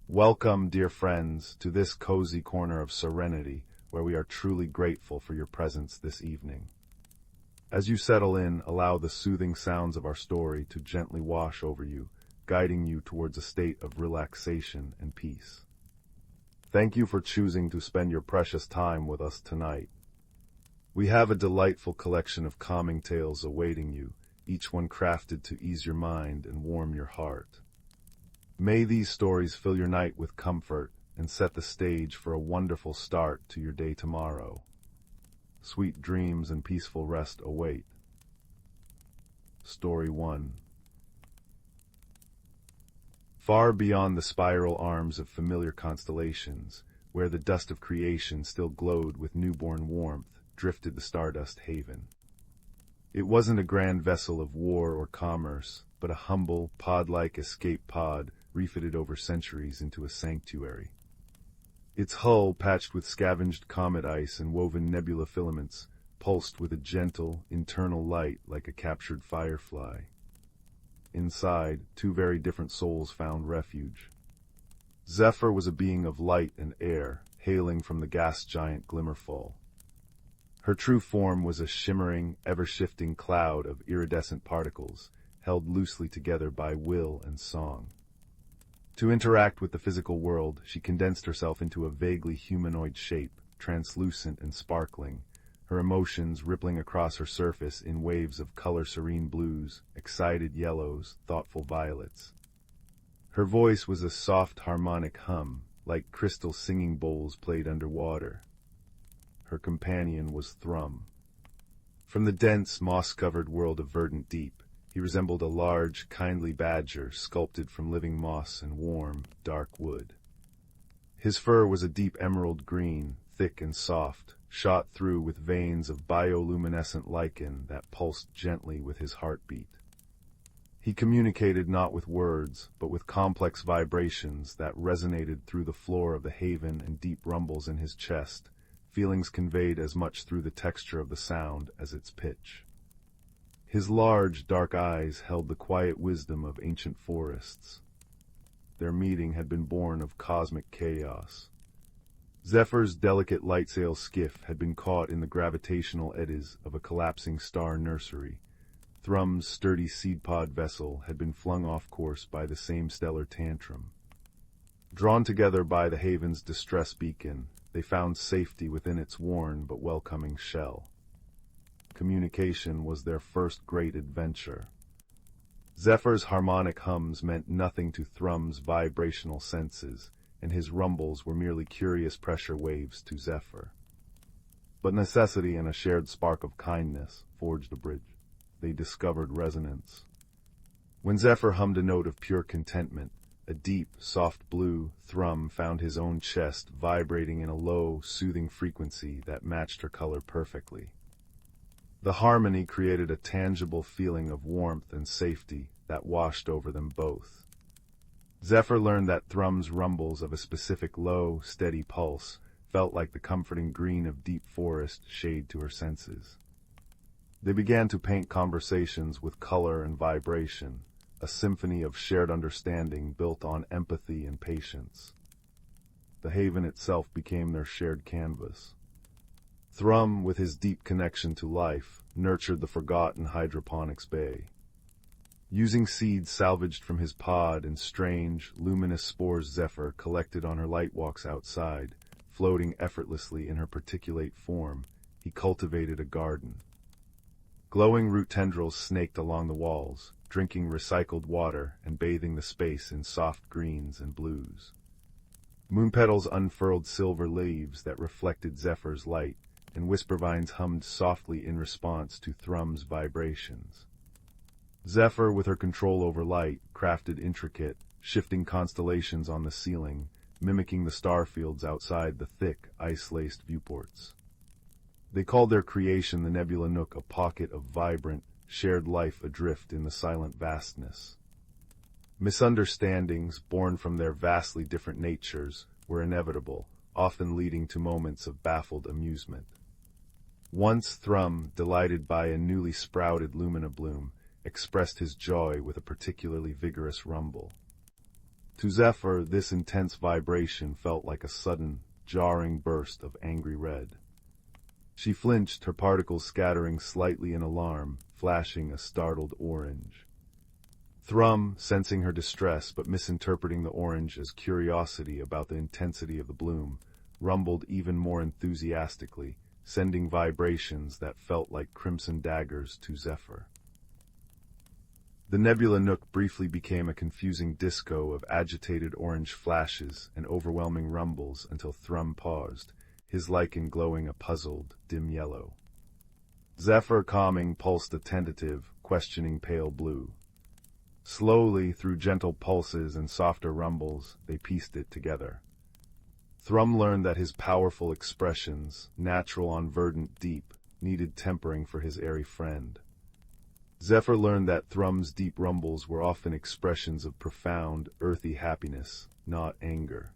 Welcome, dear friends, to this cozy corner of serenity, where we are truly grateful for your presence this evening. As you settle in, allow the soothing sounds of our story to gently wash over you, guiding you towards a state of relaxation and peace. Thank you for choosing to spend your precious time with us tonight. We have a delightful collection of calming tales awaiting you, each one crafted to ease your mind and warm your heart. May these stories fill your night with comfort and set the stage for a wonderful start to your day tomorrow. Sweet dreams and peaceful rest await. Story 1. Far beyond the spiral arms of familiar constellations, where the dust of creation still glowed with newborn warmth, drifted the Stardust Haven. It wasn't a grand vessel of war or commerce, but a humble, pod-like escape pod refitted over centuries into a sanctuary. Its hull, patched with scavenged comet ice and woven nebula filaments, pulsed with a gentle, internal light like a captured firefly. Inside, two very different souls found refuge. Zephyr was a being of light and air, hailing from the gas giant Glimmerfall. Her true form was a shimmering, ever-shifting cloud of iridescent particles, held loosely together by will and song. To interact with the physical world, she condensed herself into a vaguely humanoid shape, translucent and sparkling, her emotions rippling across her surface in waves of color-serene blues, excited yellows, thoughtful violets. Her voice was a soft harmonic hum, like crystal singing bowls played underwater. Her companion was Thrum. From the dense, moss-covered world of Verdant Deep, he resembled a large, kindly badger sculpted from living moss and warm, dark wood. His fur was a deep emerald green, thick and soft, shot through with veins of bioluminescent lichen that pulsed gently with his heartbeat. He communicated not with words, but with complex vibrations that resonated through the floor of the haven and deep rumbles in his chest, feelings conveyed as much through the texture of the sound as its pitch. His large, dark eyes held the quiet wisdom of ancient forests. Their meeting had been born of cosmic chaos. Zephyr's delicate light-sail skiff had been caught in the gravitational eddies of a collapsing star nursery. Thrum's sturdy seed-pod vessel had been flung off course by the same stellar tantrum. Drawn together by the haven's distress beacon, they found safety within its worn but welcoming shell. Communication was their first great adventure. Zephyr's harmonic hums meant nothing to Thrum's vibrational senses, and his rumbles were merely curious pressure waves to Zephyr. But necessity and a shared spark of kindness forged a bridge. They discovered resonance. When Zephyr hummed a note of pure contentment, a deep, soft blue, Thrum found his own chest vibrating in a low, soothing frequency that matched her color perfectly. The harmony created a tangible feeling of warmth and safety that washed over them both. Zephyr learned that Thrum's rumbles of a specific low, steady pulse felt like the comforting green of deep forest shade to her senses. They began to paint conversations with color and vibration, a symphony of shared understanding built on empathy and patience. The haven itself became their shared canvas. Thrum, with his deep connection to life, nurtured the forgotten hydroponics bay. Using seeds salvaged from his pod and strange, luminous spores Zephyr collected on her light walks outside, floating effortlessly in her particulate form, he cultivated a garden. Glowing root tendrils snaked along the walls, drinking recycled water and bathing the space in soft greens and blues. Moon petals unfurled silver leaves that reflected Zephyr's light, and whisper vines hummed softly in response to Thrum's vibrations. Zephyr, with her control over light, crafted intricate, shifting constellations on the ceiling, mimicking the star fields outside the thick, ice-laced viewports. They called their creation the Nebula Nook a pocket of vibrant, shared life adrift in the silent vastness. Misunderstandings, born from their vastly different natures, were inevitable, often leading to moments of baffled amusement. Once Thrum, delighted by a newly sprouted lumina bloom, expressed his joy with a particularly vigorous rumble. To Zephyr, this intense vibration felt like a sudden, jarring burst of angry red. She flinched, her particles scattering slightly in alarm, flashing a startled orange. Thrum, sensing her distress but misinterpreting the orange as curiosity about the intensity of the bloom, rumbled even more enthusiastically, sending vibrations that felt like crimson daggers to Zephyr. The nebula nook briefly became a confusing disco of agitated orange flashes and overwhelming rumbles until Thrum paused, his lichen glowing a puzzled, dim yellow. Zephyr, calming, pulsed a tentative, questioning pale blue. Slowly, through gentle pulses and softer rumbles, they pieced it together. Thrum learned that his powerful expressions, natural on Verdant Deep, needed tempering for his airy friend. Zephyr learned that Thrum's deep rumbles were often expressions of profound, earthy happiness, not anger.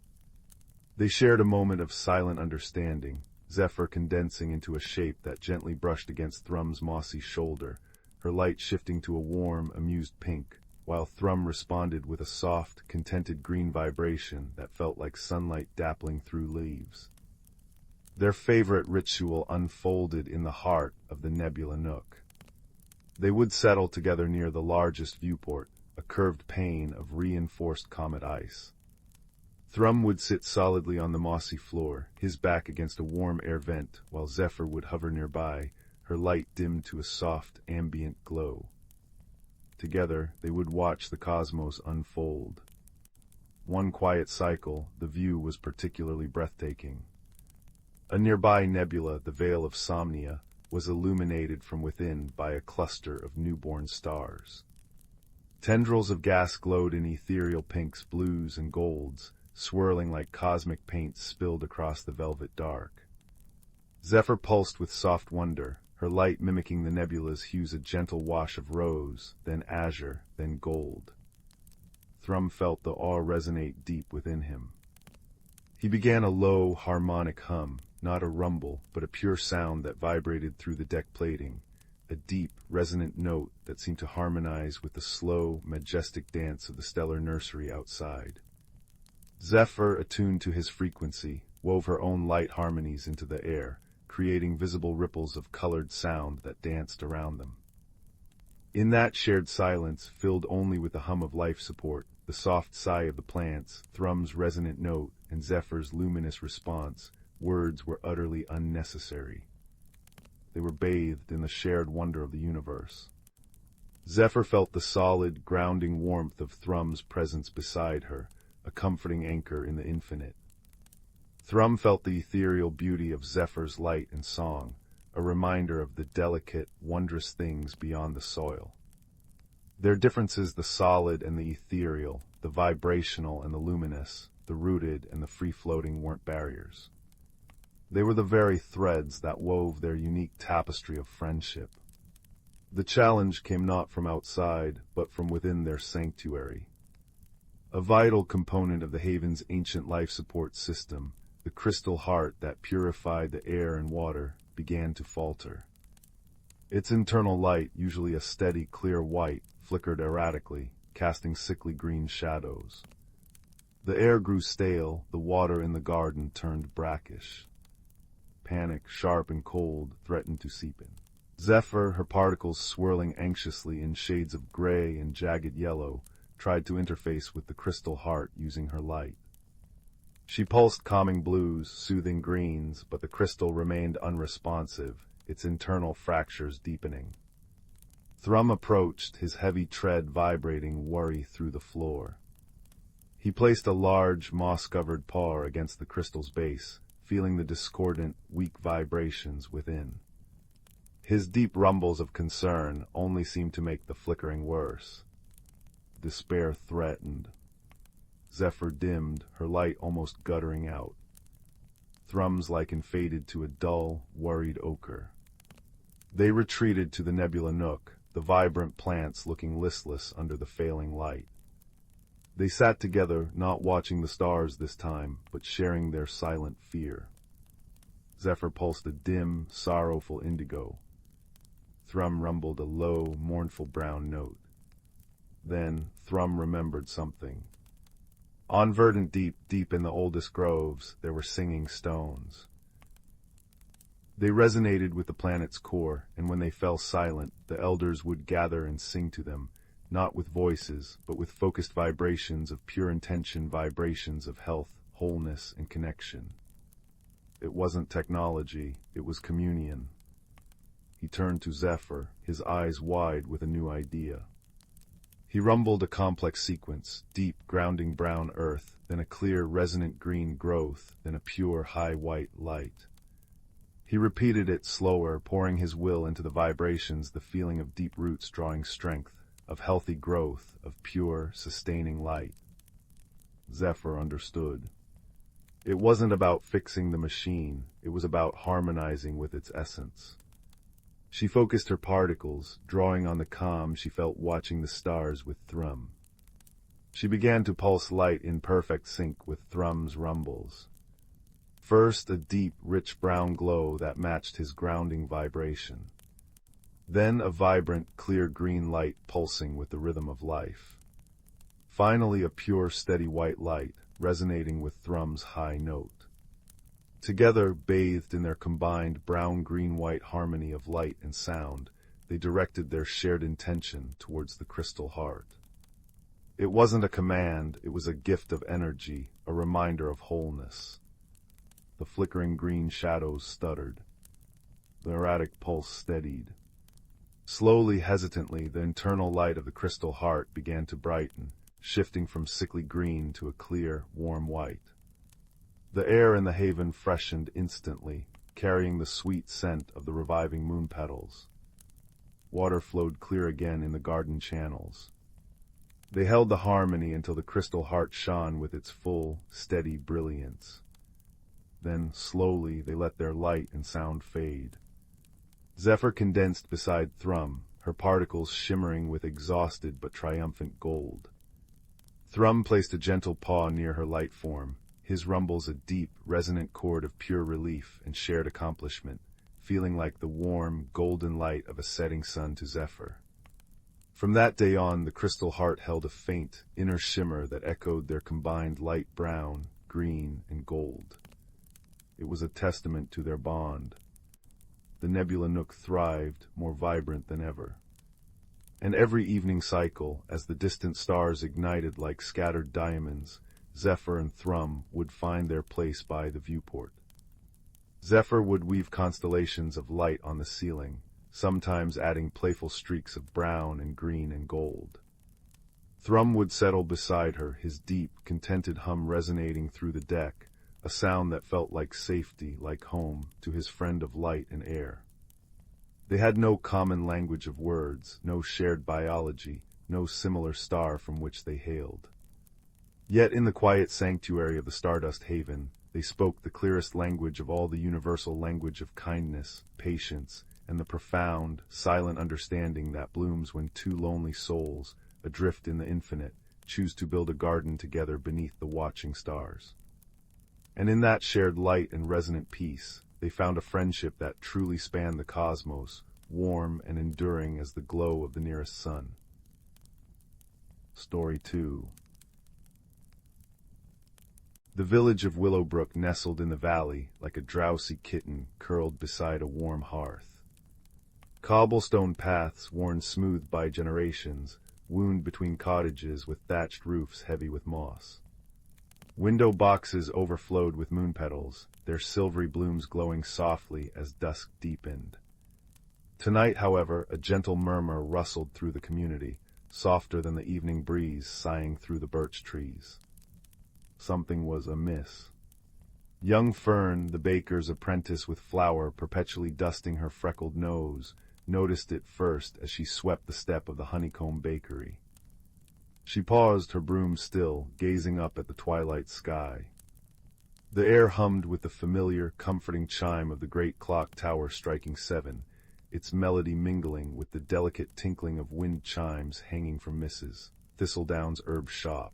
They shared a moment of silent understanding, Zephyr condensing into a shape that gently brushed against Thrum's mossy shoulder, her light shifting to a warm, amused pink, while Thrum responded with a soft, contented green vibration that felt like sunlight dappling through leaves. Their favorite ritual unfolded in the heart of the nebula nook. They would settle together near the largest viewport, a curved pane of reinforced comet ice. Thrum would sit solidly on the mossy floor, his back against a warm air vent, while Zephyr would hover nearby, her light dimmed to a soft, ambient glow. Together, they would watch the cosmos unfold. One quiet cycle, the view was particularly breathtaking. A nearby nebula, the Veil of Somnia, was illuminated from within by a cluster of newborn stars. Tendrils of gas glowed in ethereal pinks, blues, and golds, swirling like cosmic paint spilled across the velvet dark. Zephyr pulsed with soft wonder, her light mimicking the nebula's hues, a gentle wash of rose, then azure, then gold. Thrum felt the awe resonate deep within him. He began a low, harmonic hum, not a rumble, but a pure sound that vibrated through the deck plating, a deep, resonant note that seemed to harmonize with the slow, majestic dance of the stellar nursery outside. Zephyr, attuned to his frequency, wove her own light harmonies into the air, creating visible ripples of colored sound that danced around them. In that shared silence, filled only with the hum of life support, the soft sigh of the plants, Thrum's resonant note, and Zephyr's luminous response, words were utterly unnecessary. They were bathed in the shared wonder of the universe. Zephyr felt the solid, grounding warmth of Thrum's presence beside her, a comforting anchor in the infinite. Thrum felt the ethereal beauty of Zephyr's light and song, a reminder of the delicate, wondrous things beyond the soil. Their differences, the solid and the ethereal, the vibrational and the luminous, the rooted and the free-floating, weren't barriers. They were the very threads that wove their unique tapestry of friendship. The challenge came not from outside, but from within their sanctuary. A vital component of the Haven's ancient life support system, the crystal heart that purified the air and water, began to falter. Its internal light, usually a steady, clear white, flickered erratically, casting sickly green shadows. The air grew stale, the water in the garden turned brackish. Panic, sharp and cold, threatened to seep in. Zephyr, her particles swirling anxiously in shades of gray and jagged yellow, tried to interface with the crystal heart using her light. She pulsed calming blues, soothing greens, but the crystal remained unresponsive, its internal fractures deepening. Thrum approached, his heavy tread vibrating worry through the floor. He placed a large, moss-covered paw against the crystal's base, feeling the discordant, weak vibrations within. His deep rumbles of concern only seemed to make the flickering worse. Despair threatened. Zephyr dimmed, her light almost guttering out. Thrum's lichen faded to a dull, worried ochre. They retreated to the nebula nook, the vibrant plants looking listless under the failing light. They sat together, not watching the stars this time, but sharing their silent fear. Zephyr pulsed a dim, sorrowful indigo. Thrum rumbled a low, mournful brown note. Then Thrum remembered something. On Verdant Deep, deep in the oldest groves, there were singing stones. They resonated with the planet's core, and when they fell silent, the elders would gather and sing to them, not with voices, but with focused vibrations of pure intention, vibrations of health, wholeness, and connection. It wasn't technology, it was communion. He turned to Zephyr, his eyes wide with a new idea. He rumbled a complex sequence, deep, grounding brown earth, then a clear, resonant green growth, then a pure, high white light. He repeated it slower, pouring his will into the vibrations, the feeling of deep roots drawing strength, of healthy growth, of pure, sustaining light. Zephyr understood. It wasn't about fixing the machine, it was about harmonizing with its essence. She focused her particles, drawing on the calm she felt watching the stars with Thrum. She began to pulse light in perfect sync with Thrum's rumbles. First, a deep, rich brown glow that matched his grounding vibration. Then a vibrant, clear green light pulsing with the rhythm of life. Finally, a pure, steady white light, resonating with Thrum's high note. Together, bathed in their combined brown-green-white harmony of light and sound, they directed their shared intention towards the crystal heart. It wasn't a command, it was a gift of energy, a reminder of wholeness. The flickering green shadows stuttered. The erratic pulse steadied. Slowly, hesitantly, the internal light of the crystal heart began to brighten, shifting from sickly green to a clear, warm white. The air in the haven freshened instantly, carrying the sweet scent of the reviving moon petals. Water flowed clear again in the garden channels. They held the harmony until the crystal heart shone with its full, steady brilliance. Then, slowly, they let their light and sound fade. Zephyr condensed beside Thrum, her particles shimmering with exhausted but triumphant gold. Thrum placed a gentle paw near her light form, his rumbles a deep, resonant chord of pure relief and shared accomplishment, feeling like the warm, golden light of a setting sun to Zephyr. From that day on, the crystal heart held a faint, inner shimmer that echoed their combined light brown, green, and gold. It was a testament to their bond. The nebula nook thrived, more vibrant than ever. And every evening cycle, as the distant stars ignited like scattered diamonds, Zephyr and Thrum would find their place by the viewport. Zephyr would weave constellations of light on the ceiling, sometimes adding playful streaks of brown and green and gold. Thrum would settle beside her, his deep, contented hum resonating through the deck, a sound that felt like safety, like home, to his friend of light and air. They had no common language of words, no shared biology, no similar star from which they hailed. Yet in the quiet sanctuary of the Stardust Haven, they spoke the clearest language of all, the universal language of kindness, patience, and the profound, silent understanding that blooms when two lonely souls, adrift in the infinite, choose to build a garden together beneath the watching stars. And in that shared light and resonant peace, they found a friendship that truly spanned the cosmos, warm and enduring as the glow of the nearest sun. Story 2. The village of Willowbrook nestled in the valley like a drowsy kitten curled beside a warm hearth. Cobblestone paths worn smooth by generations wound between cottages with thatched roofs heavy with moss. Window boxes overflowed with moon petals, their silvery blooms glowing softly as dusk deepened. Tonight, however, a gentle murmur rustled through the community, softer than the evening breeze sighing through the birch trees. Something was amiss. Young Fern, the baker's apprentice with flour perpetually dusting her freckled nose, noticed it first as she swept the step of the honeycomb bakery. She paused, her broom still, gazing up at the twilight sky. The air hummed with the familiar, comforting chime of the great clock tower striking 7, its melody mingling with the delicate tinkling of wind chimes hanging from Mrs. Thistledown's herb shop.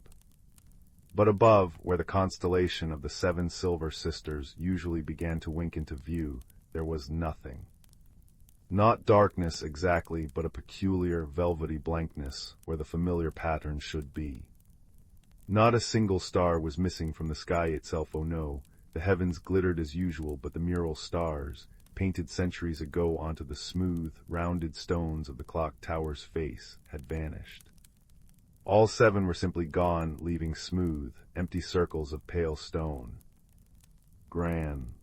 But above, where the constellation of the 7 silver sisters usually began to wink into view, there was nothing. Not darkness exactly, but a peculiar, velvety blankness where the familiar pattern should be. Not a single star was missing from the sky itself, oh no. The heavens glittered as usual, but the mural stars, painted centuries ago onto the smooth, rounded stones of the clock tower's face, had vanished. All 7 were simply gone, leaving smooth, empty circles of pale stone. Gran.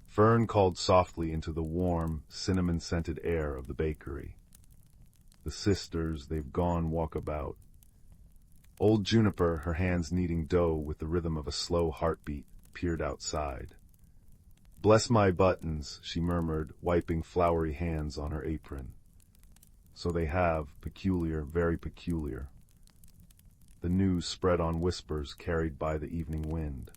Fern called softly into the warm, cinnamon-scented air of the bakery. The sisters, they've gone walkabout. Old Juniper, her hands kneading dough with the rhythm of a slow heartbeat, peered outside. "Bless my buttons," she murmured, wiping floury hands on her apron. "So they have, peculiar, very peculiar." The news spread on whispers carried by the evening wind.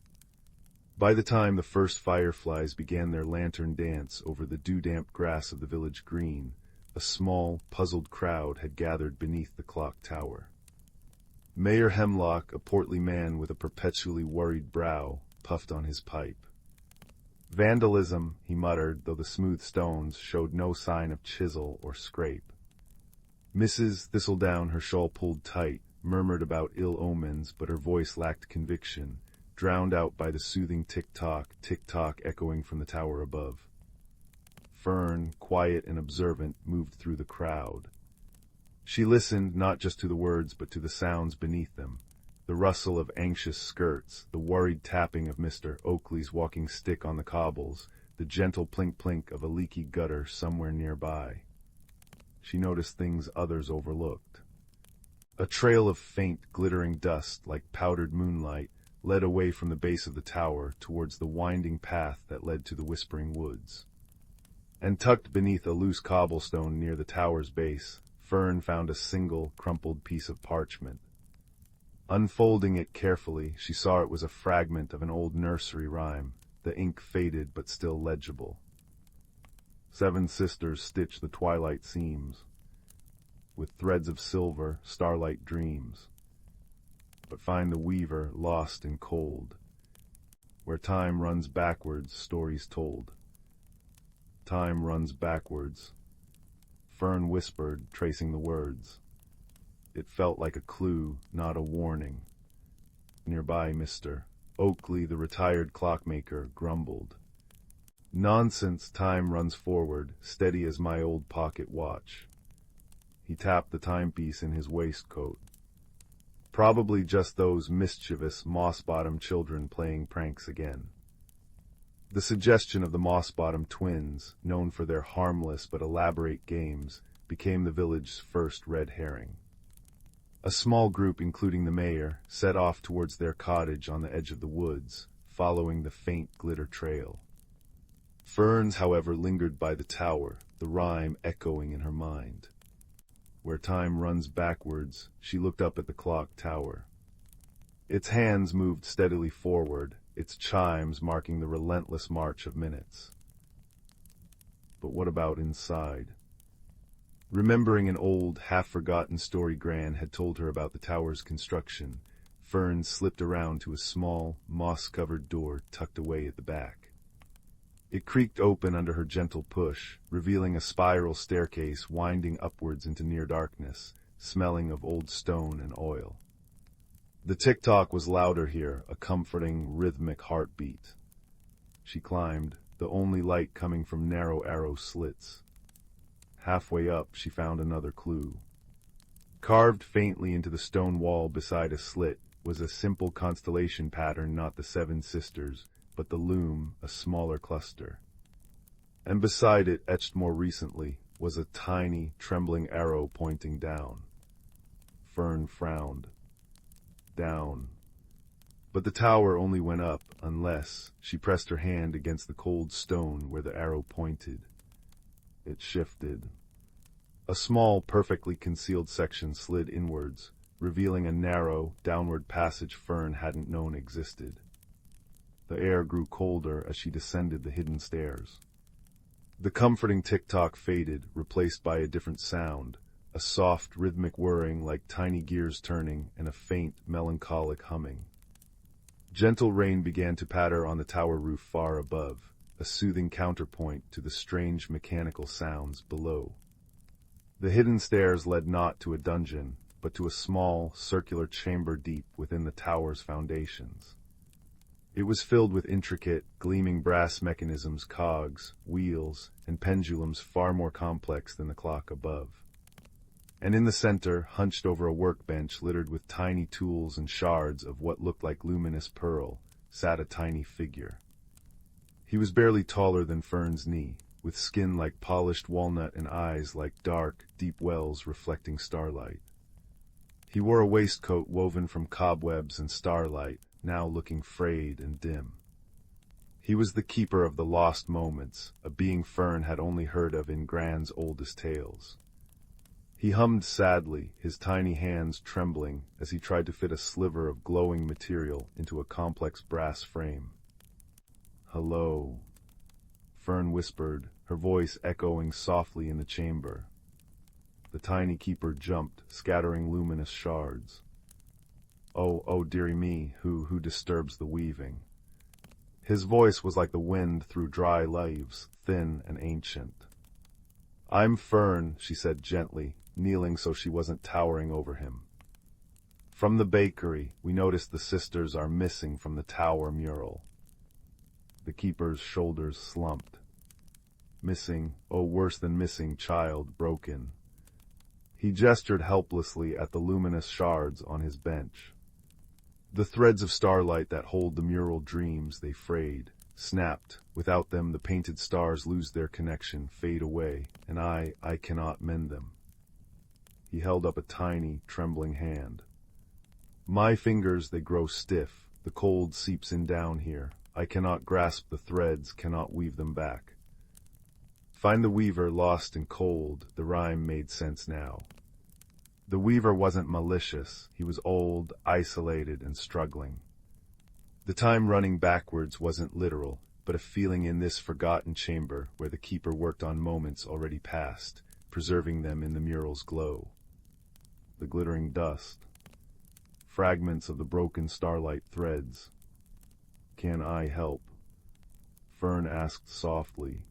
By the time the first fireflies began their lantern dance over the dew-damp grass of the village green, a small, puzzled crowd had gathered beneath the clock tower. Mayor Hemlock, a portly man with a perpetually worried brow, puffed on his pipe. "Vandalism," he muttered, though the smooth stones showed no sign of chisel or scrape. Mrs. Thistledown, her shawl pulled tight, murmured about ill omens, but her voice lacked conviction, drowned out by the soothing tick-tock echoing from the tower above. Fern, quiet and observant, moved through the crowd. She listened not just to the words but to the sounds beneath them, the rustle of anxious skirts, the worried tapping of Mr. Oakley's walking stick on the cobbles, the gentle plink-plink of a leaky gutter somewhere nearby. She noticed things others overlooked. A trail of faint, glittering dust, like powdered moonlight, led away from the base of the tower towards the winding path that led to the whispering woods. And tucked beneath a loose cobblestone near the tower's base, Fern found a single, crumpled piece of parchment. Unfolding it carefully, she saw it was a fragment of an old nursery rhyme, the ink faded but still legible. 7 sisters stitch the twilight seams. With threads of silver, starlight dreams. But find the weaver lost and cold. Where time runs backwards, stories told. Time runs backwards. Fern whispered, tracing the words. It felt like a clue, not a warning. Nearby, Mr. Oakley, the retired clockmaker, grumbled. "Nonsense, time runs forward, steady as my old pocket watch." He tapped the timepiece in his waistcoat. Probably just those mischievous, moss-bottom children playing pranks again. The suggestion of the Moss-Bottom twins, known for their harmless but elaborate games, became the village's first red herring. A small group, including the mayor, set off towards their cottage on the edge of the woods, following the faint glitter trail. Ferns, however, lingered by the tower, the rhyme echoing in her mind. Where time runs backwards, she looked up at the clock tower. Its hands moved steadily forward, its chimes marking the relentless march of minutes. But what about inside? Remembering an old, half-forgotten story Gran had told her about the tower's construction, Fern slipped around to a small, moss-covered door tucked away at the back. It creaked open under her gentle push, revealing a spiral staircase winding upwards into near darkness, smelling of old stone and oil. The tick-tock was louder here, a comforting, rhythmic heartbeat. She climbed, the only light coming from narrow arrow slits. Halfway up, she found another clue. Carved faintly into the stone wall beside a slit was a simple constellation pattern, not the 7 sisters, but the loom, a smaller cluster. And beside it, etched more recently, was a tiny, trembling arrow pointing down. Fern frowned. Down. But the tower only went up, unless she pressed her hand against the cold stone where the arrow pointed. It shifted. A small, perfectly concealed section slid inwards, revealing a narrow, downward passage Fern hadn't known existed. The air grew colder as she descended the hidden stairs. The comforting tick-tock faded, replaced by a different sound, a soft, rhythmic whirring like tiny gears turning, and a faint, melancholic humming. Gentle rain began to patter on the tower roof far above, a soothing counterpoint to the strange mechanical sounds below. The hidden stairs led not to a dungeon, but to a small, circular chamber deep within the tower's foundations. It was filled with intricate, gleaming brass mechanisms, cogs, wheels, and pendulums far more complex than the clock above. And in the center, hunched over a workbench littered with tiny tools and shards of what looked like luminous pearl, sat a tiny figure. He was barely taller than Fern's knee, with skin like polished walnut and eyes like dark, deep wells reflecting starlight. He wore a waistcoat woven from cobwebs and starlight, now looking frayed and dim. He was the keeper of the lost moments, a being Fern had only heard of in Gran's oldest tales. He hummed sadly, his tiny hands trembling as he tried to fit a sliver of glowing material into a complex brass frame. "Hello," Fern whispered, her voice echoing softly in the chamber. The tiny keeper jumped, scattering luminous shards. Oh, dearie me, who disturbs the weaving?" His voice was like the wind through dry leaves, thin and ancient. "I'm Fern," she said gently, kneeling so she wasn't towering over him. "From the bakery, we noticed the sisters are missing from the tower mural." The keeper's shoulders slumped. "Missing, oh worse than missing, child, broken." He gestured helplessly at the luminous shards on his bench. The threads of starlight that hold the mural dreams, they frayed, snapped. Without them the painted stars lose their connection, fade away, and I cannot mend them. He held up a tiny, trembling hand. "My fingers, they grow stiff, the cold seeps in down here. I cannot grasp the threads, cannot weave them back." Find the weaver lost and cold, the rhyme made sense now. The weaver wasn't malicious, he was old, isolated, and struggling. The time running backwards wasn't literal, but a feeling in this forgotten chamber where the keeper worked on moments already past, preserving them in the mural's glow. The glittering dust. Fragments of the broken starlight threads. "Can I help?" Fern asked softly.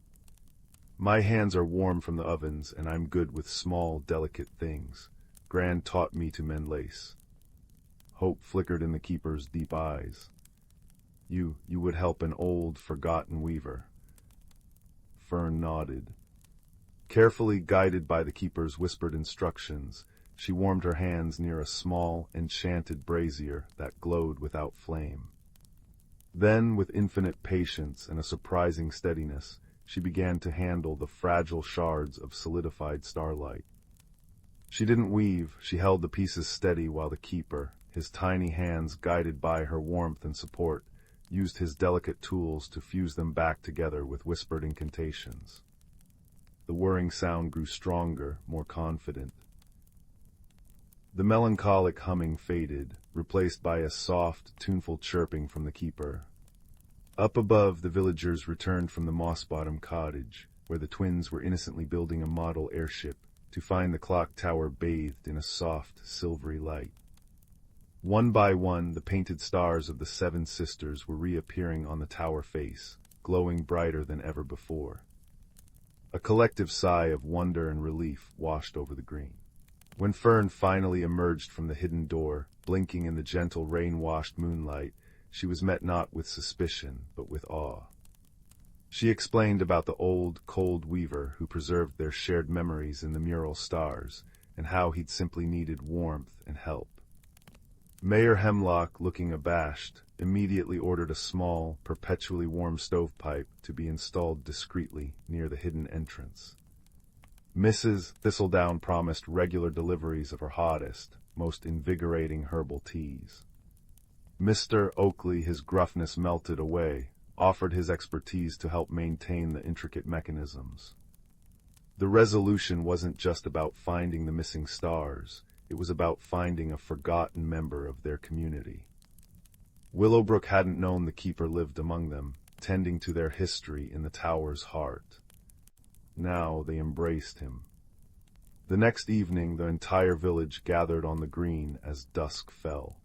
"My hands are warm from the ovens, and I'm good with small, delicate things. Gran taught me to mend lace." Hope flickered in the keeper's deep eyes. You would help an old, forgotten weaver." Fern nodded. Carefully guided by the keeper's whispered instructions, she warmed her hands near a small, enchanted brazier that glowed without flame. Then, with infinite patience and a surprising steadiness, she began to handle the fragile shards of solidified starlight. She didn't weave, she held the pieces steady while the keeper, his tiny hands guided by her warmth and support, used his delicate tools to fuse them back together with whispered incantations. The whirring sound grew stronger, more confident. The melancholic humming faded, replaced by a soft, tuneful chirping from the keeper. Up above, the villagers returned from the moss-bottom cottage, where the twins were innocently building a model airship, to find the clock tower bathed in a soft, silvery light. One by one, the painted stars of the 7 sisters were reappearing on the tower face, glowing brighter than ever before. A collective sigh of wonder and relief washed over the green. When Fern finally emerged from the hidden door, blinking in the gentle rain-washed moonlight, she was met not with suspicion, but with awe. She explained about the old, cold weaver who preserved their shared memories in the mural stars, and how he'd simply needed warmth and help. Mayor Hemlock, looking abashed, immediately ordered a small, perpetually warm stovepipe to be installed discreetly near the hidden entrance. Mrs. Thistledown promised regular deliveries of her hottest, most invigorating herbal teas. Mr. Oakley, his gruffness melted away, offered his expertise to help maintain the intricate mechanisms. The resolution wasn't just about finding the missing stars, it was about finding a forgotten member of their community. Willowbrook hadn't known the keeper lived among them, tending to their history in the tower's heart. Now they embraced him. The next evening, the entire village gathered on the green as dusk fell.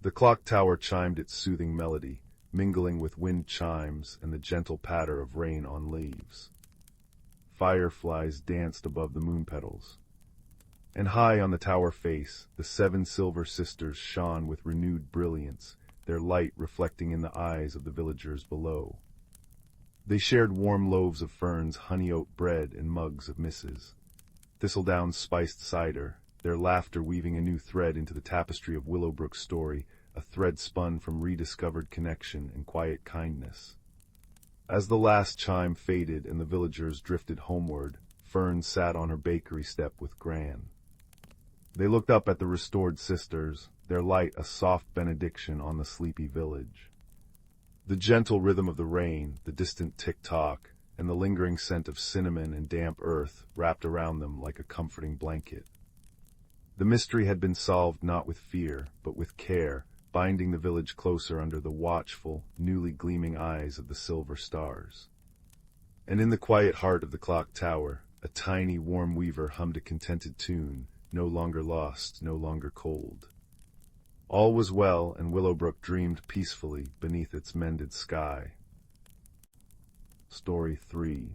The clock tower chimed its soothing melody, mingling with wind chimes and the gentle patter of rain on leaves. Fireflies danced above the moon petals. And high on the tower face, the 7 silver sisters shone with renewed brilliance, their light reflecting in the eyes of the villagers below. They shared warm loaves of Fern's honey oat bread and mugs of Mrs. Thistledown's spiced cider, their laughter weaving a new thread into the tapestry of Willowbrook's story, a thread spun from rediscovered connection and quiet kindness. As the last chime faded and the villagers drifted homeward, Fern sat on her bakery step with Gran. They looked up at the restored sisters, their light a soft benediction on the sleepy village. The gentle rhythm of the rain, the distant tick-tock, and the lingering scent of cinnamon and damp earth wrapped around them like a comforting blanket. The mystery had been solved not with fear, but with care, binding the village closer under the watchful, newly gleaming eyes of the silver stars. And in the quiet heart of the clock tower, a tiny warm weaver hummed a contented tune, no longer lost, no longer cold. All was well, and Willowbrook dreamed peacefully beneath its mended sky. Story 3.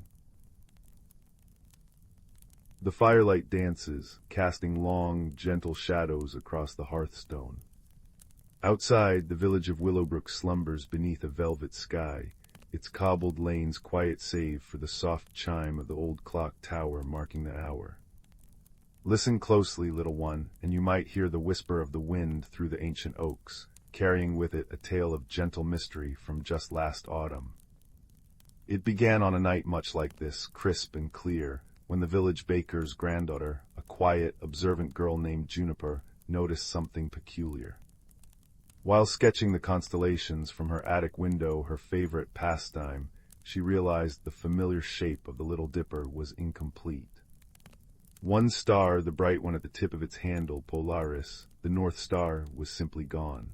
The firelight dances, casting long, gentle shadows across the hearthstone. Outside, the village of Willowbrook slumbers beneath a velvet sky, its cobbled lanes quiet save for the soft chime of the old clock tower marking the hour. Listen closely, little one, and you might hear the whisper of the wind through the ancient oaks, carrying with it a tale of gentle mystery from just last autumn. It began on a night much like this, crisp and clear, when the village baker's granddaughter, a quiet, observant girl named Juniper, noticed something peculiar. While sketching the constellations from her attic window, her favorite pastime, she realized the familiar shape of the Little Dipper was incomplete. One star, the bright one at the tip of its handle, Polaris, the North Star, was simply gone.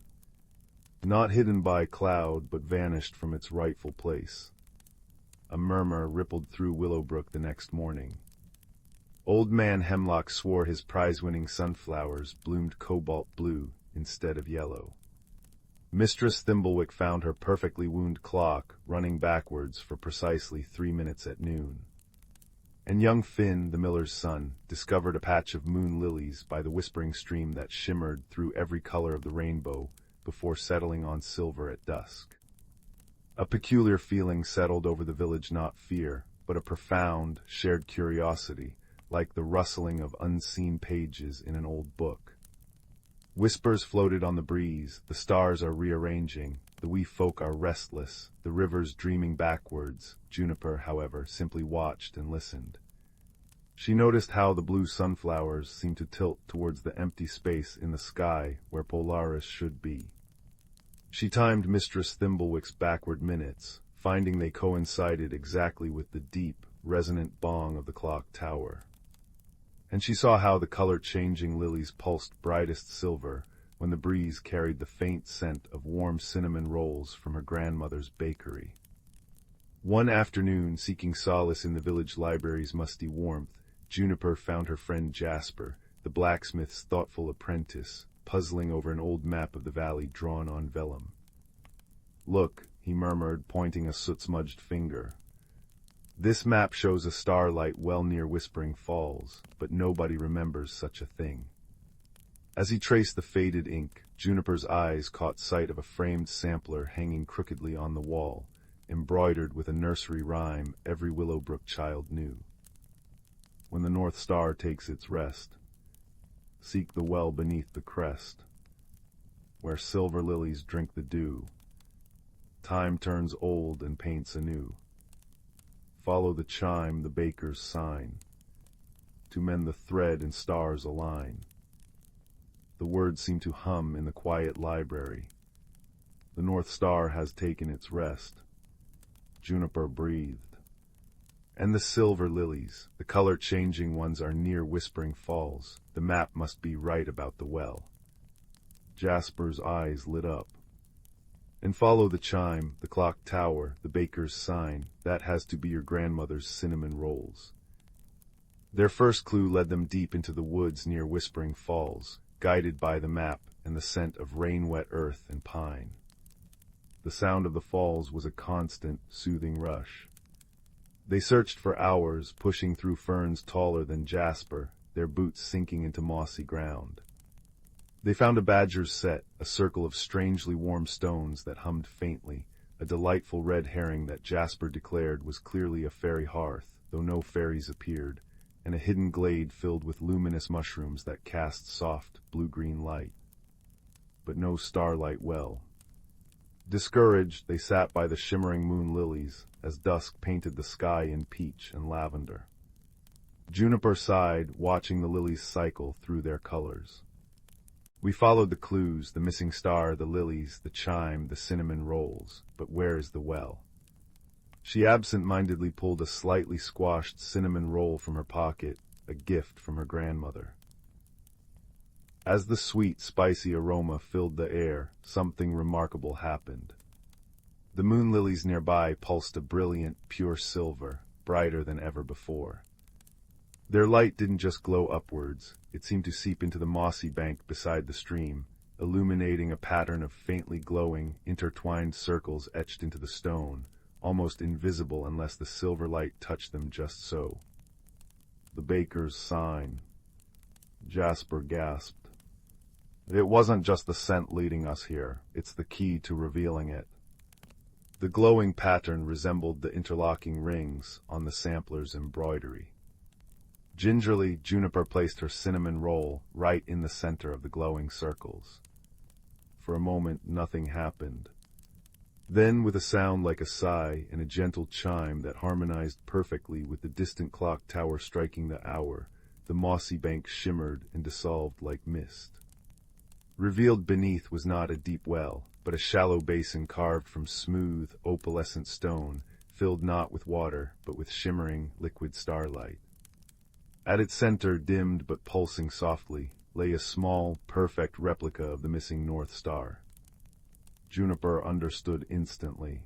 Not hidden by cloud, but vanished from its rightful place. A murmur rippled through Willowbrook the next morning. Old Man Hemlock swore his prize-winning sunflowers bloomed cobalt blue instead of yellow. Mistress Thimblewick found her perfectly wound clock running backwards for precisely 3 minutes at noon. And young Finn, the miller's son, discovered a patch of moon lilies by the whispering stream that shimmered through every color of the rainbow before settling on silver at dusk. A peculiar feeling settled over the village, not fear, but a profound, shared curiosity, like the rustling of unseen pages in an old book. Whispers floated on the breeze, the stars are rearranging, the wee folk are restless, the river's dreaming backwards. Juniper, however, simply watched and listened. She noticed how the blue sunflowers seemed to tilt towards the empty space in the sky where Polaris should be. She timed Mistress Thimblewick's backward minutes, finding they coincided exactly with the deep, resonant bong of the clock tower. And she saw how the color-changing lilies pulsed brightest silver when the breeze carried the faint scent of warm cinnamon rolls from her grandmother's bakery. One afternoon, seeking solace in the village library's musty warmth, Juniper found her friend Jasper, the blacksmith's thoughtful apprentice, puzzling over an old map of the valley drawn on vellum. "Look," he murmured, pointing a soot-smudged finger. "This map shows a starlight well near Whispering Falls, but nobody remembers such a thing." As he traced the faded ink, Juniper's eyes caught sight of a framed sampler hanging crookedly on the wall, embroidered with a nursery rhyme every Willowbrook child knew. "When the North Star takes its rest, seek the well beneath the crest, where silver lilies drink the dew. Time turns old and paints anew. Follow the chime, the baker's sign, to mend the thread and stars align." The words seemed to hum in the quiet library. "The North Star has taken its rest." Juniper breathed. "And the silver lilies, the color-changing ones, are near Whispering Falls. The map must be right about the well." Jasper's eyes lit up. "And follow the chime, the clock tower, the baker's sign. That has to be your grandmother's cinnamon rolls." Their first clue led them deep into the woods near Whispering Falls, guided by the map and the scent of rain-wet earth and pine. The sound of the falls was a constant, soothing rush. They searched for hours, pushing through ferns taller than Jasper, their boots sinking into mossy ground. They found a badger's set, a circle of strangely warm stones that hummed faintly, a delightful red herring that Jasper declared was clearly a fairy hearth, though no fairies appeared, and a hidden glade filled with luminous mushrooms that cast soft, blue-green light. But no starlight well. Discouraged, they sat by the shimmering moon lilies, as dusk painted the sky in peach and lavender. Juniper sighed, watching the lilies cycle through their colors. We followed the clues, the missing star, the lilies, the chime, the cinnamon rolls, but where is the well? She absent-mindedly pulled a slightly squashed cinnamon roll from her pocket, a gift from her grandmother. As the sweet, spicy aroma filled the air, something remarkable happened. The moon lilies nearby pulsed a brilliant, pure silver, brighter than ever before. Their light didn't just glow upwards, it seemed to seep into the mossy bank beside the stream, illuminating a pattern of faintly glowing, intertwined circles etched into the stone, almost invisible unless the silver light touched them just so. The baker's sign. Jasper gasped. It wasn't just the scent leading us here, it's the key to revealing it. The glowing pattern resembled the interlocking rings on the sampler's embroidery. Gingerly, Juniper placed her cinnamon roll right in the center of the glowing circles. For a moment, nothing happened. Then, with a sound like a sigh and a gentle chime that harmonized perfectly with the distant clock tower striking the hour, the mossy bank shimmered and dissolved like mist. Revealed beneath was not a deep well, but a shallow basin carved from smooth, opalescent stone, filled not with water, but with shimmering, liquid starlight. At its center, dimmed but pulsing softly, lay a small, perfect replica of the missing North Star. Juniper understood instantly.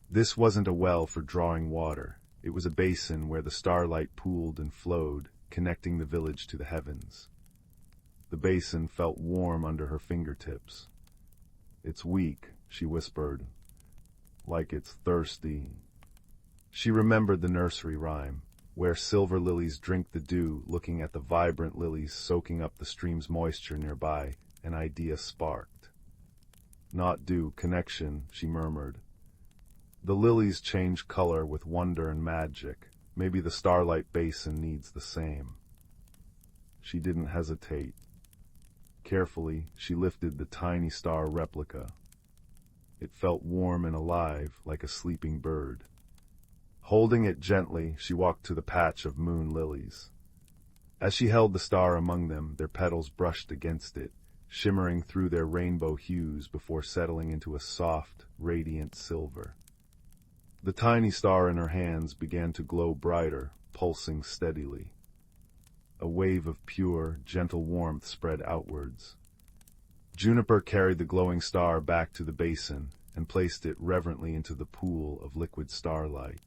This wasn't a well for drawing water. It was a basin where the starlight pooled and flowed, connecting the village to the heavens. The basin felt warm under her fingertips. "It's weak," she whispered, "like it's thirsty." She remembered the nursery rhyme, where silver lilies drink the dew, looking at the vibrant lilies soaking up the stream's moisture nearby, an idea sparked. "Not dew, connection," she murmured. "The lilies change color with wonder and magic. Maybe the starlight basin needs the same." She didn't hesitate. Carefully, she lifted the tiny star replica. It felt warm and alive, like a sleeping bird. Holding it gently, she walked to the patch of moon lilies. As she held the star among them, their petals brushed against it, shimmering through their rainbow hues before settling into a soft, radiant silver. The tiny star in her hands began to glow brighter, pulsing steadily. A wave of pure, gentle warmth spread outwards. Juniper carried the glowing star back to the basin and placed it reverently into the pool of liquid starlight.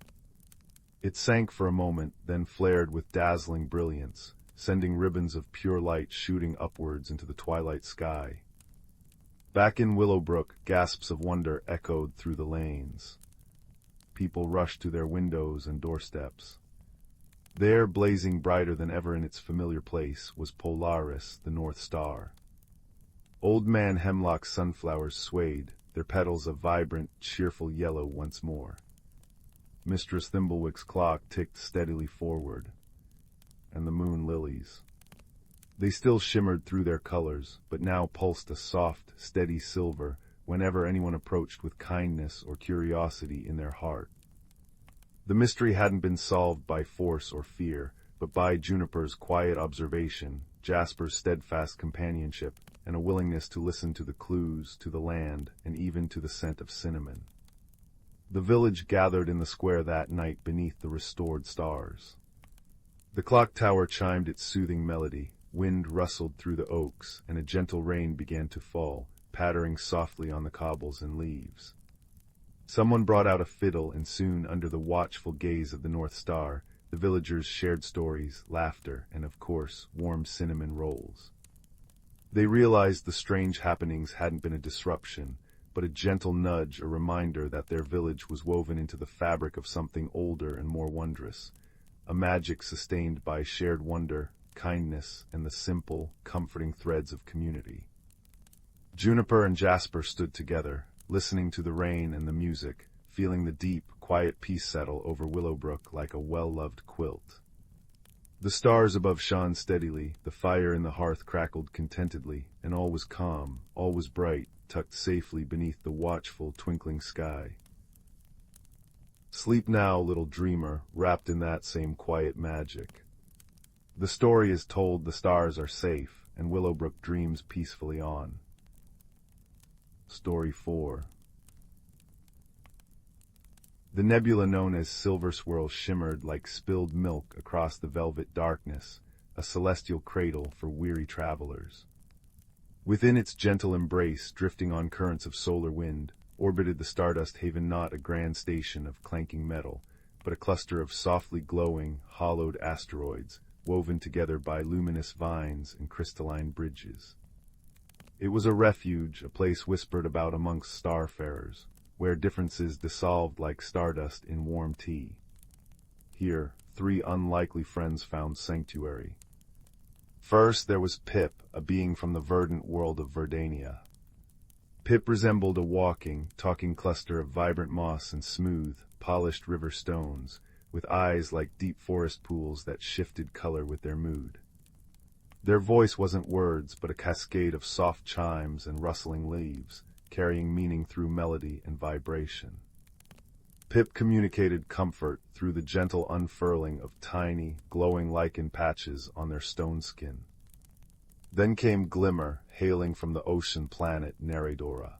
It sank for a moment, then flared with dazzling brilliance, sending ribbons of pure light shooting upwards into the twilight sky. Back in Willowbrook, gasps of wonder echoed through the lanes. People rushed to their windows and doorsteps. There, blazing brighter than ever in its familiar place, was Polaris, the North Star. Old Man Hemlock's sunflowers swayed, their petals a vibrant, cheerful yellow once more. Mistress Thimblewick's clock ticked steadily forward. And the moon lilies. They still shimmered through their colors, but now pulsed a soft, steady silver whenever anyone approached with kindness or curiosity in their heart. The mystery hadn't been solved by force or fear, but by Juniper's quiet observation, Jasper's steadfast companionship, and a willingness to listen to the clues, to the land, and even to the scent of cinnamon. The village gathered in the square that night beneath the restored stars. The clock tower chimed its soothing melody, wind rustled through the oaks, and a gentle rain began to fall, pattering softly on the cobbles and leaves. Someone brought out a fiddle, and soon, under the watchful gaze of the North Star, the villagers shared stories, laughter, and, of course, warm cinnamon rolls. They realized the strange happenings hadn't been a disruption, but a gentle nudge, a reminder that their village was woven into the fabric of something older and more wondrous, a magic sustained by shared wonder, kindness, and the simple, comforting threads of community. Juniper and Jasper stood together, listening to the rain and the music, feeling the deep, quiet peace settle over Willowbrook like a well-loved quilt. The stars above shone steadily, the fire in the hearth crackled contentedly, and all was calm, all was bright, tucked safely beneath the watchful, twinkling sky. Sleep now, little dreamer, wrapped in that same quiet magic. The story is told, the stars are safe, and Willowbrook dreams peacefully on. Story 4. The nebula known as Silver Swirl shimmered like spilled milk across the velvet darkness, a celestial cradle for weary travelers. Within its gentle embrace, drifting on currents of solar wind, orbited the Stardust Haven, not a grand station of clanking metal, but a cluster of softly glowing, hollowed asteroids, woven together by luminous vines and crystalline bridges. It was a refuge, a place whispered about amongst starfarers, where differences dissolved like stardust in warm tea. Here, 3 unlikely friends found sanctuary. First, there was Pip, a being from the verdant world of Verdania. Pip resembled a walking, talking cluster of vibrant moss and smooth, polished river stones, with eyes like deep forest pools that shifted color with their mood. Their voice wasn't words, but a cascade of soft chimes and rustling leaves, carrying meaning through melody and vibration. Pip communicated comfort through the gentle unfurling of tiny, glowing lichen patches on their stone skin. Then came Glimmer, hailing from the ocean planet Nereidora.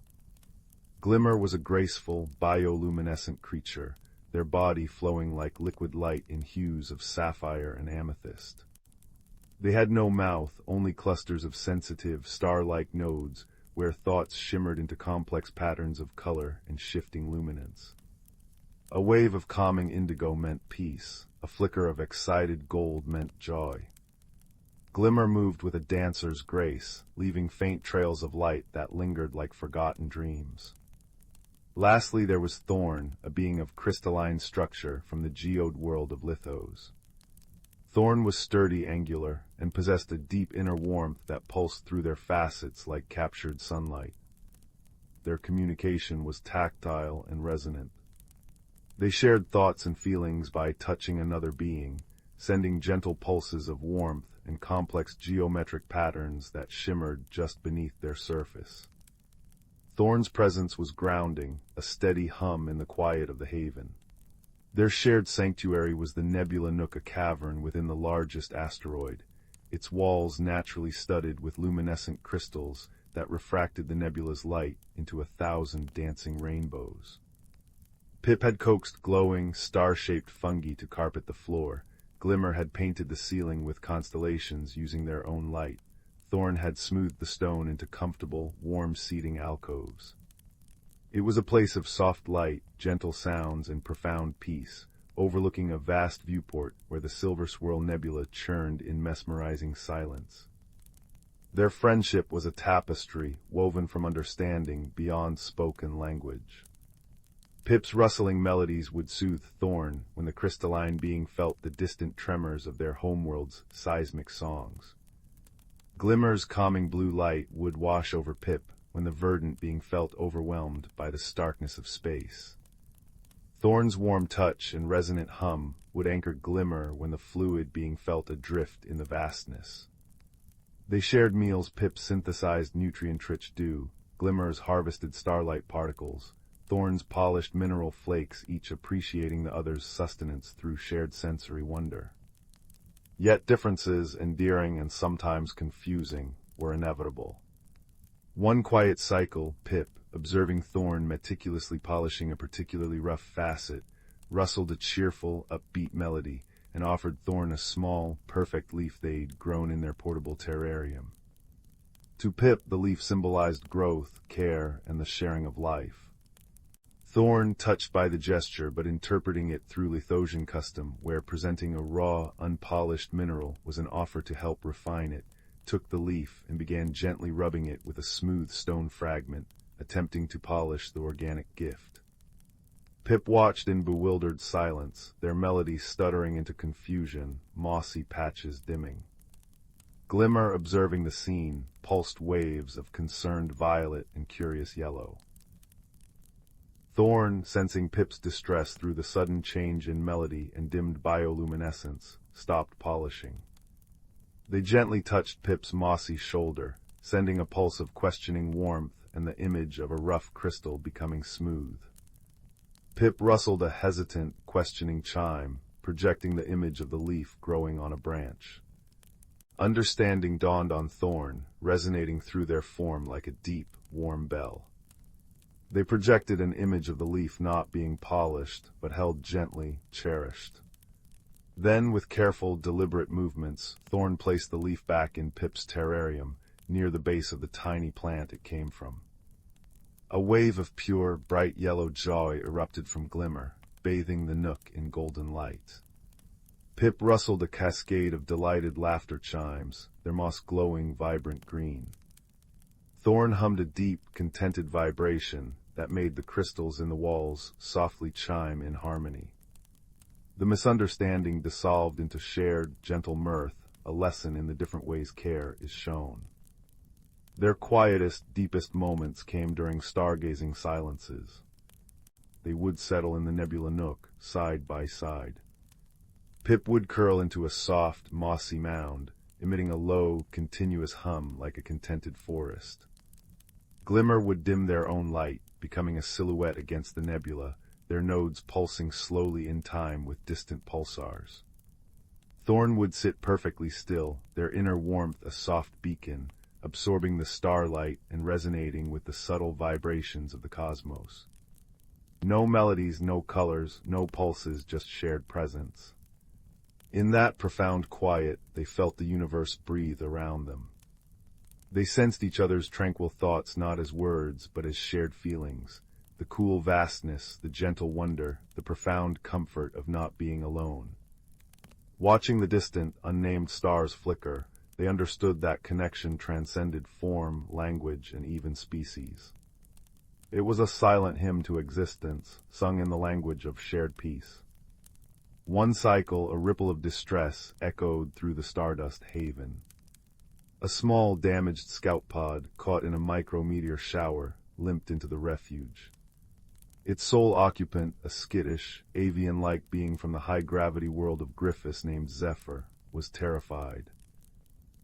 Glimmer was a graceful, bioluminescent creature, their body flowing like liquid light in hues of sapphire and amethyst. They had no mouth, only clusters of sensitive, star-like nodes, where thoughts shimmered into complex patterns of color and shifting luminance. A wave of calming indigo meant peace, a flicker of excited gold meant joy. Glimmer moved with a dancer's grace, leaving faint trails of light that lingered like forgotten dreams. Lastly, there was Thorn, a being of crystalline structure from the geode world of Lithos. Thorn was sturdy, angular, and possessed a deep inner warmth that pulsed through their facets like captured sunlight. Their communication was tactile and resonant. They shared thoughts and feelings by touching another being, sending gentle pulses of warmth and complex geometric patterns that shimmered just beneath their surface. Thorn's presence was grounding, a steady hum in the quiet of the haven. Their shared sanctuary was the Nebula Nook, a cavern within the largest asteroid, its walls naturally studded with luminescent crystals that refracted the nebula's light into 1,000 dancing rainbows. Pip had coaxed glowing, star-shaped fungi to carpet the floor. Glimmer had painted the ceiling with constellations using their own light. Thorn had smoothed the stone into comfortable, warm seating alcoves. It was a place of soft light, gentle sounds, and profound peace, overlooking a vast viewport where the Silver Swirl Nebula churned in mesmerizing silence. Their friendship was a tapestry woven from understanding beyond spoken language. Pip's rustling melodies would soothe Thorn when the crystalline being felt the distant tremors of their homeworld's seismic songs. Glimmer's calming blue light would wash over Pip when the verdant being felt overwhelmed by the starkness of space. Thorn's warm touch and resonant hum would anchor Glimmer when the fluid being felt adrift in the vastness. They shared meals. Pip synthesized nutrient-rich dew, Glimmer's harvested starlight particles, Thorn's polished mineral flakes, each appreciating the other's sustenance through shared sensory wonder. Yet differences, endearing and sometimes confusing, were inevitable. One quiet cycle, Pip, observing Thorn meticulously polishing a particularly rough facet, rustled a cheerful, upbeat melody and offered Thorn a small, perfect leaf they'd grown in their portable terrarium. To Pip, the leaf symbolized growth, care, and the sharing of life. Thorn, touched by the gesture but interpreting it through Lithosian custom, where presenting a raw, unpolished mineral was an offer to help refine it, took the leaf and began gently rubbing it with a smooth stone fragment, attempting to polish the organic gift. Pip watched in bewildered silence, their melody stuttering into confusion, mossy patches dimming. Glimmer, observing the scene, pulsed waves of concerned violet and curious yellow. Thorn, sensing Pip's distress through the sudden change in melody and dimmed bioluminescence, stopped polishing. They gently touched Pip's mossy shoulder, sending a pulse of questioning warmth and the image of a rough crystal becoming smooth. Pip rustled a hesitant, questioning chime, projecting the image of the leaf growing on a branch. Understanding dawned on Thorn, resonating through their form like a deep, warm bell. They projected an image of the leaf not being polished, but held gently, cherished. Then, with careful, deliberate movements, Thorn placed the leaf back in Pip's terrarium, near the base of the tiny plant it came from. A wave of pure, bright yellow joy erupted from Glimmer, bathing the nook in golden light. Pip rustled a cascade of delighted laughter chimes, their moss glowing vibrant green. Thorn hummed a deep, contented vibration that made the crystals in the walls softly chime in harmony. The misunderstanding dissolved into shared, gentle mirth, a lesson in the different ways care is shown. Their quietest, deepest moments came during stargazing silences. They would settle in the nebula nook, side by side. Pip would curl into a soft, mossy mound, emitting a low, continuous hum like a contented forest. Glimmer would dim their own light, becoming a silhouette against the nebula, their nodes pulsing slowly in time with distant pulsars. Thorn would sit perfectly still, their inner warmth a soft beacon, absorbing the starlight and resonating with the subtle vibrations of the cosmos. No melodies, no colors, no pulses, just shared presence. In that profound quiet, they felt the universe breathe around them. They sensed each other's tranquil thoughts not as words, but as shared feelings. The cool vastness, the gentle wonder, the profound comfort of not being alone. Watching the distant, unnamed stars flicker, they understood that connection transcended form, language, and even species. It was a silent hymn to existence, sung in the language of shared peace. One cycle, a ripple of distress, echoed through the Stardust Haven. A small, damaged scout pod, caught in a micrometeor shower, limped into the refuge. Its sole occupant, a skittish, avian-like being from the high-gravity world of Griffiths named Zephyr, was terrified.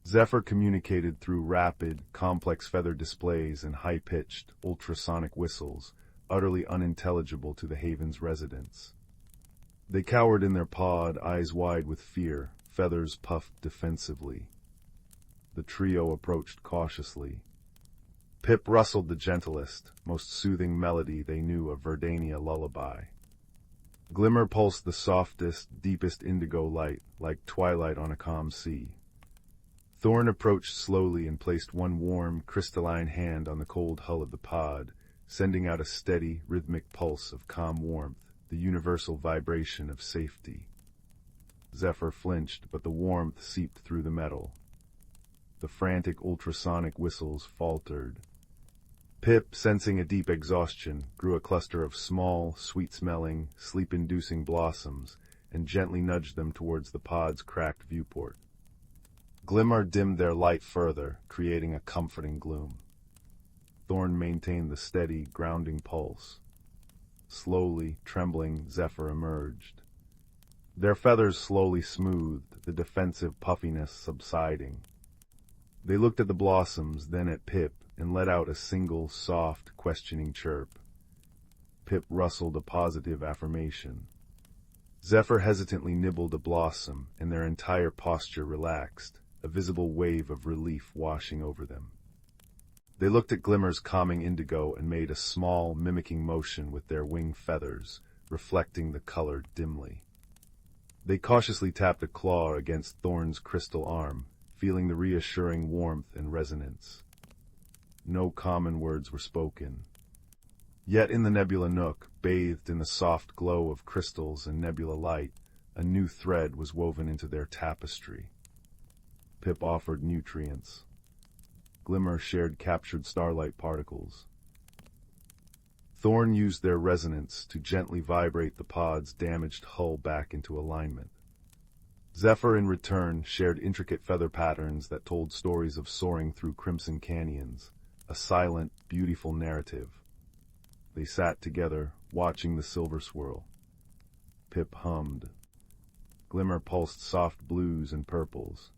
Zephyr communicated through rapid, complex feather displays and high-pitched, ultrasonic whistles, utterly unintelligible to the Haven's residents. They cowered in their pod, eyes wide with fear, feathers puffed defensively. The trio approached cautiously. Pip rustled the gentlest, most soothing melody they knew, a Verdania lullaby. Glimmer pulsed the softest, deepest indigo light, like twilight on a calm sea. Thorn approached slowly and placed one warm, crystalline hand on the cold hull of the pod, sending out a steady, rhythmic pulse of calm warmth, the universal vibration of safety. Zephyr flinched, but the warmth seeped through the metal. The frantic ultrasonic whistles faltered. Pip, sensing a deep exhaustion, grew a cluster of small, sweet-smelling, sleep-inducing blossoms and gently nudged them towards the pod's cracked viewport. Glimmer dimmed their light further, creating a comforting gloom. Thorn maintained the steady, grounding pulse. Slowly, trembling, Zephyr emerged. Their feathers slowly smoothed, the defensive puffiness subsiding. They looked at the blossoms, then at Pip, and let out a single, soft, questioning chirp. Pip rustled a positive affirmation. Zephyr hesitantly nibbled a blossom, and their entire posture relaxed, a visible wave of relief washing over them. They looked at Glimmer's calming indigo and made a small, mimicking motion with their wing feathers, reflecting the color dimly. They cautiously tapped a claw against Thorn's crystal arm, feeling the reassuring warmth and resonance. No common words were spoken. Yet in the nebula nook, bathed in the soft glow of crystals and nebula light, a new thread was woven into their tapestry. Pip offered nutrients. Glimmer shared captured starlight particles. Thorn used their resonance to gently vibrate the pod's damaged hull back into alignment. Zephyr, in return, shared intricate feather patterns that told stories of soaring through crimson canyons, a silent, beautiful narrative. They sat together, watching the silver swirl. Pip hummed. Glimmer pulsed soft blues and purples.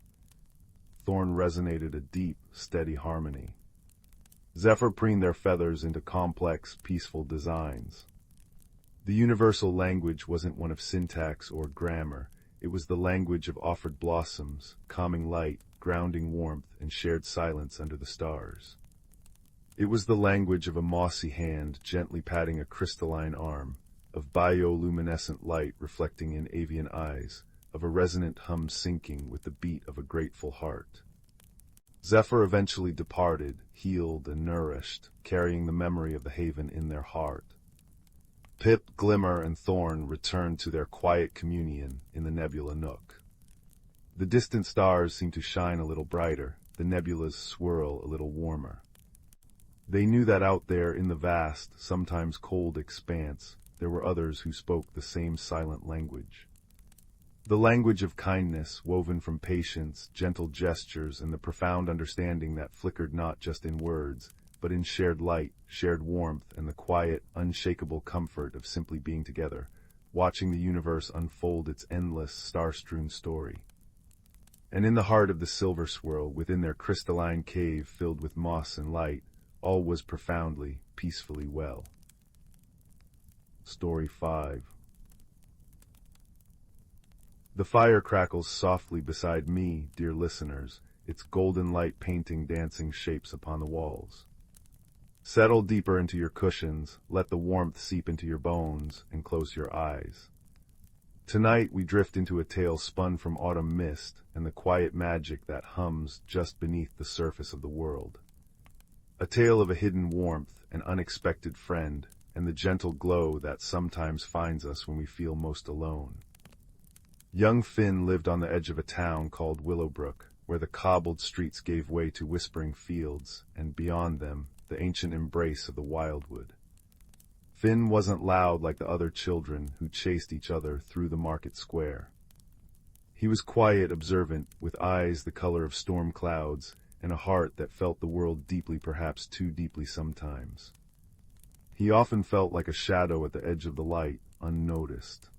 Thorn resonated a deep, steady harmony. Zephyr preened their feathers into complex, peaceful designs. The universal language wasn't one of syntax or grammar. It was the language of offered blossoms, calming light, grounding warmth, and shared silence under the stars. It was the language of a mossy hand gently patting a crystalline arm, of bioluminescent light reflecting in avian eyes, of a resonant hum syncing with the beat of a grateful heart. Zephyr eventually departed, healed and nourished, carrying the memory of the haven in their heart. Pip, Glimmer, and Thorn returned to their quiet communion in the nebula nook. The distant stars seemed to shine a little brighter, the nebula's swirl a little warmer. They knew that out there in the vast, sometimes cold expanse, there were others who spoke the same silent language. The language of kindness, woven from patience, gentle gestures, and the profound understanding that flickered not just in words, but in shared light, shared warmth, and the quiet, unshakable comfort of simply being together, watching the universe unfold its endless, star-strewn story. And in the heart of the silver swirl, within their crystalline cave filled with moss and light, all was profoundly, peacefully well. Story 5. The fire crackles softly beside me, dear listeners, its golden light painting dancing shapes upon the walls. Settle deeper into your cushions, let the warmth seep into your bones, and close your eyes. Tonight we drift into a tale spun from autumn mist and the quiet magic that hums just beneath the surface of the world. A tale of a hidden warmth, an unexpected friend, and the gentle glow that sometimes finds us when we feel most alone. Young Finn lived on the edge of a town called Willowbrook, where the cobbled streets gave way to whispering fields, and beyond them, the ancient embrace of the wildwood. Finn wasn't loud like the other children who chased each other through the market square. He was quiet, observant, with eyes the color of storm clouds, and a heart that felt the world deeply, perhaps too deeply sometimes. He often felt like a shadow at the edge of the light, unnoticed.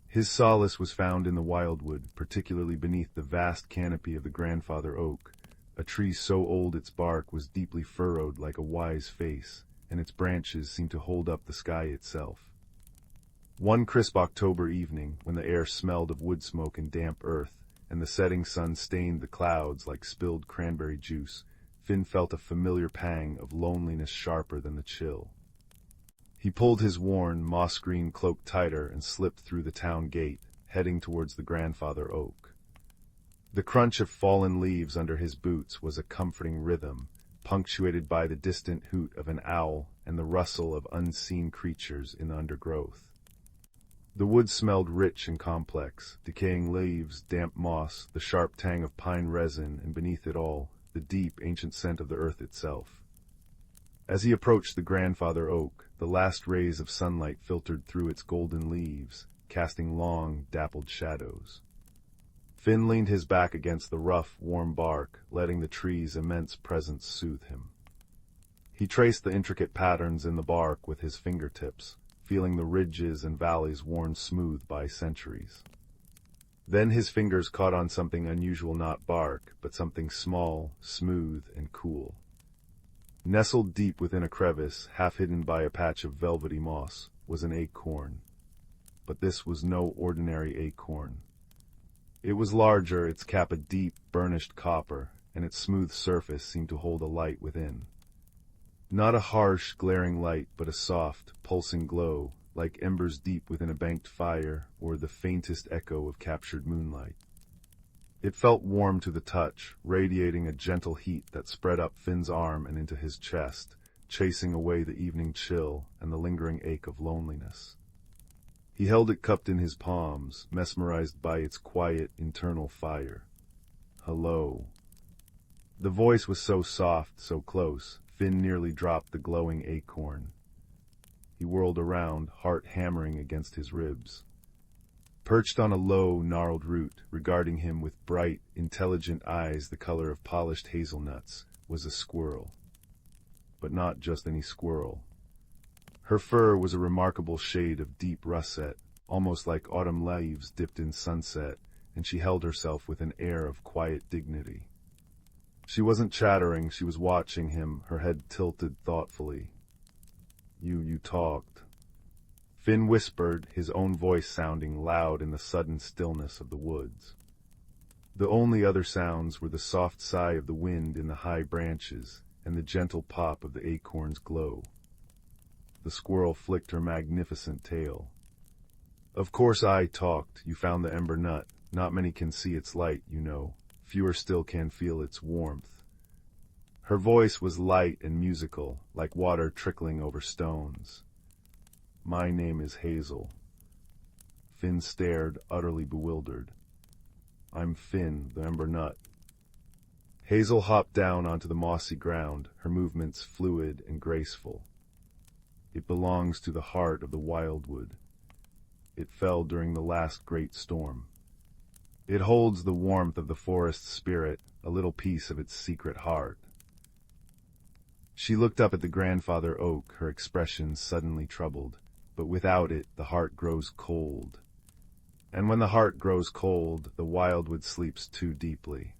His solace was found in the wildwood, particularly beneath the vast canopy of the grandfather oak, a tree so old its bark was deeply furrowed like a wise face, and its branches seemed to hold up the sky itself. One crisp October evening, when the air smelled of wood smoke and damp earth, and the setting sun stained the clouds like spilled cranberry juice, Finn felt a familiar pang of loneliness sharper than the chill. He pulled his worn, moss-green cloak tighter and slipped through the town gate, heading towards the grandfather oak. The crunch of fallen leaves under his boots was a comforting rhythm, punctuated by the distant hoot of an owl and the rustle of unseen creatures in the undergrowth. The wood smelled rich and complex, decaying leaves, damp moss, the sharp tang of pine resin, and beneath it all, the deep, ancient scent of the earth itself. As he approached the grandfather oak, the last rays of sunlight filtered through its golden leaves, casting long, dappled shadows. Finn leaned his back against the rough, warm bark, letting the tree's immense presence soothe him. He traced the intricate patterns in the bark with his fingertips, feeling the ridges and valleys worn smooth by centuries. Then his fingers caught on something unusual, not bark, but something small, smooth, and cool. Nestled deep within a crevice, half hidden by a patch of velvety moss, was an acorn. But this was no ordinary acorn. It was larger, its cap a deep, burnished copper, and its smooth surface seemed to hold a light within. Not a harsh, glaring light, but a soft, pulsing glow, like embers deep within a banked fire, or the faintest echo of captured moonlight. It felt warm to the touch, radiating a gentle heat that spread up Finn's arm and into his chest, chasing away the evening chill and the lingering ache of loneliness. He held it cupped in his palms, mesmerized by its quiet, internal fire. Hello. The voice was so soft, so close, Finn nearly dropped the glowing acorn. He whirled around, heart hammering against his ribs. Perched on a low, gnarled root, regarding him with bright, intelligent eyes the color of polished hazelnuts, was a squirrel. But not just any squirrel. Her fur was a remarkable shade of deep russet, almost like autumn leaves dipped in sunset, and she held herself with an air of quiet dignity. She wasn't chattering, she was watching him, her head tilted thoughtfully. You talked. Finn whispered, his own voice sounding loud in the sudden stillness of the woods. The only other sounds were the soft sigh of the wind in the high branches and the gentle pop of the acorn's glow. The squirrel flicked her magnificent tail. Of course I talked. You found the ember nut. Not many can see its light, you know. Fewer still can feel its warmth. Her voice was light and musical, like water trickling over stones. My name is Hazel. Finn stared, utterly bewildered. I'm Finn, the ember nut. Hazel hopped down onto the mossy ground, her movements fluid and graceful. It belongs to the heart of the wildwood. It fell during the last great storm. It holds the warmth of the forest's spirit, a little piece of its secret heart. She looked up at the grandfather oak, her expression suddenly troubled, but without it the heart grows cold. And when the heart grows cold, the wildwood sleeps too deeply.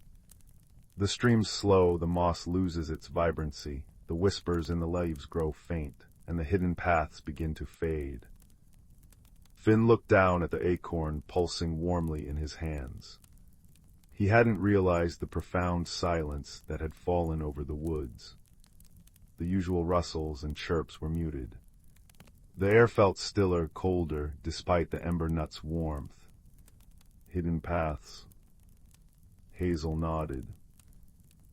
The streams slow, the moss loses its vibrancy, the whispers in the leaves grow faint, and the hidden paths begin to fade. Finn looked down at the acorn pulsing warmly in his hands. He hadn't realized the profound silence that had fallen over the woods. The usual rustles and chirps were muted. The air felt stiller, colder, despite the ember nut's warmth. Hidden paths. Hazel nodded.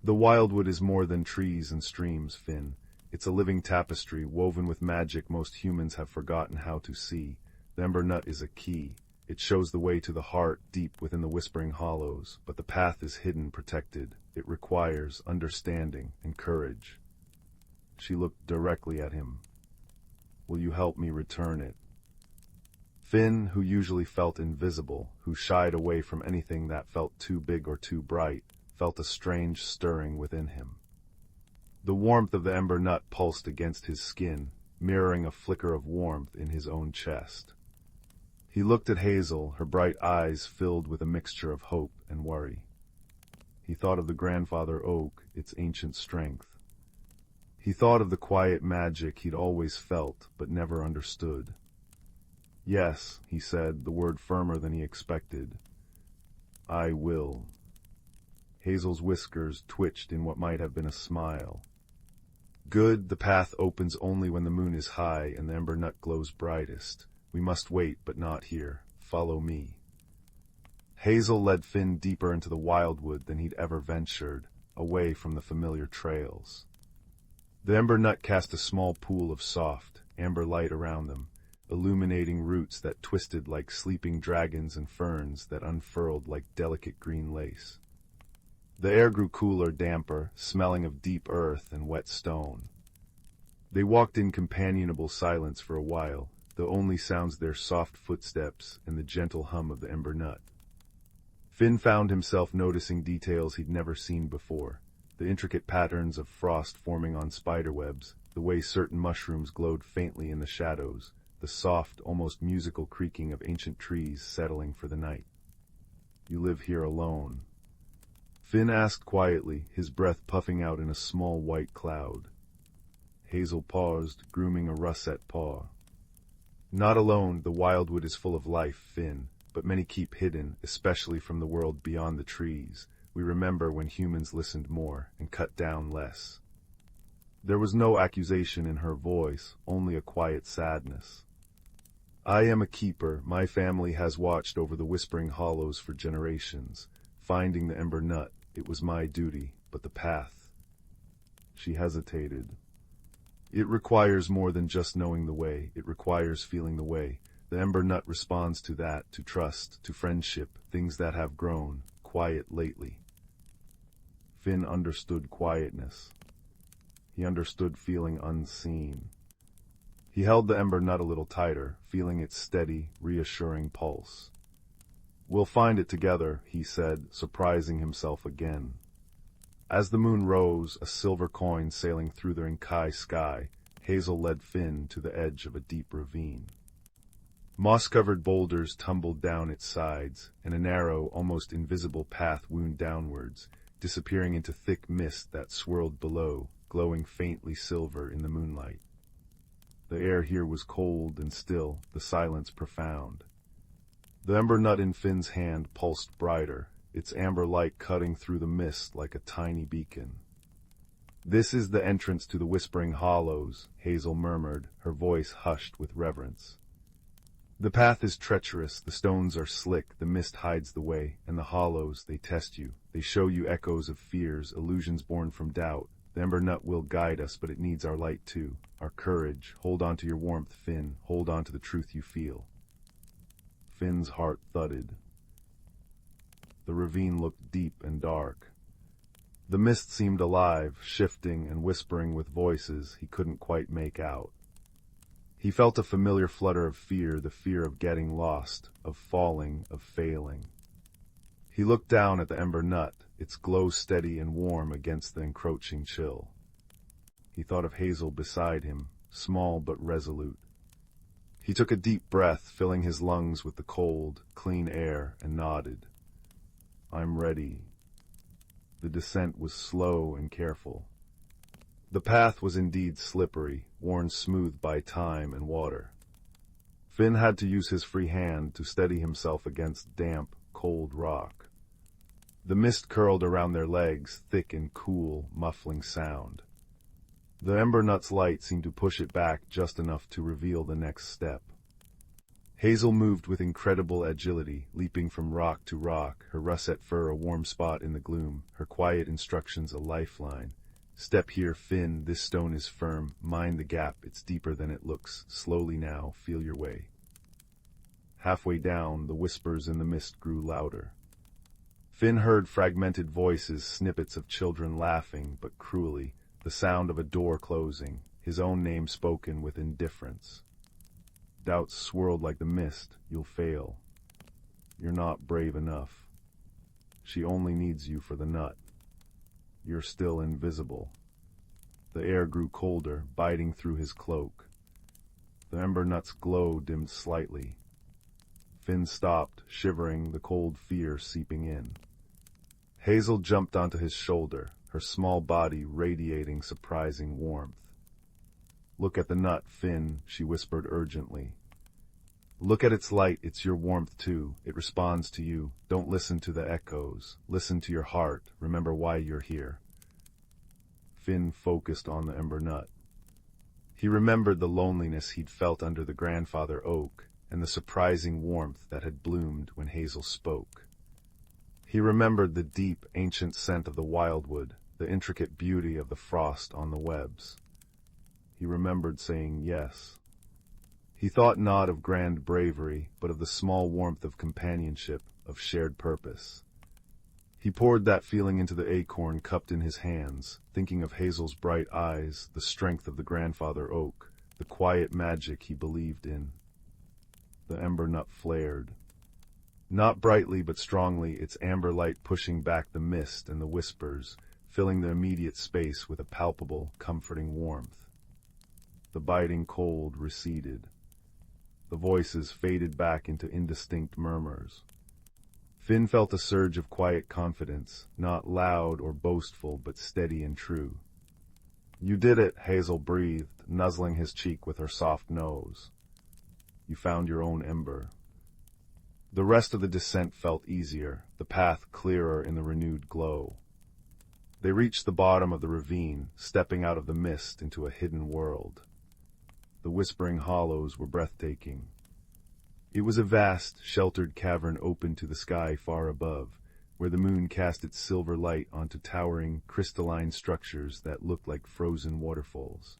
The wildwood is more than trees and streams, Finn. It's a living tapestry woven with magic most humans have forgotten how to see. The ember nut is a key. It shows the way to the heart deep within the whispering hollows, but the path is hidden, protected. It requires understanding and courage. She looked directly at him. Will you help me return it? Finn, who usually felt invisible, who shied away from anything that felt too big or too bright, felt a strange stirring within him. The warmth of the ember nut pulsed against his skin, mirroring a flicker of warmth in his own chest. He looked at Hazel, her bright eyes filled with a mixture of hope and worry. He thought of the grandfather oak, its ancient strength. He thought of the quiet magic he'd always felt but never understood. Yes, he said, the word firmer than he expected. I will. Hazel's whiskers twitched in what might have been a smile. Good, the path opens only when the moon is high and the ember nut glows brightest. We must wait, but not here. Follow me. Hazel led Finn deeper into the wildwood than he'd ever ventured, away from the familiar trails. The ember nut cast a small pool of soft, amber light around them, illuminating roots that twisted like sleeping dragons and ferns that unfurled like delicate green lace. The air grew cooler, damper, smelling of deep earth and wet stone. They walked in companionable silence for a while, the only sounds their soft footsteps and the gentle hum of the ember nut. Finn found himself noticing details he'd never seen before, the intricate patterns of frost forming on spiderwebs, the way certain mushrooms glowed faintly in the shadows, the soft, almost musical creaking of ancient trees settling for the night. You live here alone? Finn asked quietly, his breath puffing out in a small white cloud. Hazel paused, grooming a russet paw. Not alone, the wildwood is full of life, Finn, but many keep hidden, especially from the world beyond the trees. We remember when humans listened more and cut down less. There was no accusation in her voice, only a quiet sadness. I am a keeper. My family has watched over the whispering hollows for generations. Finding the ember nut, it was my duty, but the path. She hesitated. It requires more than just knowing the way. It requires feeling the way. The ember nut responds to that, to trust, to friendship, things that have grown quiet lately. Finn understood quietness. He understood feeling unseen. He held the ember nut a little tighter, feeling its steady, reassuring pulse. "We'll find it together," he said, surprising himself again. As the moon rose, a silver coin sailing through the Inkai sky, Hazel led Finn to the edge of a deep ravine. Moss-covered boulders tumbled down its sides, and a narrow, almost invisible path wound downwards, disappearing into thick mist that swirled below, glowing faintly silver in the moonlight. The air here was cold and still, the silence profound. The ember nut in Finn's hand pulsed brighter, its amber light cutting through the mist like a tiny beacon. "This is the entrance to the Whispering Hollows," Hazel murmured, her voice hushed with reverence. "The path is treacherous, the stones are slick, the mist hides the way, and the hollows, they test you. They show you echoes of fears, illusions born from doubt. The ember nut will guide us, but it needs our light too, our courage. Hold on to your warmth, Finn. Hold on to the truth you feel." Finn's heart thudded. The ravine looked deep and dark. The mist seemed alive, shifting and whispering with voices he couldn't quite make out. He felt a familiar flutter of fear, the fear of getting lost, of falling, of failing. He looked down at the ember nut, its glow steady and warm against the encroaching chill. He thought of Hazel beside him, small but resolute. He took a deep breath, filling his lungs with the cold, clean air, and nodded. "I'm ready." The descent was slow and careful. The path was indeed slippery, worn smooth by time and water. Finn had to use his free hand to steady himself against damp, cold rock. The mist curled around their legs, thick and cool, muffling sound. The ember nut's light seemed to push it back just enough to reveal the next step. Hazel moved with incredible agility, leaping from rock to rock, her russet fur a warm spot in the gloom, her quiet instructions a lifeline. "Step here, Finn, this stone is firm, mind the gap, it's deeper than it looks, slowly now, feel your way." Halfway down, the whispers in the mist grew louder. Finn heard fragmented voices, snippets of children laughing, but cruelly, the sound of a door closing, his own name spoken with indifference. Doubts swirled like the mist. "You'll fail. You're not brave enough. She only needs you for the nut. You're still invisible." The air grew colder, biting through his cloak. The ember nut's glow dimmed slightly. Finn stopped, shivering, the cold fear seeping in. Hazel jumped onto his shoulder, her small body radiating surprising warmth. "Look at the nut, Finn," she whispered urgently. "Look at its light, it's your warmth too. It responds to you. Don't listen to the echoes. Listen to your heart. Remember why you're here." Finn focused on the ember nut. He remembered the loneliness he'd felt under the grandfather oak, and the surprising warmth that had bloomed when Hazel spoke. He remembered the deep, ancient scent of the wildwood, the intricate beauty of the frost on the webs. He remembered saying yes. He thought not of grand bravery, but of the small warmth of companionship, of shared purpose. He poured that feeling into the acorn cupped in his hands, thinking of Hazel's bright eyes, the strength of the grandfather oak, the quiet magic he believed in. The ember nut flared. Not brightly but strongly, its amber light pushing back the mist and the whispers, filling the immediate space with a palpable, comforting warmth. The biting cold receded. The voices faded back into indistinct murmurs. Finn felt a surge of quiet confidence, not loud or boastful, but steady and true. "You did it," Hazel breathed, nuzzling his cheek with her soft nose. "You found your own ember." The rest of the descent felt easier, the path clearer in the renewed glow. They reached the bottom of the ravine, stepping out of the mist into a hidden world. The Whispering Hollows were breathtaking. It was a vast, sheltered cavern open to the sky far above, where the moon cast its silver light onto towering, crystalline structures that looked like frozen waterfalls.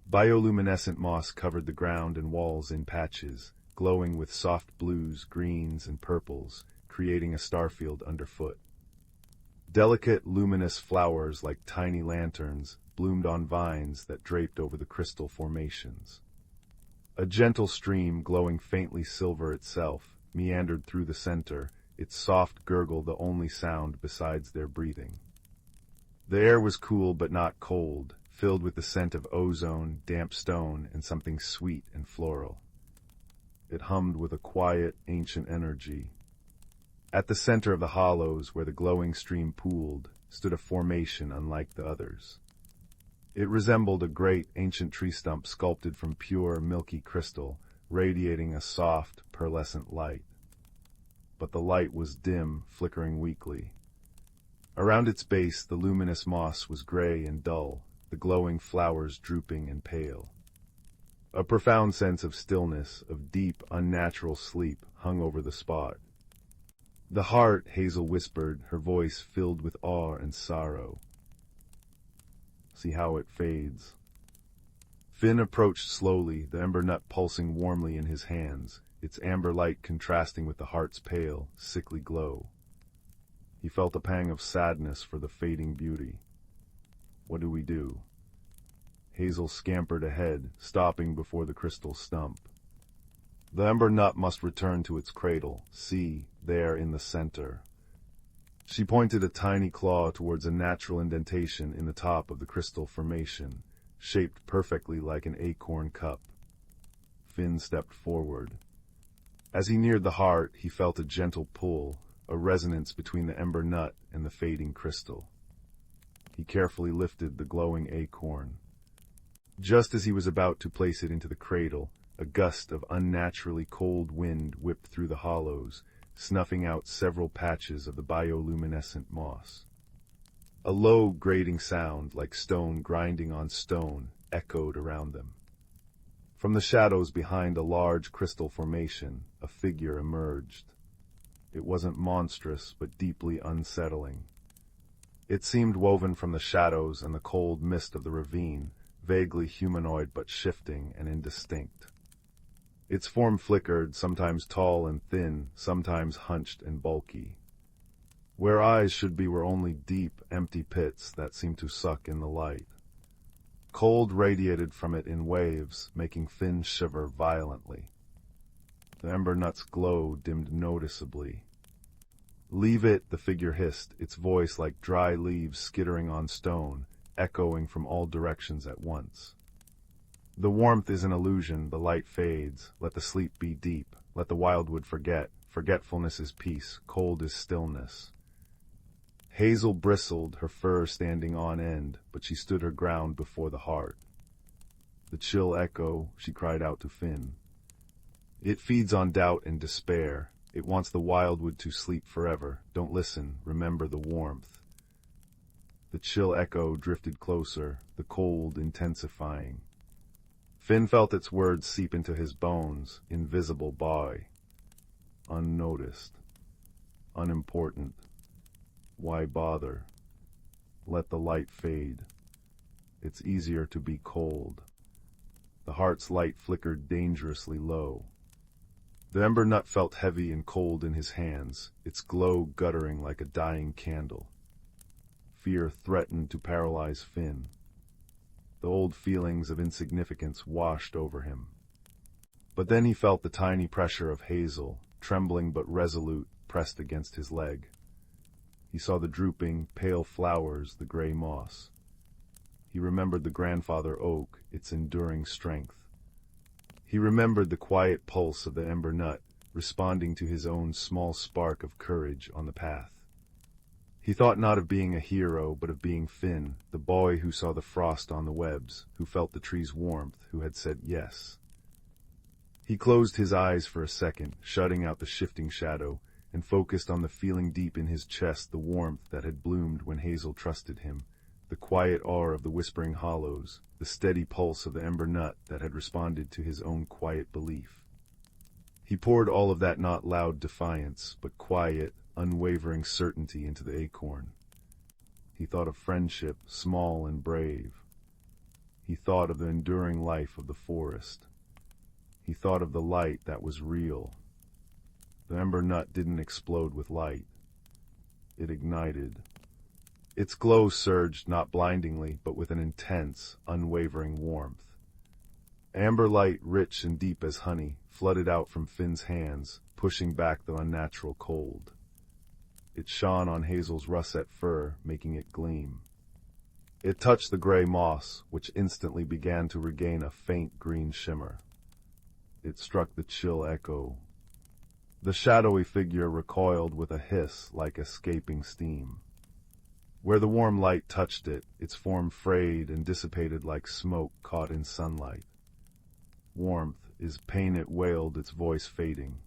Bioluminescent moss covered the ground and walls in patches, glowing with soft blues, greens, and purples, creating a starfield underfoot. Delicate, luminous flowers like tiny lanterns bloomed on vines that draped over the crystal formations. A gentle stream, glowing faintly silver itself, meandered through the center, its soft gurgle the only sound besides their breathing. The air was cool but not cold, filled with the scent of ozone, damp stone, and something sweet and floral. It hummed with a quiet, ancient energy. At the center of the hollows, where the glowing stream pooled, stood a formation unlike the others. It resembled a great, ancient tree stump sculpted from pure, milky crystal, radiating a soft, pearlescent light. But the light was dim, flickering weakly. Around its base, the luminous moss was gray and dull, the glowing flowers drooping and pale. A profound sense of stillness, of deep, unnatural sleep, hung over the spot. "The heart," Hazel whispered, her voice filled with awe and sorrow. "See how it fades." Finn approached slowly, the ember nut pulsing warmly in his hands, its amber light contrasting with the heart's pale, sickly glow. He felt a pang of sadness for the fading beauty. "What do we do?" Hazel scampered ahead, stopping before the crystal stump. The ember nut must return to its cradle, see, there in the center. She pointed a tiny claw towards a natural indentation in the top of the crystal formation, shaped perfectly like an acorn cup. Finn stepped forward. As he neared the heart, he felt a gentle pull, a resonance between the ember nut and the fading crystal. He carefully lifted the glowing acorn. Just as he was about to place it into the cradle, a gust of unnaturally cold wind whipped through the hollows, snuffing out several patches of the bioluminescent moss. A low, grating sound, like stone grinding on stone, echoed around them. From the shadows behind a large crystal formation, a figure emerged. It wasn't monstrous, but deeply unsettling. It seemed woven from the shadows and the cold mist of the ravine, vaguely humanoid but shifting and indistinct. Its form flickered, sometimes tall and thin, sometimes hunched and bulky. Where eyes should be were only deep, empty pits that seemed to suck in the light. Cold radiated from it in waves, making Finn shiver violently. The ember nut's glow dimmed noticeably. "Leave it," the figure hissed, its voice like dry leaves skittering on stone, echoing from all directions at once. "The warmth is an illusion, the light fades, let the sleep be deep, let the wildwood forget, forgetfulness is peace, cold is stillness." Hazel bristled, her fur standing on end, but she stood her ground before the heart. "The chill echo," she cried out to Finn. "It feeds on doubt and despair. It wants the wildwood to sleep forever. Don't listen, remember the warmth." The chill echo drifted closer, the cold intensifying. Finn felt its words seep into his bones, invisible by. Unnoticed. Unimportant. Why bother? Let the light fade. It's easier to be cold. The heart's light flickered dangerously low. The ember nut felt heavy and cold in his hands, its glow guttering like a dying candle. Fear threatened to paralyze Finn. The old feelings of insignificance washed over him. But then he felt the tiny pressure of Hazel, trembling but resolute, pressed against his leg. He saw the drooping, pale flowers, the gray moss. He remembered the grandfather oak, its enduring strength. He remembered the quiet pulse of the ember nut, responding to his own small spark of courage on the path. He thought not of being a hero, but of being Finn, the boy who saw the frost on the webs, who felt the tree's warmth, who had said yes. He closed his eyes for a second, shutting out the shifting shadow, and focused on the feeling deep in his chest, the warmth that had bloomed when Hazel trusted him, the quiet awe of the whispering hollows, the steady pulse of the ember nut that had responded to his own quiet belief. He poured all of that not loud defiance, but quiet, unwavering certainty into the acorn. He thought of friendship, small and brave. He thought of the enduring life of the forest. He thought of the light that was real. The ember nut didn't explode with light. It ignited. Its glow surged not blindingly, but with an intense, unwavering warmth. Amber light, rich and deep as honey, flooded out from Finn's hands, pushing back the unnatural cold. It shone on Hazel's russet fur, making it gleam. It touched the gray moss, which instantly began to regain a faint green shimmer. It struck the chill echo. The shadowy figure recoiled with a hiss like escaping steam. Where the warm light touched it, its form frayed and dissipated like smoke caught in sunlight. Warmth is pain, it wailed, its voice fading.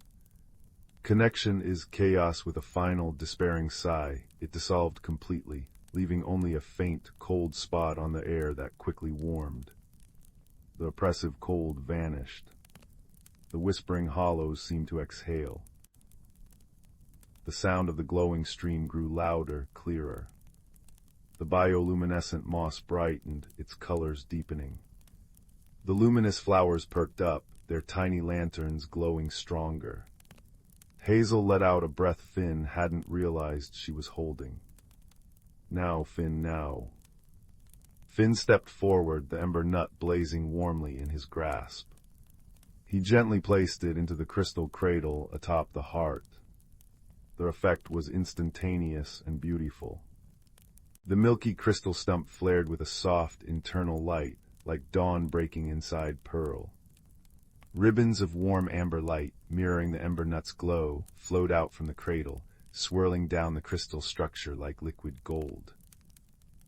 Connection is chaos. With a final, despairing sigh, it dissolved completely, leaving only a faint, cold spot on the air that quickly warmed. The oppressive cold vanished. The whispering hollows seemed to exhale. The sound of the glowing stream grew louder, clearer. The bioluminescent moss brightened, its colors deepening. The luminous flowers perked up, their tiny lanterns glowing stronger. Hazel let out a breath Finn hadn't realized she was holding. Now, Finn, now. Finn stepped forward, the ember nut blazing warmly in his grasp. He gently placed it into the crystal cradle atop the heart. The effect was instantaneous and beautiful. The milky crystal stump flared with a soft, internal light, like dawn breaking inside pearl. Ribbons of warm amber light, mirroring the ember nut's glow, flowed out from the cradle, swirling down the crystal structure like liquid gold.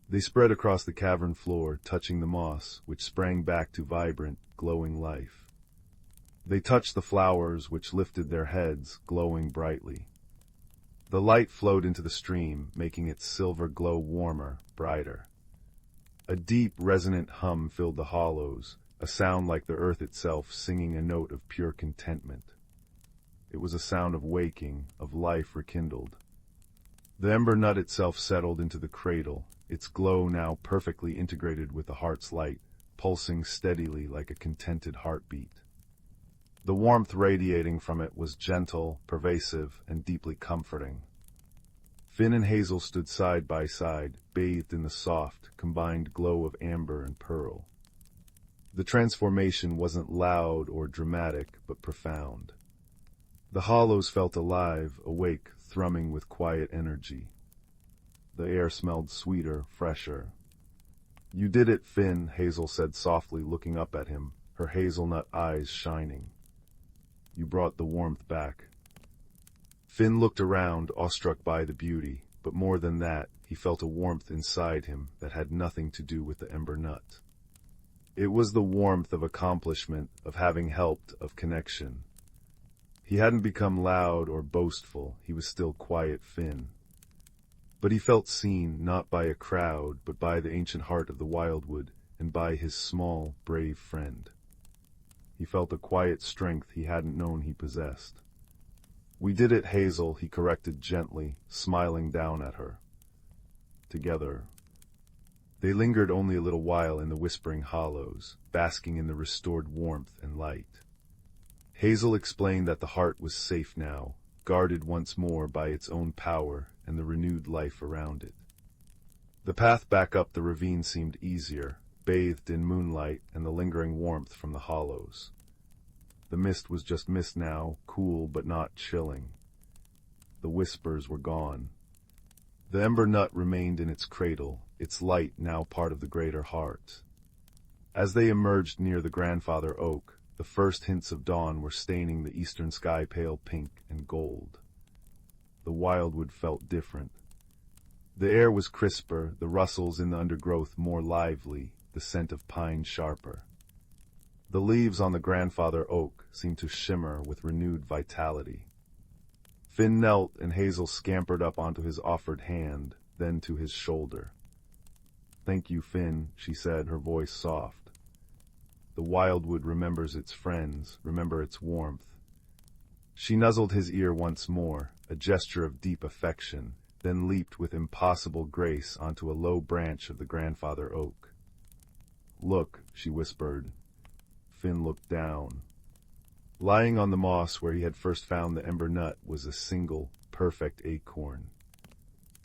They spread across the cavern floor, touching the moss, which sprang back to vibrant, glowing life. They touched the flowers, which lifted their heads, glowing brightly. The light flowed into the stream, making its silver glow warmer, brighter. A deep, resonant hum filled the hollows, a sound like the earth itself singing a note of pure contentment. It was a sound of waking, of life rekindled. The ember nut itself settled into the cradle, its glow now perfectly integrated with the heart's light, pulsing steadily like a contented heartbeat. The warmth radiating from it was gentle, pervasive, and deeply comforting. Finn and Hazel stood side by side, bathed in the soft, combined glow of amber and pearl. The transformation wasn't loud or dramatic, but profound. The hollows felt alive, awake, thrumming with quiet energy. The air smelled sweeter, fresher. "You did it, Finn," Hazel said softly, looking up at him, her hazelnut eyes shining. "You brought the warmth back." Finn looked around, awestruck by the beauty, but more than that, he felt a warmth inside him that had nothing to do with the ember nut. It was the warmth of accomplishment, of having helped, of connection. He hadn't become loud or boastful, he was still quiet Finn. But he felt seen, not by a crowd, but by the ancient heart of the wildwood, and by his small, brave friend. He felt a quiet strength he hadn't known he possessed. "We did it, Hazel," he corrected gently, smiling down at her. Together. They lingered only a little while in the whispering hollows, basking in the restored warmth and light. Hazel explained that the heart was safe now, guarded once more by its own power and the renewed life around it. The path back up the ravine seemed easier, bathed in moonlight and the lingering warmth from the hollows. The mist was just mist now, cool but not chilling. The whispers were gone. The ember nut remained in its cradle, its light now part of the greater heart. As they emerged near the grandfather oak, the first hints of dawn were staining the eastern sky pale pink and gold. The wildwood felt different. The air was crisper, the rustles in the undergrowth more lively, the scent of pine sharper. The leaves on the grandfather oak seemed to shimmer with renewed vitality. Finn knelt and Hazel scampered up onto his offered hand, then to his shoulder. "Thank you, Finn," she said, her voice soft. "The wildwood remembers its friends, remember its warmth." She nuzzled his ear once more, a gesture of deep affection, then leaped with impossible grace onto a low branch of the grandfather oak. "Look," she whispered. Finn looked down. Lying on the moss where he had first found the ember nut was a single, perfect acorn.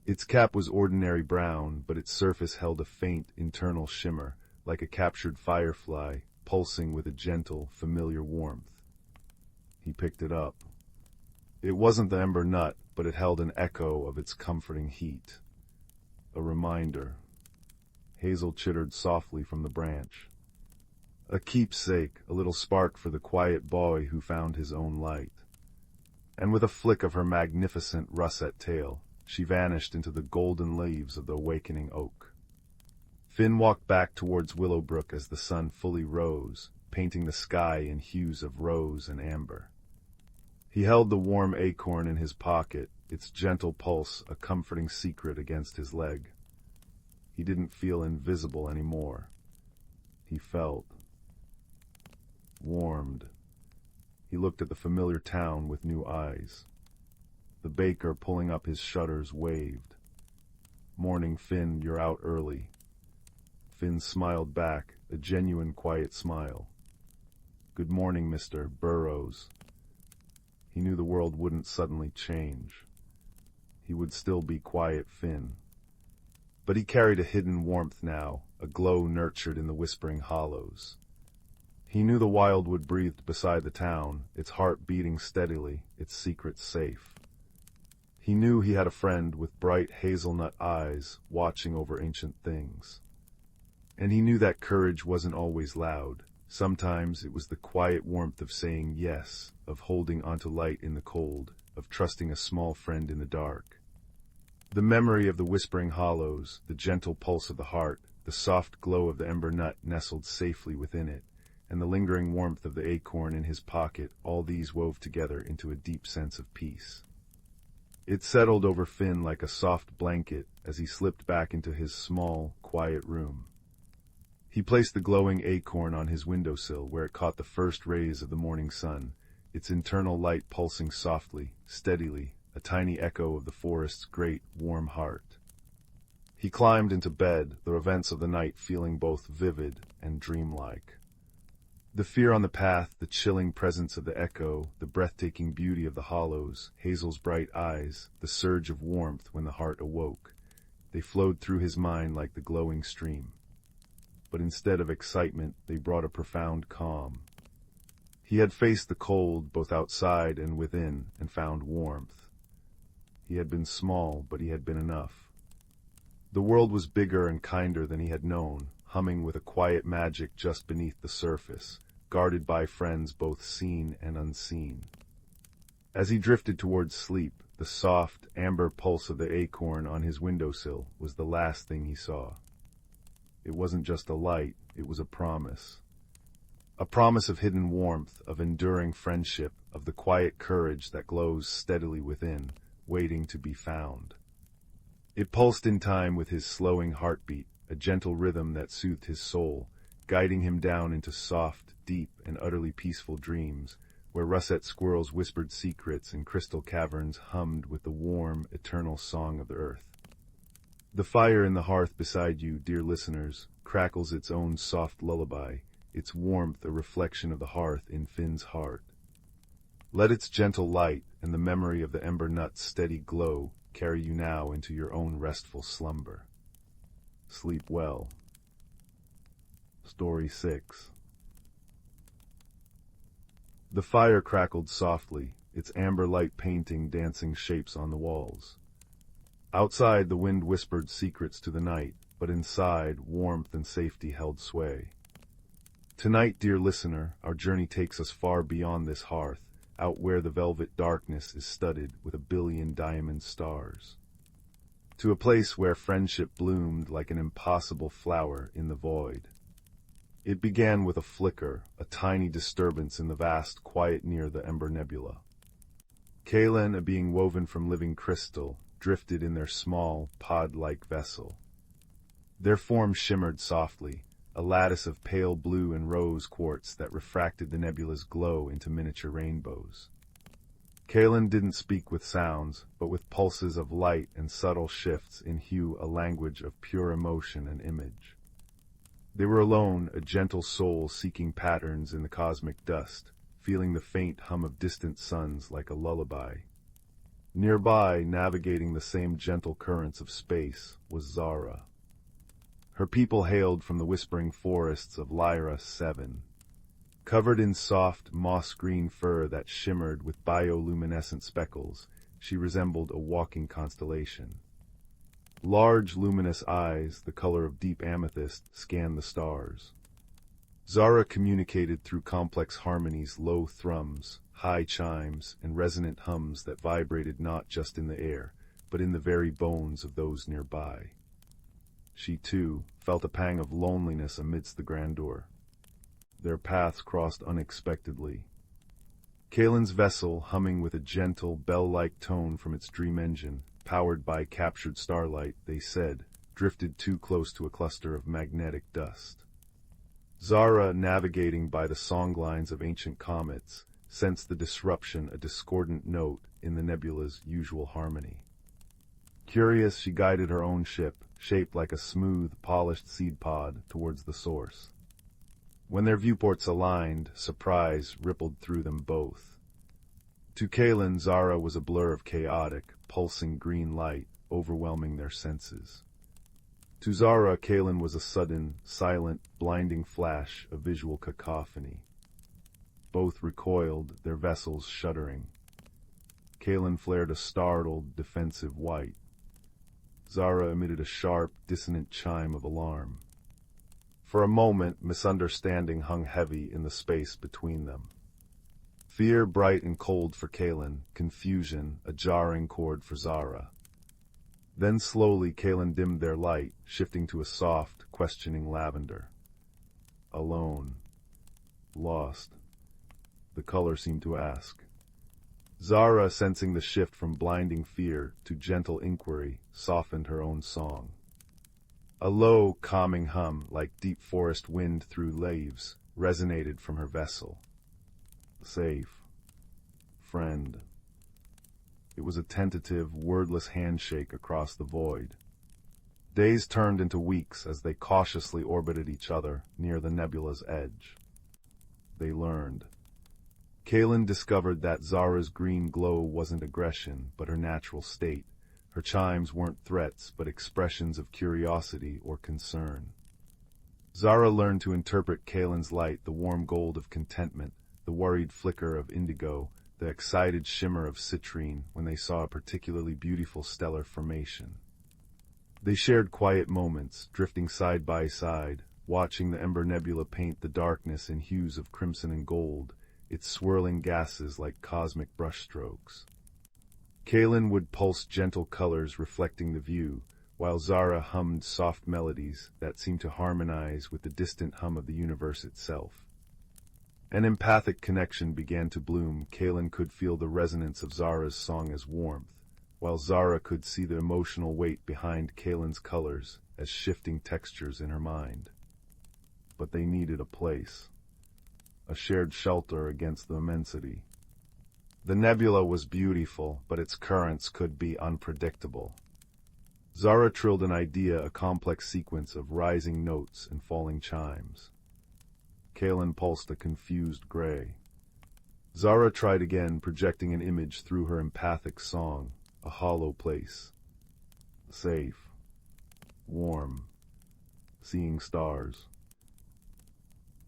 Its cap was ordinary brown, but its surface held a faint, internal shimmer, like a captured firefly, pulsing with a gentle, familiar warmth. He picked it up. It wasn't the ember nut, but it held an echo of its comforting heat. A reminder. Hazel chittered softly from the branch. A keepsake, a little spark for the quiet boy who found his own light. And with a flick of her magnificent russet tail, she vanished into the golden leaves of the awakening oak. Finn walked back towards Willowbrook as the sun fully rose, painting the sky in hues of rose and amber. He held the warm acorn in his pocket, its gentle pulse a comforting secret against his leg. He didn't feel invisible anymore. He felt warmed. He looked at the familiar town with new eyes. The baker pulling up his shutters waved. "Morning, Finn, you're out early." Finn smiled back, a genuine quiet smile. "Good morning, Mr. Burrows." He knew the world wouldn't suddenly change. He would still be quiet Finn. But he carried a hidden warmth now, a glow nurtured in the whispering hollows. He knew the wildwood breathed beside the town, its heart beating steadily, its secrets safe. He knew he had a friend with bright hazelnut eyes, watching over ancient things. And he knew that courage wasn't always loud. Sometimes it was the quiet warmth of saying yes, of holding onto light in the cold, of trusting a small friend in the dark. The memory of the whispering hollows, the gentle pulse of the heart, the soft glow of the ember nut nestled safely within it, and the lingering warmth of the acorn in his pocket, all these wove together into a deep sense of peace. It settled over Finn like a soft blanket as he slipped back into his small, quiet room. He placed the glowing acorn on his windowsill where it caught the first rays of the morning sun, its internal light pulsing softly, steadily, a tiny echo of the forest's great, warm heart. He climbed into bed, the events of the night feeling both vivid and dreamlike. The fear on the path, the chilling presence of the echo, the breathtaking beauty of the hollows, Hazel's bright eyes, the surge of warmth when the heart awoke, they flowed through his mind like the glowing stream. But instead of excitement, they brought a profound calm. He had faced the cold, both outside and within, and found warmth. He had been small, but he had been enough. The world was bigger and kinder than he had known, humming with a quiet magic just beneath the surface, guarded by friends both seen and unseen. As he drifted towards sleep, the soft, amber pulse of the acorn on his windowsill was the last thing he saw. It wasn't just a light, it was a promise. A promise of hidden warmth, of enduring friendship, of the quiet courage that glows steadily within, waiting to be found. It pulsed in time with his slowing heartbeat, a gentle rhythm that soothed his soul, guiding him down into soft, deep, and utterly peaceful dreams, where russet squirrels whispered secrets and crystal caverns hummed with the warm, eternal song of the earth. The fire in the hearth beside you, dear listeners, crackles its own soft lullaby, its warmth a reflection of the hearth in Finn's heart. Let its gentle light and the memory of the ember nut's steady glow carry you now into your own restful slumber. Sleep well. Story 6. The fire crackled softly, its amber light painting dancing shapes on the walls. Outside, the wind whispered secrets to the night, but inside, warmth and safety held sway. Tonight, dear listener, our journey takes us far beyond this hearth, out where the velvet darkness is studded with 1,000,000,000 diamond stars. To a place where friendship bloomed like an impossible flower in the void. It began with a flicker, a tiny disturbance in the vast quiet near the Ember Nebula. Kalen, a being woven from living crystal, drifted in their small, pod-like vessel. Their form shimmered softly, a lattice of pale blue and rose quartz that refracted the nebula's glow into miniature rainbows. Kalen didn't speak with sounds, but with pulses of light and subtle shifts in hue, a language of pure emotion and image. They were alone, a gentle soul seeking patterns in the cosmic dust, feeling the faint hum of distant suns like a lullaby. Nearby, navigating the same gentle currents of space, was Zara. Her people hailed from the whispering forests of Lyra 7. Covered in soft, moss-green fur that shimmered with bioluminescent speckles, she resembled a walking constellation. Large, luminous eyes, the color of deep amethyst, scanned the stars. Zara communicated through complex harmonies, low thrums, high chimes, and resonant hums that vibrated not just in the air, but in the very bones of those nearby. She, too, felt a pang of loneliness amidst the grandeur. Their paths crossed unexpectedly. Kalen's vessel, humming with a gentle, bell-like tone from its dream engine, powered by captured starlight, they said, drifted too close to a cluster of magnetic dust. Zara, navigating by the songlines of ancient comets, sensed the disruption, a discordant note in the nebula's usual harmony. Curious, she guided her own ship, shaped like a smooth, polished seed pod, towards the source. When their viewports aligned, surprise rippled through them both. To Kalen, Zara was a blur of chaotic, pulsing green light, overwhelming their senses. To Zara, Kalen was a sudden, silent, blinding flash of visual cacophony. Both recoiled, their vessels shuddering. Kalen flared a startled, defensive white. Zara emitted a sharp, dissonant chime of alarm. For a moment, misunderstanding hung heavy in the space between them. Fear bright and cold for Kalen, confusion, a jarring chord for Zara. Then slowly Kalen dimmed their light, shifting to a soft, questioning lavender. Alone. Lost. The color seemed to ask. Zara, sensing the shift from blinding fear to gentle inquiry, softened her own song. A low, calming hum, like deep forest wind through leaves, resonated from her vessel. Safe. Friend. It was a tentative, wordless handshake across the void. Days turned into weeks as they cautiously orbited each other near the nebula's edge. They learned. Kalen discovered that Zara's green glow wasn't aggression, but her natural state. Her chimes weren't threats, but expressions of curiosity or concern. Zara learned to interpret Kalen's light, the warm gold of contentment, the worried flicker of indigo, the excited shimmer of citrine when they saw a particularly beautiful stellar formation. They shared quiet moments, drifting side by side, watching the Ember Nebula paint the darkness in hues of crimson and gold, its swirling gases like cosmic brushstrokes. Kalen would pulse gentle colors reflecting the view, while Zara hummed soft melodies that seemed to harmonize with the distant hum of the universe itself. An empathic connection began to bloom. Kalen could feel the resonance of Zara's song as warmth, while Zara could see the emotional weight behind Kalen's colors as shifting textures in her mind. But they needed a place, a shared shelter against the immensity. The nebula was beautiful, but its currents could be unpredictable. Zara trilled an idea, a complex sequence of rising notes and falling chimes. Kalen pulsed a confused gray. Zara tried again, projecting an image through her empathic song, a hollow place. Safe. Warm. Seeing stars.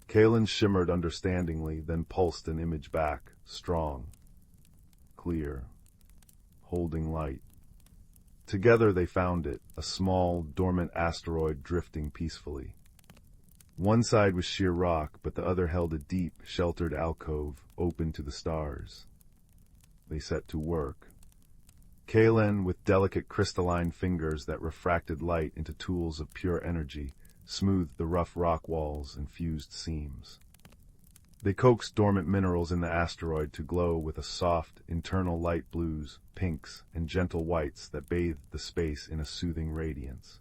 Kalen shimmered understandingly, then pulsed an image back, strong. Clear, holding light. Together they found it, a small, dormant asteroid drifting peacefully. One side was sheer rock, but the other held a deep, sheltered alcove, open to the stars. They set to work. Kalen, with delicate crystalline fingers that refracted light into tools of pure energy, smoothed the rough rock walls and fused seams. They coaxed dormant minerals in the asteroid to glow with a soft, internal light blues, pinks, and gentle whites that bathed the space in a soothing radiance.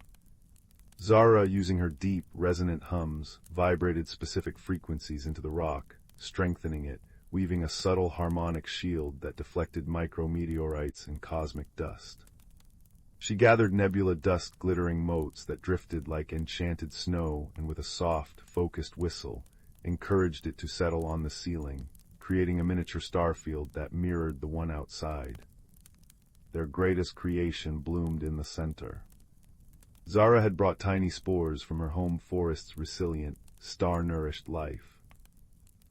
Zara, using her deep, resonant hums, vibrated specific frequencies into the rock, strengthening it, weaving a subtle harmonic shield that deflected micrometeorites and cosmic dust. She gathered nebula dust glittering motes that drifted like enchanted snow, and with a soft, focused whistle, encouraged it to settle on the ceiling, creating a miniature starfield that mirrored the one outside. Their greatest creation bloomed in the center. Zara had brought tiny spores from her home forest's resilient, star-nourished life.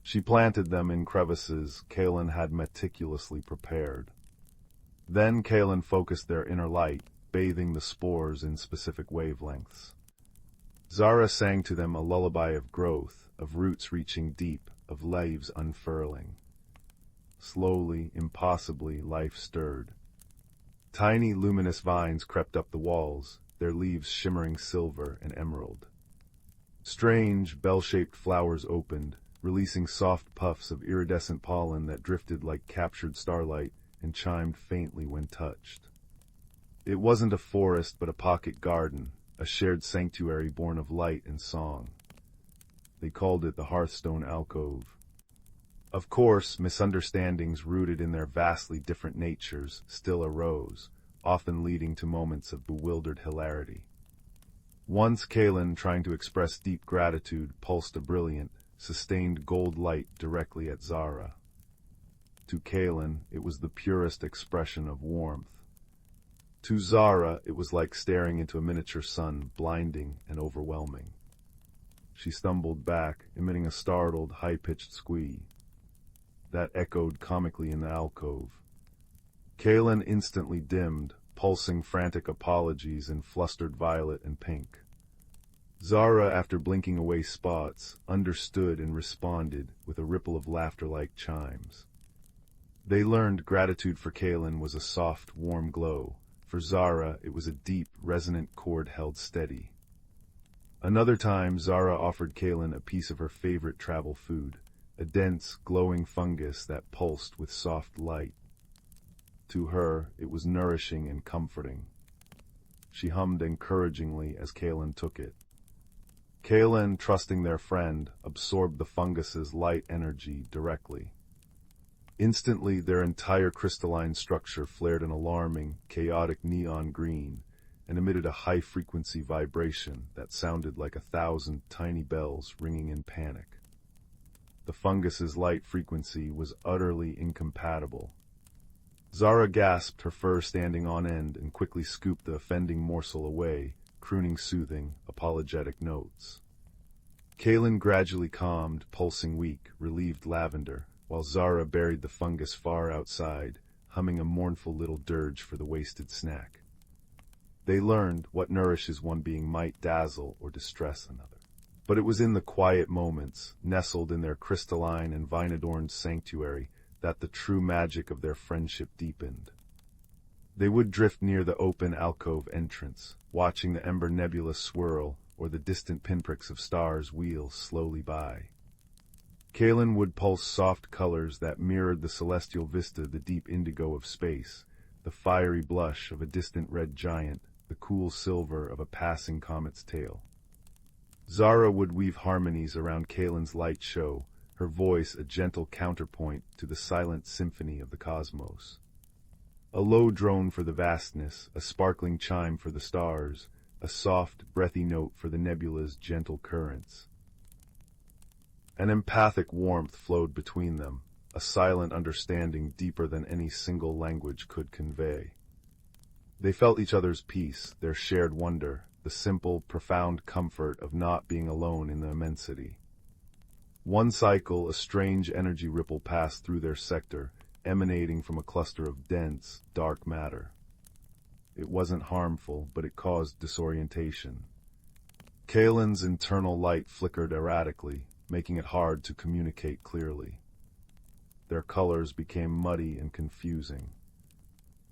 She planted them in crevices Kaelin had meticulously prepared. Then Kaelin focused their inner light, bathing the spores in specific wavelengths. Zara sang to them a lullaby of growth, of roots reaching deep, of leaves unfurling. Slowly, impossibly, life stirred. Tiny luminous vines crept up the walls, their leaves shimmering silver and emerald. Strange, bell-shaped flowers opened, releasing soft puffs of iridescent pollen that drifted like captured starlight and chimed faintly when touched. It wasn't a forest but a pocket garden, a shared sanctuary born of light and song. They called it the Hearthstone Alcove. Of course, misunderstandings rooted in their vastly different natures still arose, often leading to moments of bewildered hilarity. Once Kaelin, trying to express deep gratitude, pulsed a brilliant, sustained gold light directly at Zara. To Kaelin, it was the purest expression of warmth. To Zara, it was like staring into a miniature sun, blinding and overwhelming. She stumbled back, emitting a startled, high-pitched squeak that echoed comically in the alcove. Kaelin instantly dimmed, pulsing frantic apologies in flustered violet and pink. Zara, after blinking away spots, understood and responded with a ripple of laughter-like chimes. They learned gratitude for Kaelin was a soft, warm glow. For Zara, it was a deep, resonant chord held steady. Another time, Zara offered Kaelin a piece of her favorite travel food, a dense, glowing fungus that pulsed with soft light. To her, it was nourishing and comforting. She hummed encouragingly as Kaelin took it. Kaelin, trusting their friend, absorbed the fungus's light energy directly. Instantly, their entire crystalline structure flared an alarming, chaotic neon green and emitted a high-frequency vibration that sounded like 1,000 tiny bells ringing in panic. The fungus's light frequency was utterly incompatible. Zara gasped, her fur standing on end, and quickly scooped the offending morsel away, crooning soothing, apologetic notes. Kaelin gradually calmed, pulsing weak, relieved lavender, while Zara buried the fungus far outside, humming a mournful little dirge for the wasted snack. They learned what nourishes one being might dazzle or distress another. But it was in the quiet moments, nestled in their crystalline and vine-adorned sanctuary, that the true magic of their friendship deepened. They would drift near the open alcove entrance, watching the ember nebula swirl or the distant pinpricks of stars wheel slowly by. Kaelin would pulse soft colors that mirrored the celestial vista, the deep indigo of space, the fiery blush of a distant red giant, the cool silver of a passing comet's tail. Zara would weave harmonies around Kaelin's light show, her voice a gentle counterpoint to the silent symphony of the cosmos. A low drone for the vastness, a sparkling chime for the stars, a soft, breathy note for the nebula's gentle currents. An empathic warmth flowed between them, a silent understanding deeper than any single language could convey. They felt each other's peace, their shared wonder, the simple, profound comfort of not being alone in the immensity. One cycle, a strange energy ripple passed through their sector, emanating from a cluster of dense, dark matter. It wasn't harmful, but it caused disorientation. Kaelin's internal light flickered erratically, making it hard to communicate clearly. Their colors became muddy and confusing.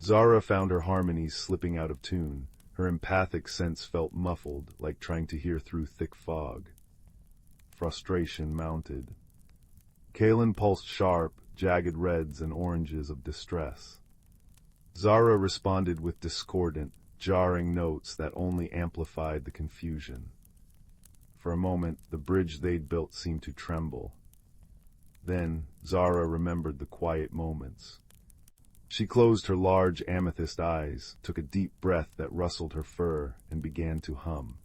Zara found her harmonies slipping out of tune. Her empathic sense felt muffled, like trying to hear through thick fog. Frustration mounted. Kaelin pulsed sharp, jagged reds and oranges of distress. Zara responded with discordant, jarring notes that only amplified the confusion. For a moment, the bridge they'd built seemed to tremble. Then, Zara remembered the quiet moments. She closed her large amethyst eyes, took a deep breath that rustled her fur, and began to hum.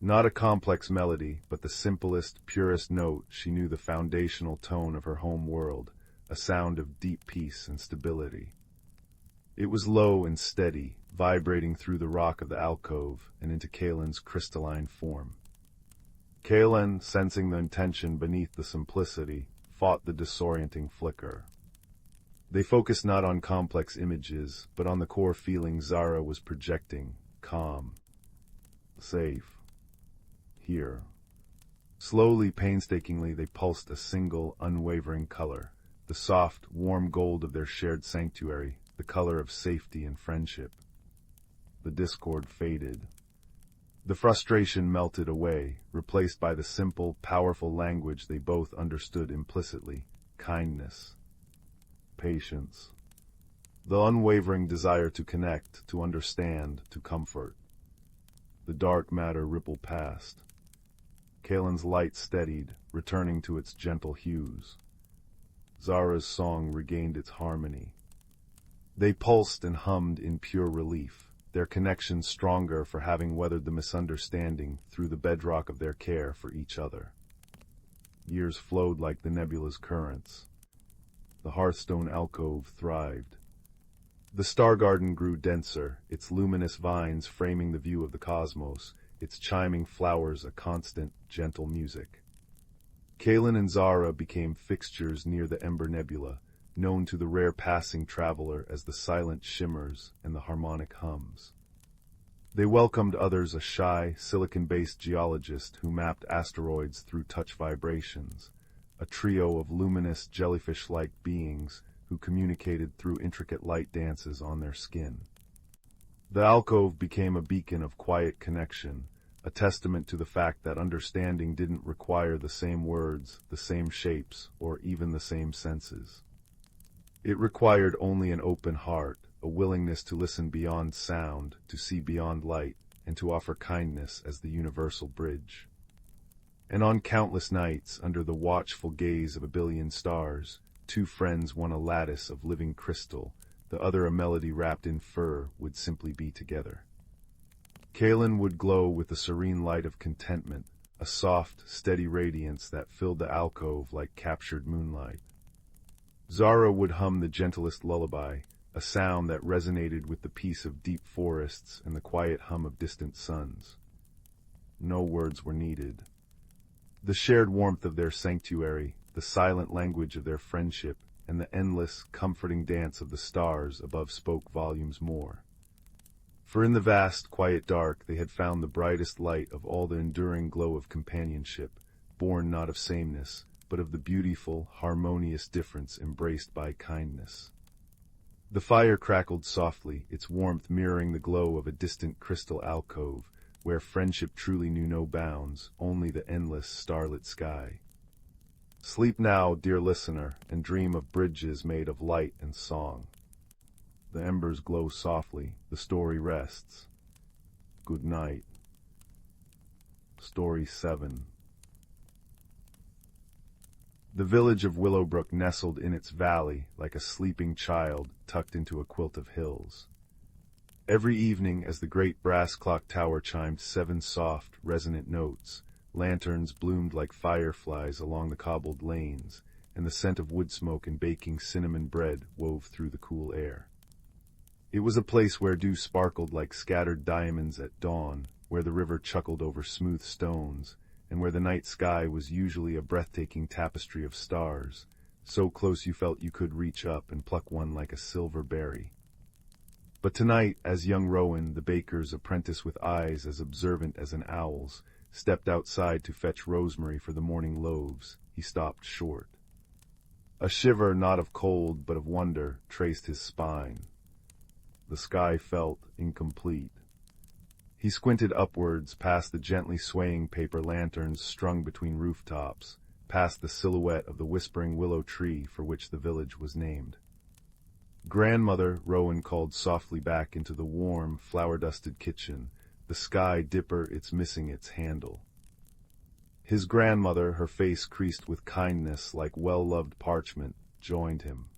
Not a complex melody, but the simplest, purest note. She knew the foundational tone of her home world, a sound of deep peace and stability. It was low and steady, vibrating through the rock of the alcove and into Kaelin's crystalline form. Kaelin, sensing the intention beneath the simplicity, fought the disorienting flicker. They focused not on complex images, but on the core feeling Zara was projecting: calm, safe, here. Slowly, painstakingly, they pulsed a single, unwavering color, the soft, warm gold of their shared sanctuary, the color of safety and friendship. The discord faded. The frustration melted away, replaced by the simple, powerful language they both understood implicitly: kindness, patience, the unwavering desire to connect, to understand, to comfort. The dark matter rippled past. Kaelin's light steadied, returning to its gentle hues. Zara's song regained its harmony. They pulsed and hummed in pure relief, their connection stronger for having weathered the misunderstanding through the bedrock of their care for each other. Years flowed like the nebula's currents. The hearthstone alcove thrived. The star garden grew denser, its luminous vines framing the view of the cosmos, its chiming flowers a constant, gentle music. Kaelin and Zara became fixtures near the Ember Nebula, known to the rare passing traveler as the silent shimmers and the harmonic hums. They welcomed others, a shy, silicon-based geologist who mapped asteroids through touch vibrations, a trio of luminous, jellyfish-like beings who communicated through intricate light dances on their skin. The alcove became a beacon of quiet connection, a testament to the fact that understanding didn't require the same words, the same shapes, or even the same senses. It required only an open heart, a willingness to listen beyond sound, to see beyond light, and to offer kindness as the universal bridge. And on countless nights, under the watchful gaze of a billion stars, two friends, one a lattice of living crystal, the other a melody wrapped in fur, would simply be together. Kaelin would glow with the serene light of contentment, a soft, steady radiance that filled the alcove like captured moonlight. Zara would hum the gentlest lullaby, a sound that resonated with the peace of deep forests and the quiet hum of distant suns. No words were needed. The shared warmth of their sanctuary, the silent language of their friendship, and the endless, comforting dance of the stars above spoke volumes more. For in the vast, quiet dark they had found the brightest light of all the enduring glow of companionship, born not of sameness, but of the beautiful, harmonious difference embraced by kindness. The fire crackled softly, its warmth mirroring the glow of a distant crystal alcove, where friendship truly knew no bounds, only the endless, starlit sky. Sleep now, dear listener, and dream of bridges made of light and song. The embers glow softly, the story rests. Good night. Story 7. The village of Willowbrook nestled in its valley like a sleeping child tucked into a quilt of hills. Every evening, as the great brass clock tower chimed 7 soft, resonant notes, lanterns bloomed like fireflies along the cobbled lanes, and the scent of wood smoke and baking cinnamon bread wove through the cool air. It was a place where dew sparkled like scattered diamonds at dawn, where the river chuckled over smooth stones, and where the night sky was usually a breathtaking tapestry of stars, so close you felt you could reach up and pluck one like a silver berry. But tonight, as young Rowan, the baker's apprentice with eyes as observant as an owl's, stepped outside to fetch rosemary for the morning loaves, he stopped short. A shiver, not of cold but of wonder, traced his spine. The sky felt incomplete. He squinted upwards, past the gently swaying paper lanterns strung between rooftops, past the silhouette of the whispering willow tree for which the village was named. Grandmother, Rowan called softly back into the warm, flower-dusted kitchen, the sky dipper it's missing its handle. His grandmother, her face creased with kindness like well-loved parchment, joined him.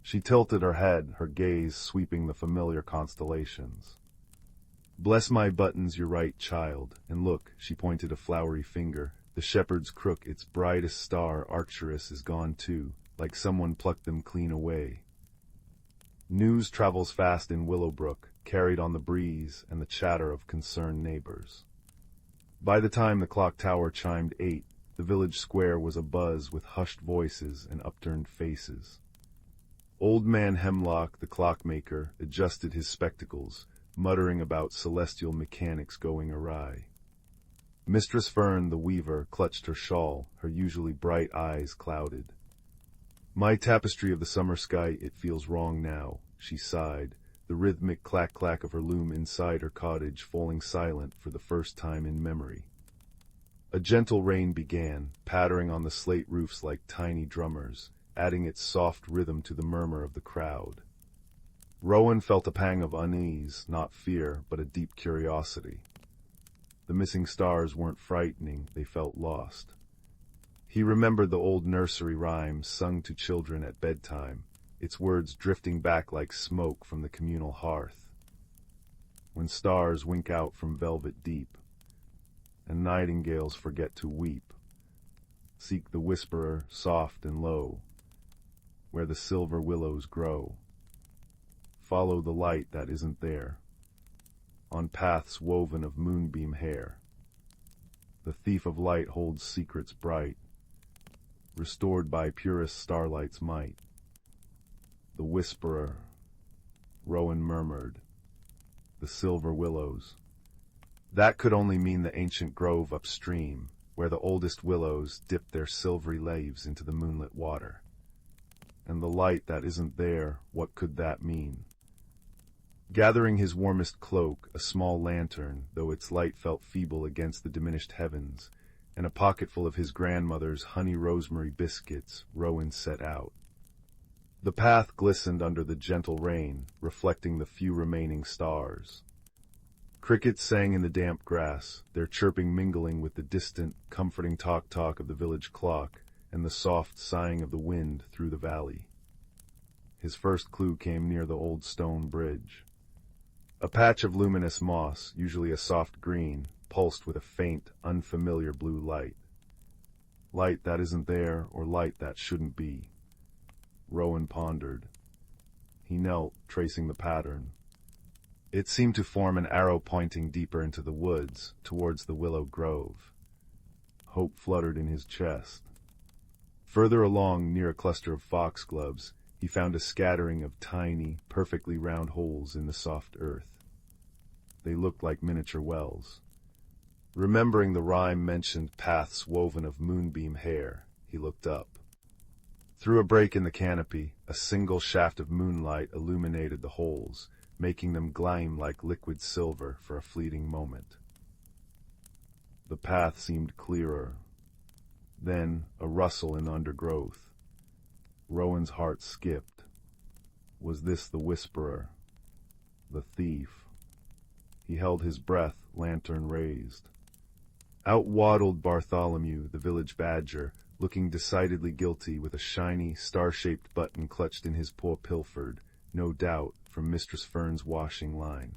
She tilted her head, her gaze sweeping the familiar constellations. "Bless my buttons, you're right, child, and look," she pointed a flowery finger, "the shepherd's crook, its brightest star, Arcturus, is gone too, like someone plucked them clean away." News travels fast in Willowbrook, carried on the breeze and the chatter of concerned neighbors. By the time the clock tower chimed 8, the village square was abuzz with hushed voices and upturned faces. Old Man Hemlock, the clockmaker, adjusted his spectacles, muttering about celestial mechanics going awry. Mistress Fern, the weaver, clutched her shawl, her usually bright eyes clouded. "My tapestry of the summer sky, it feels wrong now," she sighed, the rhythmic clack-clack of her loom inside her cottage falling silent for the first time in memory. A gentle rain began, pattering on the slate roofs like tiny drummers, adding its soft rhythm to the murmur of the crowd. Rowan felt a pang of unease, not fear, but a deep curiosity. The missing stars weren't frightening, they felt lost. He remembered the old nursery rhymes sung to children at bedtime, its words drifting back like smoke from the communal hearth. When stars wink out from velvet deep, and nightingales forget to weep, seek the whisperer soft and low, where the silver willows grow. Follow the light that isn't there, on paths woven of moonbeam hair. The thief of light holds secrets bright, restored by purest starlight's might. The whisperer, Rowan murmured, the silver willows. That could only mean the ancient grove upstream, where the oldest willows dipped their silvery leaves into the moonlit water. And the light that isn't there, what could that mean? Gathering his warmest cloak, a small lantern, though its light felt feeble against the diminished heavens, and a pocketful of his grandmother's honey rosemary biscuits, Rowan set out. The path glistened under the gentle rain, reflecting the few remaining stars. Crickets sang in the damp grass, their chirping mingling with the distant, comforting talk-talk of the village clock and the soft sighing of the wind through the valley. His first clue came near the old stone bridge. A patch of luminous moss, usually a soft green, pulsed with a faint, unfamiliar blue light. Light that isn't there, or light that shouldn't be. Rowan pondered. He knelt, tracing the pattern. It seemed to form an arrow pointing deeper into the woods, towards the willow grove. Hope fluttered in his chest. Further along, near a cluster of foxgloves, he found a scattering of tiny, perfectly round holes in the soft earth. They looked like miniature wells. Remembering the rhyme mentioned paths woven of moonbeam hair, he looked up. Through a break in the canopy, a single shaft of moonlight illuminated the holes, making them gleam like liquid silver for a fleeting moment. The path seemed clearer. Then, a rustle in the undergrowth. Rowan's heart skipped. Was this the whisperer? The thief? He held his breath, lantern raised. Out waddled Bartholomew, the village badger, looking decidedly guilty with a shiny, star-shaped button clutched in his paw pilfered, no doubt, from Mistress Fern's washing line.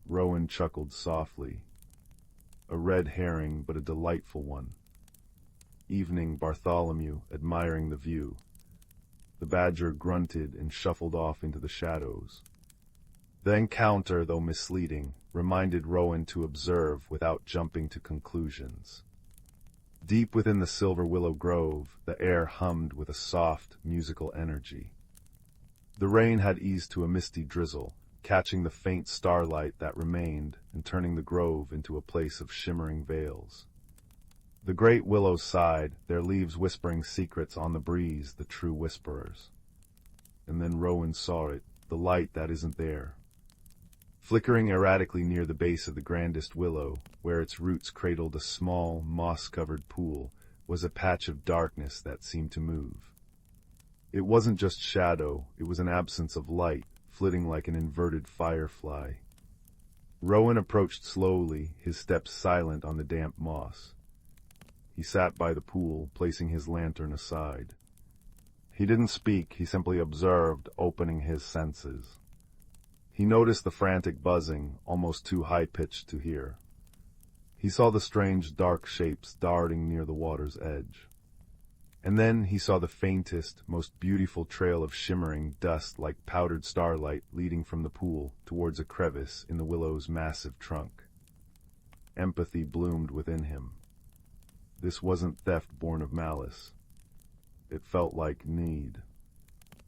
Rowan chuckled softly. A red herring, but a delightful one. Evening Bartholomew, admiring the view. The badger grunted and shuffled off into the shadows. The encounter, though misleading, reminded Rowan to observe without jumping to conclusions. Deep within the silver willow grove, the air hummed with a soft, musical energy. The rain had eased to a misty drizzle, catching the faint starlight that remained and turning the grove into a place of shimmering veils. The great willows sighed, their leaves whispering secrets on the breeze, the true whisperers. And then Rowan saw it, the light that isn't there. Flickering erratically near the base of the grandest willow, where its roots cradled a small, moss-covered pool, was a patch of darkness that seemed to move. It wasn't just shadow, it was an absence of light, flitting like an inverted firefly. Rowan approached slowly, his steps silent on the damp moss. He sat by the pool, placing his lantern aside. He didn't speak, he simply observed, opening his senses. He noticed the frantic buzzing, almost too high-pitched to hear. He saw the strange dark shapes darting near the water's edge. And then he saw the faintest, most beautiful trail of shimmering dust like powdered starlight leading from the pool towards a crevice in the willow's massive trunk. empathy bloomed within him. This wasn't theft born of malice. It felt like need.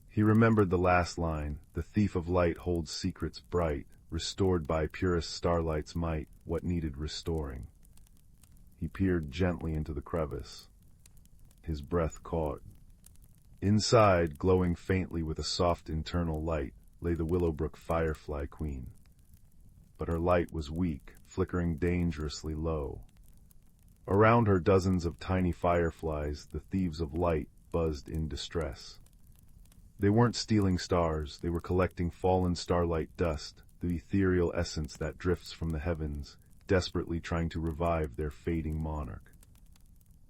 He remembered the last line, "The thief of light holds secrets bright, restored by purest starlight's might, what needed restoring." He peered gently into the crevice. His breath caught. Inside, glowing faintly with a soft internal light, lay the Willowbrook firefly queen. But her light was weak, flickering dangerously low. Around her, dozens of tiny fireflies, the thieves of light, buzzed in distress. They weren't stealing stars, they were collecting fallen starlight dust, the ethereal essence that drifts from the heavens, desperately trying to revive their fading monarch.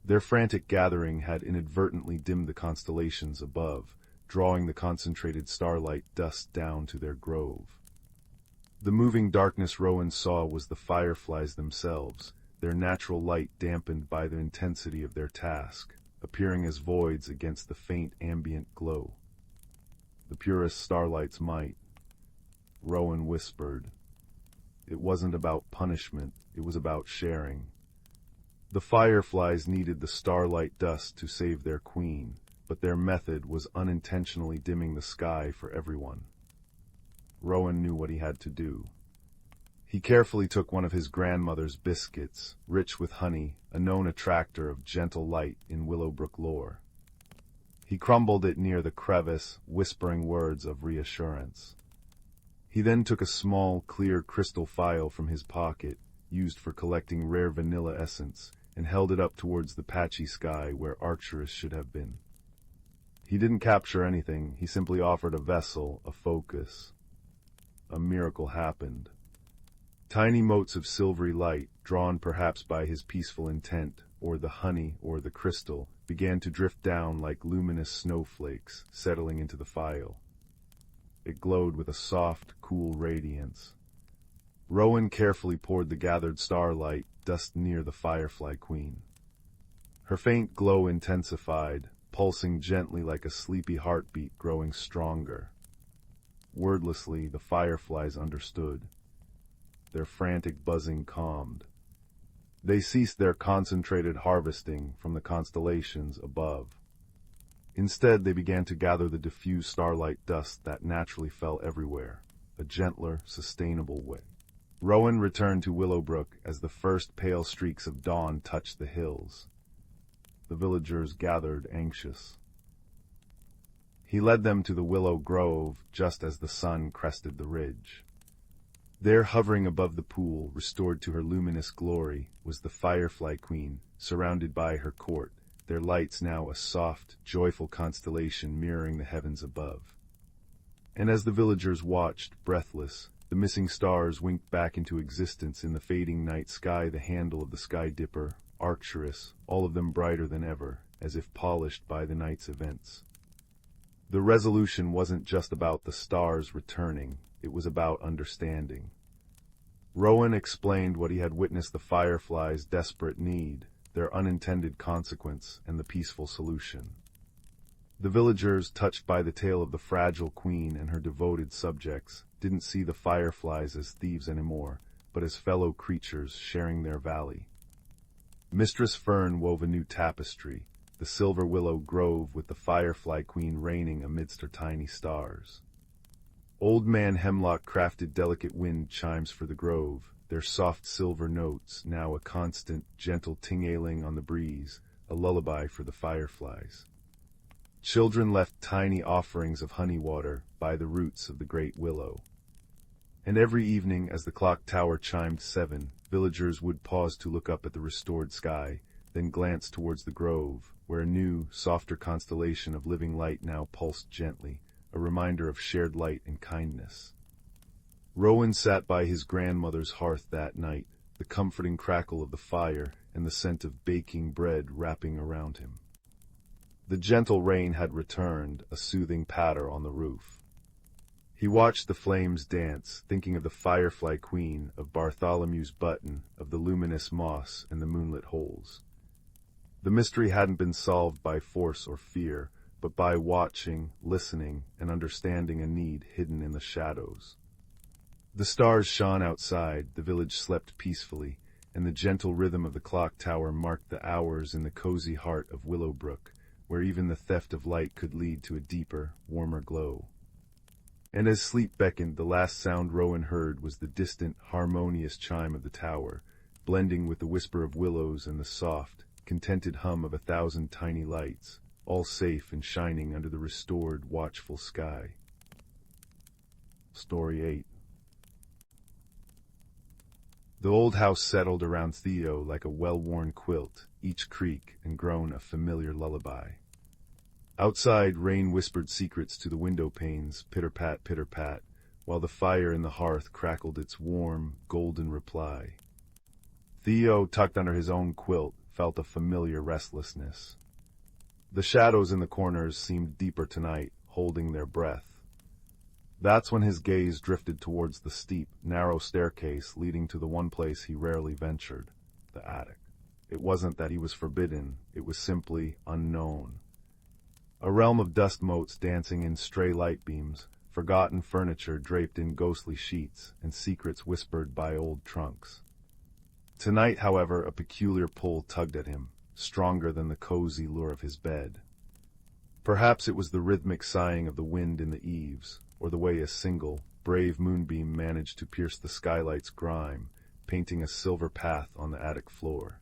Their frantic gathering had inadvertently dimmed the constellations above, drawing the concentrated starlight dust down to their grove. The moving darkness Rowan saw was the fireflies themselves, their natural light dampened by the intensity of their task, appearing as voids against the faint ambient glow. The purest starlight's might, Rowan whispered. It wasn't about punishment, it was about sharing. The fireflies needed the starlight dust to save their queen, but their method was unintentionally dimming the sky for everyone. Rowan knew what he had to do. He carefully took one of his grandmother's biscuits, rich with honey, a known attractor of gentle light in Willowbrook lore. He crumbled it near the crevice, whispering words of reassurance. He then took a small, clear crystal phial from his pocket, used for collecting rare vanilla essence, and held it up towards the patchy sky where Arcturus should have been. He didn't capture anything, he simply offered a vessel, a focus. A miracle happened. Tiny motes of silvery light, drawn perhaps by his peaceful intent, or the honey, or the crystal, began to drift down like luminous snowflakes, settling into the phial. It glowed with a soft, cool radiance. Rowan carefully poured the gathered starlight dust near the firefly queen. Her faint glow intensified, pulsing gently like a sleepy heartbeat growing stronger. Wordlessly, the fireflies understood. Their frantic buzzing calmed. They ceased their concentrated harvesting from the constellations above. Instead, they began to gather the diffuse starlight dust that naturally fell everywhere, a gentler, sustainable way. Rowan returned to Willowbrook as the first pale streaks of dawn touched the hills. The villagers gathered anxious. He led them to the willow grove just as the sun crested the ridge. There, hovering above the pool, restored to her luminous glory, was the firefly queen, surrounded by her court, their lights now a soft, joyful constellation mirroring the heavens above. And as the villagers watched, breathless, the missing stars winked back into existence in the fading night sky, the handle of the sky dipper, Arcturus, all of them brighter than ever, as if polished by the night's events. The resolution wasn't just about the stars returning, it was about understanding. Rowan explained what he had witnessed: the fireflies' desperate need, their unintended consequence, and the peaceful solution. The villagers, touched by the tale of the fragile queen and her devoted subjects, didn't see the fireflies as thieves anymore, but as fellow creatures sharing their valley. Mistress Fern wove a new tapestry, the silver willow grove with the firefly queen reigning amidst her tiny stars. Old Man Hemlock crafted delicate wind chimes for the grove, their soft silver notes now a constant, gentle ting-ailing on the breeze, a lullaby for the fireflies. Children left tiny offerings of honey water by the roots of the great willow. And every evening, as the clock tower chimed 7, villagers would pause to look up at the restored sky, then glance towards the grove, where a new, softer constellation of living light now pulsed gently, a reminder of shared light and kindness. Rowan sat by his grandmother's hearth that night, the comforting crackle of the fire and the scent of baking bread wrapping around him. The gentle rain had returned, a soothing patter on the roof. He watched the flames dance, thinking of the firefly queen, of Bartholomew's button, of the luminous moss and the moonlit holes. The mystery hadn't been solved by force or fear, but by watching, listening, and understanding a need hidden in the shadows. The stars shone outside, the village slept peacefully, and the gentle rhythm of the clock tower marked the hours in the cozy heart of Willowbrook, where even the theft of light could lead to a deeper, warmer glow. And as sleep beckoned, the last sound Rowan heard was the distant, harmonious chime of the tower, blending with the whisper of willows and the soft, contented hum of 1,000 tiny lights, all safe and shining under the restored, watchful sky. Story 8. The old house settled around Theo like a well-worn quilt, each creak and groan a familiar lullaby. Outside, rain whispered secrets to the window panes, pitter-pat, while the fire in the hearth crackled its warm, golden reply. Theo, tucked under his own quilt, felt a familiar restlessness. The shadows in the corners seemed deeper tonight, holding their breath. That's when his gaze drifted towards the steep, narrow staircase leading to the one place he rarely ventured, the attic. It wasn't that he was forbidden, it was simply unknown. A realm of dust motes dancing in stray light beams, forgotten furniture draped in ghostly sheets, and secrets whispered by old trunks. Tonight, however, a peculiar pull tugged at him, stronger than the cozy lure of his bed. Perhaps it was the rhythmic sighing of the wind in the eaves, or the way a single, brave moonbeam managed to pierce the skylight's grime, painting a silver path on the attic floor.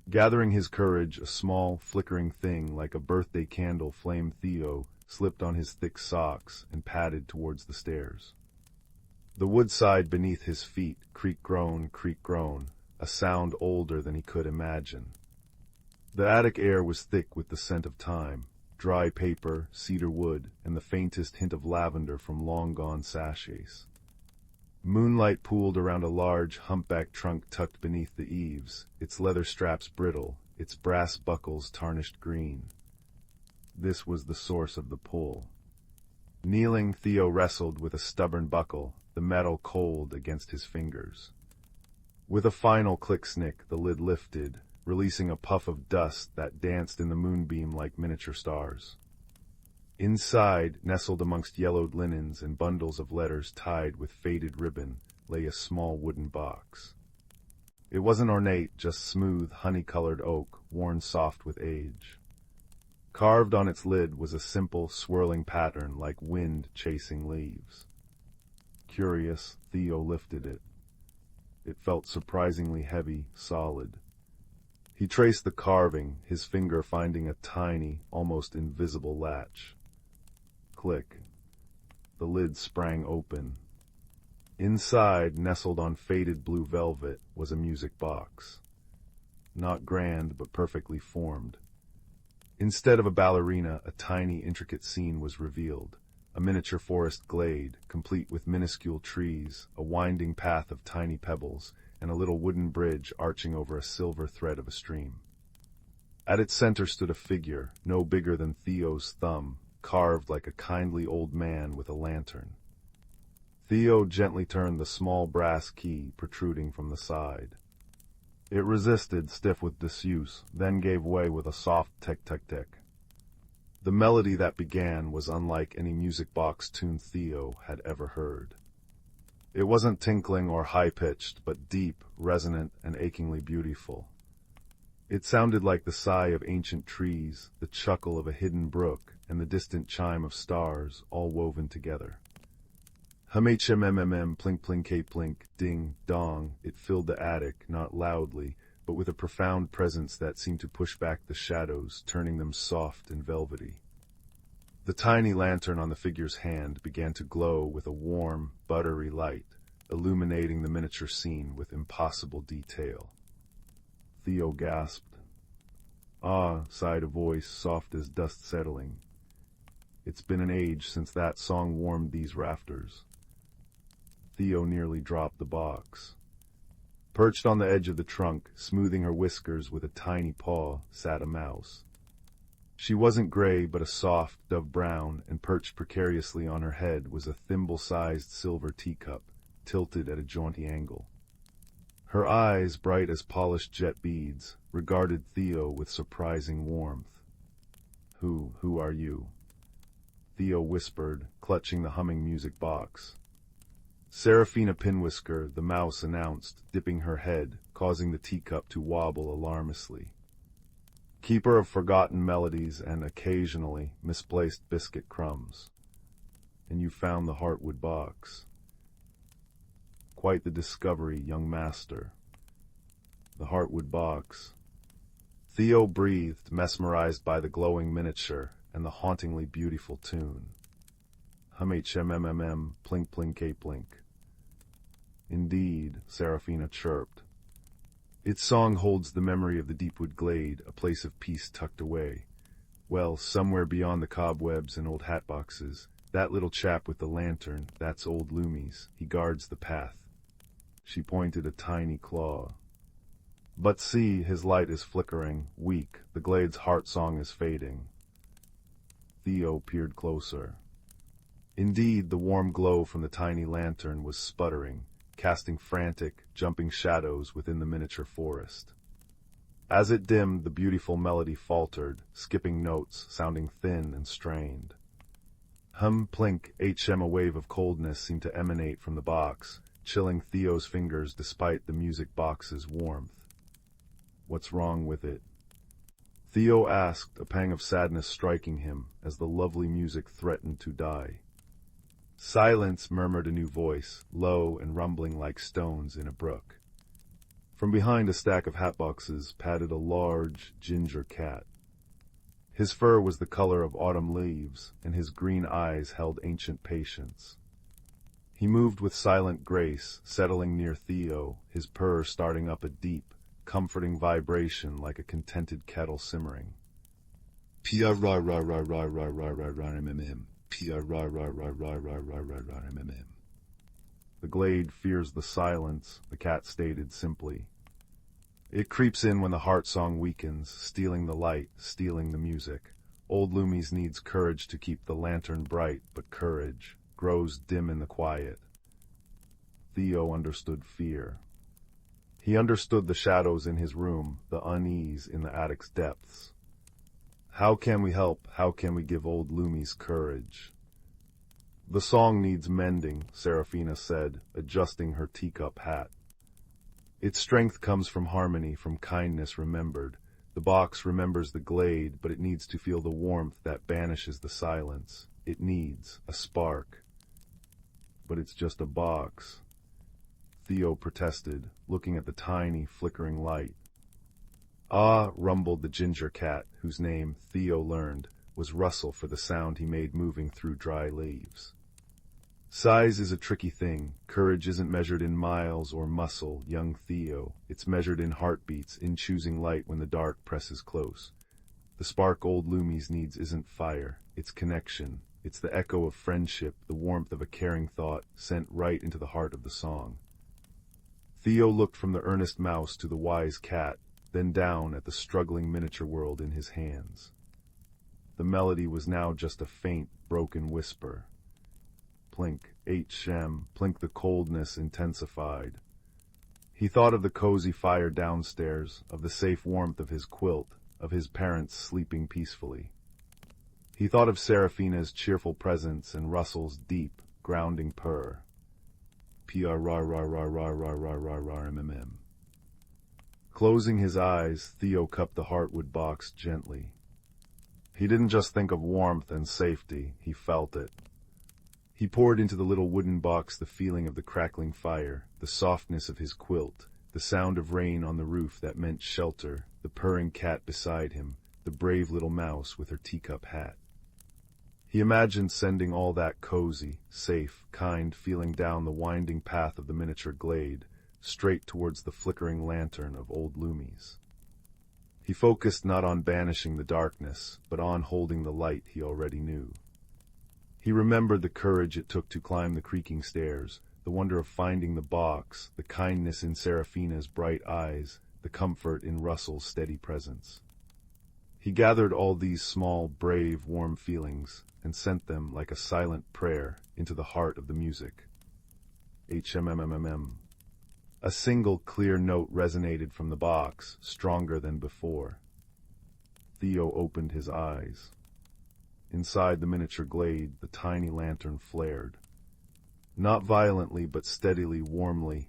Gathering his courage, a small, flickering thing like a birthday candle flamed Theo, slipped on his thick socks and padded towards the stairs. The wood side beneath his feet creak groan, a sound older than he could imagine. The attic air was thick with the scent of time, dry paper, cedar wood, and the faintest hint of lavender from long-gone sachets. Moonlight pooled around a large, humpbacked trunk tucked beneath the eaves, its leather straps brittle, its brass buckles tarnished green. This was the source of the pull. Kneeling, Theo wrestled with a stubborn buckle, the metal cold against his fingers. With a final click-snick, the lid lifted, releasing a puff of dust that danced in the moonbeam like miniature stars. Inside, nestled amongst yellowed linens and bundles of letters tied with faded ribbon, lay a small wooden box. It wasn't ornate, just smooth, honey-colored oak, worn soft with age. Carved on its lid was a simple, swirling pattern like wind chasing leaves. Curious, Theo lifted it. It felt surprisingly heavy, solid. He traced the carving, his finger finding a tiny, almost invisible latch. Click. The lid sprang open. Inside, nestled on faded blue velvet, was a music box. Not grand, but perfectly formed. Instead of a ballerina, a tiny, intricate scene was revealed. A miniature forest glade, complete with minuscule trees, a winding path of tiny pebbles, and a little wooden bridge arching over a silver thread of a stream. At its center stood a figure, no bigger than Theo's thumb, carved like a kindly old man with a lantern. Theo gently turned the small brass key protruding from the side. It resisted, stiff with disuse, then gave way with a soft tick-tick-tick. The melody that began was unlike any music box tune Theo had ever heard. It wasn't tinkling or high-pitched, but deep, resonant, and achingly beautiful. It sounded like the sigh of ancient trees, the chuckle of a hidden brook, and the distant chime of stars, all woven together. Hum-HMMM, plink-plink-plink, ding-dong, it filled the attic, not loudly, but with a profound presence that seemed to push back the shadows, turning them soft and velvety. The tiny lantern on the figure's hand began to glow with a warm, buttery light, illuminating the miniature scene with impossible detail. Theo gasped. "Ah," sighed a voice, soft as dust settling. "It's been an age since that song warmed these rafters." Theo nearly dropped the box. Perched on the edge of the trunk, smoothing her whiskers with a tiny paw, sat a mouse. She wasn't gray, but a soft, dove-brown, and perched precariously on her head was a thimble-sized silver teacup, tilted at a jaunty angle. Her eyes, bright as polished jet beads, regarded Theo with surprising warmth. Who are you?" Theo whispered, clutching the humming music box. "Seraphina Pinwhisker," the mouse announced, dipping her head, causing the teacup to wobble alarmously. Keeper of forgotten melodies and occasionally misplaced biscuit crumbs. And you found the heartwood box. Quite the discovery, young master. The heartwood box. Theo breathed, mesmerized by the glowing miniature and the hauntingly beautiful tune. Hum-HMMMM, plink plink plink. Indeed, Seraphina chirped. Its song holds the memory of the deepwood glade, a place of peace tucked away. Well, somewhere beyond the cobwebs and old hatboxes, that little chap with the lantern, that's old Lummy's. He guards the path. She pointed a tiny claw. But see, his light is flickering, weak, the glade's heart song is fading. Theo peered closer. Indeed, the warm glow from the tiny lantern was sputtering, casting frantic, jumping shadows within the miniature forest. As it dimmed, the beautiful melody faltered, skipping notes, sounding thin and strained. Hum, plink, HM. A wave of coldness seemed to emanate from the box, chilling Theo's fingers despite the music box's warmth. What's wrong with it? Theo asked, a pang of sadness striking him as the lovely music threatened to die. Silence, murmured a new voice, low and rumbling like stones in a brook. From behind a stack of hatboxes padded a large, ginger cat. His fur was the color of autumn leaves, and his green eyes held ancient patience. He moved with silent grace, settling near Theo, his purr starting up a deep, comforting vibration like a contented kettle simmering. P-R-R-R-R-R-R-R-R-R-R-M-M-M. P-R-R-R-R-R-R-R-R-R-M-M-M. The glade fears the silence, the cat stated simply. It creeps in when the heart song weakens, stealing the light, stealing the music. Old Lummy's needs courage to keep the lantern bright, but courage grows dim in the quiet. Theo understood fear. He understood the shadows in his room, the unease in the attic's depths. How can we help? How can we give old Lummy's courage? The song needs mending, Seraphina said, adjusting her teacup hat. Its strength comes from harmony, from kindness remembered. The box remembers the glade, but it needs to feel the warmth that banishes the silence. It needs a spark. But it's just a box. Theo protested, looking at the tiny, flickering light. Ah, rumbled the ginger cat, whose name, Theo learned, was Rustle for the sound he made moving through dry leaves. Size is a tricky thing. Courage isn't measured in miles or muscle, young Theo. It's measured in heartbeats, in choosing light when the dark presses close. The spark old Lummy's needs isn't fire, it's connection. It's the echo of friendship, the warmth of a caring thought, sent right into the heart of the song. Theo looked from the earnest mouse to the wise cat, then down at the struggling miniature world in his hands. The melody was now just a faint, broken whisper. Plink, HM, plink, the coldness intensified. He thought of the cozy fire downstairs, of the safe warmth of his quilt, of his parents sleeping peacefully. He thought of Seraphina's cheerful presence and Russell's deep, grounding purr. P-R-R-R-R-R-R-R-R-R-M-M. Closing his eyes, Theo cupped the heartwood box gently. He didn't just think of warmth and safety, he felt it. He poured into the little wooden box the feeling of the crackling fire, the softness of his quilt, the sound of rain on the roof that meant shelter, the purring cat beside him, the brave little mouse with her teacup hat. He imagined sending all that cozy, safe, kind feeling down the winding path of the miniature glade, straight towards the flickering lantern of old Lummy's. He focused not on banishing the darkness, but on holding the light he already knew. He remembered the courage it took to climb the creaking stairs, the wonder of finding the box, the kindness in Seraphina's bright eyes, the comfort in Russell's steady presence. He gathered all these small, brave, warm feelings and sent them like a silent prayer into the heart of the music. HMMMM. A single clear note resonated from the box, stronger than before. Theo opened his eyes. Inside the miniature glade, the tiny lantern flared. Not violently, but steadily, warmly,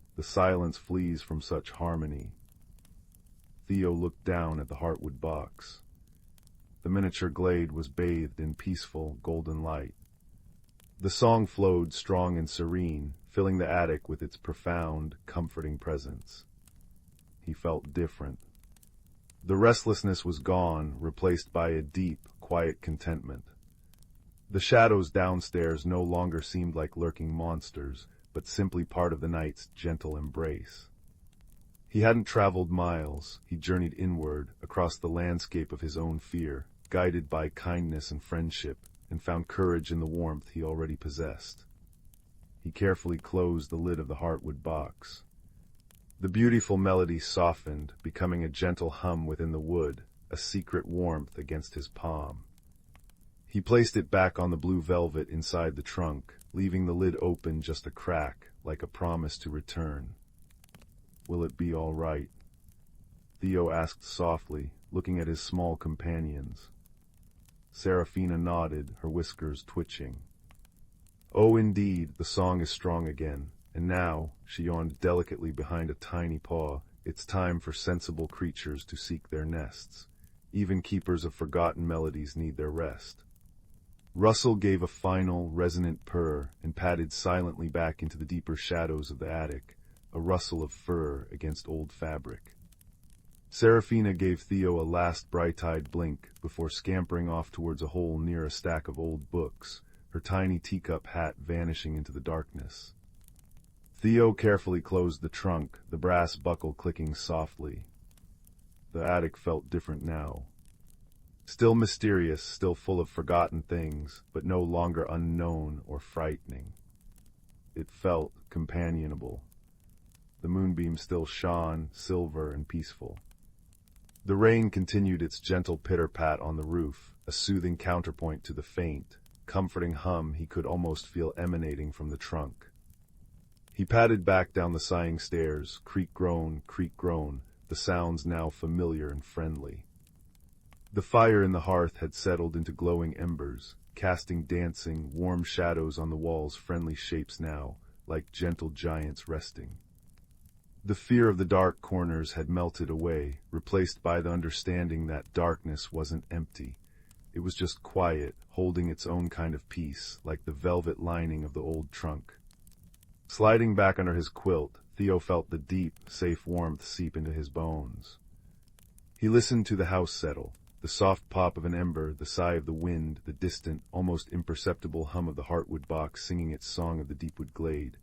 The silence flees from such harmony. Theo looked down at the heartwood box. The miniature glade was bathed in peaceful, golden light. The song flowed strong and serene, filling the attic with its profound, comforting presence. He felt different. The restlessness was gone, replaced by a deep, quiet contentment. The shadows downstairs no longer seemed like lurking monsters, but simply part of the night's gentle embrace. He hadn't traveled miles, he journeyed inward, across the landscape of his own fear, guided by kindness and friendship, and found courage in the warmth he already possessed. He carefully closed the lid of the heartwood box. The beautiful melody softened, becoming a gentle hum within the wood, a secret warmth against his palm. He placed it back on the blue velvet inside the trunk, leaving the lid open just a crack, like a promise to return. "Will it be all right?" Theo asked softly, looking at his small companions. Seraphina nodded, her whiskers twitching. "Oh, indeed, the song is strong again, and now," she yawned delicately behind a tiny paw, "it's time for sensible creatures to seek their nests. Even keepers of forgotten melodies need their rest." Russell gave a final, resonant purr and padded silently back into the deeper shadows of the attic, a rustle of fur against old fabric. Seraphina gave Theo a last bright-eyed blink before scampering off towards a hole near a stack of old books, her tiny teacup hat vanishing into the darkness. Theo carefully closed the trunk, the brass buckle clicking softly. The attic felt different now. Still mysterious, still full of forgotten things, but no longer unknown or frightening. It felt companionable. The moonbeam still shone, silver and peaceful. The rain continued its gentle pitter-pat on the roof, a soothing counterpoint to the faint, comforting hum he could almost feel emanating from the trunk. He padded back down the sighing stairs, creak groan, the sounds now familiar and friendly. The fire in the hearth had settled into glowing embers, casting dancing, warm shadows on the walls, friendly shapes now, like gentle giants resting. The fear of the dark corners had melted away, replaced by the understanding that darkness wasn't empty. It was just quiet, holding its own kind of peace, like the velvet lining of the old trunk. Sliding back under his quilt, Theo felt the deep, safe warmth seep into his bones. He listened to the house settle, the soft pop of an ember, the sigh of the wind, the distant, almost imperceptible hum of the heartwood box singing its song of the deepwood glade,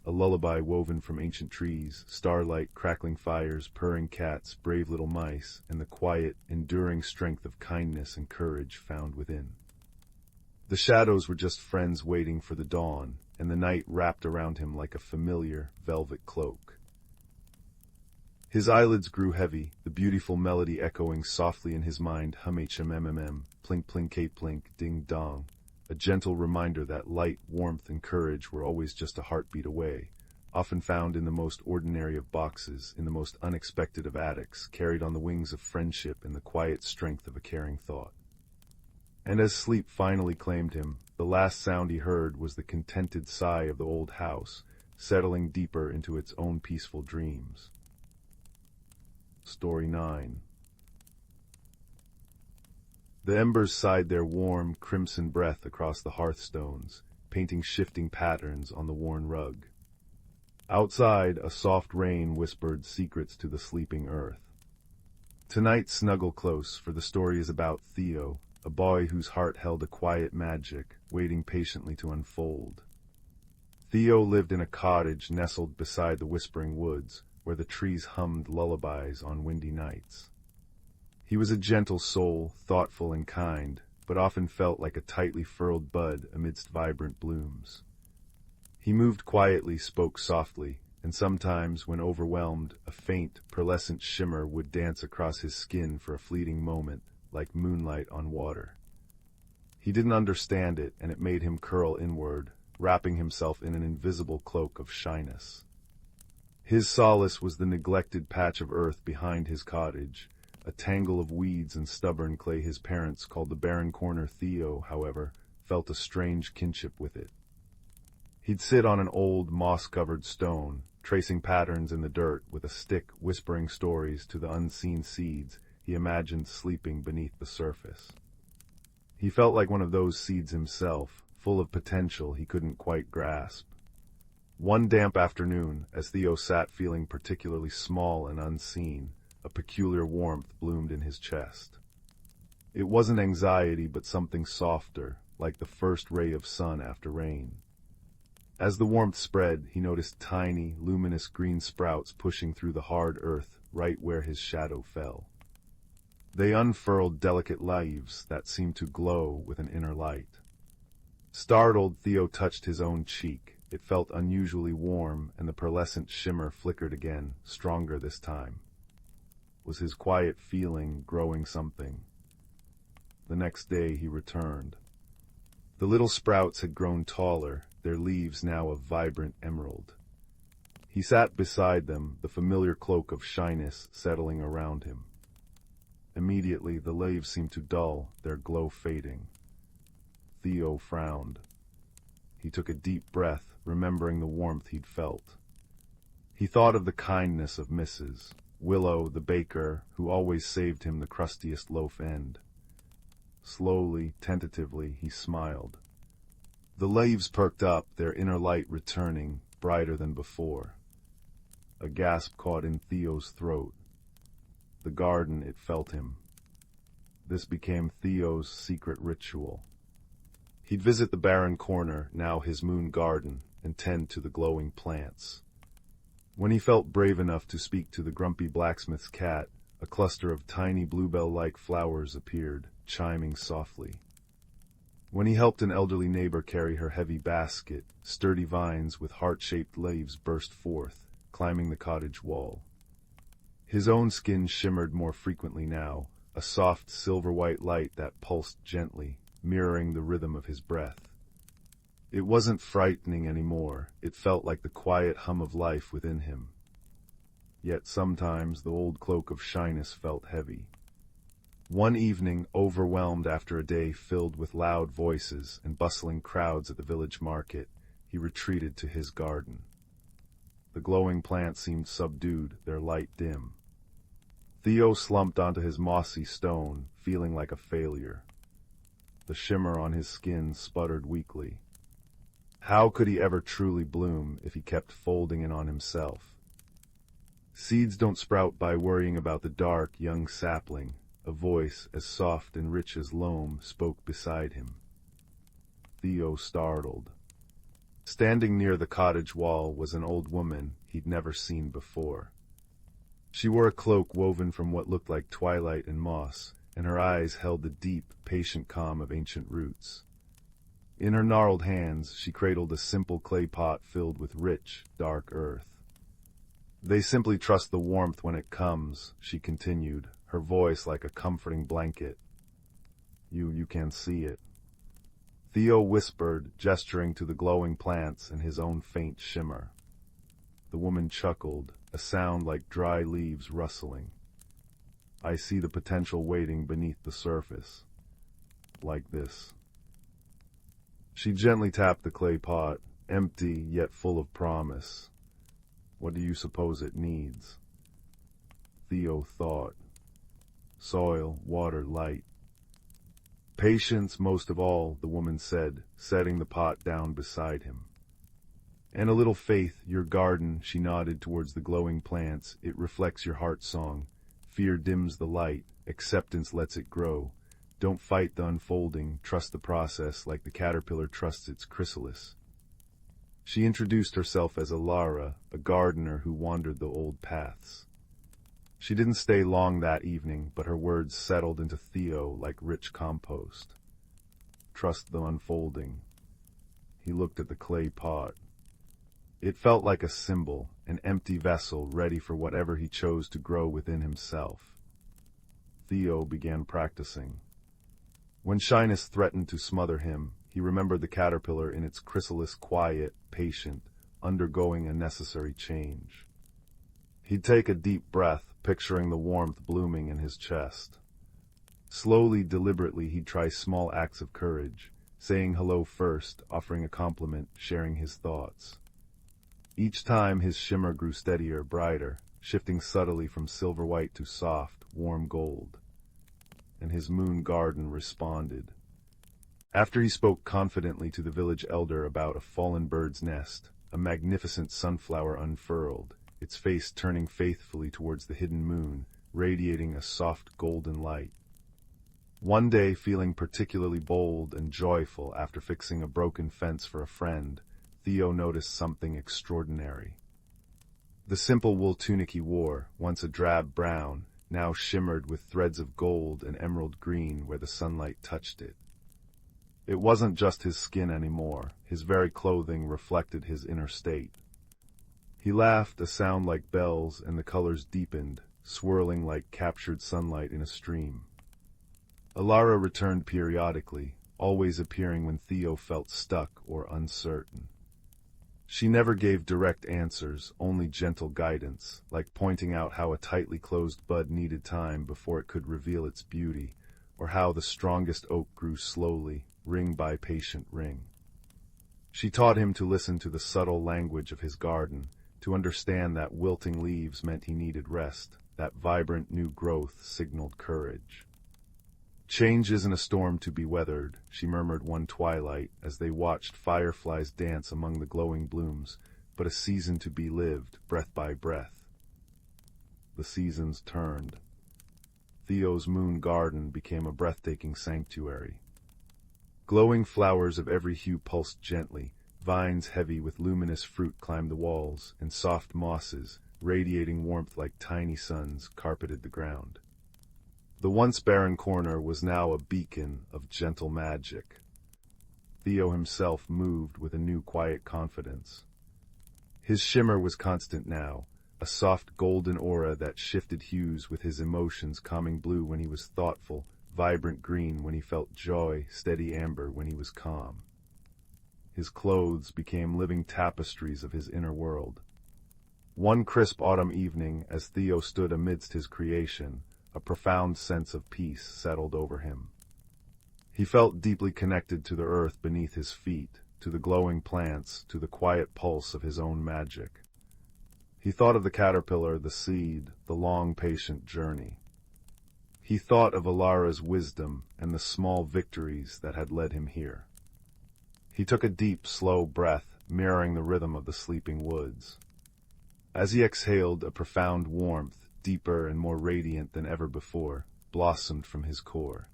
a lullaby woven from ancient trees, starlight, crackling fires, purring cats, brave little mice, and the quiet, enduring strength of kindness and courage found within. The shadows were just friends waiting for the dawn, and the night wrapped around him like a familiar, velvet cloak. His eyelids grew heavy, the beautiful melody echoing softly in his mind, hum-hmmm, plink plink k plink, ding dong, a gentle reminder that light, warmth, and courage were always just a heartbeat away, often found in the most ordinary of boxes, in the most unexpected of attics, carried on the wings of friendship and the quiet strength of a caring thought. And as sleep finally claimed him, the last sound he heard was the contented sigh of the old house, settling deeper into its own peaceful dreams. Story 9. The embers sighed their warm, crimson breath across the hearthstones, painting shifting patterns on the worn rug. Outside, a soft rain whispered secrets to the sleeping earth. Tonight snuggle close, for the story is about Theo, a boy whose heart held a quiet magic, waiting patiently to unfold. Theo lived in a cottage nestled beside the whispering woods, where the trees hummed lullabies on windy nights. He was a gentle soul, thoughtful and kind, but often felt like a tightly furled bud amidst vibrant blooms. He moved quietly, spoke softly, and sometimes, when overwhelmed, a faint, pearlescent shimmer would dance across his skin for a fleeting moment, like moonlight on water. He didn't understand it, and it made him curl inward, wrapping himself in an invisible cloak of shyness. His solace was the neglected patch of earth behind his cottage, a tangle of weeds and stubborn clay his parents called the barren corner. Theo, however, felt a strange kinship with it. He'd sit on an old, moss-covered stone, tracing patterns in the dirt with a stick, whispering stories to the unseen seeds he imagined sleeping beneath the surface. He felt like one of those seeds himself, full of potential he couldn't quite grasp. One damp afternoon, as Theo sat feeling particularly small and unseen, a peculiar warmth bloomed in his chest. It wasn't anxiety, but something softer, like the first ray of sun after rain. As the warmth spread, he noticed tiny, luminous green sprouts pushing through the hard earth right where his shadow fell. They unfurled delicate leaves that seemed to glow with an inner light. Startled, Theo touched his own cheek. It felt unusually warm, and the pearlescent shimmer flickered again, stronger this time. Was his quiet feeling growing something? The next day he returned. The little sprouts had grown taller, their leaves now of vibrant emerald. He sat beside them, the familiar cloak of shyness settling around him. Immediately the leaves seemed to dull, their glow fading. Theo frowned. He took a deep breath, remembering the warmth he'd felt. He thought of the kindness of Mrs. Willow, the baker, who always saved him the crustiest loaf end. Slowly, tentatively, he smiled. The leaves perked up, their inner light returning, brighter than before. A gasp caught in Theo's throat. The garden, it felt him. This became Theo's secret ritual. He'd visit the barren corner, now his moon garden, and tend to the glowing plants. When he felt brave enough to speak to the grumpy blacksmith's cat, a cluster of tiny bluebell-like flowers appeared, chiming softly. When he helped an elderly neighbor carry her heavy basket, sturdy vines with heart-shaped leaves burst forth, climbing the cottage wall. His own skin shimmered more frequently now, a soft silver-white light that pulsed gently, mirroring the rhythm of his breath. It wasn't frightening anymore, it felt like the quiet hum of life within him. Yet sometimes the old cloak of shyness felt heavy. One evening, overwhelmed after a day filled with loud voices and bustling crowds at the village market, he retreated to his garden. The glowing plants seemed subdued, their light dim. Theo slumped onto his mossy stone, feeling like a failure. The shimmer on his skin sputtered weakly. How could he ever truly bloom if he kept folding in on himself? Seeds don't sprout by worrying about the dark, young sapling. A voice, as soft and rich as loam, spoke beside him. Theo startled. Standing near the cottage wall was an old woman he'd never seen before. She wore a cloak woven from what looked like twilight and moss, and her eyes held the deep, patient calm of ancient roots. In her gnarled hands, she cradled a simple clay pot filled with rich, dark earth. "They simply trust the warmth when it comes," she continued, her voice like a comforting blanket. You can see it." Theo whispered, gesturing to the glowing plants and his own faint shimmer. The woman chuckled, a sound like dry leaves rustling. I see the potential waiting beneath the surface. Like this. She gently tapped the clay pot, empty yet full of promise. What do you suppose it needs? Theo thought. Soil, water, light. Patience most of all, the woman said, setting the pot down beside him. And a little faith, your garden, she nodded towards the glowing plants, it reflects your heart song. Fear dims the light, acceptance lets it grow. Don't fight the unfolding, trust the process like the caterpillar trusts its chrysalis. She introduced herself as Alara, a gardener who wandered the old paths. She didn't stay long that evening, but her words settled into Theo like rich compost. Trust the unfolding. He looked at the clay pot. It felt like a symbol, an empty vessel ready for whatever he chose to grow within himself. Theo began practicing. When shyness threatened to smother him, he remembered the caterpillar in its chrysalis, quiet, patient, undergoing a necessary change. He'd take a deep breath, picturing the warmth blooming in his chest. Slowly, deliberately, he'd try small acts of courage, saying hello first, offering a compliment, sharing his thoughts. Each time his shimmer grew steadier, brighter, shifting subtly from silver white to soft, warm gold. And his moon garden responded. After he spoke confidently to the village elder about a fallen bird's nest, a magnificent sunflower unfurled, its face turning faithfully towards the hidden moon, radiating a soft golden light. One day, feeling particularly bold and joyful after fixing a broken fence for a friend, Theo noticed something extraordinary. The simple wool tunic he wore, once a drab brown, now shimmered with threads of gold and emerald green where the sunlight touched it. It wasn't just his skin anymore, his very clothing reflected his inner state. He laughed, a sound like bells, and the colors deepened, swirling like captured sunlight in a stream. Alara returned periodically, always appearing when Theo felt stuck or uncertain. She never gave direct answers, only gentle guidance, like pointing out how a tightly closed bud needed time before it could reveal its beauty, or how the strongest oak grew slowly, ring by patient ring. She taught him to listen to the subtle language of his garden, to understand that wilting leaves meant he needed rest, that vibrant new growth signaled courage. Change isn't a storm to be weathered, she murmured one twilight as they watched fireflies dance among the glowing blooms, but a season to be lived, breath by breath. The seasons turned. Theo's moon garden became a breathtaking sanctuary. Glowing flowers of every hue pulsed gently, vines heavy with luminous fruit climbed the walls, and soft mosses, radiating warmth like tiny suns, carpeted the ground. The once barren corner was now a beacon of gentle magic. Theo himself moved with a new quiet confidence. His shimmer was constant now, a soft golden aura that shifted hues with his emotions, calming blue when he was thoughtful, vibrant green when he felt joy, steady amber when he was calm. His clothes became living tapestries of his inner world. One crisp autumn evening, as Theo stood amidst his creation, a profound sense of peace settled over him. He felt deeply connected to the earth beneath his feet, to the glowing plants, to the quiet pulse of his own magic. He thought of the caterpillar, the seed, the long, patient journey. He thought of Alara's wisdom and the small victories that had led him here. He took a deep, slow breath, mirroring the rhythm of the sleeping woods. As he exhaled, a profound warmth, deeper and more radiant than ever before, blossomed from his core.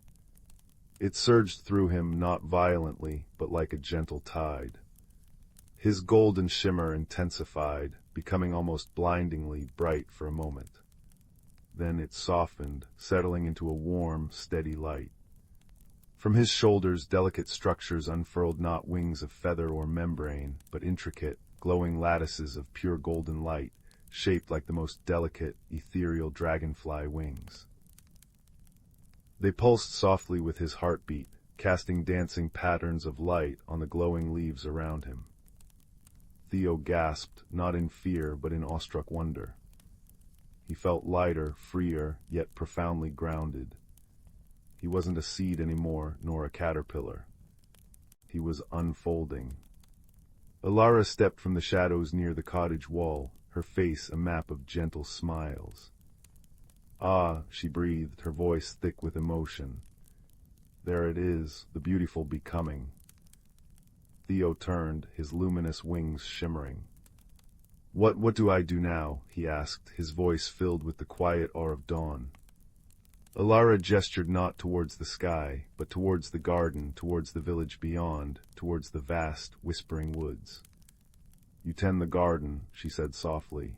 It surged through him not violently, but like a gentle tide. His golden shimmer intensified, becoming almost blindingly bright for a moment. Then it softened, settling into a warm, steady light. From his shoulders, delicate structures unfurled, not wings of feather or membrane, but intricate, glowing lattices of pure golden light, shaped like the most delicate, ethereal dragonfly wings. They pulsed softly with his heartbeat, casting dancing patterns of light on the glowing leaves around him. Theo gasped, not in fear but in awestruck wonder. He felt lighter, freer, yet profoundly grounded. He wasn't a seed anymore, nor a caterpillar. He was unfolding. Alara stepped from the shadows near the cottage wall, her face a map of gentle smiles. "Ah," she breathed, her voice thick with emotion. "There it is, the beautiful becoming." Theo turned, his luminous wings shimmering. What do I do now?" he asked, his voice filled with the quiet awe of dawn. Alara gestured not towards the sky, but towards the garden, towards the village beyond, towards the vast, whispering woods. "You tend the garden," she said softly.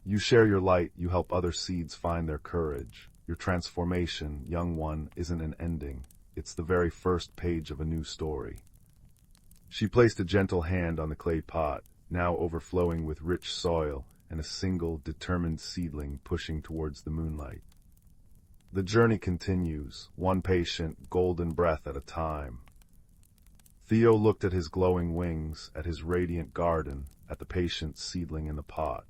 "You share your light, you help other seeds find their courage. Your transformation, young one, isn't an ending. It's the very first page of a new story." She placed a gentle hand on the clay pot, now overflowing with rich soil, and a single, determined seedling pushing towards the moonlight. The journey continues, one patient, golden breath at a time. Theo looked at his glowing wings, at his radiant garden, at the patient seedling in the pot.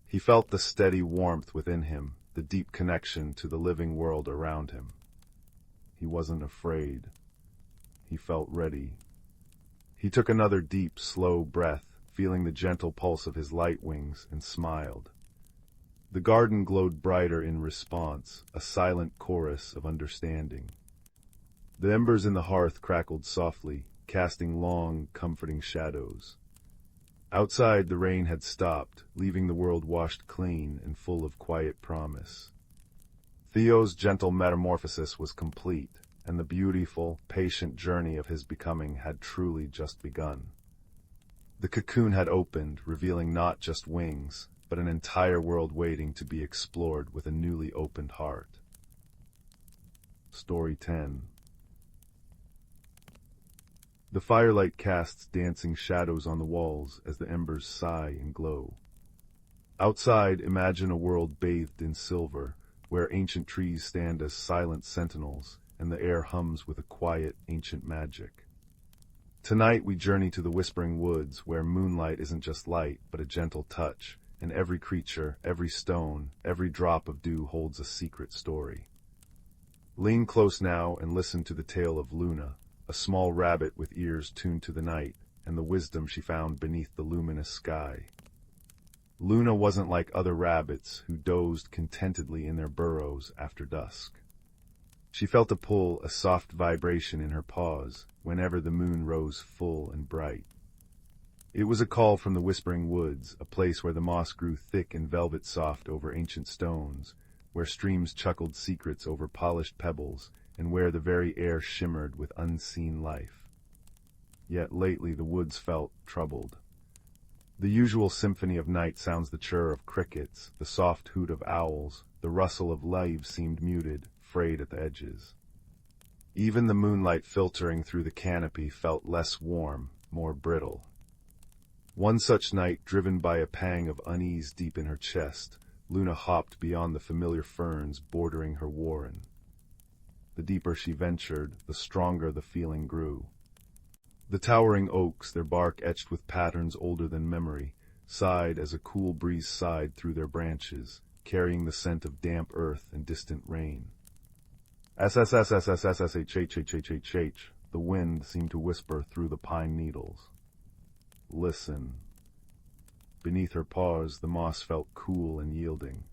He felt the steady warmth within him, the deep connection to the living world around him. He wasn't afraid. He felt ready. He took another deep, slow breath, feeling the gentle pulse of his light wings, and smiled. The garden glowed brighter in response, a silent chorus of understanding. The embers in the hearth crackled softly, casting long, comforting shadows. Outside, the rain had stopped, leaving the world washed clean and full of quiet promise. Theo's gentle metamorphosis was complete, and the beautiful, patient journey of his becoming had truly just begun. The cocoon had opened, revealing not just wings, but an entire world waiting to be explored with a newly opened heart. Story 10. The firelight casts dancing shadows on the walls as the embers sigh and glow. Outside, imagine a world bathed in silver, where ancient trees stand as silent sentinels, and the air hums with a quiet, ancient magic. Tonight we journey to the whispering woods, where moonlight isn't just light, but a gentle touch, and every creature, every stone, every drop of dew holds a secret story. Lean close now and listen to the tale of Luna, a small rabbit with ears tuned to the night, and the wisdom she found beneath the luminous sky. Luna wasn't like other rabbits who dozed contentedly in their burrows after dusk. She felt a pull, a soft vibration in her paws, whenever the moon rose full and bright. It was a call from the whispering woods, a place where the moss grew thick and velvet soft over ancient stones, where streams chuckled secrets over polished pebbles, and where the very air shimmered with unseen life. Yet lately the woods felt troubled. The usual symphony of night sounds, the chirr of crickets, the soft hoot of owls, the rustle of leaves seemed muted, frayed at the edges. Even the moonlight filtering through the canopy felt less warm, more brittle. One such night, driven by a pang of unease deep in her chest, Luna hopped beyond the familiar ferns bordering her warren. The deeper she ventured, the stronger the feeling grew. The towering oaks, their bark etched with patterns older than memory, sighed as a cool breeze sighed through their branches, carrying the scent of damp earth and distant rain. SSSSSSSHHHHHH, the wind seemed to whisper through the pine needles. Listen. Beneath her paws, the moss felt cool and yielding.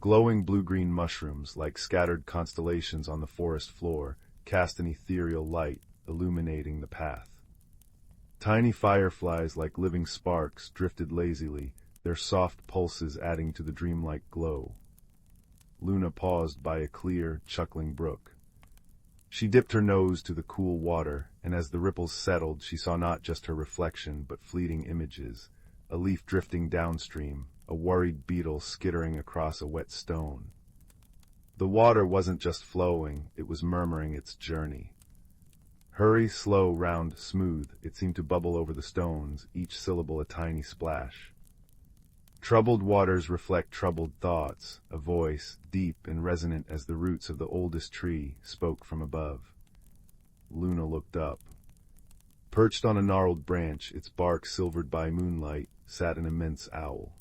Glowing blue-green mushrooms, like scattered constellations on the forest floor, cast an ethereal light, illuminating the path. Tiny fireflies, like living sparks, drifted lazily, their soft pulses adding to the dreamlike glow. Luna paused by a clear, chuckling brook. She dipped her nose to the cool water, and as the ripples settled, she saw not just her reflection, but fleeting images, a leaf drifting downstream, a worried beetle skittering across a wet stone. The water wasn't just flowing, it was murmuring its journey. Hurry, slow, round, smooth, it seemed to bubble over the stones, each syllable a tiny splash. Troubled waters reflect troubled thoughts, a voice, deep and resonant as the roots of the oldest tree, spoke from above. Luna looked up. Perched on a gnarled branch, its bark silvered by moonlight, sat an immense owl.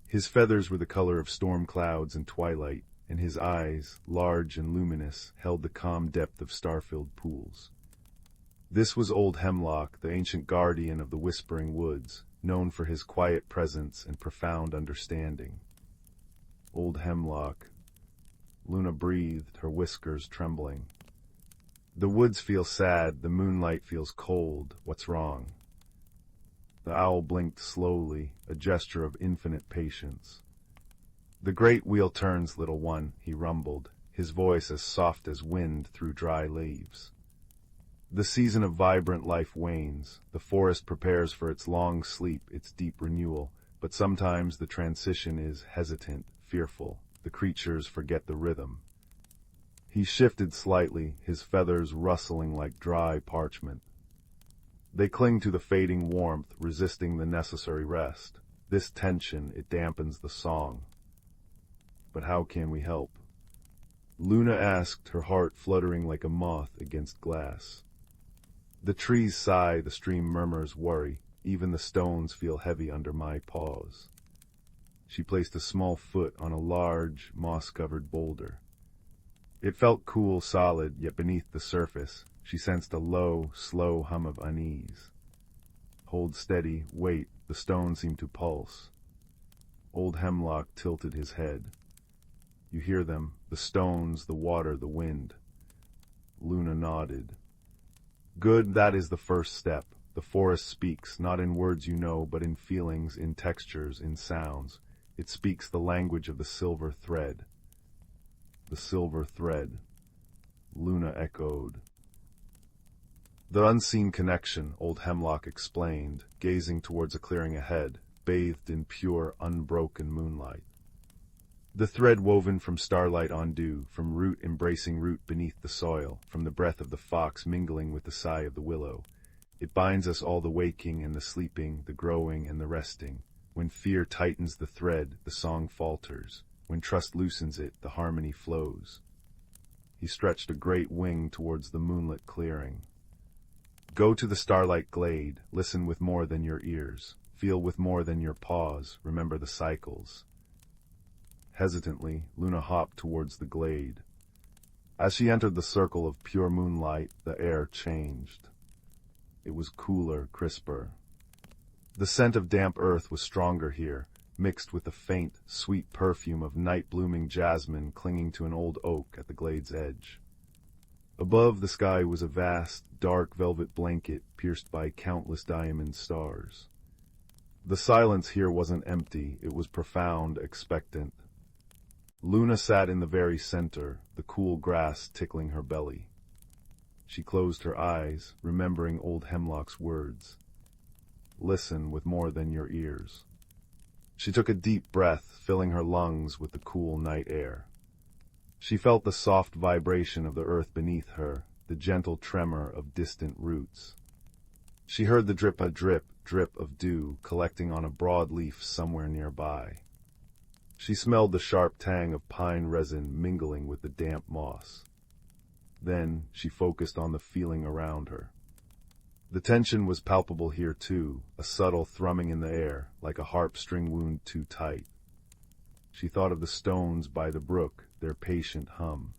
His feathers were the color of storm clouds and twilight, and his eyes, large and luminous, held the calm depth of star-filled pools. This was Old Hemlock, the ancient guardian of the Whispering Woods, known for his quiet presence and profound understanding. Old Hemlock. Luna breathed, her whiskers trembling. The woods feel sad, the moonlight feels cold. What's wrong? The owl blinked slowly, a gesture of infinite patience. The great wheel turns, little one, he rumbled, his voice as soft as wind through dry leaves. The season of vibrant life wanes, the forest prepares for its long sleep, its deep renewal, but sometimes the transition is hesitant, fearful. The creatures forget the rhythm. He shifted slightly, his feathers rustling like dry parchment. They cling to the fading warmth, resisting the necessary rest. This tension, it dampens the song. But how can we help? Luna asked, her heart fluttering like a moth against glass. The trees sigh, the stream murmurs worry, even the stones feel heavy under my paws. She placed a small foot on a large, moss-covered boulder. It felt cool, solid, yet beneath the surface, she sensed a low, slow hum of unease. Hold steady, wait, the stone seemed to pulse. Old Hemlock tilted his head. You hear them, the stones, the water, the wind. Luna nodded. Good, that is the first step. The forest speaks, not in words you know, but in feelings, in textures, in sounds. It speaks the language of the silver thread. The silver thread. Luna echoed. The unseen connection, Old Hemlock explained, gazing towards a clearing ahead, bathed in pure, unbroken moonlight. The thread woven from starlight on dew, from root embracing root beneath the soil, from the breath of the fox mingling with the sigh of the willow. It binds us all, the waking and the sleeping, the growing and the resting. When fear tightens the thread, the song falters. When trust loosens it, the harmony flows. He stretched a great wing towards the moonlit clearing. Go to the starlight glade, listen with more than your ears, feel with more than your paws, remember the cycles. Hesitantly, Luna hopped towards the glade. As she entered the circle of pure moonlight, the air changed. It was cooler, crisper. The scent of damp earth was stronger here, mixed with the faint, sweet perfume of night-blooming jasmine clinging to an old oak at the glade's edge. Above, the sky was a vast, dark velvet blanket pierced by countless diamond stars. The silence here wasn't empty, it was profound, expectant. Luna sat in the very center, the cool grass tickling her belly. She closed her eyes, remembering Old Hemlock's words. Listen with more than your ears. She took a deep breath, filling her lungs with the cool night air. She felt the soft vibration of the earth beneath her, the gentle tremor of distant roots. She heard the drip-a-drip, drip of dew collecting on a broad leaf somewhere nearby. She smelled the sharp tang of pine resin mingling with the damp moss. Then she focused on the feeling around her. The tension was palpable here too, a subtle thrumming in the air, like a harp string wound too tight. She thought of the stones by the brook, their patient hum.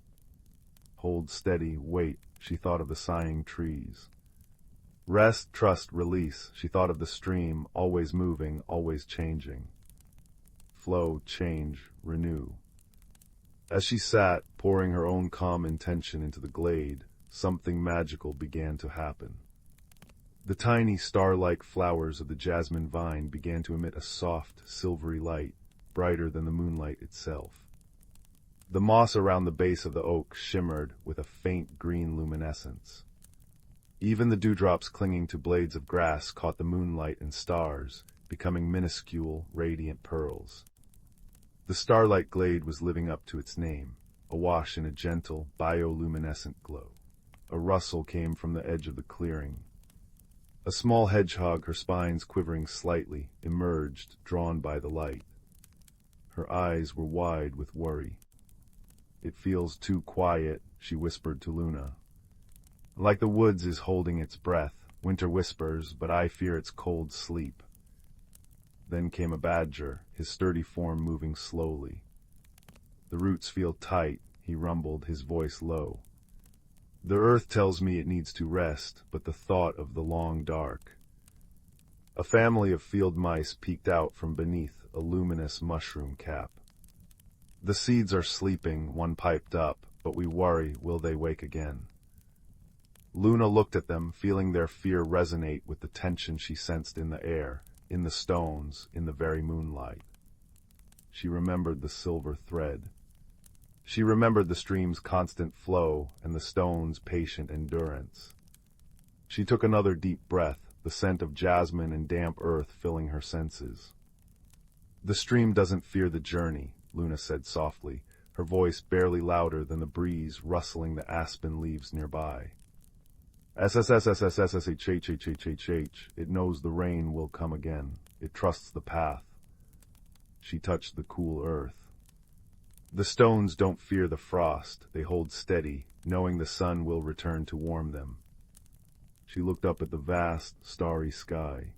Hold steady, wait, she thought of the sighing trees. Rest, trust, release, she thought of the stream, always moving, always changing. Flow, change, renew. As she sat, pouring her own calm intention into the glade, something magical began to happen. The tiny star-like flowers of the jasmine vine began to emit a soft, silvery light, brighter than the moonlight itself. The moss around the base of the oak shimmered with a faint green luminescence. Even the dewdrops clinging to blades of grass caught the moonlight and stars, becoming minuscule, radiant pearls. The starlight glade was living up to its name, awash in a gentle, bioluminescent glow. A rustle came from the edge of the clearing. A small hedgehog, her spines quivering slightly, emerged, drawn by the light. Her eyes were wide with worry. It feels too quiet, she whispered to Luna. Like the woods is holding its breath, Winter whispers, but I fear its cold sleep. Then came a badger, his sturdy form moving slowly. The roots feel tight, he rumbled, his voice low. The earth tells me it needs to rest, but the thought of the long dark. A family of field mice peeked out from beneath a luminous mushroom cap. The seeds are sleeping, one piped up, but we worry, will they wake again? Luna looked at them, feeling their fear resonate with the tension she sensed in the air, in the stones, in the very moonlight. She remembered the silver thread. She remembered the stream's constant flow and the stone's patient endurance. She took another deep breath, the scent of jasmine and damp earth filling her senses. The stream doesn't fear the journey, Luna said softly, her voice barely louder than the breeze rustling the aspen leaves nearby. SSSSSSSHHHHHH, it knows the rain will come again. It trusts the path. She touched the cool earth. The stones don't fear the frost, they hold steady, knowing the sun will return to warm them. She looked up at the vast, starry sky.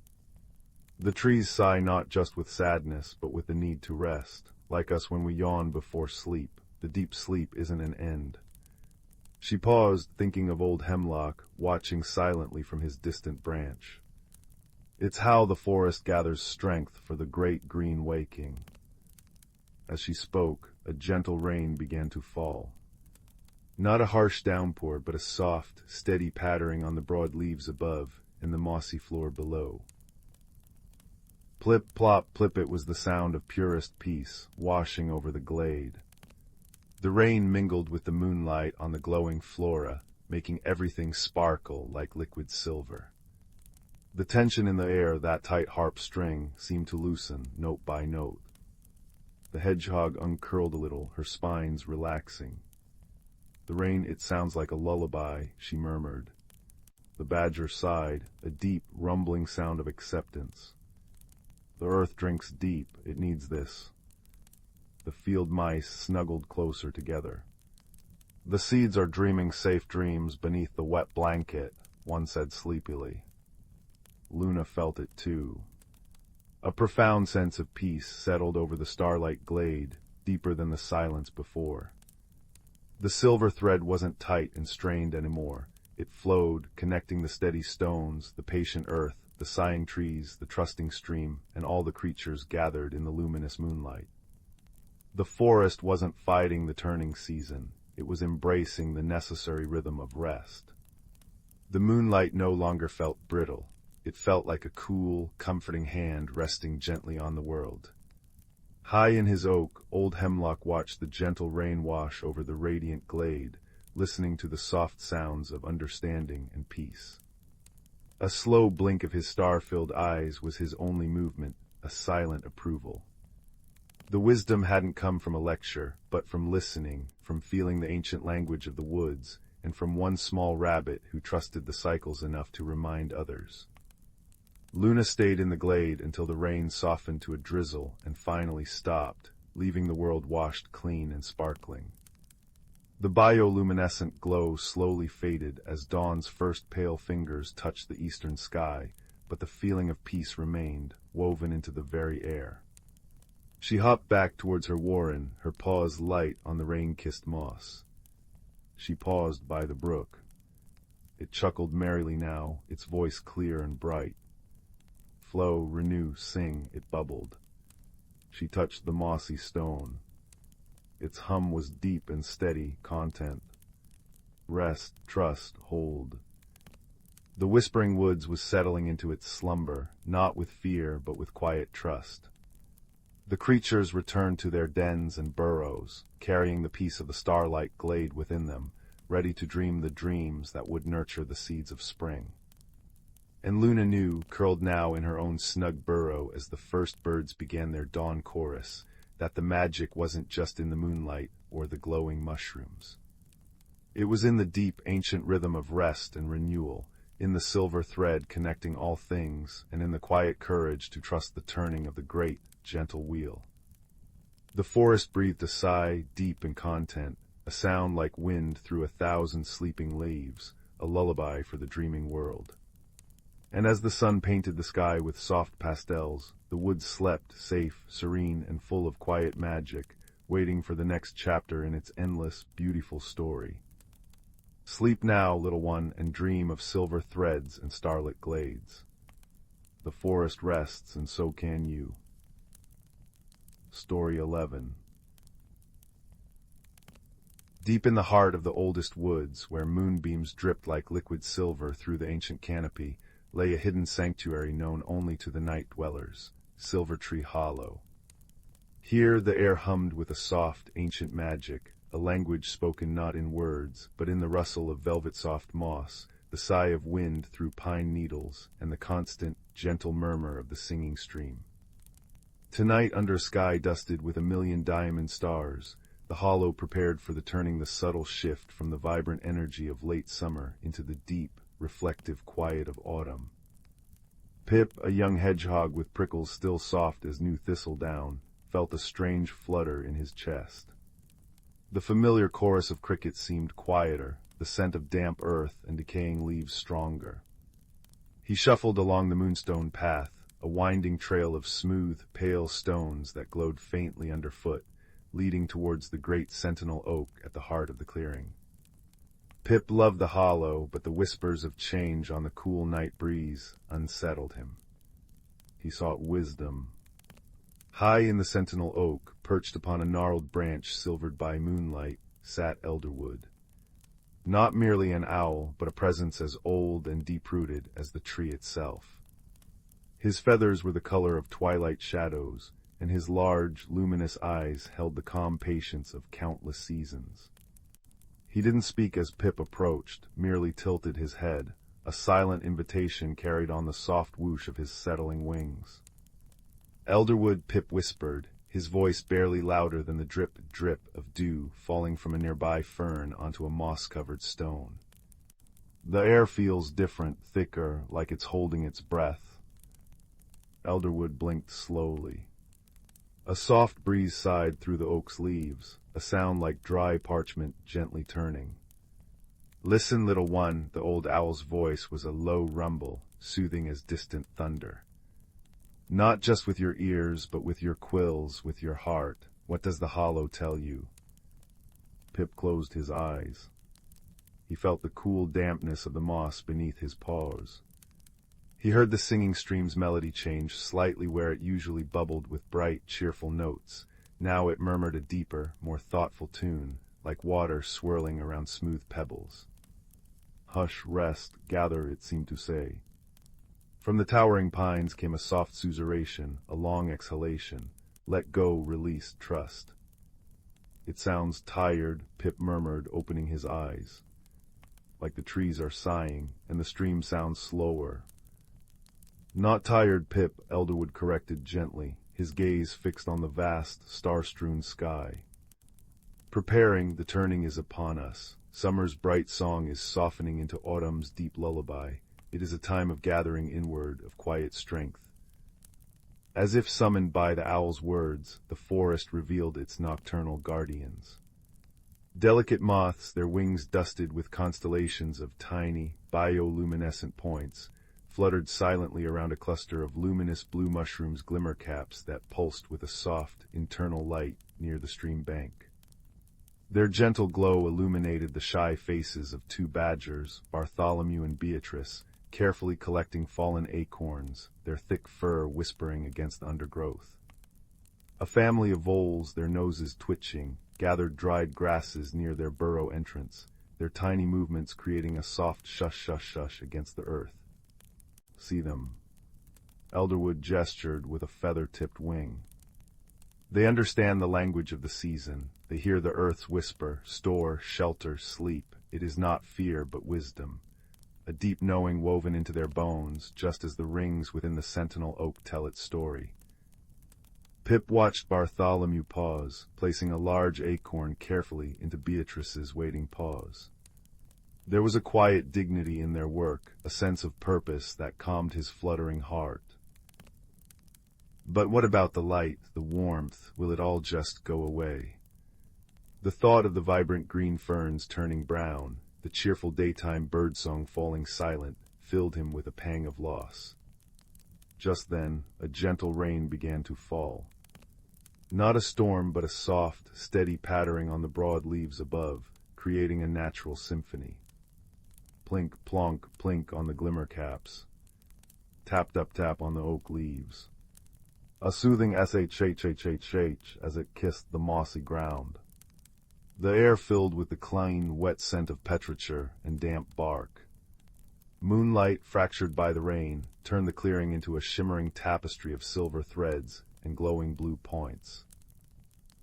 The trees sigh not just with sadness, but with the need to rest. Like us when we yawn before sleep, the deep sleep isn't an end. She paused, thinking of old Hemlock, watching silently from his distant branch. It's how the forest gathers strength for the great green waking. As she spoke, a gentle rain began to fall. Not a harsh downpour, but a soft, steady pattering on the broad leaves above and the mossy floor below. Plip, plop, plip, it was the sound of purest peace, washing over the glade. The rain mingled with the moonlight on the glowing flora, making everything sparkle like liquid silver. The tension in the air, that tight harp string, seemed to loosen, note by note. The hedgehog uncurled a little, her spines relaxing. The rain, it sounds like a lullaby, she murmured. The badger sighed, a deep, rumbling sound of acceptance. The earth drinks deep, it needs this. The field mice snuggled closer together. The seeds are dreaming safe dreams beneath the wet blanket, one said sleepily. Luna felt it too. A profound sense of peace settled over the starlight glade, deeper than the silence before. The silver thread wasn't tight and strained anymore. It flowed, connecting the steady stones, the patient earth, the sighing trees, the trusting stream, and all the creatures gathered in the luminous moonlight. The forest wasn't fighting the turning season. It was embracing the necessary rhythm of rest. The moonlight no longer felt brittle. It felt like a cool, comforting hand resting gently on the world. High in his oak, old Hemlock watched the gentle rain wash over the radiant glade, listening to the soft sounds of understanding and peace. A slow blink of his star-filled eyes was his only movement, a silent approval. The wisdom hadn't come from a lecture, but from listening, from feeling the ancient language of the woods, and from one small rabbit who trusted the cycles enough to remind others. Luna stayed in the glade until the rain softened to a drizzle and finally stopped, leaving the world washed clean and sparkling. The bioluminescent glow slowly faded as dawn's first pale fingers touched the eastern sky, but the feeling of peace remained, woven into the very air. She hopped back towards her warren, her paws light on the rain-kissed moss. She paused by the brook. It chuckled merrily now, its voice clear and bright. Flow, renew, sing, it bubbled. She touched the mossy stone. Its hum was deep and steady, content. Rest, trust, hold. The whispering woods was settling into its slumber, not with fear, but with quiet trust. The creatures returned to their dens and burrows, carrying the peace of the starlight glade within them, ready to dream the dreams that would nurture the seeds of spring. And Luna knew, curled now in her own snug burrow as the first birds began their dawn chorus, that the magic wasn't just in the moonlight or the glowing mushrooms. It was in the deep, ancient rhythm of rest and renewal, in the silver thread connecting all things, and in the quiet courage to trust the turning of the great, gentle wheel. The forest breathed a sigh, deep in content, a sound like wind through 1,000 sleeping leaves, a lullaby for the dreaming world. And as the sun painted the sky with soft pastels, the woods slept, safe, serene, and full of quiet magic, waiting for the next chapter in its endless, beautiful story. Sleep now, little one, and dream of silver threads and starlit glades. The forest rests, and so can you. Story 11. Deep in the heart of the oldest woods, where moonbeams dripped like liquid silver through the ancient canopy, lay a hidden sanctuary known only to the night dwellers, Silvertree Hollow. Here the air hummed with a soft, ancient magic, a language spoken not in words, but in the rustle of velvet-soft moss, the sigh of wind through pine needles, and the constant, gentle murmur of the singing stream. Tonight, under a sky dusted with a million diamond stars, the hollow prepared for the subtle shift from the vibrant energy of late summer into the deep, reflective quiet of autumn. Pip, a young hedgehog with prickles still soft as new thistledown, felt a strange flutter in his chest. The familiar chorus of crickets seemed quieter, the scent of damp earth and decaying leaves stronger. He shuffled along the moonstone path, a winding trail of smooth, pale stones that glowed faintly underfoot, leading towards the great sentinel oak at the heart of the clearing. Pip loved the hollow, but the whispers of change on the cool night breeze unsettled him. He sought wisdom. High in the sentinel oak, perched upon a gnarled branch silvered by moonlight, sat Elderwood. Not merely an owl, but a presence as old and deep-rooted as the tree itself. His feathers were the color of twilight shadows, and his large, luminous eyes held the calm patience of countless seasons. He didn't speak as Pip approached, merely tilted his head, a silent invitation carried on the soft whoosh of his settling wings. Elderwood, Pip whispered, his voice barely louder than the drip-drip of dew falling from a nearby fern onto a moss-covered stone. The air feels different, thicker, like it's holding its breath. Elderwood blinked slowly. A soft breeze sighed through the oak's leaves, a sound like dry parchment gently turning. Listen, little one, the old owl's voice was a low rumble, soothing as distant thunder. Not just with your ears, but with your quills, with your heart. What does the hollow tell you? Pip closed his eyes. He felt the cool dampness of the moss beneath his paws. He heard the singing stream's melody change slightly where it usually bubbled with bright, cheerful notes. Now it murmured a deeper, more thoughtful tune, like water swirling around smooth pebbles. Hush, rest, gather, it seemed to say. From the towering pines came a soft susurration, a long exhalation. Let go, release, trust. It sounds tired, Pip murmured, opening his eyes. Like the trees are sighing, and the stream sounds slower. Not tired, Pip, Elderwood corrected gently, his gaze fixed on the vast, star-strewn sky. Preparing, the turning is upon us. Summer's bright song is softening into autumn's deep lullaby. It is a time of gathering inward, of quiet strength. As if summoned by the owl's words, the forest revealed its nocturnal guardians. Delicate moths, their wings dusted with constellations of tiny, bioluminescent points, fluttered silently around a cluster of luminous blue mushrooms' glimmer caps that pulsed with a soft, internal light near the stream bank. Their gentle glow illuminated the shy faces of two badgers, Bartholomew and Beatrice, carefully collecting fallen acorns, their thick fur whispering against the undergrowth. A family of voles, their noses twitching, gathered dried grasses near their burrow entrance, their tiny movements creating a soft shush-shush-shush against the earth. See them. Elderwood gestured with a feather-tipped wing. They understand the language of the season. They hear the earth's whisper, store, shelter, sleep. It is not fear, but wisdom. A deep knowing woven into their bones, just as the rings within the sentinel oak tell its story. Pip watched Bartholomew pause, placing a large acorn carefully into Beatrice's waiting paws. There was a quiet dignity in their work, a sense of purpose that calmed his fluttering heart. But what about the light, the warmth? Will it all just go away? The thought of the vibrant green ferns turning brown, the cheerful daytime birdsong falling silent, filled him with a pang of loss. Just then, a gentle rain began to fall. Not a storm, but a soft, steady pattering on the broad leaves above, creating a natural symphony. Plink, plonk, plink on the glimmer caps. Tap, tap, tap on the oak leaves. A soothing sh-sh-sh-sh as it kissed the mossy ground. The air filled with the clean, wet scent of petrichor and damp bark. Moonlight, fractured by the rain, turned the clearing into a shimmering tapestry of silver threads and glowing blue points.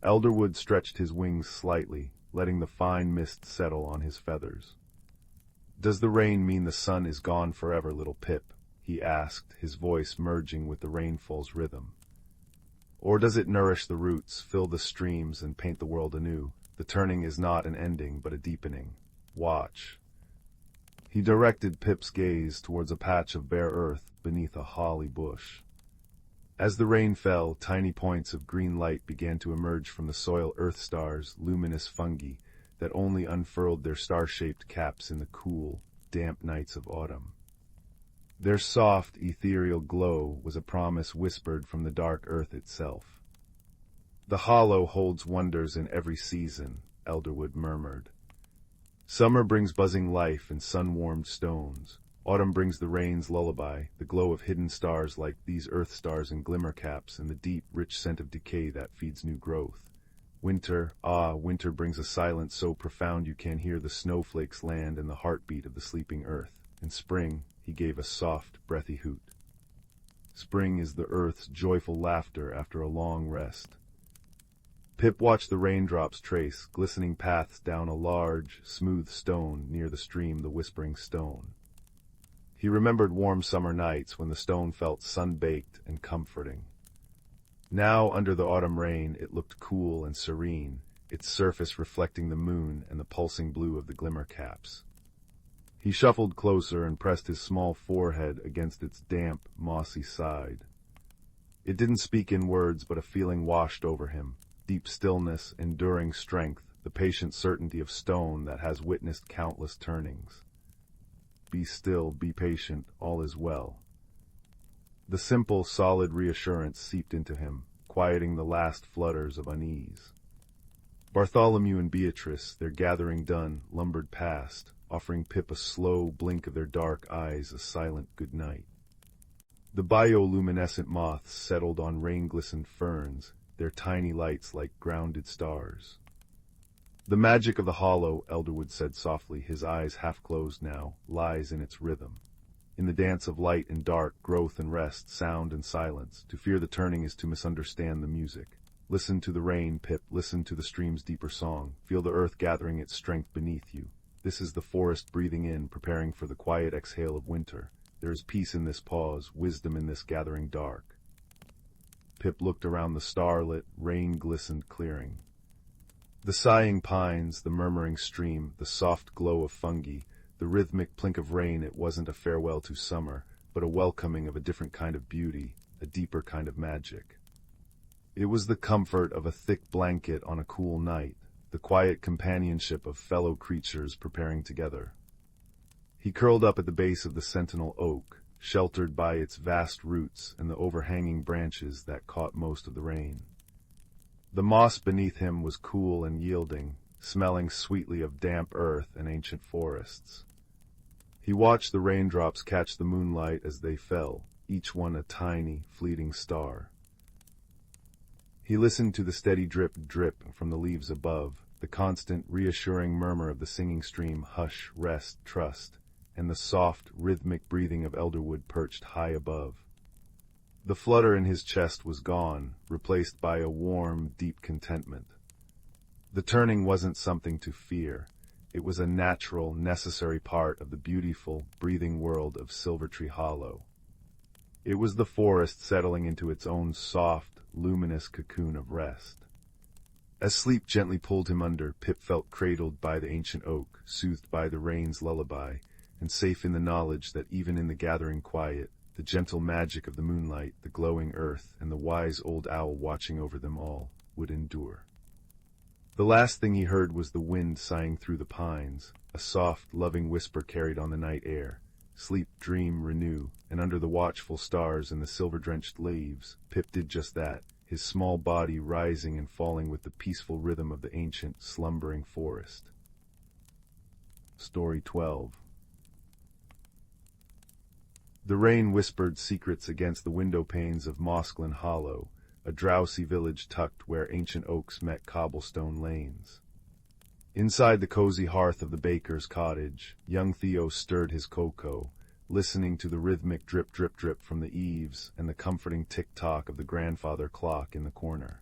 Elderwood stretched his wings slightly, letting the fine mist settle on his feathers. "Does the rain mean the sun is gone forever, little Pip?" he asked, his voice merging with the rainfall's rhythm. "Or does it nourish the roots, fill the streams, and paint the world anew? The turning is not an ending, but a deepening. Watch." He directed Pip's gaze towards a patch of bare earth beneath a holly bush. As the rain fell, tiny points of green light began to emerge from the soil earth stars, luminous fungi, that only unfurled their star-shaped caps in the cool, damp nights of autumn. Their soft, ethereal glow was a promise whispered from the dark earth itself. "The hollow holds wonders in every season," Elderwood murmured. "Summer brings buzzing life and sun-warmed stones. Autumn brings the rain's lullaby, the glow of hidden stars like these earth stars and glimmer caps, and the deep, rich scent of decay that feeds new growth. Winter, winter brings a silence so profound you can hear the snowflakes land and the heartbeat of the sleeping earth. And spring," he gave a soft, breathy hoot. "Spring is the earth's joyful laughter after a long rest." Pip watched the raindrops trace glistening paths down a large, smooth stone near the stream, the Whispering Stone. He remembered warm summer nights when the stone felt sun-baked and comforting. Now, under the autumn rain, it looked cool and serene, its surface reflecting the moon and the pulsing blue of the glimmer caps. He shuffled closer and pressed his small forehead against its damp, mossy side. It didn't speak in words, but a feeling washed over him. Deep stillness, enduring strength, the patient certainty of stone that has witnessed countless turnings. "Be still, be patient, all is well." The simple, solid reassurance seeped into him, quieting the last flutters of unease. Bartholomew and Beatrice, their gathering done, lumbered past, offering Pip a slow blink of their dark eyes, a silent good night. The bioluminescent moths settled on rain-glistened ferns, their tiny lights like grounded stars. "The magic of the hollow," Elderwood said softly, his eyes half closed now, "lies in its rhythm. In the dance of light and dark, growth and rest, sound and silence. To fear the turning is to misunderstand the music. Listen to the rain, Pip, listen to the stream's deeper song. Feel the earth gathering its strength beneath you. This is the forest breathing in, preparing for the quiet exhale of winter. There is peace in this pause, wisdom in this gathering dark." Pip looked around the starlit, rain-glistened clearing. The sighing pines, the murmuring stream, the soft glow of fungi, the rhythmic plink of rain. It wasn't a farewell to summer, but a welcoming of a different kind of beauty, a deeper kind of magic. It was the comfort of a thick blanket on a cool night, the quiet companionship of fellow creatures preparing together. He curled up at the base of the sentinel oak, sheltered by its vast roots and the overhanging branches that caught most of the rain. The moss beneath him was cool and yielding, smelling sweetly of damp earth and ancient forests. He watched the raindrops catch the moonlight as they fell, each one a tiny, fleeting star. He listened to the steady drip from the leaves above, the constant, reassuring murmur of the singing stream, hush, rest, trust, and the soft, rhythmic breathing of Elderwood perched high above. The flutter in his chest was gone, replaced by a warm, deep contentment. The turning wasn't something to fear. It was a natural, necessary part of the beautiful, breathing world of Silvertree Hollow. It was the forest settling into its own soft, luminous cocoon of rest. As sleep gently pulled him under, Pip felt cradled by the ancient oak, soothed by the rain's lullaby, and safe in the knowledge that even in the gathering quiet, the gentle magic of the moonlight, the glowing earth, and the wise old owl watching over them all, would endure. The last thing he heard was the wind sighing through the pines, a soft, loving whisper carried on the night air. sleep, dream, renew, and under the watchful stars and the silver-drenched leaves, Pip did just that, his small body rising and falling with the peaceful rhythm of the ancient, slumbering forest. Story 12. The rain whispered secrets against the window panes of Mossglen Hollow, a drowsy village tucked where ancient oaks met cobblestone lanes. Inside the cozy hearth of the baker's cottage, young Theo stirred his cocoa, listening to the rhythmic drip-drip-drip from the eaves and the comforting tick-tock of the grandfather clock in the corner.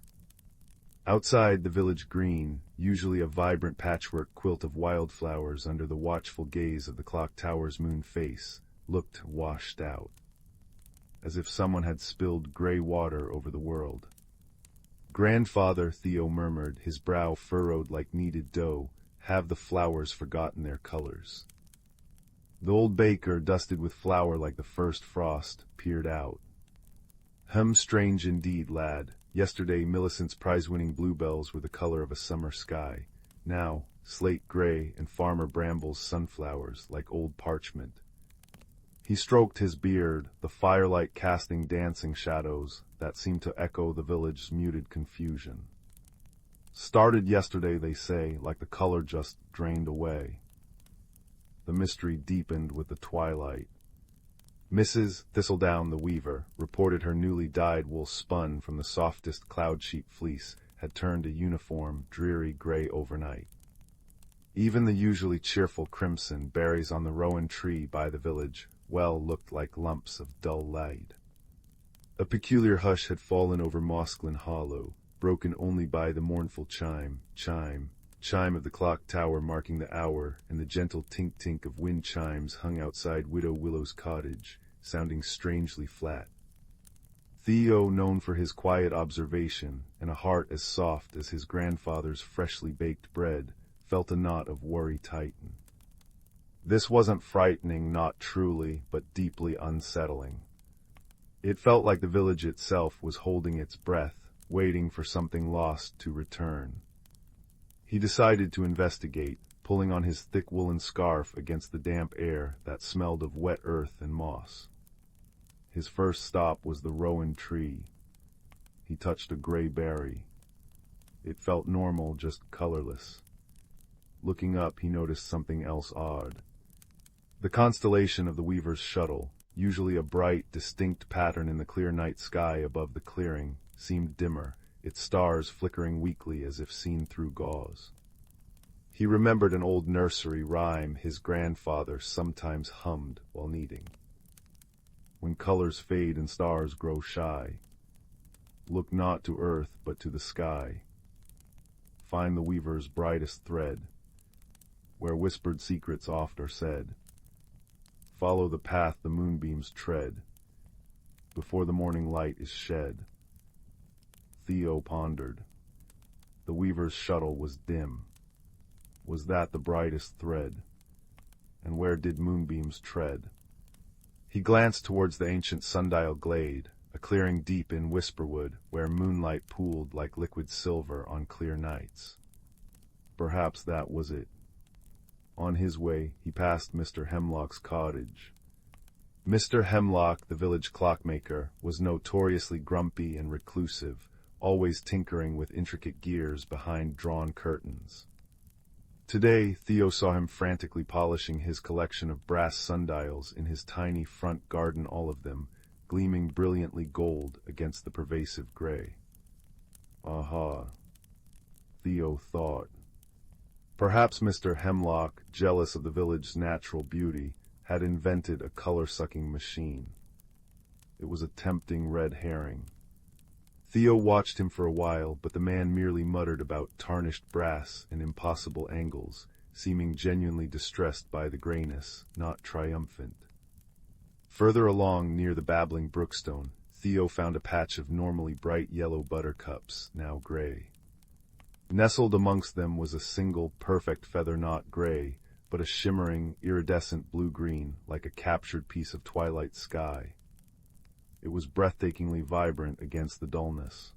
Outside the village green, usually a vibrant patchwork quilt of wildflowers under the watchful gaze of the clock tower's moon face, looked washed out, as if someone had spilled gray water over the world. "Grandfather," Theo murmured, his brow furrowed like kneaded dough, "have the flowers forgotten their colors?" The old baker, dusted with flour like the first frost, peered out. Strange indeed, lad. Yesterday Millicent's prize-winning bluebells were the color of a summer sky. Now, slate gray and Farmer Bramble's sunflowers like old parchment." He stroked his beard, the firelight casting dancing shadows that seemed to echo the village's muted confusion. "Started yesterday, they say, like the color just drained away." The mystery deepened with the twilight. Mrs. Thistledown the weaver reported her newly dyed wool spun from the softest cloud-sheep fleece had turned a uniform, dreary gray overnight. Even the usually cheerful crimson berries on the rowan tree by the village well looked like lumps of dull light. A peculiar hush had fallen over Mossglen Hollow, broken only by the mournful chime of the clock tower marking the hour, and the gentle tink-tink of wind chimes hung outside Widow Willow's cottage, sounding strangely flat. Theo, known for his quiet observation and a heart as soft as his grandfather's freshly baked bread, felt a knot of worry tighten. This wasn't frightening, not truly, but deeply unsettling. It felt like the village itself was holding its breath, waiting for something lost to return. He decided to investigate, pulling on his thick woolen scarf against the damp air that smelled of wet earth and moss. His first stop was the rowan tree. He touched a gray berry. It felt normal, just colorless. Looking up, he noticed something else odd. The constellation of the weaver's shuttle, usually a bright, distinct pattern in the clear night sky above the clearing, seemed dimmer, its stars flickering weakly as if seen through gauze. He remembered an old nursery rhyme his grandfather sometimes hummed while kneading. "When colors fade and stars grow shy, look not to earth but to the sky. Find the weaver's brightest thread, where whispered secrets oft are said. Follow the path the moonbeams tread, before the morning light is shed." Theo pondered. The weaver's shuttle was dim. Was that the brightest thread? And where did moonbeams tread? He glanced towards the ancient sundial glade, a clearing deep in Whisperwood, where moonlight pooled like liquid silver on clear nights. Perhaps that was it. On his way, he passed Mr. Hemlock's cottage. Mr. Hemlock, the village clockmaker, was notoriously grumpy and reclusive, always tinkering with intricate gears behind drawn curtains. Today, Theo saw him frantically polishing his collection of brass sundials in his tiny front garden, all of them gleaming brilliantly gold against the pervasive gray. Aha, Theo thought. Perhaps Mr. Hemlock, jealous of the village's natural beauty, had invented a color-sucking machine. It was a tempting red herring. Theo watched him for a while, but the man merely muttered about tarnished brass and impossible angles, seeming genuinely distressed by the grayness, not triumphant. Further along, near the babbling brookstone, Theo found a patch of normally bright yellow buttercups, now gray. Nestled amongst them was a single, perfect feather, not gray, but a shimmering, iridescent blue-green, like a captured piece of twilight sky. It was breathtakingly vibrant against the dullness.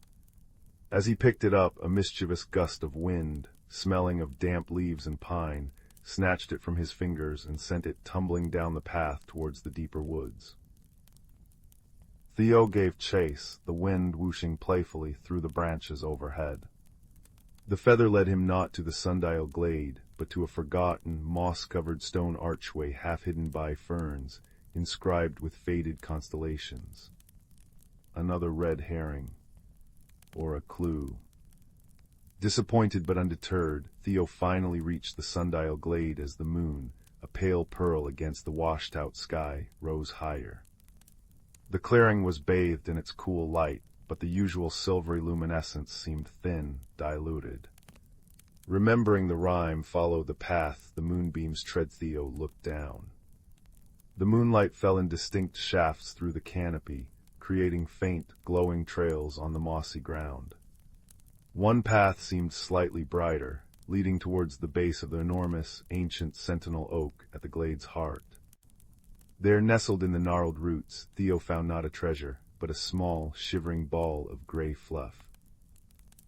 As he picked it up, a mischievous gust of wind, smelling of damp leaves and pine, snatched it from his fingers and sent it tumbling down the path towards the deeper woods. Theo gave chase, the wind whooshing playfully through the branches overhead. The feather led him not to the sundial glade, but to a forgotten, moss-covered stone archway half hidden by ferns, inscribed with faded constellations. Another red herring. Or a clue. Disappointed but undeterred, Theo finally reached the sundial glade as the moon, a pale pearl against the washed-out sky, rose higher. The clearing was bathed in its cool light, but the usual silvery luminescence seemed thin, diluted. Remembering the rhyme, "Follow the path the moonbeams tread," Theo looked down. The moonlight fell in distinct shafts through the canopy, creating faint, glowing trails on the mossy ground. One path seemed slightly brighter, leading towards the base of the enormous, ancient sentinel oak at the glade's heart. There, nestled in the gnarled roots, Theo found not a treasure, but a small, shivering ball of gray fluff.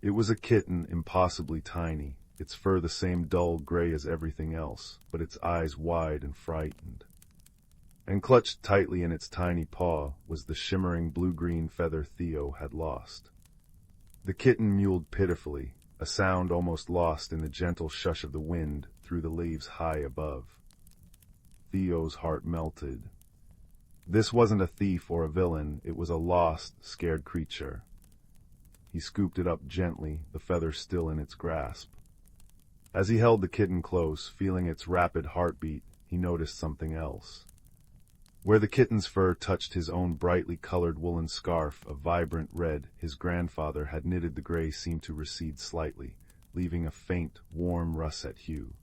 It was a kitten, impossibly tiny, its fur the same dull gray as everything else, but its eyes wide and frightened. And clutched tightly in its tiny paw was the shimmering blue-green feather Theo had lost. The kitten mewed pitifully, a sound almost lost in the gentle shush of the wind through the leaves high above. Theo's heart melted. This wasn't a thief or a villain, it was a lost, scared creature. He scooped it up gently, the feather still in its grasp. As he held the kitten close, feeling its rapid heartbeat, he noticed something else. Where the kitten's fur touched his own brightly colored woolen scarf of vibrant red his grandfather had knitted, the gray seemed to recede slightly, leaving a faint, warm russet hue.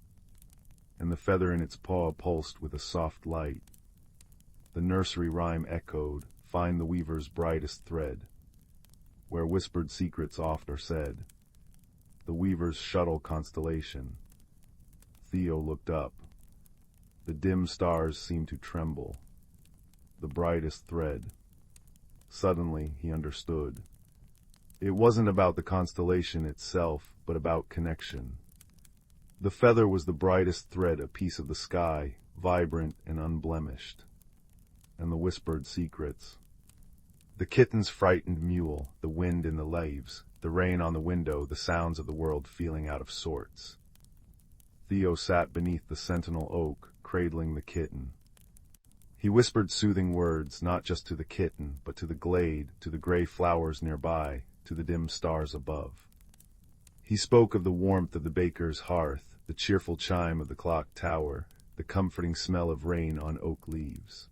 And the feather in its paw pulsed with a soft light. The nursery rhyme echoed, "Find the weaver's brightest thread," where whispered secrets oft are said. The weaver's shuttle constellation. Theo looked up. The dim stars seemed to tremble. The brightest thread. Suddenly, he understood. It wasn't about the constellation itself, but about connection. The feather was the brightest thread, a piece of the sky, vibrant and unblemished. And the whispered secrets. The kitten's frightened mewl, the wind in the leaves, the rain on the window, the sounds of the world feeling out of sorts. Theo sat beneath the sentinel oak, cradling the kitten. He whispered soothing words, not just to the kitten, but to the glade, to the gray flowers nearby, to the dim stars above. He spoke of the warmth of the baker's hearth, the cheerful chime of the clock tower, the comforting smell of rain on oak leaves.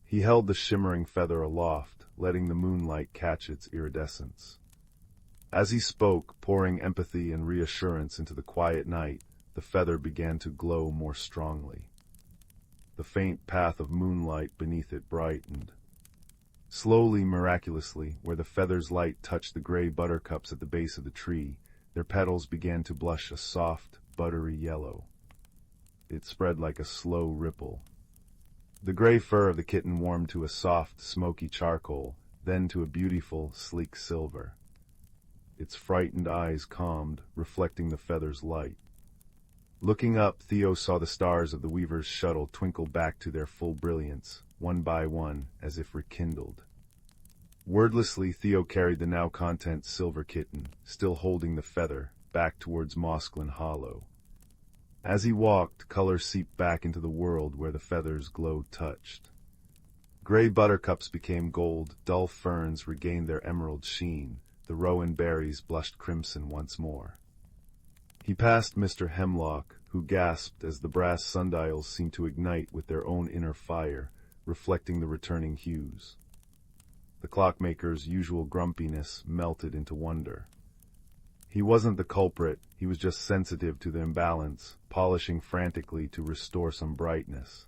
He held the shimmering feather aloft, letting the moonlight catch its iridescence. As he spoke, pouring empathy and reassurance into the quiet night, the feather began to glow more strongly. The faint path of moonlight beneath it brightened. Slowly, miraculously, where the feather's light touched the gray buttercups at the base of the tree, their petals began to blush a soft, buttery yellow. It spread like a slow ripple. The gray fur of the kitten warmed to a soft, smoky charcoal, then to a beautiful, sleek silver. Its frightened eyes calmed, reflecting the feather's light. Looking up, Theo saw the stars of the weaver's shuttle twinkle back to their full brilliance, one by one, as if rekindled. Wordlessly, Theo carried the now content silver kitten, still holding the feather, back towards Mossglen Hollow. As he walked, color seeped back into the world where the feather's glow touched. Gray buttercups became gold, dull ferns regained their emerald sheen, the rowan berries blushed crimson once more. He passed Mr. Hemlock, who gasped as the brass sundials seemed to ignite with their own inner fire, reflecting the returning hues. The clockmaker's usual grumpiness melted into wonder. He wasn't the culprit, he was just sensitive to the imbalance, polishing frantically to restore some brightness.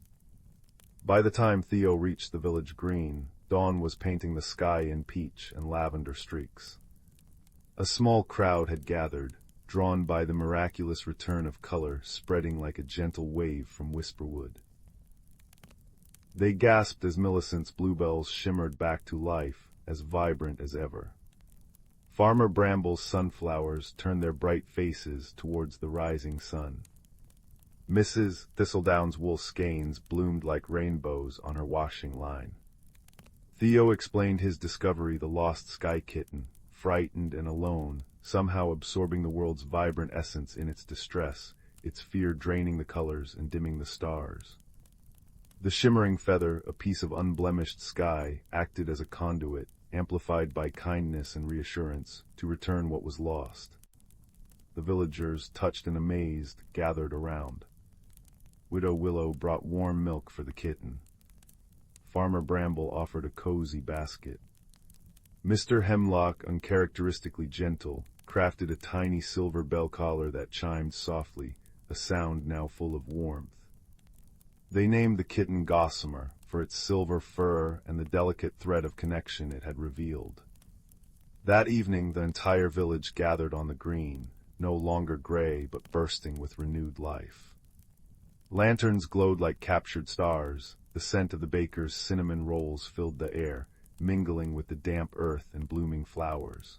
By the time Theo reached the village green, dawn was painting the sky in peach and lavender streaks. A small crowd had gathered, drawn by the miraculous return of color spreading like a gentle wave from Whisperwood. They gasped as Millicent's bluebells shimmered back to life, as vibrant as ever. Farmer Bramble's sunflowers turned their bright faces towards the rising sun. Mrs. Thistledown's wool skeins bloomed like rainbows on her washing line. Theo explained his discovery, the lost sky kitten, frightened and alone, somehow absorbing the world's vibrant essence in its distress, its fear draining the colors and dimming the stars. The shimmering feather, a piece of unblemished sky, acted as a conduit, amplified by kindness and reassurance, to return what was lost. The villagers, touched and amazed, gathered around. Widow Willow brought warm milk for the kitten. Farmer Bramble offered a cozy basket. Mr. Hemlock, uncharacteristically gentle, crafted a tiny silver bell collar that chimed softly, a sound now full of warmth. They named the kitten Gossamer, for its silver fur and the delicate thread of connection it had revealed. That evening the entire village gathered on the green, no longer gray but bursting with renewed life. Lanterns glowed like captured stars, the scent of the baker's cinnamon rolls filled the air, mingling with the damp earth and blooming flowers.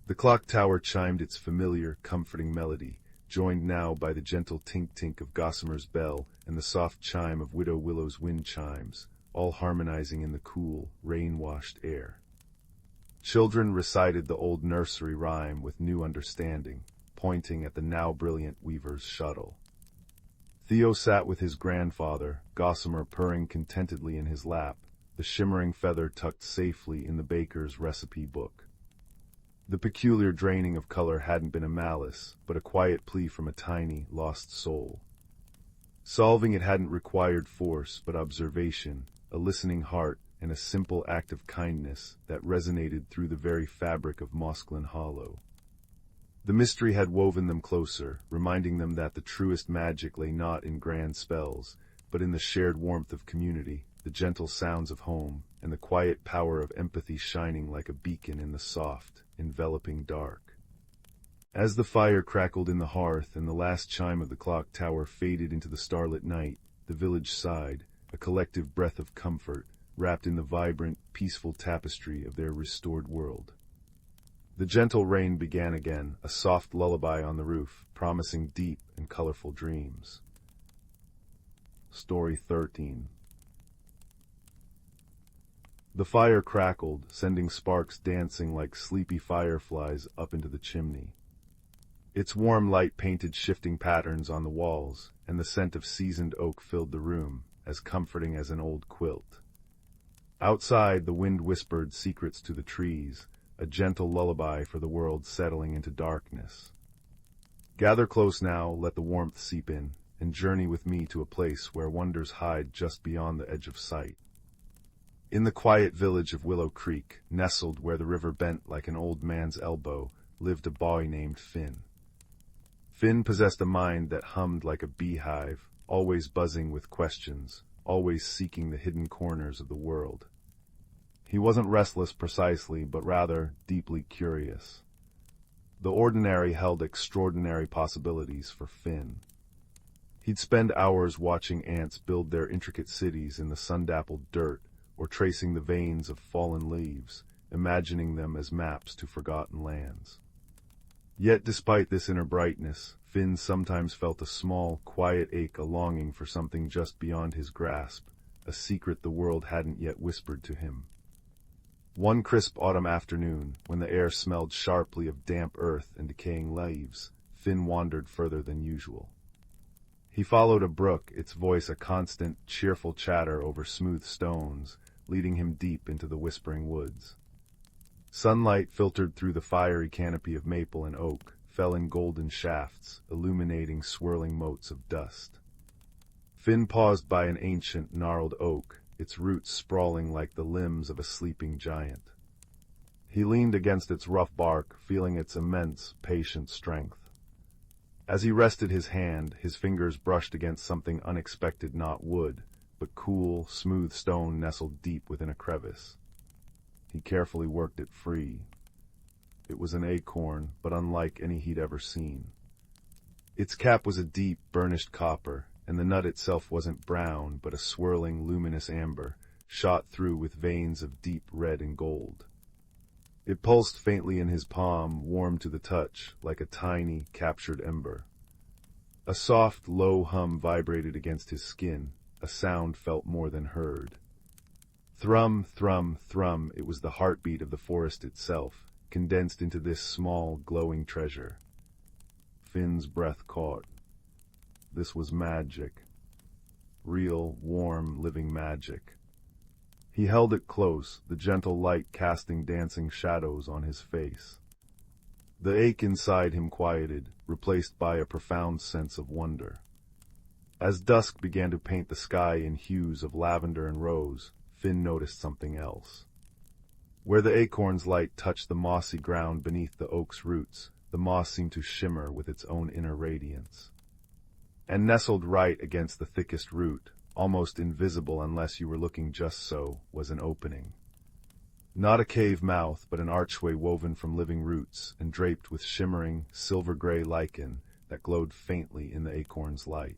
The clock tower chimed its familiar, comforting melody, joined now by the gentle tink-tink of Gossamer's bell and the soft chime of Widow Willow's wind chimes, all harmonizing in the cool, rain-washed air. Children recited the old nursery rhyme with new understanding, pointing at the now brilliant weaver's shuttle. Theo sat with his grandfather, Gossamer purring contentedly in his lap, the shimmering feather tucked safely in the baker's recipe book. The peculiar draining of color hadn't been a malice, but a quiet plea from a tiny, lost soul. Solving it hadn't required force, but observation, a listening heart, and a simple act of kindness that resonated through the very fabric of Mossglen Hollow. The mystery had woven them closer, reminding them that the truest magic lay not in grand spells, but in the shared warmth of community, the gentle sounds of home, and the quiet power of empathy shining like a beacon in the soft, enveloping dark. As the fire crackled in the hearth and the last chime of the clock tower faded into the starlit night, the village sighed, a collective breath of comfort, wrapped in the vibrant, peaceful tapestry of their restored world. The gentle rain began again, a soft lullaby on the roof, promising deep and colorful dreams. Story 13. The fire crackled, sending sparks dancing like sleepy fireflies up into the chimney. Its warm light painted shifting patterns on the walls, and the scent of seasoned oak filled the room, as comforting as an old quilt. Outside, the wind whispered secrets to the trees, a gentle lullaby for the world settling into darkness. Gather close now, let the warmth seep in, and journey with me to a place where wonders hide just beyond the edge of sight. In the quiet village of Willow Creek, nestled where the river bent like an old man's elbow, lived a boy named Finn. Finn possessed a mind that hummed like a beehive, always buzzing with questions, always seeking the hidden corners of the world. He wasn't restless precisely, but rather deeply curious. The ordinary held extraordinary possibilities for Finn. He'd spend hours watching ants build their intricate cities in the sun-dappled dirt, or tracing the veins of fallen leaves, imagining them as maps to forgotten lands. Yet despite this inner brightness, Finn sometimes felt a small, quiet ache, a longing for something just beyond his grasp, a secret the world hadn't yet whispered to him. One crisp autumn afternoon, when the air smelled sharply of damp earth and decaying leaves, Finn wandered further than usual. He followed a brook, its voice a constant, cheerful chatter over smooth stones, leading him deep into the whispering woods. Sunlight filtered through the fiery canopy of maple and oak, fell in golden shafts, illuminating swirling motes of dust. Finn paused by an ancient, gnarled oak, its roots sprawling like the limbs of a sleeping giant. He leaned against its rough bark, feeling its immense, patient strength. As he rested his hand, his fingers brushed against something unexpected, not wood, but cool, smooth stone nestled deep within a crevice. He carefully worked it free. It was an acorn, but unlike any he'd ever seen. Its cap was a deep, burnished copper, and the nut itself wasn't brown, but a swirling, luminous amber, shot through with veins of deep red and gold. It pulsed faintly in his palm, warm to the touch, like a tiny, captured ember. A soft, low hum vibrated against his skin, a sound felt more than heard. Thrum, thrum, thrum, it was the heartbeat of the forest itself, condensed into this small, glowing treasure. Finn's breath caught. This was magic. Real, warm, living magic. He held it close, the gentle light casting dancing shadows on his face. The ache inside him quieted, replaced by a profound sense of wonder. As dusk began to paint the sky in hues of lavender and rose, Finn noticed something else. Where the acorn's light touched the mossy ground beneath the oak's roots, the moss seemed to shimmer with its own inner radiance. And nestled right against the thickest root, almost invisible unless you were looking just so, was an opening. Not a cave mouth, but an archway woven from living roots and draped with shimmering, silver-gray lichen that glowed faintly in the acorn's light.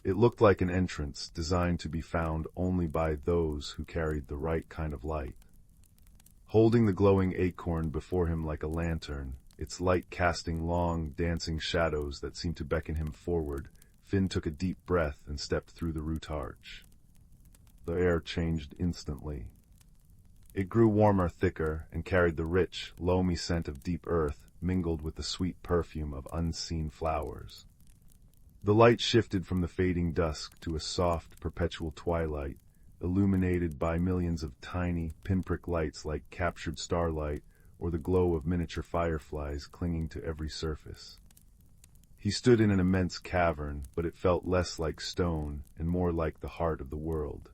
It looked like an entrance designed to be found only by those who carried the right kind of light. Holding the glowing acorn before him like a lantern, its light casting long, dancing shadows that seemed to beckon him forward, Finn took a deep breath and stepped through the root arch. The air changed instantly. It grew warmer, thicker, and carried the rich, loamy scent of deep earth mingled with the sweet perfume of unseen flowers. The light shifted from the fading dusk to a soft, perpetual twilight, illuminated by millions of tiny, pinprick lights like captured starlight or the glow of miniature fireflies clinging to every surface. He stood in an immense cavern, but it felt less like stone and more like the heart of the world.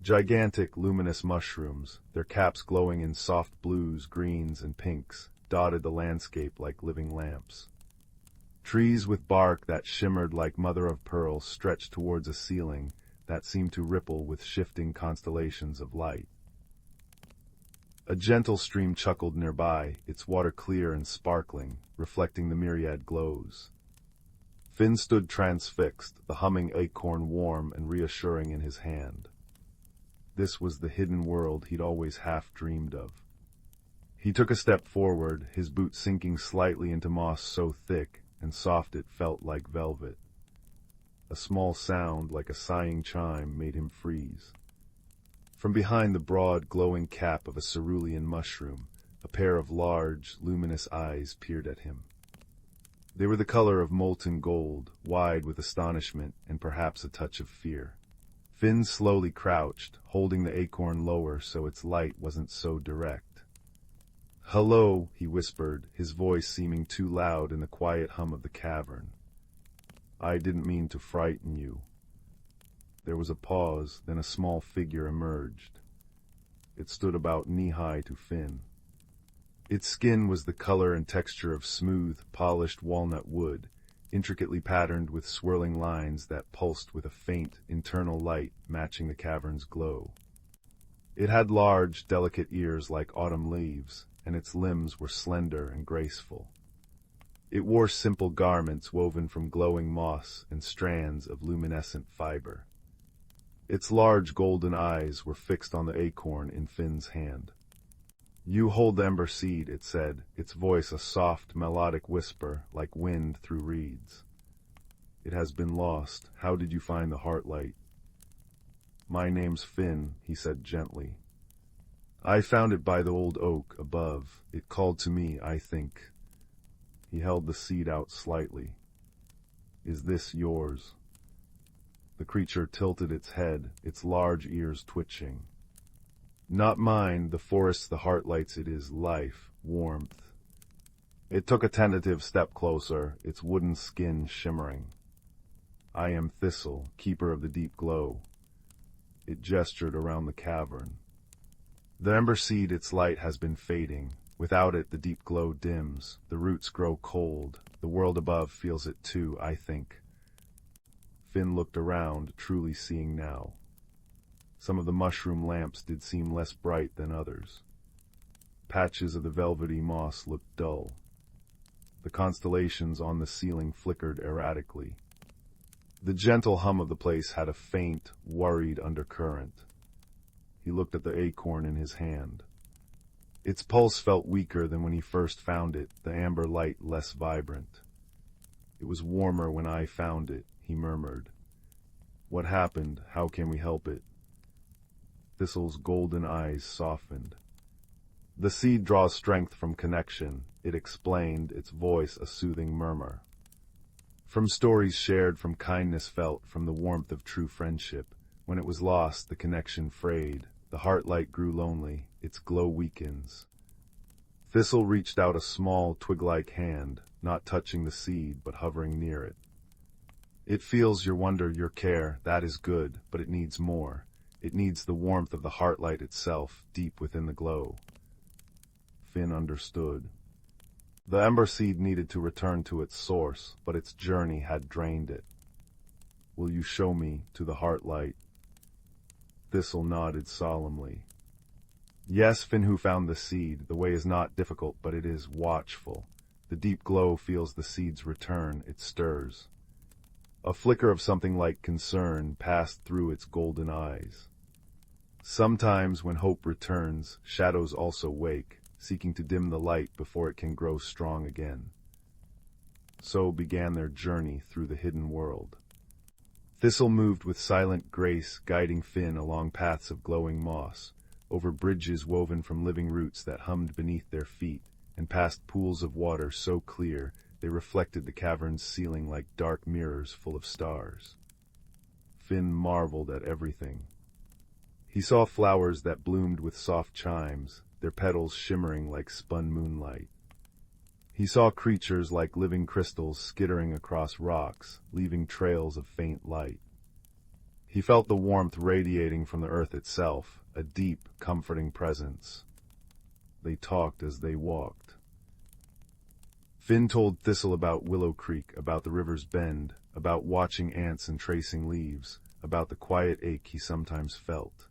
Gigantic, luminous mushrooms, their caps glowing in soft blues, greens, and pinks, dotted the landscape like living lamps. Trees with bark that shimmered like mother-of-pearl stretched towards a ceiling that seemed to ripple with shifting constellations of light. A gentle stream chuckled nearby, its water clear and sparkling, reflecting the myriad glows. Finn stood transfixed, the humming acorn warm and reassuring in his hand. This was the hidden world he'd always half dreamed of. He took a step forward, his boot sinking slightly into moss so thick and soft it felt like velvet. A small sound, like a sighing chime, made him freeze. From behind the broad, glowing cap of a cerulean mushroom, a pair of large, luminous eyes peered at him. They were the color of molten gold, wide with astonishment and perhaps a touch of fear. Finn slowly crouched, holding the acorn lower so its light wasn't so direct. "Hello," he whispered, his voice seeming too loud in the quiet hum of the cavern. "I didn't mean to frighten you." There was a pause, then a small figure emerged. It stood about knee-high to Finn. Its skin was the color and texture of smooth, polished walnut wood, intricately patterned with swirling lines that pulsed with a faint, internal light matching the cavern's glow. It had large, delicate ears like autumn leaves, and its limbs were slender and graceful. It wore simple garments woven from glowing moss and strands of luminescent fiber. Its large golden eyes were fixed on the acorn in Finn's hand. "You hold the ember seed," it said, its voice a soft, melodic whisper like wind through reeds. "It has been lost. How did you find the heartlight?" "My name's Finn," he said gently. "I found it by the old oak above. It called to me, I think." He held the seed out slightly. "Is this yours?" The creature tilted its head, its large ears twitching. "Not mine, the forest's the heartlight's. It is life, warmth." It took a tentative step closer, its wooden skin shimmering. "I am Thistle, keeper of the deep glow." It gestured around the cavern. "The ember seed, its light has been fading. Without it, the deep glow dims, the roots grow cold. The world above feels it too, I think." Finn looked around, truly seeing now. Some of the mushroom lamps did seem less bright than others. Patches of the velvety moss looked dull. The constellations on the ceiling flickered erratically. The gentle hum of the place had a faint, worried undercurrent. He looked at the acorn in his hand. Its pulse felt weaker than when he first found it, the amber light less vibrant. It was warmer when I found it, he murmured. What happened? How can we help it? Thistle's golden eyes softened. The seed draws strength from connection, it explained, its voice a soothing murmur. From stories shared, from kindness felt, from the warmth of true friendship. When it was lost, the connection frayed. The heart light grew lonely, its glow weakens. Thistle reached out a small, twig-like hand, not touching the seed, but hovering near it. It feels your wonder, your care, that is good, but it needs more. It needs the warmth of the heart light itself, deep within the glow. Finn understood. The ember seed needed to return to its source, but its journey had drained it. Will you show me to the heart light? Thistle nodded solemnly. Yes, Finn, who found the seed. The way is not difficult, but it is watchful. The deep glow feels the seed's return, it stirs. A flicker of something like concern passed through its golden eyes. Sometimes when hope returns, shadows also wake, seeking to dim the light before it can grow strong again. So began their journey through the hidden world. Thistle moved with silent grace, guiding Finn along paths of glowing moss, over bridges woven from living roots that hummed beneath their feet, and past pools of water so clear they reflected the cavern's ceiling like dark mirrors full of stars. Finn marveled at everything. He saw flowers that bloomed with soft chimes, their petals shimmering like spun moonlight. He saw creatures like living crystals skittering across rocks, leaving trails of faint light. He felt the warmth radiating from the earth itself, a deep, comforting presence. They talked as they walked. Finn told Thistle about Willow Creek, about the river's bend, about watching ants and tracing leaves, about the quiet ache he sometimes felt.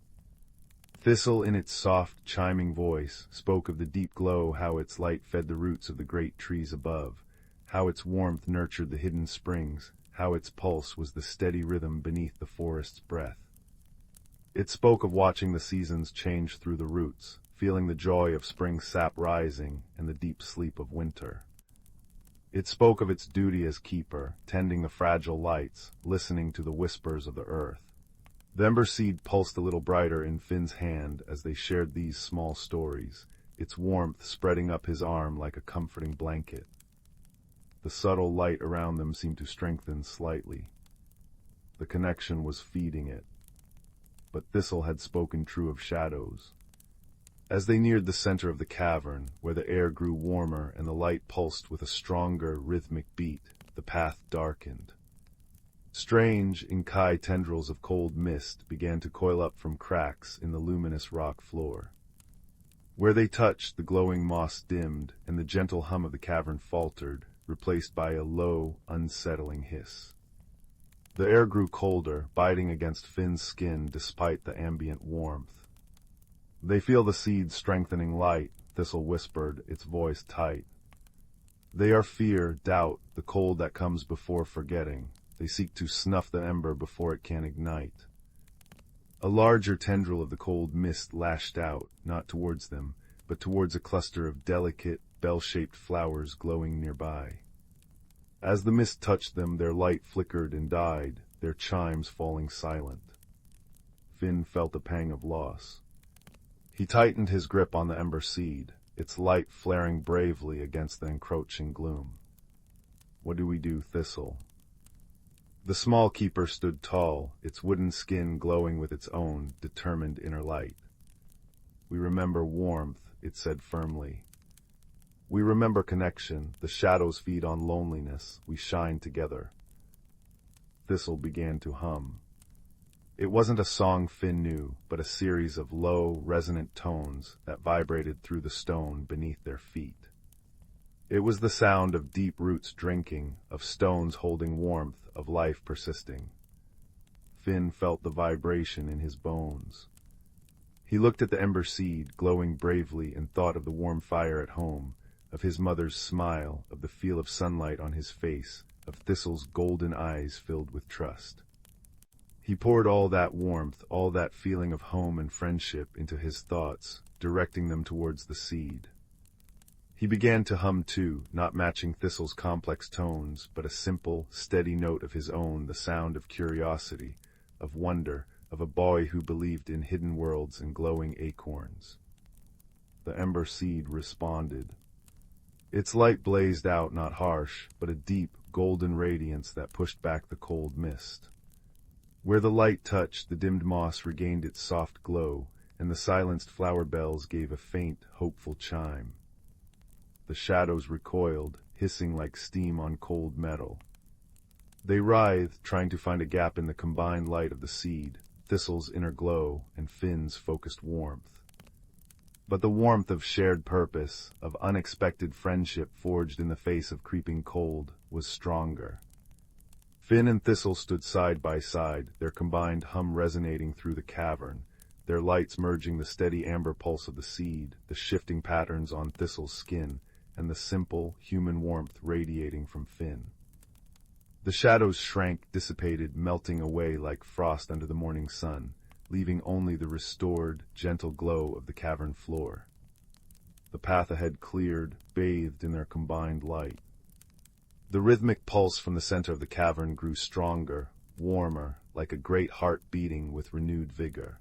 Thistle, in its soft, chiming voice, spoke of the deep glow, how its light fed the roots of the great trees above, how its warmth nurtured the hidden springs, how its pulse was the steady rhythm beneath the forest's breath. It spoke of watching the seasons change through the roots, feeling the joy of spring sap rising and the deep sleep of winter. It spoke of its duty as keeper, tending the fragile lights, listening to the whispers of the earth. The ember seed pulsed a little brighter in Finn's hand as they shared these small stories, its warmth spreading up his arm like a comforting blanket. The subtle light around them seemed to strengthen slightly. The connection was feeding it. But Thistle had spoken true of shadows. As they neared the center of the cavern, where the air grew warmer and the light pulsed with a stronger, rhythmic beat, the path darkened. Strange, inky tendrils of cold mist began to coil up from cracks in the luminous rock floor. Where they touched, the glowing moss dimmed, and the gentle hum of the cavern faltered, replaced by a low, unsettling hiss. The air grew colder, biting against Finn's skin despite the ambient warmth. They feel the seed's strengthening light, Thistle whispered, its voice tight. They are fear, doubt, the cold that comes before forgetting. They seek to snuff the ember before it can ignite. A larger tendril of the cold mist lashed out, not towards them, but towards a cluster of delicate, bell-shaped flowers glowing nearby. As the mist touched them, their light flickered and died, their chimes falling silent. Finn felt a pang of loss. He tightened his grip on the ember seed, its light flaring bravely against the encroaching gloom. What do we do, Thistle? The small keeper stood tall, its wooden skin glowing with its own, determined inner light. We remember warmth, it said firmly. We remember connection, the shadows feed on loneliness, we shine together. Thistle began to hum. It wasn't a song Finn knew, but a series of low, resonant tones that vibrated through the stone beneath their feet. It was the sound of deep roots drinking, of stones holding warmth, of life persisting. Finn felt the vibration in his bones. He looked at the ember seed, glowing bravely, and thought of the warm fire at home, of his mother's smile, of the feel of sunlight on his face, of Thistle's golden eyes filled with trust. He poured all that warmth, all that feeling of home and friendship into his thoughts, directing them towards the seed. He began to hum too, not matching Thistle's complex tones, but a simple, steady note of his own, the sound of curiosity, of wonder, of a boy who believed in hidden worlds and glowing acorns. The ember seed responded. Its light blazed out, not harsh, but a deep, golden radiance that pushed back the cold mist. Where the light touched, the dimmed moss regained its soft glow, and the silenced flower bells gave a faint, hopeful chime. The shadows recoiled, hissing like steam on cold metal. They writhed, trying to find a gap in the combined light of the seed, Thistle's inner glow, and Finn's focused warmth. But the warmth of shared purpose, of unexpected friendship forged in the face of creeping cold, was stronger. Finn and Thistle stood side by side, their combined hum resonating through the cavern, their lights merging the steady amber pulse of the seed, the shifting patterns on Thistle's skin, and the simple, human warmth radiating from Finn. The shadows shrank, dissipated, melting away like frost under the morning sun, leaving only the restored, gentle glow of the cavern floor. The path ahead cleared, bathed in their combined light. The rhythmic pulse from the center of the cavern grew stronger, warmer, like a great heart beating with renewed vigor.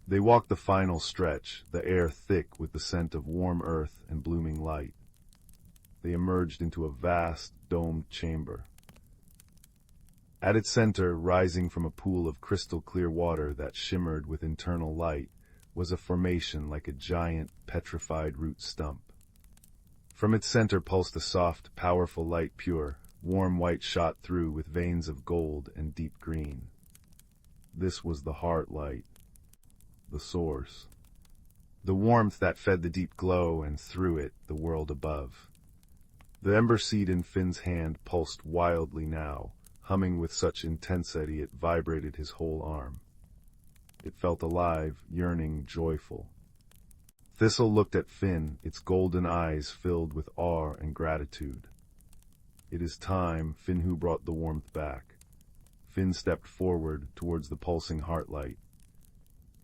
They walked the final stretch, the air thick with the scent of warm earth and blooming light. They emerged into a vast, domed chamber. At its center, rising from a pool of crystal-clear water that shimmered with internal light, was a formation like a giant, petrified root stump. From its center pulsed a soft, powerful light, pure, warm white shot through with veins of gold and deep green. This was the heart light, the source. The warmth that fed the deep glow, and through it, the world above. The ember seed in Finn's hand pulsed wildly now, humming with such intensity it vibrated his whole arm. It felt alive, yearning, joyful. Thistle looked at Finn, its golden eyes filled with awe and gratitude. "It is time," Finn who brought the warmth back. Finn stepped forward towards the pulsing heartlight.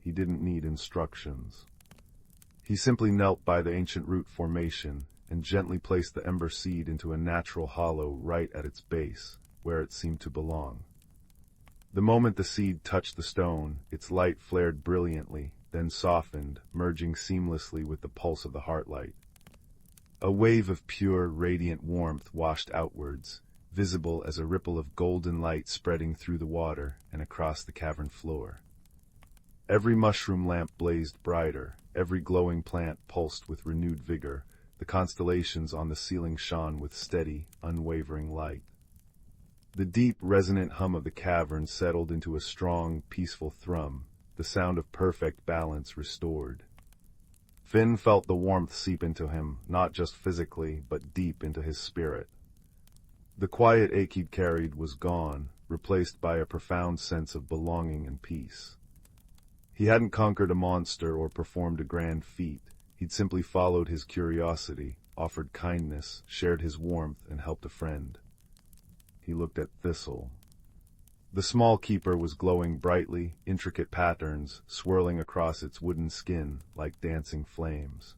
He didn't need instructions. He simply knelt by the ancient root formation and gently placed the ember seed into a natural hollow right at its base, where it seemed to belong. The moment the seed touched the stone, its light flared brilliantly, then softened, merging seamlessly with the pulse of the heartlight. A wave of pure, radiant warmth washed outwards, visible as a ripple of golden light spreading through the water and across the cavern floor. Every mushroom lamp blazed brighter, every glowing plant pulsed with renewed vigor, the constellations on the ceiling shone with steady, unwavering light. The deep, resonant hum of the cavern settled into a strong, peaceful thrum, the sound of perfect balance restored. Finn felt the warmth seep into him, not just physically, but deep into his spirit. The quiet ache he'd carried was gone, replaced by a profound sense of belonging and peace. He hadn't conquered a monster or performed a grand feat. He'd simply followed his curiosity, offered kindness, shared his warmth, and helped a friend. He looked at Thistle. The small keeper was glowing brightly, intricate patterns swirling across its wooden skin like dancing flames.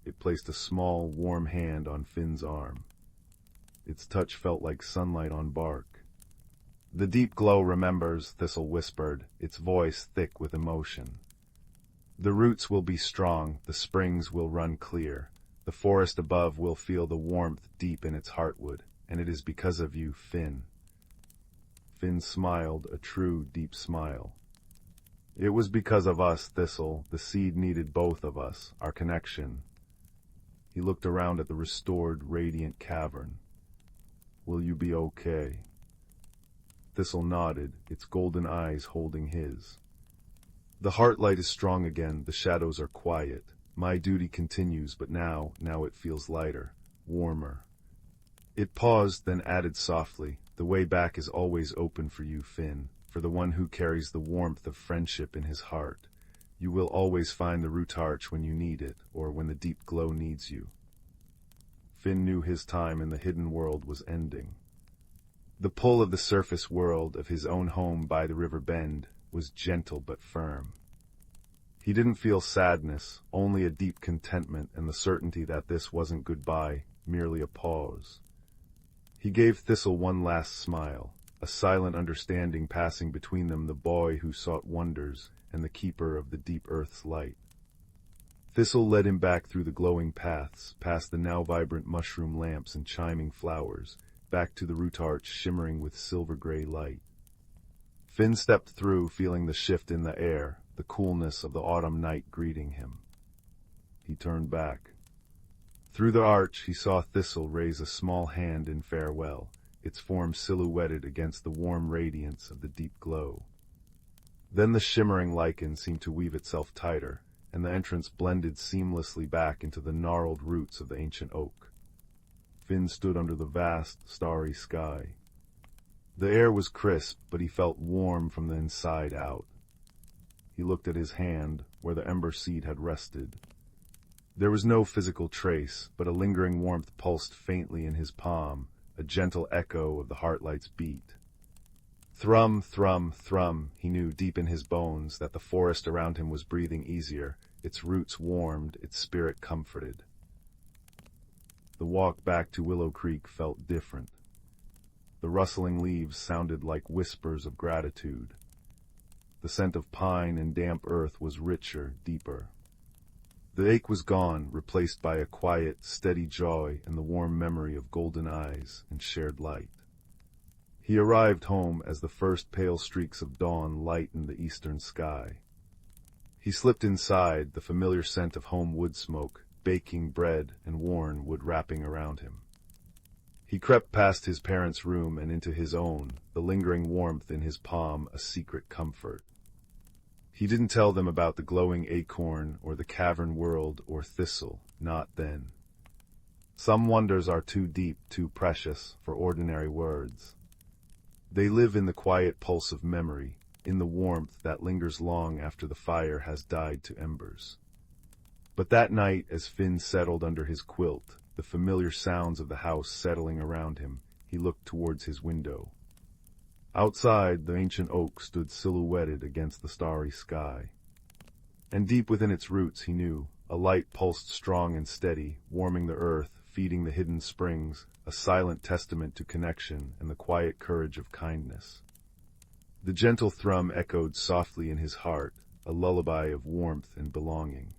It placed a small, warm hand on Finn's arm. Its touch felt like sunlight on bark. "The deep glow remembers," Thistle whispered, its voice thick with emotion. "The roots will be strong, the springs will run clear, the forest above will feel the warmth deep in its heartwood, and it is because of you, Finn." Finn smiled, a true, deep smile. "It was because of us, Thistle. The seed needed both of us, our connection." He looked around at the restored, radiant cavern. "Will you be okay?" Thistle nodded, its golden eyes holding his. "The heartlight is strong again, the shadows are quiet. My duty continues, but now it feels lighter, warmer." It paused, then added softly, "The way back is always open for you, Finn, for the one who carries the warmth of friendship in his heart. You will always find the root arch when you need it, or when the deep glow needs you." Finn knew his time in the hidden world was ending. The pull of the surface world, of his own home by the river bend, was gentle but firm. He didn't feel sadness, only a deep contentment and the certainty that this wasn't goodbye, merely a pause. He gave Thistle one last smile, a silent understanding passing between them, the boy who sought wonders and the keeper of the deep earth's light. Thistle led him back through the glowing paths, past the now vibrant mushroom lamps and chiming flowers, back to the root arch shimmering with silver-gray light. Finn stepped through, feeling the shift in the air, the coolness of the autumn night greeting him. He turned back. Through the arch he saw Thistle raise a small hand in farewell, its form silhouetted against the warm radiance of the deep glow. Then the shimmering lichen seemed to weave itself tighter, and the entrance blended seamlessly back into the gnarled roots of the ancient oak. Finn stood under the vast, starry sky. The air was crisp, but he felt warm from the inside out. He looked at his hand, where the ember seed had rested. There was no physical trace, but a lingering warmth pulsed faintly in his palm, a gentle echo of the heartlight's beat. Thrum, thrum, thrum, he knew deep in his bones that the forest around him was breathing easier, its roots warmed, its spirit comforted. The walk back to Willow Creek felt different. The rustling leaves sounded like whispers of gratitude. The scent of pine and damp earth was richer, deeper. The ache was gone, replaced by a quiet, steady joy and the warm memory of golden eyes and shared light. He arrived home as the first pale streaks of dawn lightened the eastern sky. He slipped inside, the familiar scent of home wood smoke, baking bread and worn wood wrapping around him. He crept past his parents' room and into his own, the lingering warmth in his palm a secret comfort. He didn't tell them about the glowing acorn or the cavern world or Thistle, not then. Some wonders are too deep, too precious for ordinary words. They live in the quiet pulse of memory, in the warmth that lingers long after the fire has died to embers. But that night, as Finn settled under his quilt, the familiar sounds of the house settling around him, he looked towards his window. Outside, the ancient oak stood silhouetted against the starry sky. And deep within its roots, he knew, a light pulsed strong and steady, warming the earth, feeding the hidden springs, a silent testament to connection and the quiet courage of kindness. The gentle thrum echoed softly in his heart, a lullaby of warmth and belonging.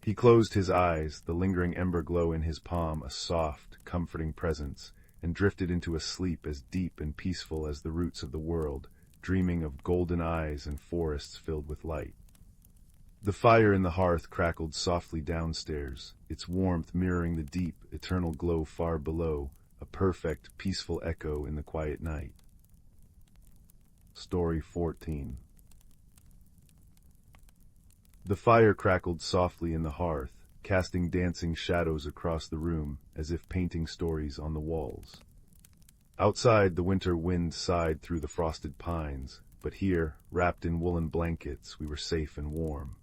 He closed his eyes, the lingering ember glow in his palm a soft, comforting presence, and drifted into a sleep as deep and peaceful as the roots of the world, dreaming of golden eyes and forests filled with light. The fire in the hearth crackled softly downstairs, its warmth mirroring the deep, eternal glow far below, a perfect, peaceful echo in the quiet night. Story 14. The fire crackled softly in the hearth, casting dancing shadows across the room, as if painting stories on the walls. Outside, the winter wind sighed through the frosted pines, but here, wrapped in woolen blankets, we were safe and warm.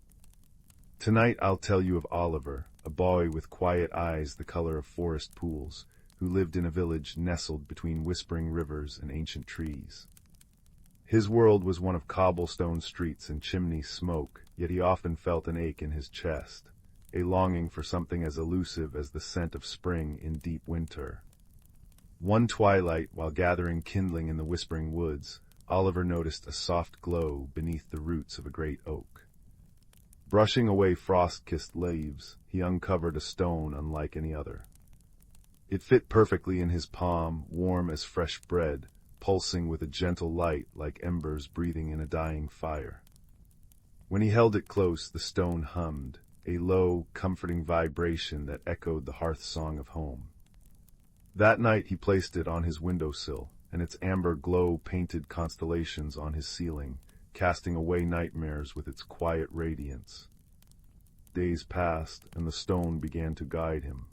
Tonight I'll tell you of Oliver, a boy with quiet eyes the color of forest pools, who lived in a village nestled between whispering rivers and ancient trees. His world was one of cobblestone streets and chimney smoke, yet he often felt an ache in his chest, a longing for something as elusive as the scent of spring in deep winter. One twilight, while gathering kindling in the whispering woods, Oliver noticed a soft glow beneath the roots of a great oak. Brushing away frost-kissed leaves, he uncovered a stone unlike any other. It fit perfectly in his palm, warm as fresh bread, pulsing with a gentle light like embers breathing in a dying fire. When he held it close, the stone hummed, a low, comforting vibration that echoed the hearth song of home. That night he placed it on his windowsill, and its amber glow painted constellations on his ceiling, casting away nightmares with its quiet radiance. Days passed, and the stone began to guide him.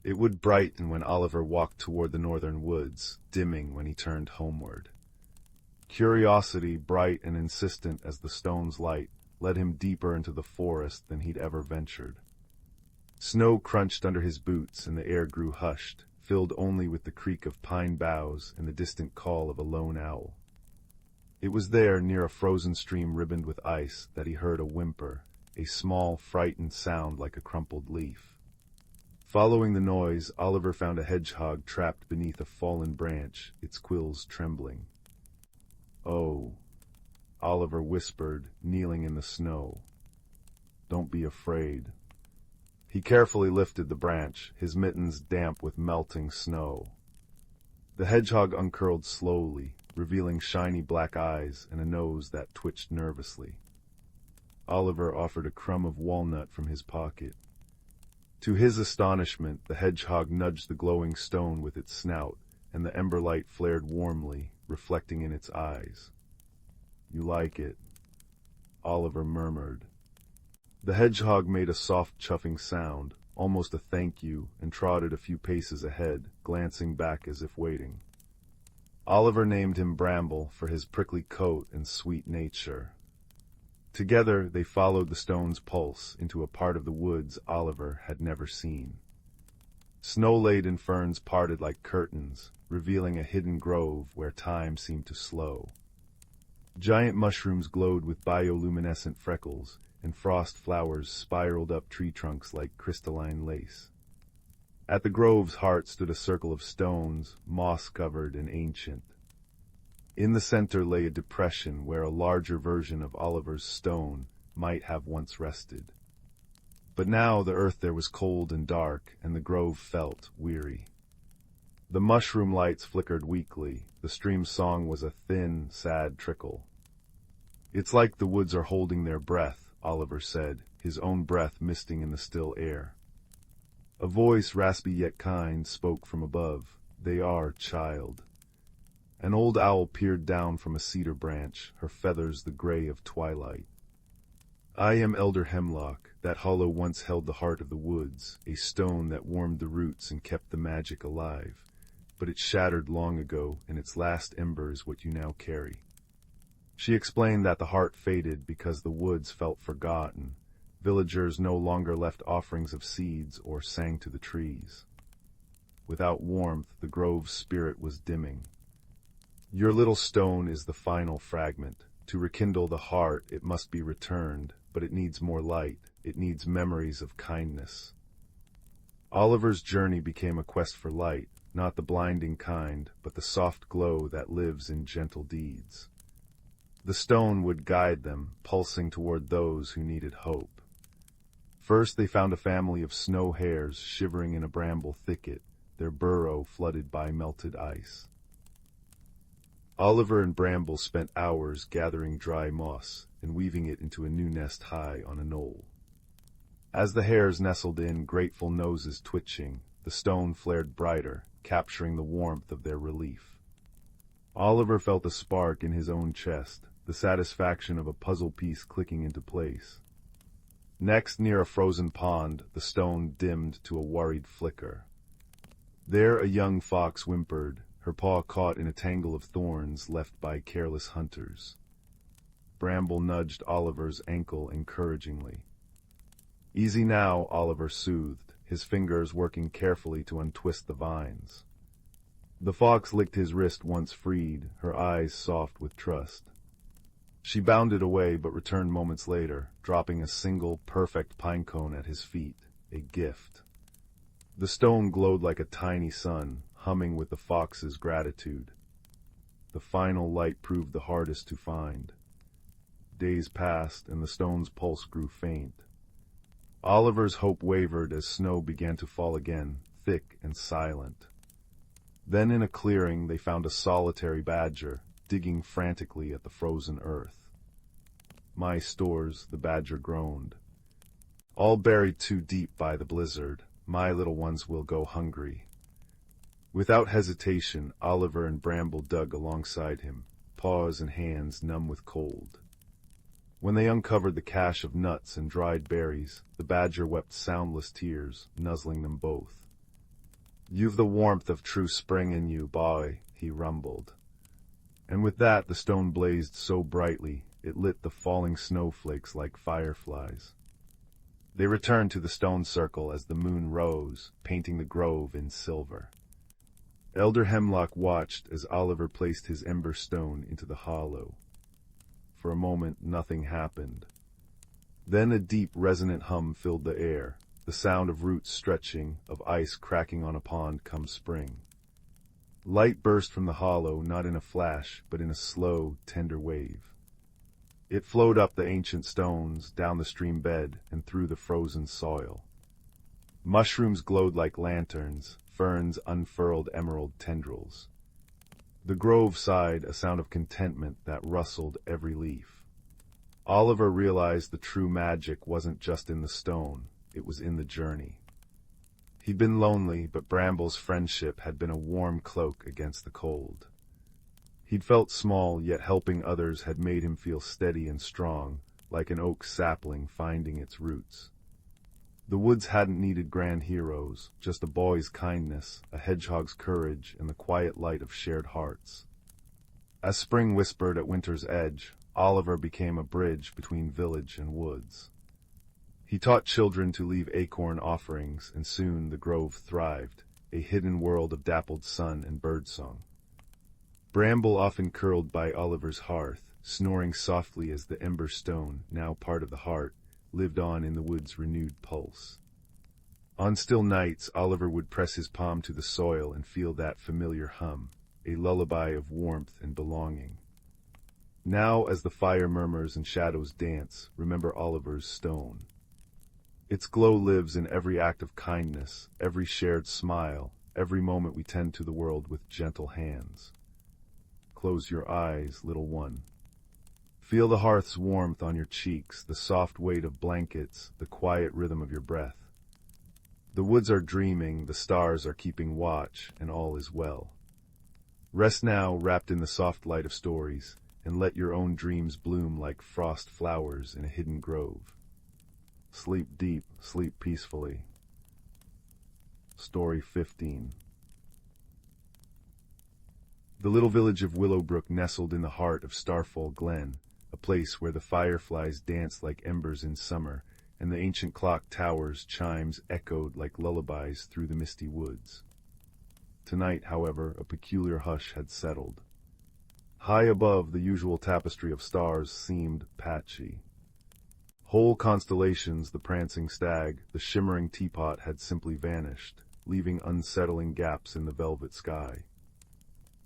It would brighten when Oliver walked toward the northern woods, dimming when he turned homeward. Curiosity, bright and insistent as the stone's light, led him deeper into the forest than he'd ever ventured. Snow crunched under his boots, and the air grew hushed, filled only with the creak of pine boughs and the distant call of a lone owl. It was there, near a frozen stream ribboned with ice, that he heard a whimper, a small, frightened sound like a crumpled leaf. Following the noise, Oliver found a hedgehog trapped beneath a fallen branch, its quills trembling. "Oh," Oliver whispered, kneeling in the snow. "Don't be afraid." He carefully lifted the branch, his mittens damp with melting snow. The hedgehog uncurled slowly, revealing shiny black eyes and a nose that twitched nervously. Oliver offered a crumb of walnut from his pocket. To his astonishment, the hedgehog nudged the glowing stone with its snout, and the ember light flared warmly, reflecting in its eyes. "You like it," Oliver murmured. The hedgehog made a soft chuffing sound, almost a thank you, and trotted a few paces ahead, glancing back as if waiting. Oliver named him Bramble for his prickly coat and sweet nature. Together they followed the stone's pulse into a part of the woods Oliver had never seen. Snow-laden ferns parted like curtains, revealing a hidden grove where time seemed to slow. Giant mushrooms glowed with bioluminescent freckles, and frost flowers spiraled up tree trunks like crystalline lace. At the grove's heart stood a circle of stones, moss-covered and ancient. In the center lay a depression where a larger version of Oliver's stone might have once rested. But now the earth there was cold and dark, and the grove felt weary. The mushroom lights flickered weakly, the stream's song was a thin, sad trickle. "It's like the woods are holding their breath," Oliver said, his own breath misting in the still air. A voice, raspy yet kind, spoke from above. "They are, child." An old owl peered down from a cedar branch, her feathers the gray of twilight. "I am Elder Hemlock. That hollow once held the heart of the woods, a stone that warmed the roots and kept the magic alive. But it shattered long ago, and its last ember is what you now carry." She explained that the heart faded because the woods felt forgotten. Villagers no longer left offerings of seeds or sang to the trees. Without warmth, the grove's spirit was dimming. "Your little stone is the final fragment. To rekindle the heart, it must be returned, but it needs more light. It needs memories of kindness." Oliver's journey became a quest for light, not the blinding kind, but the soft glow that lives in gentle deeds. The stone would guide them, pulsing toward those who needed hope. First they found a family of snow hares shivering in a bramble thicket, their burrow flooded by melted ice. Oliver and Bramble spent hours gathering dry moss and weaving it into a new nest high on a knoll. As the hares nestled in, grateful noses twitching, the stone flared brighter, capturing the warmth of their relief. Oliver felt a spark in his own chest, the satisfaction of a puzzle piece clicking into place. Next, near a frozen pond, the stone dimmed to a worried flicker. There a young fox whimpered, her paw caught in a tangle of thorns left by careless hunters. Bramble nudged Oliver's ankle encouragingly. "Easy now," Oliver soothed, his fingers working carefully to untwist the vines. The fox licked his wrist once freed, her eyes soft with trust. She bounded away but returned moments later, dropping a single, perfect pine cone at his feet, a gift. The stone glowed like a tiny sun, humming with the fox's gratitude. The final light proved the hardest to find. Days passed, and the stone's pulse grew faint. Oliver's hope wavered as snow began to fall again, thick and silent. Then in a clearing they found a solitary badger, digging frantically at the frozen earth. "My stores," the badger groaned. "All buried too deep by the blizzard. My little ones will go hungry." Without hesitation, Oliver and Bramble dug alongside him, paws and hands numb with cold. When they uncovered the cache of nuts and dried berries, the badger wept soundless tears, nuzzling them both. "You've the warmth of true spring in you, boy," he rumbled. And with that the stone blazed so brightly, it lit the falling snowflakes like fireflies. They returned to the stone circle as the moon rose, painting the grove in silver. Elder Hemlock watched as Oliver placed his ember stone into the hollow. For a moment, nothing happened. Then a deep, resonant hum filled the air, the sound of roots stretching, of ice cracking on a pond come spring. Light burst from the hollow, not in a flash, but in a slow, tender wave. It flowed up the ancient stones, down the stream bed, and through the frozen soil. Mushrooms glowed like lanterns, ferns unfurled emerald tendrils. The grove sighed, a sound of contentment that rustled every leaf. Oliver realized the true magic wasn't just in the stone, it was in the journey. He'd been lonely, but Bramble's friendship had been a warm cloak against the cold. He'd felt small, yet helping others had made him feel steady and strong, like an oak sapling finding its roots. The woods hadn't needed grand heroes, just a boy's kindness, a hedgehog's courage, and the quiet light of shared hearts. As spring whispered at winter's edge, Oliver became a bridge between village and woods. He taught children to leave acorn offerings, and soon the grove thrived, a hidden world of dappled sun and birdsong. Bramble often curled by Oliver's hearth, snoring softly as the ember stone, now part of the heart, lived on in the wood's renewed pulse. On still nights, Oliver would press his palm to the soil and feel that familiar hum, a lullaby of warmth and belonging. Now, as the fire murmurs and shadows dance, remember Oliver's stone. Its glow lives in every act of kindness, every shared smile, every moment we tend to the world with gentle hands. Close your eyes, little one. Feel the hearth's warmth on your cheeks, the soft weight of blankets, the quiet rhythm of your breath. The woods are dreaming, the stars are keeping watch, and all is well. Rest now, wrapped in the soft light of stories, and let your own dreams bloom like frost flowers in a hidden grove. Sleep deep, sleep peacefully. Story 15. The little village of Willowbrook nestled in the heart of Starfall Glen, a place where the fireflies danced like embers in summer, and the ancient clock tower's chimes echoed like lullabies through the misty woods. Tonight, however, a peculiar hush had settled. High above, the usual tapestry of stars seemed patchy. Whole constellations, the prancing stag, the shimmering teapot had simply vanished, leaving unsettling gaps in the velvet sky.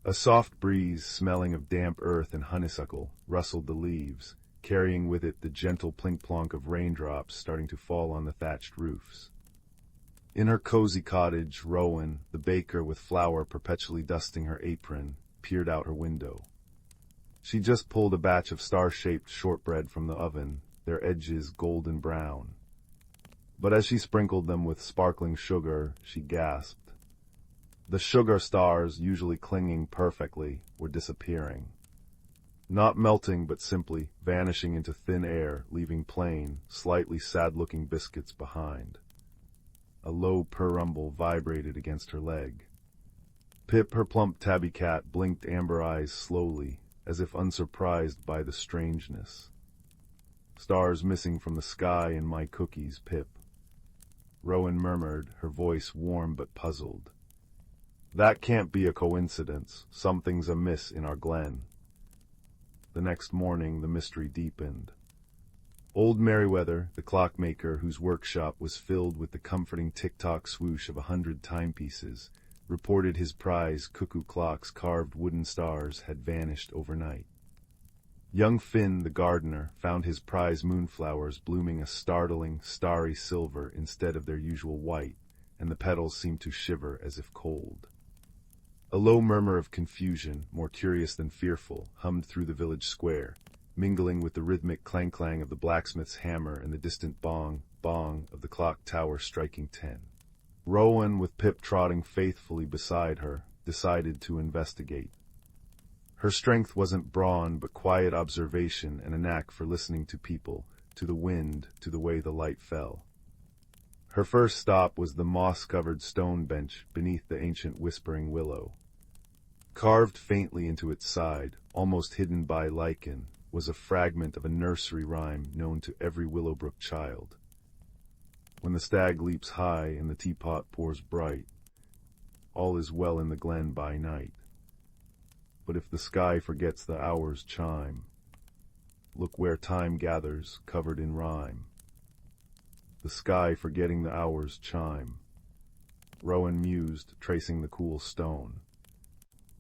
A soft breeze, smelling of damp earth and honeysuckle, rustled the leaves, carrying with it the gentle plink-plonk of raindrops starting to fall on the thatched roofs. In her cozy cottage, Rowan, the baker with flour perpetually dusting her apron, peered out her window. She just pulled a batch of star-shaped shortbread from the oven, their edges golden brown. But as she sprinkled them with sparkling sugar, she gasped. The sugar stars, usually clinging perfectly, were disappearing. Not melting, but simply vanishing into thin air, leaving plain, slightly sad-looking biscuits behind. A low purr rumble vibrated against her leg. Pip, her plump tabby cat, blinked amber eyes slowly, as if unsurprised by the strangeness. Stars missing from the sky in my cookies, Pip. Rowan murmured, her voice warm but puzzled. That can't be a coincidence. Something's amiss in our glen. The next morning, the mystery deepened. Old Merriweather, the clockmaker whose workshop was filled with the comforting tick-tock swoosh of 100 timepieces, reported his prize cuckoo clock's carved wooden stars had vanished overnight. Young Finn, the gardener, found his prize moonflowers blooming a startling, starry silver instead of their usual white, and the petals seemed to shiver as if cold. A low murmur of confusion, more curious than fearful, hummed through the village square, mingling with the rhythmic clang-clang of the blacksmith's hammer and the distant bong-bong of the clock tower striking 10. Rowan, with Pip trotting faithfully beside her, decided to investigate. Her strength wasn't brawn, but quiet observation and a knack for listening to people, to the wind, to the way the light fell. Her first stop was the moss-covered stone bench beneath the ancient whispering willow. Carved faintly into its side, almost hidden by lichen, was a fragment of a nursery rhyme known to every Willowbrook child. When the stag leaps high and the teapot pours bright, all is well in the glen by night. But if the sky forgets the hour's chime, look where time gathers, covered in rime. The sky forgetting the hours chime. Rowan mused, tracing the cool stone.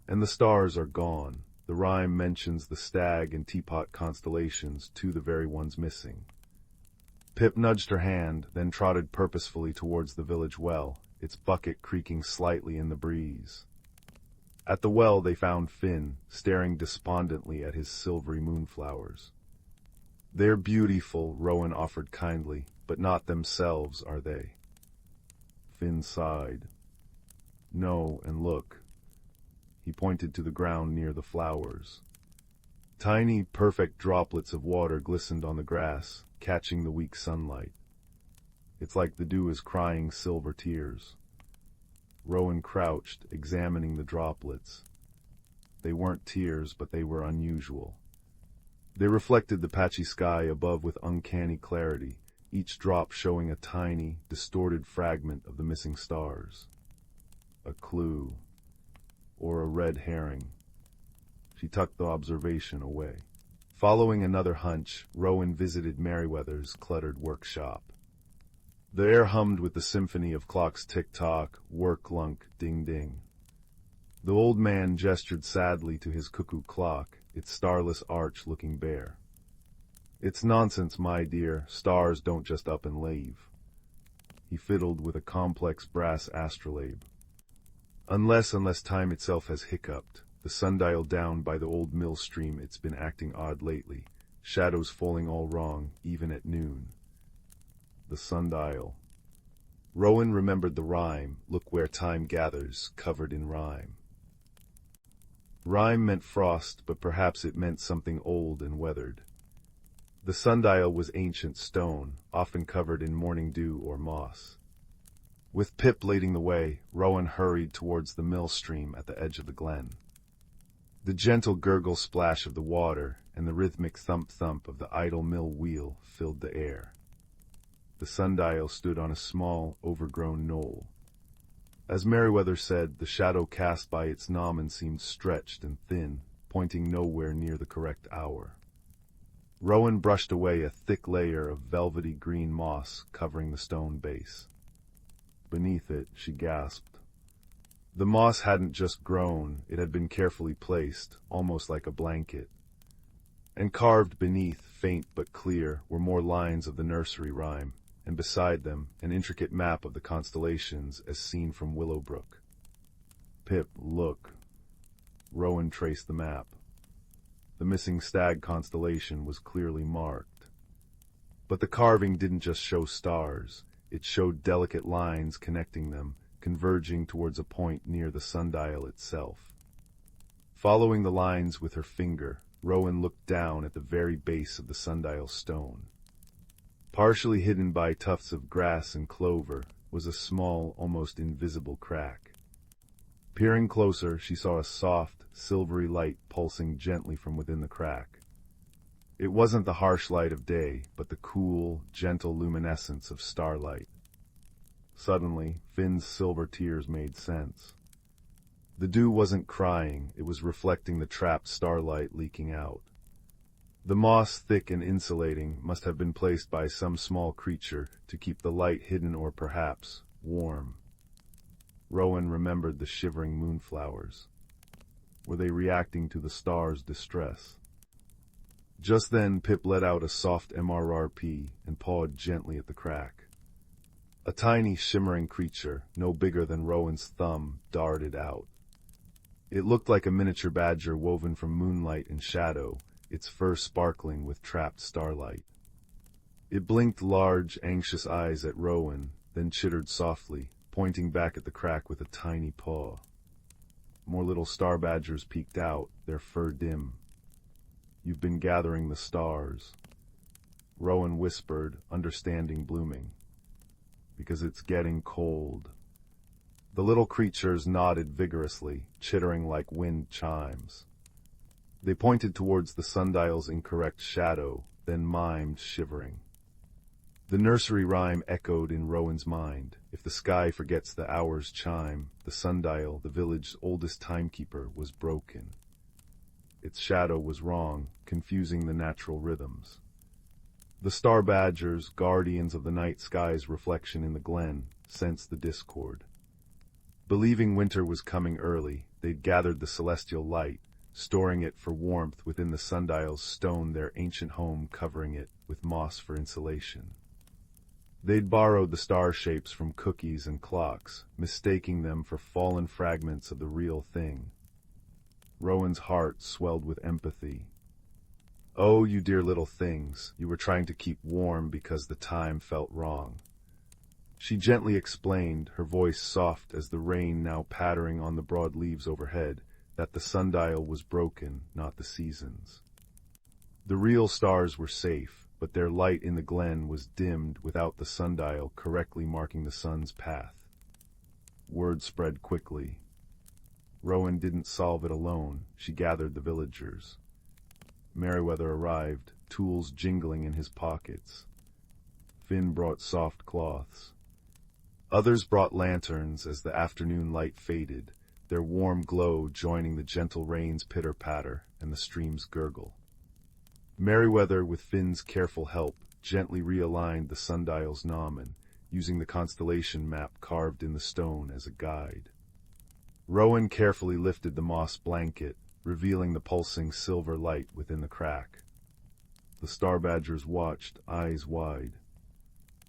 And the stars are gone. The rhyme mentions the stag and teapot constellations, to the very ones missing. Pip nudged her hand, then trotted purposefully towards the village well, its bucket creaking slightly in the breeze. At the well they found Finn, staring despondently at his silvery moonflowers. "They're beautiful," Rowan offered kindly, "but not themselves, are they?" Finn sighed. "No, and look." He pointed to the ground near the flowers. Tiny, perfect droplets of water glistened on the grass, catching the weak sunlight. It's like the dew is crying silver tears. Rowan crouched, examining the droplets. They weren't tears, but they were unusual. They reflected the patchy sky above with uncanny clarity, each drop showing a tiny, distorted fragment of the missing stars. A clue. Or a red herring. She tucked the observation away. Following another hunch, Rowan visited Merryweather's cluttered workshop. The air hummed with the symphony of clocks tick-tock, work-lunk, ding-ding. The old man gestured sadly to his cuckoo clock, its starless arch looking bare. "It's nonsense, my dear, stars don't just up and leave." He fiddled with a complex brass astrolabe. Unless time itself has hiccuped, the sundial down by the old mill stream, it's been acting odd lately, shadows falling all wrong, even at noon. The sundial. Rowan remembered the rhyme, look where time gathers, covered in rime. Rime meant frost, but perhaps it meant something old and weathered. The sundial was ancient stone, often covered in morning dew or moss. With Pip leading the way, Rowan hurried towards the mill stream at the edge of the glen. The gentle gurgle splash of the water and the rhythmic thump-thump of the idle mill wheel filled the air. The sundial stood on a small, overgrown knoll. As Merryweather said, the shadow cast by its gnomon seemed stretched and thin, pointing nowhere near the correct hour. Rowan brushed away a thick layer of velvety green moss covering the stone base. Beneath it, she gasped. The moss hadn't just grown, it had been carefully placed, almost like a blanket. And carved beneath, faint but clear, were more lines of the nursery rhyme, and beside them, an intricate map of the constellations as seen from Willow Brook. "Pip, look." Rowan traced the map. The missing stag constellation was clearly marked. But the carving didn't just show stars. It showed delicate lines connecting them, converging towards a point near the sundial itself. Following the lines with her finger, Rowan looked down at the very base of the sundial stone. Partially hidden by tufts of grass and clover was a small, almost invisible crack. Peering closer, she saw a soft, silvery light pulsing gently from within the crack. It wasn't the harsh light of day, but the cool, gentle luminescence of starlight. Suddenly, Finn's silver tears made sense. The dew wasn't crying, it was reflecting the trapped starlight leaking out. The moss, thick and insulating, must have been placed by some small creature to keep the light hidden or perhaps warm. Rowan remembered the shivering moonflowers. Were they reacting to the star's distress? Just then, Pip let out a soft MRRP and pawed gently at the crack. A tiny, shimmering creature, no bigger than Rowan's thumb, darted out. It looked like a miniature badger woven from moonlight and shadow, its fur sparkling with trapped starlight. It blinked large, anxious eyes at Rowan, then chittered softly, pointing back at the crack with a tiny paw. More little star badgers peeked out, their fur dim. "You've been gathering the stars," Rowan whispered, understanding blooming. "Because it's getting cold." The little creatures nodded vigorously, chittering like wind chimes. They pointed towards the sundial's incorrect shadow, then mimed, shivering. The nursery rhyme echoed in Rowan's mind. If the sky forgets the hour's chime, the sundial, the village's oldest timekeeper, was broken. its shadow was wrong, confusing the natural rhythms. The star badgers, guardians of the night sky's reflection in the glen, sensed the discord. Believing winter was coming early, they'd gathered the celestial light, storing it for warmth within the sundial's stone, their ancient home covering it with moss for insulation. They'd borrowed the star shapes from cookies and clocks, mistaking them for fallen fragments of the real thing. Rowan's heart swelled with empathy. "Oh, you dear little things, you were trying to keep warm because the time felt wrong." She gently explained, her voice soft as the rain now pattering on the broad leaves overhead, that the sundial was broken, not the seasons. The real stars were safe, but their light in the glen was dimmed without the sundial correctly marking the sun's path. Word spread quickly. Rowan didn't solve it alone, she gathered the villagers. Merryweather arrived, tools jingling in his pockets. Finn brought soft cloths. Others brought lanterns as the afternoon light faded, their warm glow joining the gentle rain's pitter-patter and the stream's gurgle. Merryweather, with Finn's careful help, gently realigned the sundial's gnomon, using the constellation map carved in the stone as a guide. Rowan carefully lifted the moss blanket, revealing the pulsing silver light within the crack. The star badgers watched, eyes wide.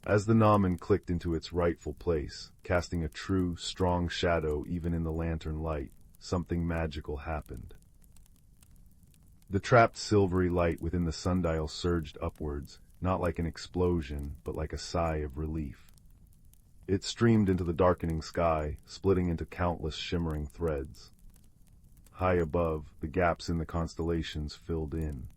As the gnomon clicked into its rightful place, casting a true, strong shadow even in the lantern light, something magical happened. The trapped silvery light within the sundial surged upwards, not like an explosion, but like a sigh of relief. It streamed into the darkening sky, splitting into countless shimmering threads. High above, the gaps in the constellations filled in.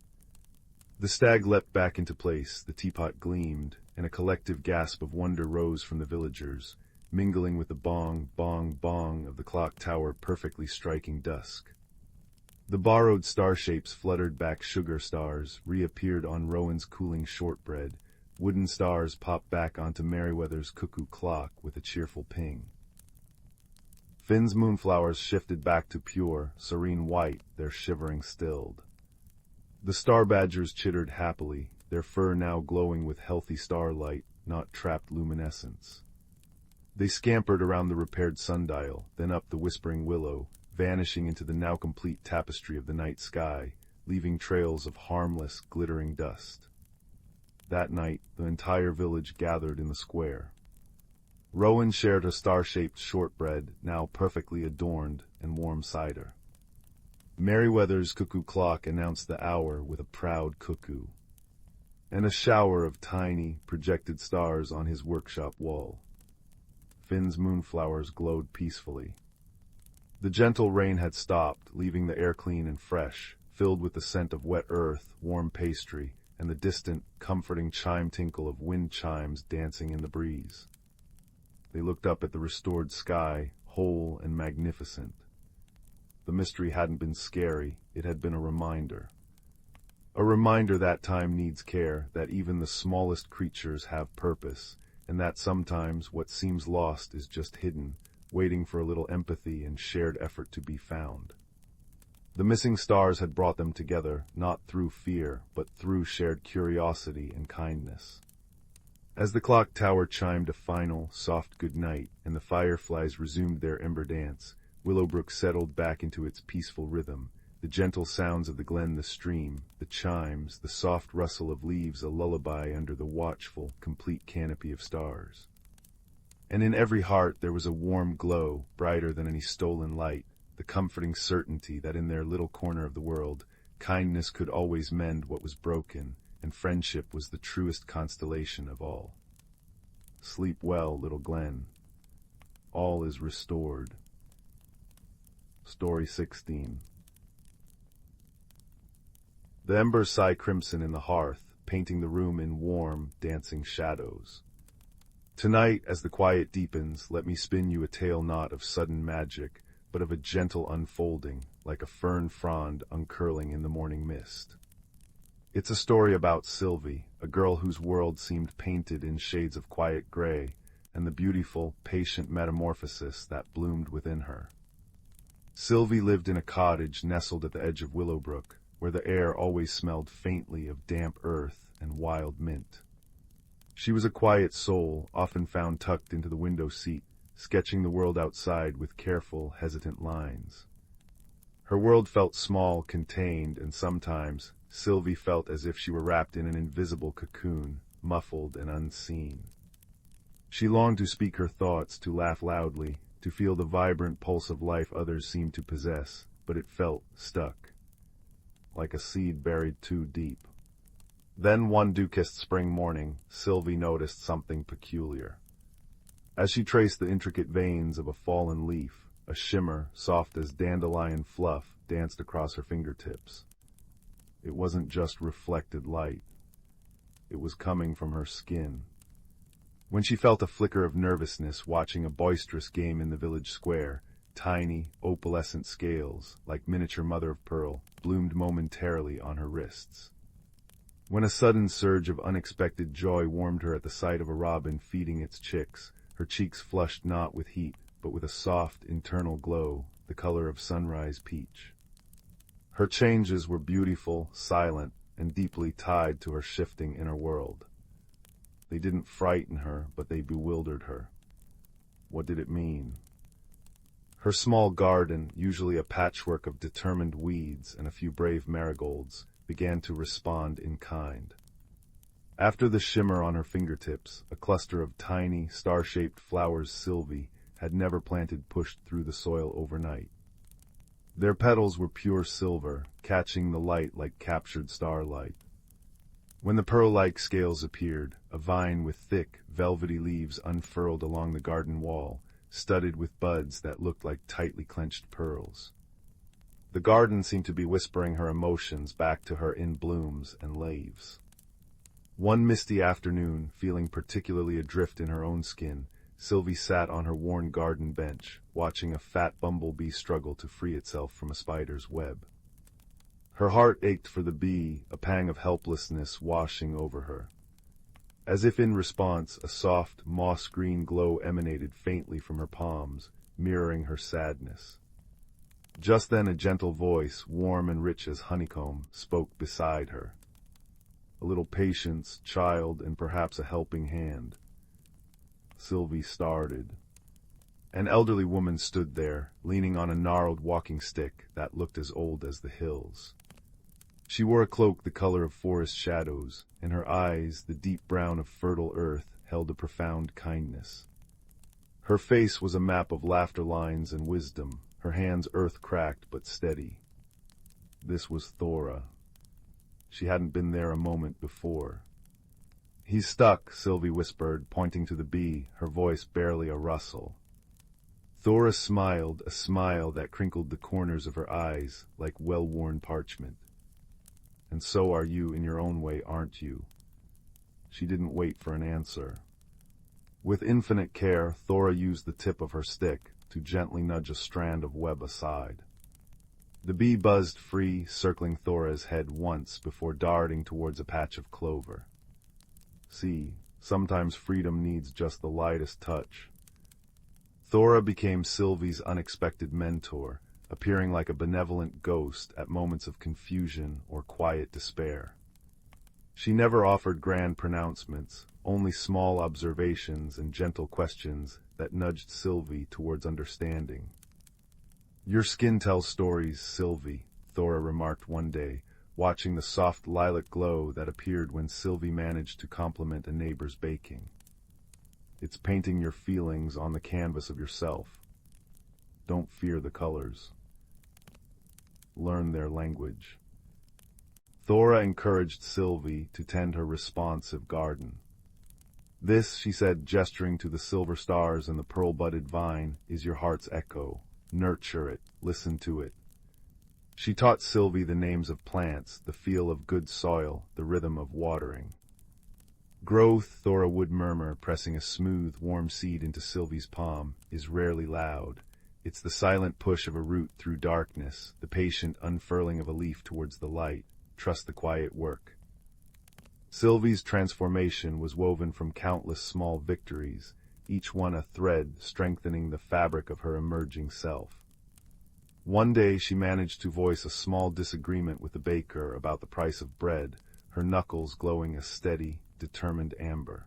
The stag leapt back into place, the teapot gleamed, and a collective gasp of wonder rose from the villagers, mingling with the bong, bong, bong of the clock tower perfectly striking dusk. The borrowed star shapes fluttered back, sugar stars reappeared on Rowan's cooling shortbread, wooden stars popped back onto Merryweather's cuckoo clock with a cheerful ping. Finn's moonflowers shifted back to pure, serene white, their shivering stilled. The star badgers chittered happily, their fur now glowing with healthy starlight, not trapped luminescence. They scampered around the repaired sundial, then up the whispering Willow, vanishing into the now complete tapestry of the night sky, leaving trails of harmless, glittering dust. That night, the entire village gathered in the square. Rowan shared her star-shaped shortbread, now perfectly adorned, and warm cider. Merryweather's cuckoo clock announced the hour with a proud cuckoo, and a shower of tiny, projected stars on his workshop wall. Finn's moonflowers glowed peacefully. The gentle rain had stopped, leaving the air clean and fresh, filled with the scent of wet earth, warm pastry, and the distant, comforting chime tinkle of wind chimes dancing in the breeze. They looked up at the restored sky, whole and magnificent. The mystery hadn't been scary, it had been a reminder. A reminder that time needs care, that even the smallest creatures have purpose, and that sometimes what seems lost is just hidden, waiting for a little empathy and shared effort to be found. The missing stars had brought them together, not through fear, but through shared curiosity and kindness. As the clock tower chimed a final, soft goodnight, and the fireflies resumed their ember dance, Willowbrook settled back into its peaceful rhythm, the gentle sounds of the glen, the stream, the chimes, the soft rustle of leaves, a lullaby under the watchful, complete canopy of stars. And in every heart there was a warm glow, brighter than any stolen light, the comforting certainty that in their little corner of the world, kindness could always mend what was broken, and friendship was the truest constellation of all. Sleep well, little Glen. All is restored. Story 16. The embers sigh crimson in the hearth, painting the room in warm, dancing shadows. Tonight, as the quiet deepens, let me spin you a tale not of sudden magic, but of a gentle unfolding, like a fern frond uncurling in the morning mist. It's a story about Sylvie, a girl whose world seemed painted in shades of quiet gray, and the beautiful, patient metamorphosis that bloomed within her. Sylvie lived in a cottage nestled at the edge of Willowbrook, where the air always smelled faintly of damp earth and wild mint. She was a quiet soul, often found tucked into the window seat, sketching the world outside with careful, hesitant lines. Her world felt small, contained, and sometimes Sylvie felt as if she were wrapped in an invisible cocoon, muffled and unseen. She longed to speak her thoughts, to laugh loudly, to feel the vibrant pulse of life others seemed to possess, but it felt stuck, like a seed buried too deep. Then one dew-kissed spring morning, Sylvie noticed something peculiar. As she traced the intricate veins of a fallen leaf, a shimmer, soft as dandelion fluff, danced across her fingertips. It wasn't just reflected light. It was coming from her skin. When she felt a flicker of nervousness watching a boisterous game in the village square, tiny, opalescent scales, like miniature mother-of-pearl, bloomed momentarily on her wrists. When a sudden surge of unexpected joy warmed her at the sight of a robin feeding its chicks, her cheeks flushed not with heat, but with a soft, internal glow, the color of sunrise peach. Her changes were beautiful, silent, and deeply tied to her shifting inner world. They didn't frighten her, but they bewildered her. What did it mean? Her small garden, usually a patchwork of determined weeds and a few brave marigolds, began to respond in kind. After the shimmer on her fingertips, a cluster of tiny, star-shaped flowers Sylvie had never planted pushed through the soil overnight. Their petals were pure silver, catching the light like captured starlight. When the pearl-like scales appeared, a vine with thick, velvety leaves unfurled along the garden wall, studded with buds that looked like tightly clenched pearls. The garden seemed to be whispering her emotions back to her in blooms and leaves. One misty afternoon, feeling particularly adrift in her own skin, Sylvie sat on her worn garden bench, watching a fat bumblebee struggle to free itself from a spider's web. Her heart ached for the bee, a pang of helplessness washing over her. As if in response, a soft, moss-green glow emanated faintly from her palms, mirroring her sadness. Just then a gentle voice, warm and rich as honeycomb, spoke beside her. A little patience, child, and perhaps a helping hand. Sylvie started. An elderly woman stood there, leaning on a gnarled walking stick that looked as old as the hills. She wore a cloak the color of forest shadows, and her eyes, the deep brown of fertile earth, held a profound kindness. Her face was a map of laughter lines and wisdom, her hands earth-cracked but steady. This was Thora. She hadn't been there a moment before. "He's stuck," Sylvie whispered, pointing to the bee, her voice barely a rustle. Thora smiled, a smile that crinkled the corners of her eyes like well-worn parchment. "And so are you in your own way, aren't you?" She didn't wait for an answer. With infinite care, Thora used the tip of her stick to gently nudge a strand of web aside. The bee buzzed free, circling Thora's head once before darting towards a patch of clover. See, sometimes freedom needs just the lightest touch. Thora became Sylvie's unexpected mentor, appearing like a benevolent ghost at moments of confusion or quiet despair. She never offered grand pronouncements, only small observations and gentle questions that nudged Sylvie towards understanding. "Your skin tells stories, Sylvie," Thora remarked one day, watching the soft lilac glow that appeared when Sylvie managed to compliment a neighbor's baking. "It's painting your feelings on the canvas of yourself. Don't fear the colors. Learn their language." Thora encouraged Sylvie to tend her responsive garden. "This," she said, gesturing to the silver stars and the pearl-budded vine, "is your heart's echo. Nurture it, listen to it." She taught Sylvie the names of plants, the feel of good soil, the rhythm of watering. "Growth," Thora would murmur, pressing a smooth, warm seed into Sylvie's palm, "is rarely loud. It's the silent push of a root through darkness, the patient unfurling of a leaf towards the light. Trust the quiet work." Sylvie's transformation was woven from countless small victories, each one a thread strengthening the fabric of her emerging self. One day she managed to voice a small disagreement with the baker about the price of bread, her knuckles glowing a steady, determined amber.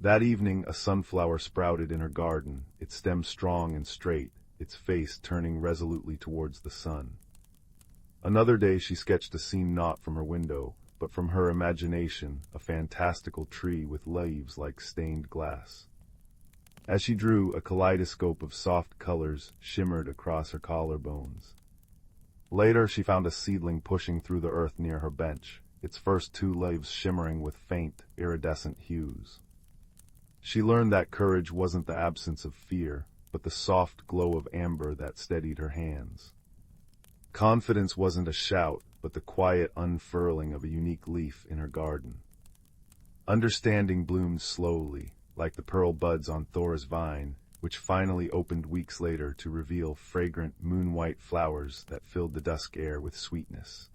That evening a sunflower sprouted in her garden, its stem strong and straight, its face turning resolutely towards the sun. Another day she sketched a scene not from her window, but from her imagination, a fantastical tree with leaves like stained glass. As she drew, a kaleidoscope of soft colors shimmered across her collarbones. Later she found a seedling pushing through the earth near her bench, its first 2 leaves shimmering with faint, iridescent hues. She learned that courage wasn't the absence of fear, but the soft glow of amber that steadied her hands. Confidence wasn't a shout, but the quiet unfurling of a unique leaf in her garden. Understanding bloomed slowly, like the pearl buds on Thor's vine, which finally opened weeks later to reveal fragrant moon-white flowers that filled the dusk air with sweetness.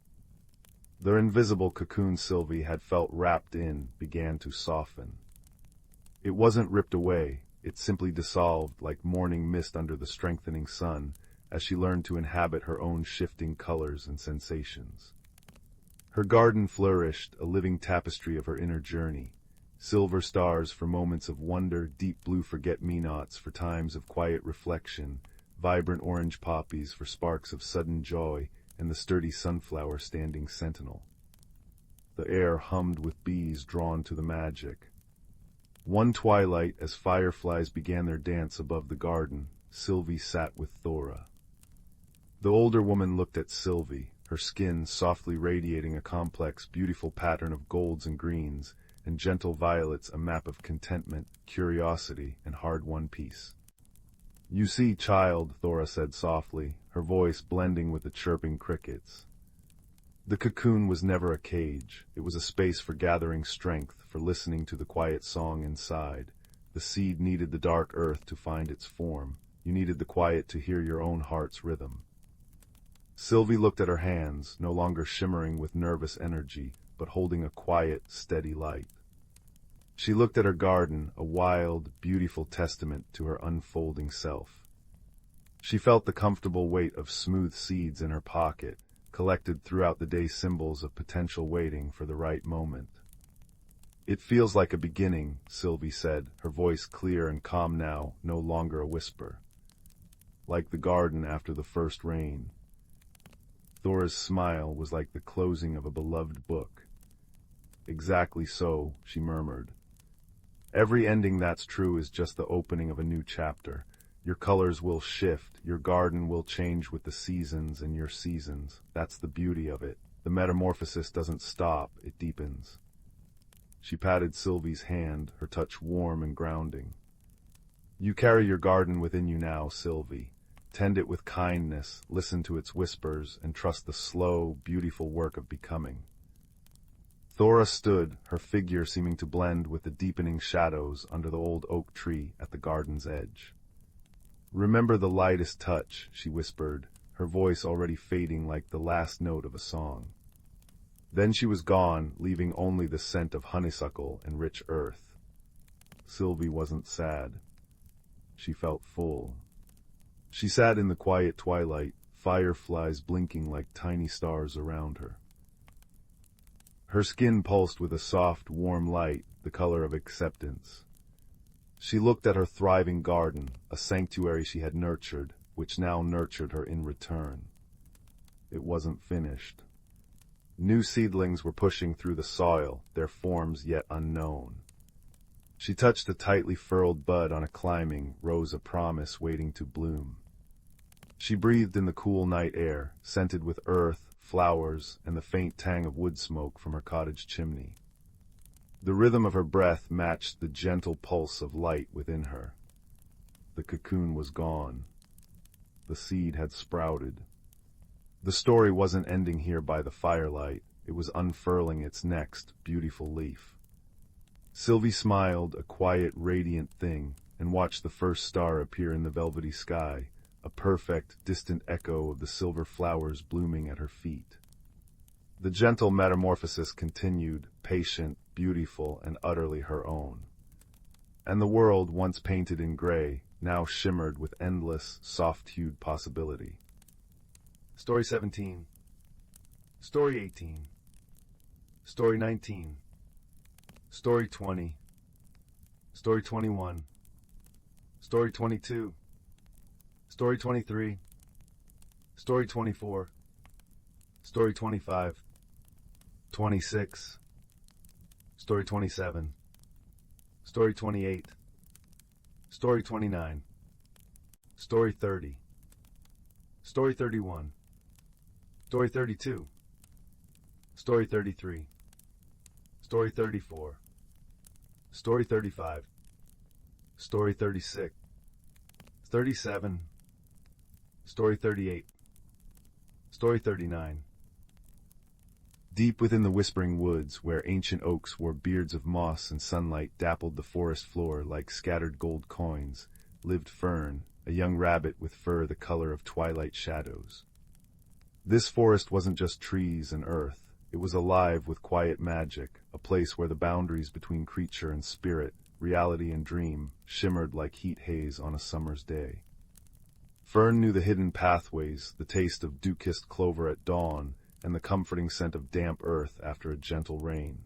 The invisible cocoon Sylvie had felt wrapped in began to soften. It wasn't ripped away, it simply dissolved like morning mist under the strengthening sun, as she learned to inhabit her own shifting colors and sensations. Her garden flourished, a living tapestry of her inner journey. Silver stars for moments of wonder, deep blue forget-me-nots for times of quiet reflection, vibrant orange poppies for sparks of sudden joy, and the sturdy sunflower standing sentinel. The air hummed with bees drawn to the magic. One twilight, as fireflies began their dance above the garden, Sylvie sat with Thora. The older woman looked at Sylvie, her skin softly radiating a complex, beautiful pattern of golds and greens, and gentle violets, a map of contentment, curiosity, and hard-won peace. "You see, child," Thora said softly, her voice blending with the chirping crickets. The cocoon was never a cage. It was a space for gathering strength, for listening to the quiet song inside. The seed needed the dark earth to find its form. You needed the quiet to hear your own heart's rhythm. Sylvie looked at her hands, no longer shimmering with nervous energy, but holding a quiet, steady light. She looked at her garden, a wild, beautiful testament to her unfolding self. She felt the comfortable weight of smooth seeds in her pocket, collected throughout the day, symbols of potential waiting for the right moment. "It feels like a beginning," Sylvie said, her voice clear and calm now, no longer a whisper. "Like the garden after the first rain." Thora's smile was like the closing of a beloved book. "Exactly so," she murmured. "Every ending that's true is just the opening of a new chapter. Your colors will shift, your garden will change with the seasons and your seasons. That's the beauty of it. The metamorphosis doesn't stop, it deepens." She patted Sylvie's hand, her touch warm and grounding. "You carry your garden within you now, Sylvie. Tend it with kindness, listen to its whispers, and trust the slow, beautiful work of becoming." Thora stood, her figure seeming to blend with the deepening shadows under the old oak tree at the garden's edge. "Remember the lightest touch," she whispered, her voice already fading like the last note of a song. Then she was gone, leaving only the scent of honeysuckle and rich earth. Sylvie wasn't sad. She felt full. She sat in the quiet twilight, fireflies blinking like tiny stars around her. Her skin pulsed with a soft, warm light, the color of acceptance. She looked at her thriving garden, a sanctuary she had nurtured, which now nurtured her in return. It wasn't finished. New seedlings were pushing through the soil, their forms yet unknown. She touched a tightly furled bud on a climbing, rose a promise waiting to bloom. She breathed in the cool night air, scented with earth, flowers, and the faint tang of wood smoke from her cottage chimney. The rhythm of her breath matched the gentle pulse of light within her. The cocoon was gone. The seed had sprouted. The story wasn't ending here by the firelight. It was unfurling its next, beautiful leaf. Sylvie smiled, a quiet, radiant thing, and watched the first star appear in the velvety sky, a perfect, distant echo of the silver flowers blooming at her feet. The gentle metamorphosis continued, patient, beautiful, and utterly her own. And the world, once painted in gray, now shimmered with endless, soft-hued possibility. Story 17. Story 18. Story 19. Story 20. Story 21. Story 22. Story 23. Story 24. Story 25. 26. Story 27. Story 28. Story 29. Story 30. Story 31. Story 32. Story 33. Story 34. Story 35. Story 36. 37. Story 38. Story 39. Deep within the whispering woods, where ancient oaks wore beards of moss and sunlight dappled the forest floor like scattered gold coins, lived Fern, a young rabbit with fur the color of twilight shadows. This forest wasn't just trees and earth. It was alive with quiet magic, a place where the boundaries between creature and spirit, reality and dream, shimmered like heat haze on a summer's day. Fern knew the hidden pathways, the taste of dew-kissed clover at dawn, and the comforting scent of damp earth after a gentle rain.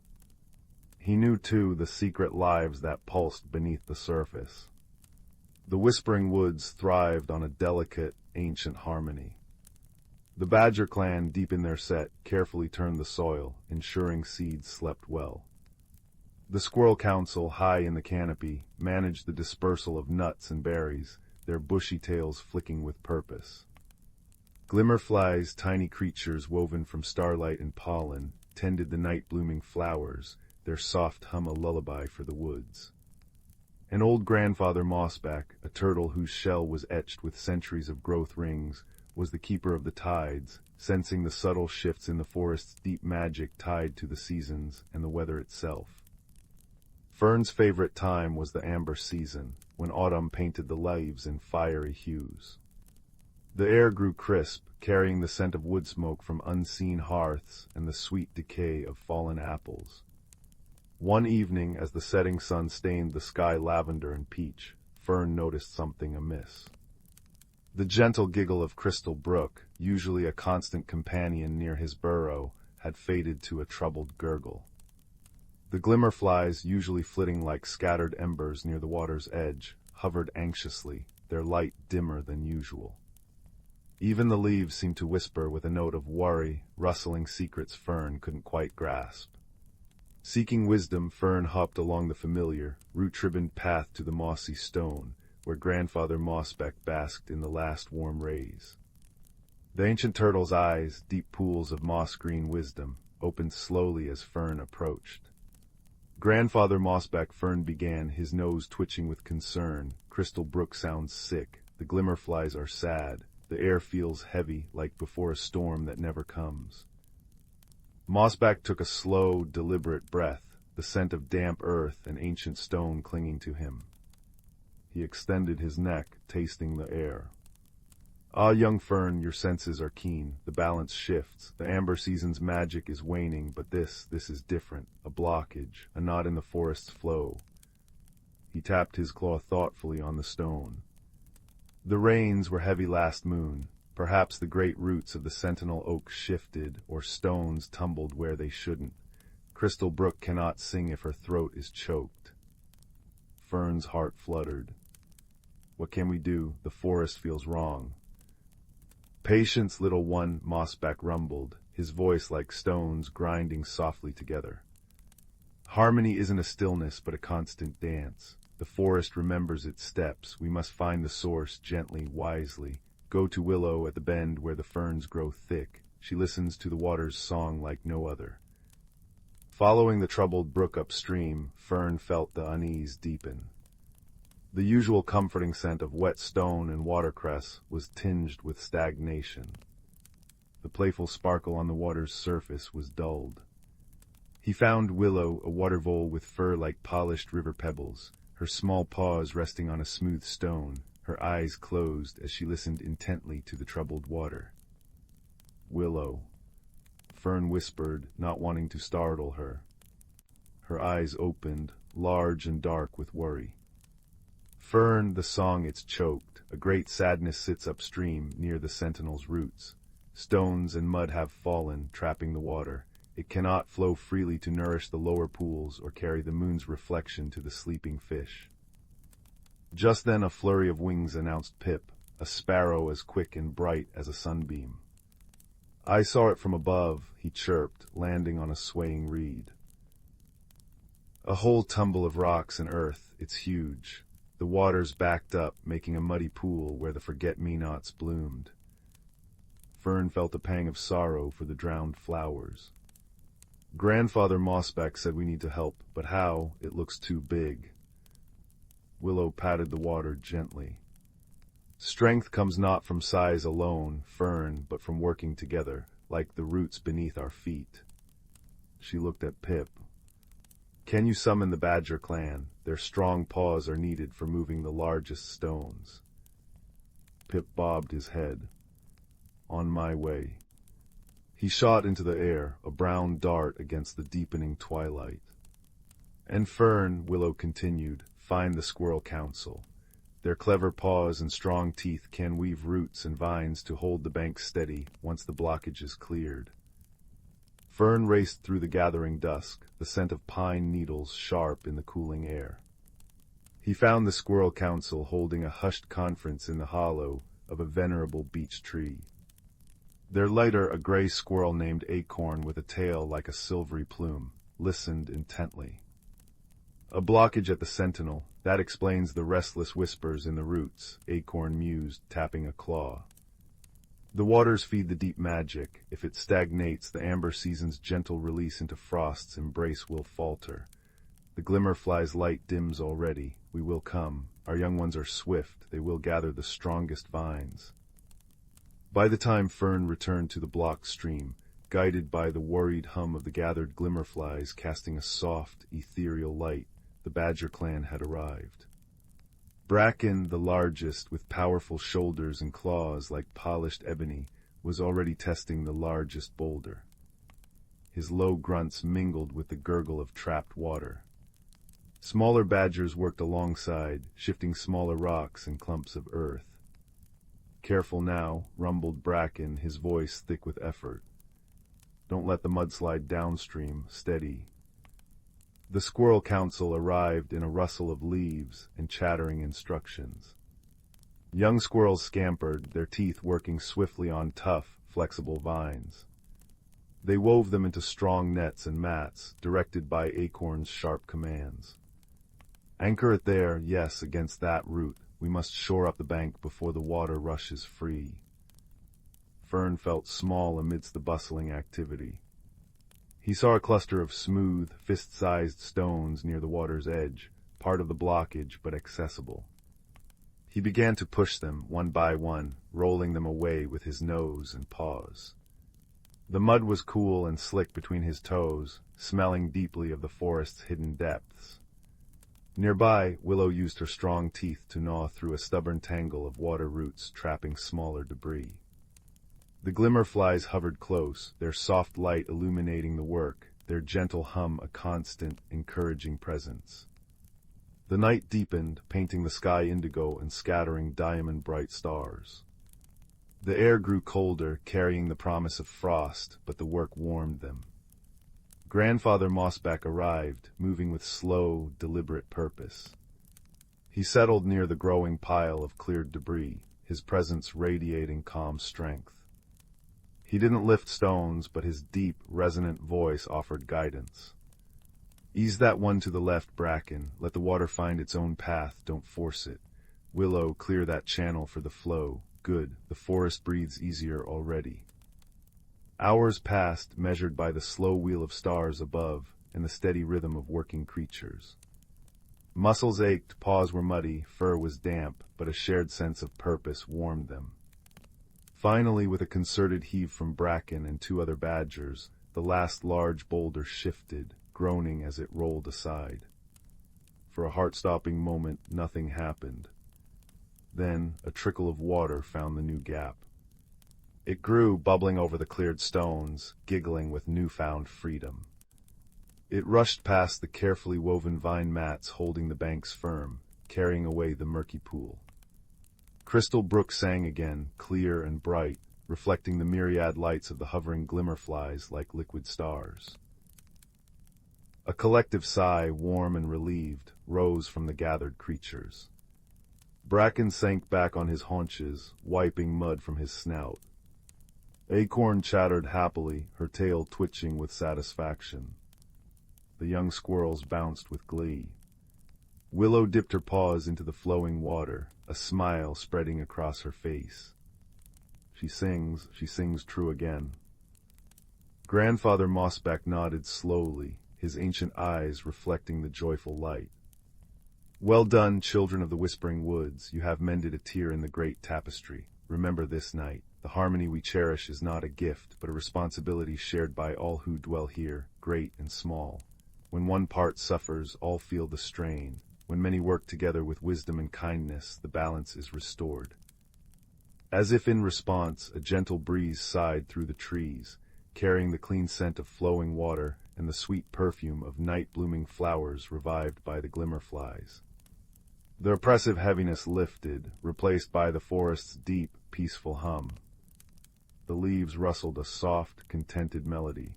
He knew, too, the secret lives that pulsed beneath the surface. The whispering woods thrived on a delicate, ancient harmony. The Badger clan, deep in their set, carefully turned the soil, ensuring seeds slept well. The Squirrel Council, high in the canopy, managed the dispersal of nuts and berries, their bushy tails flicking with purpose. Glimmerflies, tiny creatures woven from starlight and pollen, tended the night-blooming flowers, their soft hum a lullaby for the woods. An old grandfather mossback, a turtle whose shell was etched with centuries of growth rings, was the keeper of the tides, sensing the subtle shifts in the forest's deep magic tied to the seasons and the weather itself. Fern's favorite time was the amber season, when autumn painted the leaves in fiery hues. The air grew crisp, carrying the scent of wood smoke from unseen hearths and the sweet decay of fallen apples. One evening, as the setting sun stained the sky lavender and peach, Fern noticed something amiss. The gentle giggle of Crystal Brook, usually a constant companion near his burrow, had faded to a troubled gurgle. The glimmerflies, usually flitting like scattered embers near the water's edge, hovered anxiously, their light dimmer than usual. Even the leaves seemed to whisper with a note of worry, rustling secrets Fern couldn't quite grasp. Seeking wisdom, Fern hopped along the familiar, root-ribboned path to the mossy stone, where Grandfather Mossback basked in the last warm rays. The ancient turtle's eyes, deep pools of moss-green wisdom, opened slowly as Fern approached. Grandfather Mossback, Fern began, his nose twitching with concern. Crystal Brook sounds sick, the glimmerflies are sad, the air feels heavy, like before a storm that never comes. Mossback took a slow, deliberate breath, the scent of damp earth and ancient stone clinging to him. He extended his neck, tasting the air. Ah, young Fern, your senses are keen. The balance shifts. The amber season's magic is waning, but this is different. A blockage, a knot in the forest's flow. He tapped his claw thoughtfully on the stone. The rains were heavy last moon. Perhaps the great roots of the sentinel oak shifted, or stones tumbled where they shouldn't. Crystal Brook cannot sing if her throat is choked. Fern's heart fluttered. What can we do? The forest feels wrong. Patience, little one, Mossback rumbled, his voice like stones grinding softly together. Harmony isn't a stillness, but a constant dance. The forest remembers its steps. We must find the source gently, wisely. Go to Willow at the bend where the ferns grow thick. She listens to the water's song like no other. Following the troubled brook upstream, Fern felt the unease deepen. The usual comforting scent of wet stone and watercress was tinged with stagnation. The playful sparkle on the water's surface was dulled. He found Willow, a water vole with fur like polished river pebbles, her small paws resting on a smooth stone, her eyes closed as she listened intently to the troubled water. Willow, Fern whispered, not wanting to startle her. Her eyes opened, large and dark with worry. Fern, the song it's choked. A great sadness sits upstream, near the sentinel's roots. Stones and mud have fallen, trapping the water. It cannot flow freely to nourish the lower pools or carry the moon's reflection to the sleeping fish. Just then a flurry of wings announced Pip, a sparrow as quick and bright as a sunbeam. "I saw it from above," he chirped, landing on a swaying reed. A whole tumble of rocks and earth, it's huge. The waters backed up, making a muddy pool where the forget-me-nots bloomed. Fern felt a pang of sorrow for the drowned flowers. Grandfather Mossback said we need to help, but how? It looks too big. Willow patted the water gently. Strength comes not from size alone, Fern, but from working together, like the roots beneath our feet. She looked at Pip. "Can you summon the Badger clan? Their strong paws are needed for moving the largest stones." Pip bobbed his head. "On my way." He shot into the air, a brown dart against the deepening twilight. "And Fern," Willow continued, "find the Squirrel Council. Their clever paws and strong teeth can weave roots and vines to hold the bank steady once the blockage is cleared." Fern raced through the gathering dusk, the scent of pine needles sharp in the cooling air. He found the Squirrel Council holding a hushed conference in the hollow of a venerable beech tree. Their leader, a gray squirrel named Acorn with a tail like a silvery plume, listened intently. "A blockage at the sentinel, that explains the restless whispers in the roots," Acorn mused, tapping a claw. "The waters feed the deep magic. If it stagnates, the amber season's gentle release into frost's embrace will falter. The Glimmerfly's light dims already. We will come. Our young ones are swift. They will gather the strongest vines." By the time Fern returned to the blocked stream, guided by the worried hum of the gathered Glimmerflies casting a soft, ethereal light, the Badger clan had arrived. Bracken, the largest, with powerful shoulders and claws like polished ebony, was already testing the largest boulder. His low grunts mingled with the gurgle of trapped water. Smaller badgers worked alongside, shifting smaller rocks and clumps of earth. "Careful now," rumbled Bracken, his voice thick with effort. "Don't let the mudslide downstream, steady." The Squirrel Council arrived in a rustle of leaves and chattering instructions. Young squirrels scampered, their teeth working swiftly on tough, flexible vines. They wove them into strong nets and mats, directed by Acorn's sharp commands. "Anchor it there, yes, against that root. We must shore up the bank before the water rushes free." Fern felt small amidst the bustling activity. He saw a cluster of smooth, fist-sized stones near the water's edge, part of the blockage but accessible. He began to push them, one by one, rolling them away with his nose and paws. The mud was cool and slick between his toes, smelling deeply of the forest's hidden depths. Nearby, Willow used her strong teeth to gnaw through a stubborn tangle of water roots, trapping smaller debris. The Glimmerflies hovered close, their soft light illuminating the work, their gentle hum a constant, encouraging presence. The night deepened, painting the sky indigo and scattering diamond-bright stars. The air grew colder, carrying the promise of frost, but the work warmed them. Grandfather Mossback arrived, moving with slow, deliberate purpose. He settled near the growing pile of cleared debris, his presence radiating calm strength. He didn't lift stones, but his deep, resonant voice offered guidance. "Ease that one to the left, Bracken. Let the water find its own path, don't force it. Willow, clear that channel for the flow. Good, the forest breathes easier already." Hours passed, measured by the slow wheel of stars above and the steady rhythm of working creatures. Muscles ached, paws were muddy, fur was damp, but a shared sense of purpose warmed them. Finally, with a concerted heave from Bracken and two other badgers, the last large boulder shifted, groaning as it rolled aside. For a heart-stopping moment, nothing happened. Then, a trickle of water found the new gap. It grew, bubbling over the cleared stones, giggling with newfound freedom. It rushed past the carefully woven vine mats holding the banks firm, carrying away the murky pool. Crystal Brook sang again, clear and bright, reflecting the myriad lights of the hovering glimmerflies like liquid stars. A collective sigh, warm and relieved, rose from the gathered creatures. Bracken sank back on his haunches, wiping mud from his snout. Acorn chattered happily, her tail twitching with satisfaction. The young squirrels bounced with glee. Willow dipped her paws into the flowing water, a smile spreading across her face. She sings true again. Grandfather Mossback nodded slowly, his ancient eyes reflecting the joyful light. Well done, children of the Whispering Woods, you have mended a tear in the great tapestry. Remember this night, the harmony we cherish is not a gift, but a responsibility shared by all who dwell here, great and small. When one part suffers, all feel the strain. When many work together with wisdom and kindness, the balance is restored. As if in response, a gentle breeze sighed through the trees, carrying the clean scent of flowing water and the sweet perfume of night-blooming flowers revived by the glimmerflies. The oppressive heaviness lifted, replaced by the forest's deep, peaceful hum. The leaves rustled a soft, contented melody.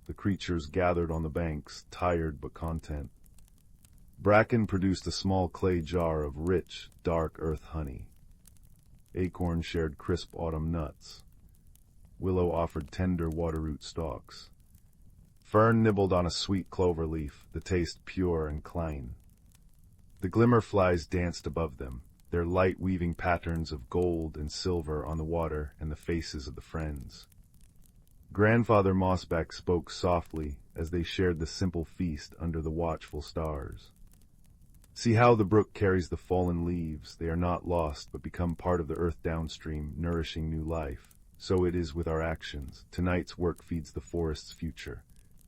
The creatures gathered on the banks, tired but content. Bracken produced a small clay jar of rich, dark earth honey. Acorn shared crisp autumn nuts. Willow offered tender waterroot stalks. Fern nibbled on a sweet clover leaf, the taste pure and clean. The glimmerflies danced above them, their light weaving patterns of gold and silver on the water and the faces of the friends. Grandfather Mossback spoke softly as they shared the simple feast under the watchful stars. See how the brook carries the fallen leaves. They are not lost, but become part of the earth downstream, nourishing new life. So it is with our actions. Tonight's work feeds the forest's future.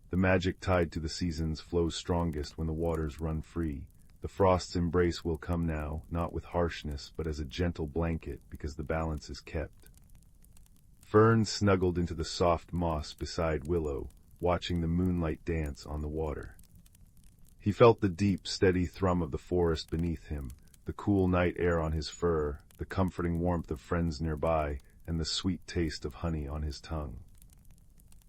The magic tied to the seasons flows strongest when the waters run free. The frost's embrace will come now, not with harshness, but as a gentle blanket, because the balance is kept. Fern snuggled into the soft moss beside Willow, watching the moonlight dance on the water. He felt the deep, steady thrum of the forest beneath him, the cool night air on his fur, the comforting warmth of friends nearby, and the sweet taste of honey on his tongue.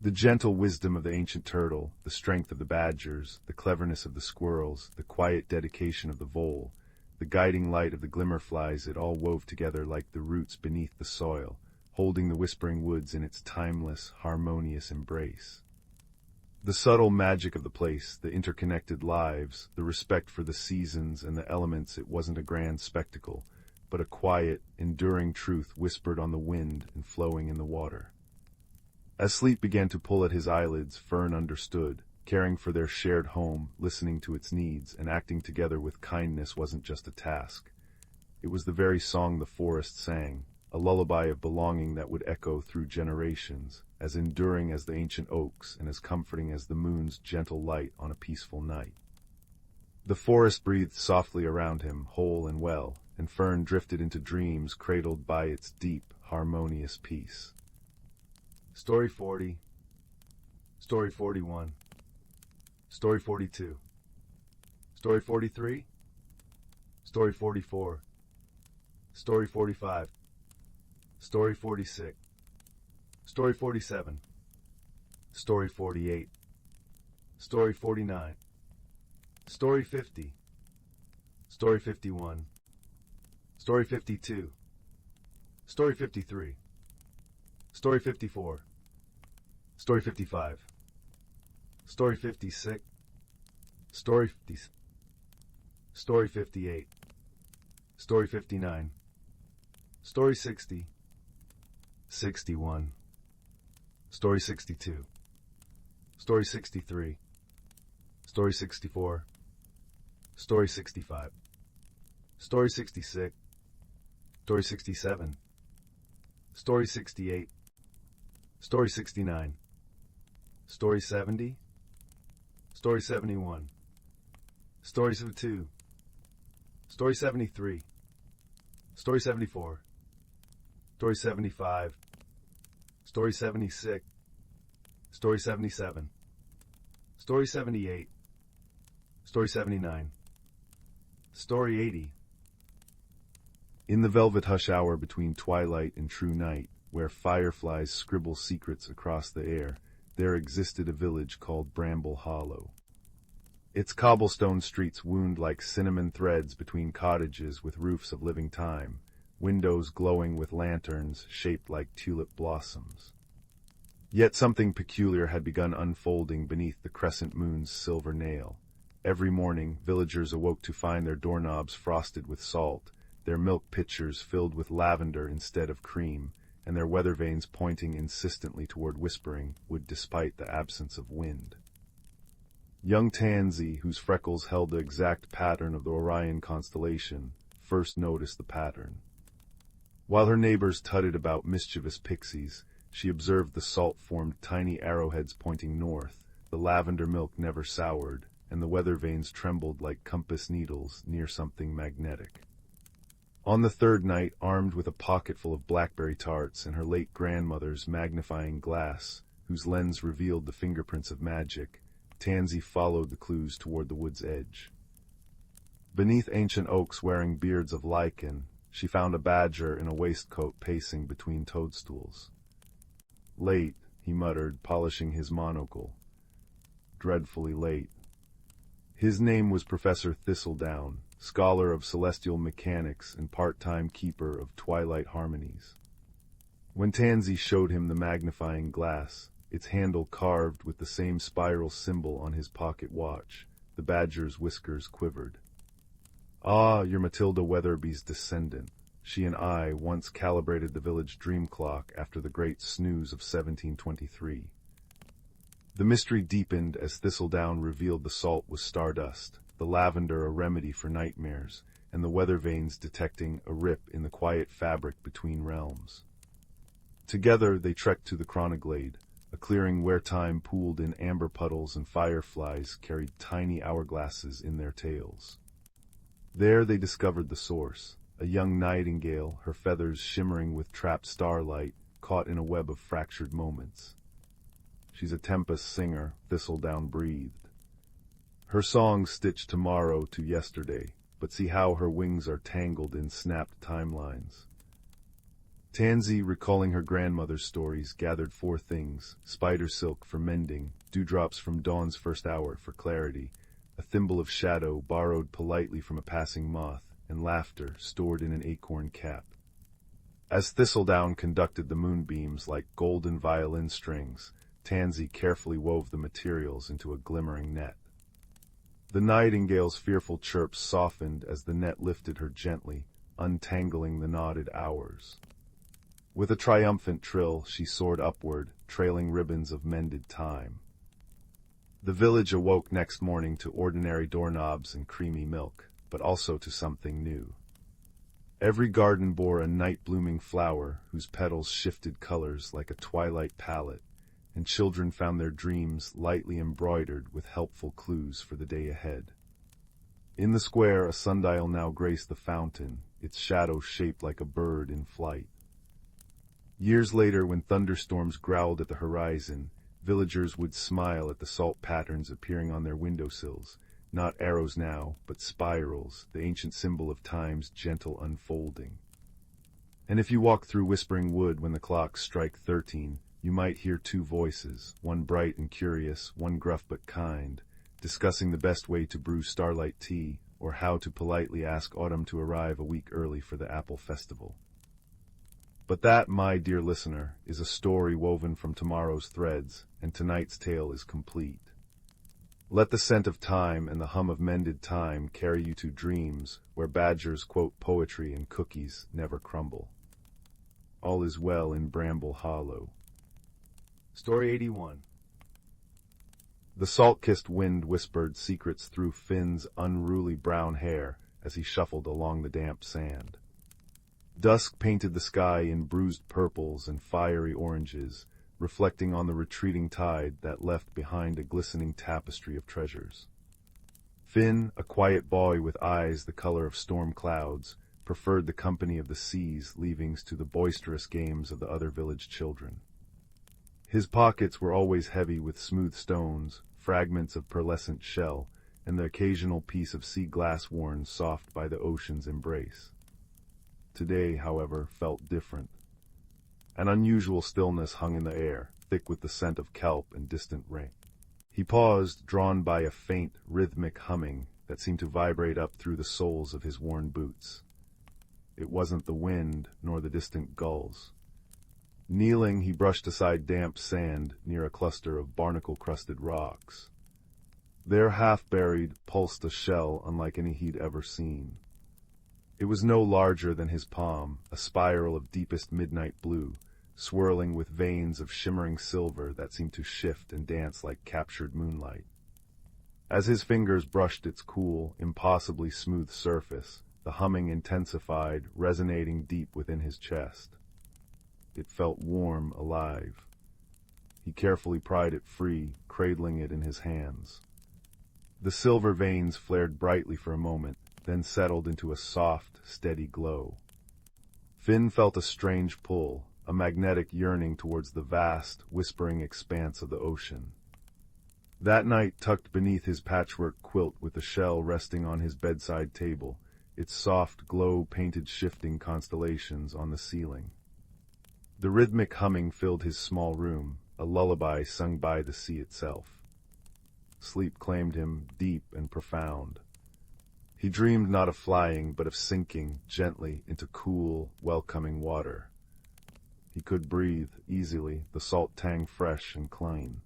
The gentle wisdom of the ancient turtle, the strength of the badgers, the cleverness of the squirrels, the quiet dedication of the vole, the guiding light of the glimmerflies, it all wove together like the roots beneath the soil, holding the Whispering Woods in its timeless, harmonious embrace. The subtle magic of the place, the interconnected lives, the respect for the seasons and the elements, it wasn't a grand spectacle, but a quiet, enduring truth whispered on the wind and flowing in the water. As sleep began to pull at his eyelids, Fern understood. Caring for their shared home, listening to its needs, and acting together with kindness wasn't just a task. It was the very song the forest sang, a lullaby of belonging that would echo through generations, as enduring as the ancient oaks and as comforting as the moon's gentle light on a peaceful night. The forest breathed softly around him, whole and well, and Fern drifted into dreams cradled by its deep, harmonious peace. Story 40. Story 41. Story 42. Story 43. Story 44. Story 45. Story 46. Story 47. Story 48. Story 49. Story 50. Story 51. Story 52. Story 53. Story 54. Story 55. Story 56. Story 50. Story 58. Story 59. Story 60. 61. Story 62. Story 63. Story 64. Story 65. Story 66. Story 67. Story 68. Story 69. Story 70. Story 71. Story 72. Story 73. Story 74. Story 75. Story 76. Story 77. Story 78. Story 79. Story 80. In the velvet hush hour between twilight and true night, where fireflies scribble secrets across the air, there existed a village called Bramble Hollow. Its cobblestone streets wound like cinnamon threads between cottages with roofs of living time, windows glowing with lanterns shaped like tulip blossoms. Yet something peculiar had begun unfolding beneath the crescent moon's silver nail. Every morning, villagers awoke to find their doorknobs frosted with salt, their milk pitchers filled with lavender instead of cream, and their weather vanes pointing insistently toward whispering wood despite the absence of wind. Young Tansy, whose freckles held the exact pattern of the Orion constellation, first noticed the pattern. While her neighbors tutted about mischievous pixies, she observed the salt formed tiny arrowheads pointing north, the lavender milk never soured, and the weather vanes trembled like compass needles near something magnetic. On the third night, armed with a pocketful of blackberry tarts and her late grandmother's magnifying glass, whose lens revealed the fingerprints of magic, Tansy followed the clues toward the wood's edge. Beneath ancient oaks wearing beards of lichen, she found a badger in a waistcoat pacing between toadstools. "Late," he muttered, polishing his monocle. "Dreadfully late." His name was Professor Thistledown, scholar of celestial mechanics and part-time keeper of twilight harmonies. When Tansy showed him the magnifying glass, its handle carved with the same spiral symbol on his pocket watch, the badger's whiskers quivered. "Ah, you're Matilda Weatherby's descendant. She and I once calibrated the village dream clock after the great snooze of 1723. The mystery deepened as Thistledown revealed the salt was stardust, the lavender a remedy for nightmares, and the weather vanes detecting a rip in the quiet fabric between realms. Together they trekked to the Chronoglade, a clearing where time pooled in amber puddles and fireflies carried tiny hourglasses in their tails. There they discovered the source, a young nightingale, her feathers shimmering with trapped starlight, caught in a web of fractured moments. "She's a tempest singer," Thistledown breathed. "Her song stitched tomorrow to yesterday, but see how her wings are tangled in snapped timelines." Tansy, recalling her grandmother's stories, gathered four things: spider silk for mending, dewdrops from dawn's first hour for clarity, a thimble of shadow borrowed politely from a passing moth, and laughter stored in an acorn cap. As Thistledown conducted the moonbeams like golden violin strings, Tansy carefully wove the materials into a glimmering net. The nightingale's fearful chirps softened as the net lifted her gently, untangling the knotted hours. With a triumphant trill, she soared upward, trailing ribbons of mended time. The village awoke next morning to ordinary doorknobs and creamy milk, but also to something new. Every garden bore a night-blooming flower whose petals shifted colors like a twilight palette, and children found their dreams lightly embroidered with helpful clues for the day ahead. In the square, a sundial now graced the fountain, its shadow shaped like a bird in flight. Years later, when thunderstorms growled at the horizon, villagers would smile at the salt patterns appearing on their windowsills, not arrows now, but spirals, the ancient symbol of time's gentle unfolding. And if you walk through Whispering Wood when the clocks strike 13, you might hear two voices, one bright and curious, one gruff but kind, discussing the best way to brew starlight tea, or how to politely ask autumn to arrive a week early for the apple festival. But that, my dear listener, is a story woven from tomorrow's threads, and tonight's tale is complete. Let the scent of time and the hum of mended time carry you to dreams where badgers quote poetry and cookies never crumble. All is well in Bramble Hollow. Story 81. The salt-kissed wind whispered secrets through Finn's unruly brown hair as he shuffled along the damp sand. Dusk painted the sky in bruised purples and fiery oranges, reflecting on the retreating tide that left behind a glistening tapestry of treasures. Finn, a quiet boy with eyes the color of storm clouds, preferred the company of the sea's leavings to the boisterous games of the other village children. His pockets were always heavy with smooth stones, fragments of pearlescent shell, and the occasional piece of sea glass worn soft by the ocean's embrace. Today, however, felt different. An unusual stillness hung in the air, thick with the scent of kelp and distant rain. He paused, drawn by a faint, rhythmic humming that seemed to vibrate up through the soles of his worn boots. It wasn't the wind, nor the distant gulls. Kneeling, he brushed aside damp sand near a cluster of barnacle-crusted rocks. There, half-buried, pulsed a shell unlike any he'd ever seen. It was no larger than his palm, a spiral of deepest midnight blue, swirling with veins of shimmering silver that seemed to shift and dance like captured moonlight. As his fingers brushed its cool, impossibly smooth surface, the humming intensified, resonating deep within his chest. It felt warm, alive. He carefully pried it free, cradling it in his hands. The silver veins flared brightly for a moment, then settled into a soft, steady glow. Finn felt a strange pull, a magnetic yearning towards the vast, whispering expanse of the ocean. That night, tucked beneath his patchwork quilt with the shell resting on his bedside table, its soft glow painted shifting constellations on the ceiling. The rhythmic humming filled his small room, a lullaby sung by the sea itself. Sleep claimed him, deep and profound. He dreamed not of flying, but of sinking gently into cool, welcoming water. He could breathe easily, the salt tang fresh and clean.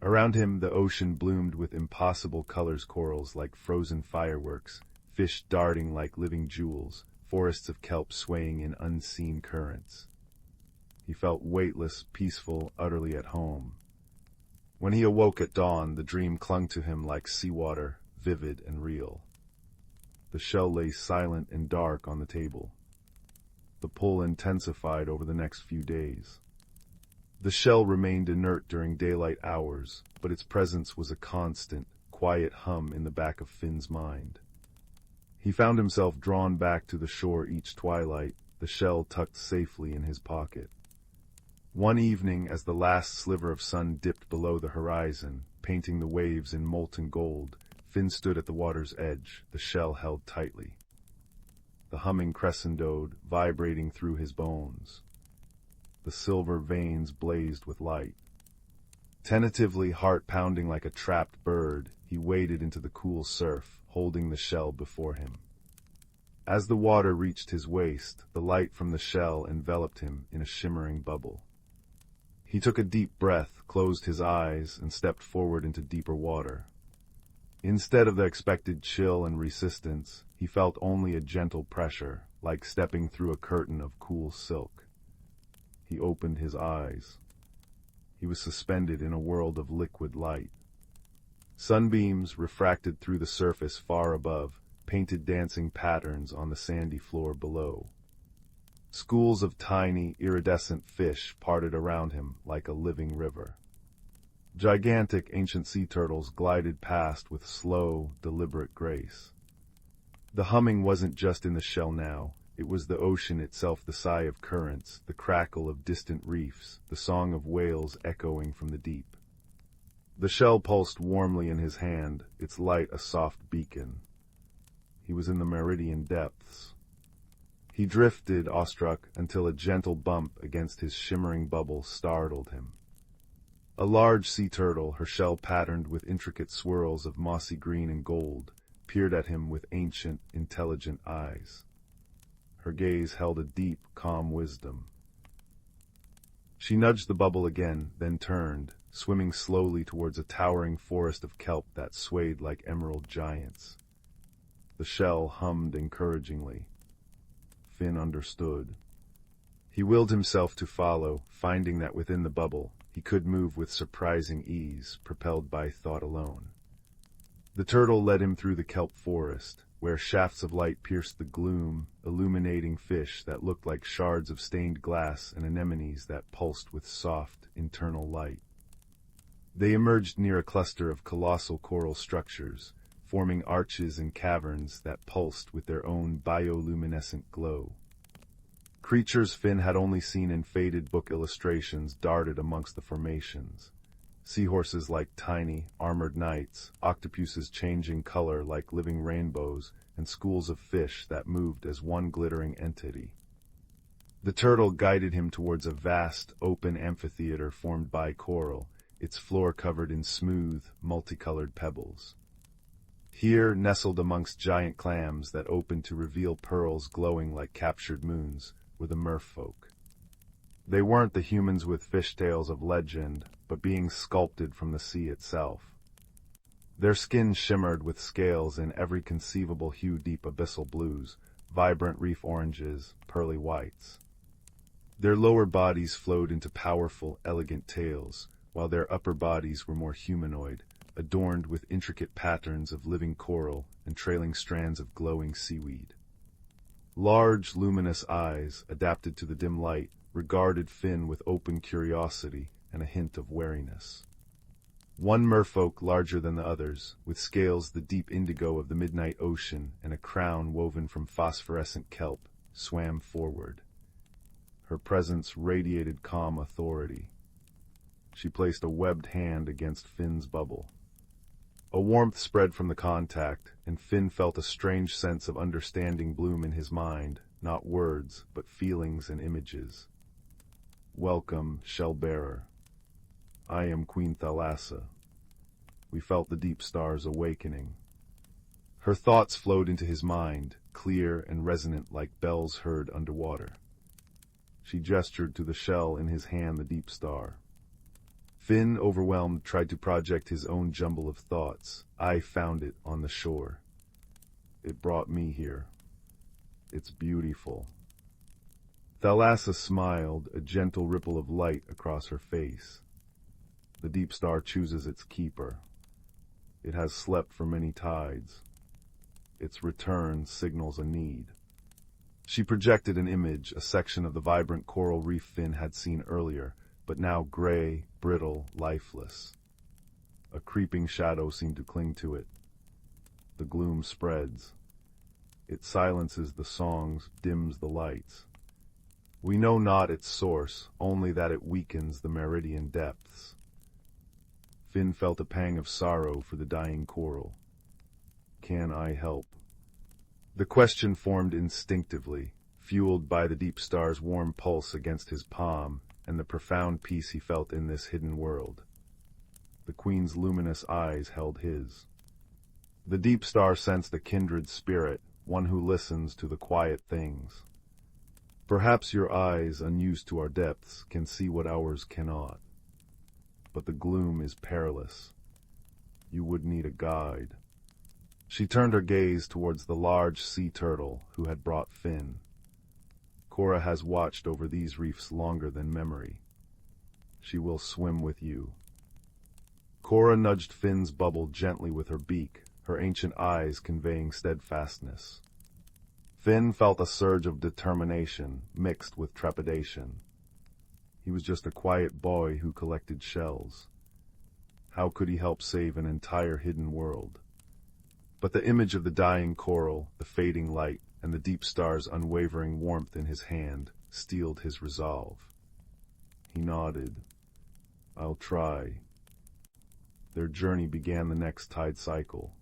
Around him the ocean bloomed with impossible colors, corals like frozen fireworks, fish darting like living jewels, forests of kelp swaying in unseen currents. He felt weightless, peaceful, utterly at home. When he awoke at dawn, the dream clung to him like seawater, vivid and real. The shell lay silent and dark on the table. The pull intensified over the next few days. The shell remained inert during daylight hours, but its presence was a constant, quiet hum in the back of Finn's mind. He found himself drawn back to the shore each twilight, the shell tucked safely in his pocket. One evening, as the last sliver of sun dipped below the horizon, painting the waves in molten gold, Finn stood at the water's edge, the shell held tightly. The humming crescendoed, vibrating through his bones. The silver veins blazed with light. Tentatively, heart pounding like a trapped bird, he waded into the cool surf, holding the shell before him. As the water reached his waist, the light from the shell enveloped him in a shimmering bubble. He took a deep breath, closed his eyes, and stepped forward into deeper water. Instead of the expected chill and resistance, he felt only a gentle pressure, like stepping through a curtain of cool silk. He opened his eyes. He was suspended in a world of liquid light. Sunbeams, refracted through the surface far above, painted dancing patterns on the sandy floor below. Schools of tiny, iridescent fish parted around him like a living river. Gigantic ancient sea turtles glided past with slow, deliberate grace. The humming wasn't just in the shell now. It was the ocean itself, the sigh of currents, the crackle of distant reefs, the song of whales echoing from the deep. The shell pulsed warmly in his hand, its light a soft beacon. He was in the meridian depths. He drifted, awestruck, until a gentle bump against his shimmering bubble startled him. A large sea turtle, her shell patterned with intricate swirls of mossy green and gold, peered at him with ancient, intelligent eyes. Her gaze held a deep, calm wisdom. She nudged the bubble again, then turned, swimming slowly towards a towering forest of kelp that swayed like emerald giants. The shell hummed encouragingly. Finn understood. He willed himself to follow, finding that within the bubble he could move with surprising ease, propelled by thought alone. The turtle led him through the kelp forest, where shafts of light pierced the gloom, illuminating fish that looked like shards of stained glass and anemones that pulsed with soft, internal light. They emerged near a cluster of colossal coral structures, forming arches and caverns that pulsed with their own bioluminescent glow. Creatures Finn had only seen in faded book illustrations darted amongst the formations. Seahorses like tiny, armored knights, octopuses changing color like living rainbows, and schools of fish that moved as one glittering entity. The turtle guided him towards a vast, open amphitheater formed by coral, its floor covered in smooth, multicolored pebbles. Here, nestled amongst giant clams that opened to reveal pearls glowing like captured moons, were the merfolk. They weren't the humans with fishtails of legend, but beings sculpted from the sea itself. Their skin shimmered with scales in every conceivable hue: deep abyssal blues, vibrant reef oranges, pearly whites. Their lower bodies flowed into powerful, elegant tails, while their upper bodies were more humanoid, adorned with intricate patterns of living coral and trailing strands of glowing seaweed. Large, luminous eyes, adapted to the dim light, regarded Finn with open curiosity and a hint of wariness. One merfolk larger than the others, with scales the deep indigo of the midnight ocean and a crown woven from phosphorescent kelp, swam forward. Her presence radiated calm authority. She placed a webbed hand against Finn's bubble. A warmth spread from the contact, and Finn felt a strange sense of understanding bloom in his mind, not words, but feelings and images. "Welcome, shell-bearer. I am Queen Thalassa." We felt the deep stars awakening. Her thoughts flowed into his mind, clear and resonant like bells heard underwater. She gestured to the shell in his hand, the deep star. Finn, overwhelmed, tried to project his own jumble of thoughts. "I found it on the shore. It brought me here. It's beautiful." Thalassa smiled, a gentle ripple of light across her face. "The deep star chooses its keeper. It has slept for many tides. Its return signals a need." She projected an image, a section of the vibrant coral reef Finn had seen earlier, but now gray, brittle, lifeless. A creeping shadow seemed to cling to it. The gloom spreads. It silences the songs, dims the lights. We know not its source, only that it weakens the meridian depths. Finn felt a pang of sorrow for the dying coral. Can I help? The question formed instinctively, fueled by the deep star's warm pulse against his palm and the profound peace he felt in this hidden world. The Queen's luminous eyes held his. The deep star sensed a kindred spirit, one who listens to the quiet things. "Perhaps your eyes, unused to our depths, can see what ours cannot. But the gloom is perilous. You would need a guide." She turned her gaze towards the large sea turtle who had brought Finn. "Cora has watched over these reefs longer than memory. She will swim with you." Cora nudged Finn's bubble gently with her beak, her ancient eyes conveying steadfastness. Finn felt a surge of determination mixed with trepidation. He was just a quiet boy who collected shells. How could he help save an entire hidden world? But the image of the dying coral, the fading light, and the deep star's unwavering warmth in his hand steeled his resolve. He nodded. "I'll try." Their journey began the next tide cycle.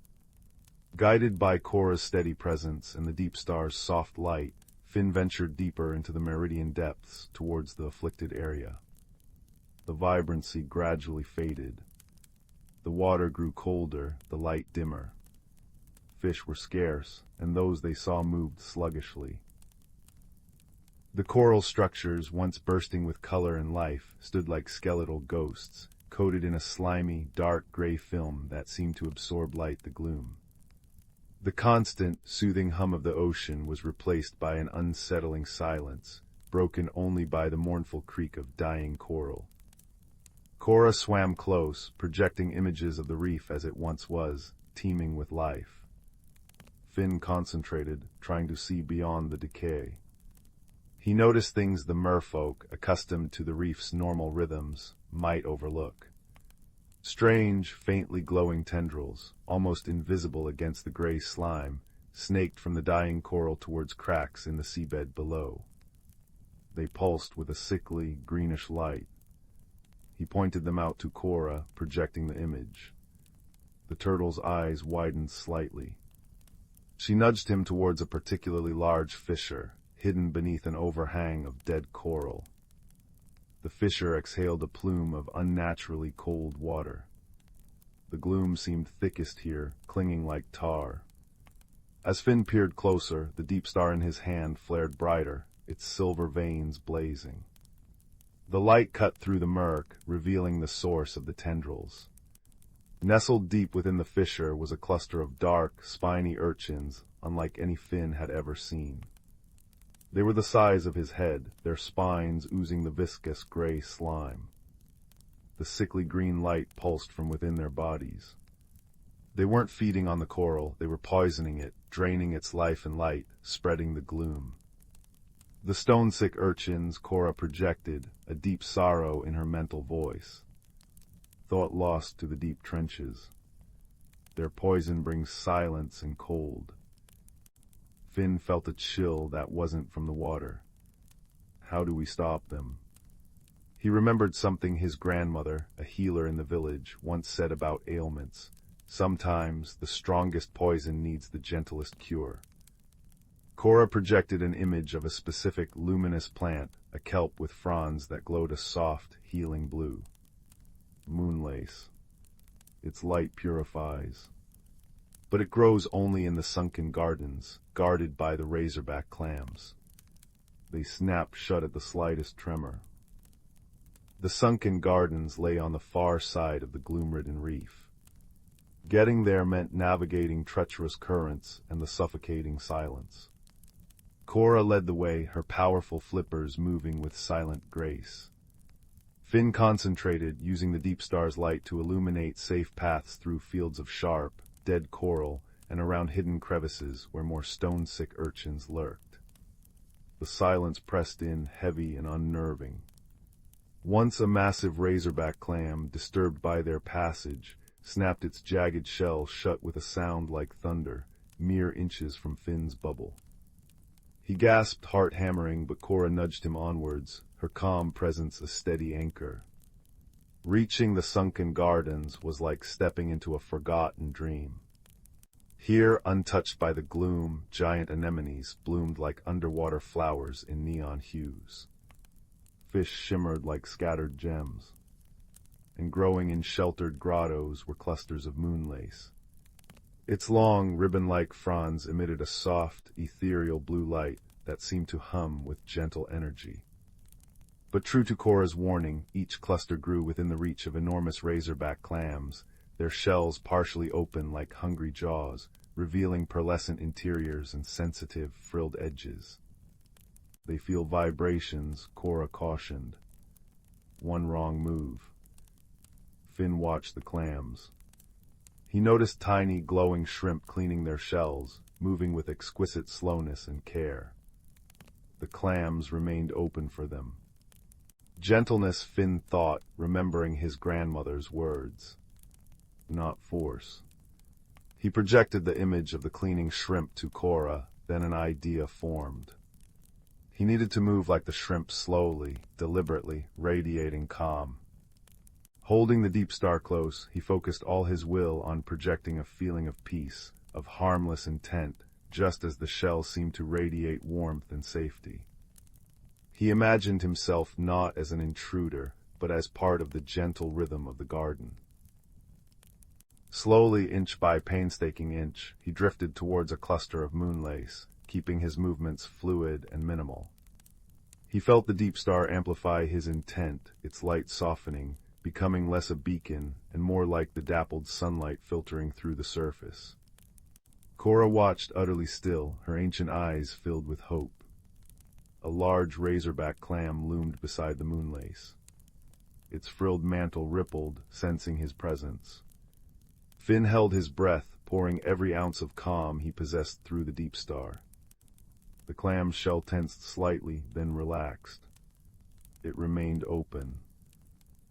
Guided by Cora's steady presence and the deep star's soft light, Finn ventured deeper into the meridian depths towards the afflicted area. The vibrancy gradually faded. The water grew colder, the light dimmer. Fish were scarce, and those they saw moved sluggishly. The coral structures, once bursting with color and life, stood like skeletal ghosts, coated in a slimy, dark gray film that seemed to absorb light the gloom. The constant, soothing hum of the ocean was replaced by an unsettling silence, broken only by the mournful creak of dying coral. Cora swam close, projecting images of the reef as it once was, teeming with life. Finn concentrated, trying to see beyond the decay. He noticed things the merfolk, accustomed to the reef's normal rhythms, might overlook. Strange, faintly glowing tendrils, almost invisible against the gray slime, snaked from the dying coral towards cracks in the seabed below. They pulsed with a sickly, greenish light. He pointed them out to Cora, projecting the image. The turtle's eyes widened slightly. She nudged him towards a particularly large fissure, hidden beneath an overhang of dead coral. The fisher exhaled a plume of unnaturally cold water. The gloom seemed thickest here, clinging like tar. As Finn peered closer, the deep star in his hand flared brighter, its silver veins blazing. The light cut through the murk, revealing the source of the tendrils. Nestled deep within the fissure was a cluster of dark, spiny urchins, unlike any Finn had ever seen. They were the size of his head, their spines oozing the viscous gray slime. The sickly green light pulsed from within their bodies. They weren't feeding on the coral, they were poisoning it, draining its life and light, spreading the gloom. The stone-sick urchins, Cora projected, a deep sorrow in her mental voice. Thought lost to the deep trenches. Their poison brings silence and cold. Finn felt a chill that wasn't from the water. How do we stop them? He remembered something his grandmother, a healer in the village, once said about ailments. Sometimes the strongest poison needs the gentlest cure. Cora projected an image of a specific luminous plant, a kelp with fronds that glowed a soft, healing blue. Moonlace. Its light purifies. But it grows only in the sunken gardens, guarded by the razorback clams. They snap shut at the slightest tremor. The sunken gardens lay on the far side of the gloom-ridden reef. Getting there meant navigating treacherous currents and the suffocating silence. Cora led the way, her powerful flippers moving with silent grace. Finn concentrated, using the deep star's light to illuminate safe paths through fields of sharp, dead coral and around hidden crevices where more stone-sick urchins lurked. The silence pressed in, heavy and unnerving. Once a massive razorback clam, disturbed by their passage, snapped its jagged shell shut with a sound like thunder, mere inches from Finn's bubble. He gasped, heart hammering, but Cora nudged him onwards, her calm presence a steady anchor. Reaching the sunken gardens was like stepping into a forgotten dream. Here, untouched by the gloom, giant anemones bloomed like underwater flowers in neon hues. Fish shimmered like scattered gems. And growing in sheltered grottos were clusters of moonlace. Its long, ribbon-like fronds emitted a soft, ethereal blue light that seemed to hum with gentle energy. But true to Cora's warning, each cluster grew within the reach of enormous razorback clams, their shells partially open like hungry jaws, revealing pearlescent interiors and sensitive, frilled edges. They feel vibrations, Cora cautioned. One wrong move. Finn watched the clams. He noticed tiny, glowing shrimp cleaning their shells, moving with exquisite slowness and care. The clams remained open for them. Gentleness, Finn thought, remembering his grandmother's words. Not force. He projected the image of the cleaning shrimp to Cora, then an idea formed. He needed to move like the shrimp, slowly, deliberately, radiating calm. Holding the deep star close, he focused all his will on projecting a feeling of peace, of harmless intent, just as the shell seemed to radiate warmth and safety. He imagined himself not as an intruder, but as part of the gentle rhythm of the garden. Slowly, inch by painstaking inch, he drifted towards a cluster of moonlace, keeping his movements fluid and minimal. He felt the deep star amplify his intent, its light softening, becoming less a beacon and more like the dappled sunlight filtering through the surface. Cora watched utterly still, her ancient eyes filled with hope. A large razorback clam loomed beside the moonlace. Its frilled mantle rippled, sensing his presence. Finn held his breath, pouring every ounce of calm he possessed through the deep star. The clam's shell tensed slightly, then relaxed. It remained open.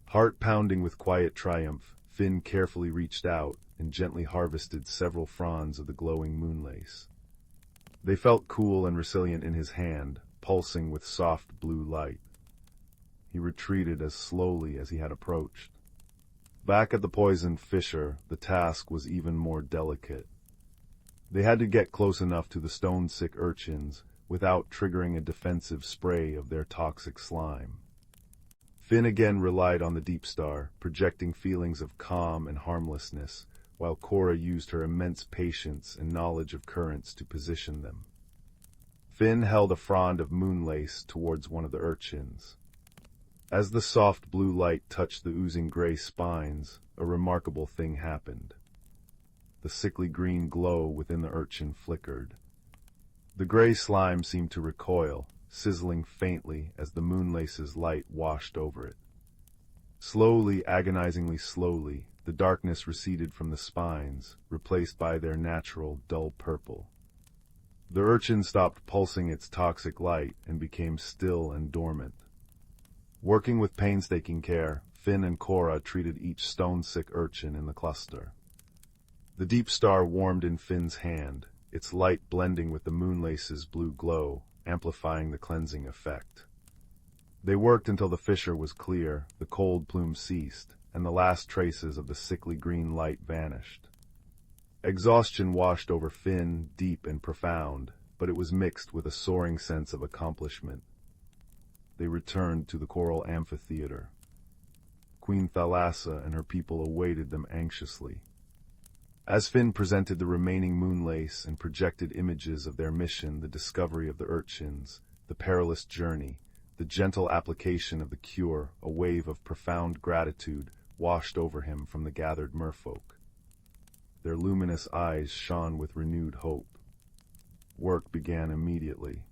Heart pounding with quiet triumph, Finn carefully reached out and gently harvested several fronds of the glowing moonlace. They felt cool and resilient in his hand, pulsing with soft blue light. He retreated as slowly as he had approached. Back at the poisoned fissure, the task was even more delicate. They had to get close enough to the stone-sick urchins, without triggering a defensive spray of their toxic slime. Finn again relied on the deep star, projecting feelings of calm and harmlessness, while Cora used her immense patience and knowledge of currents to position them. Finn held a frond of moonlace towards one of the urchins. As the soft blue light touched the oozing gray spines, a remarkable thing happened. The sickly green glow within the urchin flickered. The gray slime seemed to recoil, sizzling faintly as the moonlace's light washed over it. Slowly, agonizingly slowly, the darkness receded from the spines, replaced by their natural, dull purple. The urchin stopped pulsing its toxic light and became still and dormant. Working with painstaking care, Finn and Cora treated each stone-sick urchin in the cluster. The deep star warmed in Finn's hand, its light blending with the moonlace's blue glow, amplifying the cleansing effect. They worked until the fissure was clear, the cold plume ceased, and the last traces of the sickly green light vanished. Exhaustion washed over Finn, deep and profound, but it was mixed with a soaring sense of accomplishment. They returned to the coral amphitheater. Queen Thalassa and her people awaited them anxiously. As Finn presented the remaining moonlace and projected images of their mission, the discovery of the urchins, the perilous journey, the gentle application of the cure, a wave of profound gratitude washed over him from the gathered merfolk. Their luminous eyes shone with renewed hope. Work began immediately.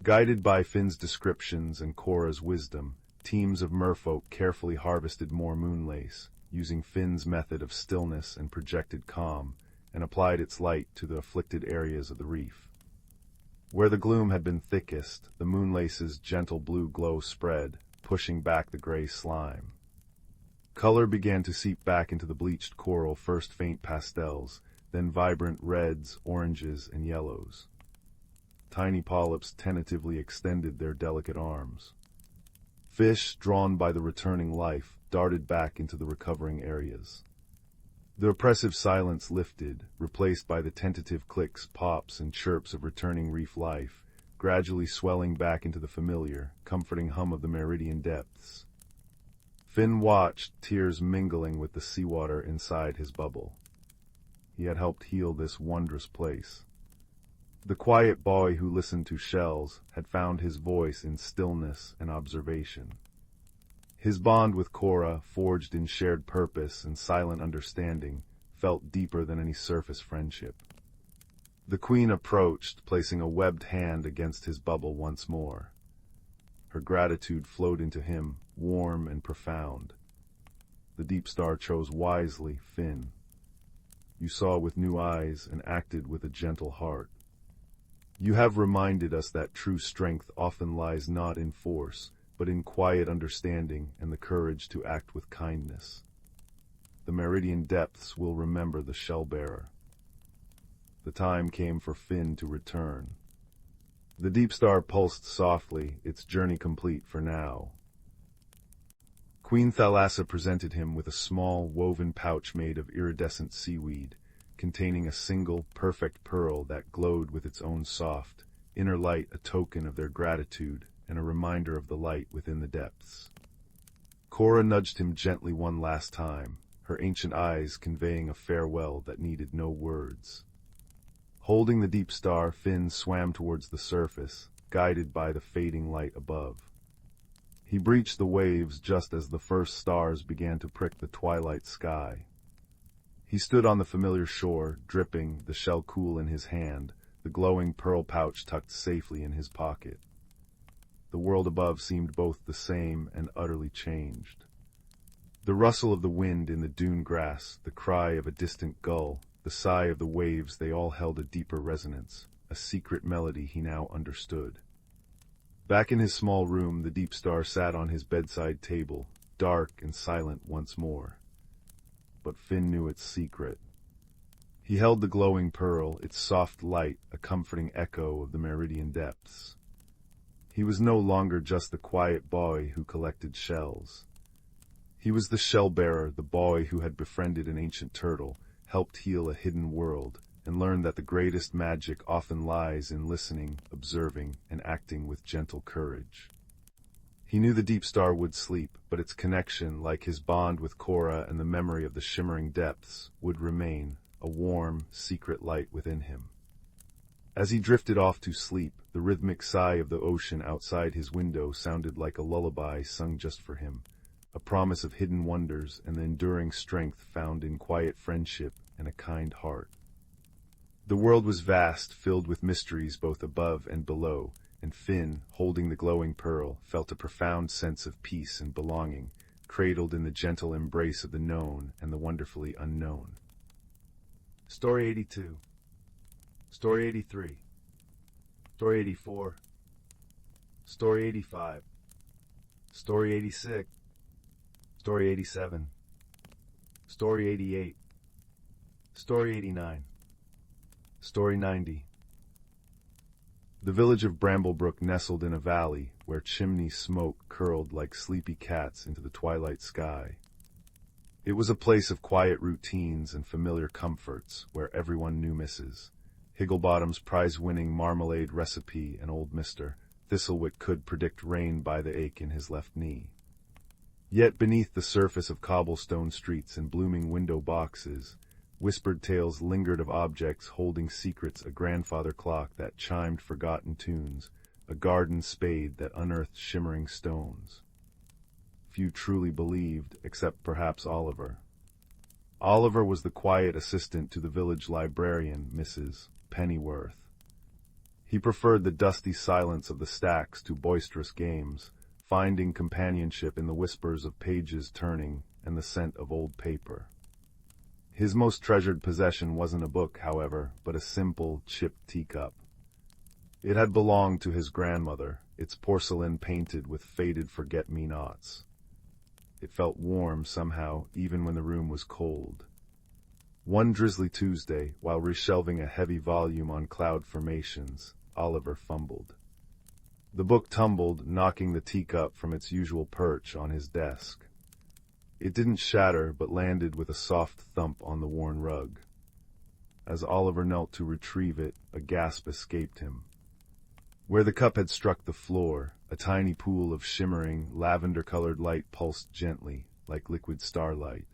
Guided by Finn's descriptions and Cora's wisdom, teams of merfolk carefully harvested more moonlace, using Finn's method of stillness and projected calm, and applied its light to the afflicted areas of the reef. Where the gloom had been thickest, the moonlace's gentle blue glow spread, pushing back the gray slime. Color began to seep back into the bleached coral, first faint pastels, then vibrant reds, oranges, and yellows. Tiny polyps tentatively extended their delicate arms. Fish, drawn by the returning life, darted back into the recovering areas. The oppressive silence lifted, replaced by the tentative clicks, pops, and chirps of returning reef life, gradually swelling back into the familiar, comforting hum of the meridian depths. Finn watched, tears mingling with the seawater inside his bubble. He had helped heal this wondrous place. The quiet boy who listened to shells had found his voice in stillness and observation. His bond with Cora, forged in shared purpose and silent understanding, felt deeper than any surface friendship. The queen approached, placing a webbed hand against his bubble once more. Her gratitude flowed into him, warm and profound. The deep star chose wisely, Finn. You saw with new eyes and acted with a gentle heart. You have reminded us that true strength often lies not in force, but in quiet understanding and the courage to act with kindness. The meridian depths will remember the shell-bearer. The time came for Finn to return. The deep star pulsed softly, its journey complete for now. Queen Thalassa presented him with a small, woven pouch made of iridescent seaweed, containing a single, perfect pearl that glowed with its own soft, inner light, a token of their gratitude and a reminder of the light within the depths. Cora nudged him gently one last time, her ancient eyes conveying a farewell that needed no words. Holding the deep star, Finn swam towards the surface, guided by the fading light above. He breached the waves just as the first stars began to prick the twilight sky. He stood on the familiar shore, dripping, the shell cool in his hand, the glowing pearl pouch tucked safely in his pocket. The world above seemed both the same and utterly changed. The rustle of the wind in the dune grass, the cry of a distant gull, the sigh of the waves, they all held a deeper resonance, a secret melody he now understood. Back in his small room, the deep star sat on his bedside table, dark and silent once more. But Finn knew its secret. He held the glowing pearl, its soft light, a comforting echo of the meridian depths. He was no longer just the quiet boy who collected shells. He was the shell-bearer, the boy who had befriended an ancient turtle, helped heal a hidden world, and learned that the greatest magic often lies in listening, observing, and acting with gentle courage. He knew the deep star would sleep, but its connection, like his bond with Cora and the memory of the shimmering depths, would remain, a warm, secret light within him. As he drifted off to sleep, the rhythmic sigh of the ocean outside his window sounded like a lullaby sung just for him, a promise of hidden wonders and the enduring strength found in quiet friendship and a kind heart. The world was vast, filled with mysteries both above and below, and Finn, holding the glowing pearl, felt a profound sense of peace and belonging, cradled in the gentle embrace of the known and the wonderfully unknown. Story 82. Story 83. Story 84. Story 85. Story 86. Story 87. Story 88. Story 89. Story 90. The village of Bramblebrook nestled in a valley where chimney smoke curled like sleepy cats into the twilight sky. It was a place of quiet routines and familiar comforts where everyone knew Mrs. Higglebottom's prize-winning marmalade recipe and old Mr. Thistlewick could predict rain by the ache in his left knee. Yet beneath the surface of cobblestone streets and blooming window boxes, whispered tales lingered of objects holding secrets, a grandfather clock that chimed forgotten tunes, a garden spade that unearthed shimmering stones. Few truly believed, except perhaps Oliver. Oliver was the quiet assistant to the village librarian, Mrs. Pennyworth. He preferred the dusty silence of the stacks to boisterous games, finding companionship in the whispers of pages turning and the scent of old paper. His most treasured possession wasn't a book, however, but a simple, chipped teacup. It had belonged to his grandmother, its porcelain painted with faded forget-me-nots. It felt warm somehow, even when the room was cold. One drizzly Tuesday, while reshelving a heavy volume on cloud formations, Oliver fumbled. The book tumbled, knocking the teacup from its usual perch on his desk. It didn't shatter, but landed with a soft thump on the worn rug. As Oliver knelt to retrieve it, a gasp escaped him. Where the cup had struck the floor, a tiny pool of shimmering, lavender-colored light pulsed gently, like liquid starlight.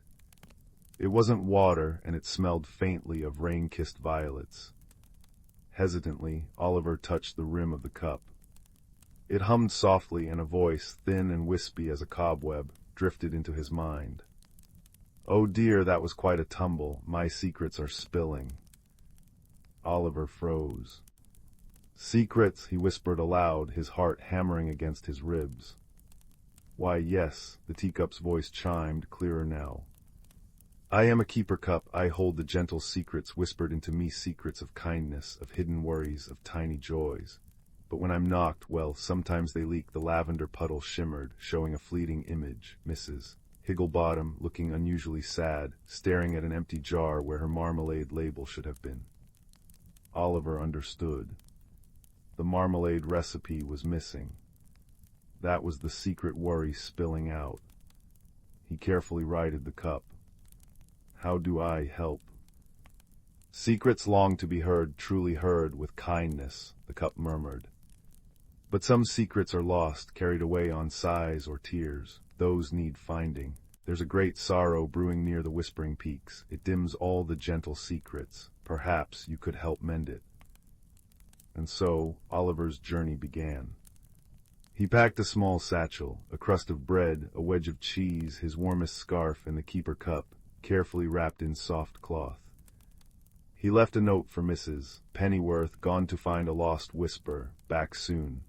It wasn't water, and it smelled faintly of rain-kissed violets. Hesitantly, Oliver touched the rim of the cup. It hummed softly, and a voice, thin and wispy as a cobweb, drifted into his mind. "Oh dear, that was quite a tumble. My secrets are spilling." Oliver froze. "Secrets," he whispered aloud, his heart hammering against his ribs. "Why, yes," the teacup's voice chimed, clearer now. "I am a keeper cup. I hold the gentle secrets whispered into me, secrets of kindness, of hidden worries, of tiny joys. But when I'm knocked, well, sometimes they leak." The lavender puddle shimmered, showing a fleeting image, Mrs. Higglebottom, looking unusually sad, staring at an empty jar where her marmalade label should have been. Oliver understood. The marmalade recipe was missing. That was the secret worry spilling out. He carefully righted the cup. "How do I help?" "Secrets long to be heard, truly heard with kindness," the cup murmured. "But some secrets are lost, carried away on sighs or tears. Those need finding. There's a great sorrow brewing near the whispering peaks. It dims all the gentle secrets. Perhaps you could help mend it." And so Oliver's journey began. He packed a small satchel, a crust of bread, a wedge of cheese, his warmest scarf, and the keeper cup, carefully wrapped in soft cloth. He left a note for Mrs. Pennyworth, gone to find a lost whisper, back soon.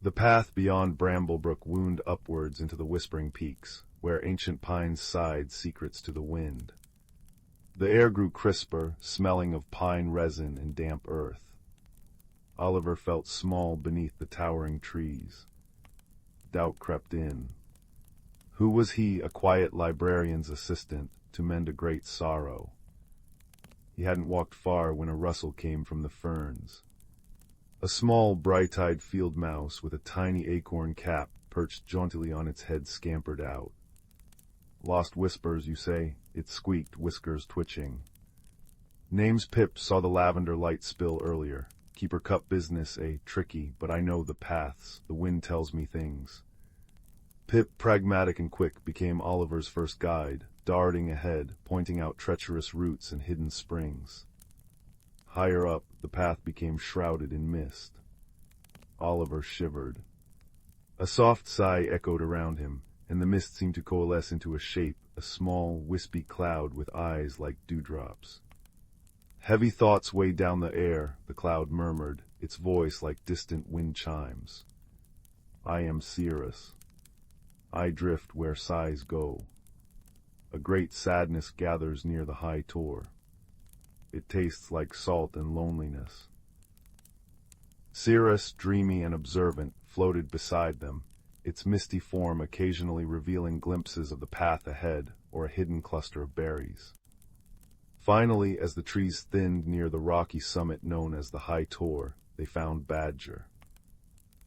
The path beyond Bramblebrook wound upwards into the whispering peaks, where ancient pines sighed secrets to the wind. The air grew crisper, smelling of pine resin and damp earth. Oliver felt small beneath the towering trees. Doubt crept in. Who was he, a quiet librarian's assistant, to mend a great sorrow? He hadn't walked far when a rustle came from the ferns. A small, bright-eyed field mouse with a tiny acorn cap perched jauntily on its head scampered out. "Lost whispers, you say?" It squeaked, whiskers twitching. Name's Pip, saw the lavender light spill earlier. Keeper cup business, tricky, but I know the paths, the wind tells me things. Pip, pragmatic and quick, became Oliver's first guide, darting ahead, pointing out treacherous routes and hidden springs. Higher up, the path became shrouded in mist. Oliver shivered. A soft sigh echoed around him, and the mist seemed to coalesce into a shape, a small, wispy cloud with eyes like dewdrops. Heavy thoughts weighed down the air, the cloud murmured, its voice like distant wind chimes. I am Cirrus. I drift where sighs go. A great sadness gathers near the high tor. It tastes like salt and loneliness. Cirrus, dreamy and observant, floated beside them, its misty form occasionally revealing glimpses of the path ahead or a hidden cluster of berries. Finally, as the trees thinned near the rocky summit known as the High Tor, they found Badger.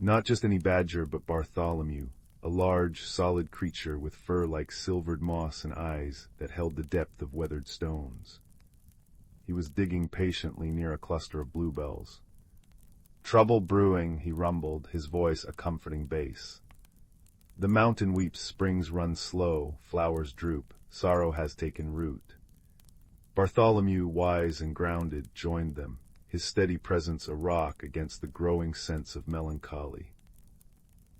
Not just any badger, but Bartholomew, a large, solid creature with fur like silvered moss and eyes that held the depth of weathered stones. He was digging patiently near a cluster of bluebells. Trouble brewing, he rumbled, his voice a comforting bass. The mountain weeps, springs run slow, flowers droop, sorrow has taken root. Bartholomew, wise and grounded, joined them, his steady presence a rock against the growing sense of melancholy.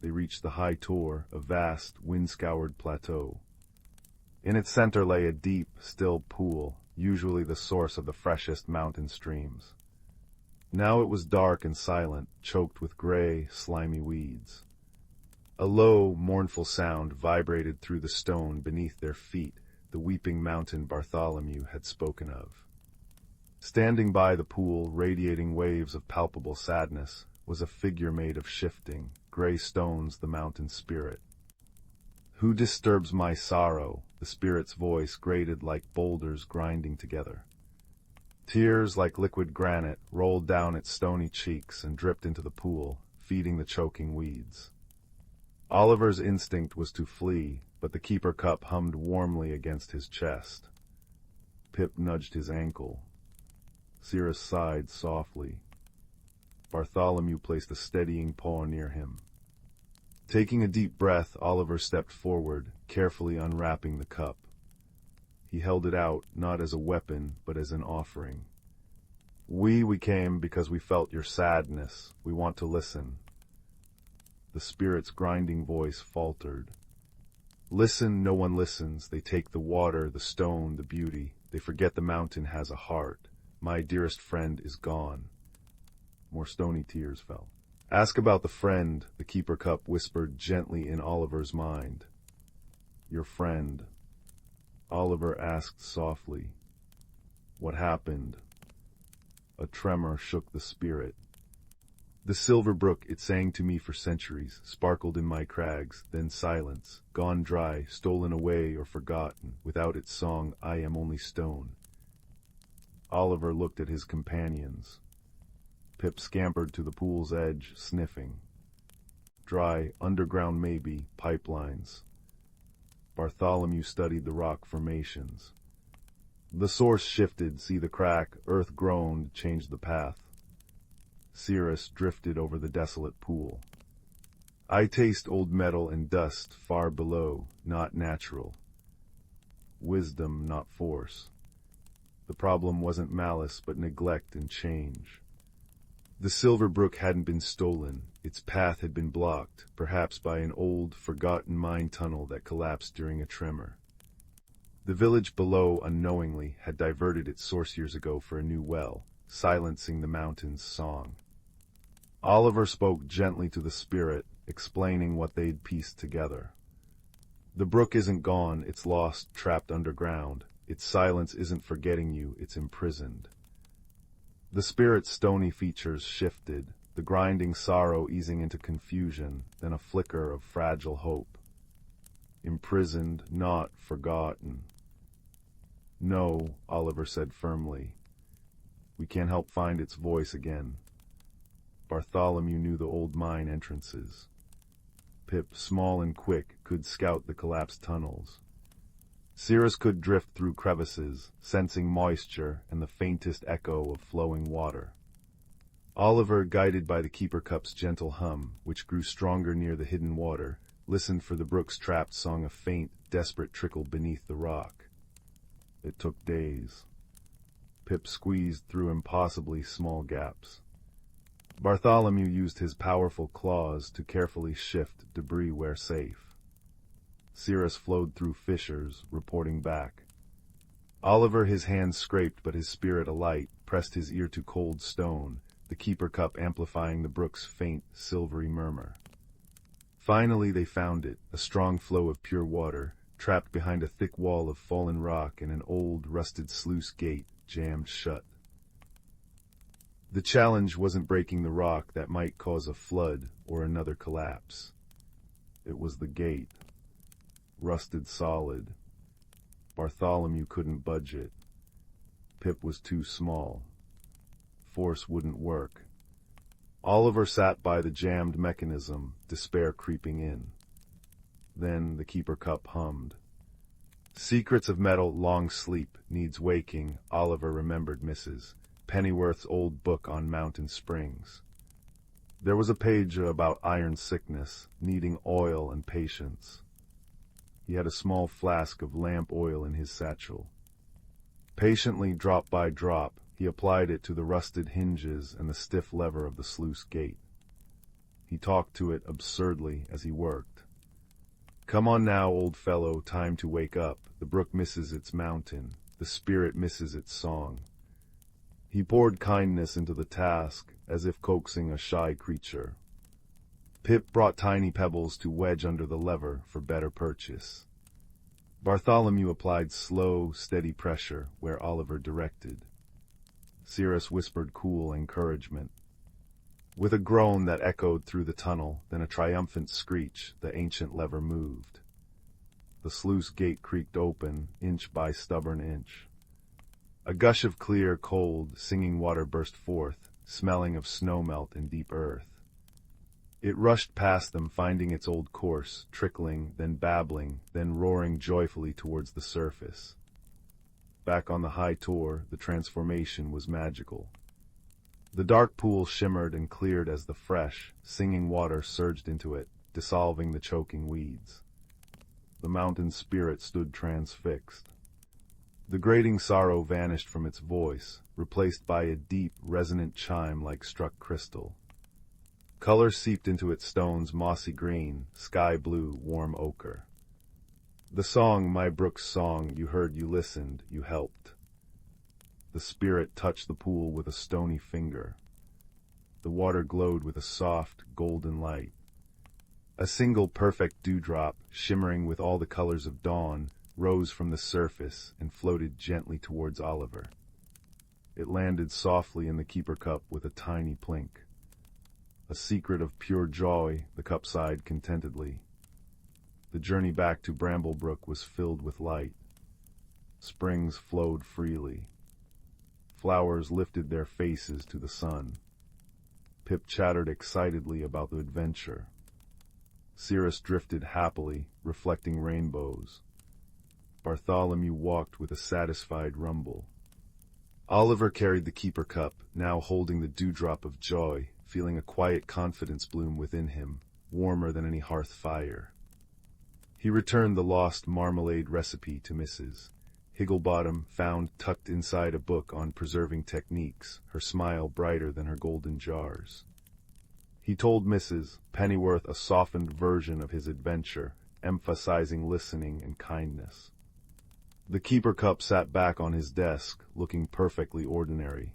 They reached the High Tor, a vast, wind-scoured plateau. In its center lay a deep, still pool, usually the source of the freshest mountain streams. Now it was dark and silent, choked with gray, slimy weeds. A low, mournful sound vibrated through the stone beneath their feet, the weeping mountain Bartholomew had spoken of. Standing by the pool, radiating waves of palpable sadness, was a figure made of shifting, gray stones, the mountain spirit. Who disturbs my sorrow? The spirit's voice grated like boulders grinding together. Tears like liquid granite rolled down its stony cheeks and dripped into the pool, feeding the choking weeds. Oliver's instinct was to flee, but the keeper cup hummed warmly against his chest. Pip nudged his ankle. Cirrus sighed softly. Bartholomew placed a steadying paw near him. Taking a deep breath, Oliver stepped forward, carefully unwrapping the cup. He held it out, not as a weapon, but as an offering. We came because we felt your sadness. We want to listen. The spirit's grinding voice faltered. Listen, no one listens. They take the water, the stone, the beauty. They forget the mountain has a heart. My dearest friend is gone. More stony tears fell. Ask about the friend, the keeper cup whispered gently in Oliver's mind. Your friend. Oliver asked softly. What happened? A tremor shook the spirit. The silver brook, it sang to me for centuries, sparkled in my crags, then silence, gone dry, stolen away or forgotten. Without its song, I am only stone. Oliver looked at his companions. Pip scampered to the pool's edge, sniffing. Dry, underground maybe, pipelines. Bartholomew studied the rock formations. The source shifted, see the crack, earth groaned, changed the path. Cirrus drifted over the desolate pool. I taste old metal and dust far below, not natural. Wisdom, not force. The problem wasn't malice, but neglect and change. The silver brook hadn't been stolen. Its path had been blocked, perhaps by an old, forgotten mine tunnel that collapsed during a tremor. The village below, unknowingly, had diverted its source years ago for a new well, silencing the mountain's song. Oliver spoke gently to the spirit, explaining what they'd pieced together. The brook isn't gone, it's lost, trapped underground. Its silence isn't forgetting you, it's imprisoned. The spirit's stony features shifted, the grinding sorrow easing into confusion, then a flicker of fragile hope. Imprisoned, not forgotten. No, Oliver said firmly. We can't help find its voice again. Bartholomew knew the old mine entrances. Pip, small and quick, could scout the collapsed tunnels. Cirrus could drift through crevices, sensing moisture and the faintest echo of flowing water. Oliver, guided by the keeper cup's gentle hum, which grew stronger near the hidden water, listened for the brook's trapped song, a faint, desperate trickle beneath the rock. It took days. Pip squeezed through impossibly small gaps. Bartholomew used his powerful claws to carefully shift debris where safe. Cirrus flowed through fissures, reporting back. Oliver, his hands scraped but his spirit alight, pressed his ear to cold stone, the keeper cup amplifying the brook's faint, silvery murmur. Finally they found it, a strong flow of pure water, trapped behind a thick wall of fallen rock and an old, rusted sluice gate jammed shut. The challenge wasn't breaking the rock that might cause a flood or another collapse. It was the gate. Rusted solid. Bartholomew couldn't budge it. Pip was too small. Force wouldn't work. Oliver sat by the jammed mechanism, despair creeping in. Then the keeper cup hummed. Secrets of metal, long sleep, needs waking, Oliver remembered Mrs. Pennyworth's old book on mountain springs. There was a page about iron sickness, needing oil and patience. He had a small flask of lamp oil in his satchel. Patiently, drop by drop, he applied it to the rusted hinges and the stiff lever of the sluice gate. He talked to it absurdly as he worked. Come on now, old fellow, time to wake up. The brook misses its mountain. The spirit misses its song. He poured kindness into the task, as if coaxing a shy creature. Pip brought tiny pebbles to wedge under the lever for better purchase. Bartholomew applied slow, steady pressure where Oliver directed. Cirrus whispered cool encouragement. With a groan that echoed through the tunnel, then a triumphant screech, the ancient lever moved. The sluice gate creaked open, inch by stubborn inch. A gush of clear, cold, singing water burst forth, smelling of snowmelt and deep earth. It rushed past them, finding its old course, trickling, then babbling, then roaring joyfully towards the surface. Back on the high tor, the transformation was magical. The dark pool shimmered and cleared as the fresh, singing water surged into it, dissolving the choking weeds. The mountain spirit stood transfixed. The grating sorrow vanished from its voice, replaced by a deep, resonant chime like struck crystal. Color seeped into its stones, mossy green, sky blue, warm ochre. The song, my brook's song, you heard, you listened, you helped. The spirit touched the pool with a stony finger. The water glowed with a soft, golden light. A single perfect dewdrop, shimmering with all the colors of dawn, rose from the surface and floated gently towards Oliver. It landed softly in the keeper cup with a tiny plink. A secret of pure joy, the cup sighed contentedly. The journey back to Bramblebrook was filled with light. Springs flowed freely. Flowers lifted their faces to the sun. Pip chattered excitedly about the adventure. Cirrus drifted happily, reflecting rainbows. Bartholomew walked with a satisfied rumble. Oliver carried the keeper cup, now holding the dewdrop of joy, feeling a quiet confidence bloom within him, warmer than any hearth fire. He returned the lost marmalade recipe to Mrs. Higglebottom, found tucked inside a book on preserving techniques, her smile brighter than her golden jars. He told Mrs. Pennyworth a softened version of his adventure, emphasizing listening and kindness. The keeper cup sat back on his desk, looking perfectly ordinary.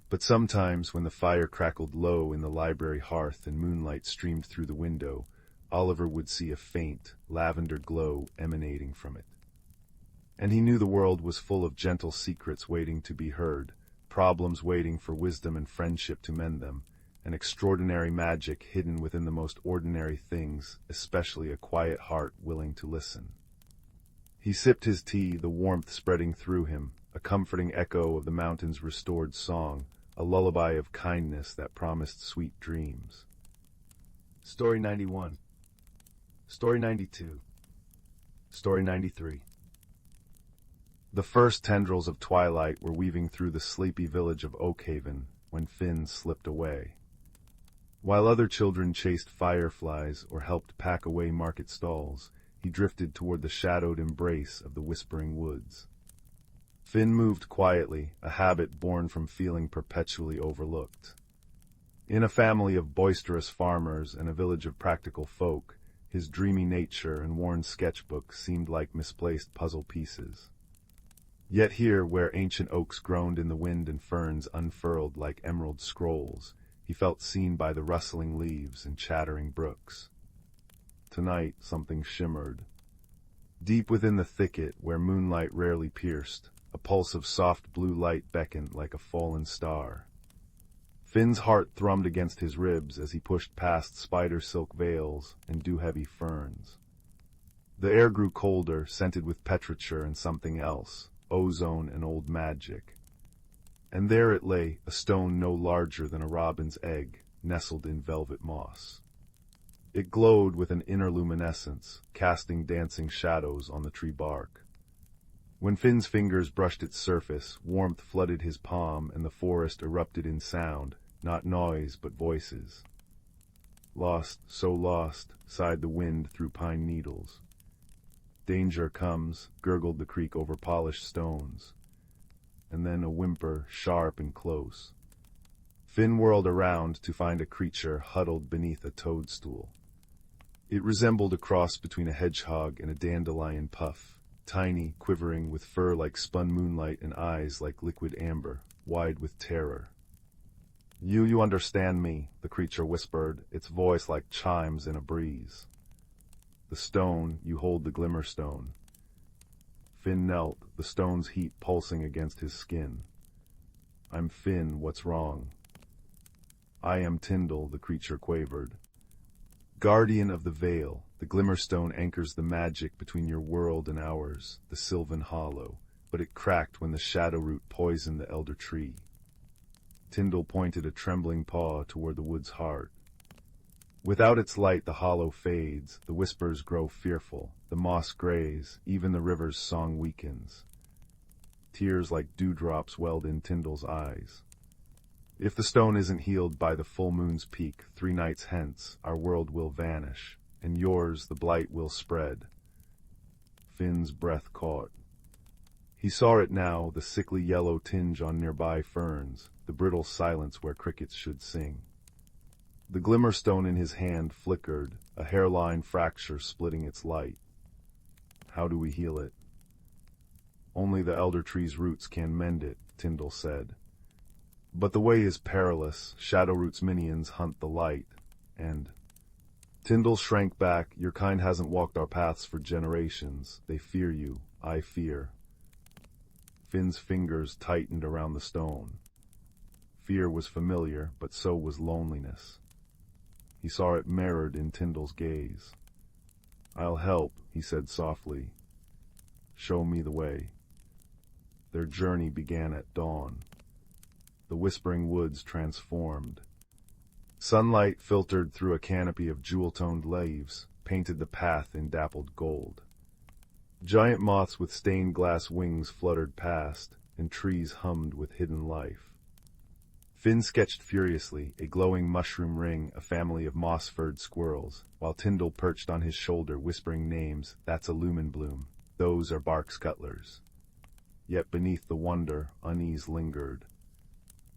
But sometimes, when the fire crackled low in the library hearth and moonlight streamed through the window, Oliver would see a faint, lavender glow emanating from it. And he knew the world was full of gentle secrets waiting to be heard, problems waiting for wisdom and friendship to mend them, and extraordinary magic hidden within the most ordinary things, especially a quiet heart willing to listen. He sipped his tea, the warmth spreading through him, a comforting echo of the mountain's restored song, a lullaby of kindness that promised sweet dreams. Story 91. Story 92. Story 93. The first tendrils of twilight were weaving through the sleepy village of Oakhaven when Finn slipped away. While other children chased fireflies or helped pack away market stalls, he drifted toward the shadowed embrace of the whispering woods. Finn moved quietly, a habit born from feeling perpetually overlooked. In a family of boisterous farmers and a village of practical folk, his dreamy nature and worn sketchbook seemed like misplaced puzzle pieces. Yet here, where ancient oaks groaned in the wind and ferns unfurled like emerald scrolls, he felt seen by the rustling leaves and chattering brooks. Tonight something shimmered. Deep within the thicket, where moonlight rarely pierced, a pulse of soft blue light beckoned like a fallen star. Finn's heart thrummed against his ribs as he pushed past spider silk veils and dew-heavy ferns. The air grew colder, scented with petrichor and something else, ozone and old magic. And there it lay, a stone no larger than a robin's egg, nestled in velvet moss. It glowed with an inner luminescence, casting dancing shadows on the tree bark. When Finn's fingers brushed its surface, warmth flooded his palm and the forest erupted in sound, not noise but voices. Lost, so lost, sighed the wind through pine needles. Danger comes, gurgled the creek over polished stones. And then a whimper, sharp and close. Finn whirled around to find a creature huddled beneath a toadstool. It resembled a cross between a hedgehog and a dandelion puff, tiny, quivering with fur like spun moonlight and eyes like liquid amber, wide with terror. You understand me," the creature whispered, its voice like chimes in a breeze. "The stone, you hold the Glimmerstone." Finn knelt, the stone's heat pulsing against his skin. "I'm Finn, what's wrong?" "I am Tyndall," the creature quavered. "Guardian of the Veil, the Glimmerstone anchors the magic between your world and ours, the Sylvan Hollow, but it cracked when the shadow root poisoned the elder tree." Tyndall pointed a trembling paw toward the wood's heart. "Without its light the hollow fades, the whispers grow fearful, the moss grays, even the river's song weakens." Tears like dewdrops welled in Tyndall's eyes. "If the stone isn't healed by the full moon's peak 3 nights hence, our world will vanish, and yours the blight will spread." Finn's breath caught. He saw it now, the sickly yellow tinge on nearby ferns, the brittle silence where crickets should sing. The Glimmerstone in his hand flickered, a hairline fracture splitting its light. "How do we heal it?" "Only the elder tree's roots can mend it," Tyndall said. "But the way is perilous. Shadowroot's minions hunt the light, and—" Tyndall shrank back. "Your kind hasn't walked our paths for generations. They fear you. I fear." Finn's fingers tightened around the stone. Fear was familiar, but so was loneliness. He saw it mirrored in Tyndall's gaze. "I'll help," he said softly. "Show me the way." Their journey began at dawn. The whispering woods transformed. Sunlight filtered through a canopy of jewel-toned leaves, painted the path in dappled gold. Giant moths with stained glass wings fluttered past, and trees hummed with hidden life. Finn sketched furiously, a glowing mushroom ring, a family of moss-furred squirrels, while Tyndall perched on his shoulder whispering names. "That's a lumen bloom. Those are bark scuttlers." Yet beneath the wonder, unease lingered.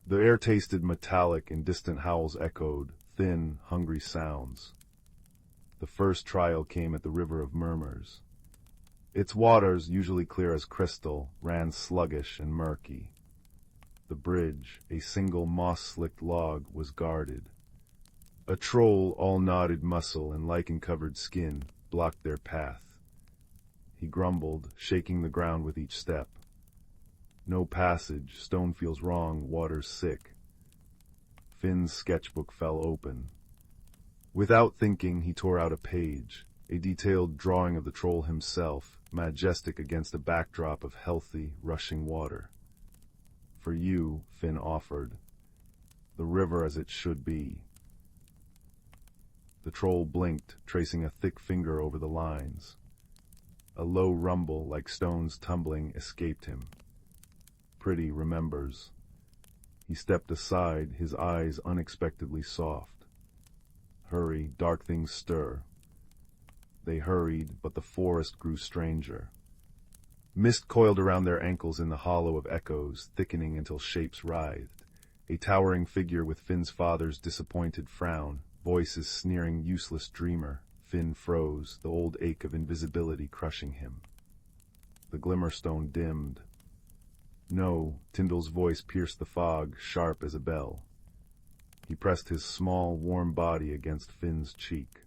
The air tasted metallic and distant howls echoed, thin, hungry sounds. The first trial came at the River of Murmurs. Its waters, usually clear as crystal, ran sluggish and murky. The bridge, a single moss-slicked log, was guarded. A troll, all knotted muscle and lichen-covered skin, blocked their path. He grumbled, shaking the ground with each step. "No passage, stone feels wrong, water's sick." Finn's sketchbook fell open. Without thinking, he tore out a page, a detailed drawing of the troll himself, majestic against a backdrop of healthy, rushing water. "For you," Finn offered. "The river as it should be." The troll blinked, tracing a thick finger over the lines. A low rumble, like stones tumbling, escaped him. Pretty remembers. He stepped aside, his eyes unexpectedly soft. Hurry, dark things stir. They hurried, but the forest grew stranger. Mist coiled around their ankles in the hollow of echoes, thickening until shapes writhed. A towering figure with Finn's father's disappointed frown, voices sneering useless dreamer. Finn froze, the old ache of invisibility crushing him. The Glimmerstone dimmed. No, Tyndall's voice pierced the fog, sharp as a bell. He pressed his small, warm body against Finn's cheek.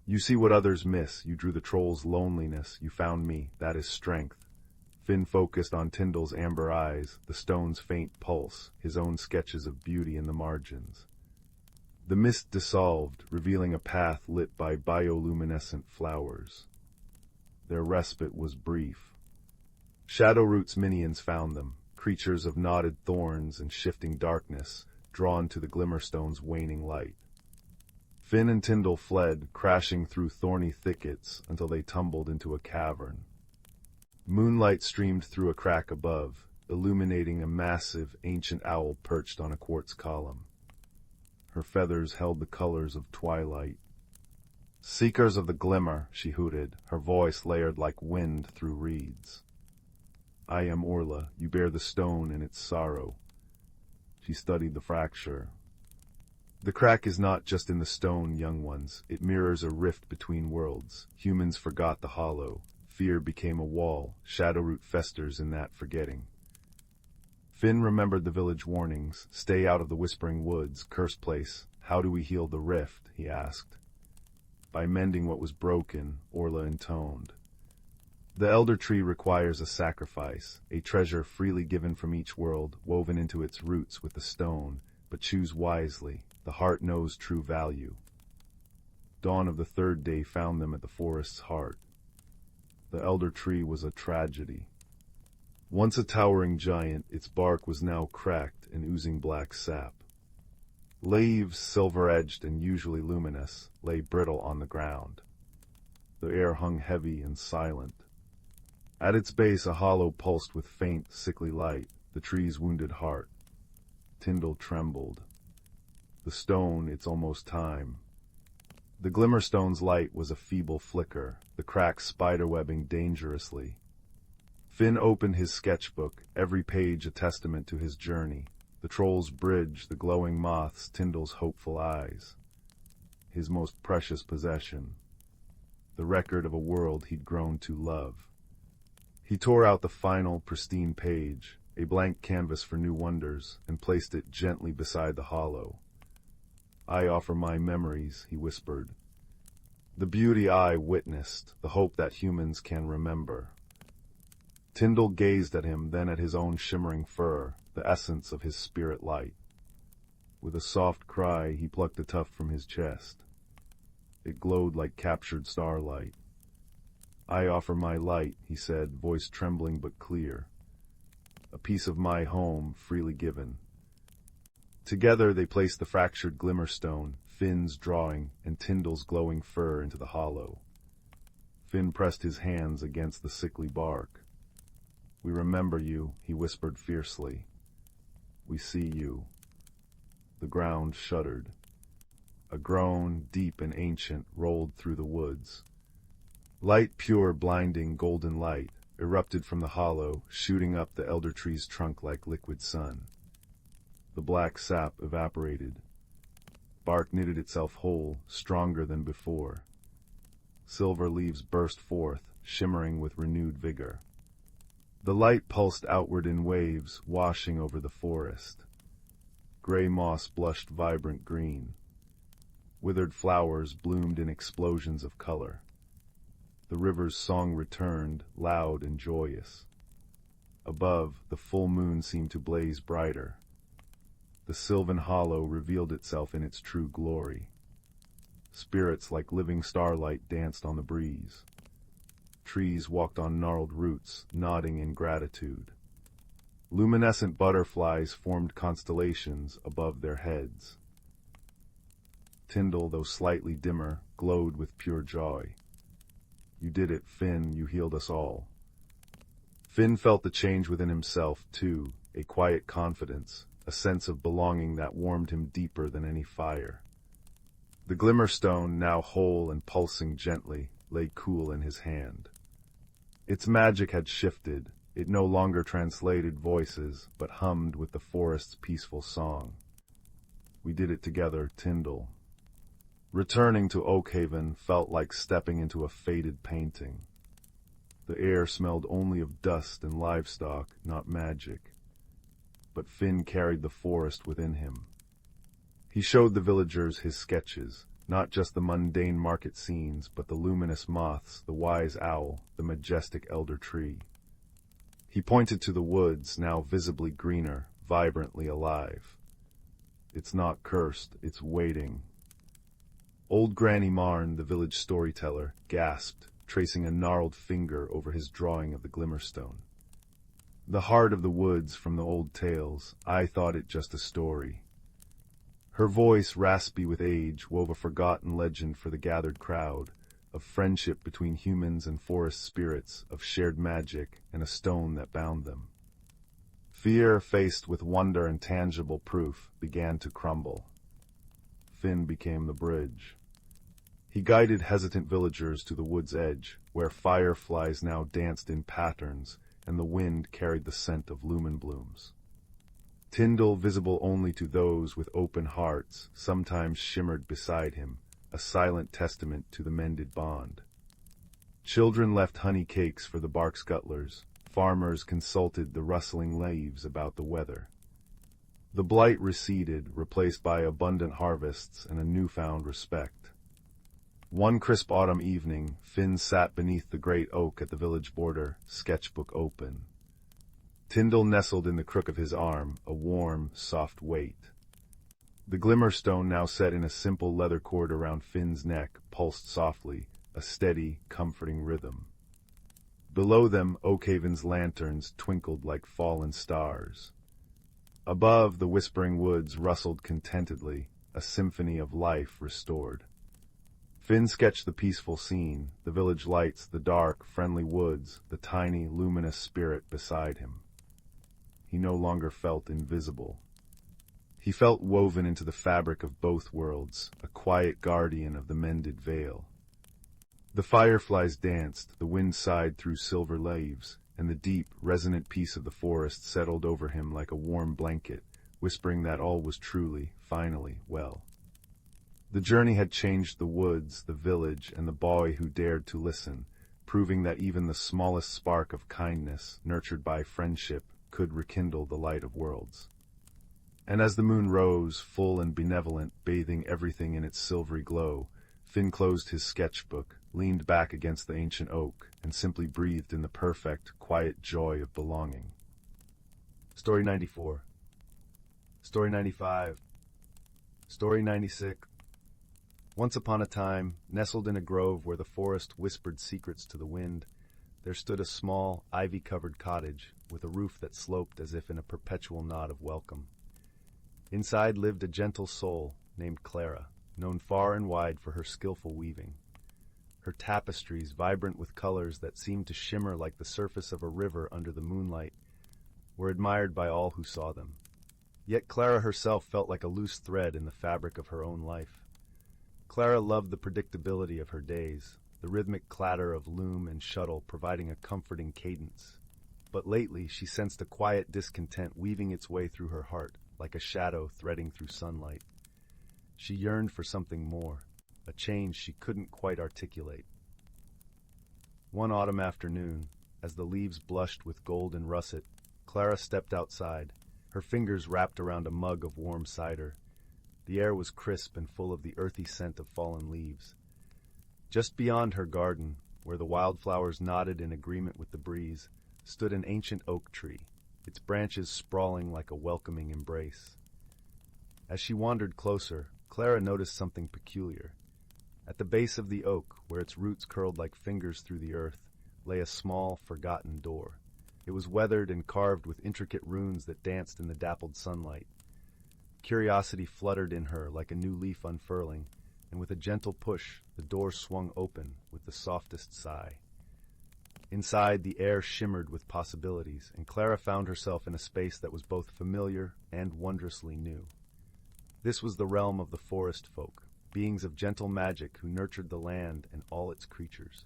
You see what others miss. You drew the troll's loneliness. You found me. That is strength. Finn focused on Tyndall's amber eyes, the stone's faint pulse, his own sketches of beauty in the margins. The mist dissolved, revealing a path lit by bioluminescent flowers. Their respite was brief. Shadowroot's minions found them, creatures of knotted thorns and shifting darkness, drawn to the Glimmerstone's waning light. Finn and Tyndall fled, crashing through thorny thickets until they tumbled into a cavern. Moonlight streamed through a crack above, illuminating a massive, ancient owl perched on a quartz column. Her feathers held the colors of twilight. Seekers of the glimmer, she hooted, her voice layered like wind through reeds. I am Orla, you bear the stone in its sorrow. She studied the fracture. The crack is not just in the stone, young ones. It mirrors a rift between worlds. Humans forgot the hollow. Fear became a wall. Shadowroot festers in that forgetting. Finn remembered the village warnings. Stay out of the whispering woods, cursed place. How do we heal the rift? He asked. By mending what was broken, Orla intoned. The elder tree requires a sacrifice, a treasure freely given from each world, woven into its roots with the stone, but choose wisely. The heart knows true value. Dawn of the third day found them at the forest's heart. The elder tree was a tragedy. Once a towering giant, its bark was now cracked and oozing black sap. Leaves, silver-edged and usually luminous, lay brittle on the ground. The air hung heavy and silent. At its base a hollow pulsed with faint, sickly light, the tree's wounded heart. Tyndall trembled. The stone, it's almost time. The Glimmerstone's light was a feeble flicker, the cracks spiderwebbing dangerously. Finn opened his sketchbook, every page a testament to his journey. The troll's bridge, the glowing moths, Tyndall's hopeful eyes. His most precious possession. The record of a world he'd grown to love. He tore out the final, pristine page, a blank canvas for new wonders, and placed it gently beside the hollow. I offer my memories, he whispered. The beauty I witnessed, the hope that humans can remember. Tyndall gazed at him, then at his own shimmering fur, the essence of his spirit light. With a soft cry, he plucked a tuft from his chest. It glowed like captured starlight. I offer my light, he said, voice trembling but clear. A piece of my home, freely given. Together they placed the fractured Glimmerstone, Finn's drawing, and Tyndall's glowing fur into the hollow. Finn pressed his hands against the sickly bark. We remember you, he whispered fiercely. We see you. The ground shuddered. A groan, deep and ancient, rolled through the woods. Light, pure, blinding, golden light, erupted from the hollow, shooting up the elder tree's trunk like liquid sun. The black sap evaporated. Bark knitted itself whole, stronger than before. Silver leaves burst forth, shimmering with renewed vigor. The light pulsed outward in waves, washing over the forest. Gray moss blushed vibrant green. Withered flowers bloomed in explosions of color. The river's song returned, loud and joyous. Above, the full moon seemed to blaze brighter. The sylvan hollow revealed itself in its true glory. Spirits like living starlight danced on the breeze. Trees walked on gnarled roots, nodding in gratitude. Luminescent butterflies formed constellations above their heads. Tyndall, though slightly dimmer, glowed with pure joy. You did it, Finn, you healed us all. Finn felt the change within himself, too, a quiet confidence, a sense of belonging that warmed him deeper than any fire. The Glimmerstone, now whole and pulsing gently, lay cool in his hand. Its magic had shifted. It no longer translated voices, but hummed with the forest's peaceful song. We did it together, Tyndall. Returning to Oakhaven felt like stepping into a faded painting. The air smelled only of dust and livestock, not magic. But Finn carried the forest within him. He showed the villagers his sketches, not just the mundane market scenes, but the luminous moths, the wise owl, the majestic elder tree. He pointed to the woods, now visibly greener, vibrantly alive. It's not cursed, it's waiting. Old Granny Marn, the village storyteller, gasped, tracing a gnarled finger over his drawing of the Glimmerstone. The heart of the woods from the old tales, I thought it just a story. Her voice, raspy with age, wove a forgotten legend for the gathered crowd, of friendship between humans and forest spirits, of shared magic and a stone that bound them. Fear, faced with wonder and tangible proof, began to crumble. Finn became the bridge. He guided hesitant villagers to the wood's edge, where fireflies now danced in patterns, and the wind carried the scent of lumen blooms. Tyndall, visible only to those with open hearts, sometimes shimmered beside him, a silent testament to the mended bond. Children left honey cakes for the bark scuttlers. Farmers consulted the rustling leaves about the weather. The blight receded, replaced by abundant harvests and a newfound respect. One crisp autumn evening, Finn sat beneath the great oak at the village border, sketchbook open. Tyndall nestled in the crook of his arm, a warm, soft weight. The Glimmerstone, now set in a simple leather cord around Finn's neck, pulsed softly, a steady, comforting rhythm. Below them, Oakhaven's lanterns twinkled like fallen stars. Above, the whispering woods rustled contentedly, a symphony of life restored. Finn sketched the peaceful scene, the village lights, the dark, friendly woods, the tiny, luminous spirit beside him. He no longer felt invisible. He felt woven into the fabric of both worlds, a quiet guardian of the mended veil. The fireflies danced, the wind sighed through silver leaves, and the deep, resonant peace of the forest settled over him like a warm blanket, whispering that all was truly, finally, well. The journey had changed the woods, the village, and the boy who dared to listen, proving that even the smallest spark of kindness, nurtured by friendship, could rekindle the light of worlds. And as the moon rose, full and benevolent, bathing everything in its silvery glow, Finn closed his sketchbook, leaned back against the ancient oak, and simply breathed in the perfect, quiet joy of belonging. Story 94. Story 95. Story 96. Once upon a time, nestled in a grove where the forest whispered secrets to the wind, there stood a small, ivy-covered cottage with a roof that sloped as if in a perpetual nod of welcome. Inside lived a gentle soul named Clara, known far and wide for her skillful weaving. Her tapestries, vibrant with colors that seemed to shimmer like the surface of a river under the moonlight, were admired by all who saw them. Yet Clara herself felt like a loose thread in the fabric of her own life. Clara loved the predictability of her days, the rhythmic clatter of loom and shuttle providing a comforting cadence. But lately she sensed a quiet discontent weaving its way through her heart, like a shadow threading through sunlight. She yearned for something more, a change she couldn't quite articulate. One autumn afternoon, as the leaves blushed with gold and russet, Clara stepped outside, her fingers wrapped around a mug of warm cider. The air was crisp and full of the earthy scent of fallen leaves. Just beyond her garden, where the wildflowers nodded in agreement with the breeze, stood an ancient oak tree, its branches sprawling like a welcoming embrace. As she wandered closer, Clara noticed something peculiar. At the base of the oak, where its roots curled like fingers through the earth, lay a small, forgotten door. It was weathered and carved with intricate runes that danced in the dappled sunlight. Curiosity fluttered in her like a new leaf unfurling, and with a gentle push, the door swung open with the softest sigh. Inside, the air shimmered with possibilities, and Clara found herself in a space that was both familiar and wondrously new. This was the realm of the forest folk, beings of gentle magic who nurtured the land and all its creatures.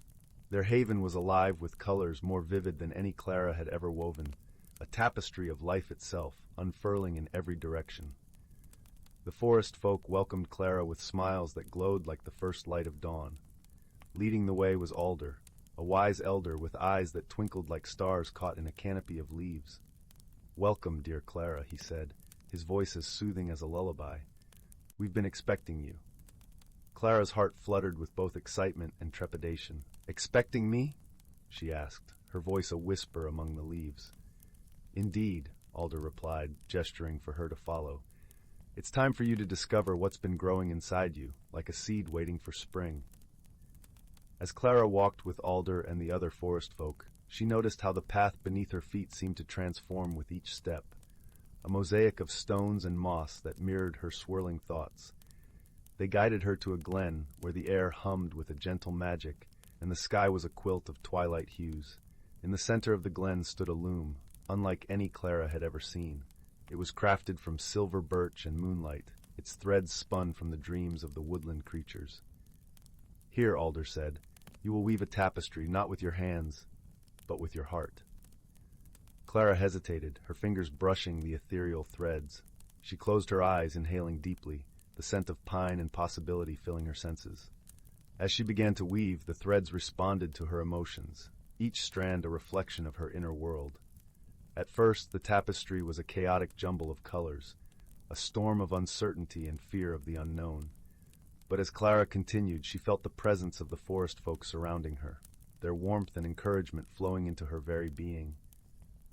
Their haven was alive with colors more vivid than any Clara had ever woven, a tapestry of life itself, unfurling in every direction. The forest folk welcomed Clara with smiles that glowed like the first light of dawn. Leading the way was Alder, a wise elder with eyes that twinkled like stars caught in a canopy of leaves. "Welcome, dear Clara," he said, his voice as soothing as a lullaby. "We've been expecting you." Clara's heart fluttered with both excitement and trepidation. "Expecting me?" she asked, her voice a whisper among the leaves. "Indeed," Alder replied, gesturing for her to follow. "It's time for you to discover what's been growing inside you, like a seed waiting for spring." As Clara walked with Alder and the other forest folk, she noticed how the path beneath her feet seemed to transform with each step, a mosaic of stones and moss that mirrored her swirling thoughts. They guided her to a glen where the air hummed with a gentle magic, and the sky was a quilt of twilight hues. In the center of the glen stood a loom, unlike any Clara had ever seen. It was crafted from silver birch and moonlight, its threads spun from the dreams of the woodland creatures. "Here," Alder said, "you will weave a tapestry not with your hands, but with your heart." Clara hesitated, her fingers brushing the ethereal threads. She closed her eyes, inhaling deeply, the scent of pine and possibility filling her senses. As she began to weave, the threads responded to her emotions, each strand a reflection of her inner world. At first, the tapestry was a chaotic jumble of colors, a storm of uncertainty and fear of the unknown. But as Clara continued, she felt the presence of the forest folk surrounding her, their warmth and encouragement flowing into her very being.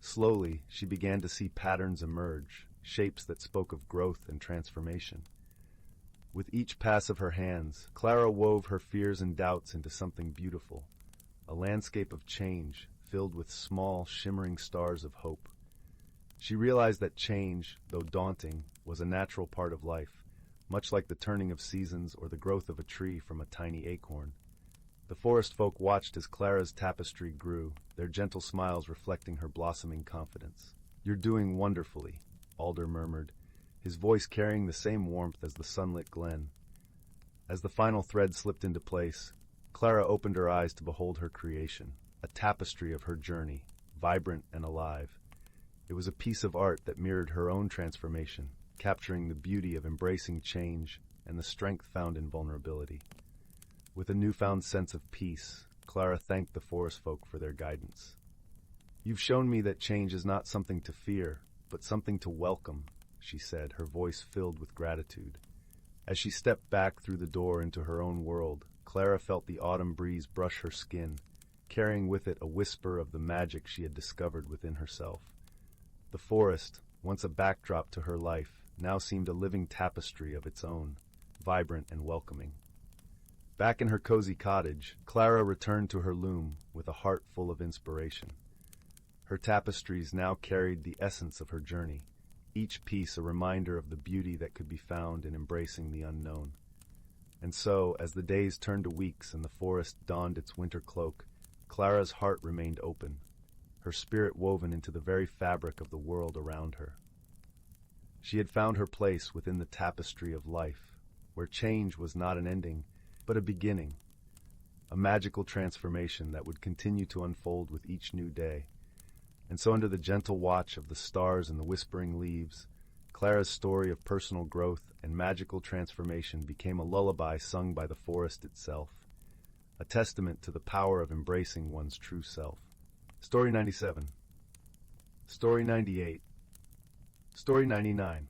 Slowly, she began to see patterns emerge, shapes that spoke of growth and transformation. With each pass of her hands, Clara wove her fears and doubts into something beautiful, a landscape of change filled with small, shimmering stars of hope. She realized that change, though daunting, was a natural part of life, much like the turning of seasons or the growth of a tree from a tiny acorn. The forest folk watched as Clara's tapestry grew, their gentle smiles reflecting her blossoming confidence. "You're doing wonderfully," Alder murmured, his voice carrying the same warmth as the sunlit glen. As the final thread slipped into place, Clara opened her eyes to behold her creation, a tapestry of her journey, vibrant and alive. It was a piece of art that mirrored her own transformation, capturing the beauty of embracing change and the strength found in vulnerability. With a newfound sense of peace, Clara thanked the forest folk for their guidance. "You've shown me that change is not something to fear, but something to welcome," she said, her voice filled with gratitude. As she stepped back through the door into her own world, Clara felt the autumn breeze brush her skin, carrying with it a whisper of the magic she had discovered within herself. The forest, once a backdrop to her life, now seemed a living tapestry of its own, vibrant and welcoming. Back in her cozy cottage, Clara returned to her loom with a heart full of inspiration. Her tapestries now carried the essence of her journey, each piece a reminder of the beauty that could be found in embracing the unknown. And so, as the days turned to weeks and the forest donned its winter cloak, Clara's heart remained open, her spirit woven into the very fabric of the world around her. She had found her place within the tapestry of life, where change was not an ending, but a beginning, a magical transformation that would continue to unfold with each new day. And so under the gentle watch of the stars and the whispering leaves, Clara's story of personal growth and magical transformation became a lullaby sung by the forest itself, a testament to the power of embracing one's true self. Story 97. Story 98. Story 99.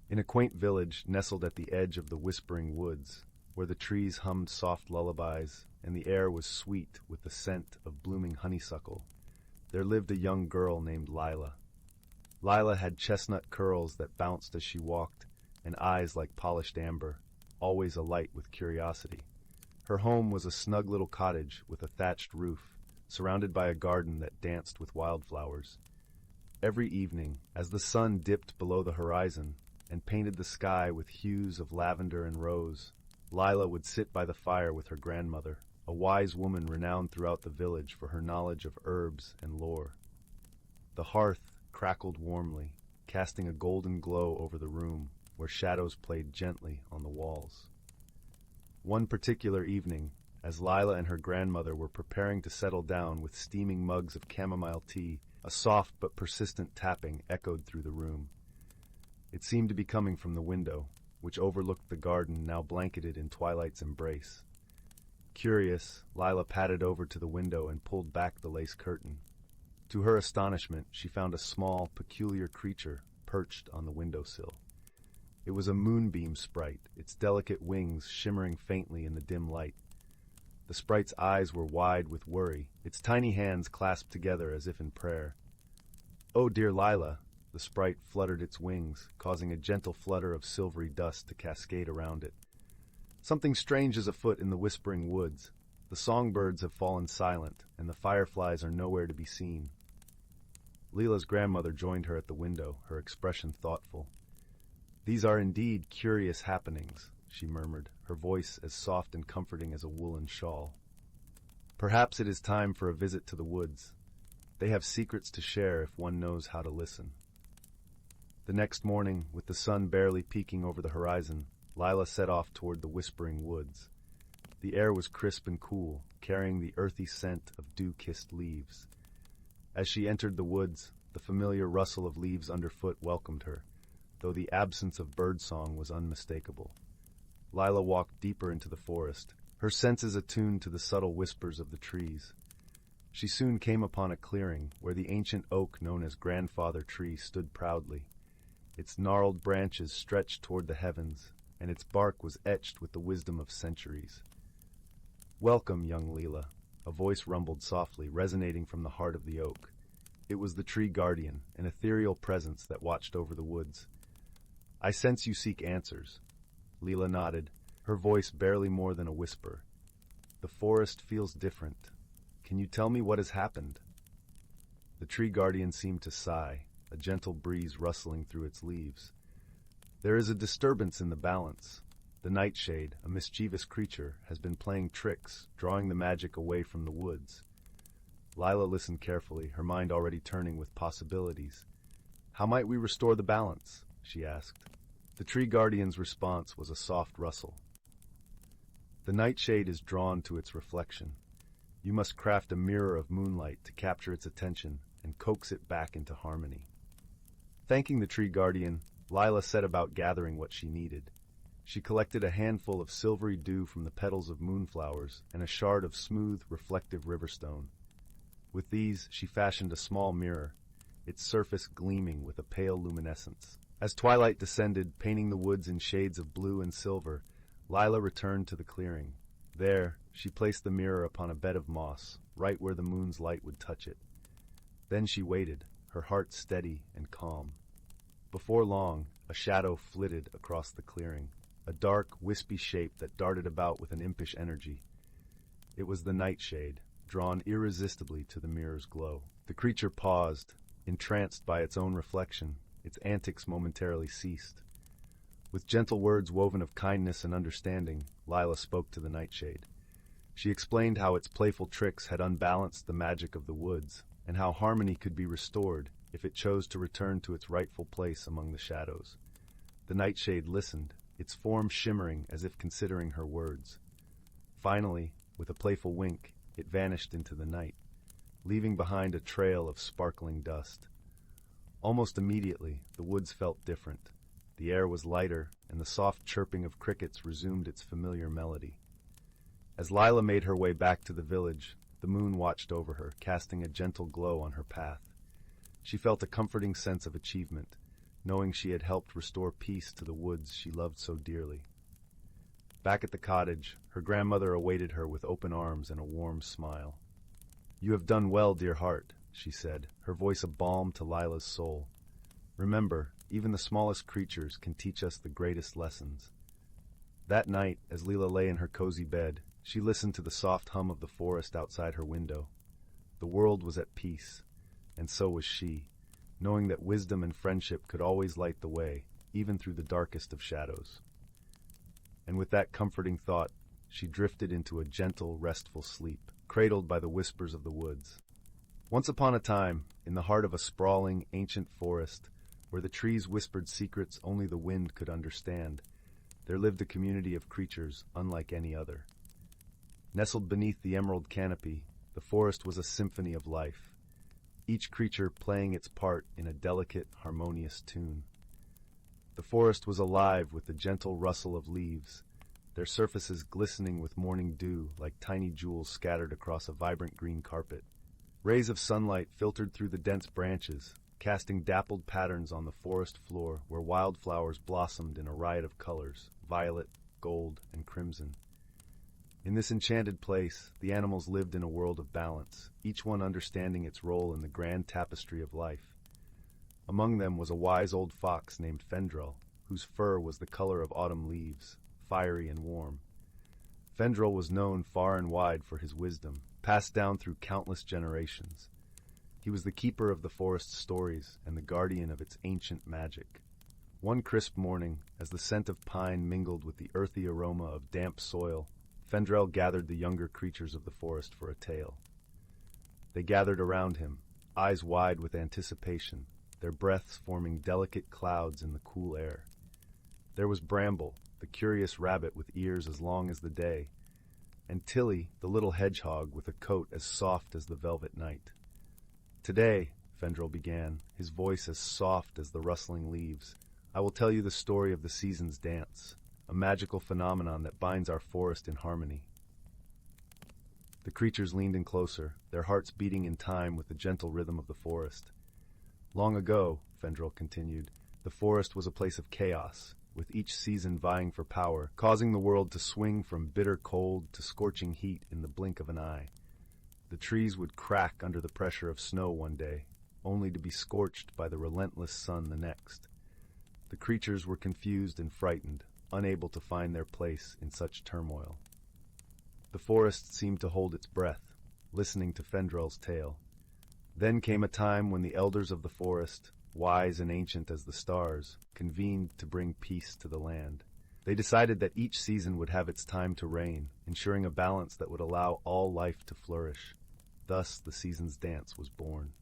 In a quaint village nestled at the edge of the whispering woods, where the trees hummed soft lullabies and the air was sweet with the scent of blooming honeysuckle, there lived a young girl named Lila. Lila had chestnut curls that bounced as she walked, and eyes like polished amber, always alight with curiosity. Her home was a snug little cottage with a thatched roof, surrounded by a garden that danced with wildflowers. Every evening, as the sun dipped below the horizon and painted the sky with hues of lavender and rose, Lila would sit by the fire with her grandmother, a wise woman renowned throughout the village for her knowledge of herbs and lore. The hearth crackled warmly, casting a golden glow over the room, where shadows played gently on the walls. One particular evening, as Lila and her grandmother were preparing to settle down with steaming mugs of chamomile tea, a soft but persistent tapping echoed through the room. It seemed to be coming from the window, which overlooked the garden now blanketed in twilight's embrace. Curious, Lila padded over to the window and pulled back the lace curtain. To her astonishment, she found a small, peculiar creature perched on the windowsill. It was a moonbeam sprite, its delicate wings shimmering faintly in the dim light. The sprite's eyes were wide with worry, its tiny hands clasped together as if in prayer. "Oh, dear Lila," the sprite fluttered its wings, causing a gentle flutter of silvery dust to cascade around it. "Something strange is afoot in the whispering woods. The songbirds have fallen silent, and the fireflies are nowhere to be seen." Lila's grandmother joined her at the window, her expression thoughtful. "These are indeed curious happenings," she murmured, her voice as soft and comforting as a woolen shawl. "Perhaps it is time for a visit to the woods. They have secrets to share if one knows how to listen." The next morning, with the sun barely peeking over the horizon, Lila set off toward the whispering woods. The air was crisp and cool, carrying the earthy scent of dew-kissed leaves. As she entered the woods, the familiar rustle of leaves underfoot welcomed her, though the absence of birdsong was unmistakable. Lila walked deeper into the forest, her senses attuned to the subtle whispers of the trees. She soon came upon a clearing where the ancient oak known as Grandfather Tree stood proudly. Its gnarled branches stretched toward the heavens, and its bark was etched with the wisdom of centuries. "Welcome, young Lila," a voice rumbled softly, resonating from the heart of the oak. It was the tree guardian, an ethereal presence that watched over the woods. "I sense you seek answers." Lila nodded, her voice barely more than a whisper. "The forest feels different. Can you tell me what has happened?" The tree guardian seemed to sigh, a gentle breeze rustling through its leaves. "There is a disturbance in the balance. The nightshade, a mischievous creature, has been playing tricks, drawing the magic away from the woods." Lila listened carefully, her mind already turning with possibilities. "How might we restore the balance?" she asked. The tree guardian's response was a soft rustle. "The nightshade is drawn to its reflection. You must craft a mirror of moonlight to capture its attention and coax it back into harmony." Thanking the tree guardian, Lila set about gathering what she needed. She collected a handful of silvery dew from the petals of moonflowers and a shard of smooth, reflective riverstone. With these, she fashioned a small mirror, its surface gleaming with a pale luminescence. As twilight descended, painting the woods in shades of blue and silver, Lila returned to the clearing. There, she placed the mirror upon a bed of moss, right where the moon's light would touch it. Then she waited, her heart steady and calm. Before long, a shadow flitted across the clearing, a dark, wispy shape that darted about with an impish energy. It was the nightshade, drawn irresistibly to the mirror's glow. The creature paused, entranced by its own reflection. Its antics momentarily ceased. With gentle words woven of kindness and understanding, Lila spoke to the nightshade. She explained how its playful tricks had unbalanced the magic of the woods, and how harmony could be restored if it chose to return to its rightful place among the shadows. The nightshade listened, its form shimmering as if considering her words. Finally, with a playful wink, it vanished into the night, leaving behind a trail of sparkling dust. Almost immediately, the woods felt different. The air was lighter, and the soft chirping of crickets resumed its familiar melody. As Lila made her way back to the village, the moon watched over her, casting a gentle glow on her path. She felt a comforting sense of achievement, knowing she had helped restore peace to the woods she loved so dearly. Back at the cottage, her grandmother awaited her with open arms and a warm smile. "You have done well, dear heart," she said, her voice a balm to Lila's soul. "Remember, even the smallest creatures can teach us the greatest lessons." That night, as Lila lay in her cozy bed, she listened to the soft hum of the forest outside her window. The world was at peace, and so was she, knowing that wisdom and friendship could always light the way, even through the darkest of shadows. and with that comforting thought, she drifted into a gentle, restful sleep, cradled by the whispers of the woods. Once upon a time, in the heart of a sprawling, ancient forest, where the trees whispered secrets only the wind could understand, there lived a community of creatures unlike any other. Nestled beneath the emerald canopy, the forest was a symphony of life, each creature playing its part in a delicate, harmonious tune. The forest was alive with the gentle rustle of leaves, their surfaces glistening with morning dew like tiny jewels scattered across a vibrant green carpet. Rays of sunlight filtered through the dense branches, casting dappled patterns on the forest floor where wildflowers blossomed in a riot of colors, violet, gold, and crimson. In this enchanted place, the animals lived in a world of balance, each one understanding its role in the grand tapestry of life. Among them was a wise old fox named Fendrel, whose fur was the color of autumn leaves, fiery and warm. Fendrel was known far and wide for his wisdom, passed down through countless generations. He was the keeper of the forest's stories and the guardian of its ancient magic. One crisp morning, as the scent of pine mingled with the earthy aroma of damp soil, Fendrel gathered the younger creatures of the forest for a tale. They gathered around him, eyes wide with anticipation, their breaths forming delicate clouds in the cool air. There was Bramble, the curious rabbit with ears as long as the day, and Tilly, the little hedgehog with a coat as soft as the velvet night. Today, Fendrel began, his voice as soft as the rustling leaves, I will tell you the story of the season's dance, a magical phenomenon that binds our forest in harmony. The creatures leaned in closer, their hearts beating in time with the gentle rhythm of the forest. Long ago, Fendrel continued, the forest was a place of chaos, with each season vying for power, causing the world to swing from bitter cold to scorching heat in the blink of an eye. The trees would crack under the pressure of snow one day, only to be scorched by the relentless sun the next. The creatures were confused and frightened, unable to find their place in such turmoil. The forest seemed to hold its breath, listening to Fendrel's tale. Then came a time when the elders of the forest, wise and ancient as the stars, convened to bring peace to the land. They decided that each season would have its time to reign, ensuring a balance that would allow all life to flourish. Thus the season's dance was born.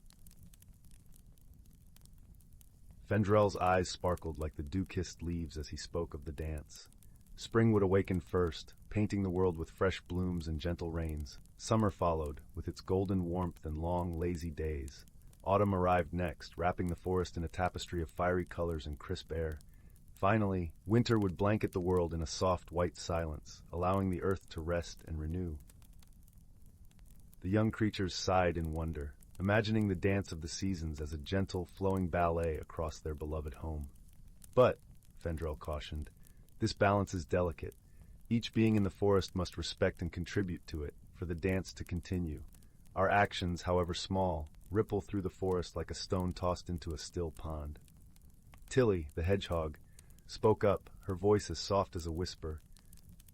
Fendrel's eyes sparkled like the dew-kissed leaves as he spoke of the dance. Spring would awaken first, painting the world with fresh blooms and gentle rains. Summer followed, with its golden warmth and long, lazy days. Autumn arrived next, wrapping the forest in a tapestry of fiery colors and crisp air. Finally, winter would blanket the world in a soft white silence, allowing the earth to rest and renew. The young creatures sighed in wonder, imagining the dance of the seasons as a gentle, flowing ballet across their beloved home. But, Fendrel cautioned, this balance is delicate. Each being in the forest must respect and contribute to it, for the dance to continue. Our actions, however small, ripple through the forest like a stone tossed into a still pond. Tilly, the hedgehog, spoke up, her voice as soft as a whisper.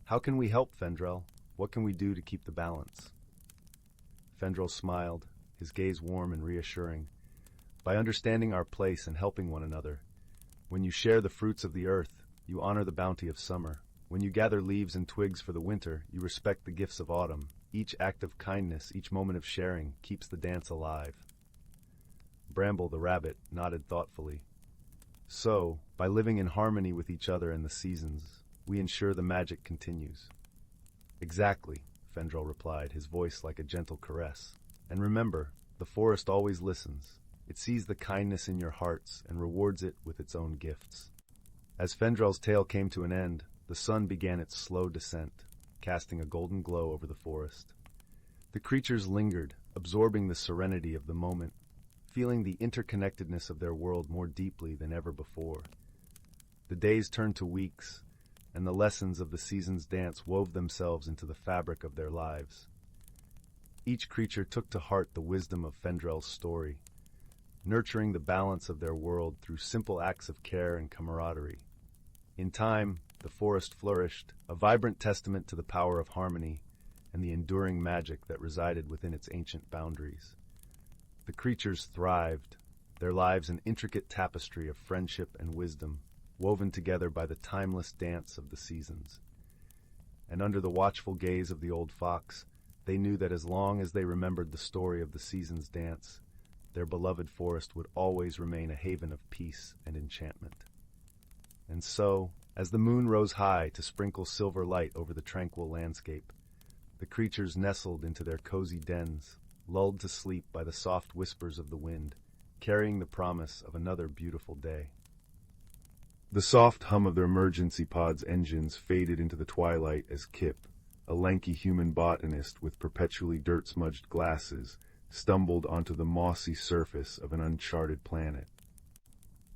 How can we help, Fendrel? What can we do to keep the balance? Fendrel smiled, his gaze warm and reassuring. By understanding our place and helping one another, when you share the fruits of the earth, you honor the bounty of summer. When you gather leaves and twigs for the winter, you respect the gifts of autumn. Each act of kindness, each moment of sharing, keeps the dance alive. Bramble, the rabbit, nodded thoughtfully. So, by living in harmony with each other and the seasons, we ensure the magic continues. Exactly, Fendrel replied, his voice like a gentle caress. And remember, the forest always listens. It sees the kindness in your hearts and rewards it with its own gifts. As Fendrel's tale came to an end, the sun began its slow descent, casting a golden glow over the forest. The creatures lingered, absorbing the serenity of the moment, feeling the interconnectedness of their world more deeply than ever before. The days turned to weeks, and the lessons of the season's dance wove themselves into the fabric of their lives. Each creature took to heart the wisdom of Fendrel's story, nurturing the balance of their world through simple acts of care and camaraderie. In time, the forest flourished, a vibrant testament to the power of harmony and the enduring magic that resided within its ancient boundaries. The creatures thrived, their lives an intricate tapestry of friendship and wisdom, woven together by the timeless dance of the seasons. and under the watchful gaze of the old fox, they knew that as long as they remembered the story of the season's dance, their beloved forest would always remain a haven of peace and enchantment. And so, as the moon rose high to sprinkle silver light over the tranquil landscape, the creatures nestled into their cozy dens, lulled to sleep by the soft whispers of the wind, carrying the promise of another beautiful day. The soft hum of their emergency pod's engines faded into the twilight as Kip, a lanky human botanist with perpetually dirt-smudged glasses, stumbled onto the mossy surface of an uncharted planet.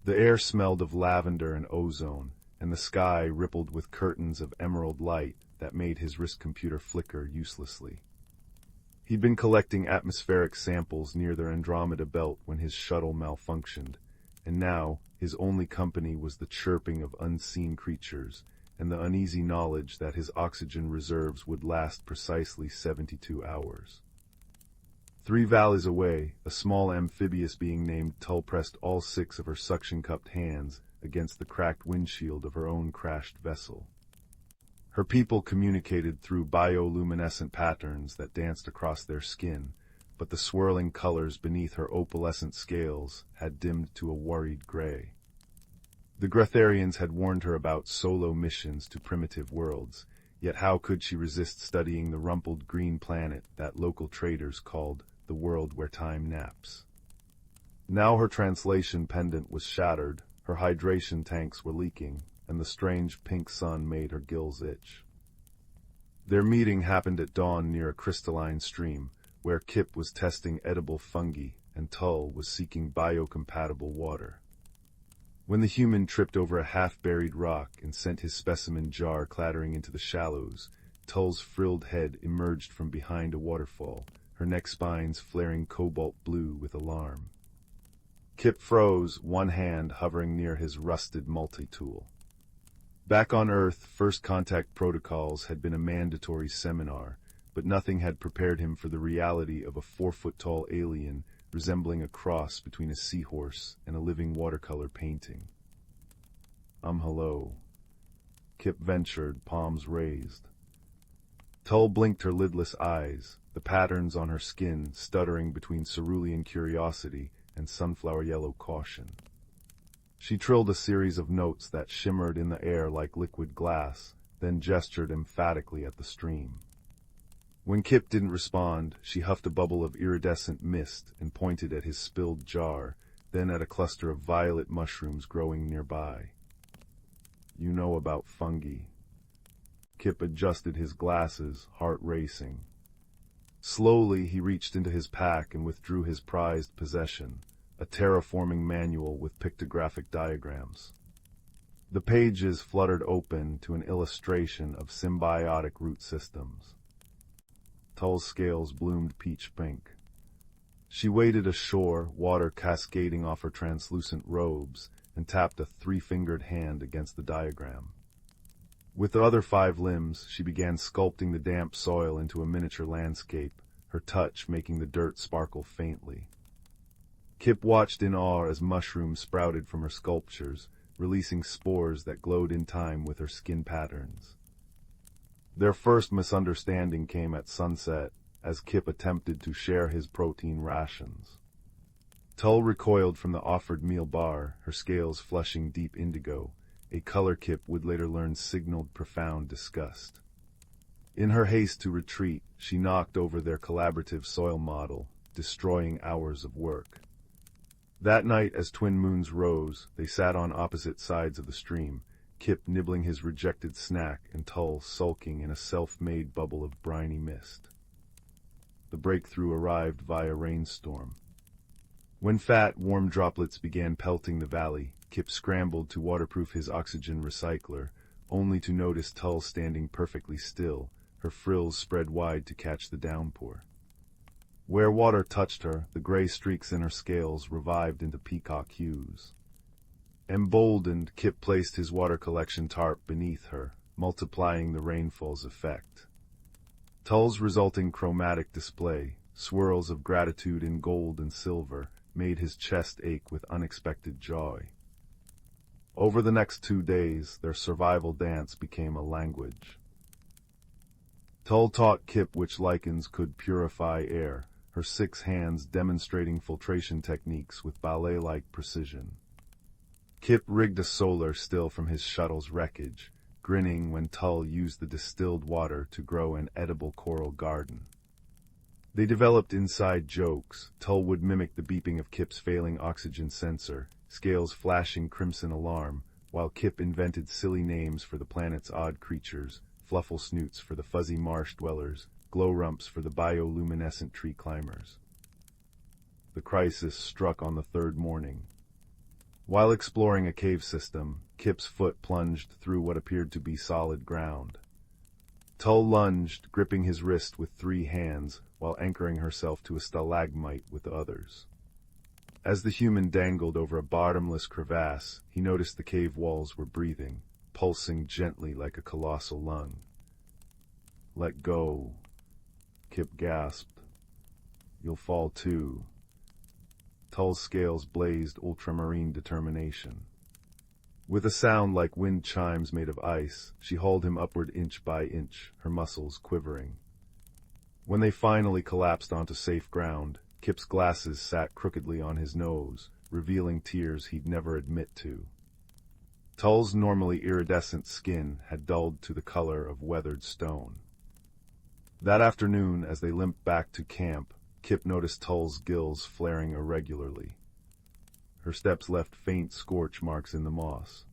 The air smelled of lavender and ozone, and the sky rippled with curtains of emerald light that made his wrist computer flicker uselessly. He'd been collecting atmospheric samples near their Andromeda belt when his shuttle malfunctioned, and now his only company was the chirping of unseen creatures and the uneasy knowledge that his oxygen reserves would last precisely 72 hours. 3 valleys away, a small amphibious being named Tull pressed all 6 of her suction-cupped hands against the cracked windshield of her own crashed vessel. Her people communicated through bioluminescent patterns that danced across their skin, but the swirling colors beneath her opalescent scales had dimmed to a worried gray. The Gretharians had warned her about solo missions to primitive worlds, yet how could she resist studying the rumpled green planet that local traders called the world where time naps? Now her translation pendant was shattered, her hydration tanks were leaking, and the strange pink sun made her gills itch. Their meeting happened at dawn near a crystalline stream, where Kip was testing edible fungi and Tull was seeking biocompatible water. When the human tripped over a half-buried rock and sent his specimen jar clattering into the shallows, Tull's frilled head emerged from behind a waterfall, her neck spines flaring cobalt blue with alarm. Kip froze, one hand hovering near his rusted multi-tool. Back on Earth, first contact protocols had been a mandatory seminar, but nothing had prepared him for the reality of a 4-foot-tall alien resembling a cross between a seahorse and a living watercolor painting. Hello," Kip ventured, palms raised. Tull blinked her lidless eyes, the patterns on her skin stuttering between cerulean curiosity and sunflower yellow caution. She trilled a series of notes that shimmered in the air like liquid glass, then gestured emphatically at the stream. When Kip didn't respond, she huffed a bubble of iridescent mist and pointed at his spilled jar, then at a cluster of violet mushrooms growing nearby. "You know about fungi." Kip adjusted his glasses, heart racing. Slowly he reached into his pack and withdrew his prized possession, a terraforming manual with pictographic diagrams. The pages fluttered open to an illustration of symbiotic root systems. Tull's scales bloomed peach pink. She waded ashore, water cascading off her translucent robes, and tapped a 3-fingered hand against the diagram. With the other 5 limbs, she began sculpting the damp soil into a miniature landscape, her touch making the dirt sparkle faintly. Kip watched in awe as mushrooms sprouted from her sculptures, releasing spores that glowed in time with her skin patterns. Their first misunderstanding came at sunset, as Kip attempted to share his protein rations. Tull recoiled from the offered meal bar, her scales flushing deep indigo, a color Kip would later learn signaled profound disgust. In her haste to retreat, she knocked over their collaborative soil model, destroying hours of work. That night, as twin moons rose, they sat on opposite sides of the stream, Kip nibbling his rejected snack and Tull sulking in a self-made bubble of briny mist. The breakthrough arrived via rainstorm. When fat, warm droplets began pelting the valley, Kip scrambled to waterproof his oxygen recycler, only to notice Tull standing perfectly still, her frills spread wide to catch the downpour. Where water touched her, the gray streaks in her scales revived into peacock hues. Emboldened, Kip placed his water collection tarp beneath her, multiplying the rainfall's effect. Tull's resulting chromatic display, swirls of gratitude in gold and silver, made his chest ache with unexpected joy. Over the next 2 days, their survival dance became a language. Tull taught Kip which lichens could purify air, her 6 hands demonstrating filtration techniques with ballet-like precision. Kip rigged a solar still from his shuttle's wreckage, grinning when Tull used the distilled water to grow an edible coral garden. They developed inside jokes. Tull would mimic the beeping of Kip's failing oxygen sensor, Scale's flashing crimson alarm, while Kip invented silly names for the planet's odd creatures, fluffle snoots for the fuzzy marsh dwellers, glow rumps for the bioluminescent tree climbers. The crisis struck on the 3rd morning. While exploring a cave system, Kip's foot plunged through what appeared to be solid ground. Tull lunged, gripping his wrist with 3 hands, while anchoring herself to a stalagmite with the others. As the human dangled over a bottomless crevasse, he noticed the cave walls were breathing, pulsing gently like a colossal lung. "Let go," Kip gasped. "You'll fall too." Tull's scales blazed ultramarine determination. With a sound like wind chimes made of ice, she hauled him upward inch by inch, her muscles quivering. When they finally collapsed onto safe ground, Kip's glasses sat crookedly on his nose, revealing tears he'd never admit to. Tull's normally iridescent skin had dulled to the color of weathered stone. That afternoon, as they limped back to camp, Kip noticed Tull's gills flaring irregularly. Her steps left faint scorch marks in the moss.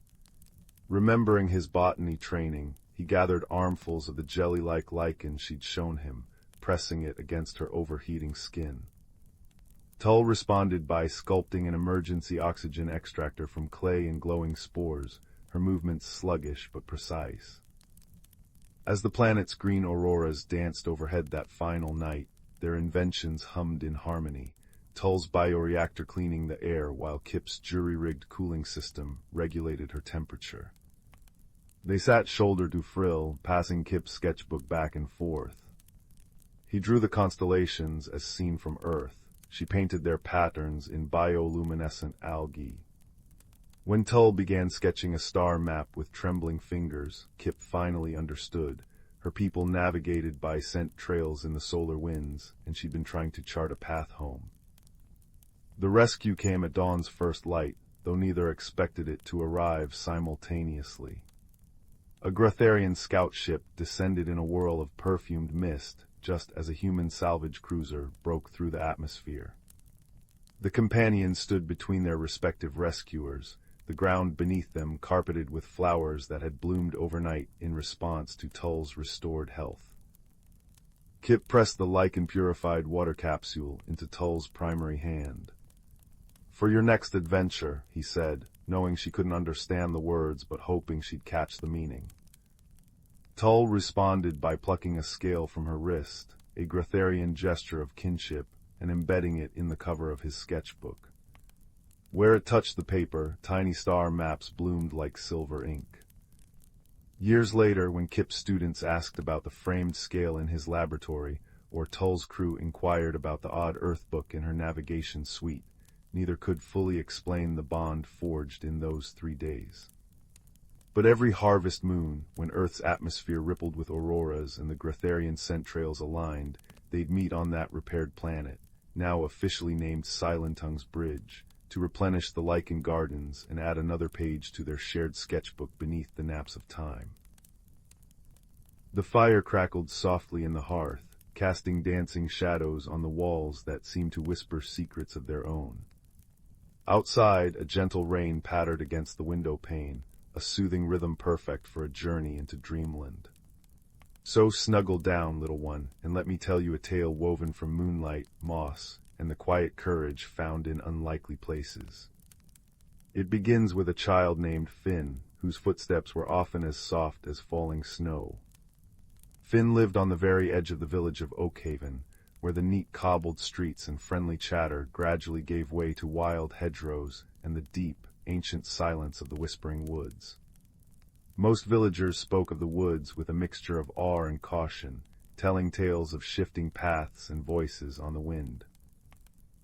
Remembering his botany training, he gathered armfuls of the jelly-like lichen she'd shown him, pressing it against her overheating skin. Tull responded by sculpting an emergency oxygen extractor from clay and glowing spores, her movements sluggish but precise. As the planet's green auroras danced overhead that final night, their inventions hummed in harmony, Tull's bioreactor cleaning the air while Kip's jury-rigged cooling system regulated her temperature. They sat shoulder to frill, passing Kip's sketchbook back and forth. He drew the constellations as seen from Earth. She painted their patterns in bioluminescent algae. When Tull began sketching a star map with trembling fingers, Kip finally understood. Her people navigated by scent trails in the solar winds, and she'd been trying to chart a path home. The rescue came at dawn's first light, though neither expected it to arrive simultaneously. A Grotharian scout ship descended in a whirl of perfumed mist, just as a human salvage cruiser broke through the atmosphere. The companions stood between their respective rescuers, the ground beneath them carpeted with flowers that had bloomed overnight in response to Tull's restored health. Kip pressed the lichen-purified water capsule into Tull's primary hand. "For your next adventure," he said, knowing she couldn't understand the words but hoping she'd catch the meaning. Tull responded by plucking a scale from her wrist, a Grotharian gesture of kinship, and embedding it in the cover of his sketchbook. Where it touched the paper, tiny star maps bloomed like silver ink. Years later, when Kip's students asked about the framed scale in his laboratory, or Tull's crew inquired about the odd Earth book in her navigation suite, neither could fully explain the bond forged in those 3 days. But every harvest moon, when Earth's atmosphere rippled with auroras and the Grotharian scent trails aligned, they'd meet on that repaired planet, now officially named Silentung's Bridge, to replenish the lichen gardens and add another page to their shared sketchbook beneath the naps of time. The fire crackled softly in the hearth, casting dancing shadows on the walls that seemed to whisper secrets of their own. Outside, a gentle rain pattered against the window pane, a soothing rhythm perfect for a journey into dreamland. So snuggle down, little one, and let me tell you a tale woven from moonlight, moss, and the quiet courage found in unlikely places. It begins with a child named Finn, whose footsteps were often as soft as falling snow. Finn lived on the very edge of the village of Oakhaven, where the neat cobbled streets and friendly chatter gradually gave way to wild hedgerows and the deep, ancient silence of the whispering woods. Most villagers spoke of the woods with a mixture of awe and caution, telling tales of shifting paths and voices on the wind.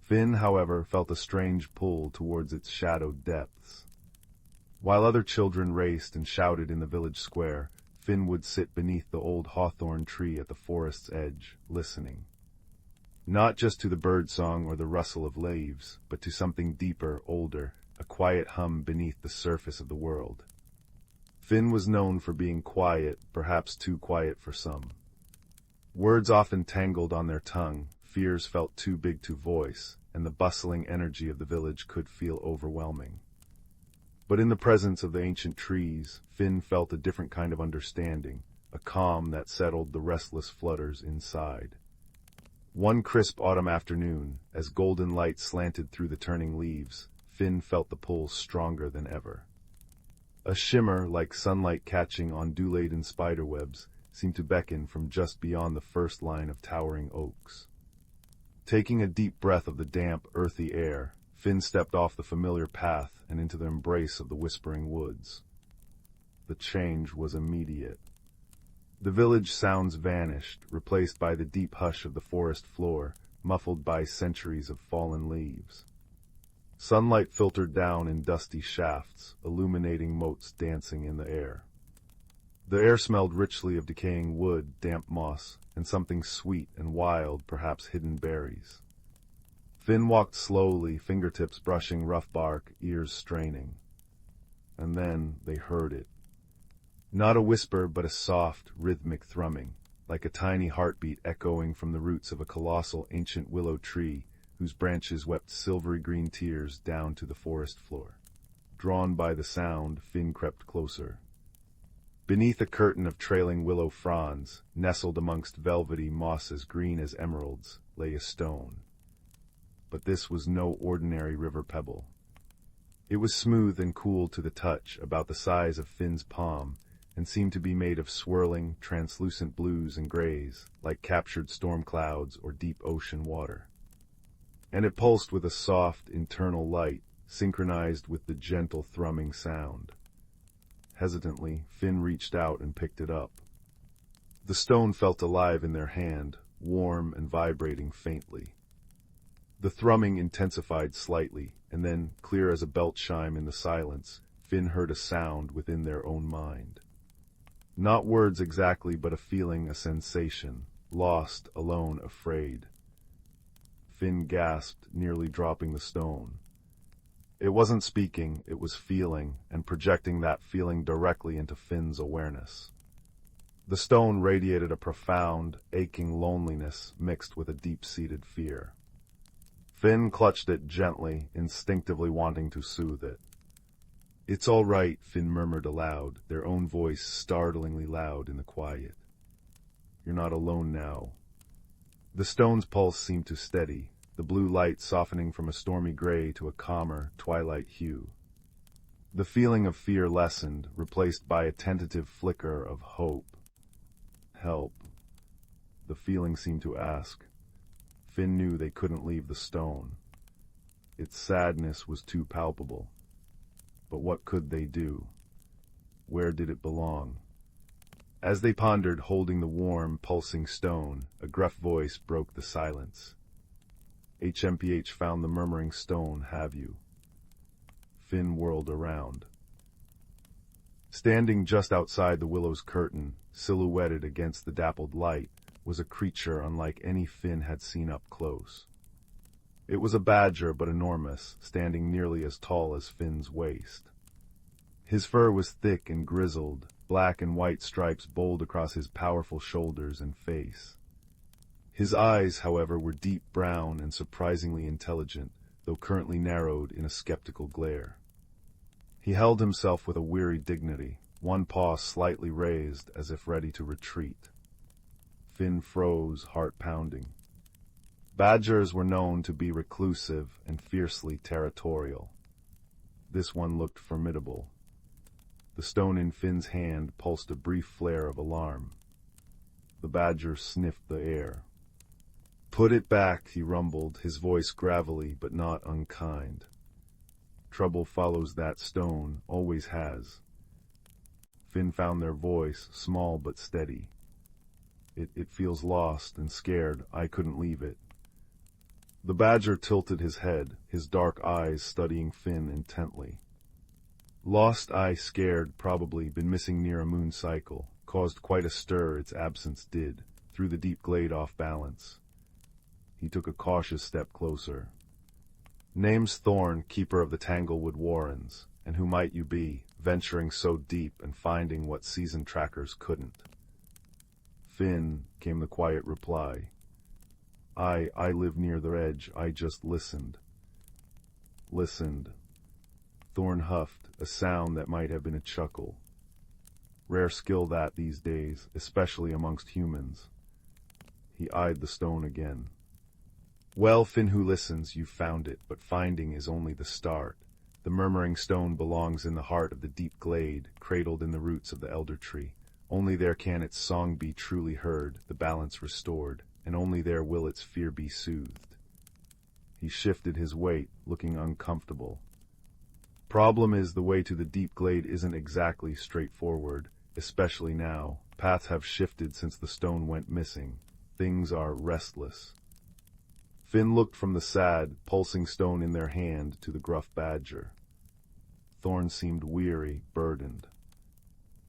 Finn, however, felt a strange pull towards its shadowed depths. While other children raced and shouted in the village square, Finn would sit beneath the old hawthorn tree at the forest's edge, listening. Not just to the birdsong or the rustle of leaves, but to something deeper, older, a quiet hum beneath the surface of the world. Finn was known for being quiet, perhaps too quiet for some. Words often tangled on their tongue, fears felt too big to voice, and the bustling energy of the village could feel overwhelming. But in the presence of the ancient trees, Finn felt a different kind of understanding, a calm that settled the restless flutters inside. One crisp autumn afternoon, as golden light slanted through the turning leaves, Finn felt the pull stronger than ever. A shimmer like sunlight catching on dew-laden spiderwebs seemed to beckon from just beyond the first line of towering oaks. Taking a deep breath of the damp, earthy air, Finn stepped off the familiar path and into the embrace of the whispering woods. The change was immediate. The village sounds vanished, replaced by the deep hush of the forest floor, muffled by centuries of fallen leaves. Sunlight filtered down in dusty shafts, illuminating motes dancing in the air. The air smelled richly of decaying wood, damp moss, and something sweet and wild, perhaps hidden berries. Finn walked slowly, fingertips brushing rough bark, ears straining. And then they heard it. Not a whisper, but a soft, rhythmic thrumming, like a tiny heartbeat echoing from the roots of a colossal ancient willow tree whose branches wept silvery green tears down to the forest floor. Drawn by the sound, Finn crept closer. Beneath a curtain of trailing willow fronds, nestled amongst velvety mosses green as emeralds, lay a stone. But this was no ordinary river pebble. It was smooth and cool to the touch, about the size of Finn's palm, and seemed to be made of swirling, translucent blues and grays, like captured storm clouds or deep ocean water. And it pulsed with a soft, internal light, synchronized with the gentle thrumming sound. Hesitantly, Finn reached out and picked it up. The stone felt alive in their hand, warm and vibrating faintly. The thrumming intensified slightly, and then, clear as a bell chime in the silence, Finn heard a sound within their own mind. Not words exactly, but a feeling, a sensation, lost, alone, afraid. Finn gasped, nearly dropping the stone. It wasn't speaking, it was feeling, and projecting that feeling directly into Finn's awareness. The stone radiated a profound, aching loneliness mixed with a deep-seated fear. Finn clutched it gently, instinctively wanting to soothe it. "It's all right," Finn murmured aloud, their own voice startlingly loud in the quiet. "You're not alone now." The stone's pulse seemed to steady, the blue light softening from a stormy gray to a calmer, twilight hue. The feeling of fear lessened, replaced by a tentative flicker of hope. Help. The feeling seemed to ask. Finn knew they couldn't leave the stone. Its sadness was too palpable. But what could they do? Where did it belong? As they pondered, holding the warm, pulsing stone, a gruff voice broke the silence. "HMPH found the murmuring stone, have you?" Finn whirled around. Standing just outside the willow's curtain, silhouetted against the dappled light, was a creature unlike any Finn had seen up close. It was a badger, but enormous, standing nearly as tall as Finn's waist. His fur was thick and grizzled, black and white stripes bowled across his powerful shoulders and face. His eyes, however, were deep brown and surprisingly intelligent, though currently narrowed in a skeptical glare. He held himself with a weary dignity, one paw slightly raised as if ready to retreat. Finn froze, heart pounding. Badgers were known to be reclusive and fiercely territorial. This one looked formidable. The stone in Finn's hand pulsed a brief flare of alarm. The badger sniffed the air. "Put it back," he rumbled, his voice gravelly but not unkind. "Trouble follows that stone, always has." Finn found their voice, small but steady. It feels lost and scared. I couldn't leave it." The badger tilted his head, his dark eyes studying Finn intently. "Lost, scared, probably, been missing near a moon cycle. caused quite a stir its absence did, threw the deep glade off balance. He took a cautious step closer. "Name's Thorn, keeper of the Tanglewood Warrens, and who might you be, venturing so deep and finding what seasoned trackers couldn't?" "Finn," came the quiet reply. I live near the edge, I just listened." "Listened." Thorn huffed, a sound that might have been a chuckle. Rare skill that these days, especially amongst humans. He eyed the stone again. "Well, Finn who listens, you've found it, but finding is only the start. The murmuring stone belongs in the heart of the deep glade, cradled in the roots of the elder tree. Only there can its song be truly heard, the balance restored, and only there will its fear be soothed." He shifted his weight, looking uncomfortable. "Problem is the way to the deep glade isn't exactly straightforward, especially now. Paths have shifted since the stone went missing. Things are restless." Finn looked from the sad, pulsing stone in their hand to the gruff badger. Thorn seemed weary, burdened.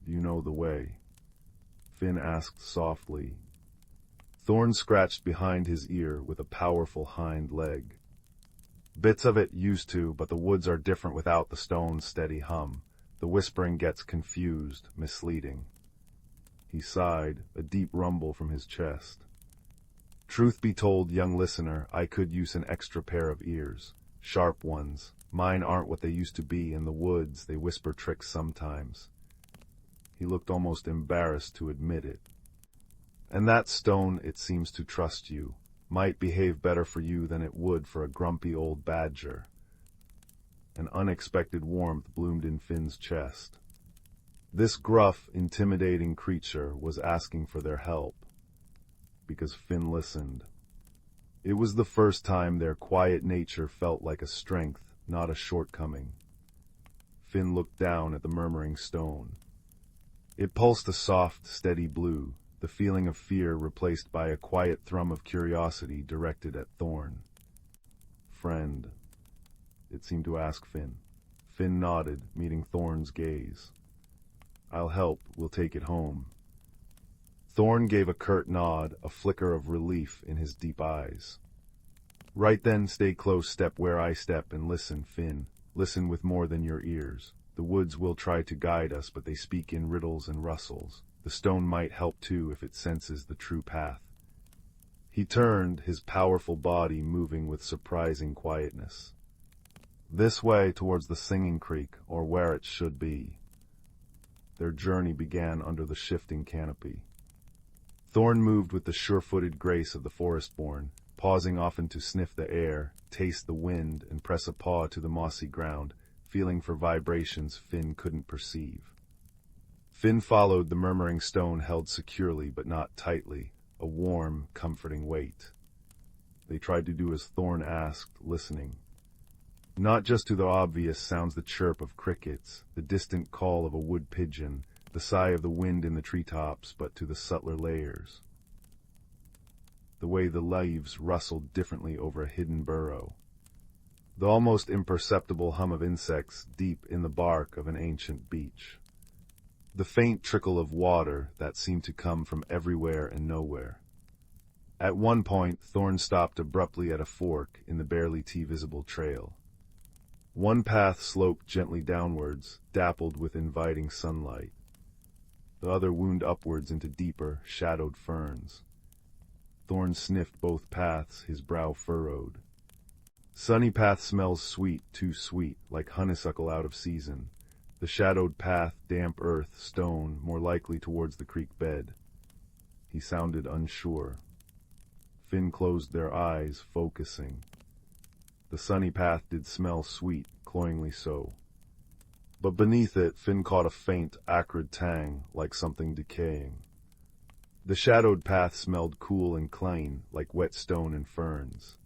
"Do you know the way?" Finn asked softly. Thorn scratched behind his ear with a powerful hind leg. "Bits of it used to, but the woods are different without the stone's steady hum. The whispering gets confused, misleading." He sighed, a deep rumble from his chest. "Truth be told, young listener, I could use an extra pair of ears. Sharp ones. Mine aren't what they used to be. In the woods, they whisper tricks sometimes." He looked almost embarrassed to admit it. "And that stone, it seems to trust you. Might behave better for you than it would for a grumpy old badger." An unexpected warmth bloomed in Finn's chest. This gruff, intimidating creature was asking for their help. Because Finn listened. It was the first time their quiet nature felt like a strength, not a shortcoming. Finn looked down at the murmuring stone. It pulsed a soft, steady blue, the feeling of fear replaced by a quiet thrum of curiosity directed at Thorn. "Friend," it seemed to ask Finn. Finn nodded, meeting Thorn's gaze. "I'll help, we'll take it home." Thorn gave a curt nod, a flicker of relief in his deep eyes. "Right then, stay close, step where I step, and listen, Finn. Listen with more than your ears. The woods will try to guide us, but they speak in riddles and rustles. The stone might help too if it senses the true path." He turned, his powerful body moving with surprising quietness. "This way towards the Singing Creek, or where it should be." Their journey began under the shifting canopy. Thorn moved with the sure-footed grace of the forest-born, pausing often to sniff the air, taste the wind, and press a paw to the mossy ground, feeling for vibrations Finn couldn't perceive. Finn followed the murmuring stone held securely but not tightly, a warm, comforting weight. They tried to do as Thorn asked, listening. Not just to the obvious sounds, the chirp of crickets, the distant call of a wood pigeon, the sigh of the wind in the treetops, but to the subtler layers. The way the leaves rustled differently over a hidden burrow. The almost imperceptible hum of insects deep in the bark of an ancient beech. The faint trickle of water that seemed to come from everywhere and nowhere. At one point, Thorn stopped abruptly at a fork in the barely visible trail. One path sloped gently downwards, dappled with inviting sunlight. The other wound upwards into deeper, shadowed ferns. Thorn sniffed both paths, his brow furrowed. Sunny path smells sweet, too sweet, like honeysuckle out of season. The shadowed path, damp earth, stone, more likely towards the creek bed. He sounded unsure. Finn closed their eyes, focusing. The sunny path did smell sweet, cloyingly so. But beneath it, Finn caught a faint, acrid tang, like something decaying. The shadowed path smelled cool and clean, like wet stone and ferns.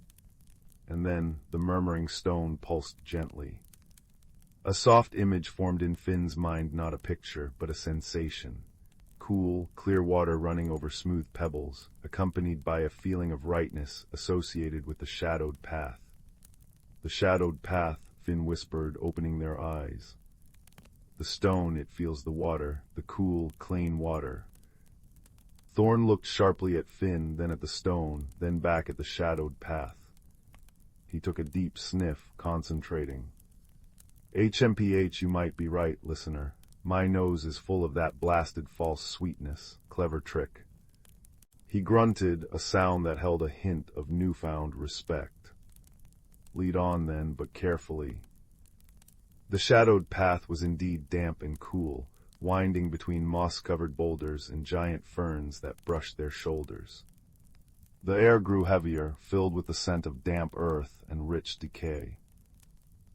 And then the murmuring stone pulsed gently. A soft image formed in Finn's mind, not a picture, but a sensation. Cool, clear water running over smooth pebbles, accompanied by a feeling of rightness associated with the shadowed path. "The shadowed path," Finn whispered, opening their eyes. The stone, it feels the water, the cool, clean water. Thorn looked sharply at Finn, then at the stone, then back at the shadowed path. He took a deep sniff, concentrating. HMPH, you might be right, listener. My nose is full of that blasted false sweetness. Clever trick. He grunted, a sound that held a hint of newfound respect. Lead on then, but carefully. The shadowed path was indeed damp and cool, winding between moss-covered boulders and giant ferns that brushed their shoulders. The air grew heavier, filled with the scent of damp earth and rich decay.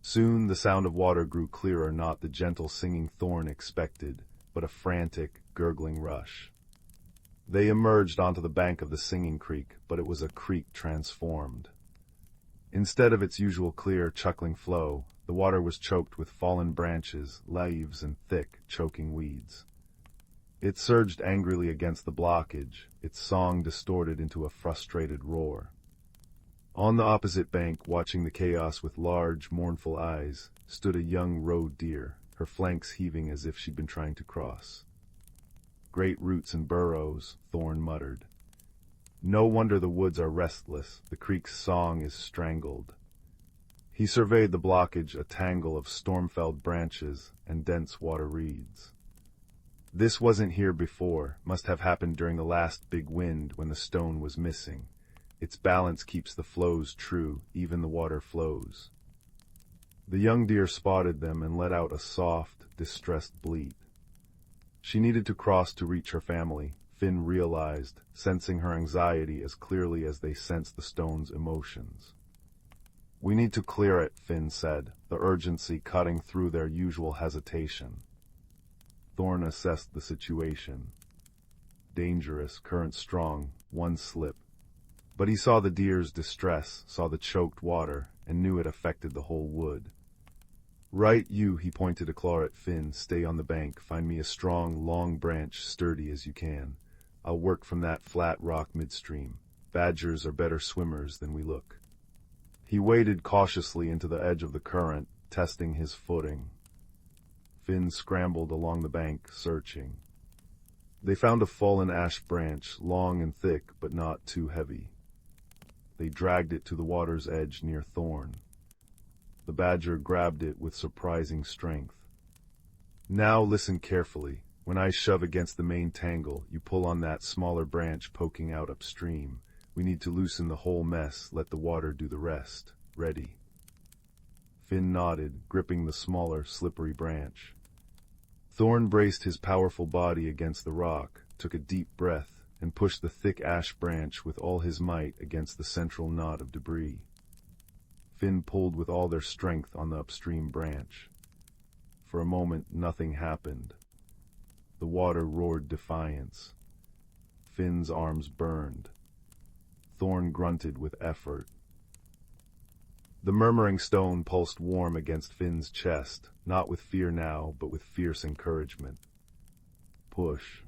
Soon the sound of water grew clearer, not the gentle singing Thorn expected, but a frantic, gurgling rush. They emerged onto the bank of the singing creek, but it was a creek transformed. Instead of its usual clear, chuckling flow, the water was choked with fallen branches, leaves, and thick, choking weeds. It surged angrily against the blockage, its song distorted into a frustrated roar. On the opposite bank, watching the chaos with large, mournful eyes, stood a young roe deer, her flanks heaving as if she'd been trying to cross. Great roots and burrows, Thorn muttered. No wonder the woods are restless, the creek's song is strangled. He surveyed the blockage, a tangle of storm-felled branches and dense water reeds. This wasn't here before, must have happened during the last big wind when the stone was missing. Its balance keeps the flows true, even the water flows. The young deer spotted them and let out a soft, distressed bleat. She needed to cross to reach her family, Finn realized, sensing her anxiety as clearly as they sensed the stone's emotions. We need to clear it, Finn said, the urgency cutting through their usual hesitation. Thorn assessed the situation. Dangerous, current strong, one slip. But he saw the deer's distress, saw the choked water, and knew it affected the whole wood. Right you, he pointed a claw at Finn, stay on the bank, find me a strong, long branch, sturdy as you can. I'll work from that flat rock midstream. Badgers are better swimmers than we look. He waded cautiously into the edge of the current, testing his footing. Finn scrambled along the bank, searching. They found a fallen ash branch, long and thick, but not too heavy. They dragged it to the water's edge near Thorn. The badger grabbed it with surprising strength. Now listen carefully. When I shove against the main tangle, you pull on that smaller branch poking out upstream. We need to loosen the whole mess, let the water do the rest. Ready? Finn nodded, gripping the smaller, slippery branch. Thorn braced his powerful body against the rock, took a deep breath, and pushed the thick ash branch with all his might against the central knot of debris. Finn pulled with all their strength on the upstream branch. For a moment, nothing happened. The water roared defiance. Finn's arms burned. Thorn grunted with effort. The murmuring stone pulsed warm against Finn's chest, not with fear now, but with fierce encouragement. Push.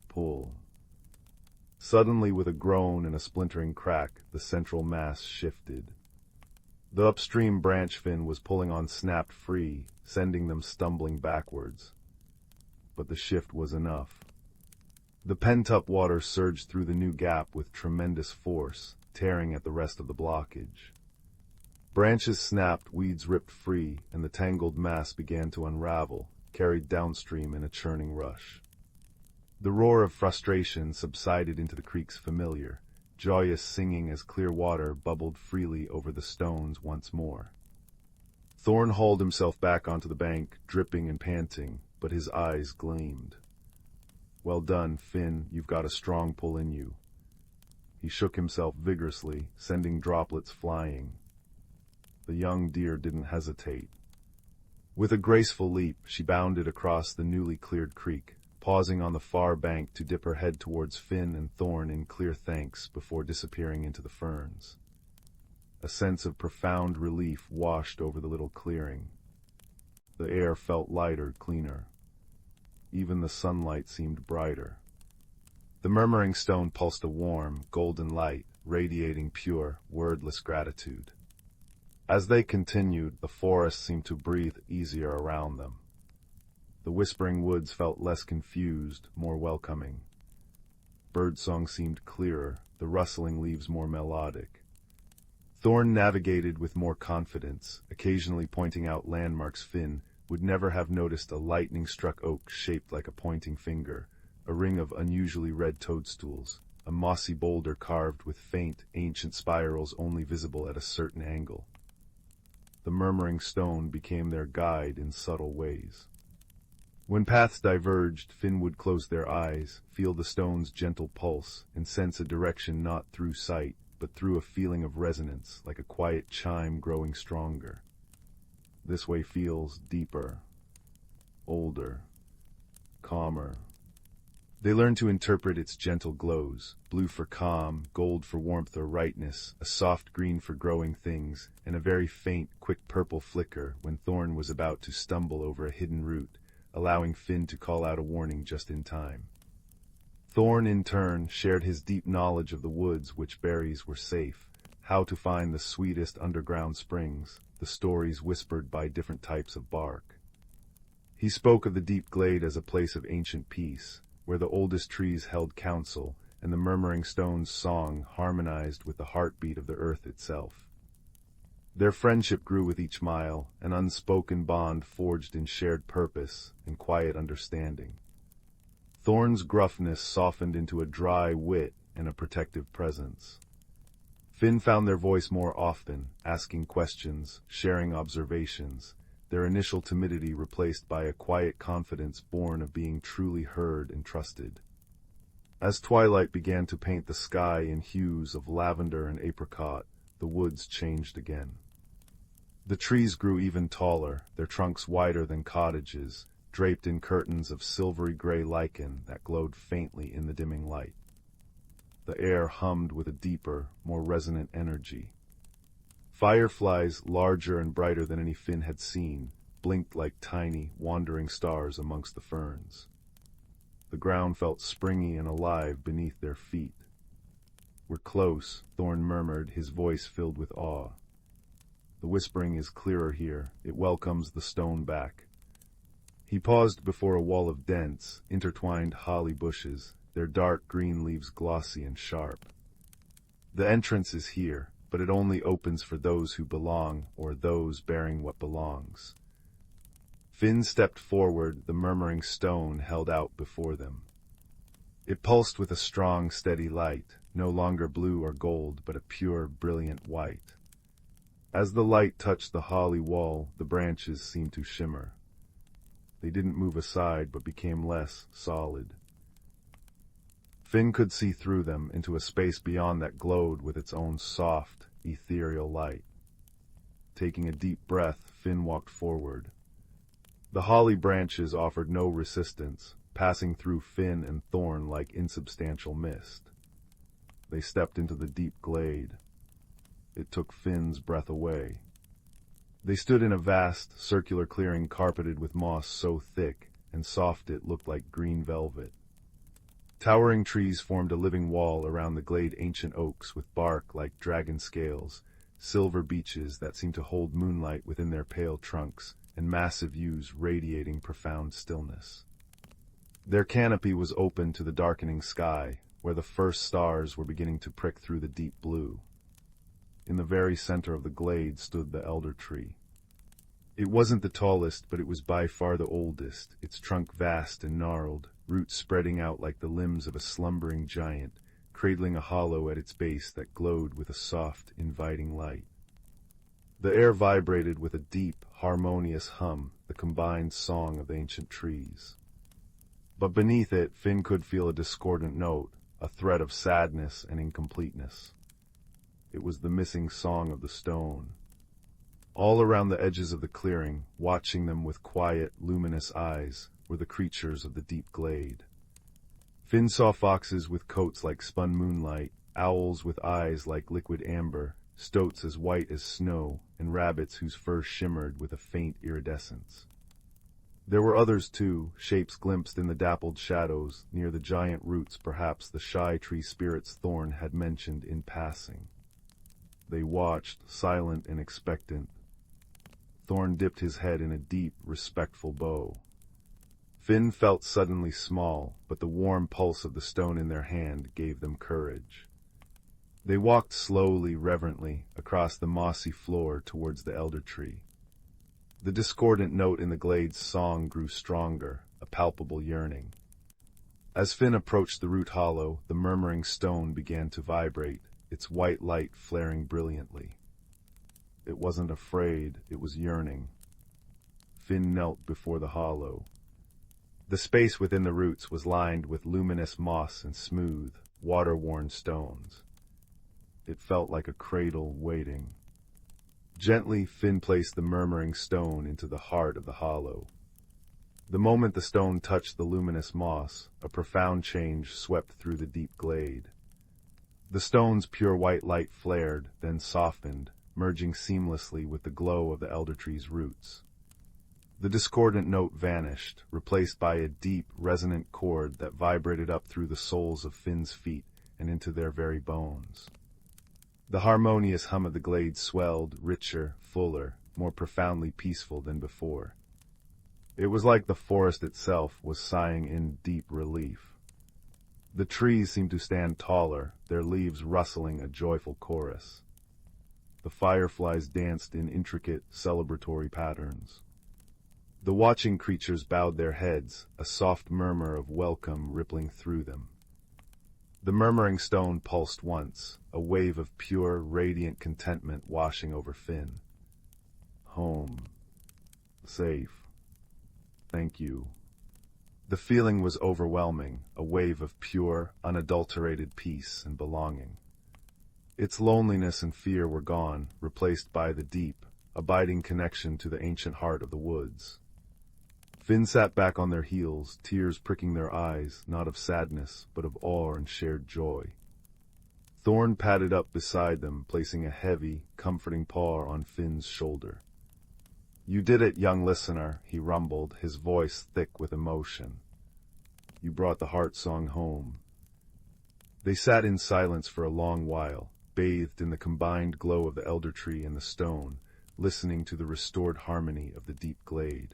Pull. Suddenly, with a groan and a splintering crack, the central mass shifted. The upstream branch Finn was pulling on snapped free, sending them stumbling backwards. But the shift was enough. The pent-up water surged through the new gap with tremendous force, tearing at the rest of the blockage. Branches snapped, weeds ripped free, and the tangled mass began to unravel, carried downstream in a churning rush. The roar of frustration subsided into the creek's familiar, joyous singing as clear water bubbled freely over the stones once more. Thorn hauled himself back onto the bank, dripping and panting, but his eyes gleamed. Well done, Finn, you've got a strong pull in you. He shook himself vigorously, sending droplets flying. The young deer didn't hesitate. With a graceful leap, she bounded across the newly cleared creek, pausing on the far bank to dip her head towards Finn and Thorn in clear thanks before disappearing into the ferns. A sense of profound relief washed over the little clearing. The air felt lighter, cleaner. Even the sunlight seemed brighter. The murmuring stone pulsed a warm, golden light, radiating pure, wordless gratitude. As they continued, the forest seemed to breathe easier around them. The whispering woods felt less confused, more welcoming. Birdsong seemed clearer, the rustling leaves more melodic. Thorn navigated with more confidence, occasionally pointing out landmarks Finn would never have noticed: a lightning-struck oak shaped like a pointing finger, a ring of unusually red toadstools, a mossy boulder carved with faint, ancient spirals only visible at a certain angle. The murmuring stone became their guide in subtle ways. When paths diverged, Finn would close their eyes, feel the stone's gentle pulse, and sense a direction not through sight, but through a feeling of resonance, like a quiet chime growing stronger. This way feels deeper, older, calmer. They learn to interpret its gentle glows: blue for calm, gold for warmth or rightness, a soft green for growing things, and a very faint, quick purple flicker when Thorn was about to stumble over a hidden root, allowing Finn to call out a warning just in time. Thorn, in turn, shared his deep knowledge of the woods, which berries were safe, how to find the sweetest underground springs, the stories whispered by different types of bark. He spoke of the deep glade as a place of ancient peace, where the oldest trees held counsel, and the murmuring stone's song harmonized with the heartbeat of the earth itself. Their friendship grew with each mile, an unspoken bond forged in shared purpose and quiet understanding. Thorn's gruffness softened into a dry wit and a protective presence. Finn found their voice more often, asking questions, sharing observations, their initial timidity replaced by a quiet confidence born of being truly heard and trusted. As twilight began to paint the sky in hues of lavender and apricot, the woods changed again. The trees grew even taller, their trunks wider than cottages, draped in curtains of silvery gray lichen that glowed faintly in the dimming light. The air hummed with a deeper, more resonant energy. Fireflies, larger and brighter than any Finn had seen, blinked like tiny, wandering stars amongst the ferns. The ground felt springy and alive beneath their feet. "We're close," Thorn murmured, his voice filled with awe. "The whispering is clearer here. It welcomes the stone back." He paused before a wall of dense, intertwined holly bushes, their dark green leaves glossy and sharp. "The entrance is here, but it only opens for those who belong, or those bearing what belongs." Finn stepped forward, the murmuring stone held out before them. It pulsed with a strong, steady light, no longer blue or gold, but a pure, brilliant white. As the light touched the holly wall, the branches seemed to shimmer. They didn't move aside, but became less solid. Finn could see through them into a space beyond that glowed with its own soft, ethereal light. Taking a deep breath, Finn walked forward. The holly branches offered no resistance, passing through Finn and Thorn like insubstantial mist. They stepped into the deep glade. It took Finn's breath away. They stood in a vast, circular clearing carpeted with moss so thick and soft it looked like green velvet. Towering trees formed a living wall around the glade, ancient oaks with bark like dragon scales, silver beeches that seemed to hold moonlight within their pale trunks, and massive yews radiating profound stillness. Their canopy was open to the darkening sky, where the first stars were beginning to prick through the deep blue. In the very center of the glade stood the elder tree. It wasn't the tallest, but it was by far the oldest, its trunk vast and gnarled, roots spreading out like the limbs of a slumbering giant, cradling a hollow at its base that glowed with a soft, inviting light. The air vibrated with a deep, harmonious hum, the combined song of the ancient trees. But beneath it, Finn could feel a discordant note, a thread of sadness and incompleteness. It was the missing song of the stone. All around the edges of the clearing, watching them with quiet, luminous eyes, were the creatures of the deep glade. Finn saw foxes with coats like spun moonlight, owls with eyes like liquid amber, stoats as white as snow, and rabbits whose fur shimmered with a faint iridescence. There were others too, shapes glimpsed in the dappled shadows, near the giant roots, perhaps the shy tree spirits Thorn had mentioned in passing. They watched, silent and expectant. Thorn dipped his head in a deep, respectful bow. Finn felt suddenly small, but the warm pulse of the stone in their hand gave them courage. They walked slowly, reverently, across the mossy floor towards the elder tree. The discordant note in the glade's song grew stronger, a palpable yearning. As Finn approached the root hollow, the murmuring stone began to vibrate, its white light flaring brilliantly. It wasn't afraid, it was yearning. Finn knelt before the hollow. The space within the roots was lined with luminous moss and smooth, water-worn stones. It felt like a cradle waiting. Gently, Finn placed the murmuring stone into the heart of the hollow. The moment the stone touched the luminous moss, a profound change swept through the deep glade. The stone's pure white light flared, then softened, merging seamlessly with the glow of the elder tree's roots. The discordant note vanished, replaced by a deep, resonant chord that vibrated up through the soles of Finn's feet and into their very bones. The harmonious hum of the glade swelled, richer, fuller, more profoundly peaceful than before. It was like the forest itself was sighing in deep relief. The trees seemed to stand taller, their leaves rustling a joyful chorus. The fireflies danced in intricate, celebratory patterns. The watching creatures bowed their heads, a soft murmur of welcome rippling through them. The murmuring stone pulsed once, a wave of pure, radiant contentment washing over Finn. Home. Safe. Thank you. The feeling was overwhelming, a wave of pure, unadulterated peace and belonging. Its loneliness and fear were gone, replaced by the deep, abiding connection to the ancient heart of the woods. Finn sat back on their heels, tears pricking their eyes, not of sadness, but of awe and shared joy. Thorn padded up beside them, placing a heavy, comforting paw on Finn's shoulder. "You did it, young listener," he rumbled, his voice thick with emotion. "You brought the heart song home." They sat in silence for a long while, bathed in the combined glow of the elder tree and the stone, listening to the restored harmony of the deep glade.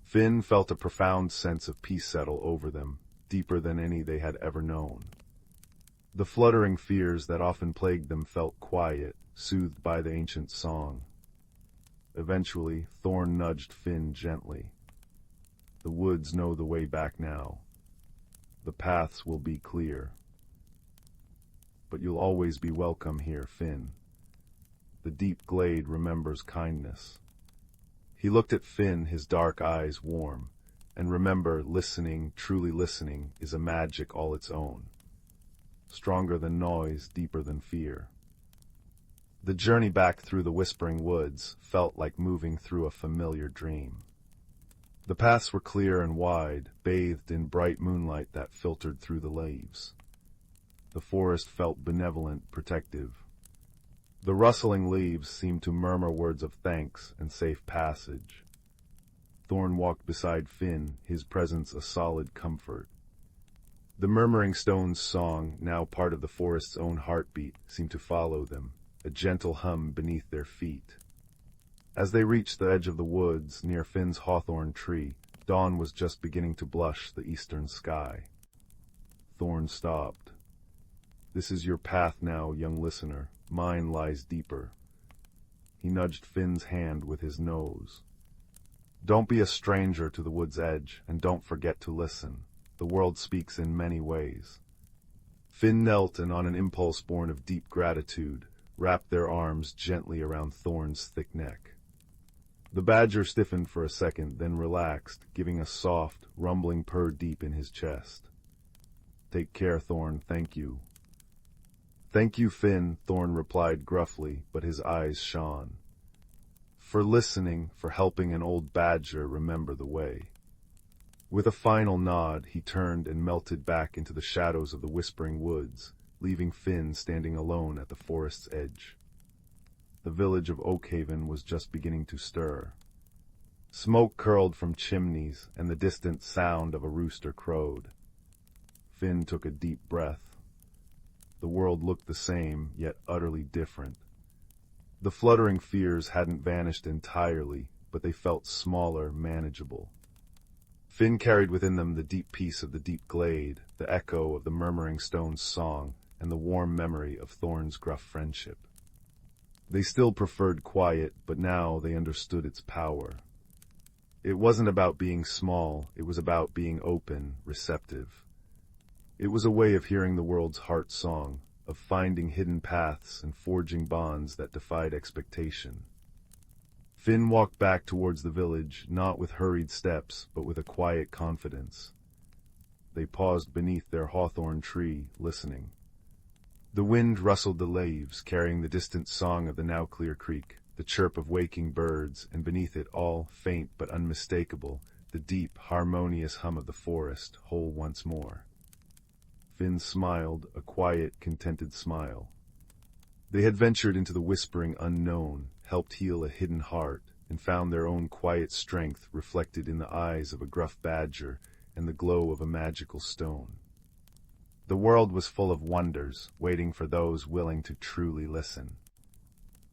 Finn felt a profound sense of peace settle over them, deeper than any they had ever known. The fluttering fears that often plagued them felt quiet, soothed by the ancient song. Eventually, Thorn nudged Finn gently. "The woods know the way back now. The paths will be clear. But you'll always be welcome here, Finn. The deep glade remembers kindness." He looked at Finn, his dark eyes warm. And remember, listening, truly listening, is a magic all its own. Stronger than noise, deeper than fear. The journey back through the whispering woods felt like moving through a familiar dream. The paths were clear and wide, bathed in bright moonlight that filtered through the leaves. The forest felt benevolent, protective. The rustling leaves seemed to murmur words of thanks and safe passage. Thorn walked beside Finn, his presence a solid comfort. The murmuring stone's song, now part of the forest's own heartbeat, seemed to follow them, a gentle hum beneath their feet. As they reached the edge of the woods, near Finn's hawthorn tree, dawn was just beginning to blush the eastern sky. Thorn stopped. "This is your path now, young listener. Mine lies deeper." He nudged Finn's hand with his nose. "Don't be a stranger to the wood's edge, and don't forget to listen. The world speaks in many ways." Finn knelt and, on an impulse born of deep gratitude, wrapped their arms gently around Thorn's thick neck. The badger stiffened for a second, then relaxed, giving a soft, rumbling purr deep in his chest. "Take care, Thorn, thank you." "Thank you, Finn," Thorn replied gruffly, but his eyes shone. "For listening, for helping an old badger remember the way." With a final nod, he turned and melted back into the shadows of the whispering woods, leaving Finn standing alone at the forest's edge. The village of Oakhaven was just beginning to stir. Smoke curled from chimneys, and the distant sound of a rooster crowed. Finn took a deep breath. The world looked the same, yet utterly different. The fluttering fears hadn't vanished entirely, but they felt smaller, manageable. Finn carried within them the deep peace of the deep glade, the echo of the murmuring stone's song, and the warm memory of Thorn's gruff friendship. They still preferred quiet, but now they understood its power. It wasn't about being small, it was about being open, receptive. It was a way of hearing the world's heart song, of finding hidden paths and forging bonds that defied expectation. Finn walked back towards the village, not with hurried steps, but with a quiet confidence. They paused beneath their hawthorn tree, listening. The wind rustled the leaves, carrying the distant song of the now clear creek, the chirp of waking birds, and beneath it all, faint but unmistakable, the deep, harmonious hum of the forest, whole once more. Finn smiled, a quiet, contented smile. They had ventured into the whispering unknown, helped heal a hidden heart, and found their own quiet strength reflected in the eyes of a gruff badger and the glow of a magical stone. The world was full of wonders, waiting for those willing to truly listen.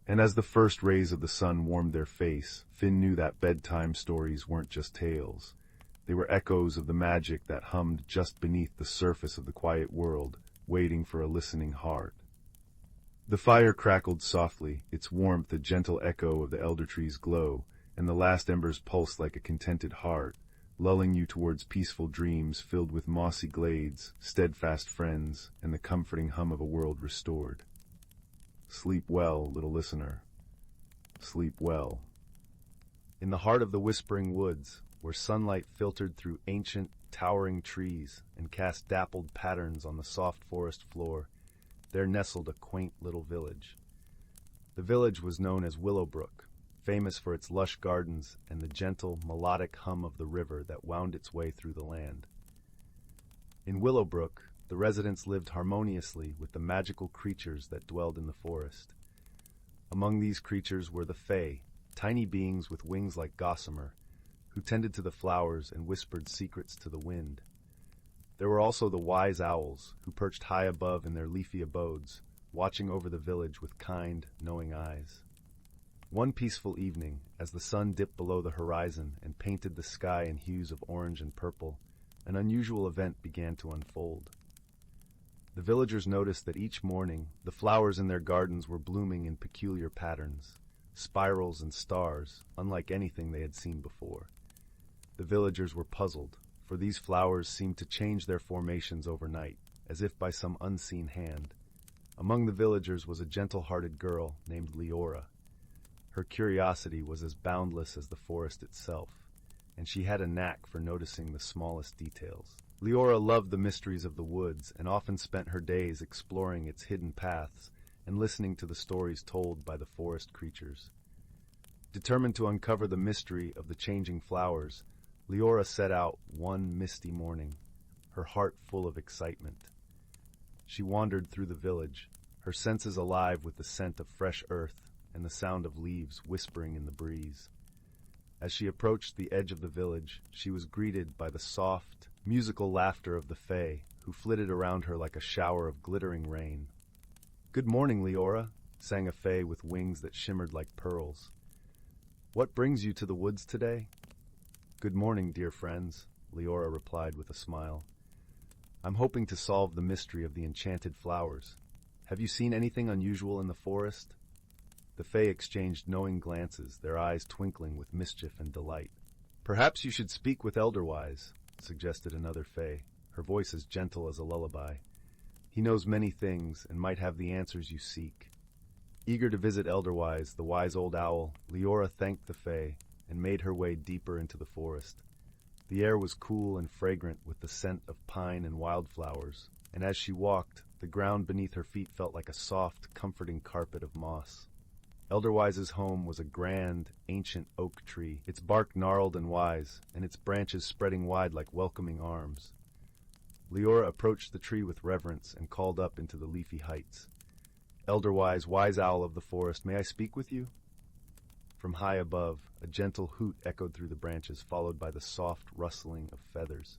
And as the first rays of the sun warmed their face, Finn knew that bedtime stories weren't just tales. They were echoes of the magic that hummed just beneath the surface of the quiet world, waiting for a listening heart. The fire crackled softly, its warmth a gentle echo of the elder tree's glow, and the last embers pulsed like a contented heart, lulling you towards peaceful dreams filled with mossy glades, steadfast friends, and the comforting hum of a world restored. Sleep well, little listener. Sleep well. In the heart of the whispering woods, where sunlight filtered through ancient, towering trees and cast dappled patterns on the soft forest floor, there nestled a quaint little village. The village was known as Willowbrook, famous for its lush gardens and the gentle, melodic hum of the river that wound its way through the land. In Willowbrook, the residents lived harmoniously with the magical creatures that dwelled in the forest. Among these creatures were the Fae, tiny beings with wings like gossamer, who tended to the flowers and whispered secrets to the wind. There were also the wise owls, who perched high above in their leafy abodes, watching over the village with kind, knowing eyes. One peaceful evening, as the sun dipped below the horizon and painted the sky in hues of orange and purple, an unusual event began to unfold. The villagers noticed that each morning the flowers in their gardens were blooming in peculiar patterns, spirals and stars, unlike anything they had seen before. The villagers were puzzled, for these flowers seemed to change their formations overnight, as if by some unseen hand. Among the villagers was a gentle-hearted girl named Leora. Her curiosity was as boundless as the forest itself, and she had a knack for noticing the smallest details. Leora loved the mysteries of the woods and often spent her days exploring its hidden paths and listening to the stories told by the forest creatures. Determined to uncover the mystery of the changing flowers, Leora set out one misty morning, her heart full of excitement. She wandered through the village, her senses alive with the scent of fresh earth and the sound of leaves whispering in the breeze. As she approached the edge of the village, she was greeted by the soft, musical laughter of the Fae, who flitted around her like a shower of glittering rain. "Good morning, Leora," sang a Fae with wings that shimmered like pearls. "What brings you to the woods today?" "Good morning, dear friends," Leora replied with a smile. "I'm hoping to solve the mystery of the enchanted flowers. Have you seen anything unusual in the forest?" The Fae exchanged knowing glances, their eyes twinkling with mischief and delight. "Perhaps you should speak with Elderwise," suggested another Fae, her voice as gentle as a lullaby. "He knows many things and might have the answers you seek." Eager to visit Elderwise, the wise old owl, Leora thanked the Fae and made her way deeper into the forest. The air was cool and fragrant with the scent of pine and wildflowers, and as she walked, the ground beneath her feet felt like a soft, comforting carpet of moss. Elderwise's home was a grand, ancient oak tree, its bark gnarled and wise, and its branches spreading wide like welcoming arms. Leora approached the tree with reverence and called up into the leafy heights. "Elderwise, wise owl of the forest, may I speak with you?" From high above, a gentle hoot echoed through the branches, followed by the soft rustling of feathers.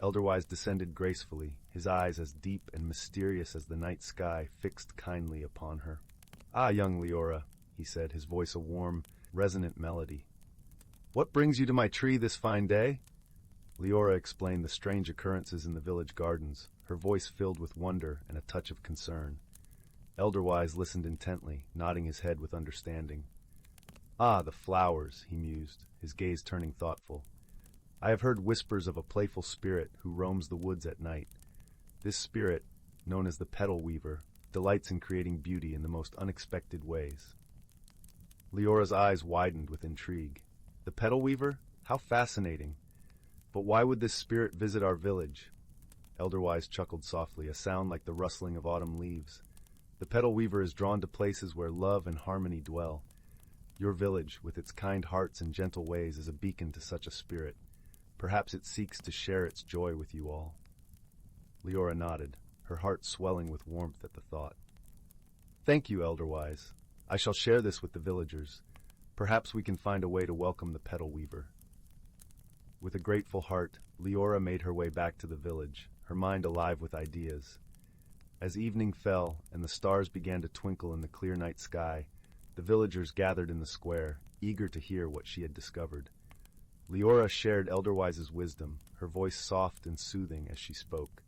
Elderwise descended gracefully, his eyes as deep and mysterious as the night sky fixed kindly upon her. "Ah, young Leora," he said, his voice a warm, resonant melody. "What brings you to my tree this fine day? Leora explained the strange occurrences in the village gardens, her voice filled with wonder and a touch of concern. Elderwise listened intently, nodding his head with understanding. "Ah, the flowers," he mused, his gaze turning thoughtful. "I have heard whispers of a playful spirit who roams the woods at night. This spirit, known as the petal weaver, delights in creating beauty in the most unexpected ways." Leora's eyes widened with intrigue. "The petal weaver? How fascinating! But why would this spirit visit our village?" Elderwise chuckled softly, a sound like the rustling of autumn leaves. "The petal weaver is drawn to places where love and harmony dwell. Your village, with its kind hearts and gentle ways, is a beacon to such a spirit. Perhaps it seeks to share its joy with you all." Leora nodded, her heart swelling with warmth at the thought. "Thank you, Elderwise. I shall share this with the villagers. Perhaps we can find a way to welcome the petal weaver." With a grateful heart, Leora made her way back to the village, her mind alive with ideas. As evening fell and the stars began to twinkle in the clear night sky, the villagers gathered in the square, eager to hear what she had discovered. Leora shared Elderwise's wisdom, her voice soft and soothing as she spoke.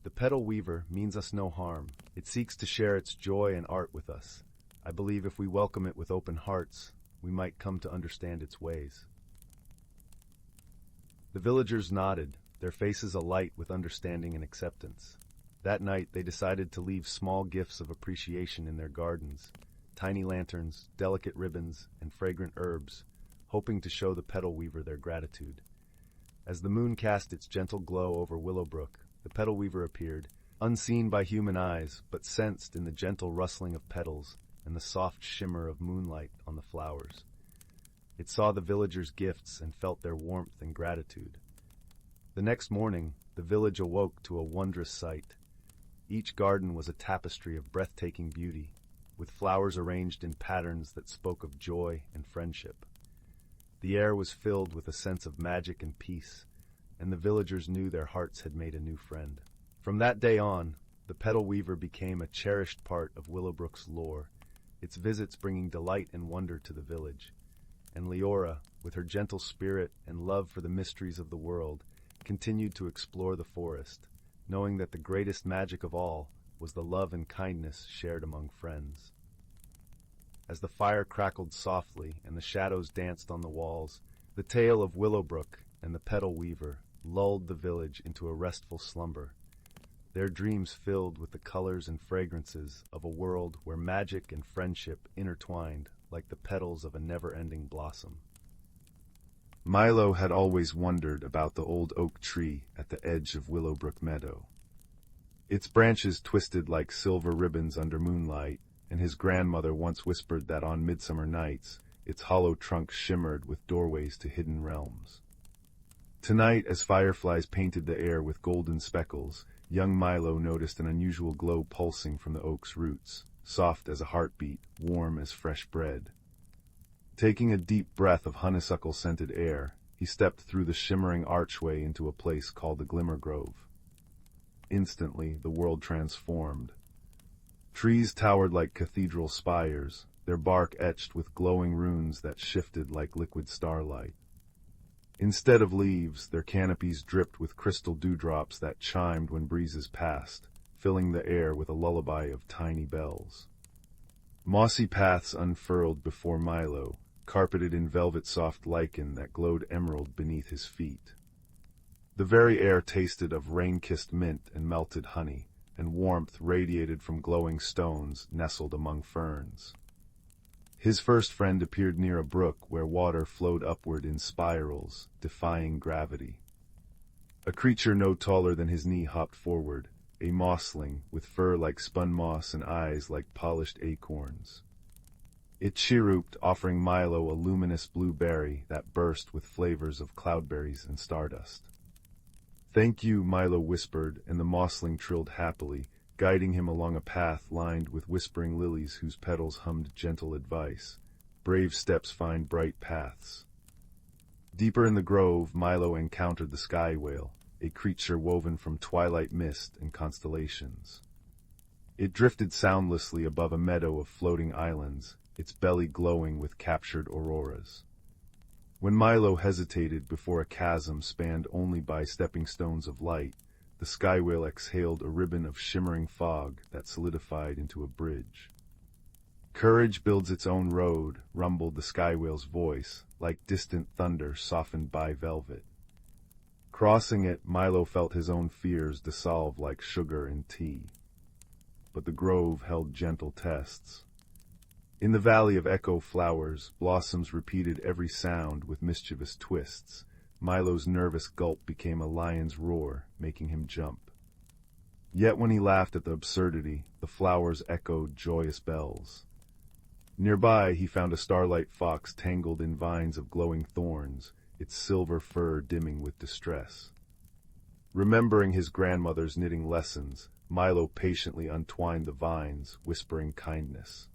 "The petal weaver means us no harm. It seeks to share its joy and art with us. I believe if we welcome it with open hearts, we might come to understand its ways." The villagers nodded, their faces alight with understanding and acceptance. That night they decided to leave small gifts of appreciation in their gardens, tiny lanterns, delicate ribbons, and fragrant herbs, hoping to show the petal weaver their gratitude. As the moon cast its gentle glow over Willowbrook, the petal weaver appeared, unseen by human eyes, but sensed in the gentle rustling of petals and the soft shimmer of moonlight on the flowers. It saw the villagers' gifts and felt their warmth and gratitude. The next morning, the village awoke to a wondrous sight. Each garden was a tapestry of breathtaking beauty, with flowers arranged in patterns that spoke of joy and friendship. The air was filled with a sense of magic and peace, and the villagers knew their hearts had made a new friend. From that day on, the petal weaver became a cherished part of Willowbrook's lore, its visits bringing delight and wonder to the village. And Leora, with her gentle spirit and love for the mysteries of the world, continued to explore the forest, knowing that the greatest magic of all was the love and kindness shared among friends. As the fire crackled softly and the shadows danced on the walls, the tale of Willowbrook and the petal weaver lulled the village into a restful slumber, their dreams filled with the colors and fragrances of a world where magic and friendship intertwined like the petals of a never-ending blossom. Milo had always wondered about the old oak tree at the edge of Willowbrook Meadow. Its branches twisted like silver ribbons under moonlight, and his grandmother once whispered that on midsummer nights its hollow trunk shimmered with doorways to hidden realms. Tonight, as fireflies painted the air with golden speckles, young Milo noticed an unusual glow pulsing from the oak's roots, soft as a heartbeat, warm as fresh bread. Taking a deep breath of honeysuckle-scented air, he stepped through the shimmering archway into a place called the Glimmer Grove. Instantly, the world transformed. Trees towered like cathedral spires, their bark etched with glowing runes that shifted like liquid starlight. Instead of leaves, their canopies dripped with crystal dewdrops that chimed when breezes passed, filling the air with a lullaby of tiny bells. Mossy paths unfurled before Milo, carpeted in velvet-soft lichen that glowed emerald beneath his feet. The very air tasted of rain-kissed mint and melted honey, and warmth radiated from glowing stones nestled among ferns. His first friend appeared near a brook where water flowed upward in spirals, defying gravity. A creature no taller than his knee hopped forward, a mossling with fur like spun moss and eyes like polished acorns. It chirruped, offering Milo a luminous blue berry that burst with flavors of cloudberries and stardust. "Thank you," Milo whispered, and the mossling trilled happily, guiding him along a path lined with whispering lilies whose petals hummed gentle advice. Brave steps find bright paths. Deeper in the grove, Milo encountered the sky whale, a creature woven from twilight mist and constellations. It drifted soundlessly above a meadow of floating islands, its belly glowing with captured auroras. When Milo hesitated before a chasm spanned only by stepping stones of light, the sky whale exhaled a ribbon of shimmering fog that solidified into a bridge. Courage builds its own road, rumbled the sky whale's voice, like distant thunder softened by velvet. Crossing it, Milo felt his own fears dissolve like sugar in tea. But the grove held gentle tests. In the valley of echo flowers, blossoms repeated every sound with mischievous twists. Milo's nervous gulp became a lion's roar, making him jump. Yet when he laughed at the absurdity, the flowers echoed joyous bells. Nearby, he found a starlight fox tangled in vines of glowing thorns, its silver fur dimming with distress. Remembering his grandmother's knitting lessons, Milo patiently untwined the vines, whispering kindness.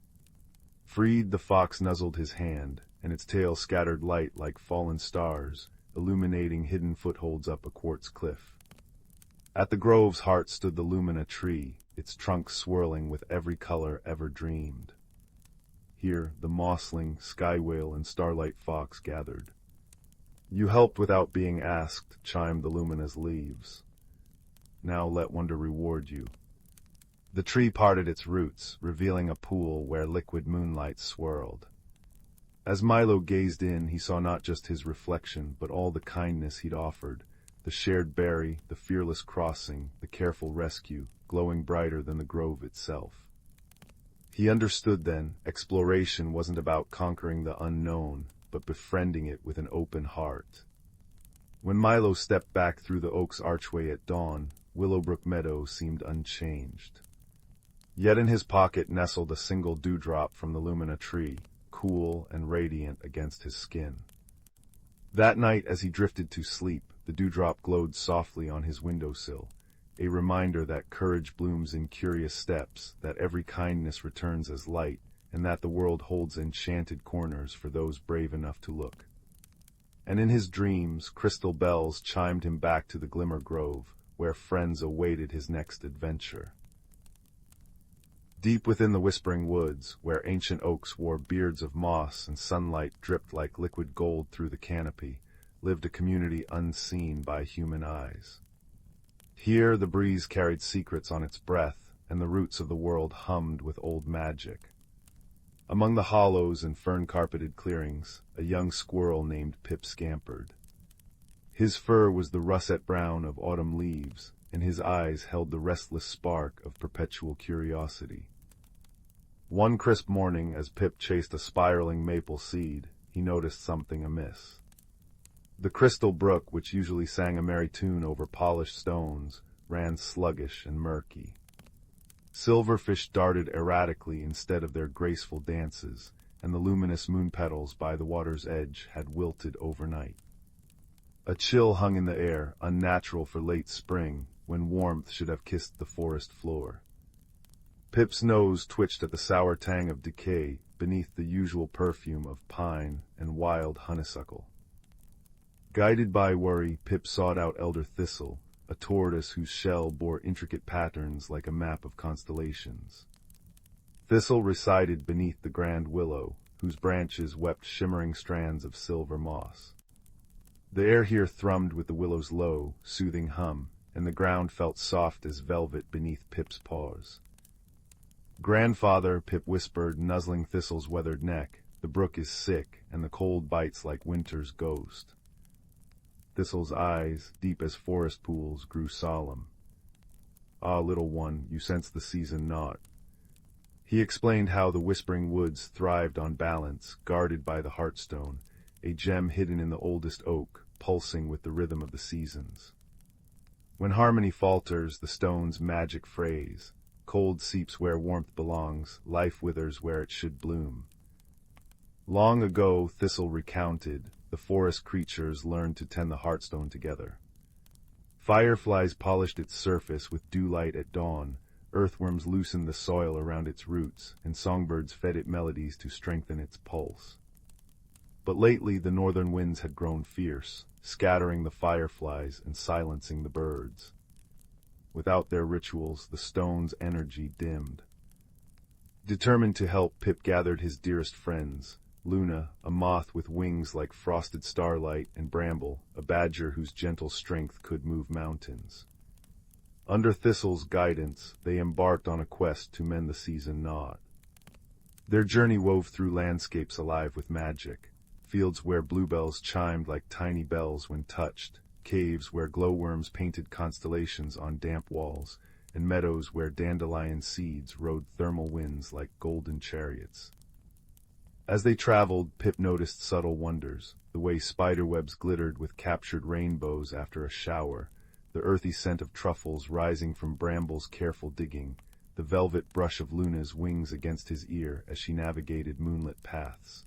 Freed, the fox nuzzled his hand, and its tail scattered light like fallen stars, illuminating hidden footholds up a quartz cliff. At the grove's heart stood the lumina tree, its trunk swirling with every color ever dreamed. Here, the mossglen, sky whale, and starlight fox gathered. You helped without being asked, chimed the luminous leaves. Now let wonder reward you. The tree parted its roots, revealing a pool where liquid moonlight swirled. As Milo gazed in, he saw not just his reflection, but all the kindness he'd offered, the shared berry, the fearless crossing, the careful rescue, glowing brighter than the grove itself. He understood then, exploration wasn't about conquering the unknown, but befriending it with an open heart. When Milo stepped back through the oak's archway at dawn, Willowbrook Meadow seemed unchanged. Yet in his pocket nestled a single dewdrop from the lumina tree, cool and radiant against his skin. That night, as he drifted to sleep, the dewdrop glowed softly on his windowsill, a reminder that courage blooms in curious steps, that every kindness returns as light, and that the world holds enchanted corners for those brave enough to look. And in his dreams, crystal bells chimed him back to the Glimmer Grove, where friends awaited his next adventure. Deep within the whispering woods, where ancient oaks wore beards of moss and sunlight dripped like liquid gold through the canopy, lived a community unseen by human eyes. Here the breeze carried secrets on its breath, and the roots of the world hummed with old magic. Among the hollows and fern-carpeted clearings, a young squirrel named Pip scampered. His fur was the russet brown of autumn leaves, and his eyes held the restless spark of perpetual curiosity. One crisp morning, as Pip chased a spiraling maple seed, he noticed something amiss. The crystal brook, which usually sang a merry tune over polished stones, ran sluggish and murky. Silverfish darted erratically instead of their graceful dances, and the luminous moon petals by the water's edge had wilted overnight. A chill hung in the air, unnatural for late spring, when warmth should have kissed the forest floor. Pip's nose twitched at the sour tang of decay beneath the usual perfume of pine and wild honeysuckle. Guided by worry, Pip sought out elder thistle, a tortoise whose shell bore intricate patterns like a map of constellations. Thistle resided beneath the grand willow, whose branches wept shimmering strands of silver moss. The air here thrummed with the willow's low, soothing hum, and the ground felt soft as velvet beneath Pip's paws. "Grandfather," Pip whispered, nuzzling Thistle's weathered neck, "the brook is sick, and the cold bites like winter's ghost." Thistle's eyes, deep as forest pools, grew solemn. "Ah, little one, you sense the season not." He explained how the whispering woods thrived on balance, guarded by the heartstone, a gem hidden in the oldest oak, pulsing with the rhythm of the seasons. When harmony falters, the stone's magic phrase, cold seeps where warmth belongs, life withers where it should bloom. Long ago, Thistle recounted, the forest creatures learned to tend the heartstone together. Fireflies polished its surface with dewlight at dawn, earthworms loosened the soil around its roots, and songbirds fed it melodies to strengthen its pulse. But lately the northern winds had grown fierce, scattering the fireflies and silencing the birds. Without their rituals, the stone's energy dimmed. Determined to help, Pip gathered his dearest friends, Luna, a moth with wings like frosted starlight, and Bramble, a badger whose gentle strength could move mountains. Under Thistle's guidance, they embarked on a quest to mend the season knot. Their journey wove through landscapes alive with magic, fields where bluebells chimed like tiny bells when touched, caves where glowworms painted constellations on damp walls, and meadows where dandelion seeds rode thermal winds like golden chariots. As they traveled, Pip noticed subtle wonders, the way spiderwebs glittered with captured rainbows after a shower, the earthy scent of truffles rising from Bramble's careful digging, the velvet brush of Luna's wings against his ear as she navigated moonlit paths.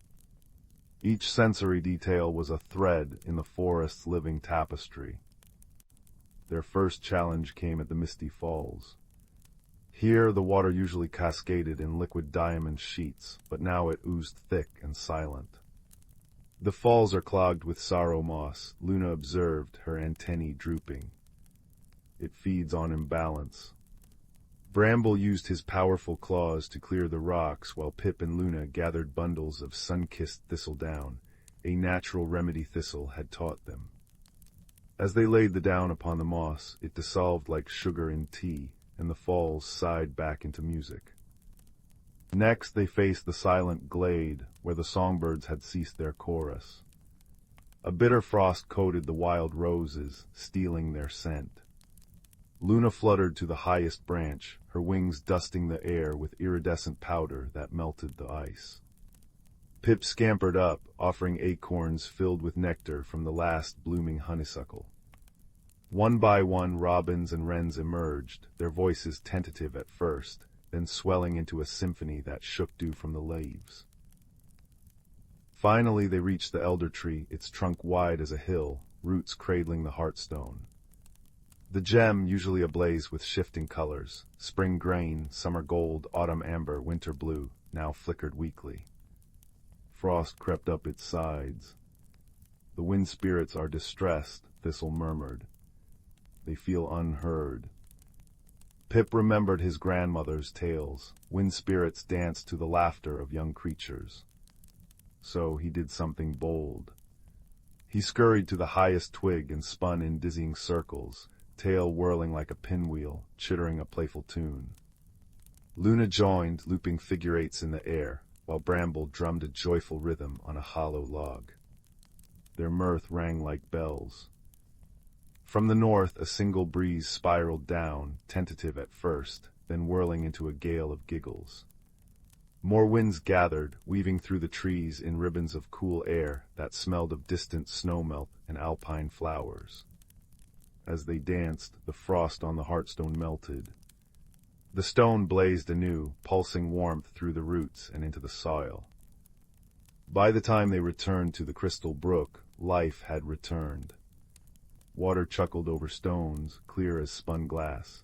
Each sensory detail was a thread in the forest's living tapestry. Their first challenge came at the Misty Falls. Here the water usually cascaded in liquid diamond sheets, but now it oozed thick and silent. The falls are clogged with sorrow moss, Luna observed, her antennae drooping. It feeds on imbalance. Bramble used his powerful claws to clear the rocks while Pip and Luna gathered bundles of sun-kissed thistledown, a natural remedy Thistle had taught them. As they laid the down upon the moss, it dissolved like sugar in tea, and the falls sighed back into music. Next they faced the silent glade, where the songbirds had ceased their chorus. A bitter frost coated the wild roses, stealing their scent. Luna fluttered to the highest branch, her wings dusting the air with iridescent powder that melted the ice. Pip scampered up, offering acorns filled with nectar from the last blooming honeysuckle. One by one robins and wrens emerged, their voices tentative at first, then swelling into a symphony that shook dew from the leaves. Finally they reached the elder tree, its trunk wide as a hill, roots cradling the heartstone. The gem, usually ablaze with shifting colors, spring grain, summer gold, autumn amber, winter blue, now flickered weakly. Frost crept up its sides. The wind spirits are distressed, Thistle murmured. They feel unheard. Pip remembered his grandmother's tales. Wind spirits danced to the laughter of young creatures. So he did something bold. He scurried to the highest twig and spun in dizzying circles, tail whirling like a pinwheel, chittering a playful tune. Luna joined, looping figure eights in the air, while Bramble drummed a joyful rhythm on a hollow log. Their mirth rang like bells. From the north a single breeze spiraled down, tentative at first, then whirling into a gale of giggles. More winds gathered, weaving through the trees in ribbons of cool air that smelled of distant snowmelt and alpine flowers. As they danced, the frost on the heartstone melted. The stone blazed anew, pulsing warmth through the roots and into the soil. By the time they returned to the crystal brook, life had returned. Water chuckled over stones, clear as spun glass.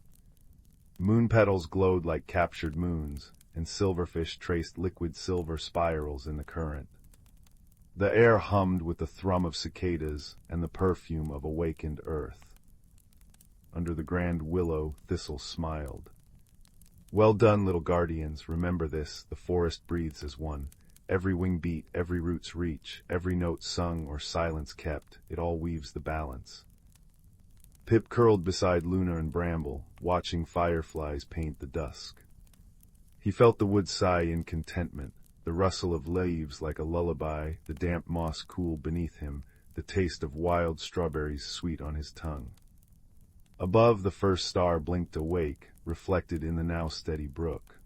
Moon petals glowed like captured moons, and silverfish traced liquid silver spirals in the current. The air hummed with the thrum of cicadas and the perfume of awakened earth. Under the grand willow, Thistle smiled. Well done, little guardians, remember this, the forest breathes as one. Every wing beat, every root's reach, every note sung or silence kept, it all weaves the balance. Pip curled beside Luna and Bramble, watching fireflies paint the dusk. He felt the wood sigh in contentment, the rustle of leaves like a lullaby, the damp moss cool beneath him, the taste of wild strawberries sweet on his tongue. Above, the first star blinked awake, reflected in the now steady brook.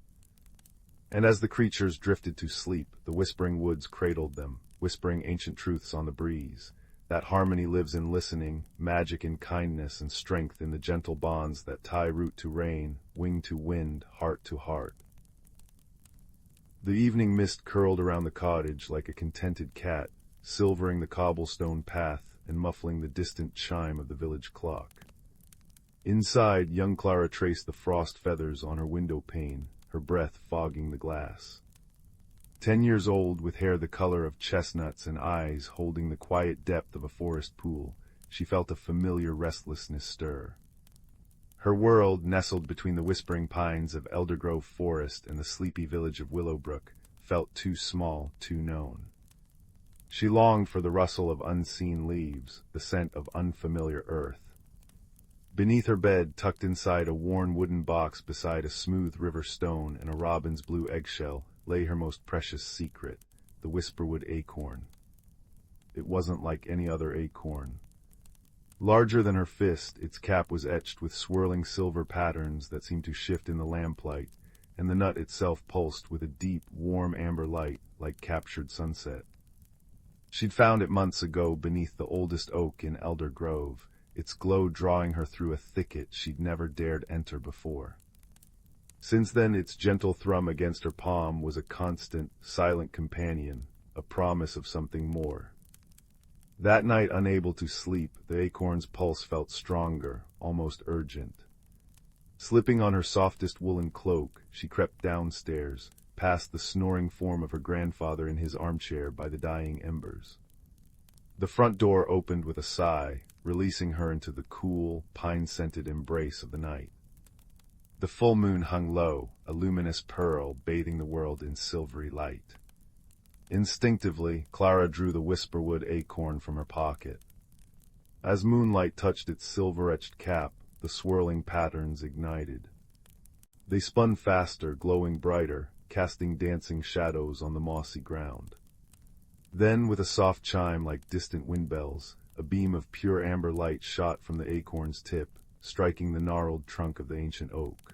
And as the creatures drifted to sleep, the whispering woods cradled them, whispering ancient truths on the breeze. That harmony lives in listening, magic in kindness, and strength in the gentle bonds that tie root to rain, wing to wind, heart to heart. The evening mist curled around the cottage like a contented cat, silvering the cobblestone path and muffling the distant chime of the village clock. Inside, young Clara traced the frost feathers on her window pane, her breath fogging the glass. 10 years old, with hair the color of chestnuts and eyes holding the quiet depth of a forest pool, she felt a familiar restlessness stir. Her world, nestled between the whispering pines of Eldergrove Forest and the sleepy village of Willowbrook, felt too small, too known. She longed for the rustle of unseen leaves, the scent of unfamiliar earth. Beneath her bed, tucked inside a worn wooden box beside a smooth river stone and a robin's blue eggshell, lay her most precious secret, the whisperwood acorn. It wasn't like any other acorn. Larger than her fist, its cap was etched with swirling silver patterns that seemed to shift in the lamplight, and the nut itself pulsed with a deep, warm amber light like captured sunset. She'd found it months ago beneath the oldest oak in Elder Grove, its glow drawing her through a thicket she'd never dared enter before. Since then, its gentle thrum against her palm was a constant, silent companion, a promise of something more. That night, unable to sleep, the acorn's pulse felt stronger, almost urgent. Slipping on her softest woolen cloak, she crept downstairs, past the snoring form of her grandfather in his armchair by the dying embers. The front door opened with a sigh, releasing her into the cool, pine-scented embrace of the night. The full moon hung low, a luminous pearl bathing the world in silvery light. Instinctively, Clara drew the whisperwood acorn from her pocket. As moonlight touched its silver-etched cap, the swirling patterns ignited. They spun faster, glowing brighter, casting dancing shadows on the mossy ground. Then, with a soft chime like distant wind bells, a beam of pure amber light shot from the acorn's tip, striking the gnarled trunk of the ancient oak.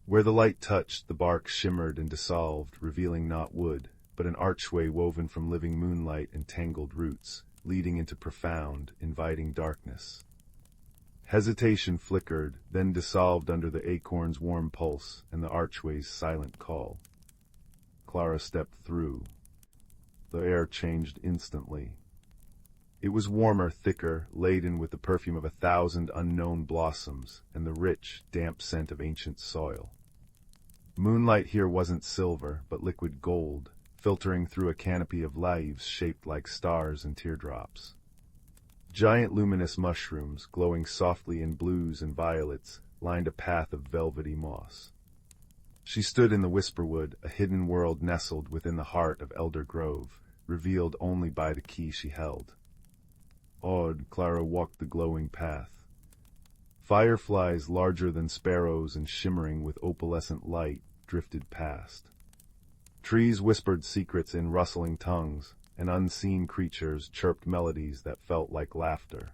Where the light touched, the bark shimmered and dissolved, revealing not wood, but an archway woven from living moonlight and tangled roots, leading into profound, inviting darkness. Hesitation flickered, then dissolved under the acorn's warm pulse and the archway's silent call. Clara stepped through. The air changed instantly. It was warmer, thicker, laden with the perfume of 1,000 unknown blossoms and the rich, damp scent of ancient soil. Moonlight here wasn't silver, but liquid gold, filtering through a canopy of leaves shaped like stars and teardrops. Giant luminous mushrooms, glowing softly in blues and violets, lined a path of velvety moss. She stood in the whisperwood, a hidden world nestled within the heart of Elder Grove, revealed only by the key she held. Awed, Clara walked the glowing path. Fireflies larger than sparrows and shimmering with opalescent light drifted past. Trees whispered secrets in rustling tongues, and unseen creatures chirped melodies that felt like laughter.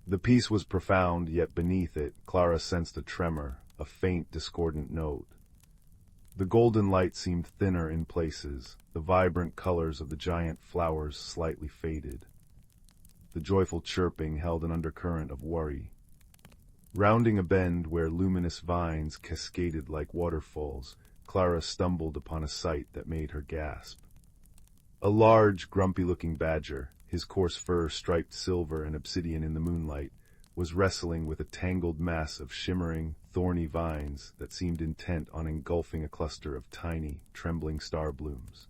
The peace was profound, yet beneath it, Clara sensed a tremor, a faint, discordant note. The golden light seemed thinner in places, the vibrant colors of the giant flowers slightly faded. The joyful chirping held an undercurrent of worry. Rounding a bend where luminous vines cascaded like waterfalls, Clara stumbled upon a sight that made her gasp. A large, grumpy-looking badger, his coarse fur striped silver and obsidian in the moonlight, was wrestling with a tangled mass of shimmering, thorny vines that seemed intent on engulfing a cluster of tiny, trembling star blooms.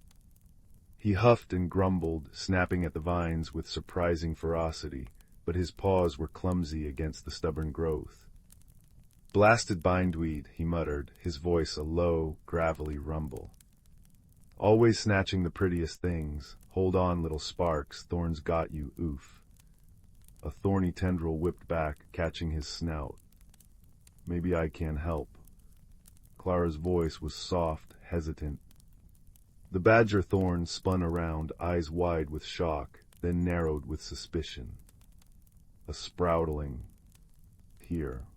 He huffed and grumbled, snapping at the vines with surprising ferocity, but his paws were clumsy against the stubborn growth. "Blasted bindweed," he muttered, his voice a low, gravelly rumble. "Always snatching the prettiest things. Hold on, little sparks, thorns got you, oof." A thorny tendril whipped back, catching his snout. "Maybe I can help." Clara's voice was soft, hesitant. The badger thorn spun around, eyes wide with shock, then narrowed with suspicion. A sproutling. "Here.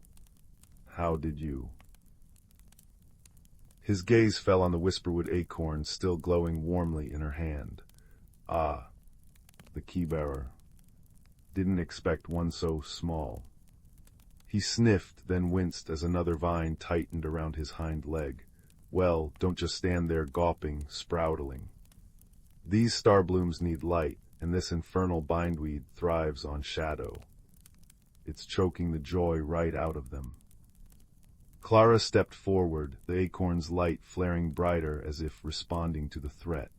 How did you?" His gaze fell on the whisperwood acorn still glowing warmly in her hand. "Ah, the key-bearer. Didn't expect one so small." He sniffed, then winced as another vine tightened around his hind leg. "Well, don't just stand there gawping, sproutling. These star blooms need light, and this infernal bindweed thrives on shadow. It's choking the joy right out of them." Clara stepped forward, the acorn's light flaring brighter as if responding to the threat.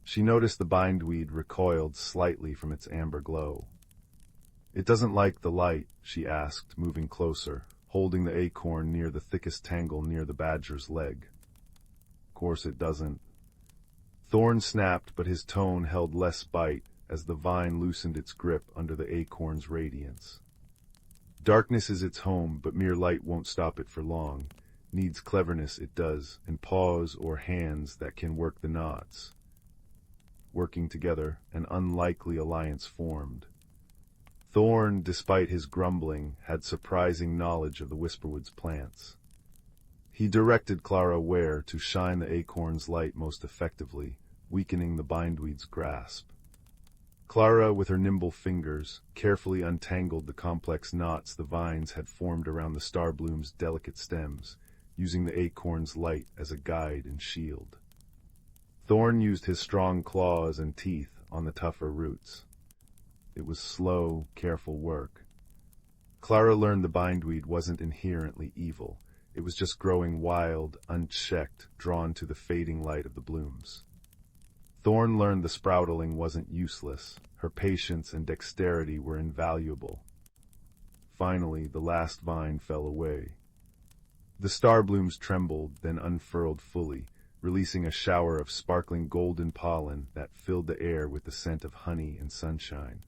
She noticed the bindweed recoiled slightly from its amber glow. "It doesn't like the light?" she asked, moving closer, holding the acorn near the thickest tangle near the badger's leg. "Course it doesn't." Thorn snapped, but his tone held less bite as the vine loosened its grip under the acorn's radiance. Darkness is its home, but mere light won't stop it for long. Needs cleverness it does, and paws or hands that can work the knots. Working together, an unlikely alliance formed. Thorn, despite his grumbling, had surprising knowledge of the Whisperwood's plants. He directed Clara where to shine the acorn's light most effectively, weakening the bindweed's grasp. Clara, with her nimble fingers, carefully untangled the complex knots the vines had formed around the starbloom's delicate stems, using the acorn's light as a guide and shield. Thorn used his strong claws and teeth on the tougher roots. It was slow, careful work. Clara learned the bindweed wasn't inherently evil. It was just growing wild, unchecked, drawn to the fading light of the blooms. Thorn learned the sproutling wasn't useless. Her patience and dexterity were invaluable. Finally, the last vine fell away. The starblooms trembled, then unfurled fully, releasing a shower of sparkling golden pollen that filled the air with the scent of honey and sunshine.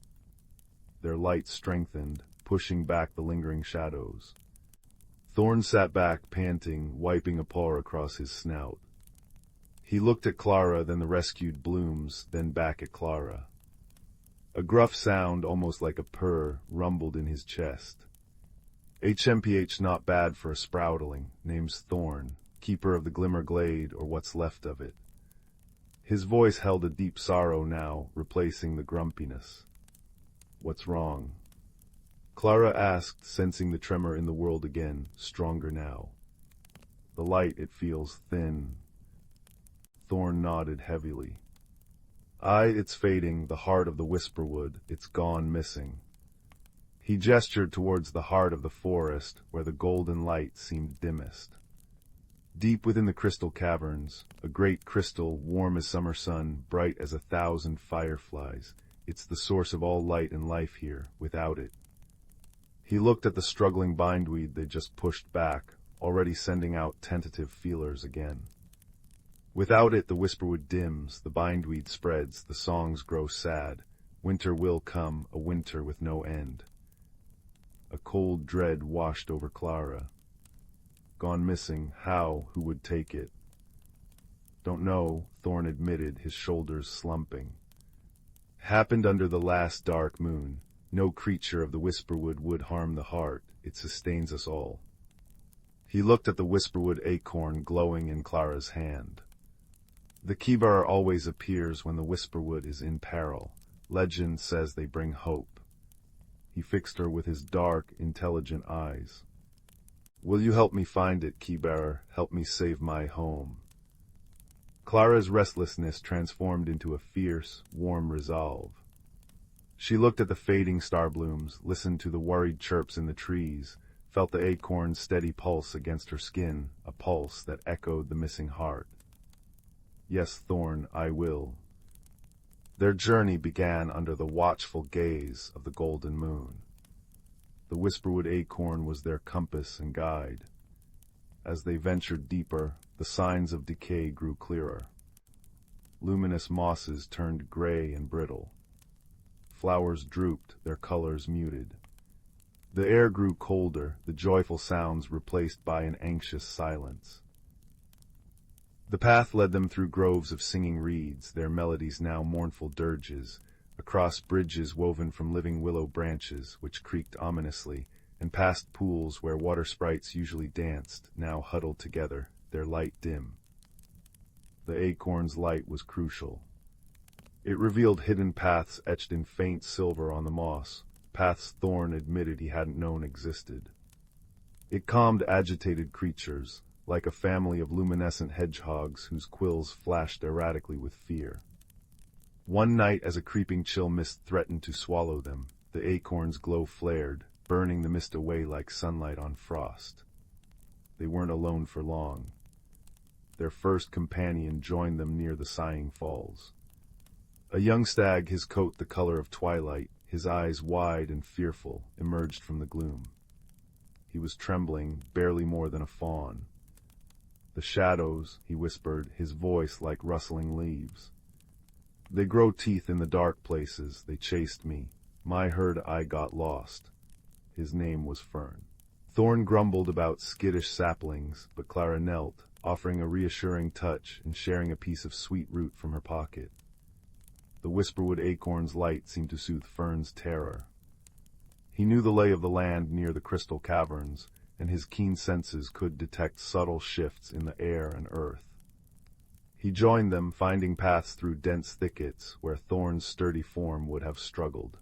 Their light strengthened, pushing back the lingering shadows. Thorn sat back, panting, wiping a paw across his snout. He looked at Clara, then the rescued blooms, then back at Clara. A gruff sound, almost like a purr, rumbled in his chest. HMPH not bad for a sproutling, name's Thorn, keeper of the Glimmer Glade, or what's left of it. His voice held a deep sorrow now, replacing the grumpiness. What's wrong? Clara asked, sensing the tremor in the world again, stronger now. The light, it feels thin. Thorn nodded heavily. Aye, it's fading, the heart of the Whisperwood, it's gone missing. He gestured towards the heart of the forest, where the golden light seemed dimmest. Deep within the crystal caverns, a great crystal, warm as summer sun, bright as 1,000 fireflies, it's the source of all light and life here, without it. He looked at the struggling bindweed they just pushed back, already sending out tentative feelers again. Without it, the Whisperwood dims, the bindweed spreads, the songs grow sad. Winter will come, a winter with no end. A cold dread washed over Clara. Gone missing, how, who would take it? Don't know, Thorn admitted, his shoulders slumping. Happened under the last dark moon. No creature of the Whisperwood would harm the heart, it sustains us all. He looked at the Whisperwood acorn glowing in Clara's hand. The Kibar always appears when the Whisperwood is in peril. Legend says they bring hope. He fixed her with his dark, intelligent eyes. Will you help me find it, Keybearer? Help me save my home. Clara's restlessness transformed into a fierce, warm resolve. She looked at the fading starblooms, listened to the worried chirps in the trees, felt the acorn's steady pulse against her skin, a pulse that echoed the missing heart. Yes, Thorn, I will. Their journey began under the watchful gaze of the golden moon. The Whisperwood acorn was their compass and guide. As they ventured deeper, the signs of decay grew clearer. Luminous mosses turned gray and brittle. Flowers drooped, their colors muted. The air grew colder, the joyful sounds replaced by an anxious silence. The path led them through groves of singing reeds, their melodies now mournful dirges, across bridges woven from living willow branches, which creaked ominously, and past pools where water sprites usually danced, now huddled together, their light dim. The acorn's light was crucial. It revealed hidden paths etched in faint silver on the moss, paths Thorn admitted he hadn't known existed. It calmed agitated creatures, like a family of luminescent hedgehogs whose quills flashed erratically with fear. One night, as a creeping chill mist threatened to swallow them, the acorn's glow flared, burning the mist away like sunlight on frost. They weren't alone for long. Their first companion joined them near the Sighing Falls. A young stag, his coat the color of twilight, his eyes wide and fearful, emerged from the gloom. He was trembling, barely more than a fawn. "The shadows," he whispered, his voice like rustling leaves. "They grow teeth in the dark places, they chased me. My herd I got lost." His name was Fern. Thorn grumbled about skittish saplings, but Clara knelt, offering a reassuring touch and sharing a piece of sweet root from her pocket. The whisperwood acorn's light seemed to soothe Fern's terror. He knew the lay of the land near the crystal caverns, and his keen senses could detect subtle shifts in the air and earth. He joined them, finding paths through dense thickets where Thorn's sturdy form would have struggled.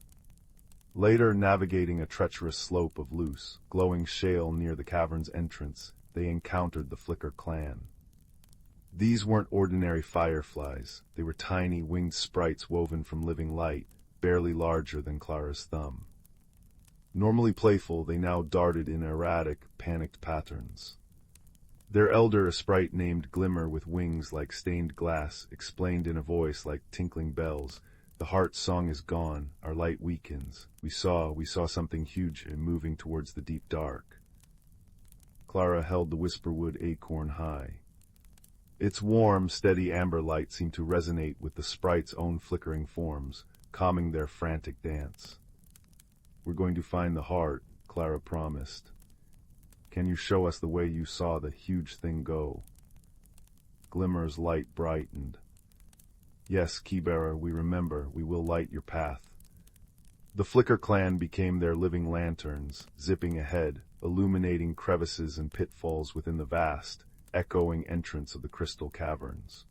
Later, navigating a treacherous slope of loose, glowing shale near the cavern's entrance, they encountered the Flicker clan. These weren't ordinary fireflies. They were tiny, winged sprites woven from living light, barely larger than Clara's thumb. Normally playful, they now darted in erratic, panicked patterns. Their elder, a sprite named Glimmer with wings like stained glass, explained in a voice like tinkling bells, "The heart song is gone, our light weakens. We saw something huge and moving towards the deep dark." Clara held the whisperwood acorn high. Its warm, steady amber light seemed to resonate with the sprite's own flickering forms, calming their frantic dance. "We're going to find the heart," Clara promised. "Can you show us the way you saw the huge thing go?" Glimmer's light brightened. "Yes, Keybearer, we remember. We will light your path." The Flicker clan became their living lanterns, zipping ahead, illuminating crevices and pitfalls within the vast, echoing entrance of the crystal caverns.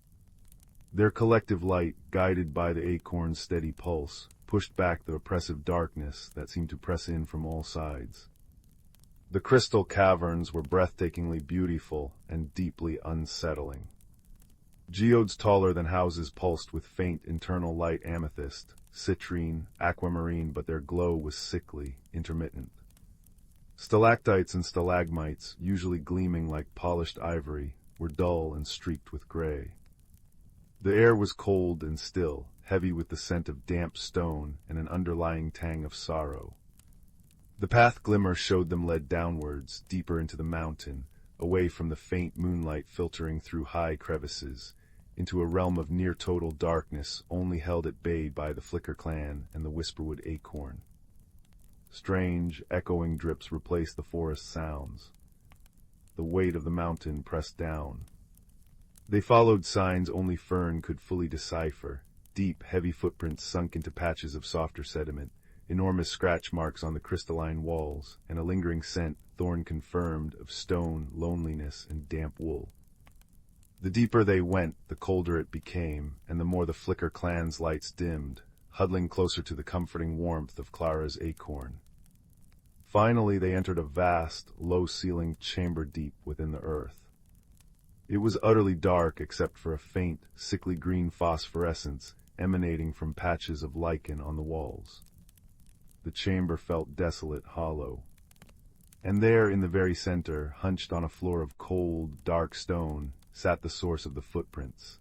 Their collective light, guided by the acorn's steady pulse, pushed back the oppressive darkness that seemed to press in from all sides. The crystal caverns were breathtakingly beautiful and deeply unsettling. Geodes taller than houses pulsed with faint internal light, amethyst, citrine, aquamarine, but their glow was sickly, intermittent. Stalactites and stalagmites, usually gleaming like polished ivory, were dull and streaked with gray. The air was cold and still, heavy with the scent of damp stone and an underlying tang of sorrow. The path Glimmer showed them led downwards, deeper into the mountain, away from the faint moonlight filtering through high crevices, into a realm of near-total darkness only held at bay by the Flicker clan and the whisperwood acorn. Strange, echoing drips replaced the forest sounds. The weight of the mountain pressed down. They followed signs only Fern could fully decipher, deep, heavy footprints sunk into patches of softer sediment, enormous scratch marks on the crystalline walls, and a lingering scent, Thorn confirmed, of stone, loneliness, and damp wool. The deeper they went, the colder it became, and the more the Flicker clan's lights dimmed, huddling closer to the comforting warmth of Clara's acorn. Finally, they entered a vast, low-ceilinged chamber deep within the earth. It was utterly dark except for a faint, sickly green phosphorescence emanating from patches of lichen on the walls. The chamber felt desolate, hollow. And there, in the very center, hunched on a floor of cold, dark stone, sat the source of the footprints.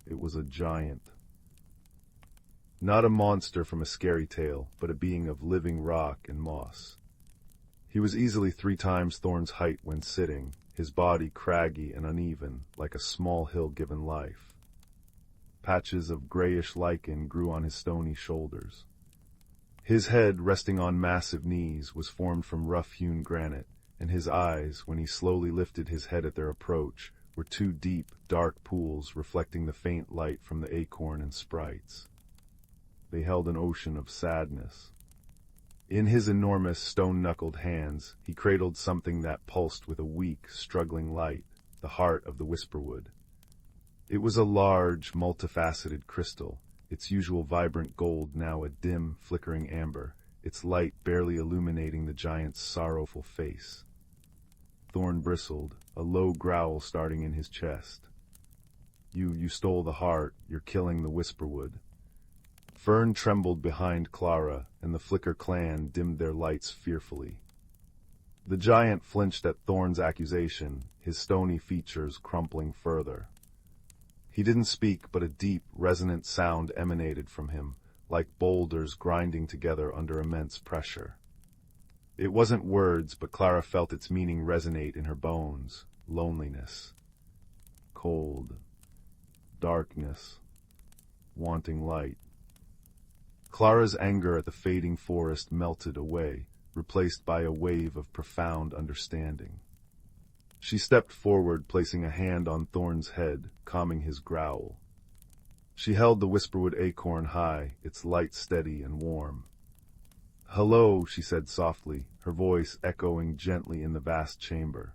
It was a giant. Not a monster from a scary tale, but a being of living rock and moss. He was easily 3 times Thorn's height when sitting, his body craggy and uneven, like a small hill given life. Patches of grayish lichen grew on his stony shoulders. His head, resting on massive knees, was formed from rough-hewn granite, and his eyes, when he slowly lifted his head at their approach, were 2 deep, dark pools reflecting the faint light from the acorn and sprites. They held an ocean of sadness. In his enormous, stone-knuckled hands, he cradled something that pulsed with a weak, struggling light, the heart of the whisperwood. It was a large, multifaceted crystal, its usual vibrant gold now a dim, flickering amber, its light barely illuminating the giant's sorrowful face. Thorn bristled, a low growl starting in his chest. You stole the heart, you're killing the whisperwood." Fern trembled behind Clara, and the Flicker clan dimmed their lights fearfully. The giant flinched at Thorn's accusation, his stony features crumpling further. He didn't speak, but a deep, resonant sound emanated from him, like boulders grinding together under immense pressure. It wasn't words, but Clara felt its meaning resonate in her bones, loneliness, cold, darkness, wanting light. Clara's anger at the fading forest melted away, replaced by a wave of profound understanding. She stepped forward, placing a hand on Thorn's head, calming his growl. She held the whisperwood acorn high, its light steady and warm. "Hello," she said softly, her voice echoing gently in the vast chamber.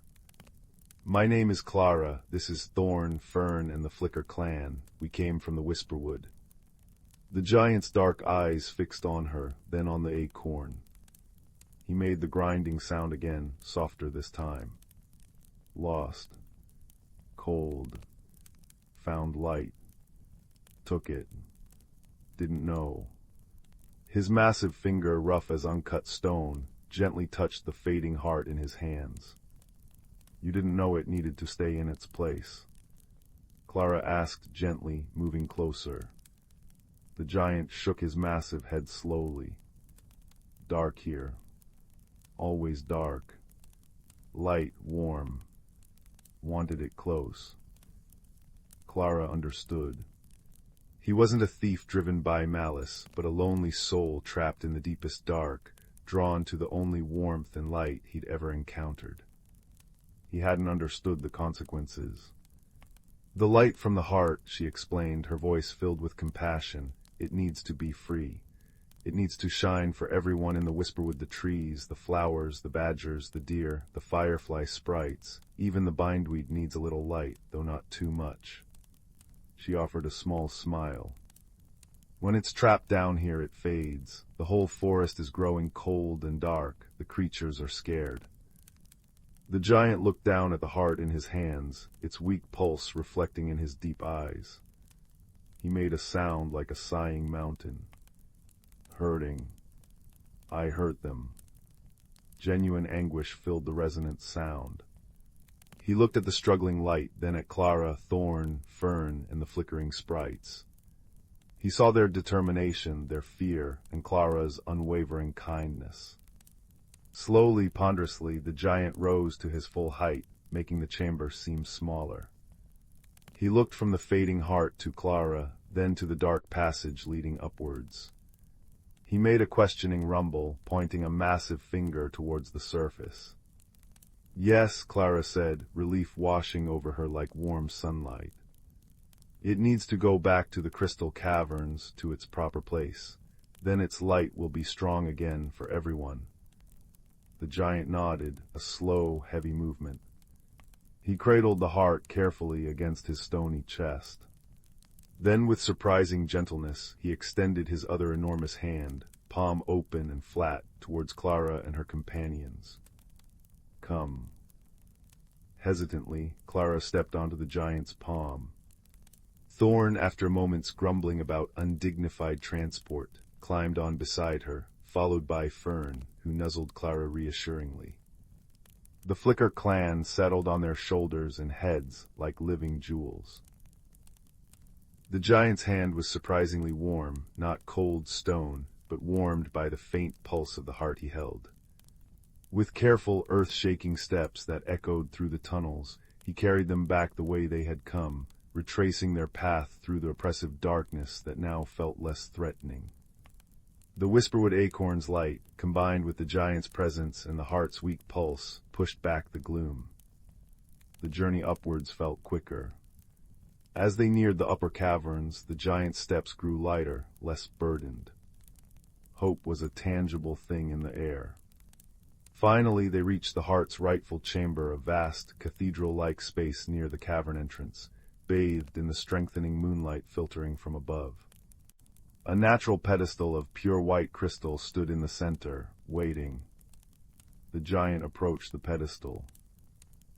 "My name is Clara. This is Thorn, Fern, and the Flicker clan. We came from the Whisperwood." The giant's dark eyes fixed on her, then on the acorn. He made the grinding sound again, softer this time. "Lost. Cold. Found light. Took it. Didn't know." His massive finger, rough as uncut stone, gently touched the fading heart in his hands. "You didn't know it needed to stay in its place?" Clara asked gently, moving closer. The giant shook his massive head slowly. "Dark here. Always dark. Light, warm. Wanted it close." Clara understood. He wasn't a thief driven by malice, but a lonely soul trapped in the deepest dark, drawn to the only warmth and light he'd ever encountered. He hadn't understood the consequences. "The light from the heart," she explained, her voice filled with compassion. "It needs to be free. It needs to shine for everyone in the Whisperwood, the trees, the flowers, the badgers, the deer, the firefly sprites. Even the bindweed needs a little light, though not too much." She offered a small smile. "When it's trapped down here, it fades. The whole forest is growing cold and dark. The creatures are scared." The giant looked down at the heart in his hands, its weak pulse reflecting in his deep eyes. He made a sound like a sighing mountain. "Hurting. I hurt them." Genuine anguish filled the resonant sound. He looked at the struggling light, then at Clara, Thorn, Fern, and the flickering sprites. He saw their determination, their fear, and Clara's unwavering kindness. Slowly, ponderously, the giant rose to his full height, making the chamber seem smaller. He looked from the fading heart to Clara, then to the dark passage leading upwards. He made a questioning rumble, pointing a massive finger towards the surface. "Yes," Clara said, relief washing over her like warm sunlight. "It needs to go back to the crystal caverns, to its proper place. Then its light will be strong again for everyone." The giant nodded, a slow, heavy movement. He cradled the heart carefully against his stony chest. Then, with surprising gentleness, he extended his other enormous hand, palm open and flat, towards Clara and her companions. "Come." Hesitantly, Clara stepped onto the giant's palm. Thorn, after a moment's grumbling about undignified transport, climbed on beside her, followed by Fern, who nuzzled Clara reassuringly. The Flicker clan settled on their shoulders and heads like living jewels. The giant's hand was surprisingly warm, not cold stone, but warmed by the faint pulse of the heart he held. With careful, earth-shaking steps that echoed through the tunnels, he carried them back the way they had come, retracing their path through the oppressive darkness that now felt less threatening. The Whisperwood acorn's light, combined with the giant's presence and the heart's weak pulse, pushed back the gloom. The journey upwards felt quicker. As they neared the upper caverns, the giant's steps grew lighter, less burdened. Hope was a tangible thing in the air. Finally, they reached the heart's rightful chamber, a vast, cathedral-like space near the cavern entrance, bathed in the strengthening moonlight filtering from above. A natural pedestal of pure white crystal stood in the center, waiting. The giant approached the pedestal.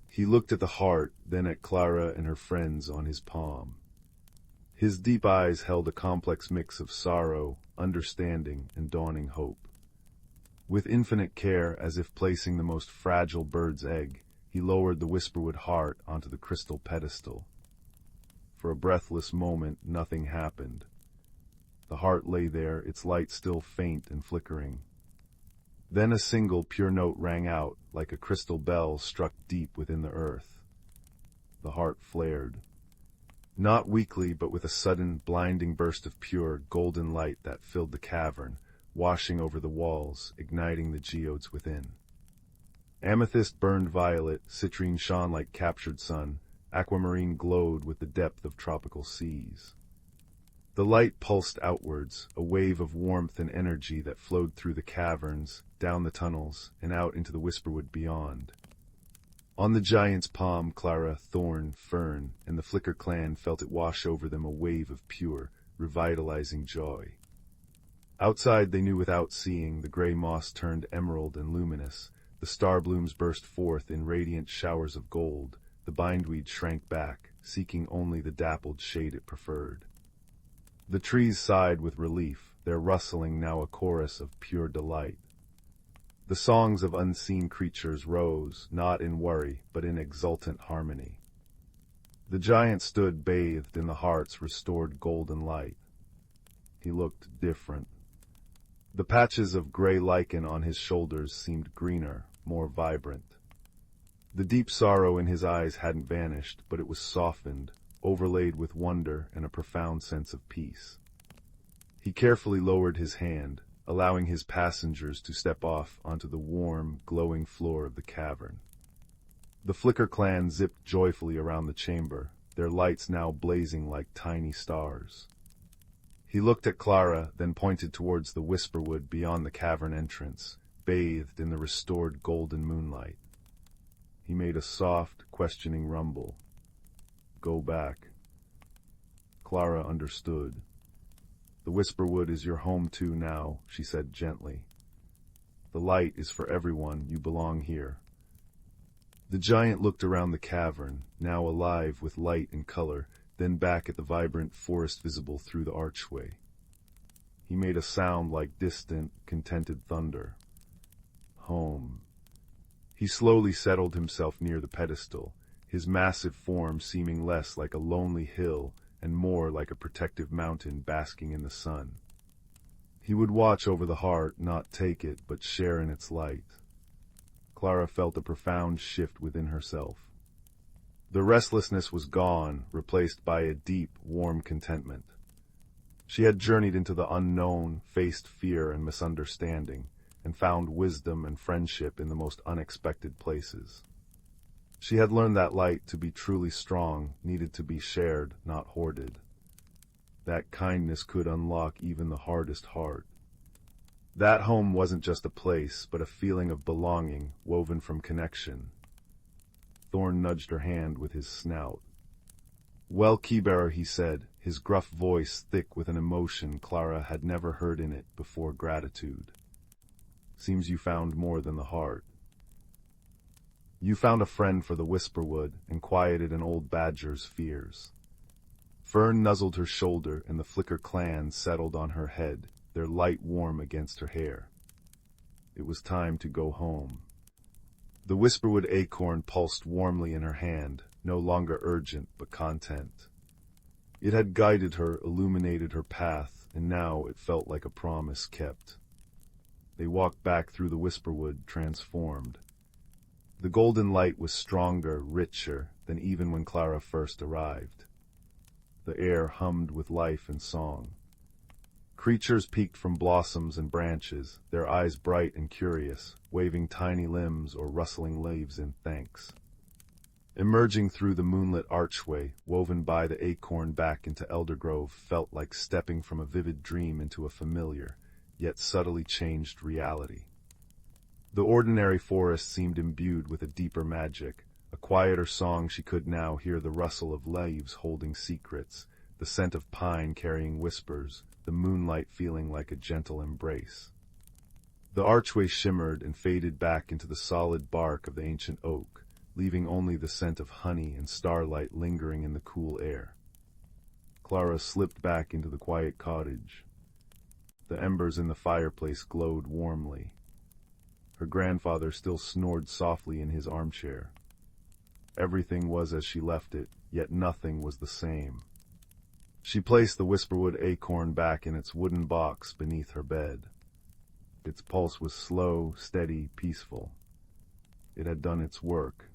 He looked at the heart, then at Clara and her friends on his palm. His deep eyes held a complex mix of sorrow, understanding, and dawning hope. With infinite care, as if placing the most fragile bird's egg, he lowered the Whisperwood heart onto the crystal pedestal. For a breathless moment, nothing happened. The heart lay there, its light still faint and flickering. Then a single pure note rang out, like a crystal bell struck deep within the earth. The heart flared. Not weakly, but with a sudden, blinding burst of pure, golden light that filled the cavern, washing over the walls, igniting the geodes within. Amethyst burned violet, citrine shone like captured sun, aquamarine glowed with the depth of tropical seas. The light pulsed outwards, a wave of warmth and energy that flowed through the caverns, down the tunnels, and out into the whisperwood beyond. On the giant's palm, Clara, Thorn, Fern, and the Flicker clan felt it wash over them a wave of pure, revitalizing joy. Outside, they knew without seeing, the gray moss turned emerald and luminous, the star blooms burst forth in radiant showers of gold, the bindweed shrank back, seeking only the dappled shade it preferred. The trees sighed with relief, their rustling now a chorus of pure delight. The songs of unseen creatures rose, not in worry, but in exultant harmony. The giant stood bathed in the heart's restored golden light. He looked different. The patches of gray lichen on his shoulders seemed greener, more vibrant. The deep sorrow in his eyes hadn't vanished, but it was softened, overlaid with wonder and a profound sense of peace. He carefully lowered his hand, allowing his passengers to step off onto the warm, glowing floor of the cavern. The Flicker clan zipped joyfully around the chamber, their lights now blazing like tiny stars. He looked at Clara, then pointed towards the whisperwood beyond the cavern entrance, bathed in the restored golden moonlight. He made a soft, questioning rumble. "Go back." Clara understood. "The whisperwood is your home too now," she said gently. "The light is for everyone, you belong here." The giant looked around the cavern, now alive with light and color, then back at the vibrant forest visible through the archway. He made a sound like distant, contented thunder. Home. He slowly settled himself near the pedestal, his massive form seeming less like a lonely hill and more like a protective mountain basking in the sun. He would watch over the heart, not take it, but share in its light. Clara felt a profound shift within herself. The restlessness was gone, replaced by a deep, warm contentment. She had journeyed into the unknown, faced fear and misunderstanding, and found wisdom and friendship in the most unexpected places. She had learned that light, to be truly strong, needed to be shared, not hoarded. That kindness could unlock even the hardest heart. That home wasn't just a place, but a feeling of belonging, woven from connection. Thorn nudged her hand with his snout. "Well, Keybearer," he said, his gruff voice thick with an emotion Clara had never heard in it before gratitude. "Seems you found more than the heart. You found a friend for the whisperwood and quieted an old badger's fears." Fern nuzzled her shoulder and the Flicker clan settled on her head, their light warm against her hair. It was time to go home. The whisperwood acorn pulsed warmly in her hand, no longer urgent but content. It had guided her, illuminated her path, and now it felt like a promise kept. They walked back through the whisperwood, transformed. The golden light was stronger, richer, than even when Clara first arrived. The air hummed with life and song. Creatures peeked from blossoms and branches, their eyes bright and curious, waving tiny limbs or rustling leaves in thanks. Emerging through the moonlit archway, woven by the acorn back into Eldergrove, felt like stepping from a vivid dream into a familiar, yet subtly changed reality. The ordinary forest seemed imbued with a deeper magic, a quieter song. She could now hear the rustle of leaves holding secrets, the scent of pine carrying whispers, the moonlight feeling like a gentle embrace. The archway shimmered and faded back into the solid bark of the ancient oak, leaving only the scent of honey and starlight lingering in the cool air. Clara slipped back into the quiet cottage. The embers in the fireplace glowed warmly. Her grandfather still snored softly in his armchair. Everything was as she left it, yet nothing was the same. She placed the whisperwood acorn back in its wooden box beneath her bed. Its pulse was slow, steady, peaceful. It had done its work.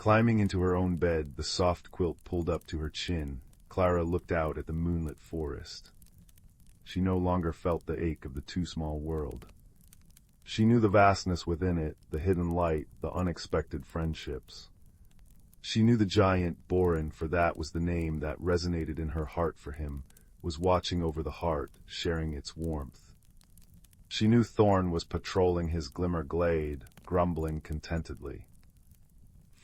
Climbing into her own bed, the soft quilt pulled up to her chin, Clara looked out at the moonlit forest. She no longer felt the ache of the too-small world. She knew the vastness within it, the hidden light, the unexpected friendships. She knew the giant, Borin, for that was the name that resonated in her heart for him, was watching over the heart, sharing its warmth. She knew Thorn was patrolling his glimmer glade, grumbling contentedly.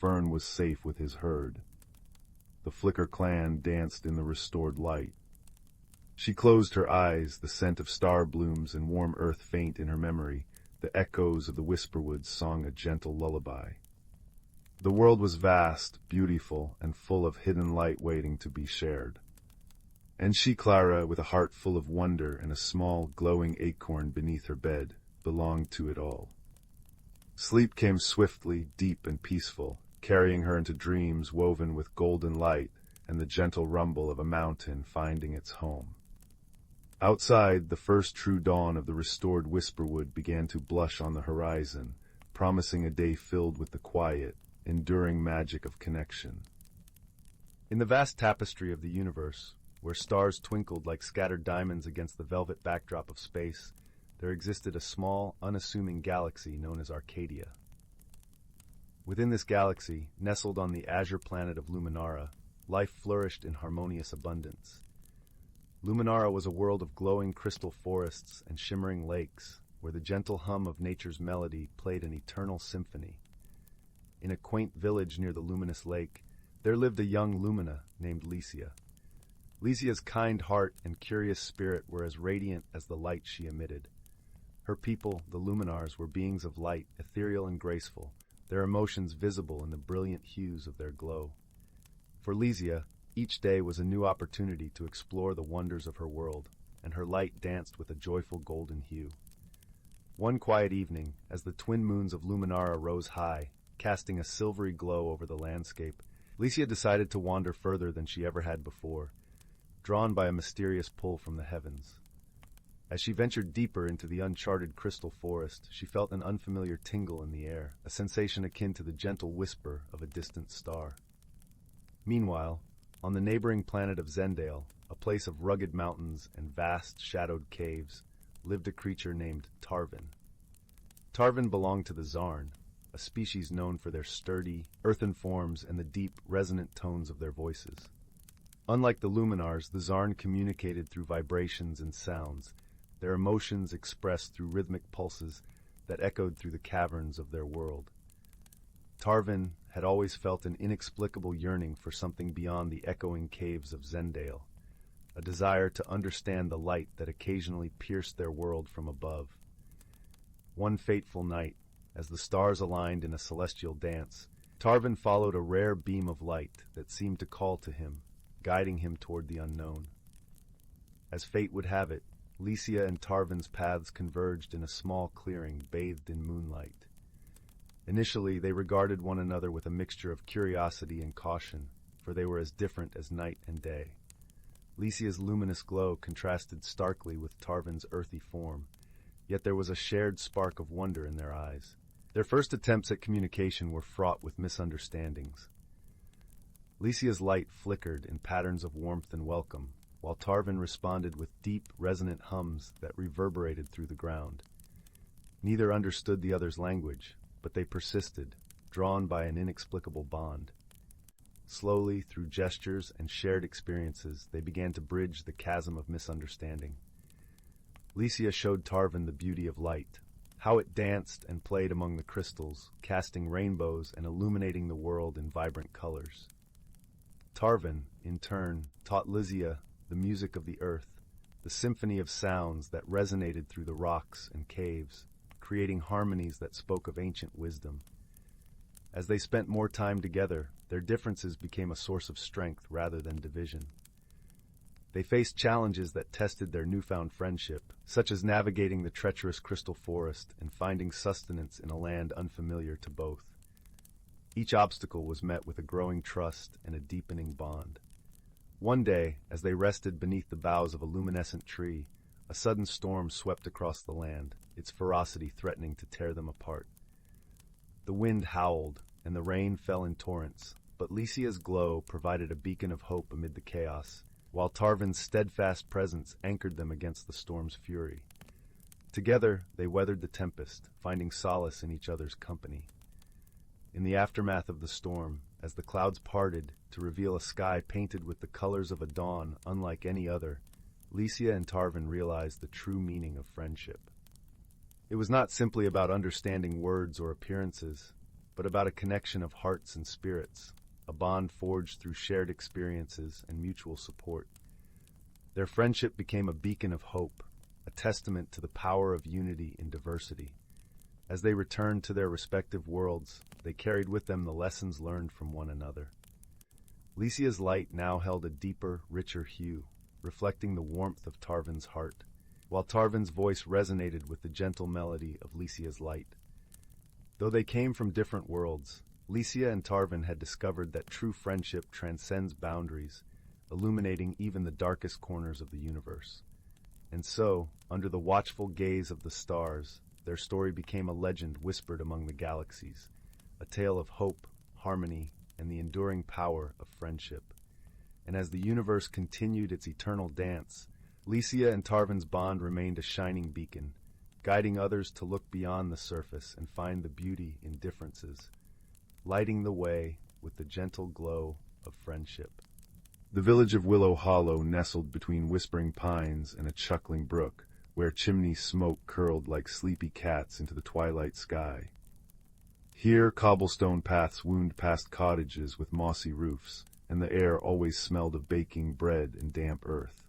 Fern was safe with his herd. The Flicker clan danced in the restored light. She closed her eyes, the scent of star blooms and warm earth faint in her memory. The echoes of the whisperwoods song a gentle lullaby. The world was vast, beautiful, and full of hidden light waiting to be shared. And she, Clara, with a heart full of wonder and a small, glowing acorn beneath her bed, belonged to it all. Sleep came swiftly, deep and peaceful, carrying her into dreams woven with golden light and the gentle rumble of a mountain finding its home. Outside, the first true dawn of the restored whisperwood began to blush on the horizon, promising a day filled with the quiet, enduring magic of connection. In the vast tapestry of the universe, where stars twinkled like scattered diamonds against the velvet backdrop of space, there existed a small, unassuming galaxy known as Arcadia. Within this galaxy, nestled on the azure planet of Luminara, life flourished in harmonious abundance. Luminara was a world of glowing crystal forests and shimmering lakes, where the gentle hum of nature's melody played an eternal symphony. In a quaint village near the luminous lake, there lived a young Lumina named Lycia. Lycia's kind heart and curious spirit were as radiant as the light she emitted. Her people, the Luminars, were beings of light, ethereal and graceful, their emotions visible in the brilliant hues of their glow. For Lycia, each day was a new opportunity to explore the wonders of her world, and her light danced with a joyful golden hue. One quiet evening, as the twin moons of Luminara rose high, casting a silvery glow over the landscape, Lycia decided to wander further than she ever had before, drawn by a mysterious pull from the heavens. As she ventured deeper into the uncharted crystal forest, she felt an unfamiliar tingle in the air, a sensation akin to the gentle whisper of a distant star. Meanwhile, on the neighboring planet of Zendale, a place of rugged mountains and vast, shadowed caves, lived a creature named Tarvin. Tarvin belonged to the Zarn, a species known for their sturdy, earthen forms and the deep, resonant tones of their voices. Unlike the Luminars, the Zarn communicated through vibrations and sounds, their emotions expressed through rhythmic pulses that echoed through the caverns of their world. Tarvin had always felt an inexplicable yearning for something beyond the echoing caves of Zendale, a desire to understand the light that occasionally pierced their world from above. One fateful night, as the stars aligned in a celestial dance, Tarvin followed a rare beam of light that seemed to call to him, guiding him toward the unknown. As fate would have it, Lycia and Tarvin's paths converged in a small clearing bathed in moonlight. Initially, they regarded one another with a mixture of curiosity and caution, for they were as different as night and day. Lycia's luminous glow contrasted starkly with Tarvin's earthy form, yet there was a shared spark of wonder in their eyes. Their first attempts at communication were fraught with misunderstandings. Lycia's light flickered in patterns of warmth and welcome, while Tarvin responded with deep, resonant hums that reverberated through the ground. Neither understood the other's language, but they persisted, drawn by an inexplicable bond. Slowly, through gestures and shared experiences, they began to bridge the chasm of misunderstanding. Lycia showed Tarvin the beauty of light, how it danced and played among the crystals, casting rainbows and illuminating the world in vibrant colors. Tarvin, in turn, taught Lycia the music of the earth, the symphony of sounds that resonated through the rocks and caves, creating harmonies that spoke of ancient wisdom. As they spent more time together, their differences became a source of strength rather than division. They faced challenges that tested their newfound friendship, such as navigating the treacherous crystal forest and finding sustenance in a land unfamiliar to both. Each obstacle was met with a growing trust and a deepening bond. One day, as they rested beneath the boughs of a luminescent tree, a sudden storm swept across the land, its ferocity threatening to tear them apart. The wind howled, and the rain fell in torrents, but Lycia's glow provided a beacon of hope amid the chaos, while Tarvan's steadfast presence anchored them against the storm's fury. Together, they weathered the tempest, finding solace in each other's company. In the aftermath of the storm, as the clouds parted to reveal a sky painted with the colors of a dawn unlike any other, Lycia and Tarvan realized the true meaning of friendship. It was not simply about understanding words or appearances, but about a connection of hearts and spirits, a bond forged through shared experiences and mutual support. Their friendship became a beacon of hope, a testament to the power of unity in diversity. As they returned to their respective worlds, they carried with them the lessons learned from one another. Lycia's light now held a deeper, richer hue, reflecting the warmth of Tarvan's heart, while Tarvan's voice resonated with the gentle melody of Lycia's light. Though they came from different worlds, Lycia and Tarvan had discovered that true friendship transcends boundaries, illuminating even the darkest corners of the universe. And so, under the watchful gaze of the stars, their story became a legend whispered among the galaxies, a tale of hope, harmony, and the enduring power of friendship. And as the universe continued its eternal dance, Lycia and Tarvan's bond remained a shining beacon, guiding others to look beyond the surface and find the beauty in differences, lighting the way with the gentle glow of friendship. The village of Willow Hollow nestled between whispering pines and a chuckling brook, where chimney smoke curled like sleepy cats into the twilight sky. Here cobblestone paths wound past cottages with mossy roofs, and the air always smelled of baking bread and damp earth.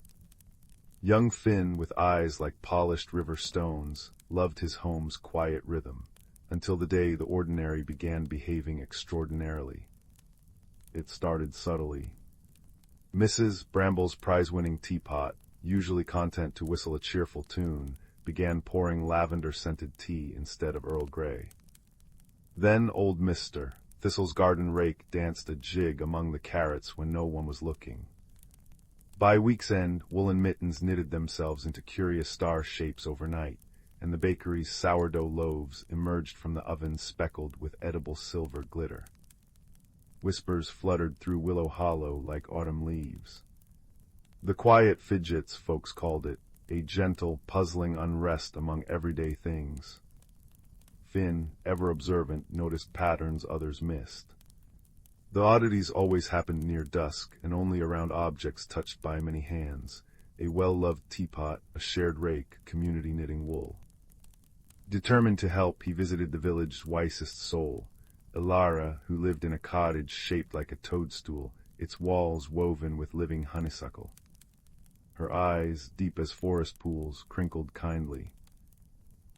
Young Finn, with eyes like polished river stones, loved his home's quiet rhythm, until the day the ordinary began behaving extraordinarily. It started subtly. Mrs. Bramble's prize-winning teapot, usually content to whistle a cheerful tune, began pouring lavender-scented tea instead of Earl Grey. Then old Mr. Thistle's garden rake danced a jig among the carrots when no one was looking. By week's end, woolen mittens knitted themselves into curious star shapes overnight, and the bakery's sourdough loaves emerged from the oven speckled with edible silver glitter. Whispers fluttered through Willow Hollow like autumn leaves. The quiet fidgets, folks called it, a gentle, puzzling unrest among everyday things. Finn, ever observant, noticed patterns others missed. The oddities always happened near dusk and only around objects touched by many hands, a well-loved teapot, a shared rake, community knitting wool. Determined to help, he visited the village's wisest soul, Ilara, who lived in a cottage shaped like a toadstool, its walls woven with living honeysuckle. Her eyes, deep as forest pools, crinkled kindly.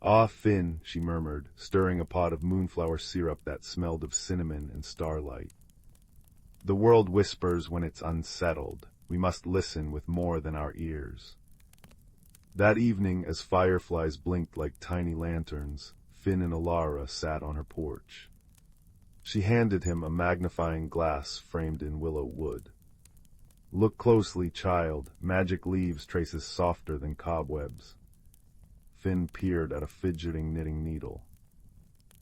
"Ah, Finn," she murmured, stirring a pot of moonflower syrup that smelled of cinnamon and starlight. "The world whispers when it's unsettled. We must listen with more than our ears." That evening, as fireflies blinked like tiny lanterns, Finn and Ilara sat on her porch. She handed him a magnifying glass framed in willow wood. "Look closely, child. Magic leaves traces softer than cobwebs." Finn peered at a fidgeting knitting needle.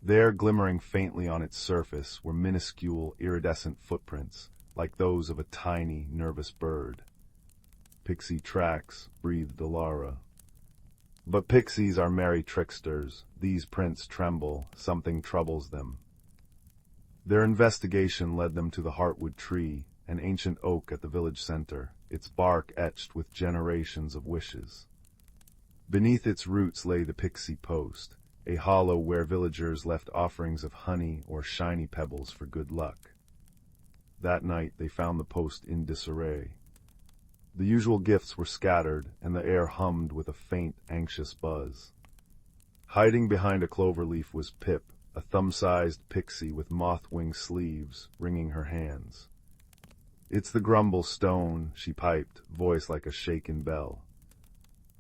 There, glimmering faintly on its surface, were minuscule, iridescent footprints, like those of a tiny, nervous bird. "Pixie tracks," breathed Ilara. "But pixies are merry tricksters. These prints tremble. Something troubles them." Their investigation led them to the heartwood tree, an ancient oak at the village center, its bark etched with generations of wishes. Beneath its roots lay the pixie post, a hollow where villagers left offerings of honey or shiny pebbles for good luck. That night they found the post in disarray. The usual gifts were scattered, and the air hummed with a faint, anxious buzz. Hiding behind a clover leaf was Pip, a thumb-sized pixie with moth-wing sleeves, wringing her hands. "It's the grumble stone," she piped, voice like a shaken bell.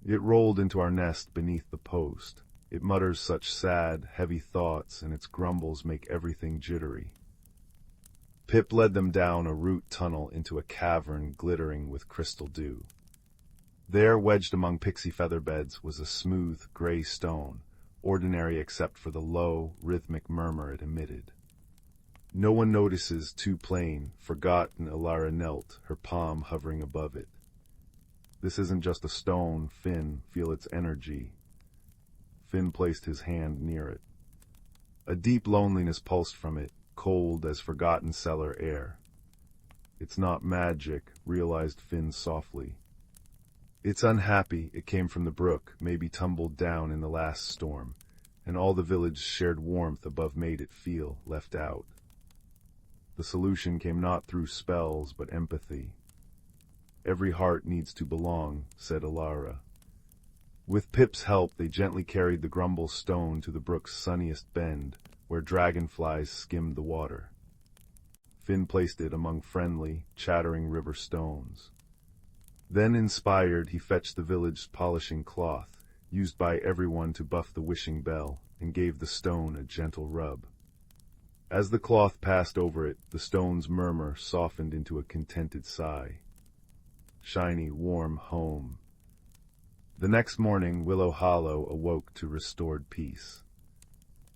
"It rolled into our nest beneath the post. It mutters such sad, heavy thoughts, and its grumbles make everything jittery." Pip led them down a root tunnel into a cavern glittering with crystal dew. There, wedged among pixie feather beds, was a smooth, gray stone, ordinary except for the low, rhythmic murmur it emitted. No one notices, too plain, forgotten. Alara knelt, her palm hovering above it. This isn't just a stone, Finn, feel its energy. Finn placed his hand near it. A deep loneliness pulsed from it, cold as forgotten cellar air. It's not magic, realized Finn softly. It's unhappy. It came from the brook, maybe tumbled down in the last storm, and all the village shared warmth above made it feel left out. The solution came not through spells, but empathy. Every heart needs to belong, said Alara. With Pip's help, they gently carried the grumble stone to the brook's sunniest bend, where dragonflies skimmed the water. Finn placed it among friendly, chattering river stones. Then, inspired, he fetched the village's polishing cloth, used by everyone to buff the wishing bell, and gave the stone a gentle rub. As the cloth passed over it, the stone's murmur softened into a contented sigh. Shiny, warm home. The next morning, Willow Hollow awoke to restored peace.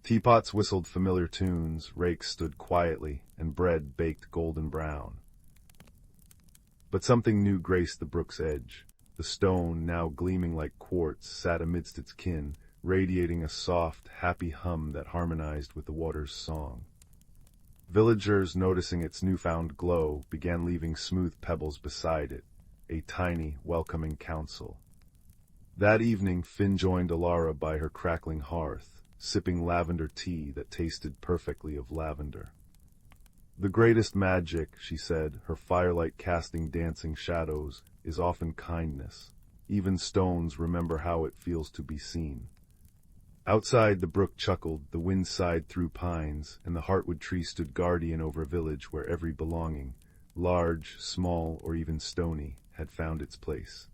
Teapots whistled familiar tunes, rakes stood quietly, and bread baked golden brown. But something new graced the brook's edge. The stone, now gleaming like quartz, sat amidst its kin, radiating a soft, happy hum that harmonized with the water's song. Villagers, noticing its newfound glow, began leaving smooth pebbles beside it, a tiny, welcoming council. That evening, Finn joined Alara by her crackling hearth, sipping lavender tea that tasted perfectly of lavender. The greatest magic, she said, her firelight casting dancing shadows, is often kindness. Even stones remember how it feels to be seen. Outside, the brook chuckled, the wind sighed through pines, and the heartwood tree stood guardian over a village where every belonging, large, small, or even stony, had found its place.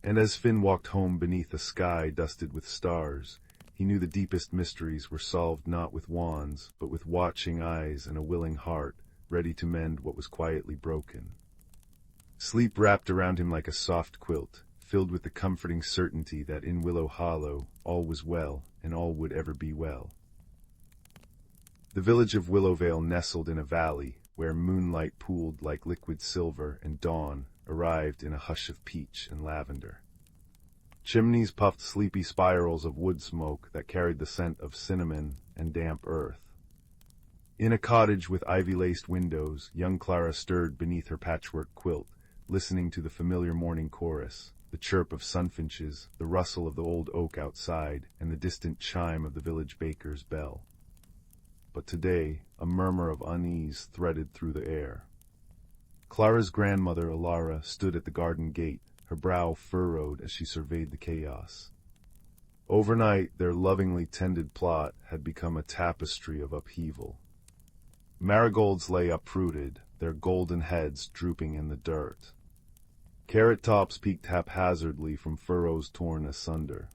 And as Finn walked home beneath a sky dusted with stars, he knew the deepest mysteries were solved not with wands, but with watching eyes and a willing heart, ready to mend what was quietly broken. Sleep wrapped around him like a soft quilt, filled with the comforting certainty that in Willow Hollow all was well, and all would ever be well. The village of Willowvale nestled in a valley, where moonlight pooled like liquid silver, and dawn arrived in a hush of peach and lavender. Chimneys puffed sleepy spirals of wood smoke that carried the scent of cinnamon and damp earth. In a cottage with ivy-laced windows, young Clara stirred beneath her patchwork quilt, listening to the familiar morning chorus, the chirp of sunfinches, the rustle of the old oak outside, and the distant chime of the village baker's bell. But today, a murmur of unease threaded through the air. Clara's grandmother, Alara, stood at the garden gate, her brow furrowed as she surveyed the chaos. Overnight, their lovingly tended plot had become a tapestry of upheaval. Marigolds lay uprooted, their golden heads drooping in the dirt. Carrot tops peeked haphazardly from furrows torn asunder.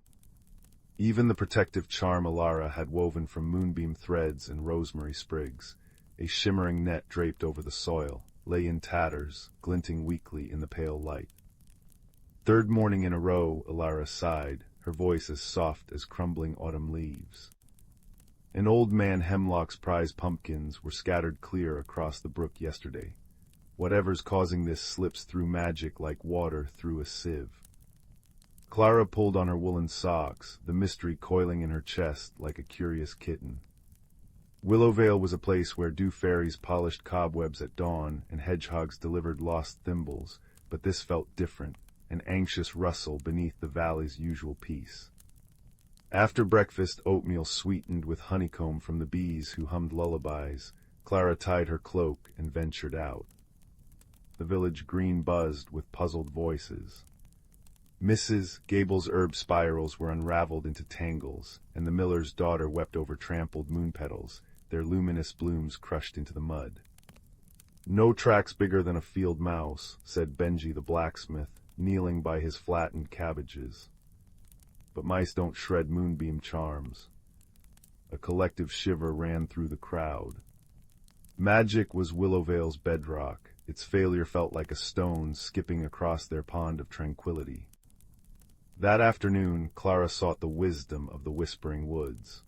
Even the protective charm Alara had woven from moonbeam threads and rosemary sprigs, a shimmering net draped over the soil, lay in tatters, glinting weakly in the pale light. Third morning in a row, Alara sighed, her voice as soft as crumbling autumn leaves. An old man Hemlock's prize pumpkins were scattered clear across the brook yesterday. Whatever's causing this slips through magic like water through a sieve. Clara pulled on her woolen socks, the mystery coiling in her chest like a curious kitten. Willowvale was a place where dew fairies polished cobwebs at dawn and hedgehogs delivered lost thimbles, but this felt different, an anxious rustle beneath the valley's usual peace. After breakfast, oatmeal sweetened with honeycomb from the bees who hummed lullabies, Clara tied her cloak and ventured out. The village green buzzed with puzzled voices. Mrs. Gable's herb spirals were unraveled into tangles, and the miller's daughter wept over trampled moon petals, their luminous blooms crushed into the mud. "No tracks bigger than a field mouse," said Benji the blacksmith, kneeling by his flattened cabbages. "But mice don't shred moonbeam charms." A collective shiver ran through the crowd. Magic was Willowvale's bedrock. Its failure felt like a stone skipping across their pond of tranquility. That afternoon, Clara sought the wisdom of the Whispering Woods.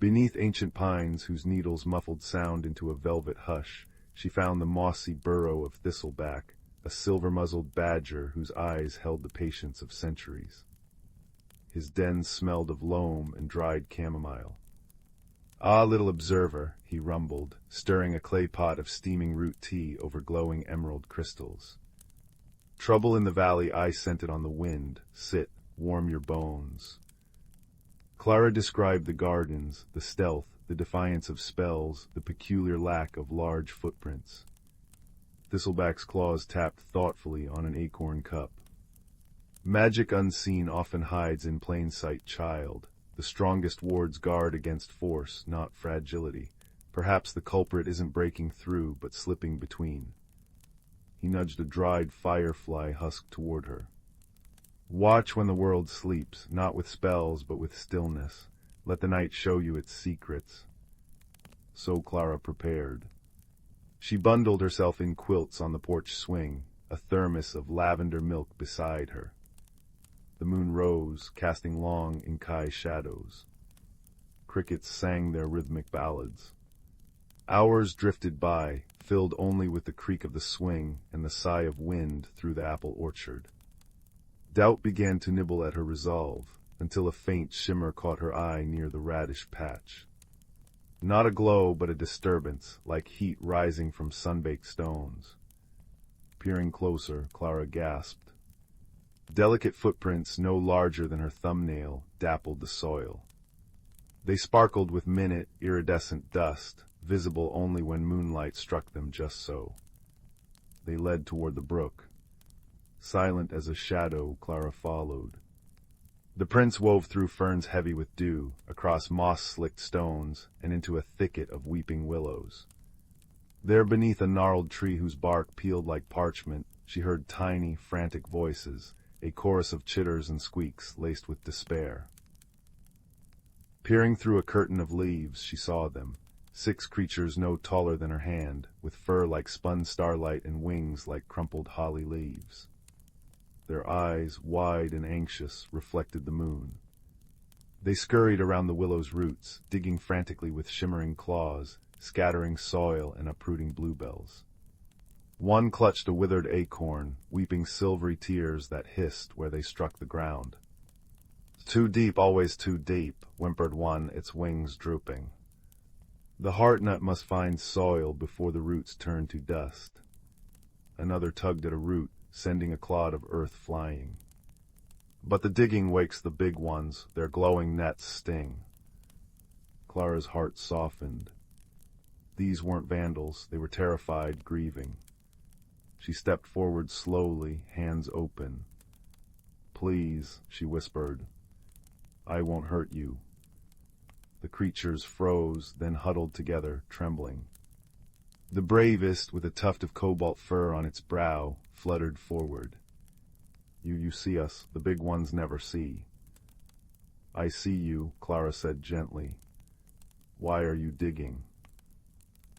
Beneath ancient pines whose needles muffled sound into a velvet hush, she found the mossy burrow of thistleback, a silver-muzzled badger whose eyes held the patience of centuries. His den smelled of loam and dried chamomile. "Ah, little observer," he rumbled, stirring a clay pot of steaming root tea over glowing emerald crystals. "Trouble in the valley, I sent it on the wind. Sit, warm your bones." Clara described the gardens, the stealth, the defiance of spells, the peculiar lack of large footprints. Thistleback's claws tapped thoughtfully on an acorn cup. "Magic unseen often hides in plain sight, child. The strongest wards guard against force, not fragility. Perhaps the culprit isn't breaking through, but slipping between." He nudged a dried firefly husk toward her. "Watch when the world sleeps, not with spells, but with stillness. Let the night show you its secrets." So Clara prepared. She bundled herself in quilts on the porch swing, a thermos of lavender milk beside her. The moon rose, casting long Inkai shadows. Crickets sang their rhythmic ballads. Hours drifted by, filled only with the creak of the swing and the sigh of wind through the apple orchard. Doubt began to nibble at her resolve, until a faint shimmer caught her eye near the radish patch. Not a glow, but a disturbance, like heat rising from sun-baked stones. Peering closer, Clara gasped. Delicate footprints no larger than her thumbnail dappled the soil. They sparkled with minute, iridescent dust, visible only when moonlight struck them just so. They led toward the brook. Silent as a shadow, Clara followed. The prints wove through ferns heavy with dew, across moss-slicked stones, and into a thicket of weeping willows. There beneath a gnarled tree whose bark peeled like parchment, she heard tiny, frantic voices, a chorus of chitters and squeaks laced with despair. Peering through a curtain of leaves, she saw them, 6 creatures no taller than her hand, with fur like spun starlight and wings like crumpled holly leaves. Their eyes, wide and anxious, reflected the moon. They scurried around the willow's roots, digging frantically with shimmering claws, scattering soil and uprooting bluebells. One clutched a withered acorn, weeping silvery tears that hissed where they struck the ground. "Too deep, always too deep," whimpered one, its wings drooping. "The heartnut must find soil before the roots turn to dust." Another tugged at a root, sending a clod of earth flying. But the digging wakes the big ones, their glowing nets sting. Clara's heart softened. These weren't vandals, they were terrified, grieving. She stepped forward slowly, hands open. "Please," she whispered, "I won't hurt you." The creatures froze, then huddled together, trembling. The bravest, with a tuft of cobalt fur on its brow, fluttered forward. You see us, the big ones never see." "I see you," Clara said gently. "Why are you digging?"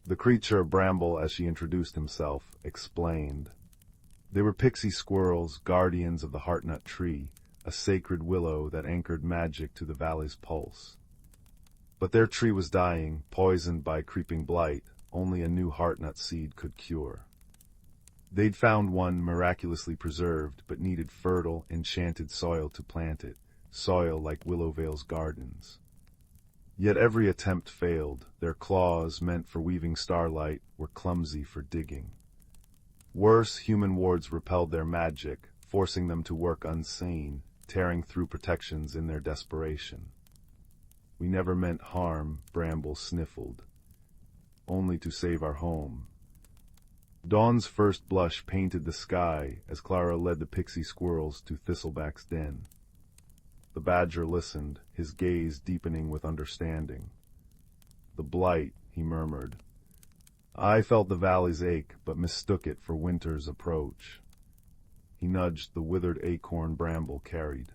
The creature, Bramble, as she introduced himself, explained. They were pixie squirrels, guardians of the heartnut tree, a sacred willow that anchored magic to the valley's pulse. But their tree was dying, poisoned by creeping blight, only a new heartnut seed could cure. They'd found one miraculously preserved, but needed fertile, enchanted soil to plant it, soil like Willowvale's gardens. Yet every attempt failed. Their claws, meant for weaving starlight, were clumsy for digging. Worse, human wards repelled their magic, forcing them to work unseen, tearing through protections in their desperation. "We never meant harm," Bramble sniffled. "Only to save our home." Dawn's first blush painted the sky as Clara led the pixie squirrels to Thistleback's den. The badger listened, his gaze deepening with understanding. "The blight," he murmured. "I felt the valley's ache, but mistook it for winter's approach." He nudged the withered acorn Bramble carried.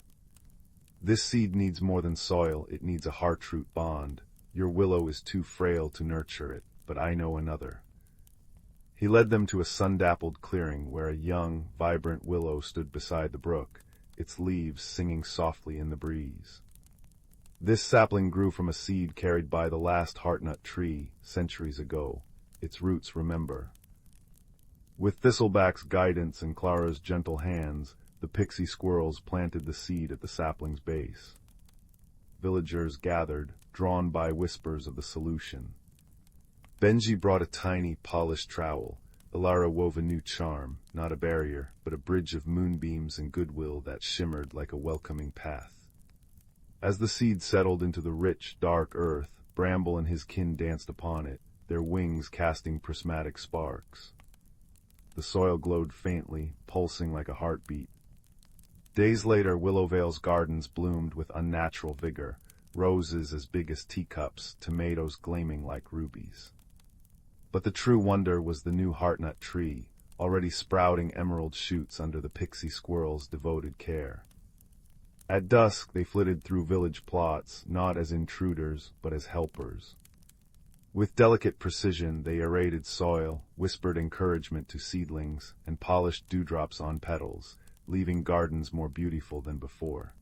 "This seed needs more than soil, it needs a heartroot bond. Your willow is too frail to nurture it, but I know another." He led them to a sun-dappled clearing where a young, vibrant willow stood beside the brook, its leaves singing softly in the breeze. This sapling grew from a seed carried by the last heartnut tree centuries ago. Its roots remember. With Thistleback's guidance and Clara's gentle hands, the pixie squirrels planted the seed at the sapling's base. Villagers gathered, drawn by whispers of the solution. Benji brought a tiny, polished trowel. Ilara wove a new charm, not a barrier, but a bridge of moonbeams and goodwill that shimmered like a welcoming path. As the seed settled into the rich, dark earth, Bramble and his kin danced upon it, their wings casting prismatic sparks. The soil glowed faintly, pulsing like a heartbeat. Days later, Willowvale's gardens bloomed with unnatural vigor, roses as big as teacups, tomatoes gleaming like rubies. But the true wonder was the new heartnut tree, already sprouting emerald shoots under the pixie squirrels' devoted care. At dusk, they flitted through village plots, not as intruders, but as helpers. With delicate precision, they aerated soil, whispered encouragement to seedlings, and polished dewdrops on petals, leaving gardens more beautiful than before.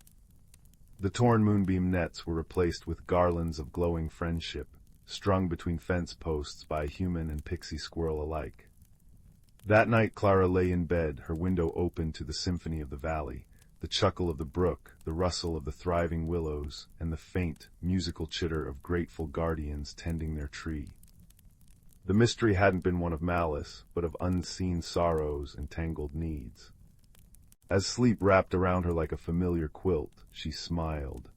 The torn moonbeam nets were replaced with garlands of glowing friendship, strung between fence posts by human and pixie squirrel alike. That night Clara lay in bed, her window open to the symphony of the valley, the chuckle of the brook, the rustle of the thriving willows, and the faint, musical chitter of grateful guardians tending their tree. The mystery hadn't been one of malice, but of unseen sorrows and tangled needs. As sleep wrapped around her like a familiar quilt, she smiled.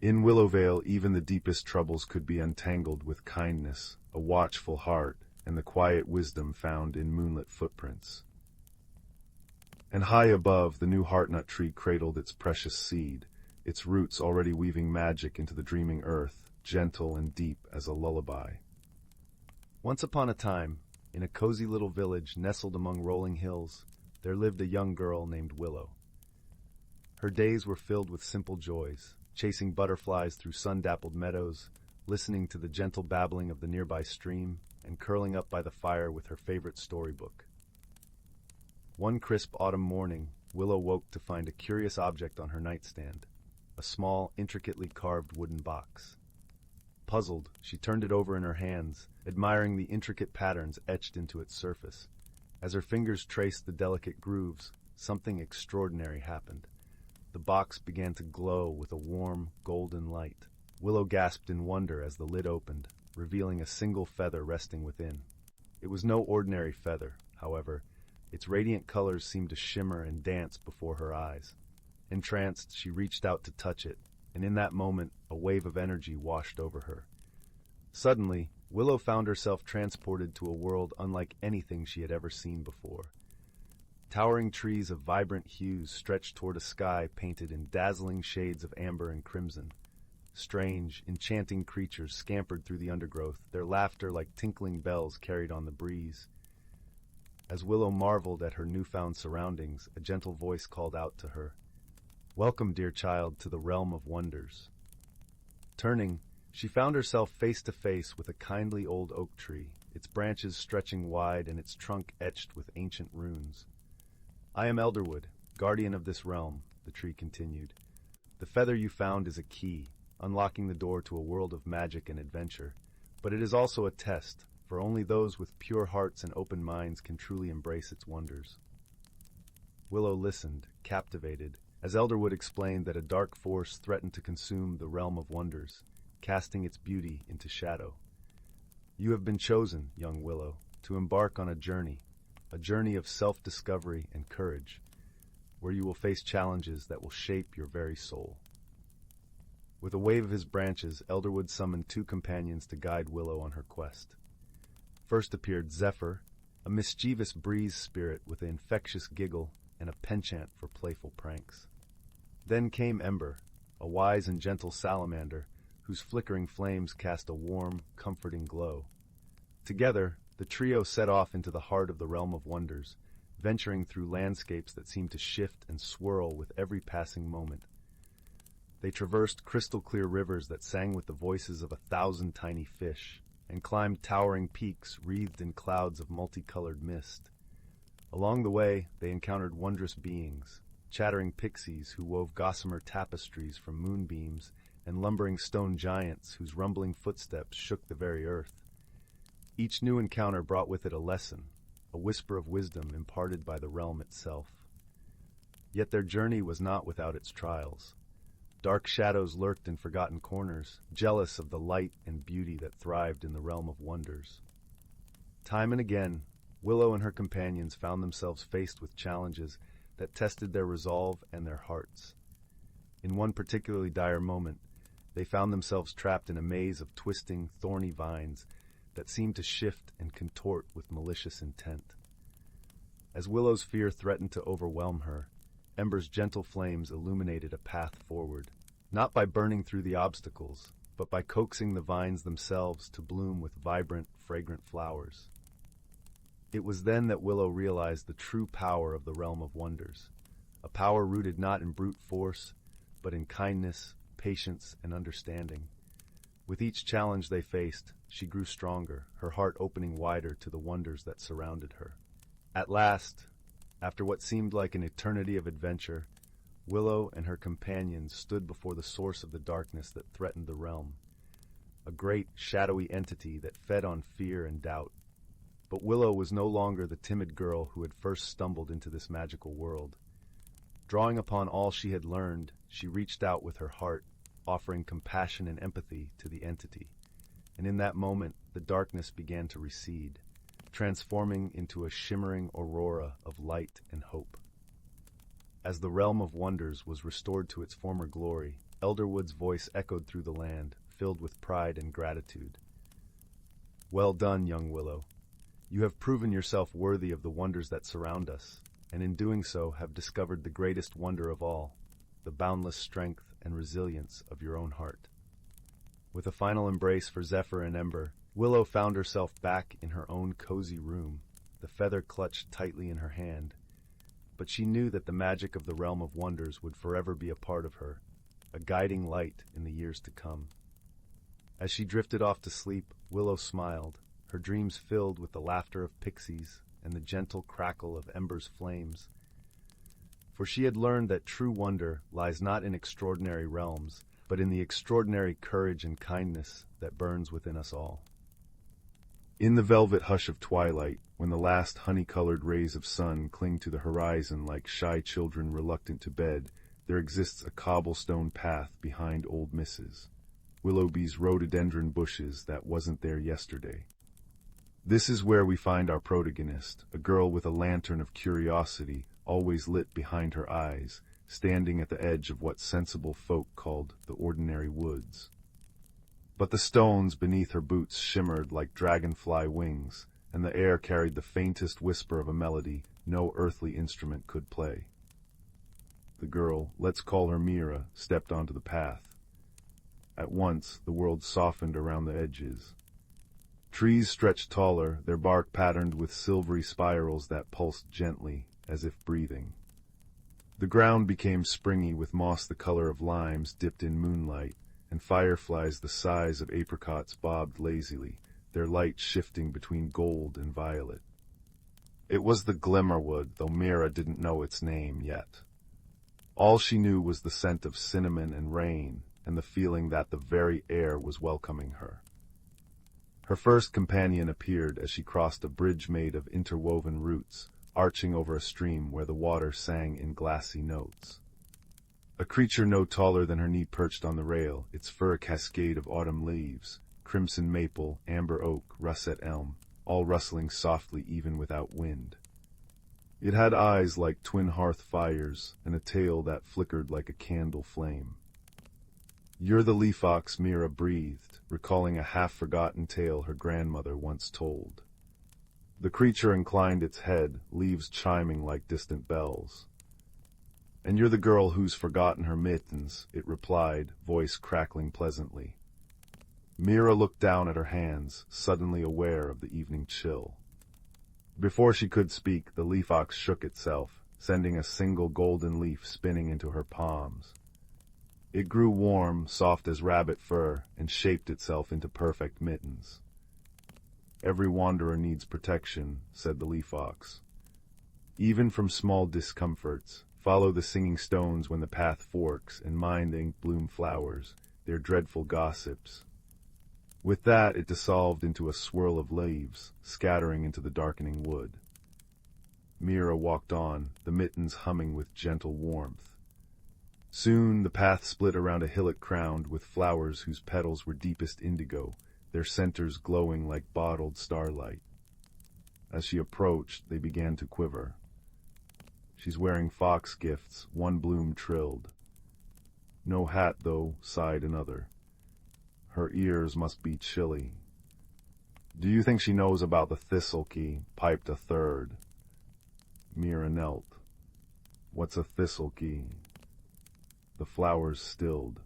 In Willowvale, even the deepest troubles could be untangled with kindness, a watchful heart, and the quiet wisdom found in moonlit footprints. And high above, the new heartnut tree cradled its precious seed, its roots already weaving magic into the dreaming earth, gentle and deep as a lullaby. Once upon a time, in a cozy little village nestled among rolling hills, there lived a young girl named Willow. Her days were filled with simple joys, chasing butterflies through sun-dappled meadows, listening to the gentle babbling of the nearby stream, and curling up by the fire with her favorite storybook. One crisp autumn morning, Willow woke to find a curious object on her nightstand, a small, intricately carved wooden box. Puzzled, she turned it over in her hands, admiring the intricate patterns etched into its surface. As her fingers traced the delicate grooves, something extraordinary happened. The box began to glow with a warm, golden light. Willow gasped in wonder as the lid opened, revealing a single feather resting within. It was no ordinary feather, however. Its radiant colors seemed to shimmer and dance before her eyes. Entranced, she reached out to touch it, and in that moment, a wave of energy washed over her. Suddenly, Willow found herself transported to a world unlike anything she had ever seen before. Towering trees of vibrant hues stretched toward a sky painted in dazzling shades of amber and crimson. Strange, enchanting creatures scampered through the undergrowth, their laughter like tinkling bells carried on the breeze. As Willow marveled at her newfound surroundings, a gentle voice called out to her, "Welcome, dear child, to the realm of wonders." Turning, she found herself face to face with a kindly old oak tree, its branches stretching wide and its trunk etched with ancient runes. "I am Elderwood, guardian of this realm," the tree continued. "The feather you found is a key, unlocking the door to a world of magic and adventure, but it is also a test, for only those with pure hearts and open minds can truly embrace its wonders." Willow listened, captivated, as Elderwood explained that a dark force threatened to consume the realm of wonders, casting its beauty into shadow. "You have been chosen, young Willow, to embark on a journey of self-discovery and courage, where you will face challenges that will shape your very soul." With a wave of his branches, Elderwood summoned two companions to guide Willow on her quest. First appeared Zephyr, a mischievous breeze spirit with an infectious giggle and a penchant for playful pranks. Then came Ember, a wise and gentle salamander, whose flickering flames cast a warm, comforting glow. Together, the trio set off into the heart of the realm of wonders, venturing through landscapes that seemed to shift and swirl with every passing moment. They traversed crystal-clear rivers that sang with the voices of 1,000 tiny fish, and climbed towering peaks wreathed in clouds of multicolored mist. Along the way, they encountered wondrous beings, chattering pixies who wove gossamer tapestries from moonbeams, and lumbering stone giants whose rumbling footsteps shook the very earth. Each new encounter brought with it a lesson, a whisper of wisdom imparted by the realm itself. Yet their journey was not without its trials. Dark shadows lurked in forgotten corners, jealous of the light and beauty that thrived in the realm of wonders. Time and again, Willow and her companions found themselves faced with challenges that tested their resolve and their hearts. In one particularly dire moment, they found themselves trapped in a maze of twisting, thorny vines that seemed to shift and contort with malicious intent. As Willow's fear threatened to overwhelm her, Ember's gentle flames illuminated a path forward, not by burning through the obstacles, but by coaxing the vines themselves to bloom with vibrant, fragrant flowers. It was then that Willow realized the true power of the realm of wonders, a power rooted not in brute force, but in kindness, patience, and understanding. With each challenge they faced, she grew stronger, her heart opening wider to the wonders that surrounded her. At last, after what seemed like an eternity of adventure, Willow and her companions stood before the source of the darkness that threatened the realm, a great, shadowy entity that fed on fear and doubt. But Willow was no longer the timid girl who had first stumbled into this magical world. Drawing upon all she had learned, she reached out with her heart, offering compassion and empathy to the entity. And in that moment, the darkness began to recede, transforming into a shimmering aurora of light and hope. As the realm of wonders was restored to its former glory, Elderwood's voice echoed through the land, filled with pride and gratitude. "Well done, young Willow. You have proven yourself worthy of the wonders that surround us, and in doing so have discovered the greatest wonder of all, the boundless strength and resilience of your own heart." With a final embrace for Zephyr and Ember, Willow found herself back in her own cozy room, the feather clutched tightly in her hand. But she knew that the magic of the realm of wonders would forever be a part of her, a guiding light in the years to come. As she drifted off to sleep, Willow smiled, her dreams filled with the laughter of pixies and the gentle crackle of Ember's flames. For she had learned that true wonder lies not in extraordinary realms, but in the extraordinary courage and kindness that burns within us all. In the velvet hush of twilight, when the last honey-colored rays of sun cling to the horizon like shy children reluctant to bed, there exists a cobblestone path behind old Mrs. Willoughby's rhododendron bushes that wasn't there yesterday. This is where we find our protagonist, a girl with a lantern of curiosity always lit behind her eyes, standing at the edge of what sensible folk called the ordinary woods. But the stones beneath her boots shimmered like dragonfly wings, and the air carried the faintest whisper of a melody no earthly instrument could play. The girl, let's call her Mira, stepped onto the path. At once, the world softened around the edges. Trees stretched taller, their bark patterned with silvery spirals that pulsed gently, as if breathing. The ground became springy with moss the color of limes dipped in moonlight, and fireflies the size of apricots bobbed lazily, their light shifting between gold and violet. It was the Glimmerwood, though Mira didn't know its name yet. All she knew was the scent of cinnamon and rain, and the feeling that the very air was welcoming her. Her first companion appeared as she crossed a bridge made of interwoven roots, arching over a stream where the water sang in glassy notes. A creature no taller than her knee perched on the rail, its fur a cascade of autumn leaves, crimson maple, amber oak, russet elm, all rustling softly even without wind. It had eyes like twin hearth fires, and a tail that flickered like a candle flame. "You're the leaf ox," Mira breathed, recalling a half-forgotten tale her grandmother once told. The creature inclined its head, leaves chiming like distant bells. "And you're the girl who's forgotten her mittens," it replied, voice crackling pleasantly. Mira looked down at her hands, suddenly aware of the evening chill. Before she could speak, the leaf ox shook itself, sending a single golden leaf spinning into her palms. It grew warm, soft as rabbit fur, and shaped itself into perfect mittens. "Every wanderer needs protection," said the leaf ox. "Even from small discomforts, follow the singing stones when the path forks, and mind the ink bloom flowers. their dreadful gossips. With that, it dissolved into a swirl of leaves, scattering into the darkening wood. Mira walked on, the mittens humming with gentle warmth. Soon the path split around a hillock crowned with flowers whose petals were deepest indigo, their centers glowing like bottled starlight. As she approached, they began to quiver. "She's wearing fox gifts," one bloom trilled. "No hat, though," sighed another. "Her ears must be chilly." "Do you think she knows about the thistle key?" piped a third. Mira knelt. "What's a thistle key?" The flowers stilled.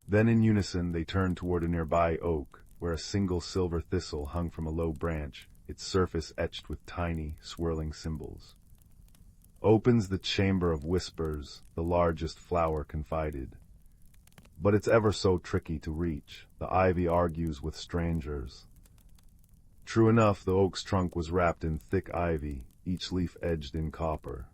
Then in unison they turned toward a nearby oak, where a single silver thistle hung from a low branch, its surface etched with tiny, swirling symbols. "Opens the chamber of whispers," the largest flower confided. "But it's ever so tricky to reach. The ivy argues with strangers." True enough, the oak's trunk was wrapped in thick ivy, each leaf edged in copper.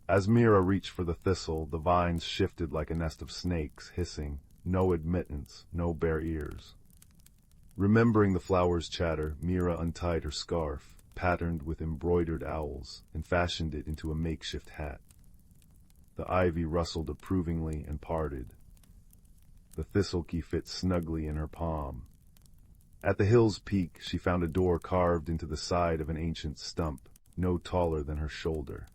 As Mira reached for the thistle, the vines shifted like a nest of snakes, hissing, "No admittance, no bare ears." Remembering the flower's chatter, Mira untied her scarf, patterned with embroidered owls, and fashioned it into a makeshift hat. The ivy rustled approvingly and parted. The thistle key fit snugly in her palm. At the hill's peak, she found a door carved into the side of an ancient stump, no taller than her shoulder.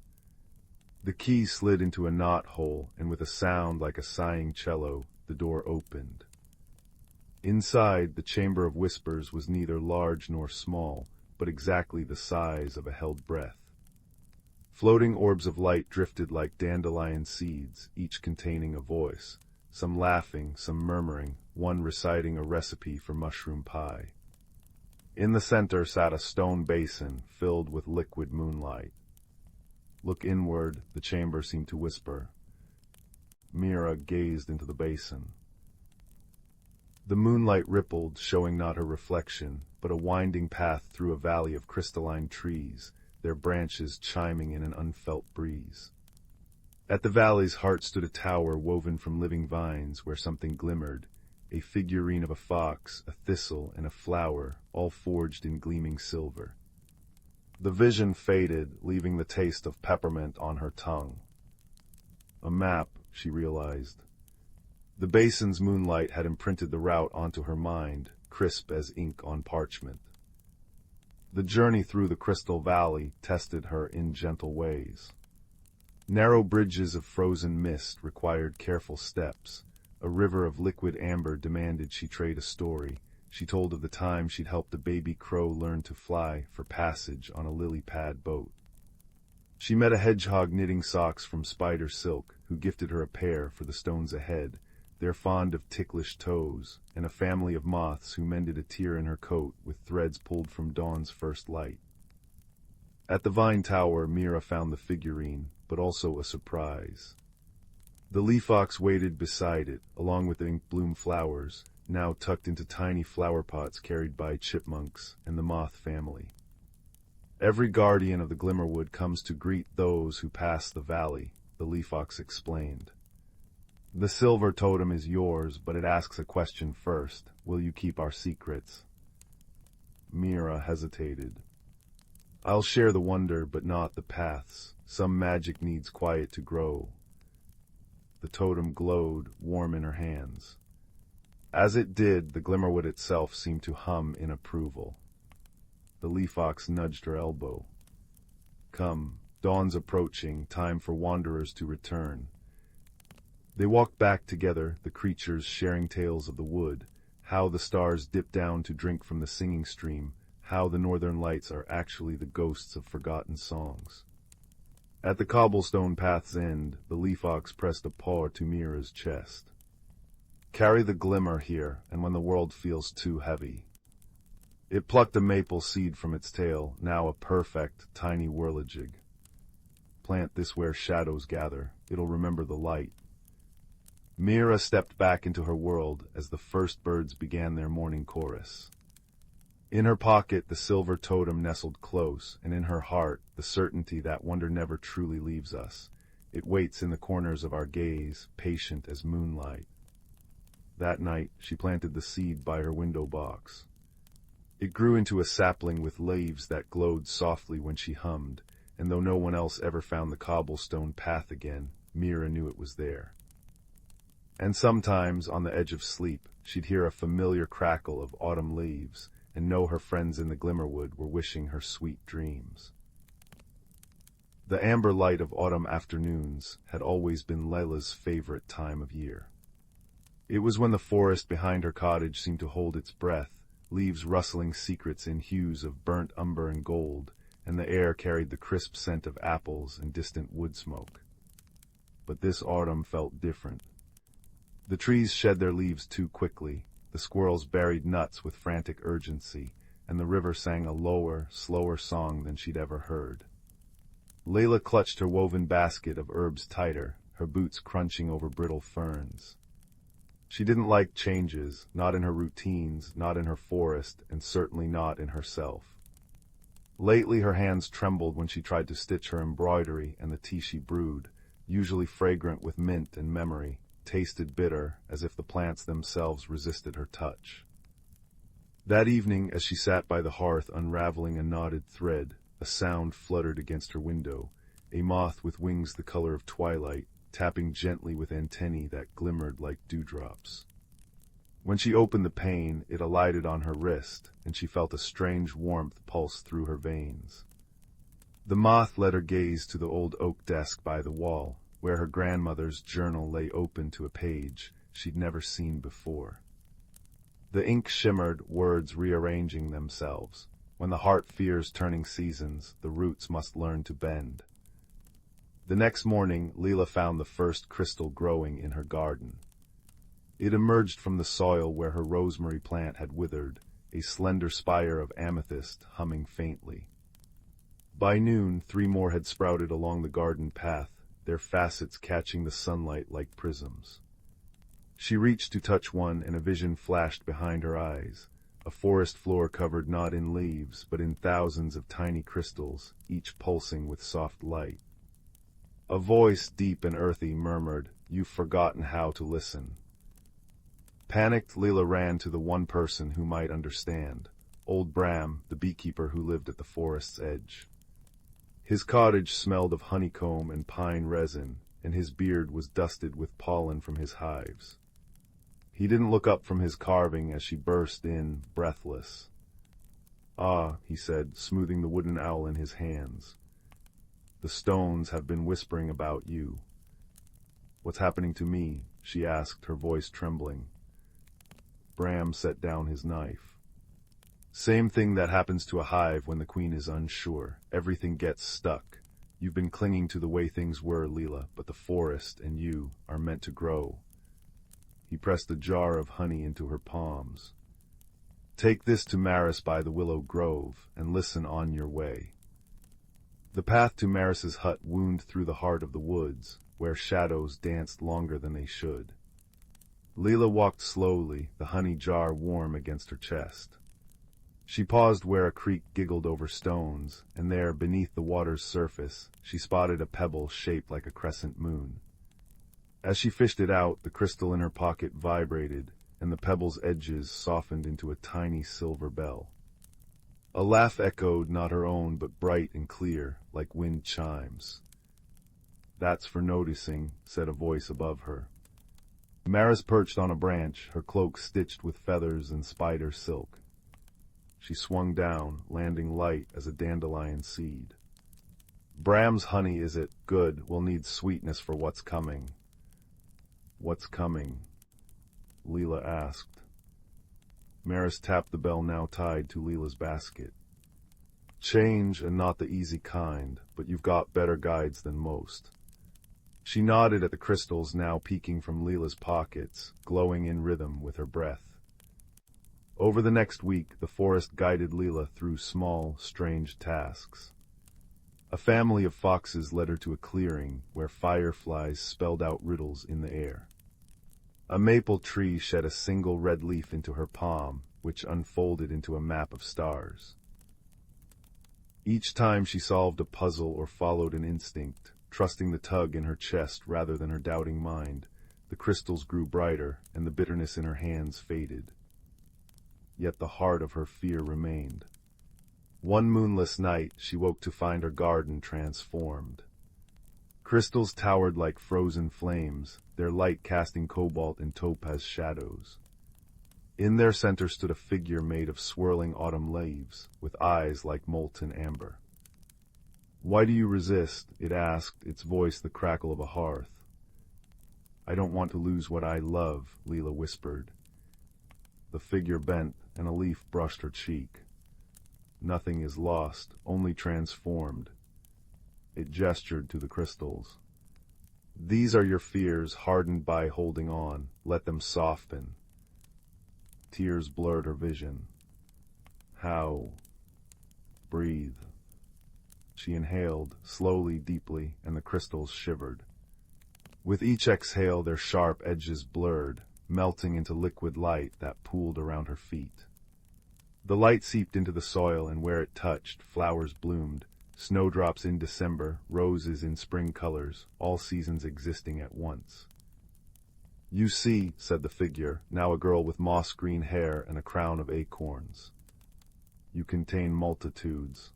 The key slid into a knot hole, and with a sound like a sighing cello, the door opened. Inside, the chamber of whispers was neither large nor small, but exactly the size of a held breath. Floating orbs of light drifted like dandelion seeds, each containing a voice, some laughing, some murmuring, one reciting a recipe for mushroom pie. In the center sat a stone basin filled with liquid moonlight. "Look inward," the chamber seemed to whisper. Mira gazed into the basin. The moonlight rippled, showing not her reflection, but a winding path through a valley of crystalline trees, their branches chiming in an unfelt breeze. At the valley's heart stood a tower woven from living vines where something glimmered, a figurine of a fox, a thistle, and a flower, all forged in gleaming silver. The vision faded, leaving the taste of peppermint on her tongue. A map, she realized. The basin's moonlight had imprinted the route onto her mind, crisp as ink on parchment. The journey through the crystal valley tested her in gentle ways. Narrow bridges of frozen mist required careful steps. A river of liquid amber demanded she trade a story. She told of the time she'd helped a baby crow learn to fly for passage on a lily pad boat. She met a hedgehog knitting socks from spider silk, who gifted her a pair for the stones ahead. They're fond of ticklish toes, and a family of moths who mended a tear in her coat with threads pulled from dawn's first light. At the vine tower, Mira found the figurine, but also a surprise. The leaf ox waited beside it, along with the ink bloom flowers, now tucked into tiny flower pots carried by chipmunks and the moth family. "Every guardian of the Glimmerwood comes to greet those who pass the valley," the leaf ox explained. "The silver totem is yours, but it asks a question first. Will you keep our secrets?" Mira hesitated. "I'll share the wonder, but not the paths. Some magic needs quiet to grow." The totem glowed, warm in her hands. As it did, the Glimmerwood itself seemed to hum in approval. The leaf ox nudged her elbow. "Come, dawn's approaching, time for wanderers to return." They walked back together, the creatures sharing tales of the wood, how the stars dip down to drink from the singing stream, how the northern lights are actually the ghosts of forgotten songs. At the cobblestone path's end, the leaf ox pressed a paw to Mira's chest. "Carry the glimmer here, and when the world feels too heavy." It plucked a maple seed from its tail, now a perfect, tiny whirligig. "Plant this where shadows gather. It'll remember the light." Mira stepped back into her world as the first birds began their morning chorus. In her pocket, the silver totem nestled close, and in her heart, the certainty that wonder never truly leaves us. It waits in the corners of our gaze, patient as moonlight. That night, she planted the seed by her window box. It grew into a sapling with leaves that glowed softly when she hummed, and though no one else ever found the cobblestone path again, Mira knew it was there. And sometimes, on the edge of sleep, she'd hear a familiar crackle of autumn leaves, and know her friends in the Glimmerwood were wishing her sweet dreams. The amber light of autumn afternoons had always been Layla's favorite time of year. It was when the forest behind her cottage seemed to hold its breath, leaves rustling secrets in hues of burnt umber and gold, and the air carried the crisp scent of apples and distant wood smoke. But this autumn felt different. The trees shed their leaves too quickly, the squirrels buried nuts with frantic urgency, and the river sang a lower, slower song than she'd ever heard. Layla clutched her woven basket of herbs tighter, her boots crunching over brittle ferns. She didn't like changes, not in her routines, not in her forest, and certainly not in herself. Lately her hands trembled when she tried to stitch her embroidery, and the tea she brewed, usually fragrant with mint and memory, tasted bitter, as if the plants themselves resisted her touch. That evening, as she sat by the hearth unraveling a knotted thread, a sound fluttered against her window, a moth with wings the color of twilight, tapping gently with antennae that glimmered like dewdrops. When she opened the pane, it alighted on her wrist, and she felt a strange warmth pulse through her veins. The moth led her gaze to the old oak desk by the wall, where her grandmother's journal lay open to a page she'd never seen before. The ink shimmered, words rearranging themselves. When the heart fears turning seasons, the roots must learn to bend. The next morning, Leela found the first crystal growing in her garden. It emerged from the soil where her rosemary plant had withered, a slender spire of amethyst humming faintly. By noon, 3 more had sprouted along the garden path, their facets catching the sunlight like prisms. She reached to touch one, and a vision flashed behind her eyes, a forest floor covered not in leaves, but in thousands of tiny crystals, each pulsing with soft light. A voice, deep and earthy, murmured, "You've forgotten how to listen." Panicked, Leela ran to the one person who might understand, old Bram, the beekeeper who lived at the forest's edge. His cottage smelled of honeycomb and pine resin, and his beard was dusted with pollen from his hives. He didn't look up from his carving as she burst in, breathless. "Ah," he said, smoothing the wooden owl in his hands. "The stones have been whispering about you." "What's happening to me?" she asked, her voice trembling. Bram set down his knife. "Same thing that happens to a hive when the queen is unsure. Everything gets stuck. You've been clinging to the way things were, Leela, but the forest and you are meant to grow." He pressed a jar of honey into her palms. "Take this to Maris by the willow grove, and listen on your way." The path to Maris's hut wound through the heart of the woods, where shadows danced longer than they should. Leela walked slowly, the honey jar warm against her chest. She paused where a creek giggled over stones, and there, beneath the water's surface, she spotted a pebble shaped like a crescent moon. As she fished it out, the crystal in her pocket vibrated, and the pebble's edges softened into a tiny silver bell. A laugh echoed, not her own, but bright and clear, like wind chimes. "That's for noticing," said a voice above her. Maris perched on a branch, her cloak stitched with feathers and spider silk. She swung down, landing light as a dandelion seed. "Bram's honey, is it? Good, we'll need sweetness for what's coming." "What's coming?" Leela asked. Maris tapped the bell now tied to Leela's basket. "Change, and not the easy kind, but you've got better guides than most." She nodded at the crystals now peeking from Leela's pockets, glowing in rhythm with her breath. Over the next week, the forest guided Leela through small, strange tasks. A family of foxes led her to a clearing where fireflies spelled out riddles in the air. A maple tree shed a single red leaf into her palm, which unfolded into a map of stars. Each time she solved a puzzle or followed an instinct, trusting the tug in her chest rather than her doubting mind, The crystals grew brighter, and the bitterness in her hands faded. Yet the heart of her fear remained. One moonless night, she woke to find her garden transformed. Crystals towered like frozen flames, their light casting cobalt and topaz shadows. In their center stood a figure made of swirling autumn leaves, with eyes like molten amber. "Why do you resist?" it asked, its voice the crackle of a hearth. "I don't want to lose what I love," Leela whispered. The figure bent, and a leaf brushed her cheek. "Nothing is lost, only transformed." It gestured to the crystals. "These are your fears, hardened by holding on. Let them soften." Tears blurred her vision. "How?" "Breathe." She inhaled, slowly, deeply, and the crystals shivered. With each exhale, their sharp edges blurred, melting into liquid light that pooled around her feet. The light seeped into the soil, and where it touched, flowers bloomed. Snowdrops in December, roses in spring colors, all seasons existing at once. "You see," said the figure, now a girl with moss-green hair and a crown of acorns. "You contain multitudes."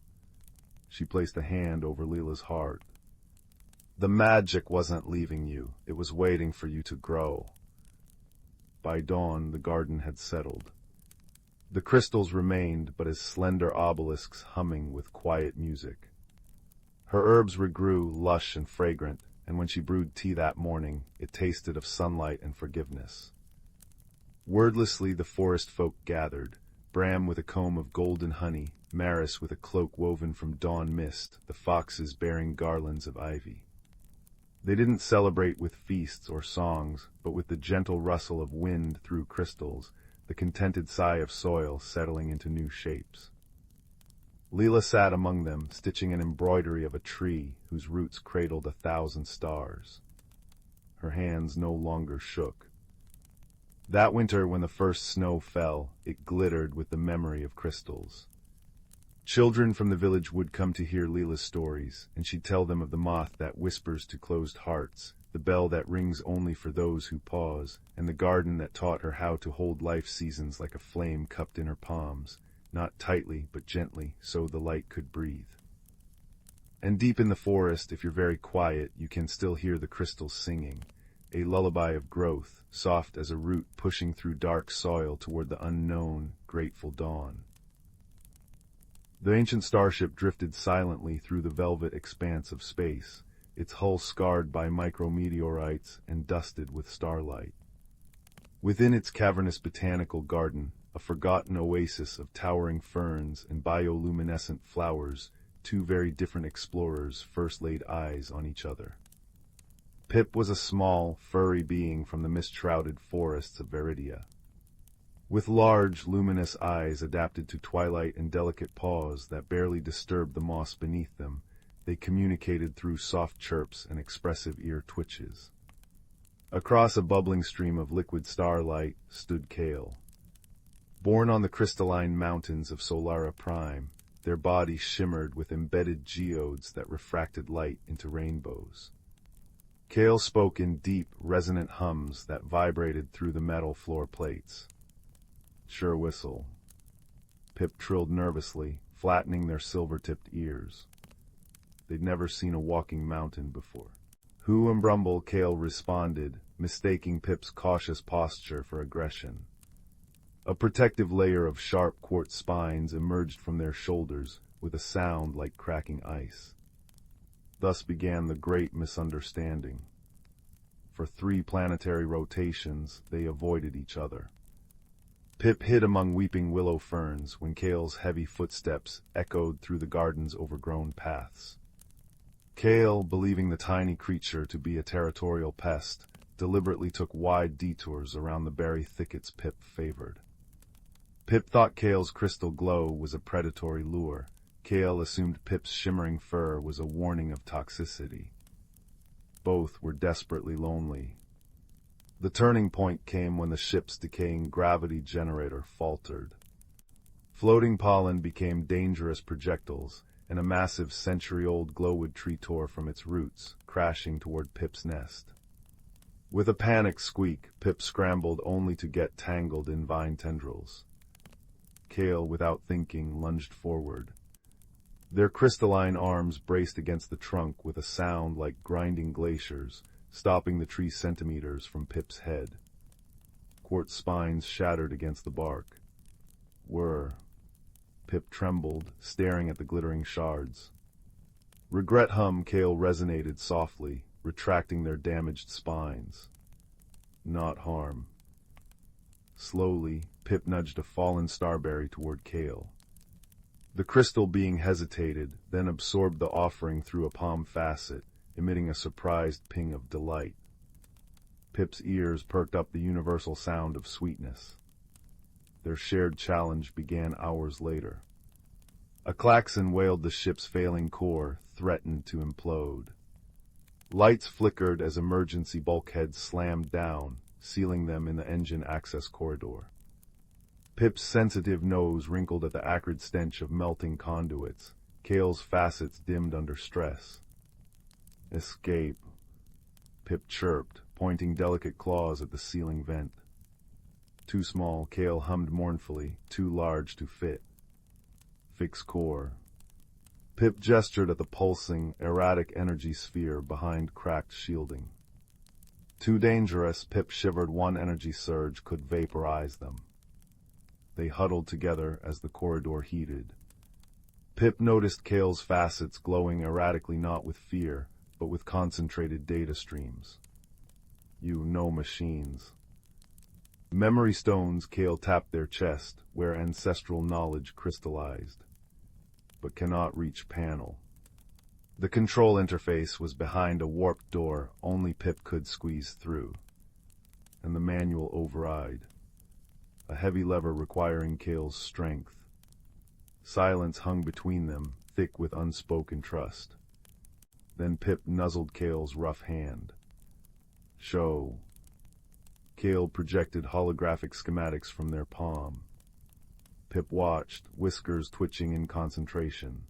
She placed a hand over Leela's heart. "The magic wasn't leaving you, it was waiting for you to grow." By dawn, the garden had settled. The crystals remained but as slender obelisks humming with quiet music. Her herbs regrew, lush and fragrant, and when she brewed tea that morning, it tasted of sunlight and forgiveness. Wordlessly the forest folk gathered, Bram with a comb of golden honey, Maris with a cloak woven from dawn mist, the foxes bearing garlands of ivy. They didn't celebrate with feasts or songs, but with the gentle rustle of wind through crystals, the contented sigh of soil settling into new shapes. Leela sat among them, stitching an embroidery of a tree whose roots cradled 1,000 stars. Her hands no longer shook. That winter, when the first snow fell, it glittered with the memory of crystals. Children from the village would come to hear Leela's stories, and she'd tell them of the moth that whispers to closed hearts, the bell that rings only for those who pause, and the garden that taught her how to hold life's seasons like a flame cupped in her palms, not tightly but gently, so the light could breathe. And deep in the forest, if you're very quiet, you can still hear the crystals singing, a lullaby of growth, soft as a root pushing through dark soil toward the unknown, grateful dawn. The ancient starship drifted silently through the velvet expanse of space, its hull scarred by micrometeorites and dusted with starlight. Within its cavernous botanical garden, a forgotten oasis of towering ferns and bioluminescent flowers, two very different explorers first laid eyes on each other. Pip was a small, furry being from the mist-shrouded forests of Veridia. With large, luminous eyes adapted to twilight and delicate paws that barely disturbed the moss beneath them, they communicated through soft chirps and expressive ear twitches. Across a bubbling stream of liquid starlight stood Kale. Born on the crystalline mountains of Solara Prime, their bodies shimmered with embedded geodes that refracted light into rainbows. Kale spoke in deep, resonant hums that vibrated through the metal floor plates. "Sure whistle." Pip trilled nervously, flattening their silver-tipped ears. They'd never seen a walking mountain before. "Who and Brumble," Kale responded, mistaking Pip's cautious posture for aggression. A protective layer of sharp quartz spines emerged from their shoulders with a sound like cracking ice. Thus began the great misunderstanding. For 3 planetary rotations, they avoided each other. Pip hid among weeping willow ferns when Kale's heavy footsteps echoed through the garden's overgrown paths. Kale, believing the tiny creature to be a territorial pest, deliberately took wide detours around the berry thickets Pip favored. Pip thought Kale's crystal glow was a predatory lure. Kale assumed Pip's shimmering fur was a warning of toxicity. Both were desperately lonely. The turning point came when the ship's decaying gravity generator faltered. Floating pollen became dangerous projectiles, and a massive century-old glowwood tree tore from its roots, crashing toward Pip's nest. With a panicked squeak, Pip scrambled only to get tangled in vine tendrils. Kale, without thinking, lunged forward. Their crystalline arms braced against the trunk with a sound like grinding glaciers, stopping the tree centimeters from Pip's head. Quartz spines shattered against the bark. Whir. Pip trembled, staring at the glittering shards. Regret hum Kale resonated softly, retracting their damaged spines. Not harm. Slowly, Pip nudged a fallen starberry toward Kale. The crystal being hesitated, then absorbed the offering through a palm facet, emitting a surprised ping of delight. Pip's ears perked up the universal sound of sweetness. Their shared challenge began hours later. A klaxon wailed the ship's failing core, threatened to implode. Lights flickered as emergency bulkheads slammed down, sealing them in the engine access corridor. Pip's sensitive nose wrinkled at the acrid stench of melting conduits. Kale's facets dimmed under stress. Escape, Pip chirped, pointing delicate claws at the ceiling vent. Too small, Kale hummed mournfully, too large to fit. Fix core. Pip gestured at the pulsing, erratic energy sphere behind cracked shielding. Too dangerous, Pip shivered one energy surge could vaporize them. They huddled together as the corridor heated. Pip noticed Kale's facets glowing erratically, not with fear, but with concentrated data streams. You know machines. Memory stones, Kale tapped their chest, where ancestral knowledge crystallized. But cannot reach panel. The control interface was behind a warped door only Pip could squeeze through. And the manual override. A heavy lever requiring Kale's strength. Silence hung between them, thick with unspoken trust. Then Pip nuzzled Kale's rough hand. Show. Kale projected holographic schematics from their palm. Pip watched, whiskers twitching in concentration.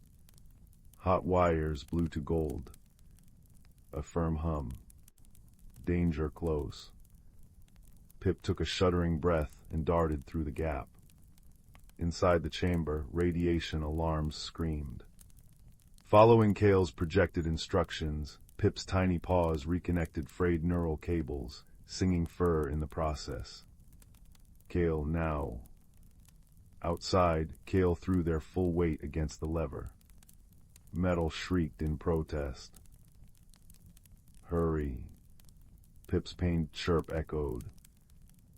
Hot wires blew to gold. A firm hum. Danger close. Pip took a shuddering breath and darted through the gap. Inside the chamber, radiation alarms screamed. Following Kale's projected instructions, Pip's tiny paws reconnected frayed neural cables, singing fur in the process. Kale now. Outside, Kale threw their full weight against the lever. Metal shrieked in protest. Hurry. Pip's pained chirp echoed.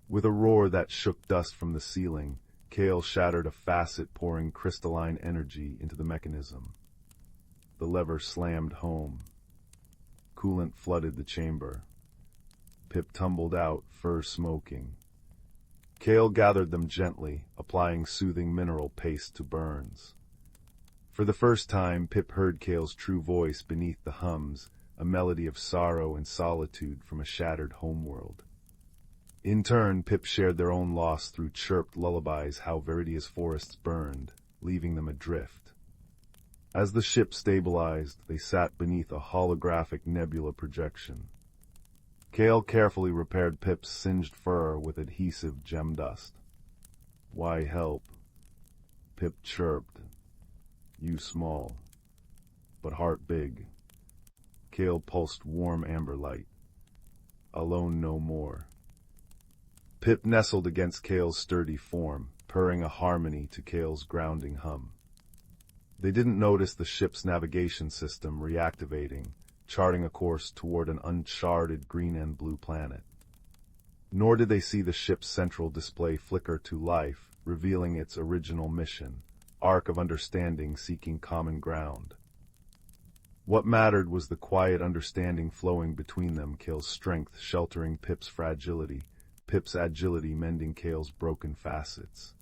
With a roar that shook dust from the ceiling, Kale shattered a facet pouring crystalline energy into the mechanism. The lever slammed home. Coolant flooded the chamber. Pip tumbled out, fur smoking. Kale gathered them gently, applying soothing mineral paste to burns. For the first time, Pip heard Kale's true voice beneath the hums, a melody of sorrow and solitude from a shattered homeworld. In turn, Pip shared their own loss through chirped lullabies how Veridia's forests burned, leaving them adrift. As the ship stabilized, they sat beneath a holographic nebula projection. Kale carefully repaired Pip's singed fur with adhesive gem dust. Why help? Pip chirped. You small, but heart big. Kale pulsed warm amber light. Alone no more. Pip nestled against Kale's sturdy form, purring a harmony to Kale's grounding hum. They didn't notice the ship's navigation system reactivating, charting a course toward an uncharted green and blue planet. Nor did they see the ship's central display flicker to life, revealing its original mission, arc of understanding seeking common ground. What mattered was the quiet understanding flowing between them, Kale's strength sheltering Pip's fragility, Pip's agility mending Kale's broken facets.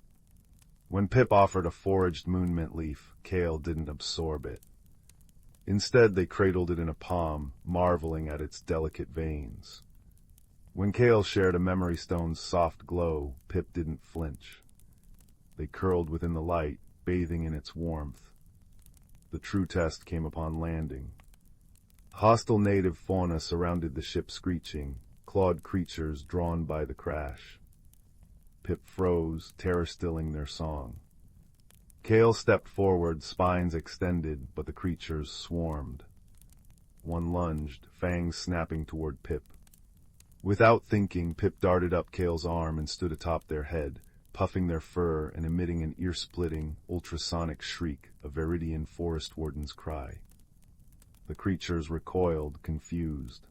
When Pip offered a foraged moonmint leaf, Kale didn't absorb it. Instead, they cradled it in a palm, marveling at its delicate veins. When Kale shared a memory stone's soft glow, Pip didn't flinch. They curled within the light, bathing in its warmth. The true test came upon landing. Hostile native fauna surrounded the ship screeching, clawed creatures drawn by the crash. Pip froze, terror-stilling their song. Kale stepped forward, spines extended, but the creatures swarmed. One lunged, fangs snapping toward Pip. Without thinking, Pip darted up Kale's arm and stood atop their head, puffing their fur and emitting an ear-splitting, ultrasonic shriek, a Viridian forest warden's cry. The creatures recoiled, confused.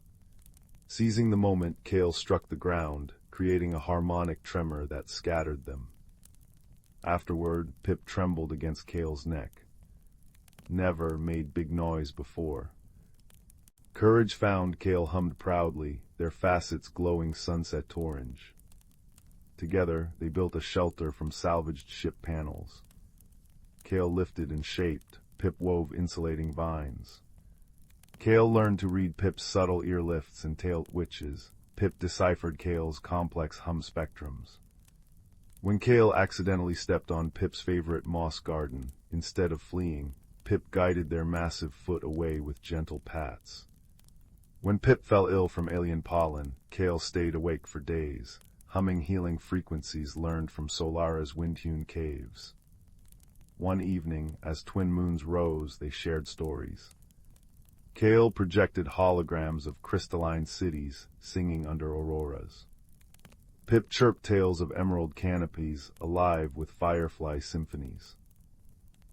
Seizing the moment, Kale struck the ground, creating a harmonic tremor that scattered them. Afterward, Pip trembled against Kale's neck. Never made big noise before. Courage found, Kale hummed proudly, their facets glowing sunset orange. Together, they built a shelter from salvaged ship panels. Kale lifted and shaped, Pip wove insulating vines. Kale learned to read Pip's subtle ear lifts and tail twitches. Pip deciphered Kale's complex hum spectrums. When Kale accidentally stepped on Pip's favorite moss garden, instead of fleeing, Pip guided their massive foot away with gentle pats. When Pip fell ill from alien pollen, Kale stayed awake for days, humming healing frequencies learned from Solara's wind-hewn caves. One evening, as twin moons rose, they shared stories. Kale projected holograms of crystalline cities singing under auroras. Pip chirped tales of emerald canopies alive with firefly symphonies.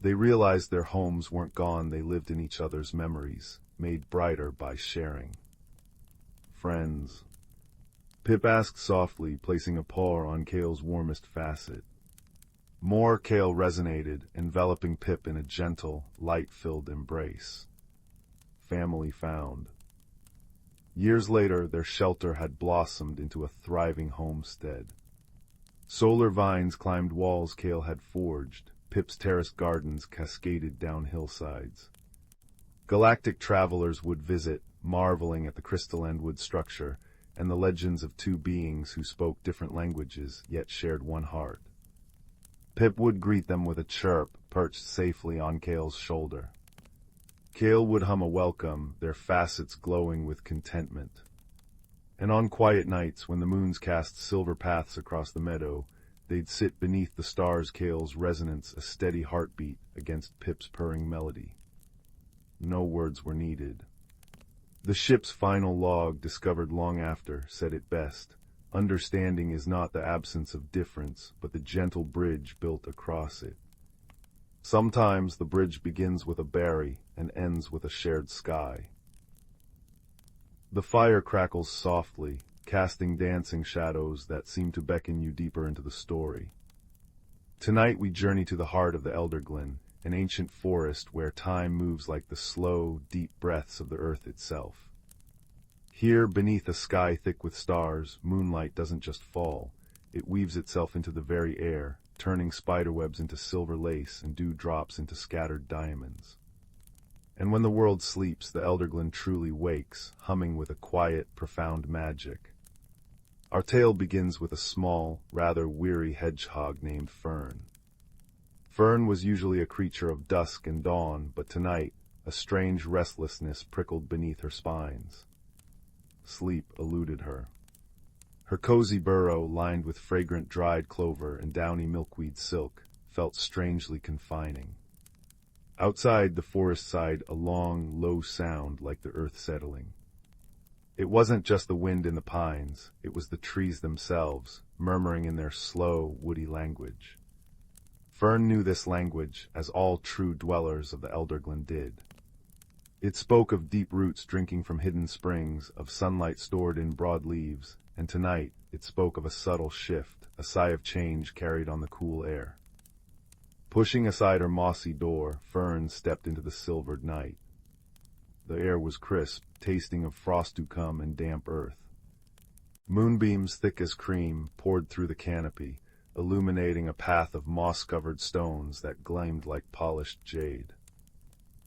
They realized their homes weren't gone, they lived in each other's memories, made brighter by sharing. Friends. Pip asked softly, placing a paw on Kale's warmest facet. More Kale resonated, enveloping Pip in a gentle, light-filled embrace. Family found. Years later, their shelter had blossomed into a thriving homestead. Solar vines climbed walls Kale had forged. Pip's terraced gardens cascaded down hillsides. Galactic travelers would visit, marveling at the crystalline wood structure and the legends of two beings who spoke different languages yet shared one heart. Pip would greet them with a chirp, perched safely on Kale's shoulder. Kale would hum a welcome, their facets glowing with contentment. And on quiet nights, when the moons cast silver paths across the meadow, they'd sit beneath the stars, Kale's resonance a steady heartbeat against Pip's purring melody. No words were needed. The ship's final log, discovered long after, said it best. Understanding is not the absence of difference, but the gentle bridge built across it. Sometimes the bridge begins with a berry and ends with a shared sky. The fire crackles softly, casting dancing shadows that seem to beckon you deeper into the story. Tonight we journey to the heart of the Elderglen, an ancient forest where time moves like the slow, deep breaths of the earth itself. Here, beneath a sky thick with stars, moonlight doesn't just fall. It weaves itself into the very air, turning spiderwebs into silver lace and dewdrops into scattered diamonds. And when the world sleeps, the Elderglen truly wakes, humming with a quiet, profound magic. Our tale begins with a small, rather weary hedgehog named Fern. Fern was usually a creature of dusk and dawn, but tonight, a strange restlessness prickled beneath her spines. Sleep eluded her. Her cozy burrow, lined with fragrant dried clover and downy milkweed silk, felt strangely confining. Outside, the forest sighed a long, low sound like the earth settling. It wasn't just the wind in the pines, it was the trees themselves, murmuring in their slow, woody language. Fern knew this language, as all true dwellers of the Elderglen did. It spoke of deep roots drinking from hidden springs, of sunlight stored in broad leaves, and tonight it spoke of a subtle shift, a sigh of change carried on the cool air. Pushing aside her mossy door, Fern stepped into the silvered night. The air was crisp, tasting of frost to come and damp earth. Moonbeams thick as cream poured through the canopy, illuminating a path of moss-covered stones that gleamed like polished jade.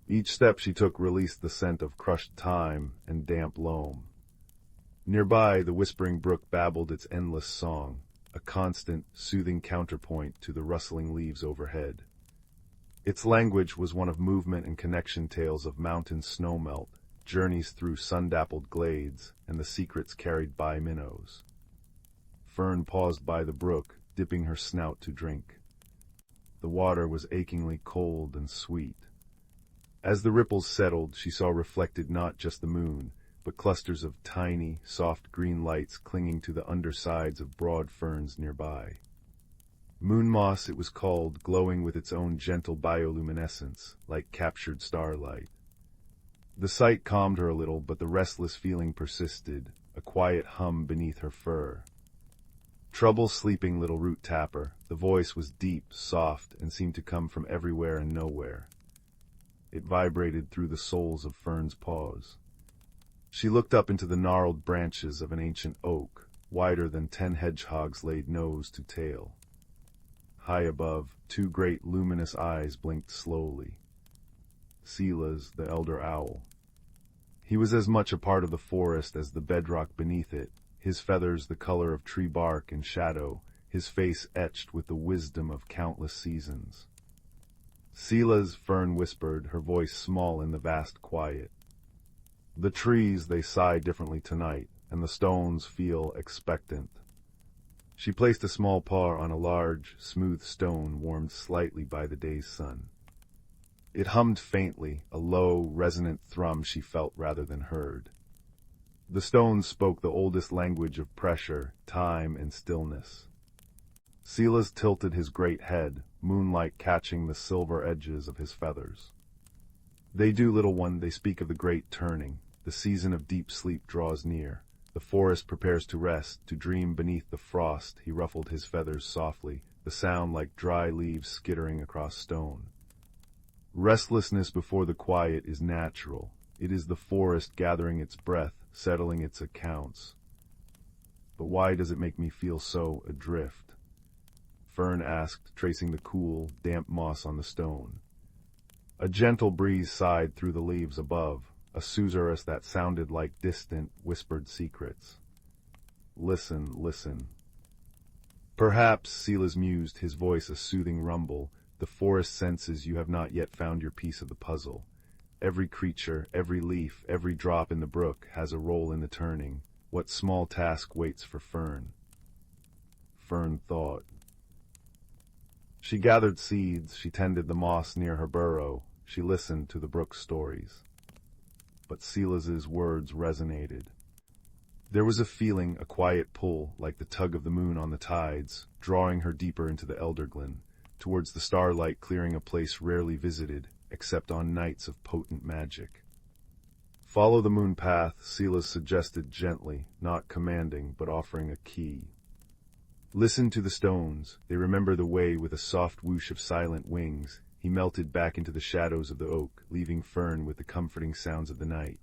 Each step she took released the scent of crushed thyme and damp loam. Nearby, the whispering brook babbled its endless song, a constant, soothing counterpoint to the rustling leaves overhead. Its language was one of movement and connection, tales of mountain snowmelt, journeys through sun-dappled glades, and the secrets carried by minnows. Fern paused by the brook, dipping her snout to drink. The water was achingly cold and sweet. As the ripples settled, she saw reflected not just the moon, but clusters of tiny, soft green lights clinging to the undersides of broad ferns nearby. Moon moss, it was called, glowing with its own gentle bioluminescence, like captured starlight. The sight calmed her a little, but the restless feeling persisted, a quiet hum beneath her fur. "Trouble sleeping, little root tapper." The voice was deep, soft, and seemed to come from everywhere and nowhere. It vibrated through the soles of Fern's paws. She looked up into the gnarled branches of an ancient oak, wider than 10 hedgehogs laid nose to tail. High above, 2 great luminous eyes blinked slowly. Silas, the elder owl. He was as much a part of the forest as the bedrock beneath it, his feathers the color of tree bark and shadow, his face etched with the wisdom of countless seasons. "Silas," Fern whispered, her voice small in the vast quiet. "The trees, they sigh differently tonight, and the stones feel expectant." She placed a small paw on a large, smooth stone warmed slightly by the day's sun. It hummed faintly, a low, resonant thrum she felt rather than heard. The stones spoke the oldest language of pressure, time, and stillness. Silas tilted his great head, moonlight catching the silver edges of his feathers. "They do, little one, they speak of the great turning. The season of deep sleep draws near. The forest prepares to rest, to dream beneath the frost." He ruffled his feathers softly, the sound like dry leaves skittering across stone. "Restlessness before the quiet is natural. It is the forest gathering its breath, settling its accounts." "But why does it make me feel so adrift?" Fern asked, tracing the cool, damp moss on the stone. A gentle breeze sighed through the leaves above, a susurrus that sounded like distant, whispered secrets. "Listen, listen." "Perhaps," Silas mused, his voice a soothing rumble, "the forest senses you have not yet found your piece of the puzzle. Every creature, every leaf, every drop in the brook has a role in the turning. What small task waits for Fern?" Fern thought. She gathered seeds, she tended the moss near her burrow, she listened to the brook's stories. But Silas's words resonated. There was a feeling, a quiet pull, like the tug of the moon on the tides, drawing her deeper into the Elderglen, towards the starlight clearing a place rarely visited, except on nights of potent magic. "Follow the moon path," Silas suggested gently, not commanding, but offering a key. "Listen to the stones, they remember the way with a soft whoosh of silent wings." He melted back into the shadows of the oak, leaving Fern with the comforting sounds of the night.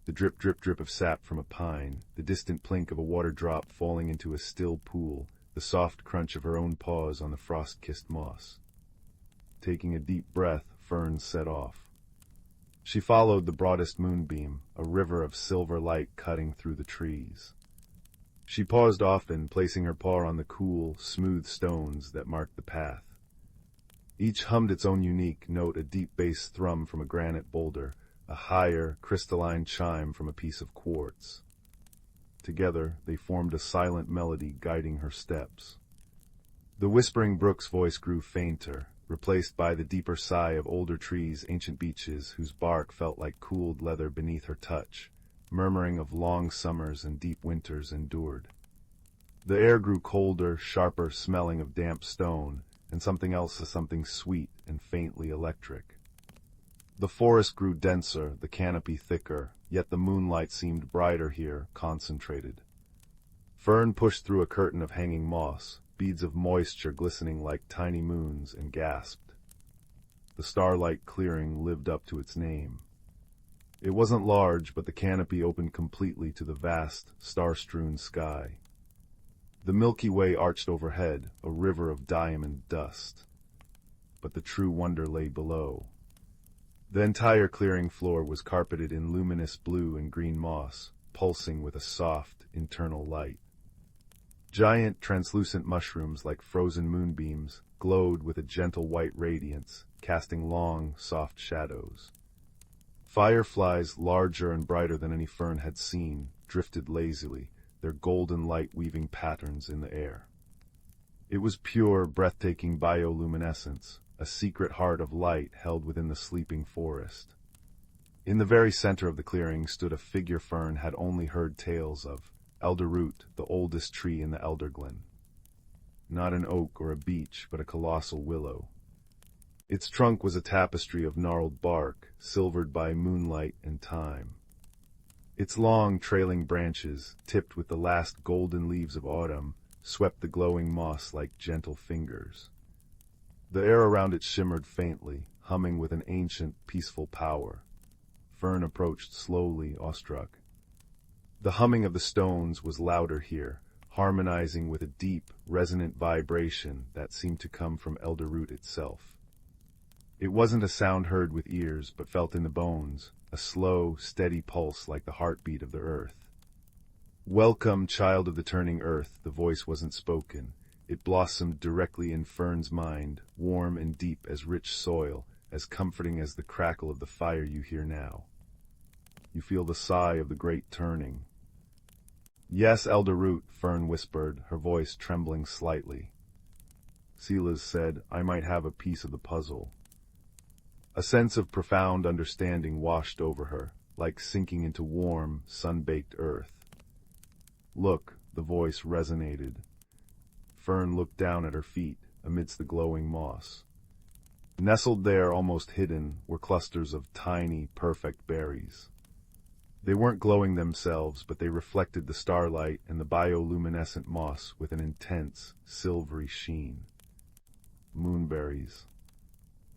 The drip, drip, drip of sap from a pine, the distant plink of a water drop falling into a still pool, the soft crunch of her own paws on the frost-kissed moss. Taking a deep breath, Fern set off. She followed the broadest moonbeam, a river of silver light cutting through the trees. She paused often, placing her paw on the cool, smooth stones that marked the path. Each hummed its own unique note, a deep bass thrum from a granite boulder, a higher, crystalline chime from a piece of quartz. Together, they formed a silent melody guiding her steps. The whispering brook's voice grew fainter, replaced by the deeper sigh of older trees, ancient beeches, whose bark felt like cooled leather beneath her touch, murmuring of long summers and deep winters endured. The air grew colder, sharper, smelling of damp stone, and something else, something sweet and faintly electric. The forest grew denser, the canopy thicker, yet the moonlight seemed brighter here, concentrated. Fern pushed through a curtain of hanging moss, beads of moisture glistening like tiny moons, and gasped. The starlight clearing lived up to its name. It wasn't large, but the canopy opened completely to the vast, star-strewn sky. The Milky Way arched overhead, a river of diamond dust. But the true wonder lay below. The entire clearing floor was carpeted in luminous blue and green moss, pulsing with a soft, internal light. Giant, translucent mushrooms like frozen moonbeams glowed with a gentle white radiance, casting long, soft shadows. Fireflies, larger and brighter than any Fern had seen, drifted lazily, their golden light weaving patterns in the air. It was pure, breathtaking bioluminescence, a secret heart of light held within the sleeping forest. In the very center of the clearing stood a figure Fern had only heard tales of, Elderroot, the oldest tree in the Elderglen. Not an oak or a beech, but a colossal willow. Its trunk was a tapestry of gnarled bark, silvered by moonlight and time. Its long, trailing branches, tipped with the last golden leaves of autumn, swept the glowing moss like gentle fingers. The air around it shimmered faintly, humming with an ancient, peaceful power. Fern approached slowly, awestruck. The humming of the stones was louder here, harmonizing with a deep, resonant vibration that seemed to come from Elderroot itself. It wasn't a sound heard with ears, but felt in the bones, a slow, steady pulse like the heartbeat of the earth. Welcome, child of the turning earth, the voice wasn't spoken. It blossomed directly in Fern's mind, warm and deep as rich soil, as comforting as the crackle of the fire you hear now. You feel the sigh of the great turning. Yes, Elderroot, Fern whispered, her voice trembling slightly. Silas said, I might have a piece of the puzzle. A sense of profound understanding washed over her, like sinking into warm, sun-baked earth. Look, the voice resonated. Fern looked down at her feet, amidst the glowing moss. Nestled there, almost hidden, were clusters of tiny, perfect berries. They weren't glowing themselves, but they reflected the starlight and the bioluminescent moss with an intense, silvery sheen. Moonberries.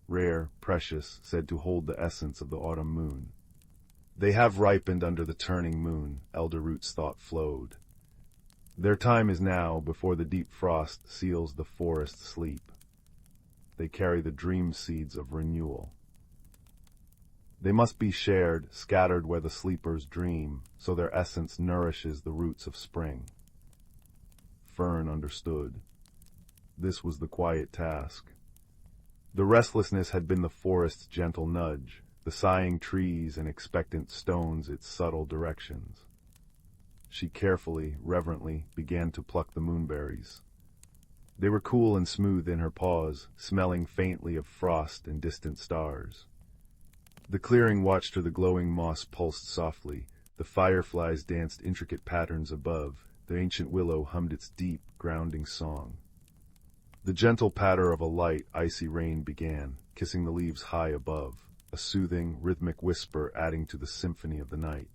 Rare, precious, said to hold the essence of the autumn moon. They have ripened under the turning moon, Elderroot's thought flowed. Their time is now, before the deep frost seals the forest sleep. They carry the dream seeds of renewal. They must be shared, scattered where the sleepers dream, so their essence nourishes the roots of spring. Fern understood. This was the quiet task. The restlessness had been the forest's gentle nudge, the sighing trees and expectant stones its subtle directions. She carefully, reverently, began to pluck the moonberries. They were cool and smooth in her paws, smelling faintly of frost and distant stars. The clearing watched her. The glowing moss pulsed softly, the fireflies danced intricate patterns above, the ancient willow hummed its deep, grounding song. The gentle patter of a light, icy rain began, kissing the leaves high above, a soothing, rhythmic whisper adding to the symphony of the night.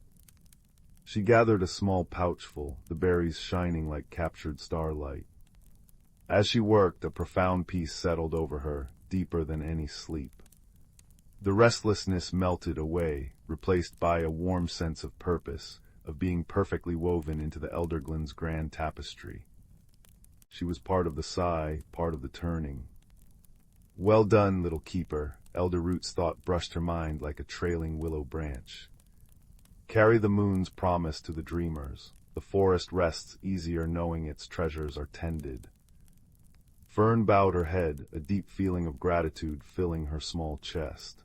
She gathered a small pouchful, the berries shining like captured starlight. As she worked, a profound peace settled over her, deeper than any sleep. The restlessness melted away, replaced by a warm sense of purpose, of being perfectly woven into the Elderglen's grand tapestry. She was part of the sigh, part of the turning. Well done, little keeper, Elderroot's thought brushed her mind like a trailing willow branch. Carry the moon's promise to the dreamers. The forest rests easier knowing its treasures are tended. Fern bowed her head, a deep feeling of gratitude filling her small chest.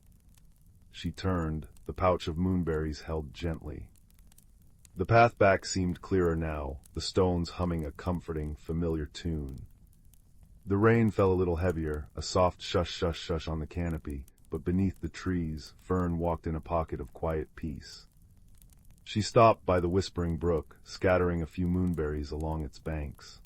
She turned, the pouch of moonberries held gently. The path back seemed clearer now, the stones humming a comforting, familiar tune. The rain fell a little heavier, a soft shush-shush-shush on the canopy, but beneath the trees, Fern walked in a pocket of quiet peace. She stopped by the whispering brook, scattering a few moonberries along its banks.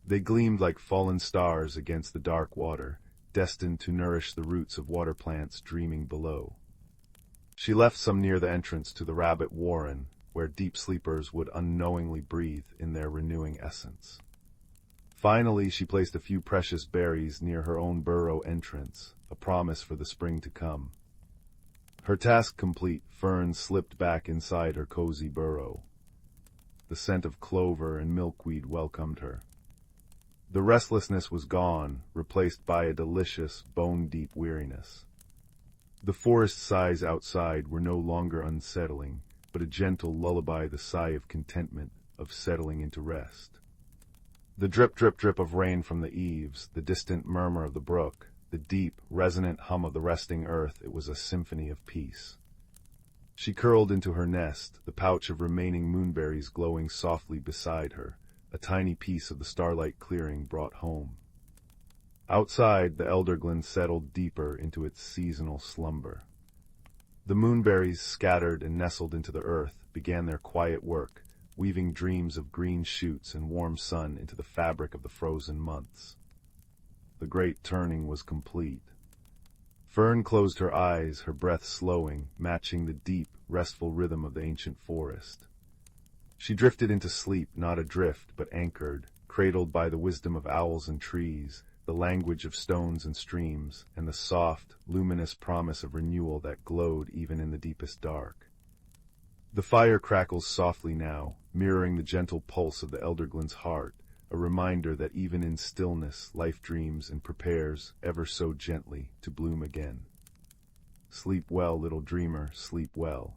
They gleamed like fallen stars against the dark water, destined to nourish the roots of water plants dreaming below. She left some near the entrance to the rabbit warren, where deep sleepers would unknowingly breathe in their renewing essence. Finally, she placed a few precious berries near her own burrow entrance, a promise for the spring to come. Her task complete, Fern slipped back inside her cozy burrow. The scent of clover and milkweed welcomed her. The restlessness was gone, replaced by a delicious, bone-deep weariness. The forest sighs outside were no longer unsettling, but a gentle lullaby, the sigh of contentment, of settling into rest. The drip, drip, drip of rain from the eaves, the distant murmur of the brook, the deep, resonant hum of the resting earth, it was a symphony of peace. She curled into her nest, the pouch of remaining moonberries glowing softly beside her, a tiny piece of the starlight clearing brought home. Outside, the elderglen settled deeper into its seasonal slumber. The moonberries, scattered and nestled into the earth, began their quiet work, weaving dreams of green shoots and warm sun into the fabric of the frozen months. The great turning was complete. Fern closed her eyes, her breath slowing, matching the deep, restful rhythm of the ancient forest. She drifted into sleep, not adrift, but anchored, cradled by the wisdom of owls and trees, the language of stones and streams, and the soft, luminous promise of renewal that glowed even in the deepest dark. The fire crackles softly now, mirroring the gentle pulse of the elderglen's heart, a reminder that even in stillness life dreams and prepares, ever so gently, to bloom again. Sleep well, little dreamer, sleep well.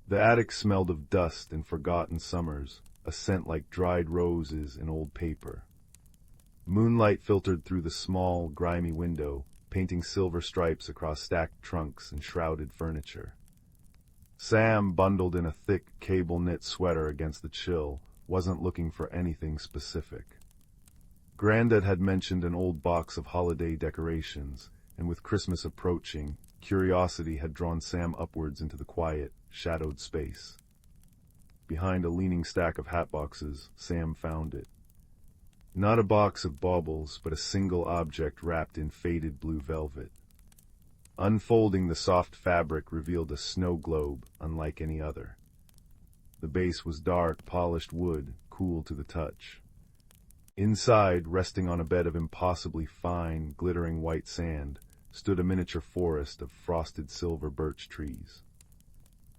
The attic smelled of dust and forgotten summers, a scent like dried roses and old paper. Moonlight filtered through the small, grimy window, painting silver stripes across stacked trunks and shrouded furniture. Sam, bundled in a thick, cable-knit sweater against the chill, wasn't looking for anything specific. Grandad had mentioned an old box of holiday decorations, and with Christmas approaching, curiosity had drawn Sam upwards into the quiet, shadowed space. Behind a leaning stack of hatboxes, Sam found it. Not a box of baubles, but a single object wrapped in faded blue velvet. Unfolding the soft fabric revealed a snow globe unlike any other. The base was dark, polished wood, cool to the touch. Inside, resting on a bed of impossibly fine, glittering white sand, stood a miniature forest of frosted silver birch trees.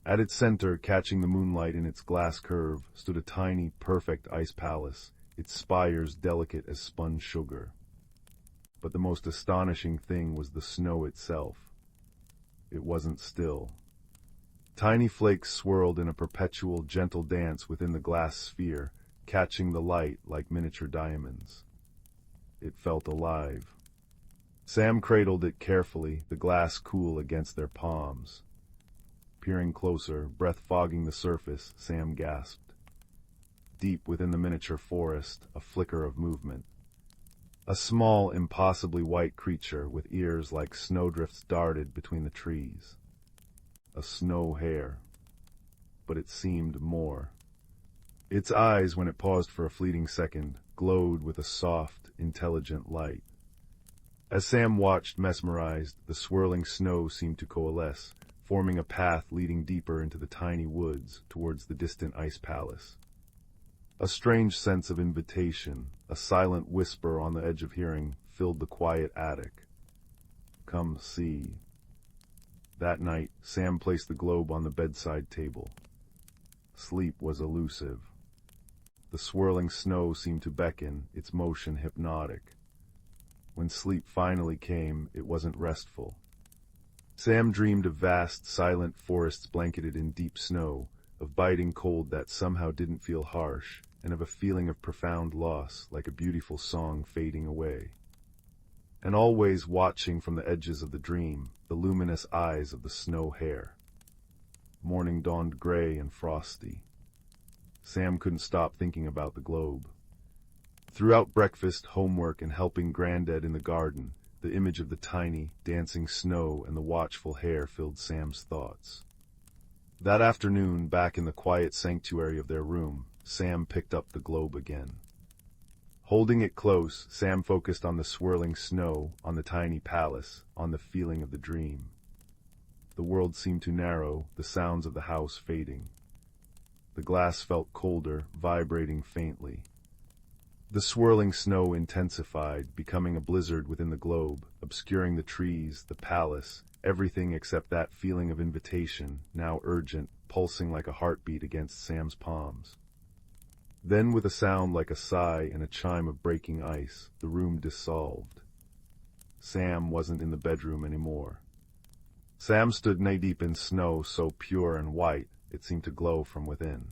At its center, catching the moonlight in its glass curve, stood a tiny, perfect ice palace, its spires delicate as spun sugar. But the most astonishing thing was the snow itself. It wasn't still. Tiny flakes swirled in a perpetual, gentle dance within the glass sphere, catching the light like miniature diamonds. It felt alive. Sam cradled it carefully, the glass cool against their palms. Peering closer, breath fogging the surface, Sam gasped. Deep within the miniature forest, a flicker of movement. A small, impossibly white creature with ears like snowdrifts darted between the trees. A snow hare. But it seemed more. Its eyes, when it paused for a fleeting second, glowed with a soft, intelligent light. As Sam watched, mesmerized, the swirling snow seemed to coalesce, forming a path leading deeper into the tiny woods towards the distant ice palace. A strange sense of invitation, a silent whisper on the edge of hearing, filled the quiet attic. Come see. That night, Sam placed the globe on the bedside table. Sleep was elusive. The swirling snow seemed to beckon, its motion hypnotic. When sleep finally came, it wasn't restful. Sam dreamed of vast, silent forests blanketed in deep snow, of biting cold that somehow didn't feel harsh, and of a feeling of profound loss, like a beautiful song fading away. And always watching from the edges of the dream, the luminous eyes of the snow hare. Morning dawned gray and frosty. Sam couldn't stop thinking about the globe. Throughout breakfast, homework, and helping Grandad in the garden, the image of the tiny, dancing snow and the watchful hare filled Sam's thoughts. That afternoon, back in the quiet sanctuary of their room, Sam picked up the globe again. Holding it close, Sam focused on the swirling snow, on the tiny palace, on the feeling of the dream. The world seemed to narrow, the sounds of the house fading. The glass felt colder, vibrating faintly. The swirling snow intensified, becoming a blizzard within the globe, obscuring the trees, the palace, everything except that feeling of invitation, now urgent, pulsing like a heartbeat against Sam's palms. Then, with a sound like a sigh and a chime of breaking ice, the room dissolved. Sam wasn't in the bedroom anymore. Sam stood knee-deep in snow so pure and white, it seemed to glow from within.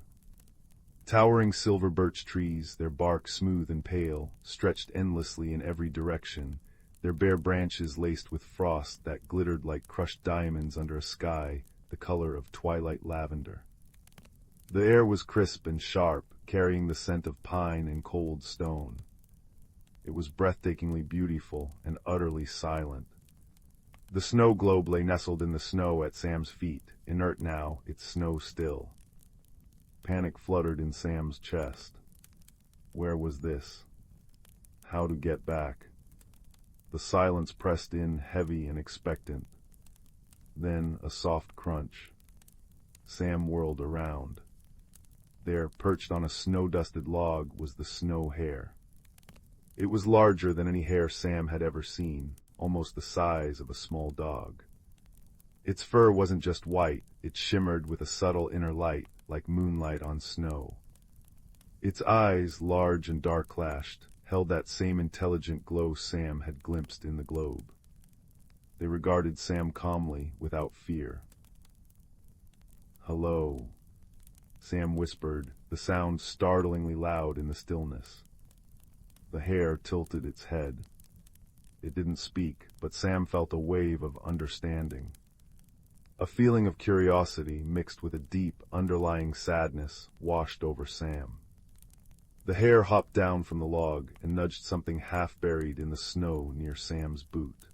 Towering silver birch trees, their bark smooth and pale, stretched endlessly in every direction, their bare branches laced with frost that glittered like crushed diamonds under a sky the color of twilight lavender. The air was crisp and sharp, carrying the scent of pine and cold stone. It was breathtakingly beautiful and utterly silent. The snow globe lay nestled in the snow at Sam's feet, inert now, its snow still. Panic fluttered in Sam's chest. Where was this? How to get back? The silence pressed in, heavy and expectant. Then a soft crunch. Sam whirled around. There, perched on a snow-dusted log, was the snow hare. It was larger than any hare Sam had ever seen, almost the size of a small dog. Its fur wasn't just white, it shimmered with a subtle inner light, like moonlight on snow. Its eyes, large and dark-lashed, held that same intelligent glow Sam had glimpsed in the globe. They regarded Sam calmly, without fear. "Hello," Sam whispered, the sound startlingly loud in the stillness. The hare tilted its head. It didn't speak, but Sam felt a wave of understanding. A feeling of curiosity mixed with a deep, underlying sadness washed over Sam. The hare hopped down from the log and nudged something half-buried in the snow near Sam's boot.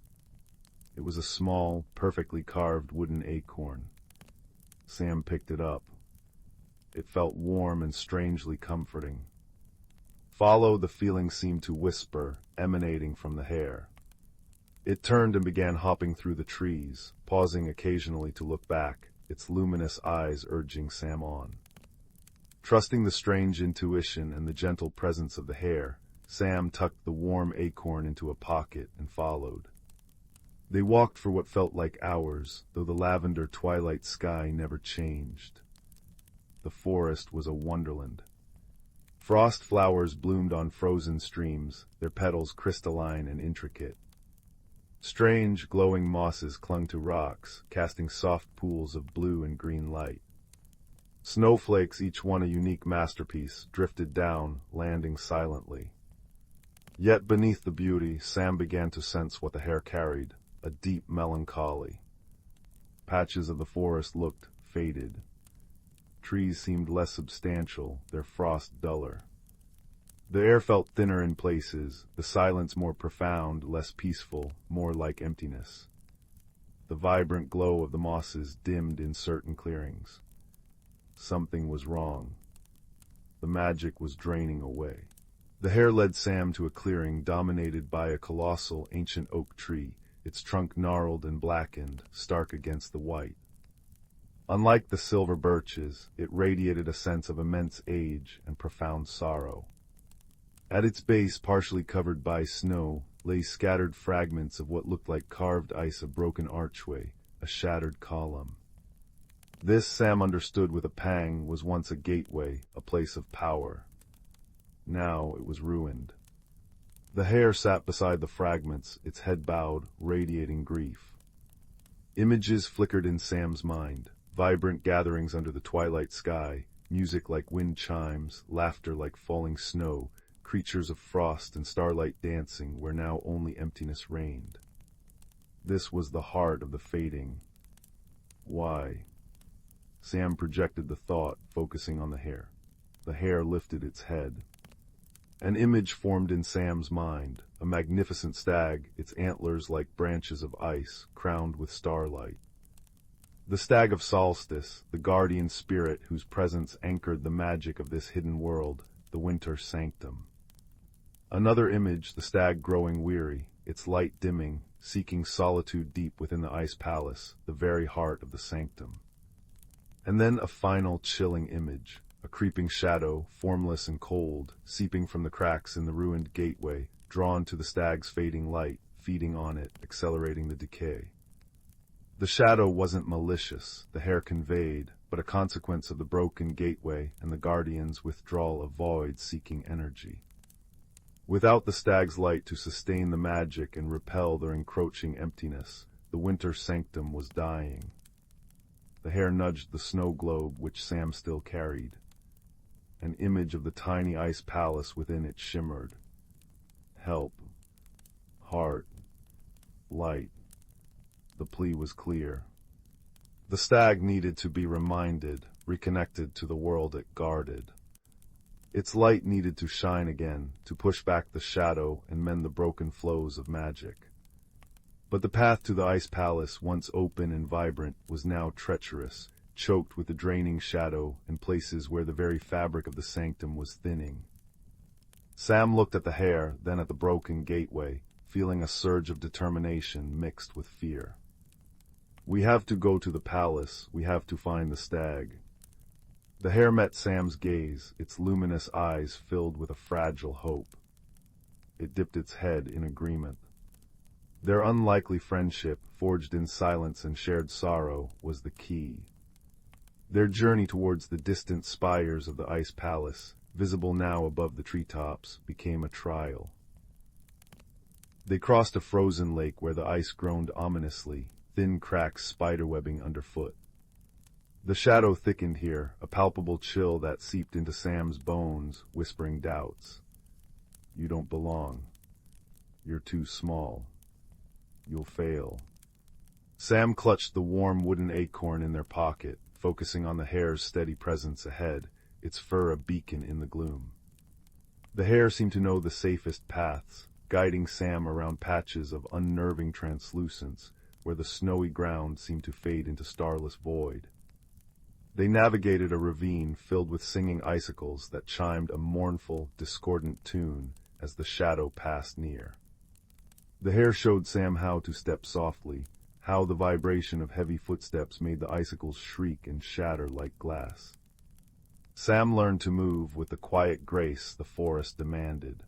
It was a small, perfectly carved wooden acorn. Sam picked it up. It felt warm and strangely comforting. "Follow," the feeling seemed to whisper, emanating from the hare. It turned and began hopping through the trees, pausing occasionally to look back, its luminous eyes urging Sam on. Trusting the strange intuition and the gentle presence of the hare, Sam tucked the warm acorn into a pocket and followed. They walked for what felt like hours, though the lavender twilight sky never changed. The forest was a wonderland. Frost flowers bloomed on frozen streams, their petals crystalline and intricate. Strange, glowing mosses clung to rocks, casting soft pools of blue and green light. Snowflakes, each one a unique masterpiece, drifted down, landing silently. Yet beneath the beauty, Sam began to sense what the hare carried, a deep melancholy. Patches of the forest looked faded. Trees seemed less substantial, their frost duller. The air felt thinner in places, the silence more profound, less peaceful, more like emptiness. The vibrant glow of the mosses dimmed in certain clearings. Something was wrong. The magic was draining away. The hare led Sam to a clearing dominated by a colossal ancient oak tree, its trunk gnarled and blackened, stark against the white. Unlike the silver birches, it radiated a sense of immense age and profound sorrow. At its base, partially covered by snow, lay scattered fragments of what looked like carved ice, a broken archway, a shattered column. This, Sam understood with a pang, was once a gateway, a place of power. Now it was ruined. The hare sat beside the fragments, its head bowed, radiating grief. Images flickered in Sam's mind. Vibrant gatherings under the twilight sky, music like wind chimes, laughter like falling snow, creatures of frost and starlight dancing where now only emptiness reigned. This was the heart of the fading. Why? Sam projected the thought, focusing on the hare. The hare lifted its head. An image formed in Sam's mind, a magnificent stag, its antlers like branches of ice, crowned with starlight. The stag of solstice, the guardian spirit whose presence anchored the magic of this hidden world, the winter sanctum. Another image, the stag growing weary, its light dimming, seeking solitude deep within the ice palace, the very heart of the sanctum. And then a final chilling image, a creeping shadow, formless and cold, seeping from the cracks in the ruined gateway, drawn to the stag's fading light, feeding on it, accelerating the decay. The shadow wasn't malicious, the hare conveyed, but a consequence of the broken gateway and the guardian's withdrawal of void-seeking energy. Without the stag's light to sustain the magic and repel their encroaching emptiness, the winter sanctum was dying. The hare nudged the snow globe which Sam still carried. An image of the tiny ice palace within it shimmered. Help. Heart. Light. The plea was clear. The stag needed to be reminded, reconnected to the world it guarded. Its light needed to shine again, to push back the shadow and mend the broken flows of magic. But the path to the ice palace, once open and vibrant, was now treacherous, choked with the draining shadow in places where the very fabric of the sanctum was thinning. Sam looked at the hair, then at the broken gateway, feeling a surge of determination mixed with fear. We have to go to the palace, we have to find the stag. The hare met Sam's gaze, its luminous eyes filled with a fragile hope. It dipped its head in agreement. Their unlikely friendship, forged in silence and shared sorrow, was the key. Their journey towards the distant spires of the ice palace, visible now above the treetops, became a trial. They crossed a frozen lake where the ice groaned ominously, thin cracks spiderwebbing underfoot. The shadow thickened here, a palpable chill that seeped into Sam's bones, whispering doubts. You don't belong. You're too small. You'll fail. Sam clutched the warm wooden acorn in their pocket, focusing on the hare's steady presence ahead, its fur a beacon in the gloom. The hare seemed to know the safest paths, guiding Sam around patches of unnerving translucence, where the snowy ground seemed to fade into starless void. They navigated a ravine filled with singing icicles that chimed a mournful, discordant tune as the shadow passed near. The hare showed Sam how to step softly, how the vibration of heavy footsteps made the icicles shriek and shatter like glass. Sam learned to move with the quiet grace the forest demanded.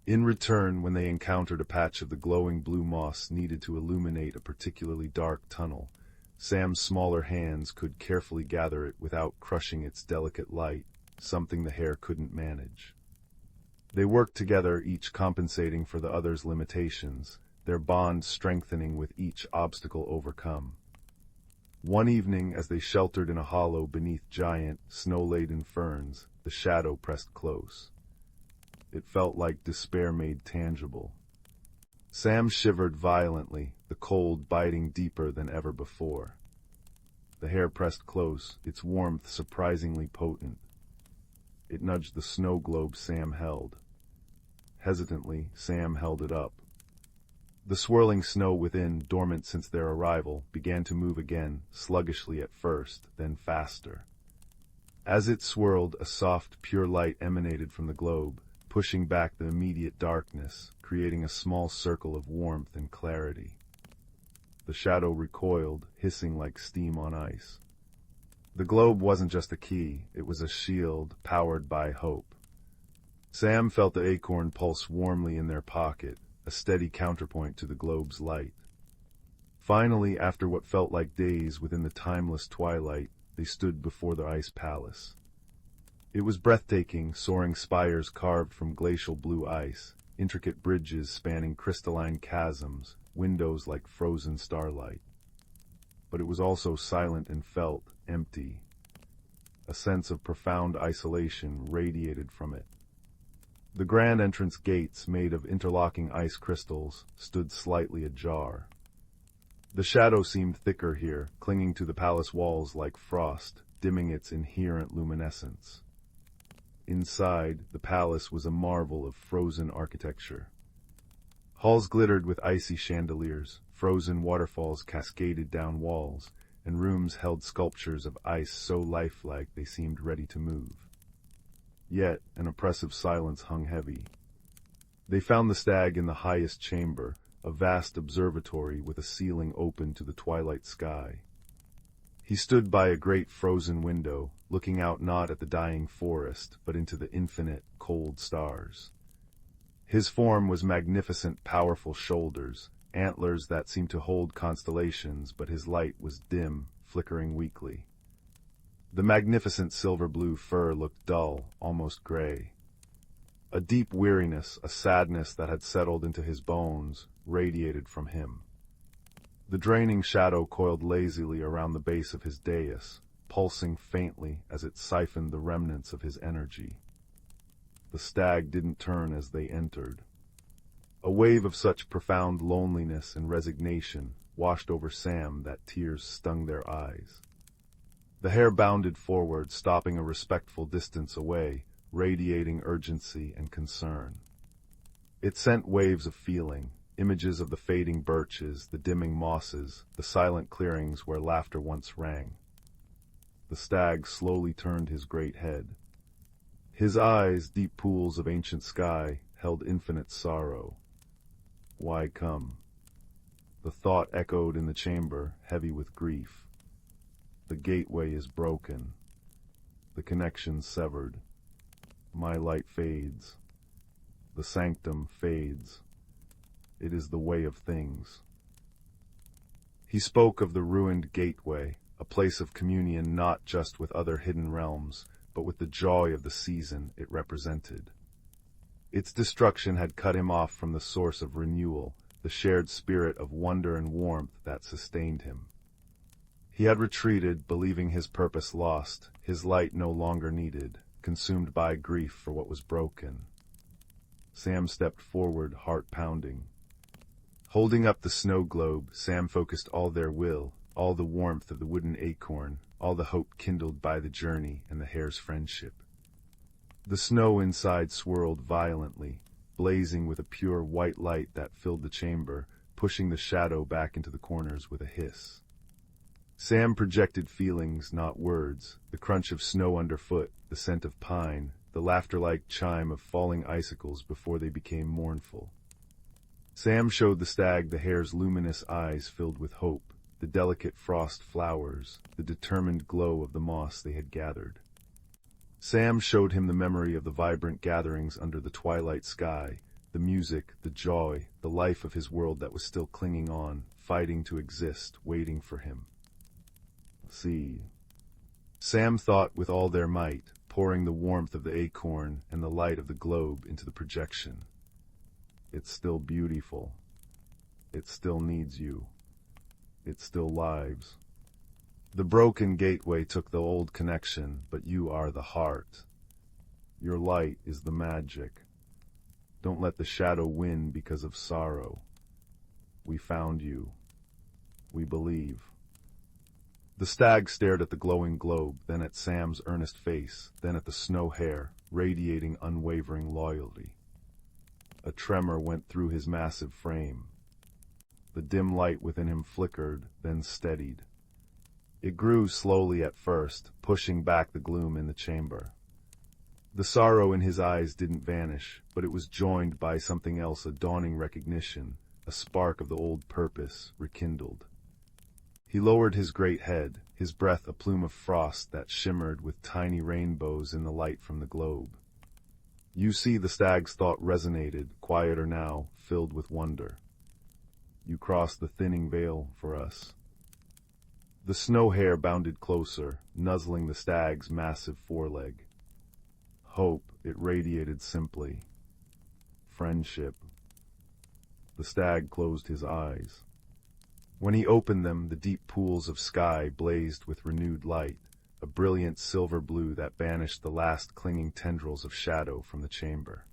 In return, when they encountered a patch of the glowing blue moss needed to illuminate a particularly dark tunnel, Sam's smaller hands could carefully gather it without crushing its delicate light, something the hare couldn't manage. They worked together, each compensating for the other's limitations, their bond strengthening with each obstacle overcome. One evening, as they sheltered in a hollow beneath giant, snow-laden ferns, the shadow pressed close. It felt like despair made tangible. Sam shivered violently, the cold biting deeper than ever before. The hare pressed close, its warmth surprisingly potent. It nudged the snow globe Sam held. Hesitantly, Sam held it up. The swirling snow within, dormant since their arrival, began to move again, sluggishly at first, then faster. As it swirled, a soft, pure light emanated from the globe, pushing back the immediate darkness, creating a small circle of warmth and clarity. The shadow recoiled, hissing like steam on ice. The globe wasn't just a key, it was a shield, powered by hope. Sam felt the acorn pulse warmly in their pocket, a steady counterpoint to the globe's light. Finally, after what felt like days within the timeless twilight, they stood before the ice palace. It was breathtaking, soaring spires carved from glacial blue ice, intricate bridges spanning crystalline chasms, windows like frozen starlight. But it was also silent and felt empty. A sense of profound isolation radiated from it. The grand entrance gates, made of interlocking ice crystals, stood slightly ajar. The shadow seemed thicker here, clinging to the palace walls like frost, dimming its inherent luminescence. Inside, the palace was a marvel of frozen architecture. Halls glittered with icy chandeliers, frozen waterfalls cascaded down walls, and rooms held sculptures of ice so lifelike they seemed ready to move. Yet, an oppressive silence hung heavy. They found the stag in the highest chamber, a vast observatory with a ceiling open to the twilight sky. He stood by a great frozen window, looking out not at the dying forest, but into the infinite, cold stars. His form was magnificent, powerful shoulders, antlers that seemed to hold constellations, but his light was dim, flickering weakly. The magnificent silver-blue fur looked dull, almost gray. A deep weariness, a sadness that had settled into his bones, radiated from him. The draining shadow coiled lazily around the base of his dais, pulsing faintly as it siphoned the remnants of his energy. The stag didn't turn as they entered. A wave of such profound loneliness and resignation, washed over Sam that tears stung their eyes. The hare bounded forward, stopping a respectful distance away, radiating urgency and concern. It sent waves of feeling, images of the fading birches, the dimming mosses, the silent clearings where laughter once rang. The stag slowly turned his great head. His eyes, deep pools of ancient sky, held infinite sorrow. Why come? The thought echoed in the chamber, heavy with grief. The gateway is broken. The connection severed. My light fades. The sanctum fades. It is the way of things. He spoke of the ruined gateway, a place of communion not just with other hidden realms, but with the joy of the season it represented. Its destruction had cut him off from the source of renewal, the shared spirit of wonder and warmth that sustained him. He had retreated, believing his purpose lost, his light no longer needed, consumed by grief for what was broken. Sam stepped forward, heart pounding. Holding up the snow globe, Sam focused all their will, all the warmth of the wooden acorn, all the hope kindled by the journey and the hare's friendship. The snow inside swirled violently, blazing with a pure white light that filled the chamber, pushing the shadow back into the corners with a hiss. Sam projected feelings, not words, the crunch of snow underfoot, the scent of pine, the laughter-like chime of falling icicles before they became mournful. Sam showed the stag the hare's luminous eyes filled with hope, the delicate frost flowers, the determined glow of the moss they had gathered. Sam showed him the memory of the vibrant gatherings under the twilight sky, the music, the joy, the life of his world that was still clinging on, fighting to exist, waiting for him. See. Sam thought with all their might, pouring the warmth of the acorn and the light of the globe into the projection. It's still beautiful. It still needs you. It still lives. The broken gateway took the old connection, but you are the heart. Your light is the magic. Don't let the shadow win because of sorrow. We found you. We believe. The stag stared at the glowing globe, then at Sam's earnest face, then at the snow hare, radiating unwavering loyalty. A tremor went through his massive frame. The dim light within him flickered, then steadied. It grew slowly at first, pushing back the gloom in the chamber. The sorrow in his eyes didn't vanish, but it was joined by something else, a dawning recognition, a spark of the old purpose, rekindled. He lowered his great head, his breath a plume of frost that shimmered with tiny rainbows in the light from the globe. You see, the stag's thought resonated, quieter now, filled with wonder. You crossed the thinning veil for us. The snow hare bounded closer, nuzzling the stag's massive foreleg. Hope, it radiated simply. Friendship. The stag closed his eyes. When he opened them, the deep pools of sky blazed with renewed light, a brilliant silver blue that banished the last clinging tendrils of shadow from the chamber.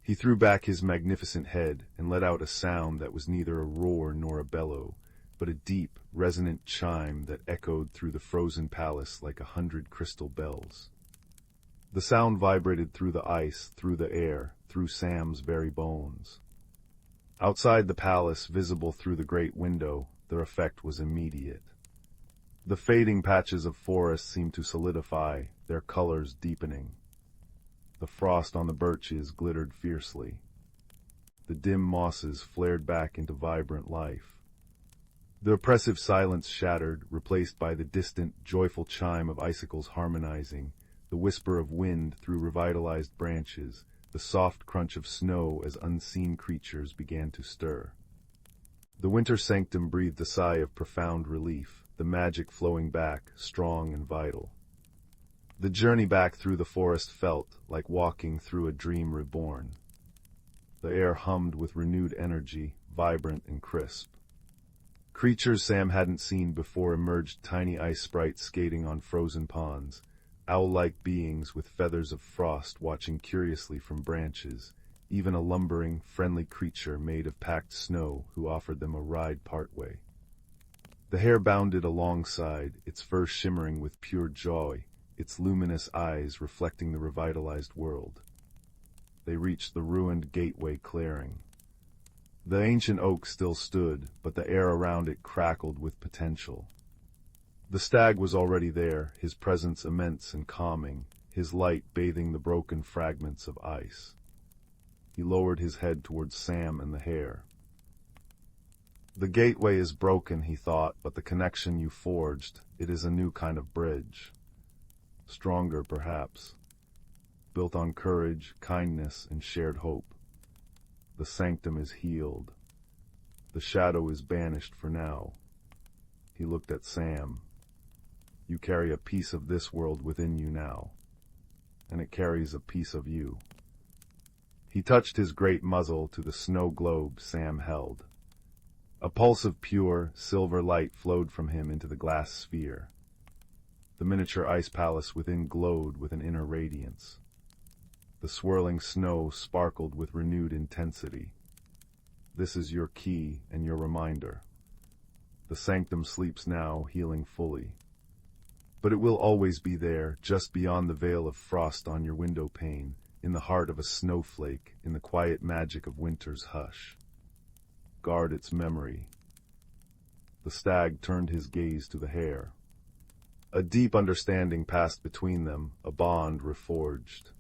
He threw back his magnificent head and let out a sound that was neither a roar nor a bellow, but a deep, resonant chime that echoed through the frozen palace like 100 crystal bells. The sound vibrated through the ice, through the air, through Sam's very bones. Outside the palace, visible through the great window, their effect was immediate. The fading patches of forest seemed to solidify, their colors deepening. The frost on the birches glittered fiercely. The dim mosses flared back into vibrant life. The oppressive silence shattered, replaced by the distant, joyful chime of icicles harmonizing, the whisper of wind through revitalized branches, the soft crunch of snow as unseen creatures began to stir. The winter sanctum breathed a sigh of profound relief, the magic flowing back, strong and vital. The journey back through the forest felt like walking through a dream reborn. The air hummed with renewed energy, vibrant and crisp. Creatures Sam hadn't seen before emerged, tiny ice sprites skating on frozen ponds, owl-like beings with feathers of frost watching curiously from branches, even a lumbering, friendly creature made of packed snow who offered them a ride partway. The hare bounded alongside, its fur shimmering with pure joy, its luminous eyes reflecting the revitalized world. They reached the ruined gateway clearing. The ancient oak still stood, but the air around it crackled with potential. The stag was already there, his presence immense and calming, his light bathing the broken fragments of ice. He lowered his head towards Sam and the hare. The gateway is broken, he thought, but the connection you forged, it is a new kind of bridge. Stronger, perhaps. Built on courage, kindness, and shared hope. The sanctum is healed. The shadow is banished for now. He looked at Sam. You carry a piece of this world within you now, and it carries a piece of you. He touched his great muzzle to the snow globe Sam held. A pulse of pure, silver light flowed from him into the glass sphere. The miniature ice palace within glowed with an inner radiance. The swirling snow sparkled with renewed intensity. This is your key and your reminder. The sanctum sleeps now, healing fully. But it will always be there, just beyond the veil of frost on your window pane, in the heart of a snowflake, in the quiet magic of winter's hush. Guard its memory. The stag turned his gaze to the hare. A deep understanding passed between them, a bond reforged.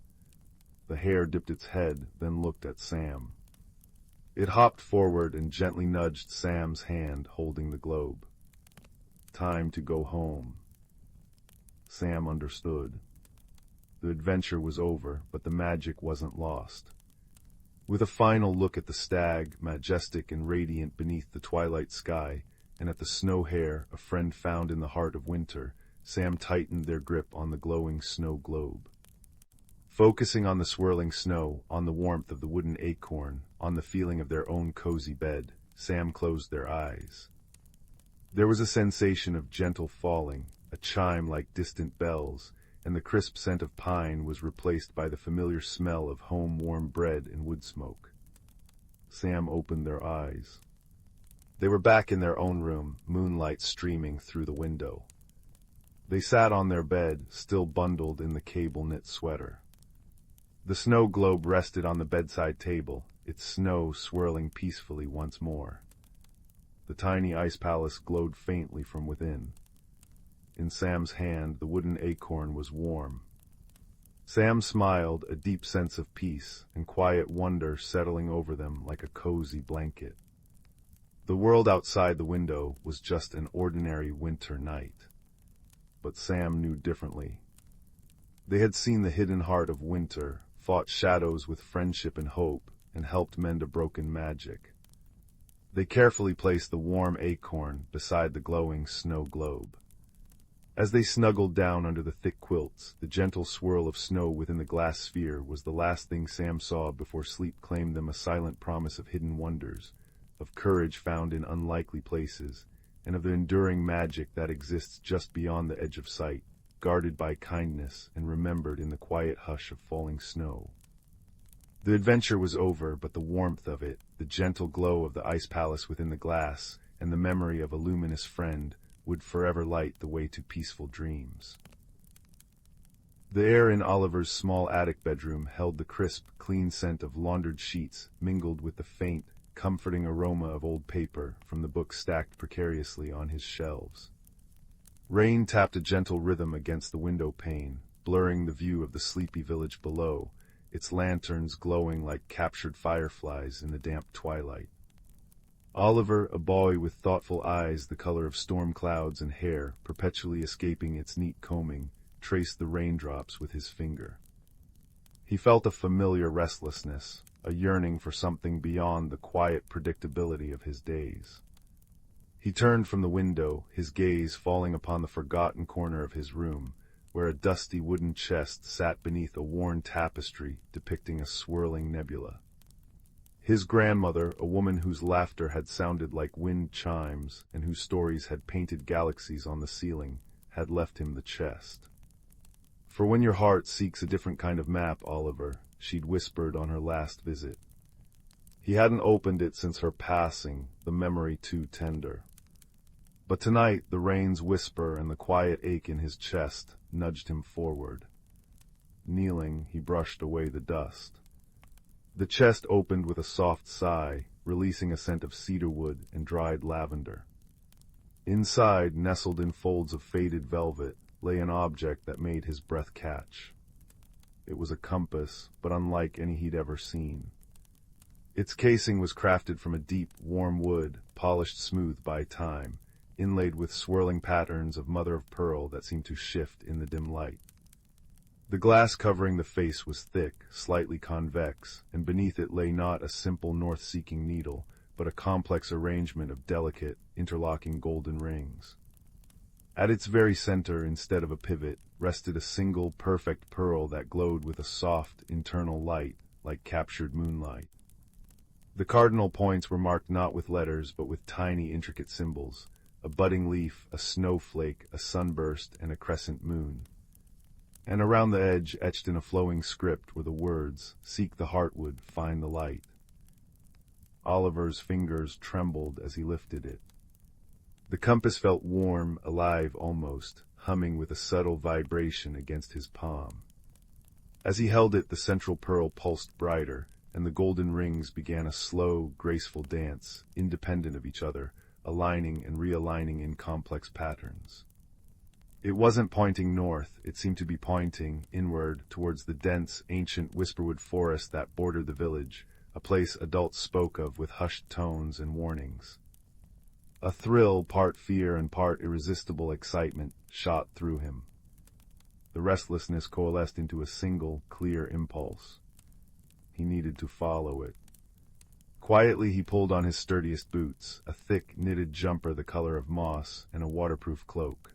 The hare dipped its head, then looked at Sam. It hopped forward and gently nudged Sam's hand, holding the globe. Time to go home. Sam understood. The adventure was over, but the magic wasn't lost. With a final look at the stag, majestic and radiant beneath the twilight sky, and at the snow hare, a friend found in the heart of winter, Sam tightened their grip on the glowing snow globe. Focusing on the swirling snow, on the warmth of the wooden acorn, on the feeling of their own cozy bed, Sam closed their eyes. There was a sensation of gentle falling, a chime like distant bells, and the crisp scent of pine was replaced by the familiar smell of home-warm bread and wood smoke. Sam opened their eyes. They were back in their own room, moonlight streaming through the window. They sat on their bed, still bundled in the cable-knit sweater. The snow globe rested on the bedside table, its snow swirling peacefully once more. The tiny ice palace glowed faintly from within. In Sam's hand, the wooden acorn was warm. Sam smiled, a deep sense of peace and quiet wonder settling over them like a cozy blanket. The world outside the window was just an ordinary winter night. But Sam knew differently. They had seen the hidden heart of winter, fought shadows with friendship and hope, and helped mend a broken magic. They carefully placed the warm acorn beside the glowing snow globe. As they snuggled down under the thick quilts, the gentle swirl of snow within the glass sphere was the last thing Sam saw before sleep claimed them, a silent promise of hidden wonders, of courage found in unlikely places, and of the enduring magic that exists just beyond the edge of sight, guarded by kindness and remembered in the quiet hush of falling snow. The adventure was over, but the warmth of it, the gentle glow of the ice palace within the glass, and the memory of a luminous friend, would forever light the way to peaceful dreams. The air in Oliver's small attic bedroom held the crisp, clean scent of laundered sheets mingled with the faint, comforting aroma of old paper from the books stacked precariously on his shelves. Rain tapped a gentle rhythm against the window pane, blurring the view of the sleepy village below, its lanterns glowing like captured fireflies in the damp twilight. Oliver, a boy with thoughtful eyes the color of storm clouds and hair perpetually escaping its neat combing, traced the raindrops with his finger. He felt a familiar restlessness, a yearning for something beyond the quiet predictability of his days. He turned from the window, his gaze falling upon the forgotten corner of his room, where a dusty wooden chest sat beneath a worn tapestry depicting a swirling nebula. His grandmother, a woman whose laughter had sounded like wind chimes and whose stories had painted galaxies on the ceiling, had left him the chest. For when your heart seeks a different kind of map, Oliver, she'd whispered on her last visit. He hadn't opened it since her passing, the memory too tender. But tonight the rain's whisper and the quiet ache in his chest nudged him forward. Kneeling, he brushed away the dust. The chest opened with a soft sigh, releasing a scent of cedarwood and dried lavender. Inside, nestled in folds of faded velvet, lay an object that made his breath catch. It was a compass, but unlike any he'd ever seen. Its casing was crafted from a deep, warm wood, polished smooth by time, inlaid with swirling patterns of mother-of-pearl that seemed to shift in the dim light. The glass covering the face was thick, slightly convex, and beneath it lay not a simple north-seeking needle, but a complex arrangement of delicate, interlocking golden rings. At its very center, instead of a pivot, rested a single, perfect pearl that glowed with a soft, internal light, like captured moonlight. The cardinal points were marked not with letters, but with tiny, intricate symbols: a budding leaf, a snowflake, a sunburst, and a crescent moon. And around the edge, etched in a flowing script, were the words, "Seek the heartwood, find the light." Oliver's fingers trembled as he lifted it. The compass felt warm, alive almost, humming with a subtle vibration against his palm. As he held it, the central pearl pulsed brighter, and the golden rings began a slow, graceful dance, independent of each other, aligning and realigning in complex patterns. It wasn't pointing north, it seemed to be pointing inward towards the dense, ancient whisperwood forest that bordered the village, a place adults spoke of with hushed tones and warnings. A thrill, part fear and part irresistible excitement, shot through him. The restlessness coalesced into a single, clear impulse. He needed to follow it. Quietly he pulled on his sturdiest boots, a thick, knitted jumper the color of moss, and a waterproof cloak.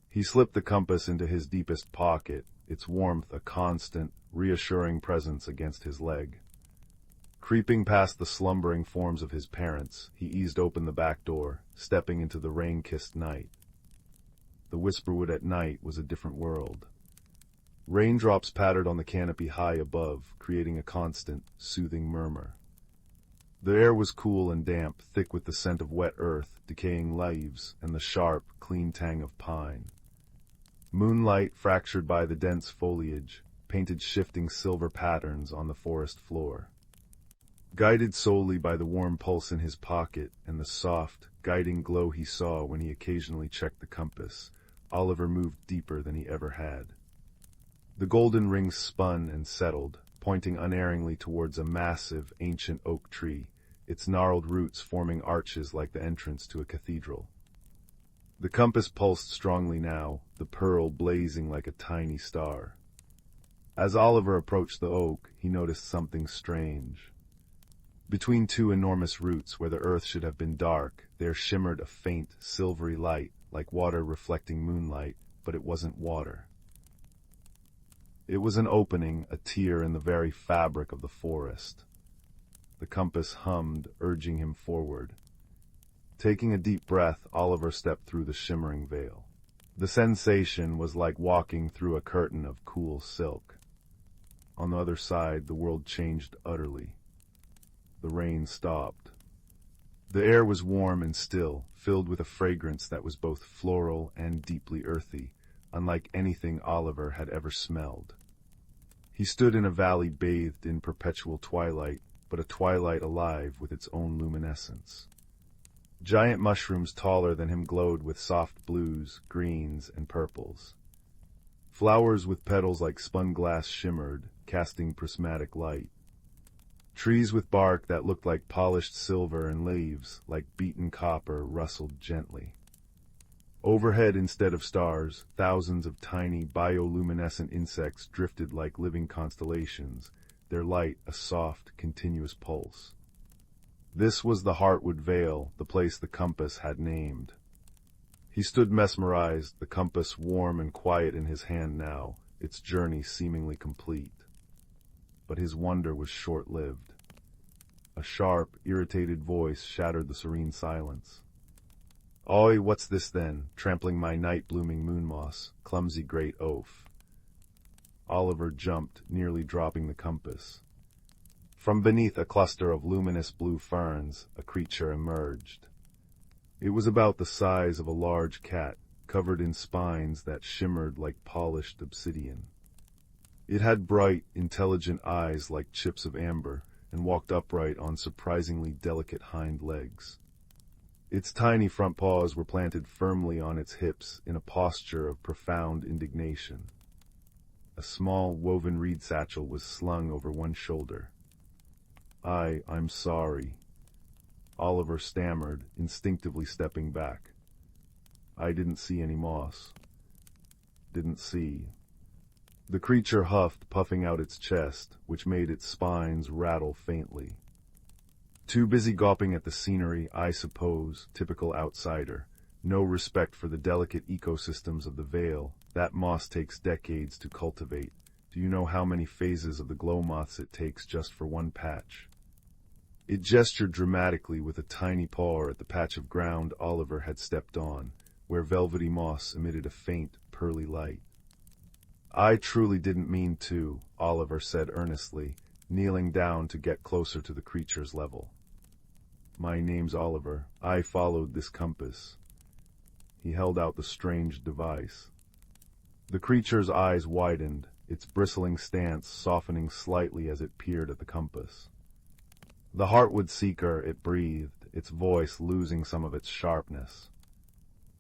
He slipped the compass into his deepest pocket, its warmth a constant, reassuring presence against his leg. Creeping past the slumbering forms of his parents, he eased open the back door, stepping into the rain-kissed night. The whisperwood at night was a different world. Raindrops pattered on the canopy high above, creating a constant, soothing murmur. The air was cool and damp, thick with the scent of wet earth, decaying leaves, and the sharp, clean tang of pine. Moonlight, fractured by the dense foliage, painted shifting silver patterns on the forest floor. Guided solely by the warm pulse in his pocket and the soft, guiding glow he saw when he occasionally checked the compass, Oliver moved deeper than he ever had. The golden rings spun and settled, pointing unerringly towards a massive, ancient oak tree, its gnarled roots forming arches like the entrance to a cathedral. The compass pulsed strongly now, the pearl blazing like a tiny star. As Oliver approached the oak, he noticed something strange. Between two enormous roots, where the earth should have been dark, there shimmered a faint, silvery light, like water reflecting moonlight, but it wasn't water. It was an opening, a tear in the very fabric of the forest. The compass hummed, urging him forward. Taking a deep breath, Oliver stepped through the shimmering veil. The sensation was like walking through a curtain of cool silk. On the other side, the world changed utterly. The rain stopped. The air was warm and still, filled with a fragrance that was both floral and deeply earthy, unlike anything Oliver had ever smelled. He stood in a valley bathed in perpetual twilight, but a twilight alive with its own luminescence. Giant mushrooms taller than him glowed with soft blues, greens, and purples. Flowers with petals like spun glass shimmered, casting prismatic light. Trees with bark that looked like polished silver and leaves, like beaten copper, rustled gently. Overhead, instead of stars, thousands of tiny bioluminescent insects drifted like living constellations, their light a soft, continuous pulse. This was the Heartwood Vale, the place the compass had named. He stood mesmerized, the compass warm and quiet in his hand now, its journey seemingly complete. But his wonder was short-lived. A sharp, irritated voice shattered the serene silence. "Oi, what's this then, trampling my night-blooming moon moss, clumsy great oaf?" Oliver jumped, nearly dropping the compass. From beneath a cluster of luminous blue ferns, a creature emerged. It was about the size of a large cat, covered in spines that shimmered like polished obsidian. It had bright, intelligent eyes like chips of amber, and walked upright on surprisingly delicate hind legs. Its tiny front paws were planted firmly on its hips in a posture of profound indignation. A small woven reed satchel was slung over one shoulder. I'm sorry," Oliver stammered, instinctively stepping back. "I didn't see any moss." "Didn't see." The creature huffed, puffing out its chest, which made its spines rattle faintly. "Too busy gawping at the scenery, I suppose, typical outsider. No respect for the delicate ecosystems of the Vale. That moss takes decades to cultivate. Do you know how many phases of the glow moths it takes just for one patch?" It gestured dramatically with a tiny paw at the patch of ground Oliver had stepped on, where velvety moss emitted a faint, pearly light. "I truly didn't mean to," Oliver said earnestly, kneeling down to get closer to the creature's level. "My name's Oliver. I followed this compass." He held out the strange device. The creature's eyes widened, its bristling stance softening slightly as it peered at the compass. "The Heartwood Seeker," it breathed, its voice losing some of its sharpness.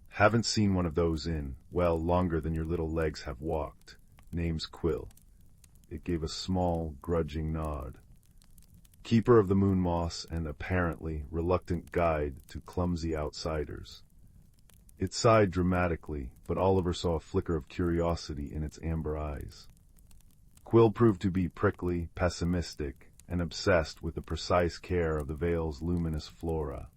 "Haven't seen one of those in, well, longer than your little legs have walked. Name's Quill." It gave a small, grudging nod. "Keeper of the moon moss and, apparently, reluctant guide to clumsy outsiders." It sighed dramatically, but Oliver saw a flicker of curiosity in its amber eyes. Quill proved to be prickly, pessimistic, and obsessed with the precise care of the Vale's luminous flora.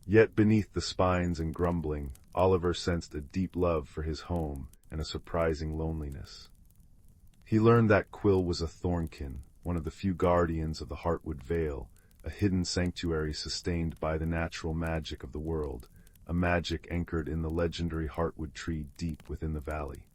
Yet beneath the spines and grumbling, Oliver sensed a deep love for his home and a surprising loneliness. He learned that Quill was a thornkin, one of the few guardians of the Heartwood Vale, a hidden sanctuary sustained by the natural magic of the world, a magic anchored in the legendary Heartwood tree deep within the valley.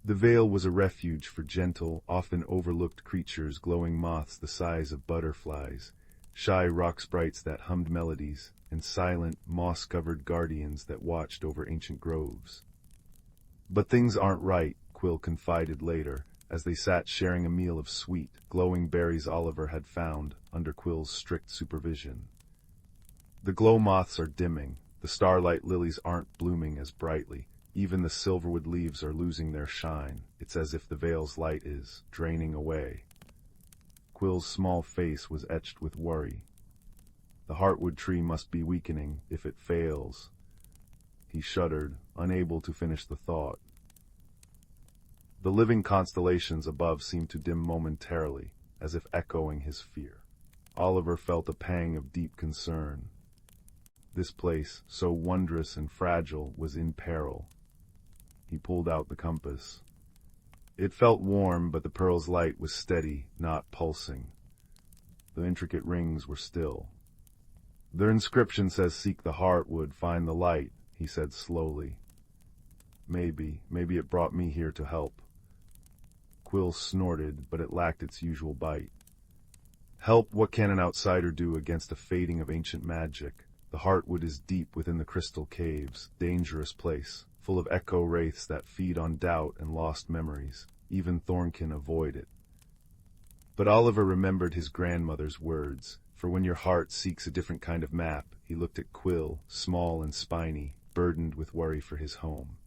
The Vale was a refuge for gentle, often overlooked creatures, glowing moths the size of butterflies, shy rock sprites that hummed melodies, and silent, moss-covered guardians that watched over ancient groves. "But things aren't right," Quill confided later, as they sat sharing a meal of sweet, glowing berries Oliver had found under Quill's strict supervision. "The glow moths are dimming, the starlight lilies aren't blooming as brightly, even the silverwood leaves are losing their shine. It's as if the Vale's light is draining away." Quill's small face was etched with worry. "The Heartwood tree must be weakening if it fails." He shuddered, unable to finish the thought. The living constellations above seemed to dim momentarily, as if echoing his fear. Oliver felt a pang of deep concern. This place, so wondrous and fragile, was in peril. He pulled out the compass. It felt warm, but the pearl's light was steady, not pulsing. The intricate rings were still. "Their inscription says seek the Heartwood, find the light," he said slowly. Maybe it brought me here to help." Quill snorted, but it lacked its usual bite. "Help? What can an outsider do against a fading of ancient magic? The Heartwood is deep within the crystal caves, dangerous place, full of echo wraiths that feed on doubt and lost memories. Even Thornkin avoid it." But Oliver remembered his grandmother's words, for when your heart seeks a different kind of map, he looked at Quill, small and spiny, burdened with worry for his home.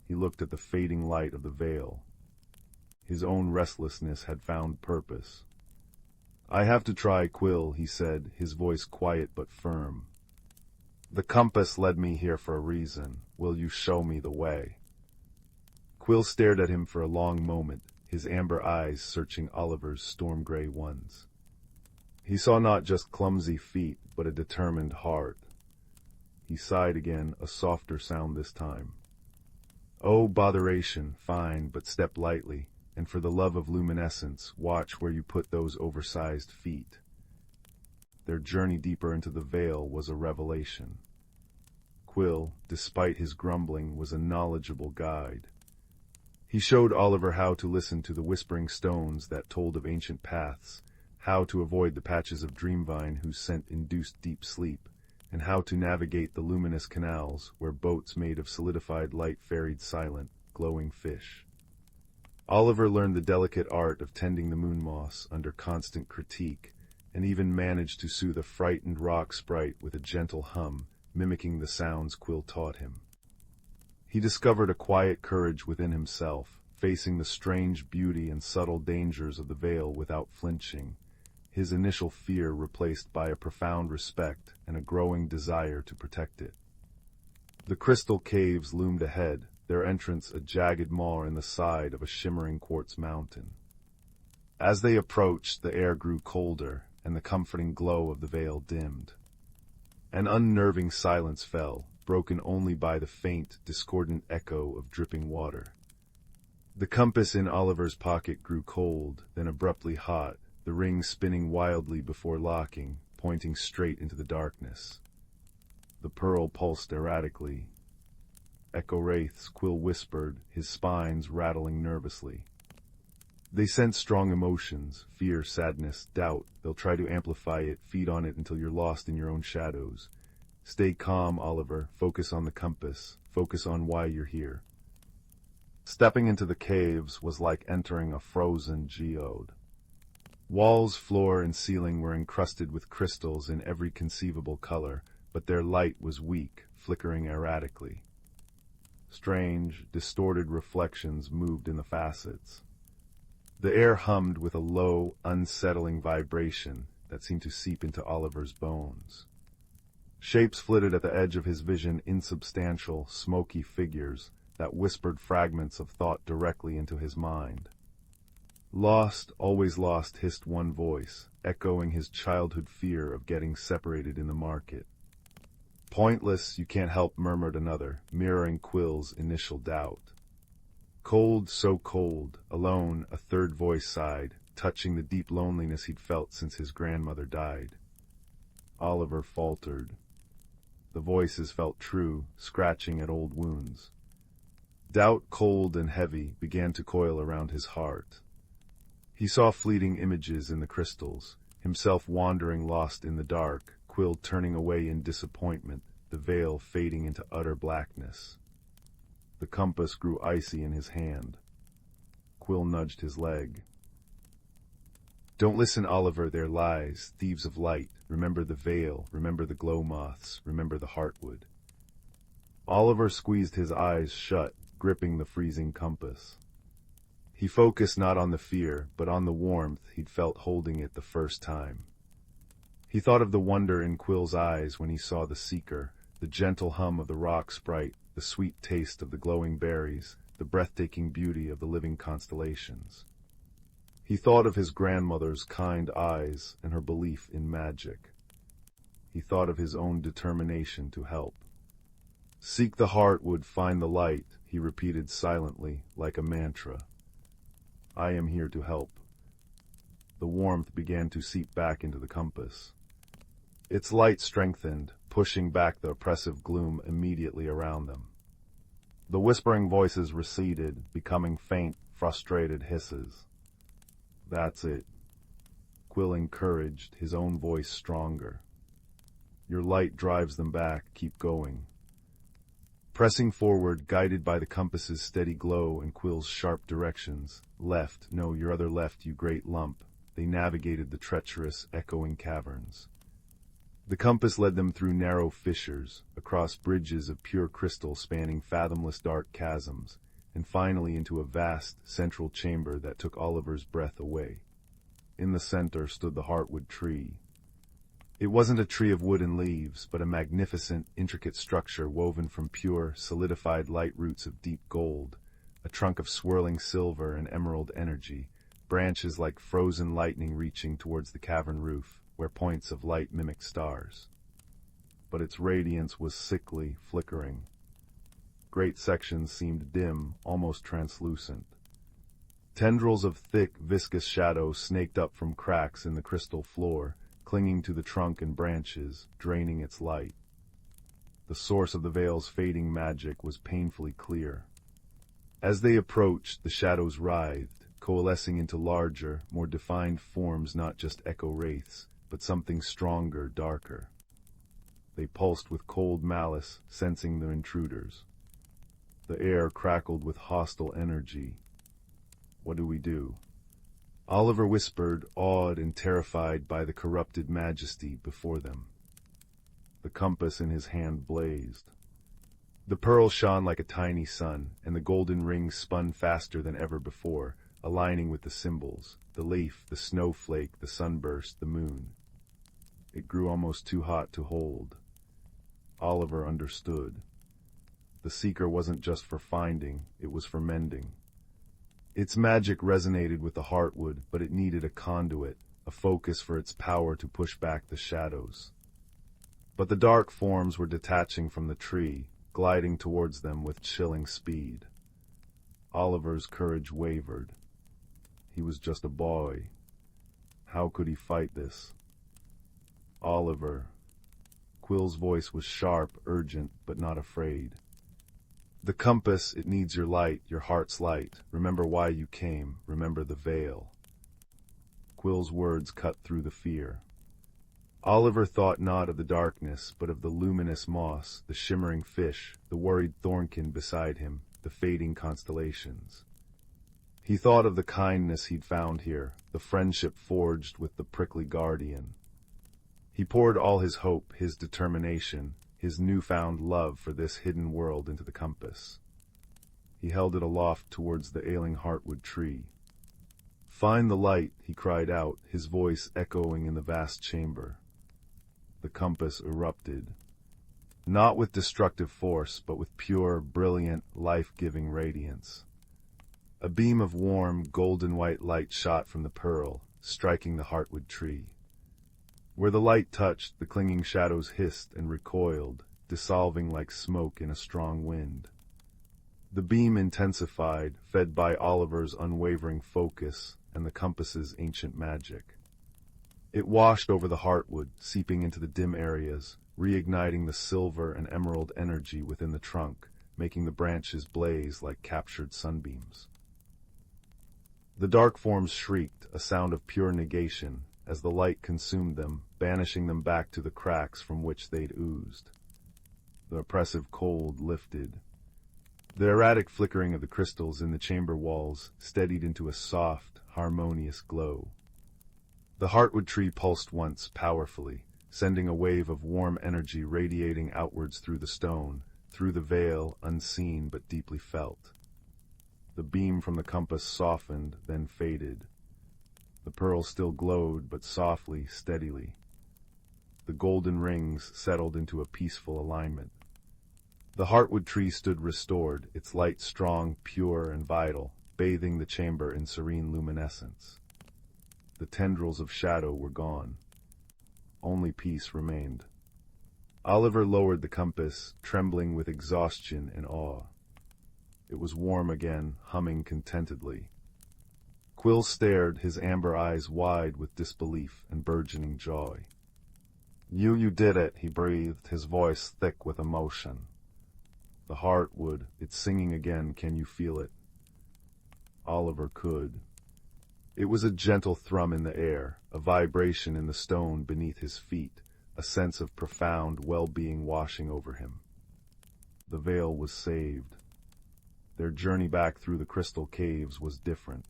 He looked at the fading light of the Vale. His own restlessness had found purpose. "I have to try, Quill," he said, his voice quiet but firm. "The compass led me here for a reason. Will you show me the way?" Quill stared at him for a long moment, his amber eyes searching Oliver's storm-gray ones. He saw not just clumsy feet, but a determined heart. He sighed again, a softer sound this time. "Oh, botheration, fine, but step lightly, and for the love of luminescence, watch where you put those oversized feet." Their journey deeper into the Vale was a revelation. Quill, despite his grumbling, was a knowledgeable guide. He showed Oliver how to listen to the whispering stones that told of ancient paths, how to avoid the patches of dreamvine whose scent induced deep sleep, and how to navigate the luminous canals where boats made of solidified light ferried silent, glowing fish. Oliver learned the delicate art of tending the moon moss under constant critique, and even managed to soothe a frightened rock sprite with a gentle hum, mimicking the sounds Quill taught him. He discovered a quiet courage within himself, facing the strange beauty and subtle dangers of the Vale without flinching, his initial fear replaced by a profound respect and a growing desire to protect it. The crystal caves loomed ahead, their entrance a jagged maw in the side of a shimmering quartz mountain. As they approached, the air grew colder, and the comforting glow of the Vale dimmed. An unnerving silence fell, broken only by the faint, discordant echo of dripping water. The compass in Oliver's pocket grew cold, then abruptly hot, the ring spinning wildly before locking, pointing straight into the darkness. The pearl pulsed erratically. Echo wraiths, Quill whispered, his spines rattling nervously. They sense strong emotions, fear, sadness, doubt. They'll try to amplify it, feed on it until you're lost in your own shadows. Stay calm, Oliver. Focus on the compass. Focus on why you're here. Stepping into the caves was like entering a frozen geode. Walls, floor, and ceiling were encrusted with crystals in every conceivable color, but their light was weak, flickering erratically. Strange, distorted reflections moved in the facets. The air hummed with a low, unsettling vibration that seemed to seep into Oliver's bones. Shapes flitted at the edge of his vision, insubstantial, smoky figures that whispered fragments of thought directly into his mind. Lost, always lost, hissed one voice, echoing his childhood fear of getting separated in the market. Pointless, you can't help, murmured another, mirroring Quill's initial doubt. Cold, so cold, alone, a third voice sighed, touching the deep loneliness he'd felt since his grandmother died. Oliver faltered. The voices felt true, scratching at old wounds. Doubt, cold and heavy, began to coil around his heart. He saw fleeting images in the crystals, himself wandering lost in the dark, Quill turning away in disappointment, the Vale fading into utter blackness. The compass grew icy in his hand. Quill nudged his leg. Don't listen, Oliver, they're lies, thieves of light. Remember the Vale, remember the glow moths, remember the heartwood. Oliver squeezed his eyes shut, gripping the freezing compass. He focused not on the fear, but on the warmth he'd felt holding it the first time. He thought of the wonder in Quill's eyes when he saw the seeker, the gentle hum of the rock sprite, the sweet taste of the glowing berries, the breathtaking beauty of the living constellations. He thought of his grandmother's kind eyes and her belief in magic. He thought of his own determination to help. Seek the heartwood, find the light, he repeated silently, like a mantra. I am here to help. The warmth began to seep back into the compass. Its light strengthened, pushing back the oppressive gloom immediately around them. The whispering voices receded, becoming faint, frustrated hisses. That's it. Quill encouraged, his own voice stronger. Your light drives them back, keep going. Pressing forward, guided by the compass's steady glow and Quill's sharp directions, left, no, your other left, you great lump, they navigated the treacherous, echoing caverns. The compass led them through narrow fissures, across bridges of pure crystal spanning fathomless dark chasms, and finally into a vast, central chamber that took Oliver's breath away. In the center stood the heartwood tree. It wasn't a tree of wood and leaves, but a magnificent, intricate structure woven from pure, solidified light roots of deep gold, a trunk of swirling silver and emerald energy, branches like frozen lightning reaching towards the cavern roof, where points of light mimicked stars. But its radiance was sickly, flickering. Great sections seemed dim, almost translucent. Tendrils of thick, viscous shadow snaked up from cracks in the crystal floor, clinging to the trunk and branches, draining its light. The source of the Vale's fading magic was painfully clear. As they approached, the shadows writhed, coalescing into larger, more defined forms, not just echo wraiths, but something stronger, darker. They pulsed with cold malice, sensing the intruders. The air crackled with hostile energy. What do we do? Oliver whispered, awed and terrified by the corrupted majesty before them. The compass in his hand blazed. The pearl shone like a tiny sun, and the golden rings spun faster than ever before, aligning with the symbols, the leaf, the snowflake, the sunburst, the moon. It grew almost too hot to hold. Oliver understood. The seeker wasn't just for finding, it was for mending. Its magic resonated with the heartwood, but it needed a conduit, a focus for its power to push back the shadows. But the dark forms were detaching from the tree, gliding towards them with chilling speed. Oliver's courage wavered. He was just a boy. How could he fight this? Oliver. Quill's voice was sharp, urgent, but not afraid. The compass, it needs your light, your heart's light. Remember why you came. Remember the veil. Quill's words cut through the fear. Oliver thought not of the darkness, but of the luminous moss, the shimmering fish, the worried thornkin beside him, the fading constellations. He thought of the kindness he'd found here, the friendship forged with the prickly guardian. He poured all his hope, his determination, his newfound love for this hidden world into the compass. He held it aloft towards the ailing heartwood tree. "Find the light," he cried out, his voice echoing in the vast chamber. The compass erupted, not with destructive force, but with pure, brilliant, life-giving radiance. A beam of warm, golden-white light shot from the pearl, striking the heartwood tree. Where the light touched, the clinging shadows hissed and recoiled, dissolving like smoke in a strong wind. The beam intensified, fed by Oliver's unwavering focus and the compass's ancient magic. It washed over the heartwood, seeping into the dim areas, reigniting the silver and emerald energy within the trunk, making the branches blaze like captured sunbeams. The dark forms shrieked, a sound of pure negation, as the light consumed them, banishing them back to the cracks from which they'd oozed. The oppressive cold lifted. The erratic flickering of the crystals in the chamber walls steadied into a soft, harmonious glow. The heartwood tree pulsed once, powerfully, sending a wave of warm energy radiating outwards through the stone, through the veil, unseen but deeply felt. The beam from the compass softened, then faded. The pearl still glowed, but softly, steadily. The golden rings settled into a peaceful alignment. The heartwood tree stood restored, its light strong, pure, and vital, bathing the chamber in serene luminescence. The tendrils of shadow were gone. Only peace remained. Oliver lowered the compass, trembling with exhaustion and awe. It was warm again, humming contentedly. Quill stared, his amber eyes wide with disbelief and burgeoning joy. You did it," he breathed, his voice thick with emotion. The heartwood, it's singing again, can you feel it? Oliver could. It was a gentle thrum in the air, a vibration in the stone beneath his feet, a sense of profound well-being washing over him. The veil was saved. Their journey back through the crystal caves was different.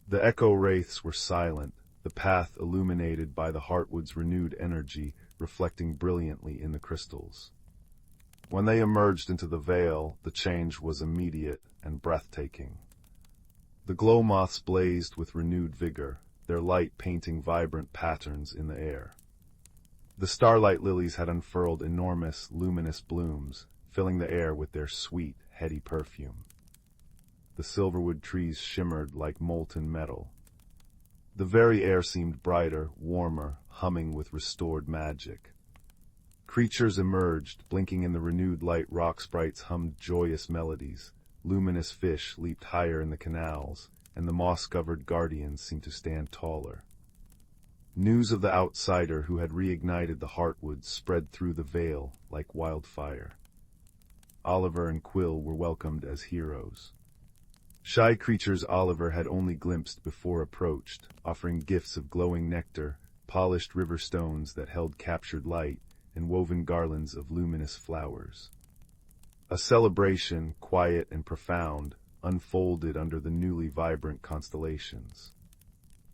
The echo wraiths were silent, the path illuminated by the heartwood's renewed energy reflecting brilliantly in the crystals. When they emerged into the veil, the change was immediate and breathtaking. The glow moths blazed with renewed vigor, their light painting vibrant patterns in the air. The starlight lilies had unfurled enormous, luminous blooms, filling the air with their sweet, heady perfume. The silverwood trees shimmered like molten metal. The very air seemed brighter, warmer, humming with restored magic. Creatures emerged, blinking in the renewed light. Rock sprites hummed joyous melodies, luminous fish leaped higher in the canals, and the moss-covered guardians seemed to stand taller. News of the outsider who had reignited the heartwood spread through the veil like wildfire. Oliver and Quill were welcomed as heroes. Shy creatures Oliver had only glimpsed before approached, offering gifts of glowing nectar, polished river stones that held captured light, and woven garlands of luminous flowers. A celebration, quiet and profound, unfolded under the newly vibrant constellations.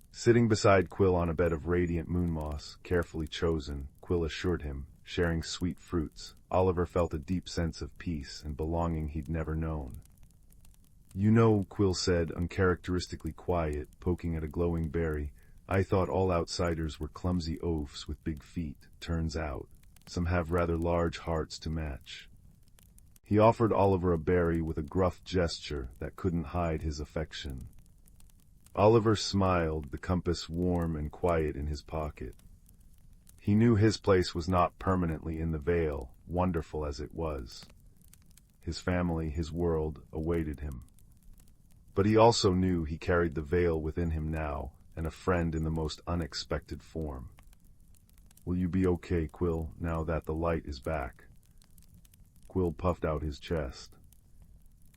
Sitting beside Quill on a bed of radiant moon moss, carefully chosen, Quill assured him, sharing sweet fruits, Oliver felt a deep sense of peace and belonging he'd never known. "You know," Quill said, uncharacteristically quiet, poking at a glowing berry, "I thought all outsiders were clumsy oafs with big feet. Turns out, some have rather large hearts to match." He offered Oliver a berry with a gruff gesture that couldn't hide his affection. Oliver smiled, the compass warm and quiet in his pocket. He knew his place was not permanently in the Vale, wonderful as it was. His family, his world, awaited him. But he also knew he carried the Vale within him now, and a friend in the most unexpected form. "Will you be okay, Quill, now that the light is back?" Quill puffed out his chest.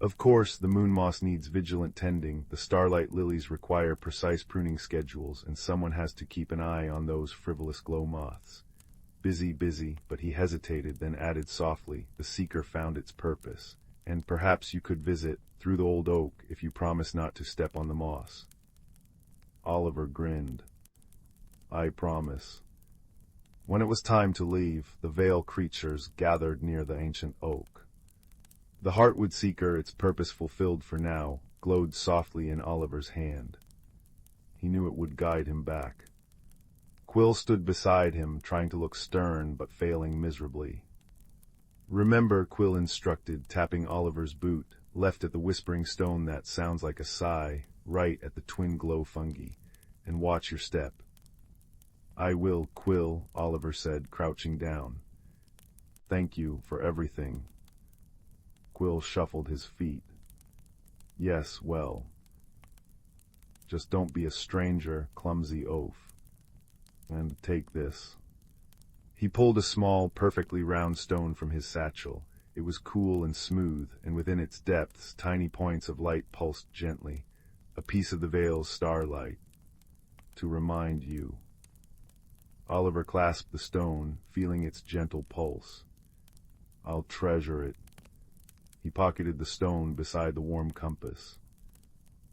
"Of course, the moon moss needs vigilant tending, the starlight lilies require precise pruning schedules, and someone has to keep an eye on those frivolous glow moths. Busy, busy," but he hesitated, then added softly, "the seeker found its purpose, and perhaps you could visit through the old oak if you promise not to step on the moss." Oliver grinned. "I promise." When it was time to leave, the Vale creatures gathered near the ancient oak. The Heartwood Seeker, its purpose fulfilled for now, glowed softly in Oliver's hand. He knew it would guide him back. Quill stood beside him, trying to look stern but failing miserably. "Remember," Quill instructed, tapping Oliver's boot, left at the whispering stone that sounds like a sigh, right at the twin glow fungi, "and watch your step." "I will, Quill," Oliver said, crouching down. "Thank you for everything." Quill shuffled his feet. "Yes, well. Just don't be a stranger, clumsy oaf. And take this." He pulled a small, perfectly round stone from his satchel. It was cool and smooth, and within its depths tiny points of light pulsed gently, a piece of the Vale's starlight. "To remind you." Oliver clasped the stone, feeling its gentle pulse. "I'll treasure it." He pocketed the stone beside the warm compass.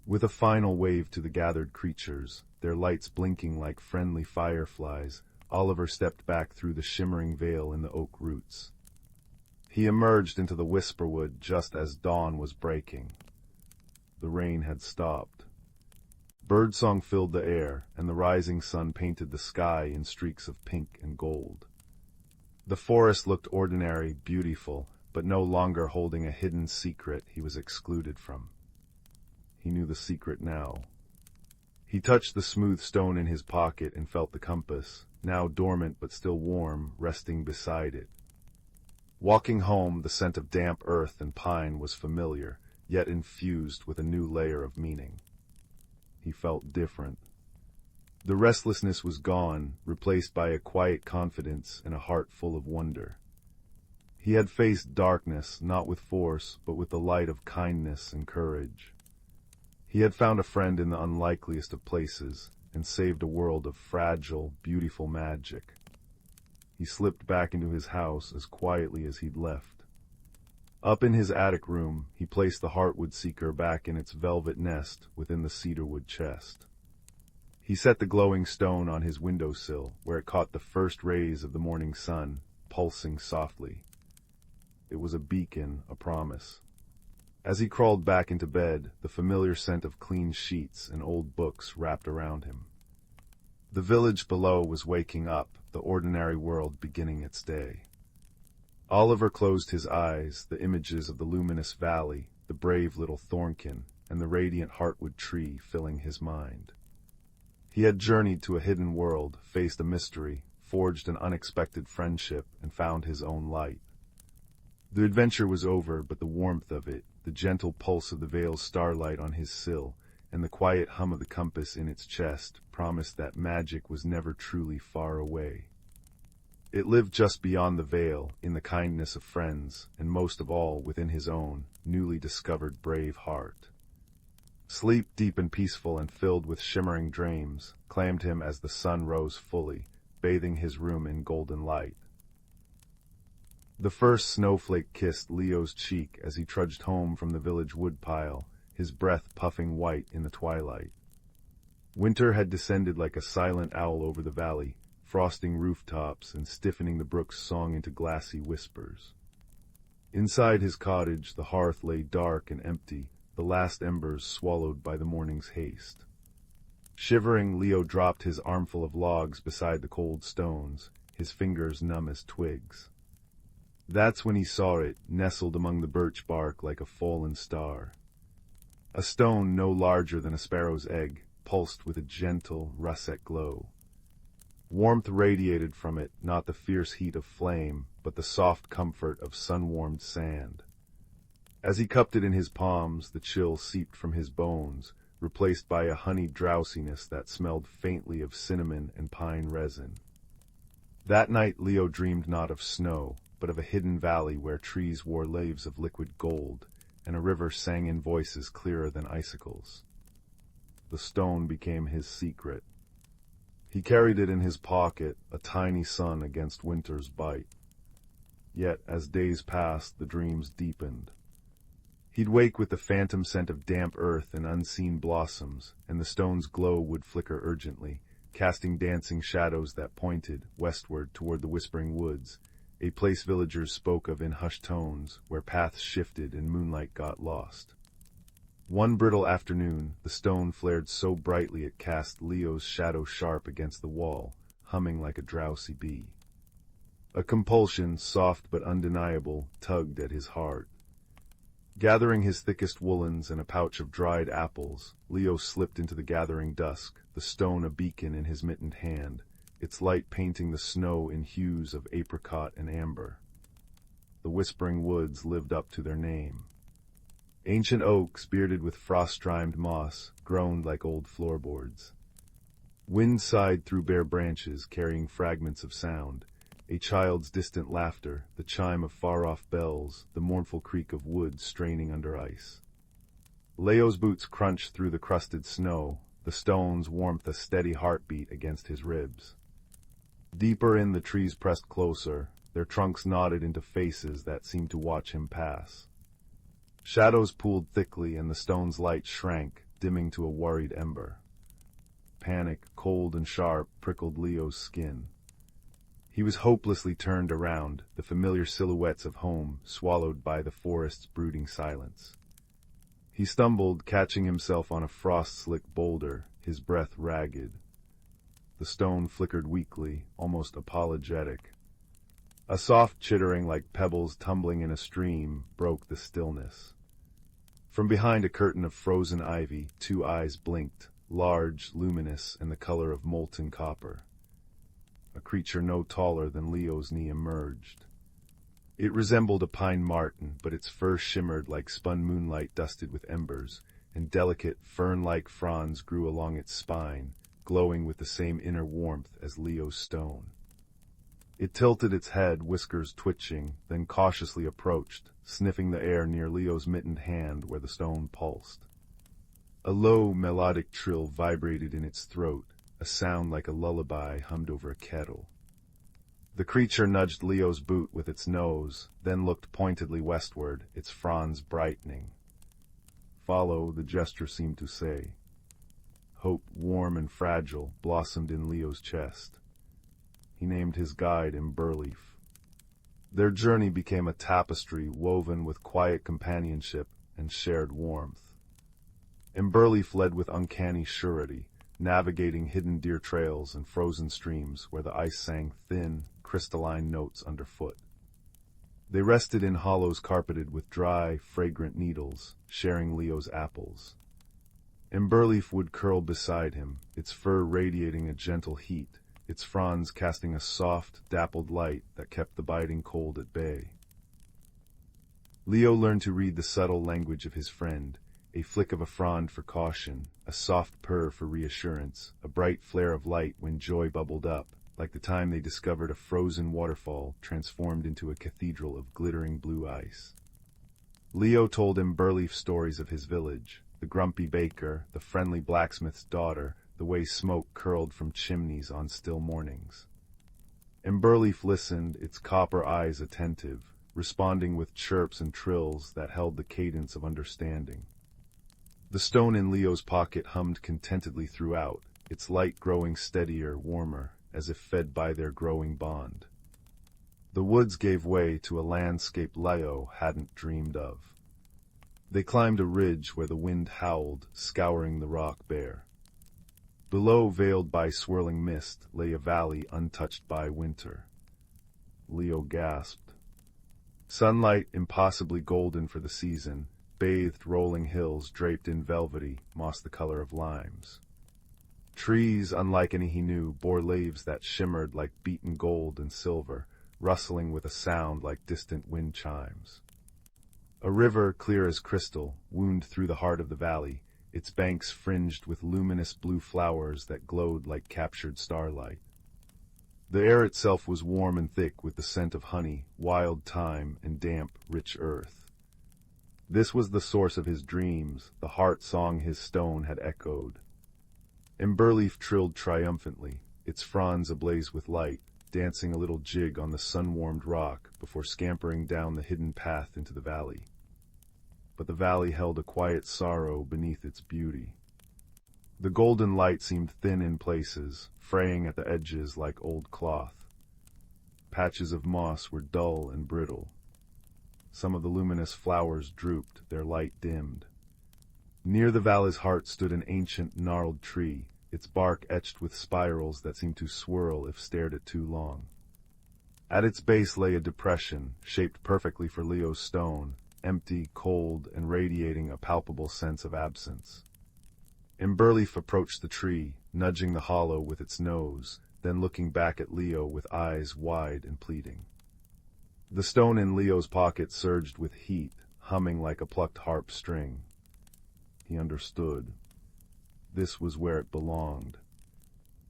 With a final wave to the gathered creatures, their lights blinking like friendly fireflies, Oliver stepped back through the shimmering veil in the oak roots. He emerged into the whisperwood just as dawn was breaking. The rain had stopped. Birdsong filled the air, and the rising sun painted the sky in streaks of pink and gold. The forest looked ordinary, beautiful, but no longer holding a hidden secret he was excluded from. He knew the secret now. He touched the smooth stone in his pocket and felt the compass, now dormant but still warm, resting beside it. Walking home, the scent of damp earth and pine was familiar, yet infused with a new layer of meaning. He felt different. The restlessness was gone, replaced by a quiet confidence and a heart full of wonder. He had faced darkness, not with force, but with the light of kindness and courage. He had found a friend in the unlikeliest of places, and saved a world of fragile, beautiful magic. He slipped back into his house as quietly as he'd left. Up in his attic room, he placed the Heartwood Seeker back in its velvet nest within the cedarwood chest. He set the glowing stone on his windowsill, where it caught the first rays of the morning sun, pulsing softly. It was a beacon, a promise. As he crawled back into bed, the familiar scent of clean sheets and old books wrapped around him. The village below was waking up, the ordinary world beginning its day. Oliver closed his eyes, the images of the luminous valley, the brave little thornkin, and the radiant heartwood tree filling his mind. He had journeyed to a hidden world, faced a mystery, forged an unexpected friendship, and found his own light. The adventure was over, but the warmth of it, the gentle pulse of the Vale's starlight on his sill, and the quiet hum of the compass in its chest promised that magic was never truly far away. It lived just beyond the Vale, in the kindness of friends, and most of all within his own, newly discovered brave heart. Sleep, deep and peaceful and filled with shimmering dreams, claimed him as the sun rose fully, bathing his room in golden light. The first snowflake kissed Leo's cheek as he trudged home from the village woodpile, his breath puffing white in the twilight. Winter had descended like a silent owl over the valley, frosting rooftops and stiffening the brook's song into glassy whispers. Inside his cottage, the hearth lay dark and empty, the last embers swallowed by the morning's haste. Shivering, Leo dropped his armful of logs beside the cold stones, his fingers numb as twigs. That's when he saw it, nestled among the birch bark like a fallen star. A stone no larger than a sparrow's egg, pulsed with a gentle, russet glow. Warmth radiated from it, not the fierce heat of flame, but the soft comfort of sun-warmed sand. As he cupped it in his palms, the chill seeped from his bones, replaced by a honeyed drowsiness that smelled faintly of cinnamon and pine resin. That night Leo dreamed not of snow, but of a hidden valley where trees wore leaves of liquid gold, and a river sang in voices clearer than icicles. The stone became his secret. He carried it in his pocket, a tiny sun against winter's bite. Yet, as days passed, the dreams deepened. He'd wake with the phantom scent of damp earth and unseen blossoms, and the stone's glow would flicker urgently, casting dancing shadows that pointed, westward toward the whispering woods, a place villagers spoke of in hushed tones, where paths shifted and moonlight got lost. One brittle afternoon, the stone flared so brightly it cast Leo's shadow sharp against the wall, humming like a drowsy bee. A compulsion, soft but undeniable, tugged at his heart. Gathering his thickest woolens and a pouch of dried apples, Leo slipped into the gathering dusk, the stone a beacon in his mittened hand, its light painting the snow in hues of apricot and amber. The whispering woods lived up to their name. Ancient oaks, bearded with frost-strimed moss, groaned like old floorboards. Wind sighed through bare branches, carrying fragments of sound, a child's distant laughter, the chime of far-off bells, the mournful creak of wood straining under ice. Leo's boots crunched through the crusted snow, the stone's warmth a steady heartbeat against his ribs. Deeper in, the trees pressed closer, their trunks knotted into faces that seemed to watch him pass. Shadows pooled thickly, and the stone's light shrank, dimming to a worried ember. Panic, cold and sharp, prickled Leo's skin. He was hopelessly turned around, the familiar silhouettes of home swallowed by the forest's brooding silence. He stumbled, catching himself on a frost-slick boulder, his breath ragged. The stone flickered weakly, almost apologetic. A soft chittering like pebbles tumbling in a stream broke the stillness. From behind a curtain of frozen ivy, two eyes blinked, large, luminous, and the color of molten copper. A creature no taller than Leo's knee emerged. It resembled a pine marten, but its fur shimmered like spun moonlight dusted with embers, and delicate, fern-like fronds grew along its spine, glowing with the same inner warmth as Leo's stone. It tilted its head, whiskers twitching, then cautiously approached, sniffing the air near Leo's mittened hand where the stone pulsed. A low, melodic trill vibrated in its throat, a sound like a lullaby hummed over a kettle. The creature nudged Leo's boot with its nose, then looked pointedly westward, its fronds brightening. "Follow," the gesture seemed to say. Hope, warm and fragile, blossomed in Leo's chest. He named his guide Emberleaf. Their journey became a tapestry woven with quiet companionship and shared warmth. Emberleaf led with uncanny surety, navigating hidden deer trails and frozen streams where the ice sang thin, crystalline notes underfoot. They rested in hollows carpeted with dry, fragrant needles, sharing Leo's apples. Emberleaf would curl beside him, its fur radiating a gentle heat, its fronds casting a soft, dappled light that kept the biting cold at bay. Leo learned to read the subtle language of his friend, a flick of a frond for caution, a soft purr for reassurance, a bright flare of light when joy bubbled up, like the time they discovered a frozen waterfall transformed into a cathedral of glittering blue ice. Leo told Emberleaf stories of his village, the grumpy baker, the friendly blacksmith's daughter, the way smoke curled from chimneys on still mornings. Emberleaf listened, its copper eyes attentive, responding with chirps and trills that held the cadence of understanding. The stone in Leo's pocket hummed contentedly throughout, its light growing steadier, warmer, as if fed by their growing bond. The woods gave way to a landscape Leo hadn't dreamed of. They climbed a ridge where the wind howled, scouring the rock bare. Below, veiled by swirling mist, lay a valley untouched by winter. Leo gasped. Sunlight, impossibly golden for the season, bathed rolling hills draped in velvety, moss the color of limes. Trees, unlike any he knew, bore leaves that shimmered like beaten gold and silver, rustling with a sound like distant wind chimes. A river, clear as crystal, wound through the heart of the valley, its banks fringed with luminous blue flowers that glowed like captured starlight. The air itself was warm and thick with the scent of honey, wild thyme, and damp, rich earth. This was the source of his dreams, the heart song his stone had echoed. Emberleaf trilled triumphantly, its fronds ablaze with light, dancing a little jig on the sun-warmed rock before scampering down the hidden path into the valley. But the valley held a quiet sorrow beneath its beauty. The golden light seemed thin in places, fraying at the edges like old cloth. Patches of moss were dull and brittle. Some of the luminous flowers drooped, their light dimmed. Near the valley's heart stood an ancient, gnarled tree, its bark etched with spirals that seemed to swirl if stared at too long. At its base lay a depression, shaped perfectly for Leo's stone, empty, cold, and radiating a palpable sense of absence. Emberleaf approached the tree, nudging the hollow with its nose, then looking back at Leo with eyes wide and pleading. The stone in Leo's pocket surged with heat, humming like a plucked harp string. He understood. This was where it belonged.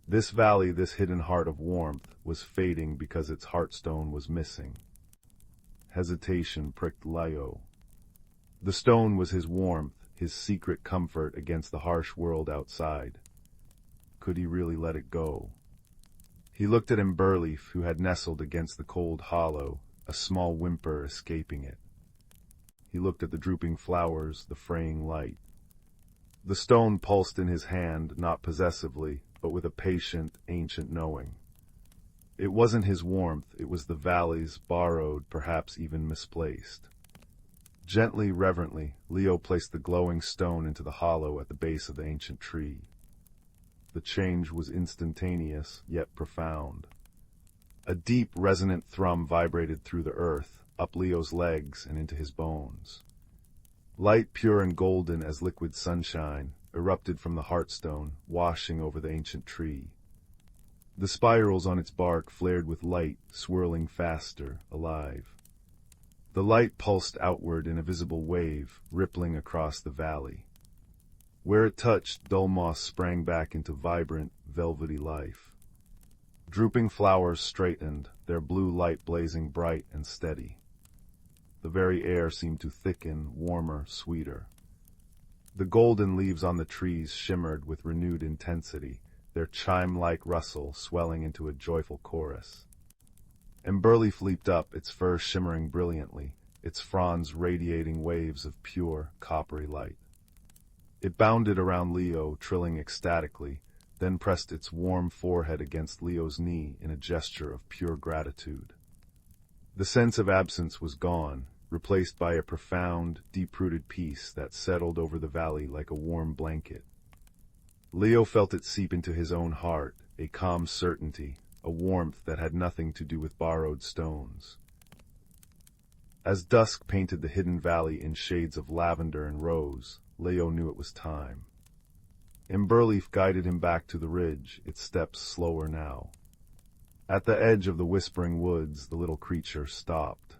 This valley, this hidden heart of warmth, was fading because its heartstone was missing. Hesitation pricked Leo. The stone was his warmth, his secret comfort against the harsh world outside. Could he really let it go? He looked at Emberleaf, who had nestled against the cold hollow, a small whimper escaping it. He looked at the drooping flowers, the fraying light. The stone pulsed in his hand, not possessively, but with a patient, ancient knowing. It wasn't his warmth, it was the valley's, borrowed, perhaps even misplaced. Gently, reverently, Leo placed the glowing stone into the hollow at the base of the ancient tree. The change was instantaneous, yet profound. A deep, resonant thrum vibrated through the earth, up Leo's legs and into his bones. Light, pure and golden as liquid sunshine, erupted from the heartstone, washing over the ancient tree. The spirals on its bark flared with light, swirling faster, alive. The light pulsed outward in a visible wave, rippling across the valley. Where it touched, dull moss sprang back into vibrant, velvety life. Drooping flowers straightened, their blue light blazing bright and steady. The very air seemed to thicken, warmer, sweeter. The golden leaves on the trees shimmered with renewed intensity, their chime-like rustle swelling into a joyful chorus. Emberleaf leaped up, its fur shimmering brilliantly, its fronds radiating waves of pure, coppery light. It bounded around Leo, trilling ecstatically, then pressed its warm forehead against Leo's knee in a gesture of pure gratitude. The sense of absence was gone, replaced by a profound, deep-rooted peace that settled over the valley like a warm blanket. Leo felt it seep into his own heart, a calm certainty, a warmth that had nothing to do with borrowed stones. As dusk painted the hidden valley in shades of lavender and rose, Leo knew it was time. Emberleaf guided him back to the ridge, its steps slower now. At the edge of the whispering woods, the little creature stopped.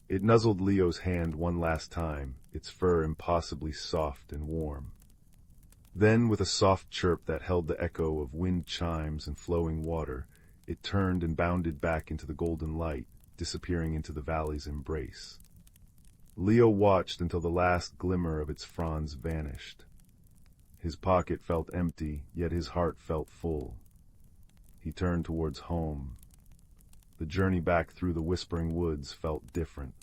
It nuzzled Leo's hand one last time, its fur impossibly soft and warm. Then, with a soft chirp that held the echo of wind chimes and flowing water, it turned and bounded back into the golden light, disappearing into the valley's embrace. Leo watched until the last glimmer of its fronds vanished. His pocket felt empty, yet his heart felt full. He turned towards home. The journey back through the whispering woods felt different.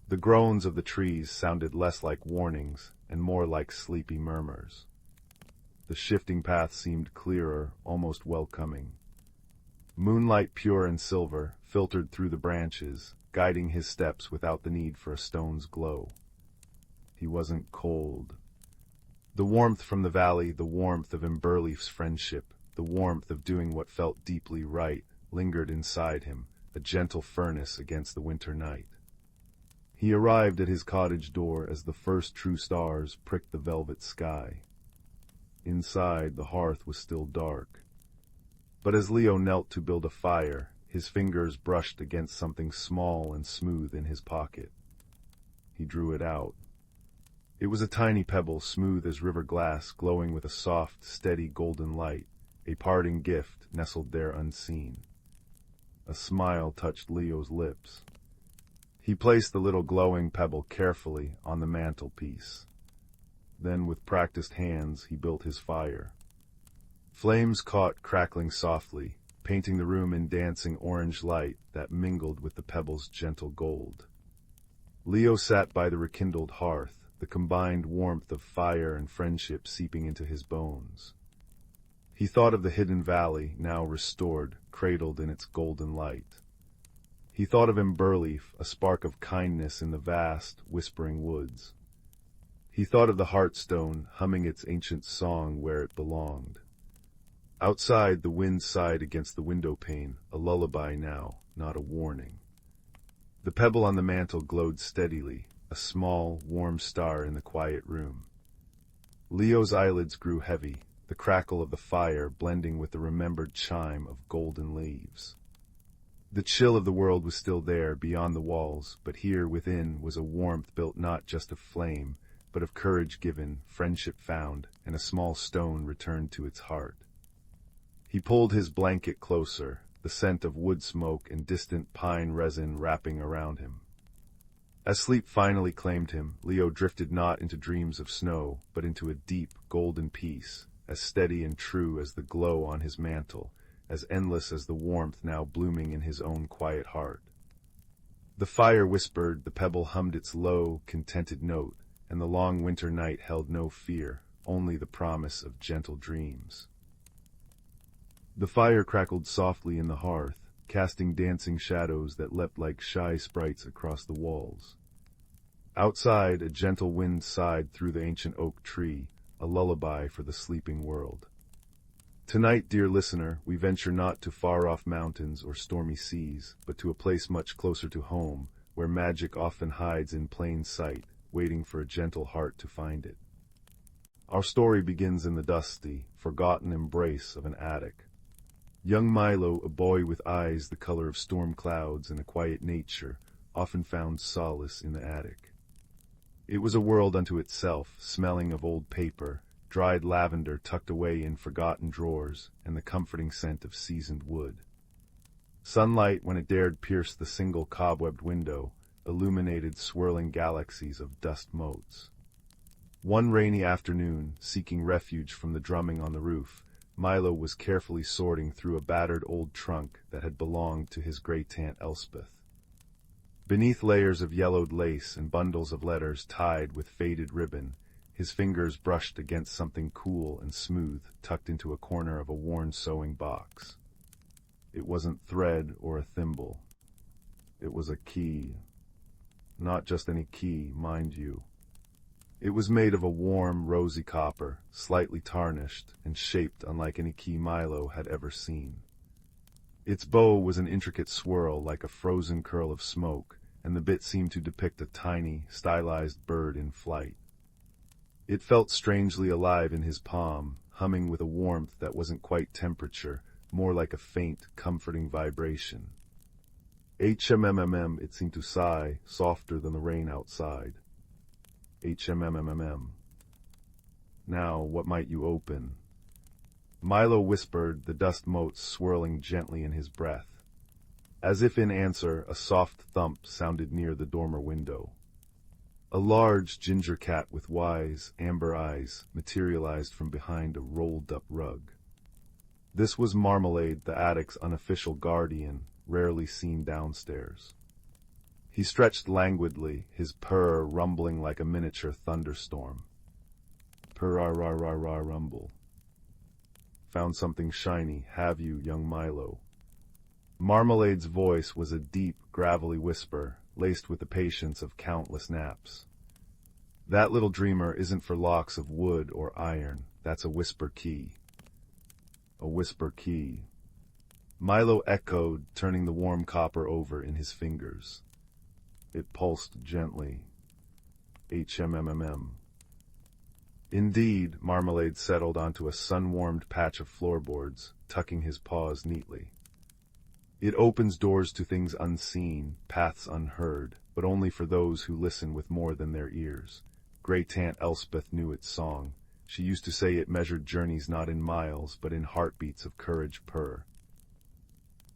The groans of the trees sounded less like warnings and more like sleepy murmurs. The shifting path seemed clearer, almost welcoming. Moonlight, pure and silver, filtered through the branches, guiding his steps without the need for a stone's glow. He wasn't cold. The warmth from the valley, the warmth of Emberleaf's friendship, the warmth of doing what felt deeply right, lingered inside him, a gentle furnace against the winter night. He arrived at his cottage door as the first true stars pricked the velvet sky. Inside, the hearth was still dark. But as Leo knelt to build a fire, his fingers brushed against something small and smooth in his pocket. He drew it out. It was a tiny pebble, smooth as river glass, glowing with a soft, steady golden light, a parting gift nestled there unseen. A smile touched Leo's lips. He placed the little glowing pebble carefully on the mantelpiece. Then, with practiced hands, he built his fire. Flames caught, crackling softly, painting the room in dancing orange light that mingled with the pebble's gentle gold. Leo sat by the rekindled hearth, the combined warmth of fire and friendship seeping into his bones. He thought of the hidden valley, now restored, cradled in its golden light. He thought of Emberleaf, a spark of kindness in the vast, whispering woods. He thought of the heartstone, humming its ancient song where it belonged. Outside, the wind sighed against the window pane, a lullaby now, not a warning. The pebble on the mantel glowed steadily, a small, warm star in the quiet room. Leo's eyelids grew heavy, the crackle of the fire blending with the remembered chime of golden leaves. The chill of the world was still there, beyond the walls, but here within was a warmth built not just of flame, but of courage given, friendship found, and a small stone returned to its heart. He pulled his blanket closer, the scent of wood smoke and distant pine resin wrapping around him. As sleep finally claimed him, Leo drifted not into dreams of snow, but into a deep, golden peace, as steady and true as the glow on his mantle, as endless as the warmth now blooming in his own quiet heart. The fire whispered, the pebble hummed its low, contented note, and the long winter night held no fear, only the promise of gentle dreams. The fire crackled softly in the hearth, casting dancing shadows that leapt like shy sprites across the walls. Outside, a gentle wind sighed through the ancient oak tree, a lullaby for the sleeping world. Tonight, dear listener, we venture not to far-off mountains or stormy seas, but to a place much closer to home, where magic often hides in plain sight, waiting for a gentle heart to find it. Our story begins in the dusty, forgotten embrace of an attic. Young Milo, a boy with eyes the color of storm clouds and a quiet nature, often found solace in the attic. It was a world unto itself, smelling of old paper, dried lavender tucked away in forgotten drawers, and the comforting scent of seasoned wood. Sunlight, when it dared pierce the single cobwebbed window, illuminated swirling galaxies of dust motes. One rainy afternoon, seeking refuge from the drumming on the roof, Milo was carefully sorting through a battered old trunk that had belonged to his great-aunt Elspeth. Beneath layers of yellowed lace and bundles of letters tied with faded ribbon, his fingers brushed against something cool and smooth tucked into a corner of a worn sewing box. It wasn't thread or a thimble. It was a key. Not just any key, mind you. It was made of a warm, rosy copper, slightly tarnished, and shaped unlike any key Milo had ever seen. Its bow was an intricate swirl like a frozen curl of smoke, and the bit seemed to depict a tiny, stylized bird in flight. It felt strangely alive in his palm, humming with a warmth that wasn't quite temperature, more like a faint, comforting vibration. HMMMM, it seemed to sigh, softer than the rain outside. HMMMM. Now, what might you open? Milo whispered, the dust motes swirling gently in his breath. As if in answer, a soft thump sounded near the dormer window. A large ginger cat with wise, amber eyes materialized from behind a rolled-up rug. This was Marmalade, the attic's unofficial guardian, rarely seen downstairs. He stretched languidly, his purr rumbling like a miniature thunderstorm. Purr-ra-ra-ra-ra rumble. Found something shiny, have you, young Milo? Marmalade's voice was a deep, gravelly whisper, laced with the patience of countless naps. That little dreamer isn't for locks of wood or iron, that's a whisper key. A whisper key. Milo echoed, turning the warm copper over in his fingers. It pulsed gently. HMMMM. Indeed, Marmalade settled onto a sun-warmed patch of floorboards, tucking his paws neatly. It opens doors to things unseen, paths unheard, but only for those who listen with more than their ears. Great Aunt Elspeth knew its song. She used to say it measured journeys not in miles, but in heartbeats of courage purr.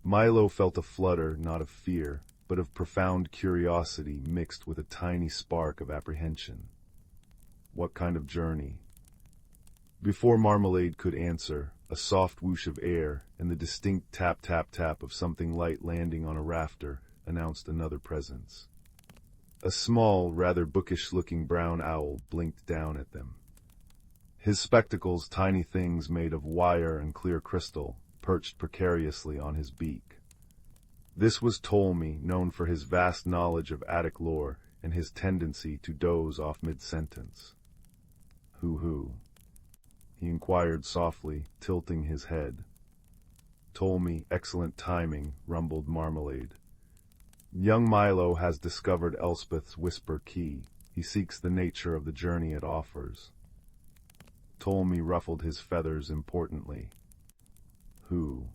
Milo felt a flutter, not of fear, but of profound curiosity mixed with a tiny spark of apprehension. What kind of journey? Before Marmalade could answer, a soft whoosh of air and the distinct tap-tap-tap of something light landing on a rafter announced another presence. A small, rather bookish-looking brown owl blinked down at them. His spectacles, tiny things made of wire and clear crystal, perched precariously on his beak. This was Ptolemy, known for his vast knowledge of attic lore and his tendency to doze off mid-sentence. Who? He inquired softly, tilting his head. Ptolemy, excellent timing, rumbled Marmalade. Young Milo has discovered Elspeth's whisper key. He seeks the nature of the journey it offers. Ptolemy ruffled his feathers importantly. Who?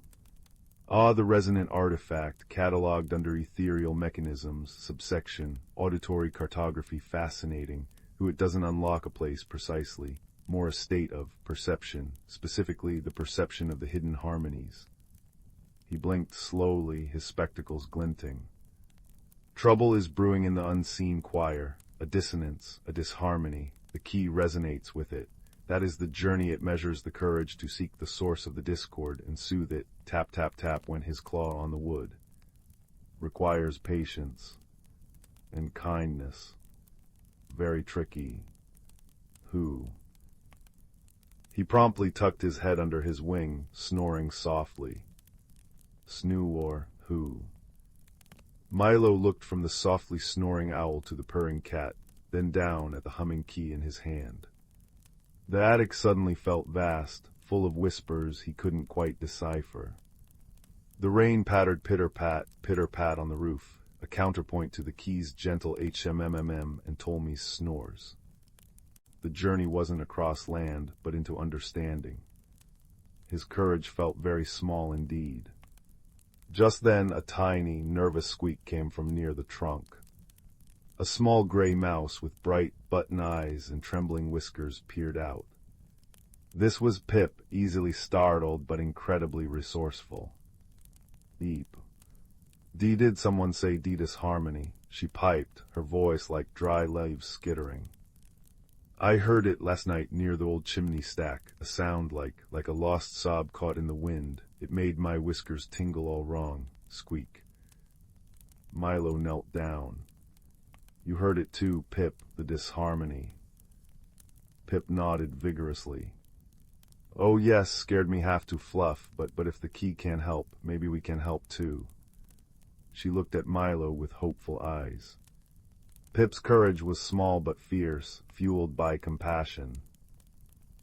Ah, the resonant artifact, catalogued under ethereal mechanisms, subsection, auditory cartography fascinating, who it doesn't unlock a place precisely, more a state of perception, specifically the perception of the hidden harmonies. He blinked slowly, his spectacles glinting. Trouble is brewing in the unseen choir, a dissonance, a disharmony, the key resonates with it. That is the journey it measures the courage to seek the source of the discord and soothe it, tap tap tap went his claw on the wood. Requires patience and kindness. Very tricky. Who? He promptly tucked his head under his wing, snoring softly. Snoo or who? Milo looked from the softly snoring owl to the purring cat, then down at the humming key in his hand. The attic suddenly felt vast, full of whispers he couldn't quite decipher. The rain pattered pitter-pat on the roof, a counterpoint to the key's gentle HMMMM and Ptolemy's snores. The journey wasn't across land, but into understanding. His courage felt very small indeed. Just then a tiny, nervous squeak came from near the trunk. A small gray mouse with bright button eyes and trembling whiskers peered out. This was Pip, easily startled but incredibly resourceful. Deep. Did someone say Deedis harmony? She piped, her voice like dry leaves skittering. I heard it last night near the old chimney stack, a sound like a lost sob caught in the wind. It made my whiskers tingle all wrong. Squeak. Milo knelt down. You heard it too, Pip, the disharmony. Pip nodded vigorously. Oh yes, scared me half to fluff, but if the key can't help, maybe we can help too. She looked at Milo with hopeful eyes. Pip's courage was small but fierce, fueled by compassion.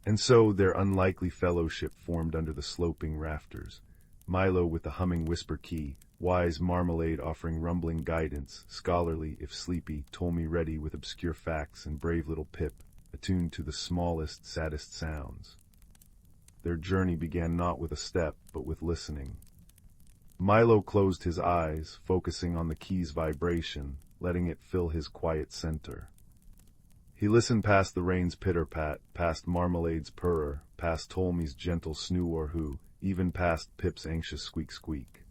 And so their unlikely fellowship formed under the sloping rafters. Milo with the humming whisper key, wise Marmalade offering rumbling guidance, scholarly if sleepy, Ptolemy ready with obscure facts, and brave little Pip, attuned to the smallest, saddest sounds. Their journey began not with a step, but with listening. Milo closed his eyes, focusing on the key's vibration, letting it fill his quiet center. He listened past the rain's pitter-pat, past Marmalade's purr, past Ptolemy's gentle snoo or who, even past Pip's anxious squeak-squeak.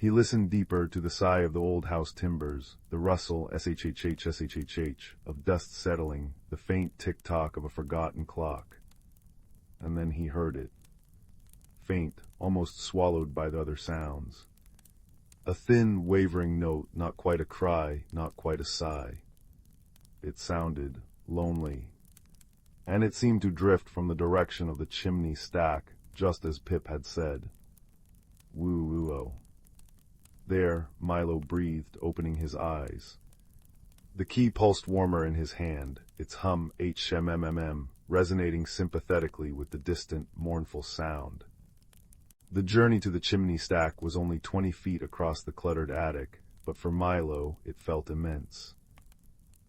He listened deeper to the sigh of the old house timbers, the rustle shhh of dust settling, the faint tick-tock of a forgotten clock. And then he heard it. Faint, almost swallowed by the other sounds. A thin, wavering note, not quite a cry, not quite a sigh. It sounded lonely. And it seemed to drift from the direction of the chimney stack, just as Pip had said. Woo-woo-oh. There, Milo breathed, opening his eyes. The key pulsed warmer in his hand, its hum HMMM resonating sympathetically with the distant, mournful sound. The journey to the chimney stack was only 20 feet across the cluttered attic, but for Milo, it felt immense.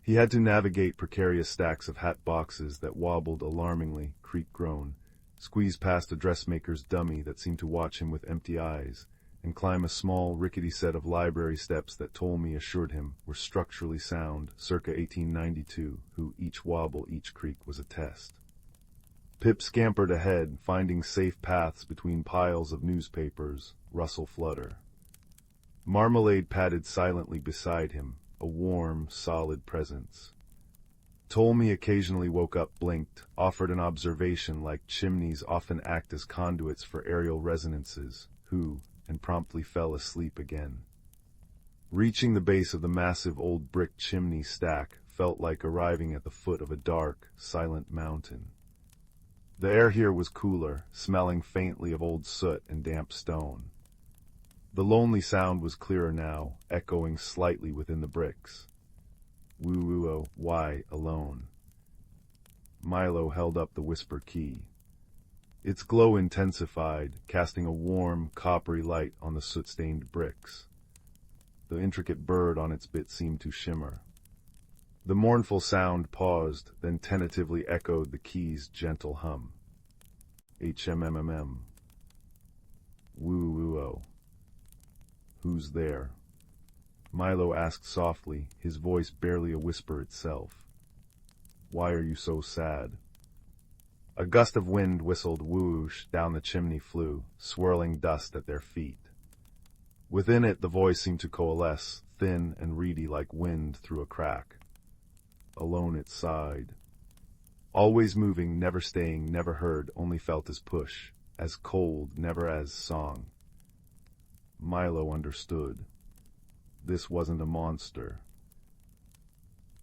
He had to navigate precarious stacks of hat boxes that wobbled alarmingly, creak-groan, squeeze past a dressmaker's dummy that seemed to watch him with empty eyes, and climb a small, rickety set of library steps that Ptolemy assured him were structurally sound, circa 1892, who each wobble, each creak was a test. Pip scampered ahead, finding safe paths between piles of newspapers, rustle flutter. Marmalade padded silently beside him, a warm, solid presence. Ptolemy occasionally woke up, blinked, offered an observation like chimneys often act as conduits for aerial resonances, and promptly fell asleep again. Reaching the base of the massive old brick chimney stack felt like arriving at the foot of a dark, silent mountain. The air here was cooler, smelling faintly of old soot and damp stone. The lonely sound was clearer now, echoing slightly within the bricks. Woo-woo-oh, why alone? Milo held up the whisper key. Its glow intensified, casting a warm, coppery light on the soot-stained bricks. The intricate bird on its bit seemed to shimmer. The mournful sound paused, then tentatively echoed the key's gentle hum. HMMM. Woo-woo-oh. Who's there? Milo asked softly, his voice barely a whisper itself. Why are you so sad? A gust of wind whistled whoosh down the chimney flue, swirling dust at their feet. Within it the voice seemed to coalesce, thin and reedy like wind through a crack. Alone it sighed. Always moving, never staying, never heard, only felt as push, as cold, never as song. Milo understood. This wasn't a monster.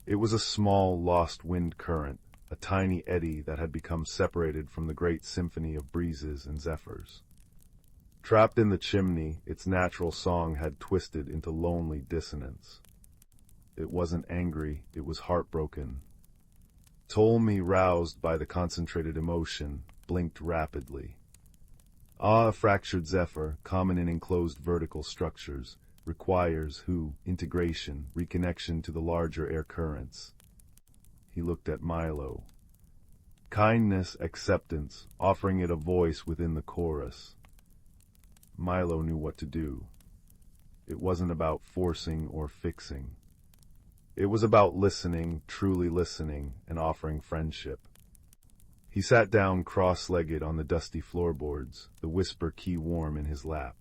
It was a small, lost wind current, a tiny eddy that had become separated from the great symphony of breezes and zephyrs. Trapped in the chimney, its natural song had twisted into lonely dissonance. It wasn't angry, it was heartbroken. Ptolemy, roused by the concentrated emotion, blinked rapidly. A fractured Zephyr, common in enclosed vertical structures, requires integration, reconnection to the larger air currents. He looked at Milo. Kindness, acceptance, offering it a voice within the chorus. Milo knew what to do. It wasn't about forcing or fixing. It was about listening, truly listening, and offering friendship. He sat down cross-legged on the dusty floorboards, the whisper key warm in his lap.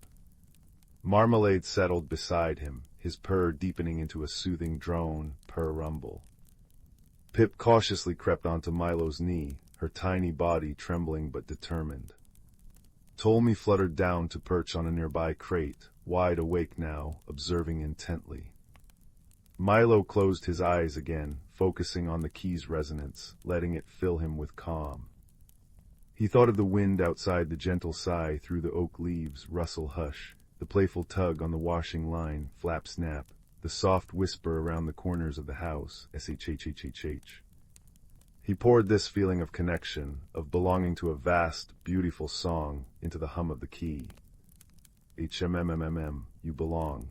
Marmalade settled beside him, his purr deepening into a soothing drone, purr rumble. Pip cautiously crept onto Milo's knee, her tiny body trembling but determined. Ptolemy fluttered down to perch on a nearby crate, wide awake now, observing intently. Milo closed his eyes again, focusing on the key's resonance, letting it fill him with calm. He thought of the wind outside, the gentle sigh through the oak leaves, rustle hush, the playful tug on the washing line, flap snap, the soft whisper around the corners of the house, shhhhh. He poured this feeling of connection, of belonging to a vast, beautiful song, into the hum of the key. HMMMM, you belong.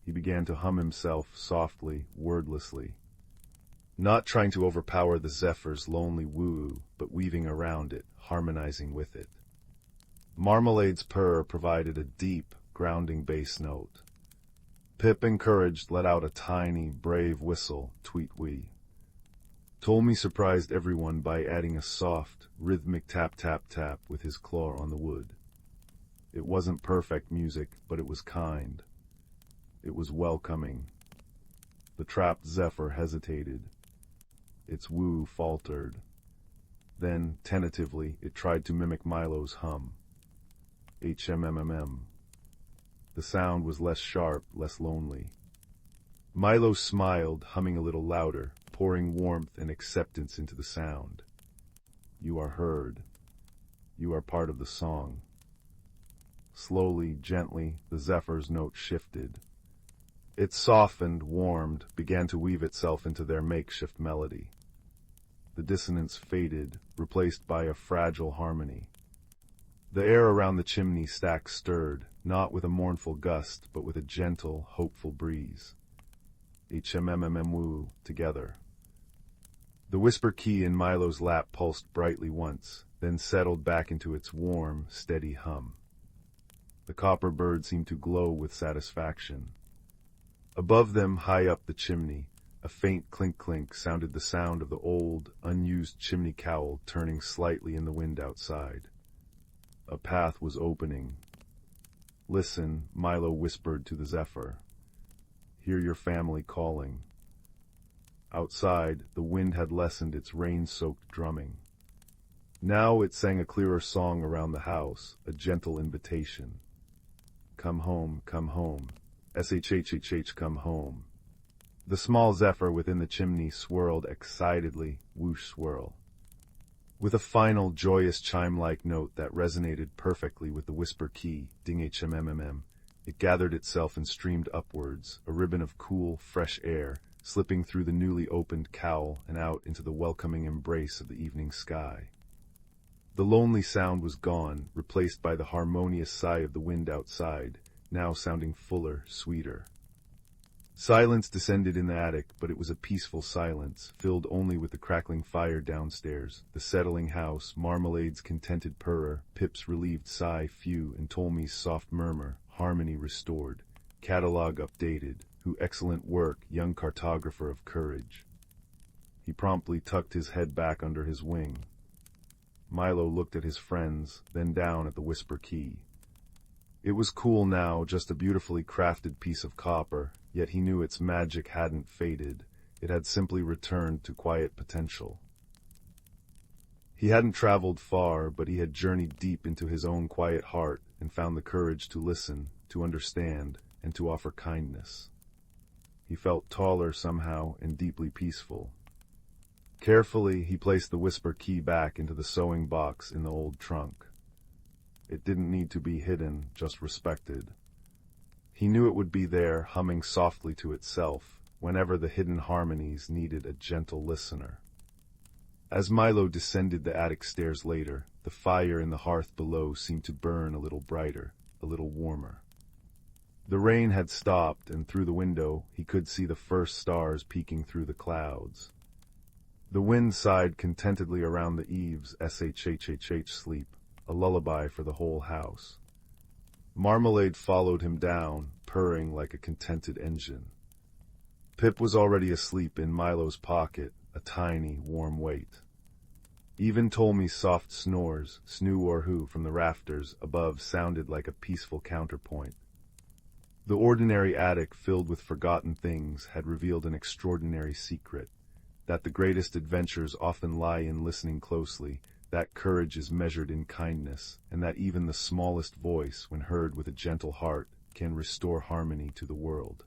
He began to hum himself softly, wordlessly. Not trying to overpower the Zephyr's lonely woo, but weaving around it, harmonizing with it. Marmalade's purr provided a deep, grounding bass note. Pip, encouraged, let out a tiny, brave whistle, tweet-wee. Ptolemy surprised everyone by adding a soft, rhythmic tap-tap-tap with his claw on the wood. It wasn't perfect music, but it was kind. It was welcoming. The trapped Zephyr hesitated. Its woo faltered. Then, tentatively, it tried to mimic Milo's hum. HMMMM. The sound was less sharp, less lonely. Milo smiled, humming a little louder, pouring warmth and acceptance into the sound. You are heard. You are part of the song. Slowly, gently, the Zephyr's note shifted. It softened, warmed, began to weave itself into their makeshift melody. The dissonance faded, replaced by a fragile harmony. The air around the chimney stack stirred, not with a mournful gust, but with a gentle, hopeful breeze. HMMMMWoo, together. The whisper key in Milo's lap pulsed brightly once, then settled back into its warm, steady hum. The copper bird seemed to glow with satisfaction. Above them, high up the chimney, a faint clink-clink sounded the sound of the old, unused chimney cowl turning slightly in the wind outside. A path was opening. Listen, Milo whispered to the Zephyr. Hear your family calling. Outside, the wind had lessened its rain-soaked drumming. Now it sang a clearer song around the house, a gentle invitation. Come home, SHHHH, come home. The small Zephyr within the chimney swirled excitedly, whoosh swirl. With a final, joyous chime-like note that resonated perfectly with the whisper key, ding HMMMM, it gathered itself and streamed upwards, a ribbon of cool, fresh air, slipping through the newly opened cowl and out into the welcoming embrace of the evening sky. The lonely sound was gone, replaced by the harmonious sigh of the wind outside, now sounding fuller, sweeter. Silence descended in the attic, but it was a peaceful silence, filled only with the crackling fire downstairs, the settling house, Marmalade's contented purr, Pip's relieved sigh few, and Ptolemy's soft murmur, harmony restored, catalogue updated, who excellent work, young cartographer of courage. He promptly tucked his head back under his wing. Milo looked at his friends, then down at the whisper key. It was cool now, just a beautifully crafted piece of copper, yet he knew its magic hadn't faded. It had simply returned to quiet potential. He hadn't traveled far, but he had journeyed deep into his own quiet heart and found the courage to listen, to understand, and to offer kindness. He felt taller somehow and deeply peaceful. Carefully, he placed the whisper key back into the sewing box in the old trunk. It didn't need to be hidden, just respected. He knew it would be there, humming softly to itself, whenever the hidden harmonies needed a gentle listener. As Milo descended the attic stairs later, the fire in the hearth below seemed to burn a little brighter, a little warmer. The rain had stopped, and through the window he could see the first stars peeking through the clouds. The wind sighed contentedly around the eaves, SHHHH sleep, a lullaby for the whole house. Marmalade followed him down, purring like a contented engine. Pip was already asleep in Milo's pocket, a tiny, warm weight. Even Ptolemy's soft snores, snoo or who, from the rafters above sounded like a peaceful counterpoint. The ordinary attic filled with forgotten things had revealed an extraordinary secret, that the greatest adventures often lie in listening closely, that courage is measured in kindness, and that even the smallest voice, when heard with a gentle heart, can restore harmony to the world.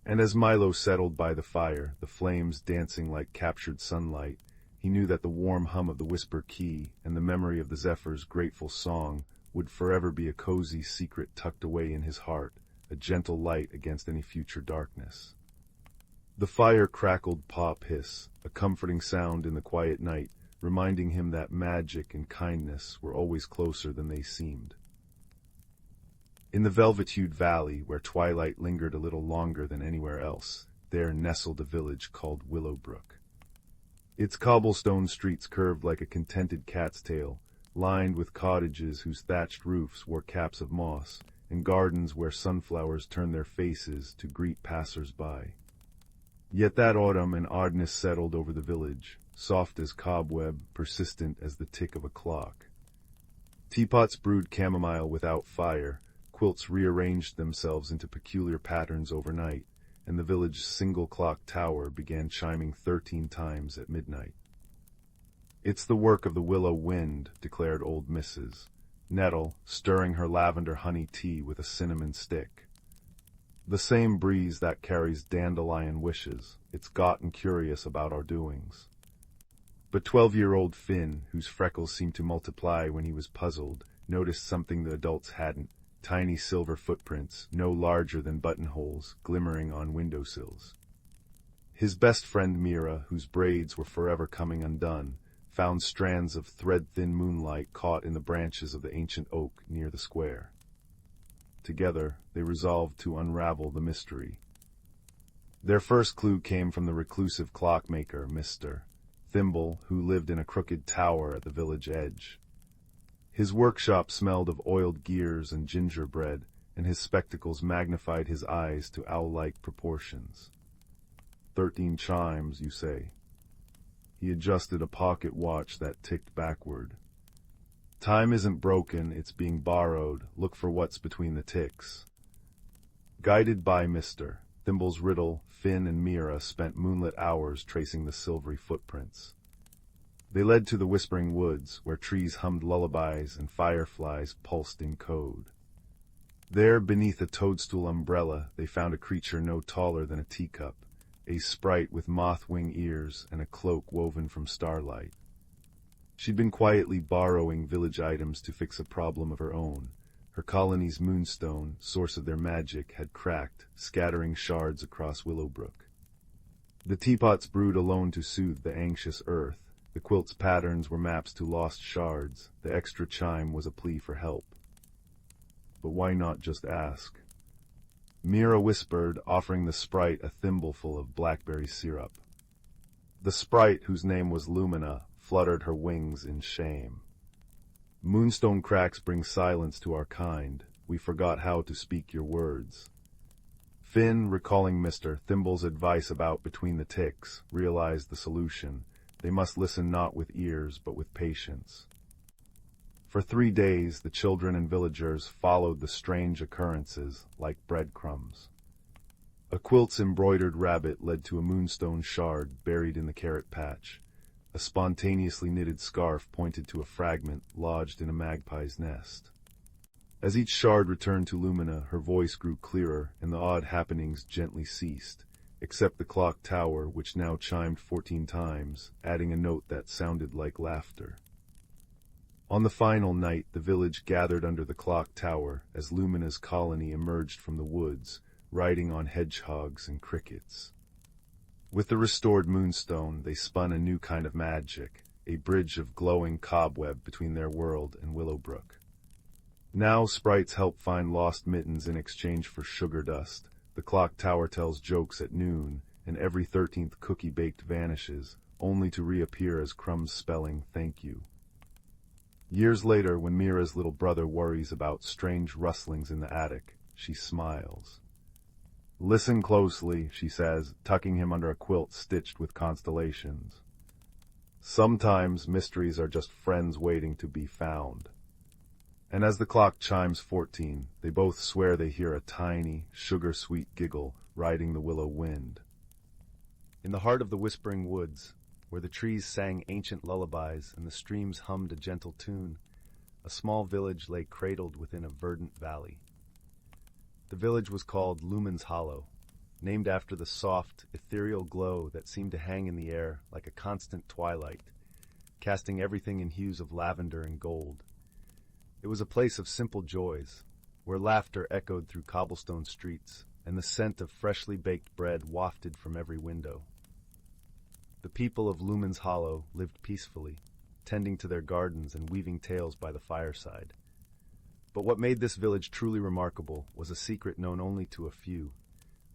And as Milo settled by the fire, the flames dancing like captured sunlight, he knew that the warm hum of the whisper key and the memory of the Zephyr's grateful song would forever be a cozy secret tucked away in his heart, a gentle light against any future darkness. The fire crackled pop hiss, a comforting sound in the quiet night, reminding him that magic and kindness were always closer than they seemed. In the velvet-hued valley, where twilight lingered a little longer than anywhere else, there nestled a village called Willow. Its cobblestone streets curved like a contented cat's tail, lined with cottages whose thatched roofs wore caps of moss, and gardens where sunflowers turned their faces to greet passers-by. Yet that autumn an oddness settled over the village, soft as cobweb, persistent as the tick of a clock. Teapots brewed chamomile without fire, quilts rearranged themselves into peculiar patterns overnight, and the village's single clock tower began chiming 13 times at midnight. "It's the work of the willow wind," declared old Mrs. Nettle, stirring her lavender honey tea with a cinnamon stick. "The same breeze that carries dandelion wishes. It's gotten curious about our doings." But 12-year-old Finn, whose freckles seemed to multiply when he was puzzled, noticed something the adults hadn't: tiny silver footprints, no larger than buttonholes, glimmering on windowsills. His best friend Mira, whose braids were forever coming undone, found strands of thread-thin moonlight caught in the branches of the ancient oak near the square. Together, they resolved to unravel the mystery. Their first clue came from the reclusive clockmaker, Mr. Thimble, who lived in a crooked tower at the village edge. His workshop smelled of oiled gears and gingerbread, and his spectacles magnified his eyes to owl-like proportions. 13 chimes, you say? He adjusted a pocket watch that ticked backward. "Time isn't broken, it's being borrowed. Look for what's between the ticks." Guided by Mr. Thimble's riddle, Finn and Mira spent moonlit hours tracing the silvery footprints. They led to the whispering woods, where trees hummed lullabies and fireflies pulsed in code. There, beneath a toadstool umbrella, they found a creature no taller than a teacup, a sprite with moth-wing ears and a cloak woven from starlight. She'd been quietly borrowing village items to fix a problem of her own. Her colony's moonstone, source of their magic, had cracked, scattering shards across Willowbrook. The teapots brewed alone to soothe the anxious earth. The quilt's patterns were maps to lost shards. The extra chime was a plea for help. But why not just ask? Mira whispered, offering the sprite a thimbleful of blackberry syrup. The sprite, whose name was Lumina, fluttered her wings in shame. "Moonstone cracks bring silence to our kind. We forgot how to speak your words." Finn, recalling Mr. Thimble's advice about between the ticks, realized the solution. They must listen not with ears, but with patience. For 3 days, the children and villagers followed the strange occurrences like breadcrumbs. A quilt's embroidered rabbit led to a moonstone shard buried in the carrot patch. A spontaneously knitted scarf pointed to a fragment lodged in a magpie's nest. As each shard returned to Lumina, her voice grew clearer, and the odd happenings gently ceased, except the clock tower, which now chimed 14 times, adding a note that sounded like laughter. On the final night, the village gathered under the clock tower as Lumina's colony emerged from the woods, riding on hedgehogs and crickets. With the restored moonstone, they spun a new kind of magic, a bridge of glowing cobweb between their world and Willowbrook. Now sprites help find lost mittens in exchange for sugar dust. The clock tower tells jokes at noon, and every 13th cookie baked vanishes, only to reappear as crumbs spelling thank you. Years later, when Mira's little brother worries about strange rustlings in the attic, she smiles. "Listen closely," she says, tucking him under a quilt stitched with constellations. "Sometimes mysteries are just friends waiting to be found." And as the clock chimes 14, they both swear they hear a tiny, sugar-sweet giggle riding the willow wind. In the heart of the whispering woods, where the trees sang ancient lullabies and the streams hummed a gentle tune, a small village lay cradled within a verdant valley. The village was called Lumen's Hollow, named after the soft, ethereal glow that seemed to hang in the air like a constant twilight, casting everything in hues of lavender and gold. It was a place of simple joys, where laughter echoed through cobblestone streets, and the scent of freshly baked bread wafted from every window. The people of Lumen's Hollow lived peacefully, tending to their gardens and weaving tales by the fireside. But what made this village truly remarkable was a secret known only to a few,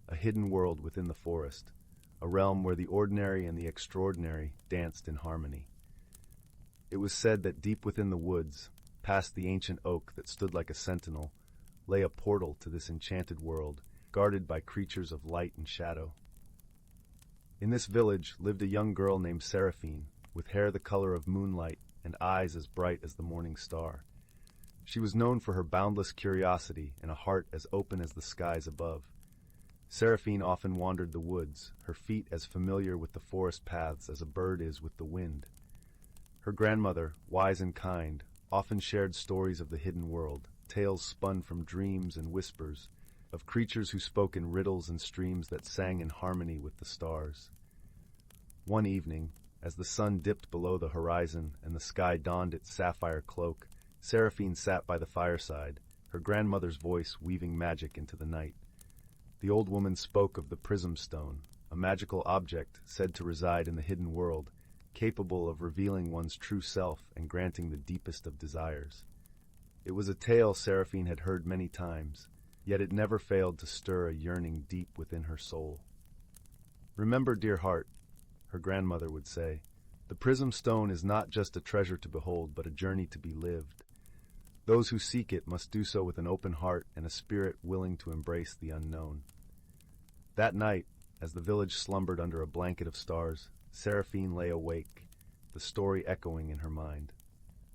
a hidden world within the forest, a realm where the ordinary and the extraordinary danced in harmony. It was said that deep within the woods, past the ancient oak that stood like a sentinel, lay a portal to this enchanted world, guarded by creatures of light and shadow. In this village lived a young girl named Seraphine, with hair the color of moonlight and eyes as bright as the morning star. She was known for her boundless curiosity and a heart as open as the skies above. Seraphine often wandered the woods, her feet as familiar with the forest paths as a bird is with the wind. Her grandmother, wise and kind, often shared stories of the hidden world, tales spun from dreams and whispers, of creatures who spoke in riddles and streams that sang in harmony with the stars. One evening, as the sun dipped below the horizon and the sky donned its sapphire cloak, Seraphine sat by the fireside, her grandmother's voice weaving magic into the night. The old woman spoke of the prism stone, a magical object said to reside in the hidden world, capable of revealing one's true self and granting the deepest of desires. It was a tale Seraphine had heard many times, yet it never failed to stir a yearning deep within her soul. "Remember, dear heart," her grandmother would say, "the prism stone is not just a treasure to behold, but a journey to be lived. Those who seek it must do so with an open heart and a spirit willing to embrace the unknown." That night, as the village slumbered under a blanket of stars, Seraphine lay awake, the story echoing in her mind.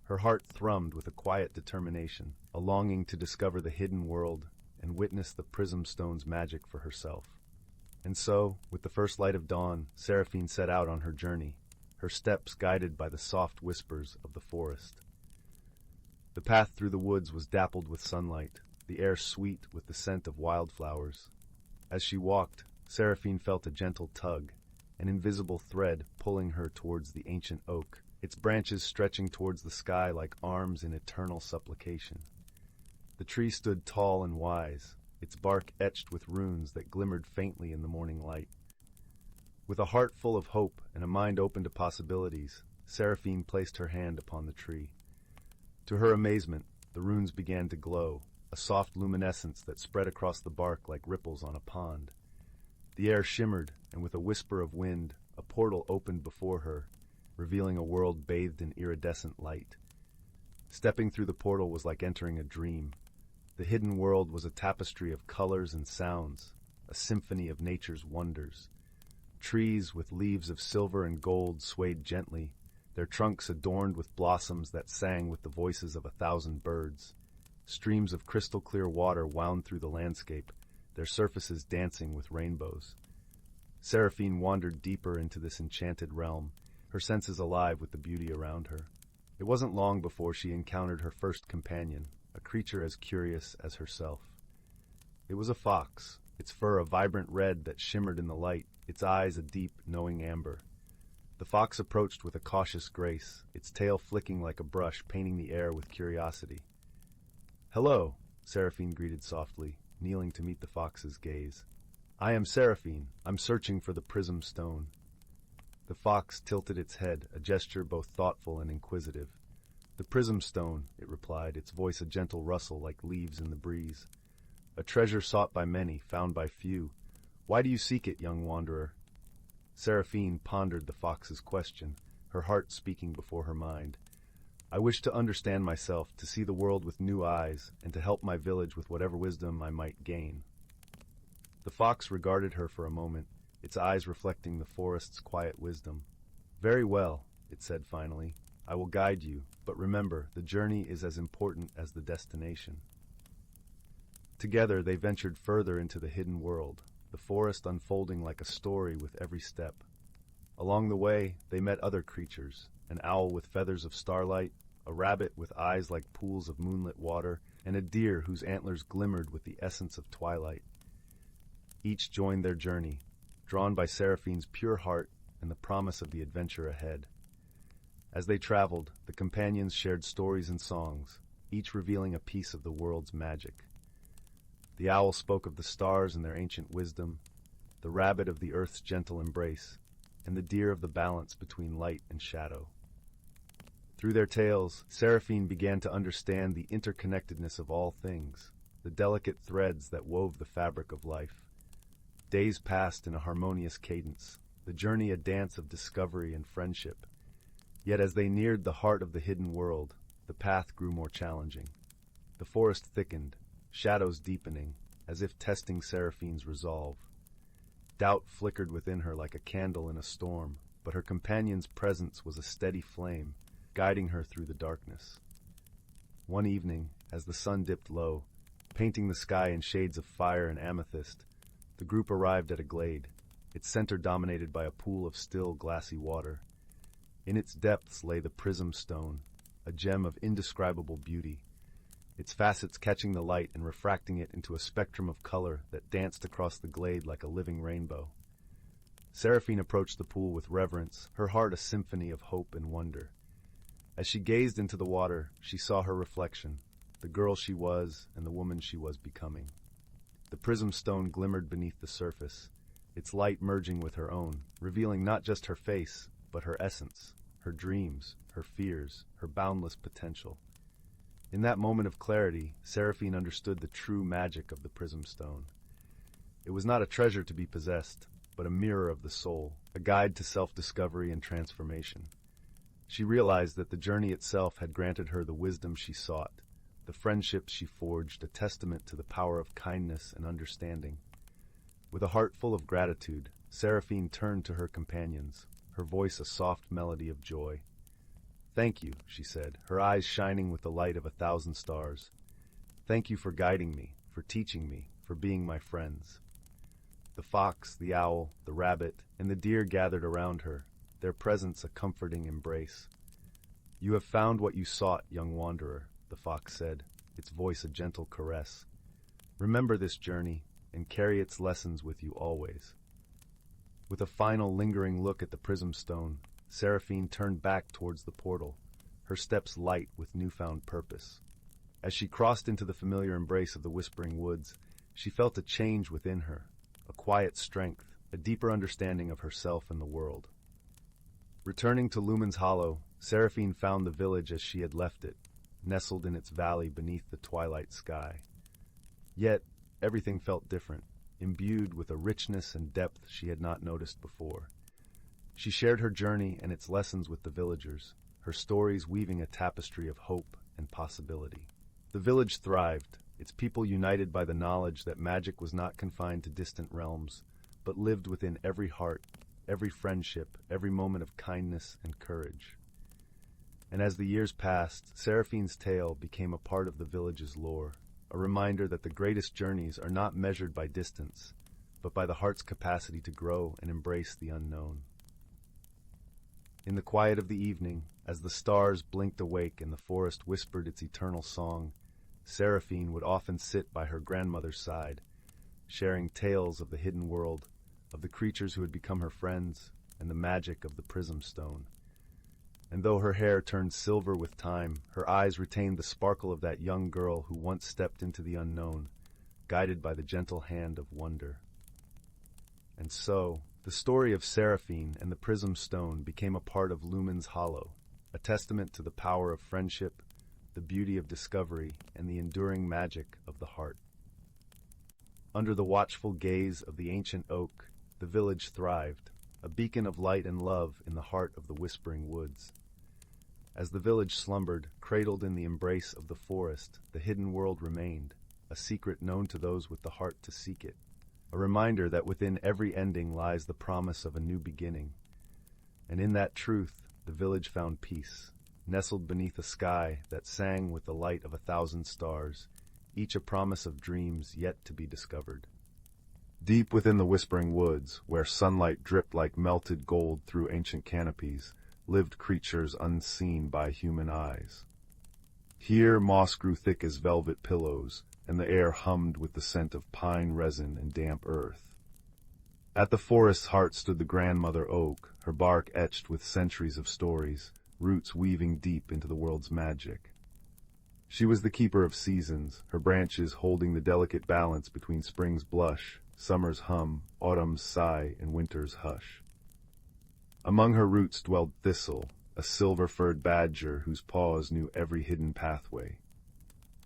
Her heart thrummed with a quiet determination, a longing to discover the hidden world and witness the prism stone's magic for herself. And so, with the first light of dawn, Seraphine set out on her journey, her steps guided by the soft whispers of the forest. The path through the woods was dappled with sunlight, the air sweet with the scent of wildflowers. As she walked, Seraphine felt a gentle tug, an invisible thread pulling her towards the ancient oak, its branches stretching towards the sky like arms in eternal supplication. The tree stood tall and wise, its bark etched with runes that glimmered faintly in the morning light. With a heart full of hope and a mind open to possibilities, Seraphine placed her hand upon the tree. To her amazement, the runes began to glow, a soft luminescence that spread across the bark like ripples on a pond. The air shimmered, and with a whisper of wind, a portal opened before her, revealing a world bathed in iridescent light. Stepping through the portal was like entering a dream. The hidden world was a tapestry of colors and sounds, a symphony of nature's wonders. Trees with leaves of silver and gold swayed gently, their trunks adorned with blossoms that sang with the voices of 1,000 birds. Streams of crystal-clear water wound through the landscape, their surfaces dancing with rainbows. Seraphine wandered deeper into this enchanted realm, her senses alive with the beauty around her. It wasn't long before she encountered her first companion, a creature as curious as herself. It was a fox, its fur a vibrant red that shimmered in the light, its eyes a deep, knowing amber. The fox approached with a cautious grace, its tail flicking like a brush, painting the air with curiosity. "Hello," Seraphine greeted softly, kneeling to meet the fox's gaze. "I am Seraphine. I'm searching for the prism stone." The fox tilted its head, a gesture both thoughtful and inquisitive. "The prism stone," it replied, its voice a gentle rustle like leaves in the breeze. "A treasure sought by many, found by few. Why do you seek it, young wanderer?" Seraphine pondered the fox's question, her heart speaking before her mind. "I wish to understand myself, to see the world with new eyes, and to help my village with whatever wisdom I might gain." The fox regarded her for a moment, its eyes reflecting the forest's quiet wisdom. "Very well," it said finally. "I will guide you, but remember, the journey is as important as the destination." Together they ventured further into the hidden world, the forest unfolding like a story with every step. Along the way, they met other creatures, an owl with feathers of starlight, a rabbit with eyes like pools of moonlit water, and a deer whose antlers glimmered with the essence of twilight. Each joined their journey, drawn by Seraphine's pure heart and the promise of the adventure ahead. As they traveled, the companions shared stories and songs, each revealing a piece of the world's magic. The owl spoke of the stars and their ancient wisdom, the rabbit of the earth's gentle embrace, and the deer of the balance between light and shadow. Through their tales, Seraphine began to understand the interconnectedness of all things, the delicate threads that wove the fabric of life. Days passed in a harmonious cadence, the journey a dance of discovery and friendship. Yet as they neared the heart of the hidden world, the path grew more challenging. The forest thickened, shadows deepening, as if testing Seraphine's resolve. Doubt flickered within her like a candle in a storm, but her companion's presence was a steady flame, guiding her through the darkness. one evening, as the sun dipped low, painting the sky in shades of fire and amethyst, the group arrived at a glade, its center dominated by a pool of still, glassy water. In its depths lay the prism stone, a gem of indescribable beauty, its facets catching the light and refracting it into a spectrum of color that danced across the glade like a living rainbow. Seraphine approached the pool with reverence, her heart a symphony of hope and wonder. As she gazed into the water, she saw her reflection, the girl she was and the woman she was becoming. The prism stone glimmered beneath the surface, its light merging with her own, revealing not just her face, but her essence, her dreams, her fears, her boundless potential. In that moment of clarity, Seraphine understood the true magic of the prism stone. It was not a treasure to be possessed, but a mirror of the soul, a guide to self-discovery and transformation. She realized that the journey itself had granted her the wisdom she sought, the friendships she forged, a testament to the power of kindness and understanding. With a heart full of gratitude, Seraphine turned to her companions, her voice a soft melody of joy. "Thank you," she said, her eyes shining with the light of 1,000 stars. "Thank you for guiding me, for teaching me, for being my friends." The fox, the owl, the rabbit, and the deer gathered around her, their presence a comforting embrace. "You have found what you sought, young wanderer," the fox said, its voice a gentle caress. "Remember this journey, and carry its lessons with you always." With a final lingering look at the prism stone, Seraphine turned back towards the portal, her steps light with newfound purpose. As she crossed into the familiar embrace of the whispering woods, she felt a change within her, a quiet strength, a deeper understanding of herself and the world. Returning to Lumen's Hollow, Seraphine found the village as she had left it, nestled in its valley beneath the twilight sky. Yet, everything felt different, imbued with a richness and depth she had not noticed before. She shared her journey and its lessons with the villagers, her stories weaving a tapestry of hope and possibility. The village thrived, its people united by the knowledge that magic was not confined to distant realms, but lived within every heart, every friendship, every moment of kindness and courage. And as the years passed, Seraphine's tale became a part of the village's lore, a reminder that the greatest journeys are not measured by distance, but by the heart's capacity to grow and embrace the unknown. In the quiet of the evening, as the stars blinked awake and the forest whispered its eternal song, Seraphine would often sit by her grandmother's side, sharing tales of the hidden world, of the creatures who had become her friends, and the magic of the prism stone. And though her hair turned silver with time, her eyes retained the sparkle of that young girl who once stepped into the unknown, guided by the gentle hand of wonder. And so, the story of Seraphine and the prism stone became a part of Lumen's Hollow, a testament to the power of friendship, the beauty of discovery, and the enduring magic of the heart. Under the watchful gaze of the ancient oak, the village thrived, a beacon of light and love in the heart of the whispering woods. As the village slumbered, cradled in the embrace of the forest, the hidden world remained, a secret known to those with the heart to seek it, a reminder that within every ending lies the promise of a new beginning. And in that truth, the village found peace, nestled beneath a sky that sang with the light of 1,000 stars, each a promise of dreams yet to be discovered. Deep within the whispering woods, where sunlight dripped like melted gold through ancient canopies, lived creatures unseen by human eyes. Here moss grew thick as velvet pillows, and the air hummed with the scent of pine resin and damp earth. At the forest's heart stood the grandmother oak, her bark etched with centuries of stories, roots weaving deep into the world's magic. She was the keeper of seasons, her branches holding the delicate balance between spring's blush, summer's hum, autumn's sigh, and winter's hush. Among her roots dwelled Thistle, a silver-furred badger whose paws knew every hidden pathway.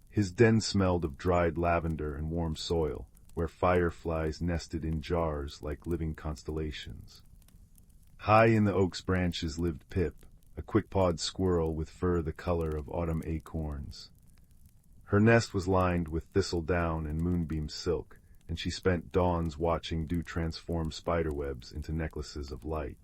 His den smelled of dried lavender and warm soil, where fireflies nested in jars like living constellations. High in the oak's branches lived Pip, a quick-pawed squirrel with fur the color of autumn acorns. Her nest was lined with thistle down and moonbeam silk, and she spent dawns watching dew transform spiderwebs into necklaces of light.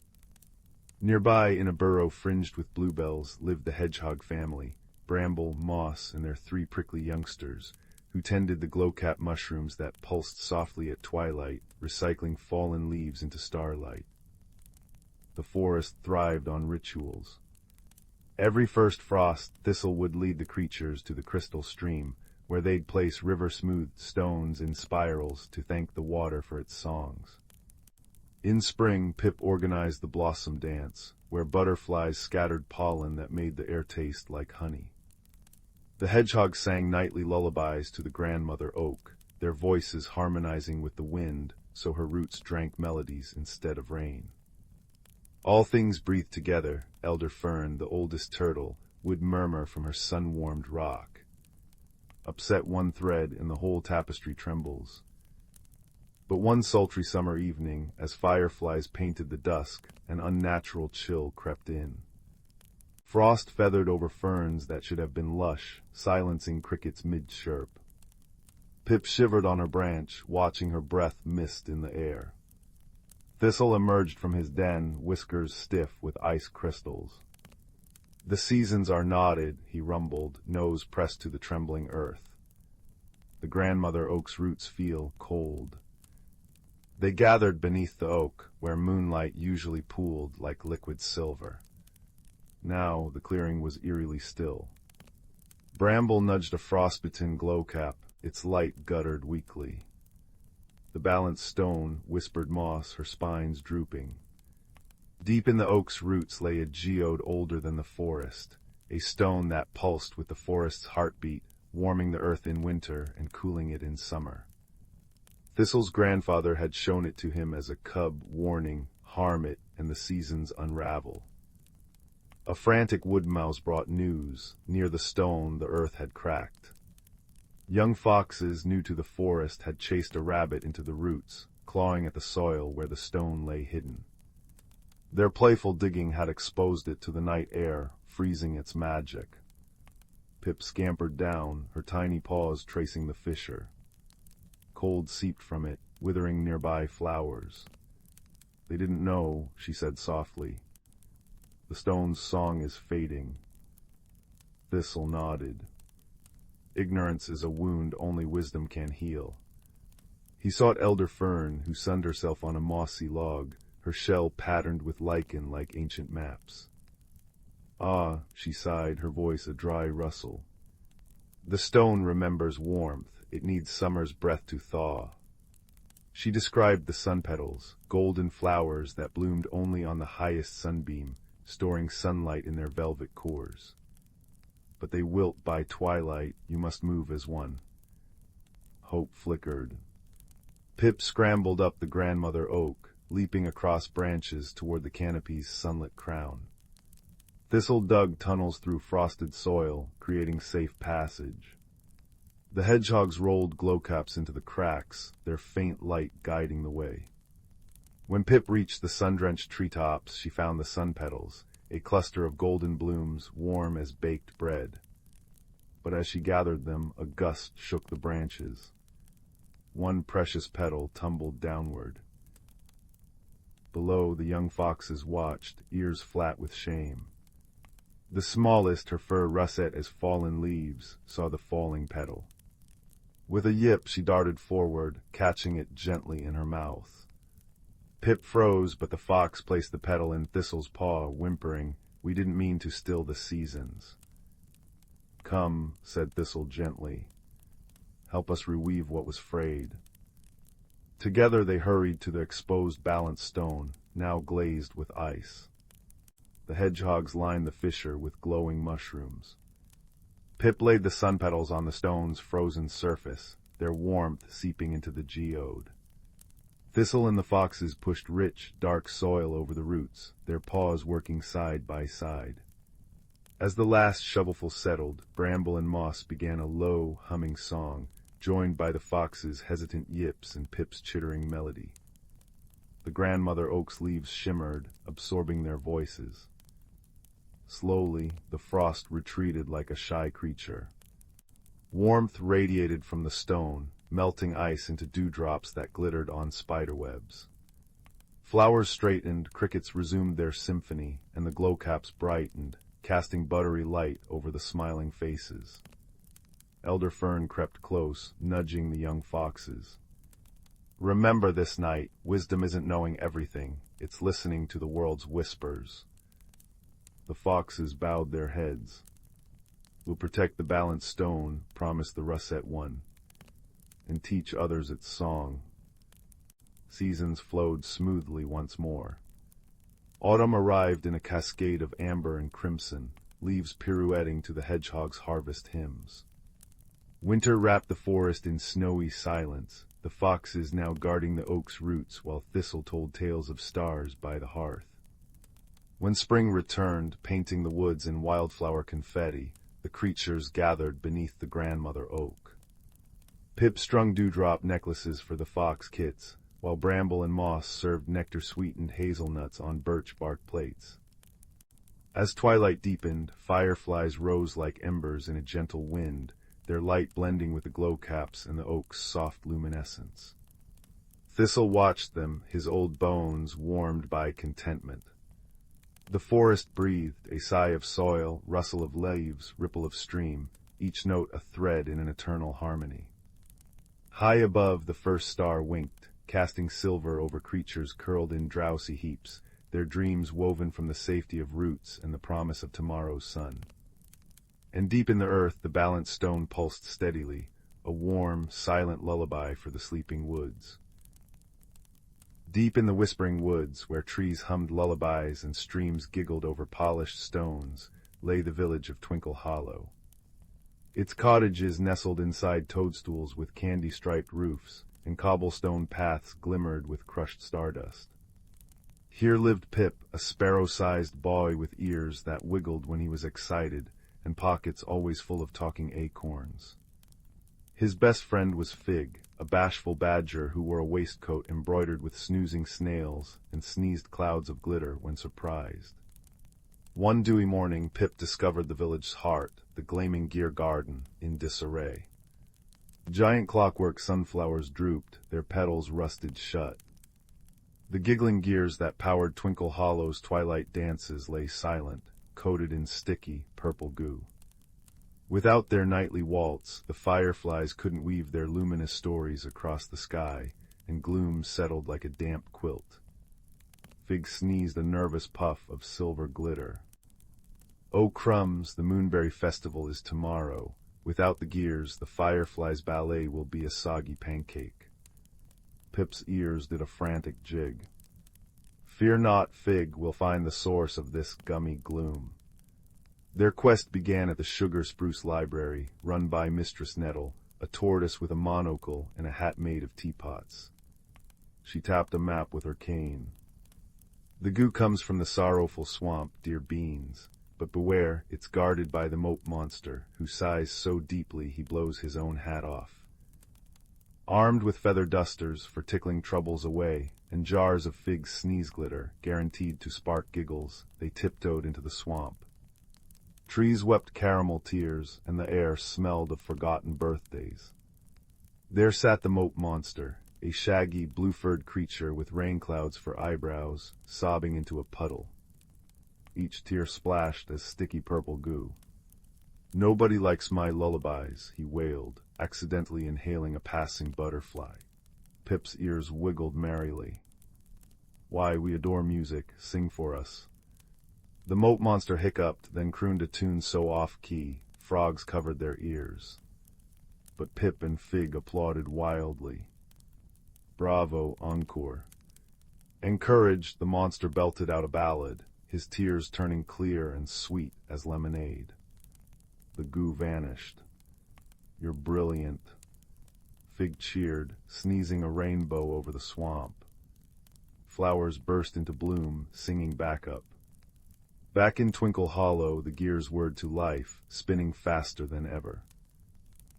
Nearby, in a burrow fringed with bluebells, lived the hedgehog family, Bramble, Moss, and their 3 prickly youngsters, who tended the glow-cap mushrooms that pulsed softly at twilight, recycling fallen leaves into starlight. The forest thrived on rituals. Every first frost, Thistle would lead the creatures to the crystal stream, where they'd place river-smoothed stones in spirals to thank the water for its songs. In spring, Pip organized the blossom dance, where butterflies scattered pollen that made the air taste like honey. The hedgehogs sang nightly lullabies to the grandmother oak, their voices harmonizing with the wind so her roots drank melodies instead of rain. All things breathed together. Elder Fern, the oldest turtle, would murmur from her sun-warmed rock. Upset one thread and the whole tapestry trembles. But one sultry summer evening, as fireflies painted the dusk, an unnatural chill crept in. Frost feathered over ferns that should have been lush, silencing crickets mid-chirp. Pip shivered on her branch, watching her breath mist in the air. Thistle emerged from his den, whiskers stiff with ice crystals. "The seasons are knotted," he rumbled, nose pressed to the trembling earth. The grandmother oak's roots feel cold. They gathered beneath the oak, where moonlight usually pooled like liquid silver. Now the clearing was eerily still. Bramble nudged a frostbitten glowcap, its light guttered weakly. The balanced stone whispered Moss, her spines drooping. Deep in the oak's roots lay a geode older than the forest, a stone that pulsed with the forest's heartbeat, warming the earth in winter and cooling it in summer. Thistle's grandfather had shown it to him as a cub, warning, harm it, and the seasons unravel. A frantic woodmouse brought news. Near the stone, the earth had cracked. Young foxes, new to the forest, had chased a rabbit into the roots, clawing at the soil where the stone lay hidden. Their playful digging had exposed it to the night air, freezing its magic. Pip scampered down, her tiny paws tracing the fissure. Cold seeped from it, withering nearby flowers. "They didn't know," she said softly. "The stone's song is fading." Thistle nodded. Ignorance is a wound only wisdom can heal. He sought Elder Fern, who sunned herself on a mossy log, her shell patterned with lichen like ancient maps. "Ah," she sighed, her voice a dry rustle. "The stone remembers warmth. It needs summer's breath to thaw." She described the sun petals, golden flowers that bloomed only on the highest sunbeam, storing sunlight in their velvet cores. "But they wilt by twilight. You must move as one." Hope flickered. Pip scrambled up the grandmother oak, leaping across branches toward the canopy's sunlit crown. Thistle dug tunnels through frosted soil, creating safe passage. The hedgehogs rolled glowcaps into the cracks, their faint light guiding the way. When Pip reached the sun-drenched treetops, she found the sun petals, a cluster of golden blooms, warm as baked bread. But as she gathered them, a gust shook the branches. One precious petal tumbled downward. Below, the young foxes watched, ears flat with shame. The smallest, her fur russet as fallen leaves, saw the falling petal. With a yip, she darted forward, catching it gently in her mouth. Pip froze, but the fox placed the petal in Thistle's paw, whimpering, "We didn't mean to still the seasons." "Come," said Thistle gently. "Help us reweave what was frayed." Together they hurried to the exposed balanced stone, now glazed with ice. The hedgehogs lined the fissure with glowing mushrooms. Pip laid the sun petals on the stone's frozen surface, their warmth seeping into the geode. Thistle and the foxes pushed rich, dark soil over the roots, their paws working side by side. As the last shovelful settled, Bramble and Moss began a low, humming song, joined by the fox's hesitant yips and Pip's chittering melody. The grandmother oak's leaves shimmered, absorbing their voices. Slowly, the frost retreated like a shy creature. Warmth radiated from the stone, melting ice into dewdrops that glittered on spiderwebs. Flowers straightened, crickets resumed their symphony, and the glowcaps brightened, casting buttery light over the smiling faces. Elder Fern crept close, nudging the young foxes. Remember this night, wisdom isn't knowing everything, it's listening to the world's whispers. The foxes bowed their heads. We'll protect the balanced stone, promised the russet one, and teach others its song. Seasons flowed smoothly once more. Autumn arrived in a cascade of amber and crimson, leaves pirouetting to the hedgehog's harvest hymns. Winter wrapped the forest in snowy silence, the foxes now guarding the oak's roots while Thistle told tales of stars by the hearth. When spring returned, painting the woods in wildflower confetti, the creatures gathered beneath the grandmother oak. Pip strung dewdrop necklaces for the fox kits, while Bramble and Moss served nectar-sweetened hazelnuts on birch bark plates. As twilight deepened, fireflies rose like embers in a gentle wind, their light blending with the glow caps and the oak's soft luminescence. Thistle watched them, his old bones warmed by contentment. The forest breathed, a sigh of soil, rustle of leaves, ripple of stream, each note a thread in an eternal harmony. High above, the first star winked, casting silver over creatures curled in drowsy heaps, their dreams woven from the safety of roots and the promise of tomorrow's sun. And deep in the earth the balanced stone pulsed steadily, a warm, silent lullaby for the sleeping woods. Deep in the whispering woods, where trees hummed lullabies and streams giggled over polished stones, lay the village of Twinkle Hollow. Its cottages nestled inside toadstools with candy-striped roofs, and cobblestone paths glimmered with crushed stardust. Here lived Pip, a sparrow-sized boy with ears that wiggled when he was excited, and pockets always full of talking acorns. His best friend was Fig, a bashful badger who wore a waistcoat embroidered with snoozing snails and sneezed clouds of glitter when surprised. One dewy morning, Pip discovered the village's heart, the gleaming gear garden, in disarray. Giant clockwork sunflowers drooped, their petals rusted shut. The giggling gears that powered Twinkle Hollow's twilight dances lay silent, coated in sticky, purple goo. Without their nightly waltz, the fireflies couldn't weave their luminous stories across the sky, and gloom settled like a damp quilt. Fig sneezed a nervous puff of silver glitter. "Oh crumbs, the Moonberry Festival is tomorrow. Without the gears, the fireflies' ballet will be a soggy pancake." Pip's ears did a frantic jig. "Fear not, Fig, we'll find the source of this gummy gloom." Their quest began at the Sugar Spruce Library, run by Mistress Nettle, a tortoise with a monocle and a hat made of teapots. She tapped a map with her cane. "The goo comes from the sorrowful swamp, dear beans, but beware, it's guarded by the moat monster, who sighs so deeply he blows his own hat off." Armed with feather dusters for tickling troubles away, and jars of Fig's sneeze glitter, guaranteed to spark giggles, they tiptoed into the swamp. Trees wept caramel tears, and the air smelled of forgotten birthdays. There sat the moat monster, a shaggy, blue-furred creature with rain clouds for eyebrows, sobbing into a puddle. Each tear splashed as sticky purple goo. "Nobody likes my lullabies," he wailed, accidentally inhaling a passing butterfly. Pip's ears wiggled merrily. "Why, we adore music. Sing for us." The moat monster hiccuped, then crooned a tune so off-key, frogs covered their ears. But Pip and Fig applauded wildly. "Bravo, encore." Encouraged, the monster belted out a ballad, his tears turning clear and sweet as lemonade. The goo vanished. "You're brilliant." Fig cheered, sneezing a rainbow over the swamp. Flowers burst into bloom, singing backup. Back in Twinkle Hollow, the gears whirred to life, spinning faster than ever.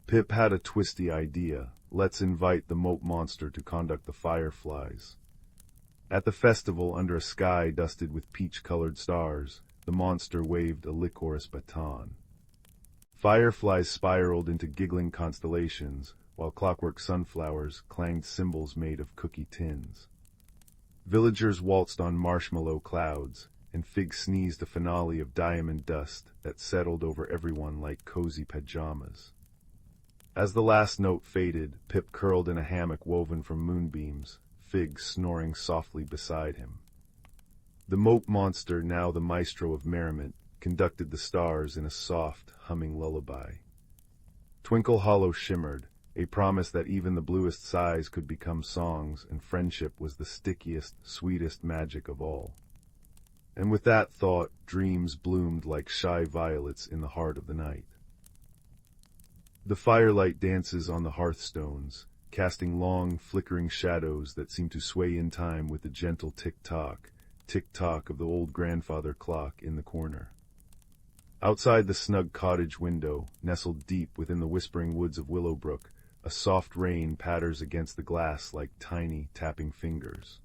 Pip had a twisty idea. Let's invite the moat monster to conduct the fireflies. At the festival, under a sky dusted with peach-colored stars, the monster waved a licorice baton. Fireflies spiraled into giggling constellations, while clockwork sunflowers clanged cymbals made of cookie tins. Villagers waltzed on marshmallow clouds, and Fig sneezed a finale of diamond dust that settled over everyone like cozy pajamas. As the last note faded, Pip curled in a hammock woven from moonbeams, Fig snoring softly beside him. The moat monster, now the maestro of merriment, conducted the stars in a soft, humming lullaby. Twinkle Hollow shimmered, a promise that even the bluest sighs could become songs, and friendship was the stickiest, sweetest magic of all. And with that thought, dreams bloomed like shy violets in the heart of the night. The firelight dances on the hearthstones, casting long, flickering shadows that seem to sway in time with the gentle tick-tock of the old grandfather clock in the corner. Outside the snug cottage window, nestled deep within the whispering woods of Willowbrook, a soft rain patters against the glass like tiny, tapping fingers.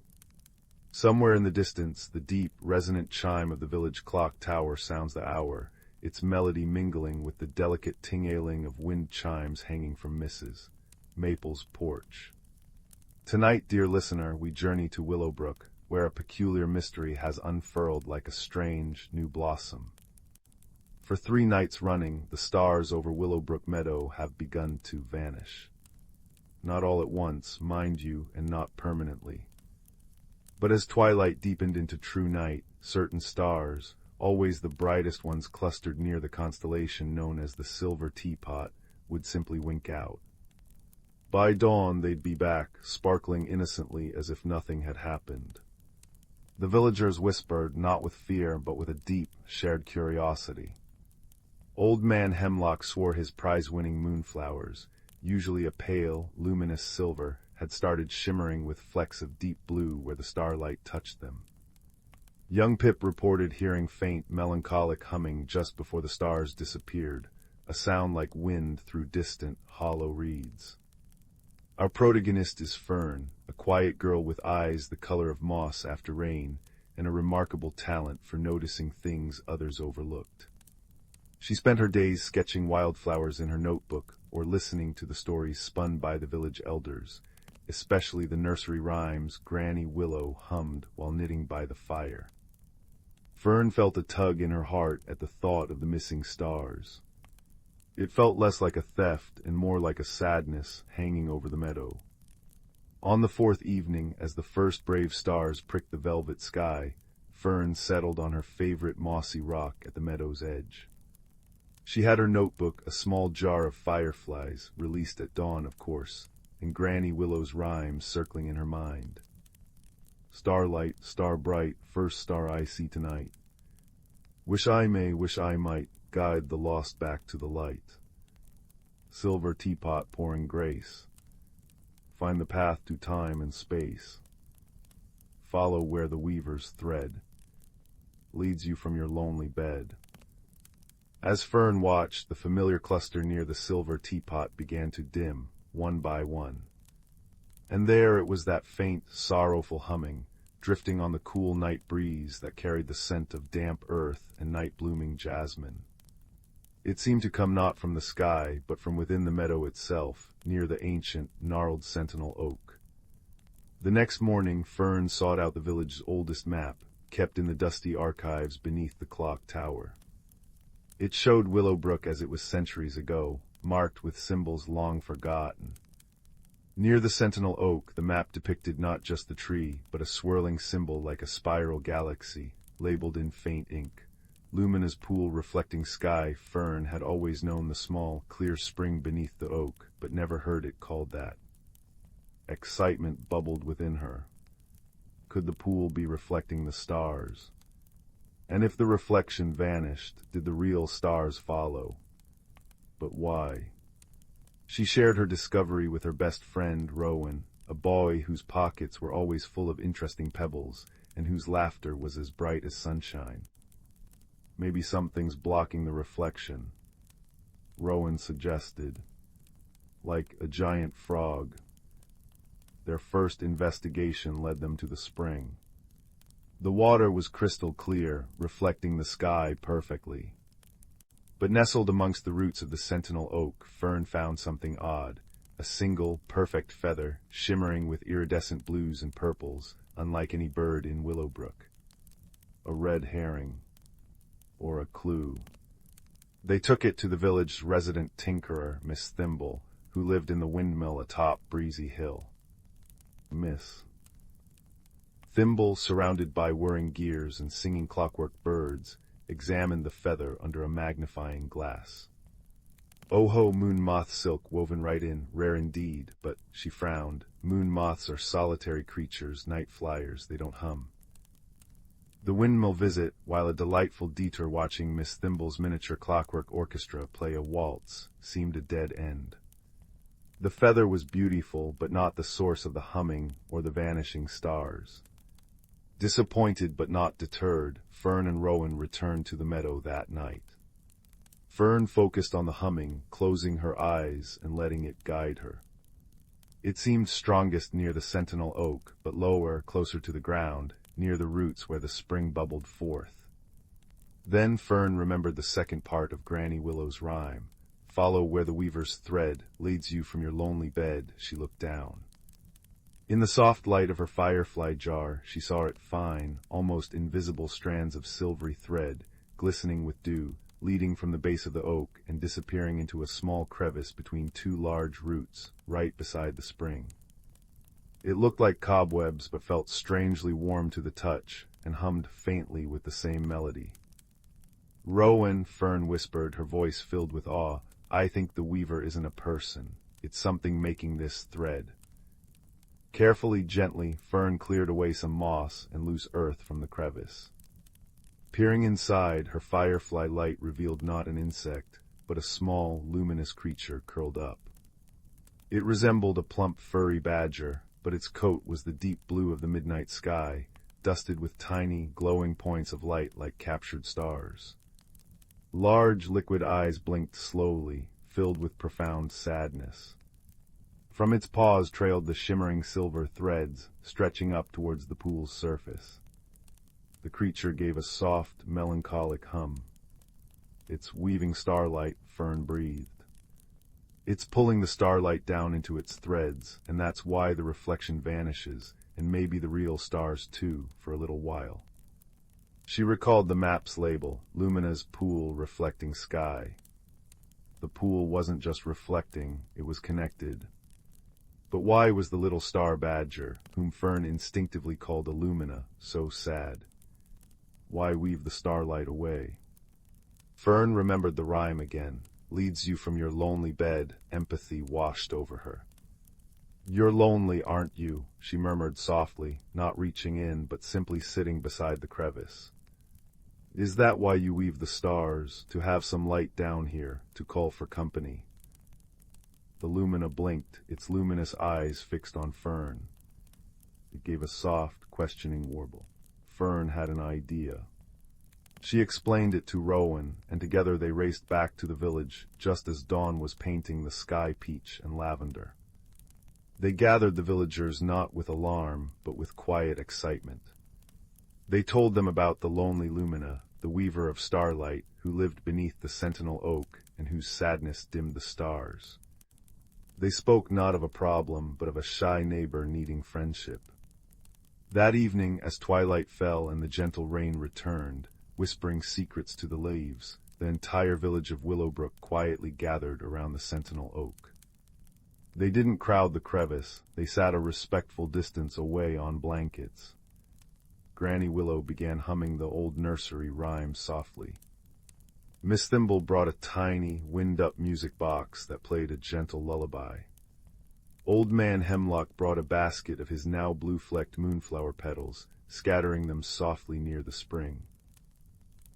Somewhere in the distance, the deep, resonant chime of the village clock tower sounds the hour, its melody mingling with the delicate ting-ailing of wind chimes hanging from Mrs. Maple's porch. Tonight, dear listener, we journey to Willowbrook, where a peculiar mystery has unfurled like a strange, new blossom. For 3 nights running, the stars over Willowbrook Meadow have begun to vanish. Not all at once, mind you, and not permanently. But as twilight deepened into true night, certain stars, always the brightest ones clustered near the constellation known as the Silver Teapot, would simply wink out. By dawn they'd be back, sparkling innocently as if nothing had happened. The villagers whispered, not with fear, but with a deep, shared curiosity. Old Man Hemlock swore his prize-winning moonflowers, usually a pale, luminous silver, had started shimmering with flecks of deep blue where the starlight touched them. Young Pip reported hearing faint, melancholic humming just before the stars disappeared, a sound like wind through distant, hollow reeds. Our protagonist is Fern, a quiet girl with eyes the color of moss after rain, and a remarkable talent for noticing things others overlooked. She spent her days sketching wildflowers in her notebook or listening to the stories spun by the village elders, especially the nursery rhymes Granny Willow hummed while knitting by the fire. Fern felt a tug in her heart at the thought of the missing stars. It felt less like a theft and more like a sadness hanging over the meadow. On the 4th evening, as the first brave stars pricked the velvet sky, Fern settled on her favorite mossy rock at the meadow's edge. She had her notebook, a small jar of fireflies, released at dawn, of course, and Granny Willow's rhymes circling in her mind. Starlight, star bright, first star I see tonight. Wish I may, wish I might, guide the lost back to the light. Silver teapot pouring grace. Find the path to time and space. Follow where the weaver's thread leads you from your lonely bed. As Fern watched, the familiar cluster near the silver teapot began to dim, one by one. And there it was, that faint, sorrowful humming, drifting on the cool night breeze that carried the scent of damp earth and night-blooming jasmine. It seemed to come not from the sky, but from within the meadow itself, near the ancient, gnarled sentinel oak. The next morning, Fern sought out the village's oldest map, kept in the dusty archives beneath the clock tower. It showed Willowbrook as it was centuries ago, marked with symbols long forgotten. Near the sentinel oak, the map depicted not just the tree, but a swirling symbol like a spiral galaxy, labeled in faint ink. Lumina's pool reflecting sky. Fern had always known the small, clear spring beneath the oak, but never heard it called that. Excitement bubbled within her. Could the pool be reflecting the stars? And if the reflection vanished, did the real stars follow? But why? She shared her discovery with her best friend, Rowan, a boy whose pockets were always full of interesting pebbles, and whose laughter was as bright as sunshine. Maybe something's blocking the reflection, Rowan suggested. Like a giant frog. Their first investigation led them to the spring. The water was crystal clear, reflecting the sky perfectly. But nestled amongst the roots of the sentinel oak, Fern found something odd, a single, perfect feather, shimmering with iridescent blues and purples, unlike any bird in Willowbrook. a red herring, or a clue. They took it to the village's resident tinkerer, Miss Thimble, who lived in the windmill atop Breezy Hill. Miss Thimble, surrounded by whirring gears and singing clockwork birds, examined the feather under a magnifying glass. "Oh-ho, moon moth silk woven right in, rare indeed, but," she frowned, "moon moths are solitary creatures, night flyers, they don't hum." The windmill visit, while a delightful detour watching Miss Thimble's miniature clockwork orchestra play a waltz, seemed a dead end. The feather was beautiful, but not the source of the humming or the vanishing stars. Disappointed but not deterred, Fern and Rowan returned to the meadow that night. Fern focused on the humming, closing her eyes and letting it guide her. It seemed strongest near the sentinel oak, but lower, closer to the ground, near the roots where the spring bubbled forth. Then Fern remembered the second part of Granny Willow's rhyme. "Follow where the weaver's thread leads you from your lonely bed." She looked down. In the soft light of her firefly jar, she saw it fine, almost invisible strands of silvery thread, glistening with dew, leading from the base of the oak and disappearing into a small crevice between two large roots, right beside the spring. It looked like cobwebs, but felt strangely warm to the touch, and hummed faintly with the same melody. "Rowan," Fern whispered, her voice filled with awe, "I think the weaver isn't a person. It's something making this thread." Carefully, gently, Fern cleared away some moss and loose earth from the crevice. Peering inside, her firefly light revealed not an insect, but a small, luminous creature curled up. It resembled a plump, furry badger, but its coat was the deep blue of the midnight sky, dusted with tiny, glowing points of light like captured stars. Large, liquid eyes blinked slowly, filled with profound sadness. From its paws trailed the shimmering silver threads, stretching up towards the pool's surface. The creature gave a soft, melancholic hum. "It's weaving starlight," Fern breathed. "It's pulling the starlight down into its threads, and that's why the reflection vanishes, and maybe the real stars too, for a little while." She recalled the map's label, "Lumina's Pool Reflecting Sky." The pool wasn't just reflecting, it was connected. But why was the little star badger, whom Fern instinctively called Illumina, so sad? Why weave the starlight away? Fern remembered the rhyme again. "Leads you from your lonely bed," empathy washed over her. "You're lonely, aren't you?" she murmured softly, not reaching in, but simply sitting beside the crevice. "Is that why you weave the stars, to have some light down here, to call for company?" The lumina blinked, its luminous eyes fixed on Fern. It gave a soft, questioning warble. Fern had an idea. She explained it to Rowan, and together they raced back to the village just as dawn was painting the sky peach and lavender. They gathered the villagers not with alarm, but with quiet excitement. They told them about the lonely Lumina, the weaver of starlight, who lived beneath the sentinel oak and whose sadness dimmed the stars. They spoke not of a problem, but of a shy neighbor needing friendship. That evening, as twilight fell and the gentle rain returned, whispering secrets to the leaves, the entire village of Willowbrook quietly gathered around the sentinel oak. They didn't crowd the crevice, they sat a respectful distance away on blankets. Granny Willow began humming the old nursery rhyme softly. Miss Thimble brought a tiny, wind-up music box that played a gentle lullaby. Old Man Hemlock brought a basket of his now blue-flecked moonflower petals, scattering them softly near the spring.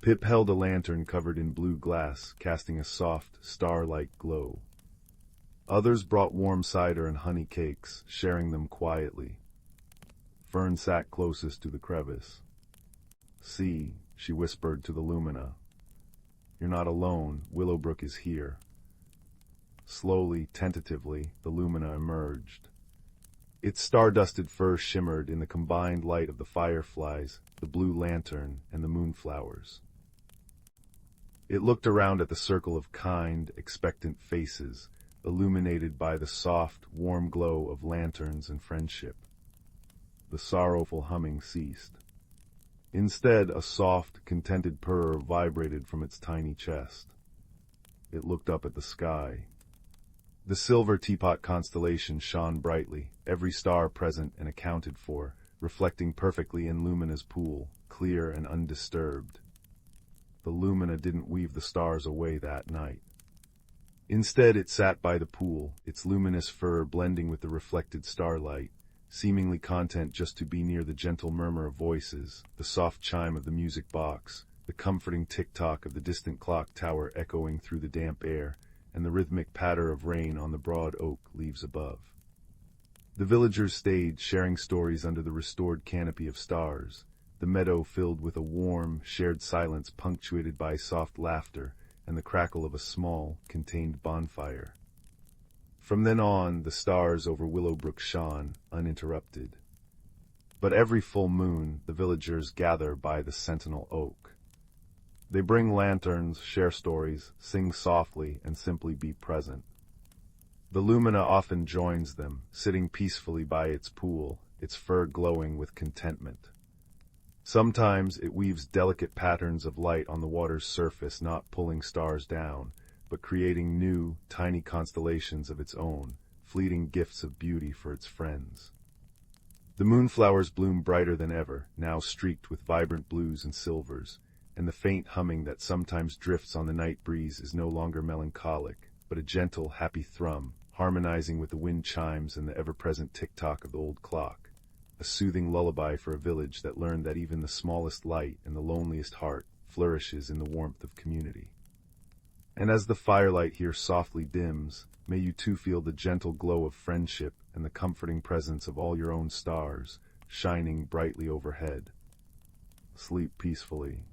Pip held a lantern covered in blue glass, casting a soft, star-like glow. Others brought warm cider and honey cakes, sharing them quietly. Fern sat closest to the crevice. "See," she whispered to the Lumina. "You're not alone. Willowbrook is here." Slowly, tentatively, the Lumina emerged. Its star-dusted fur shimmered in the combined light of the fireflies, the blue lantern, and the moonflowers. It looked around at the circle of kind, expectant faces, illuminated by the soft, warm glow of lanterns and friendship. The sorrowful humming ceased. Instead, a soft, contented purr vibrated from its tiny chest. It looked up at the sky. The silver teapot constellation shone brightly, every star present and accounted for, reflecting perfectly in Lumina's pool, clear and undisturbed. The Lumina didn't weave the stars away that night. Instead, it sat by the pool, its luminous fur blending with the reflected starlight, seemingly content just to be near the gentle murmur of voices, the soft chime of the music box, the comforting tick-tock of the distant clock tower echoing through the damp air, and the rhythmic patter of rain on the broad oak leaves above. The villagers stayed, sharing stories under the restored canopy of stars, the meadow filled with a warm, shared silence punctuated by soft laughter and the crackle of a small, contained bonfire. From then on, the stars over Willowbrook shone, uninterrupted. But every full moon, the villagers gather by the sentinel oak. They bring lanterns, share stories, sing softly, and simply be present. The Lumina often joins them, sitting peacefully by its pool, its fur glowing with contentment. Sometimes it weaves delicate patterns of light on the water's surface, not pulling stars down, but creating new, tiny constellations of its own, fleeting gifts of beauty for its friends. The moonflowers bloom brighter than ever, now streaked with vibrant blues and silvers, and the faint humming that sometimes drifts on the night breeze is no longer melancholic, but a gentle, happy thrum, harmonizing with the wind chimes and the ever-present tick-tock of the old clock, a soothing lullaby for a village that learned that even the smallest light and the loneliest heart flourishes in the warmth of community. And as the firelight here softly dims, may you too feel the gentle glow of friendship and the comforting presence of all your own stars, shining brightly overhead. Sleep peacefully.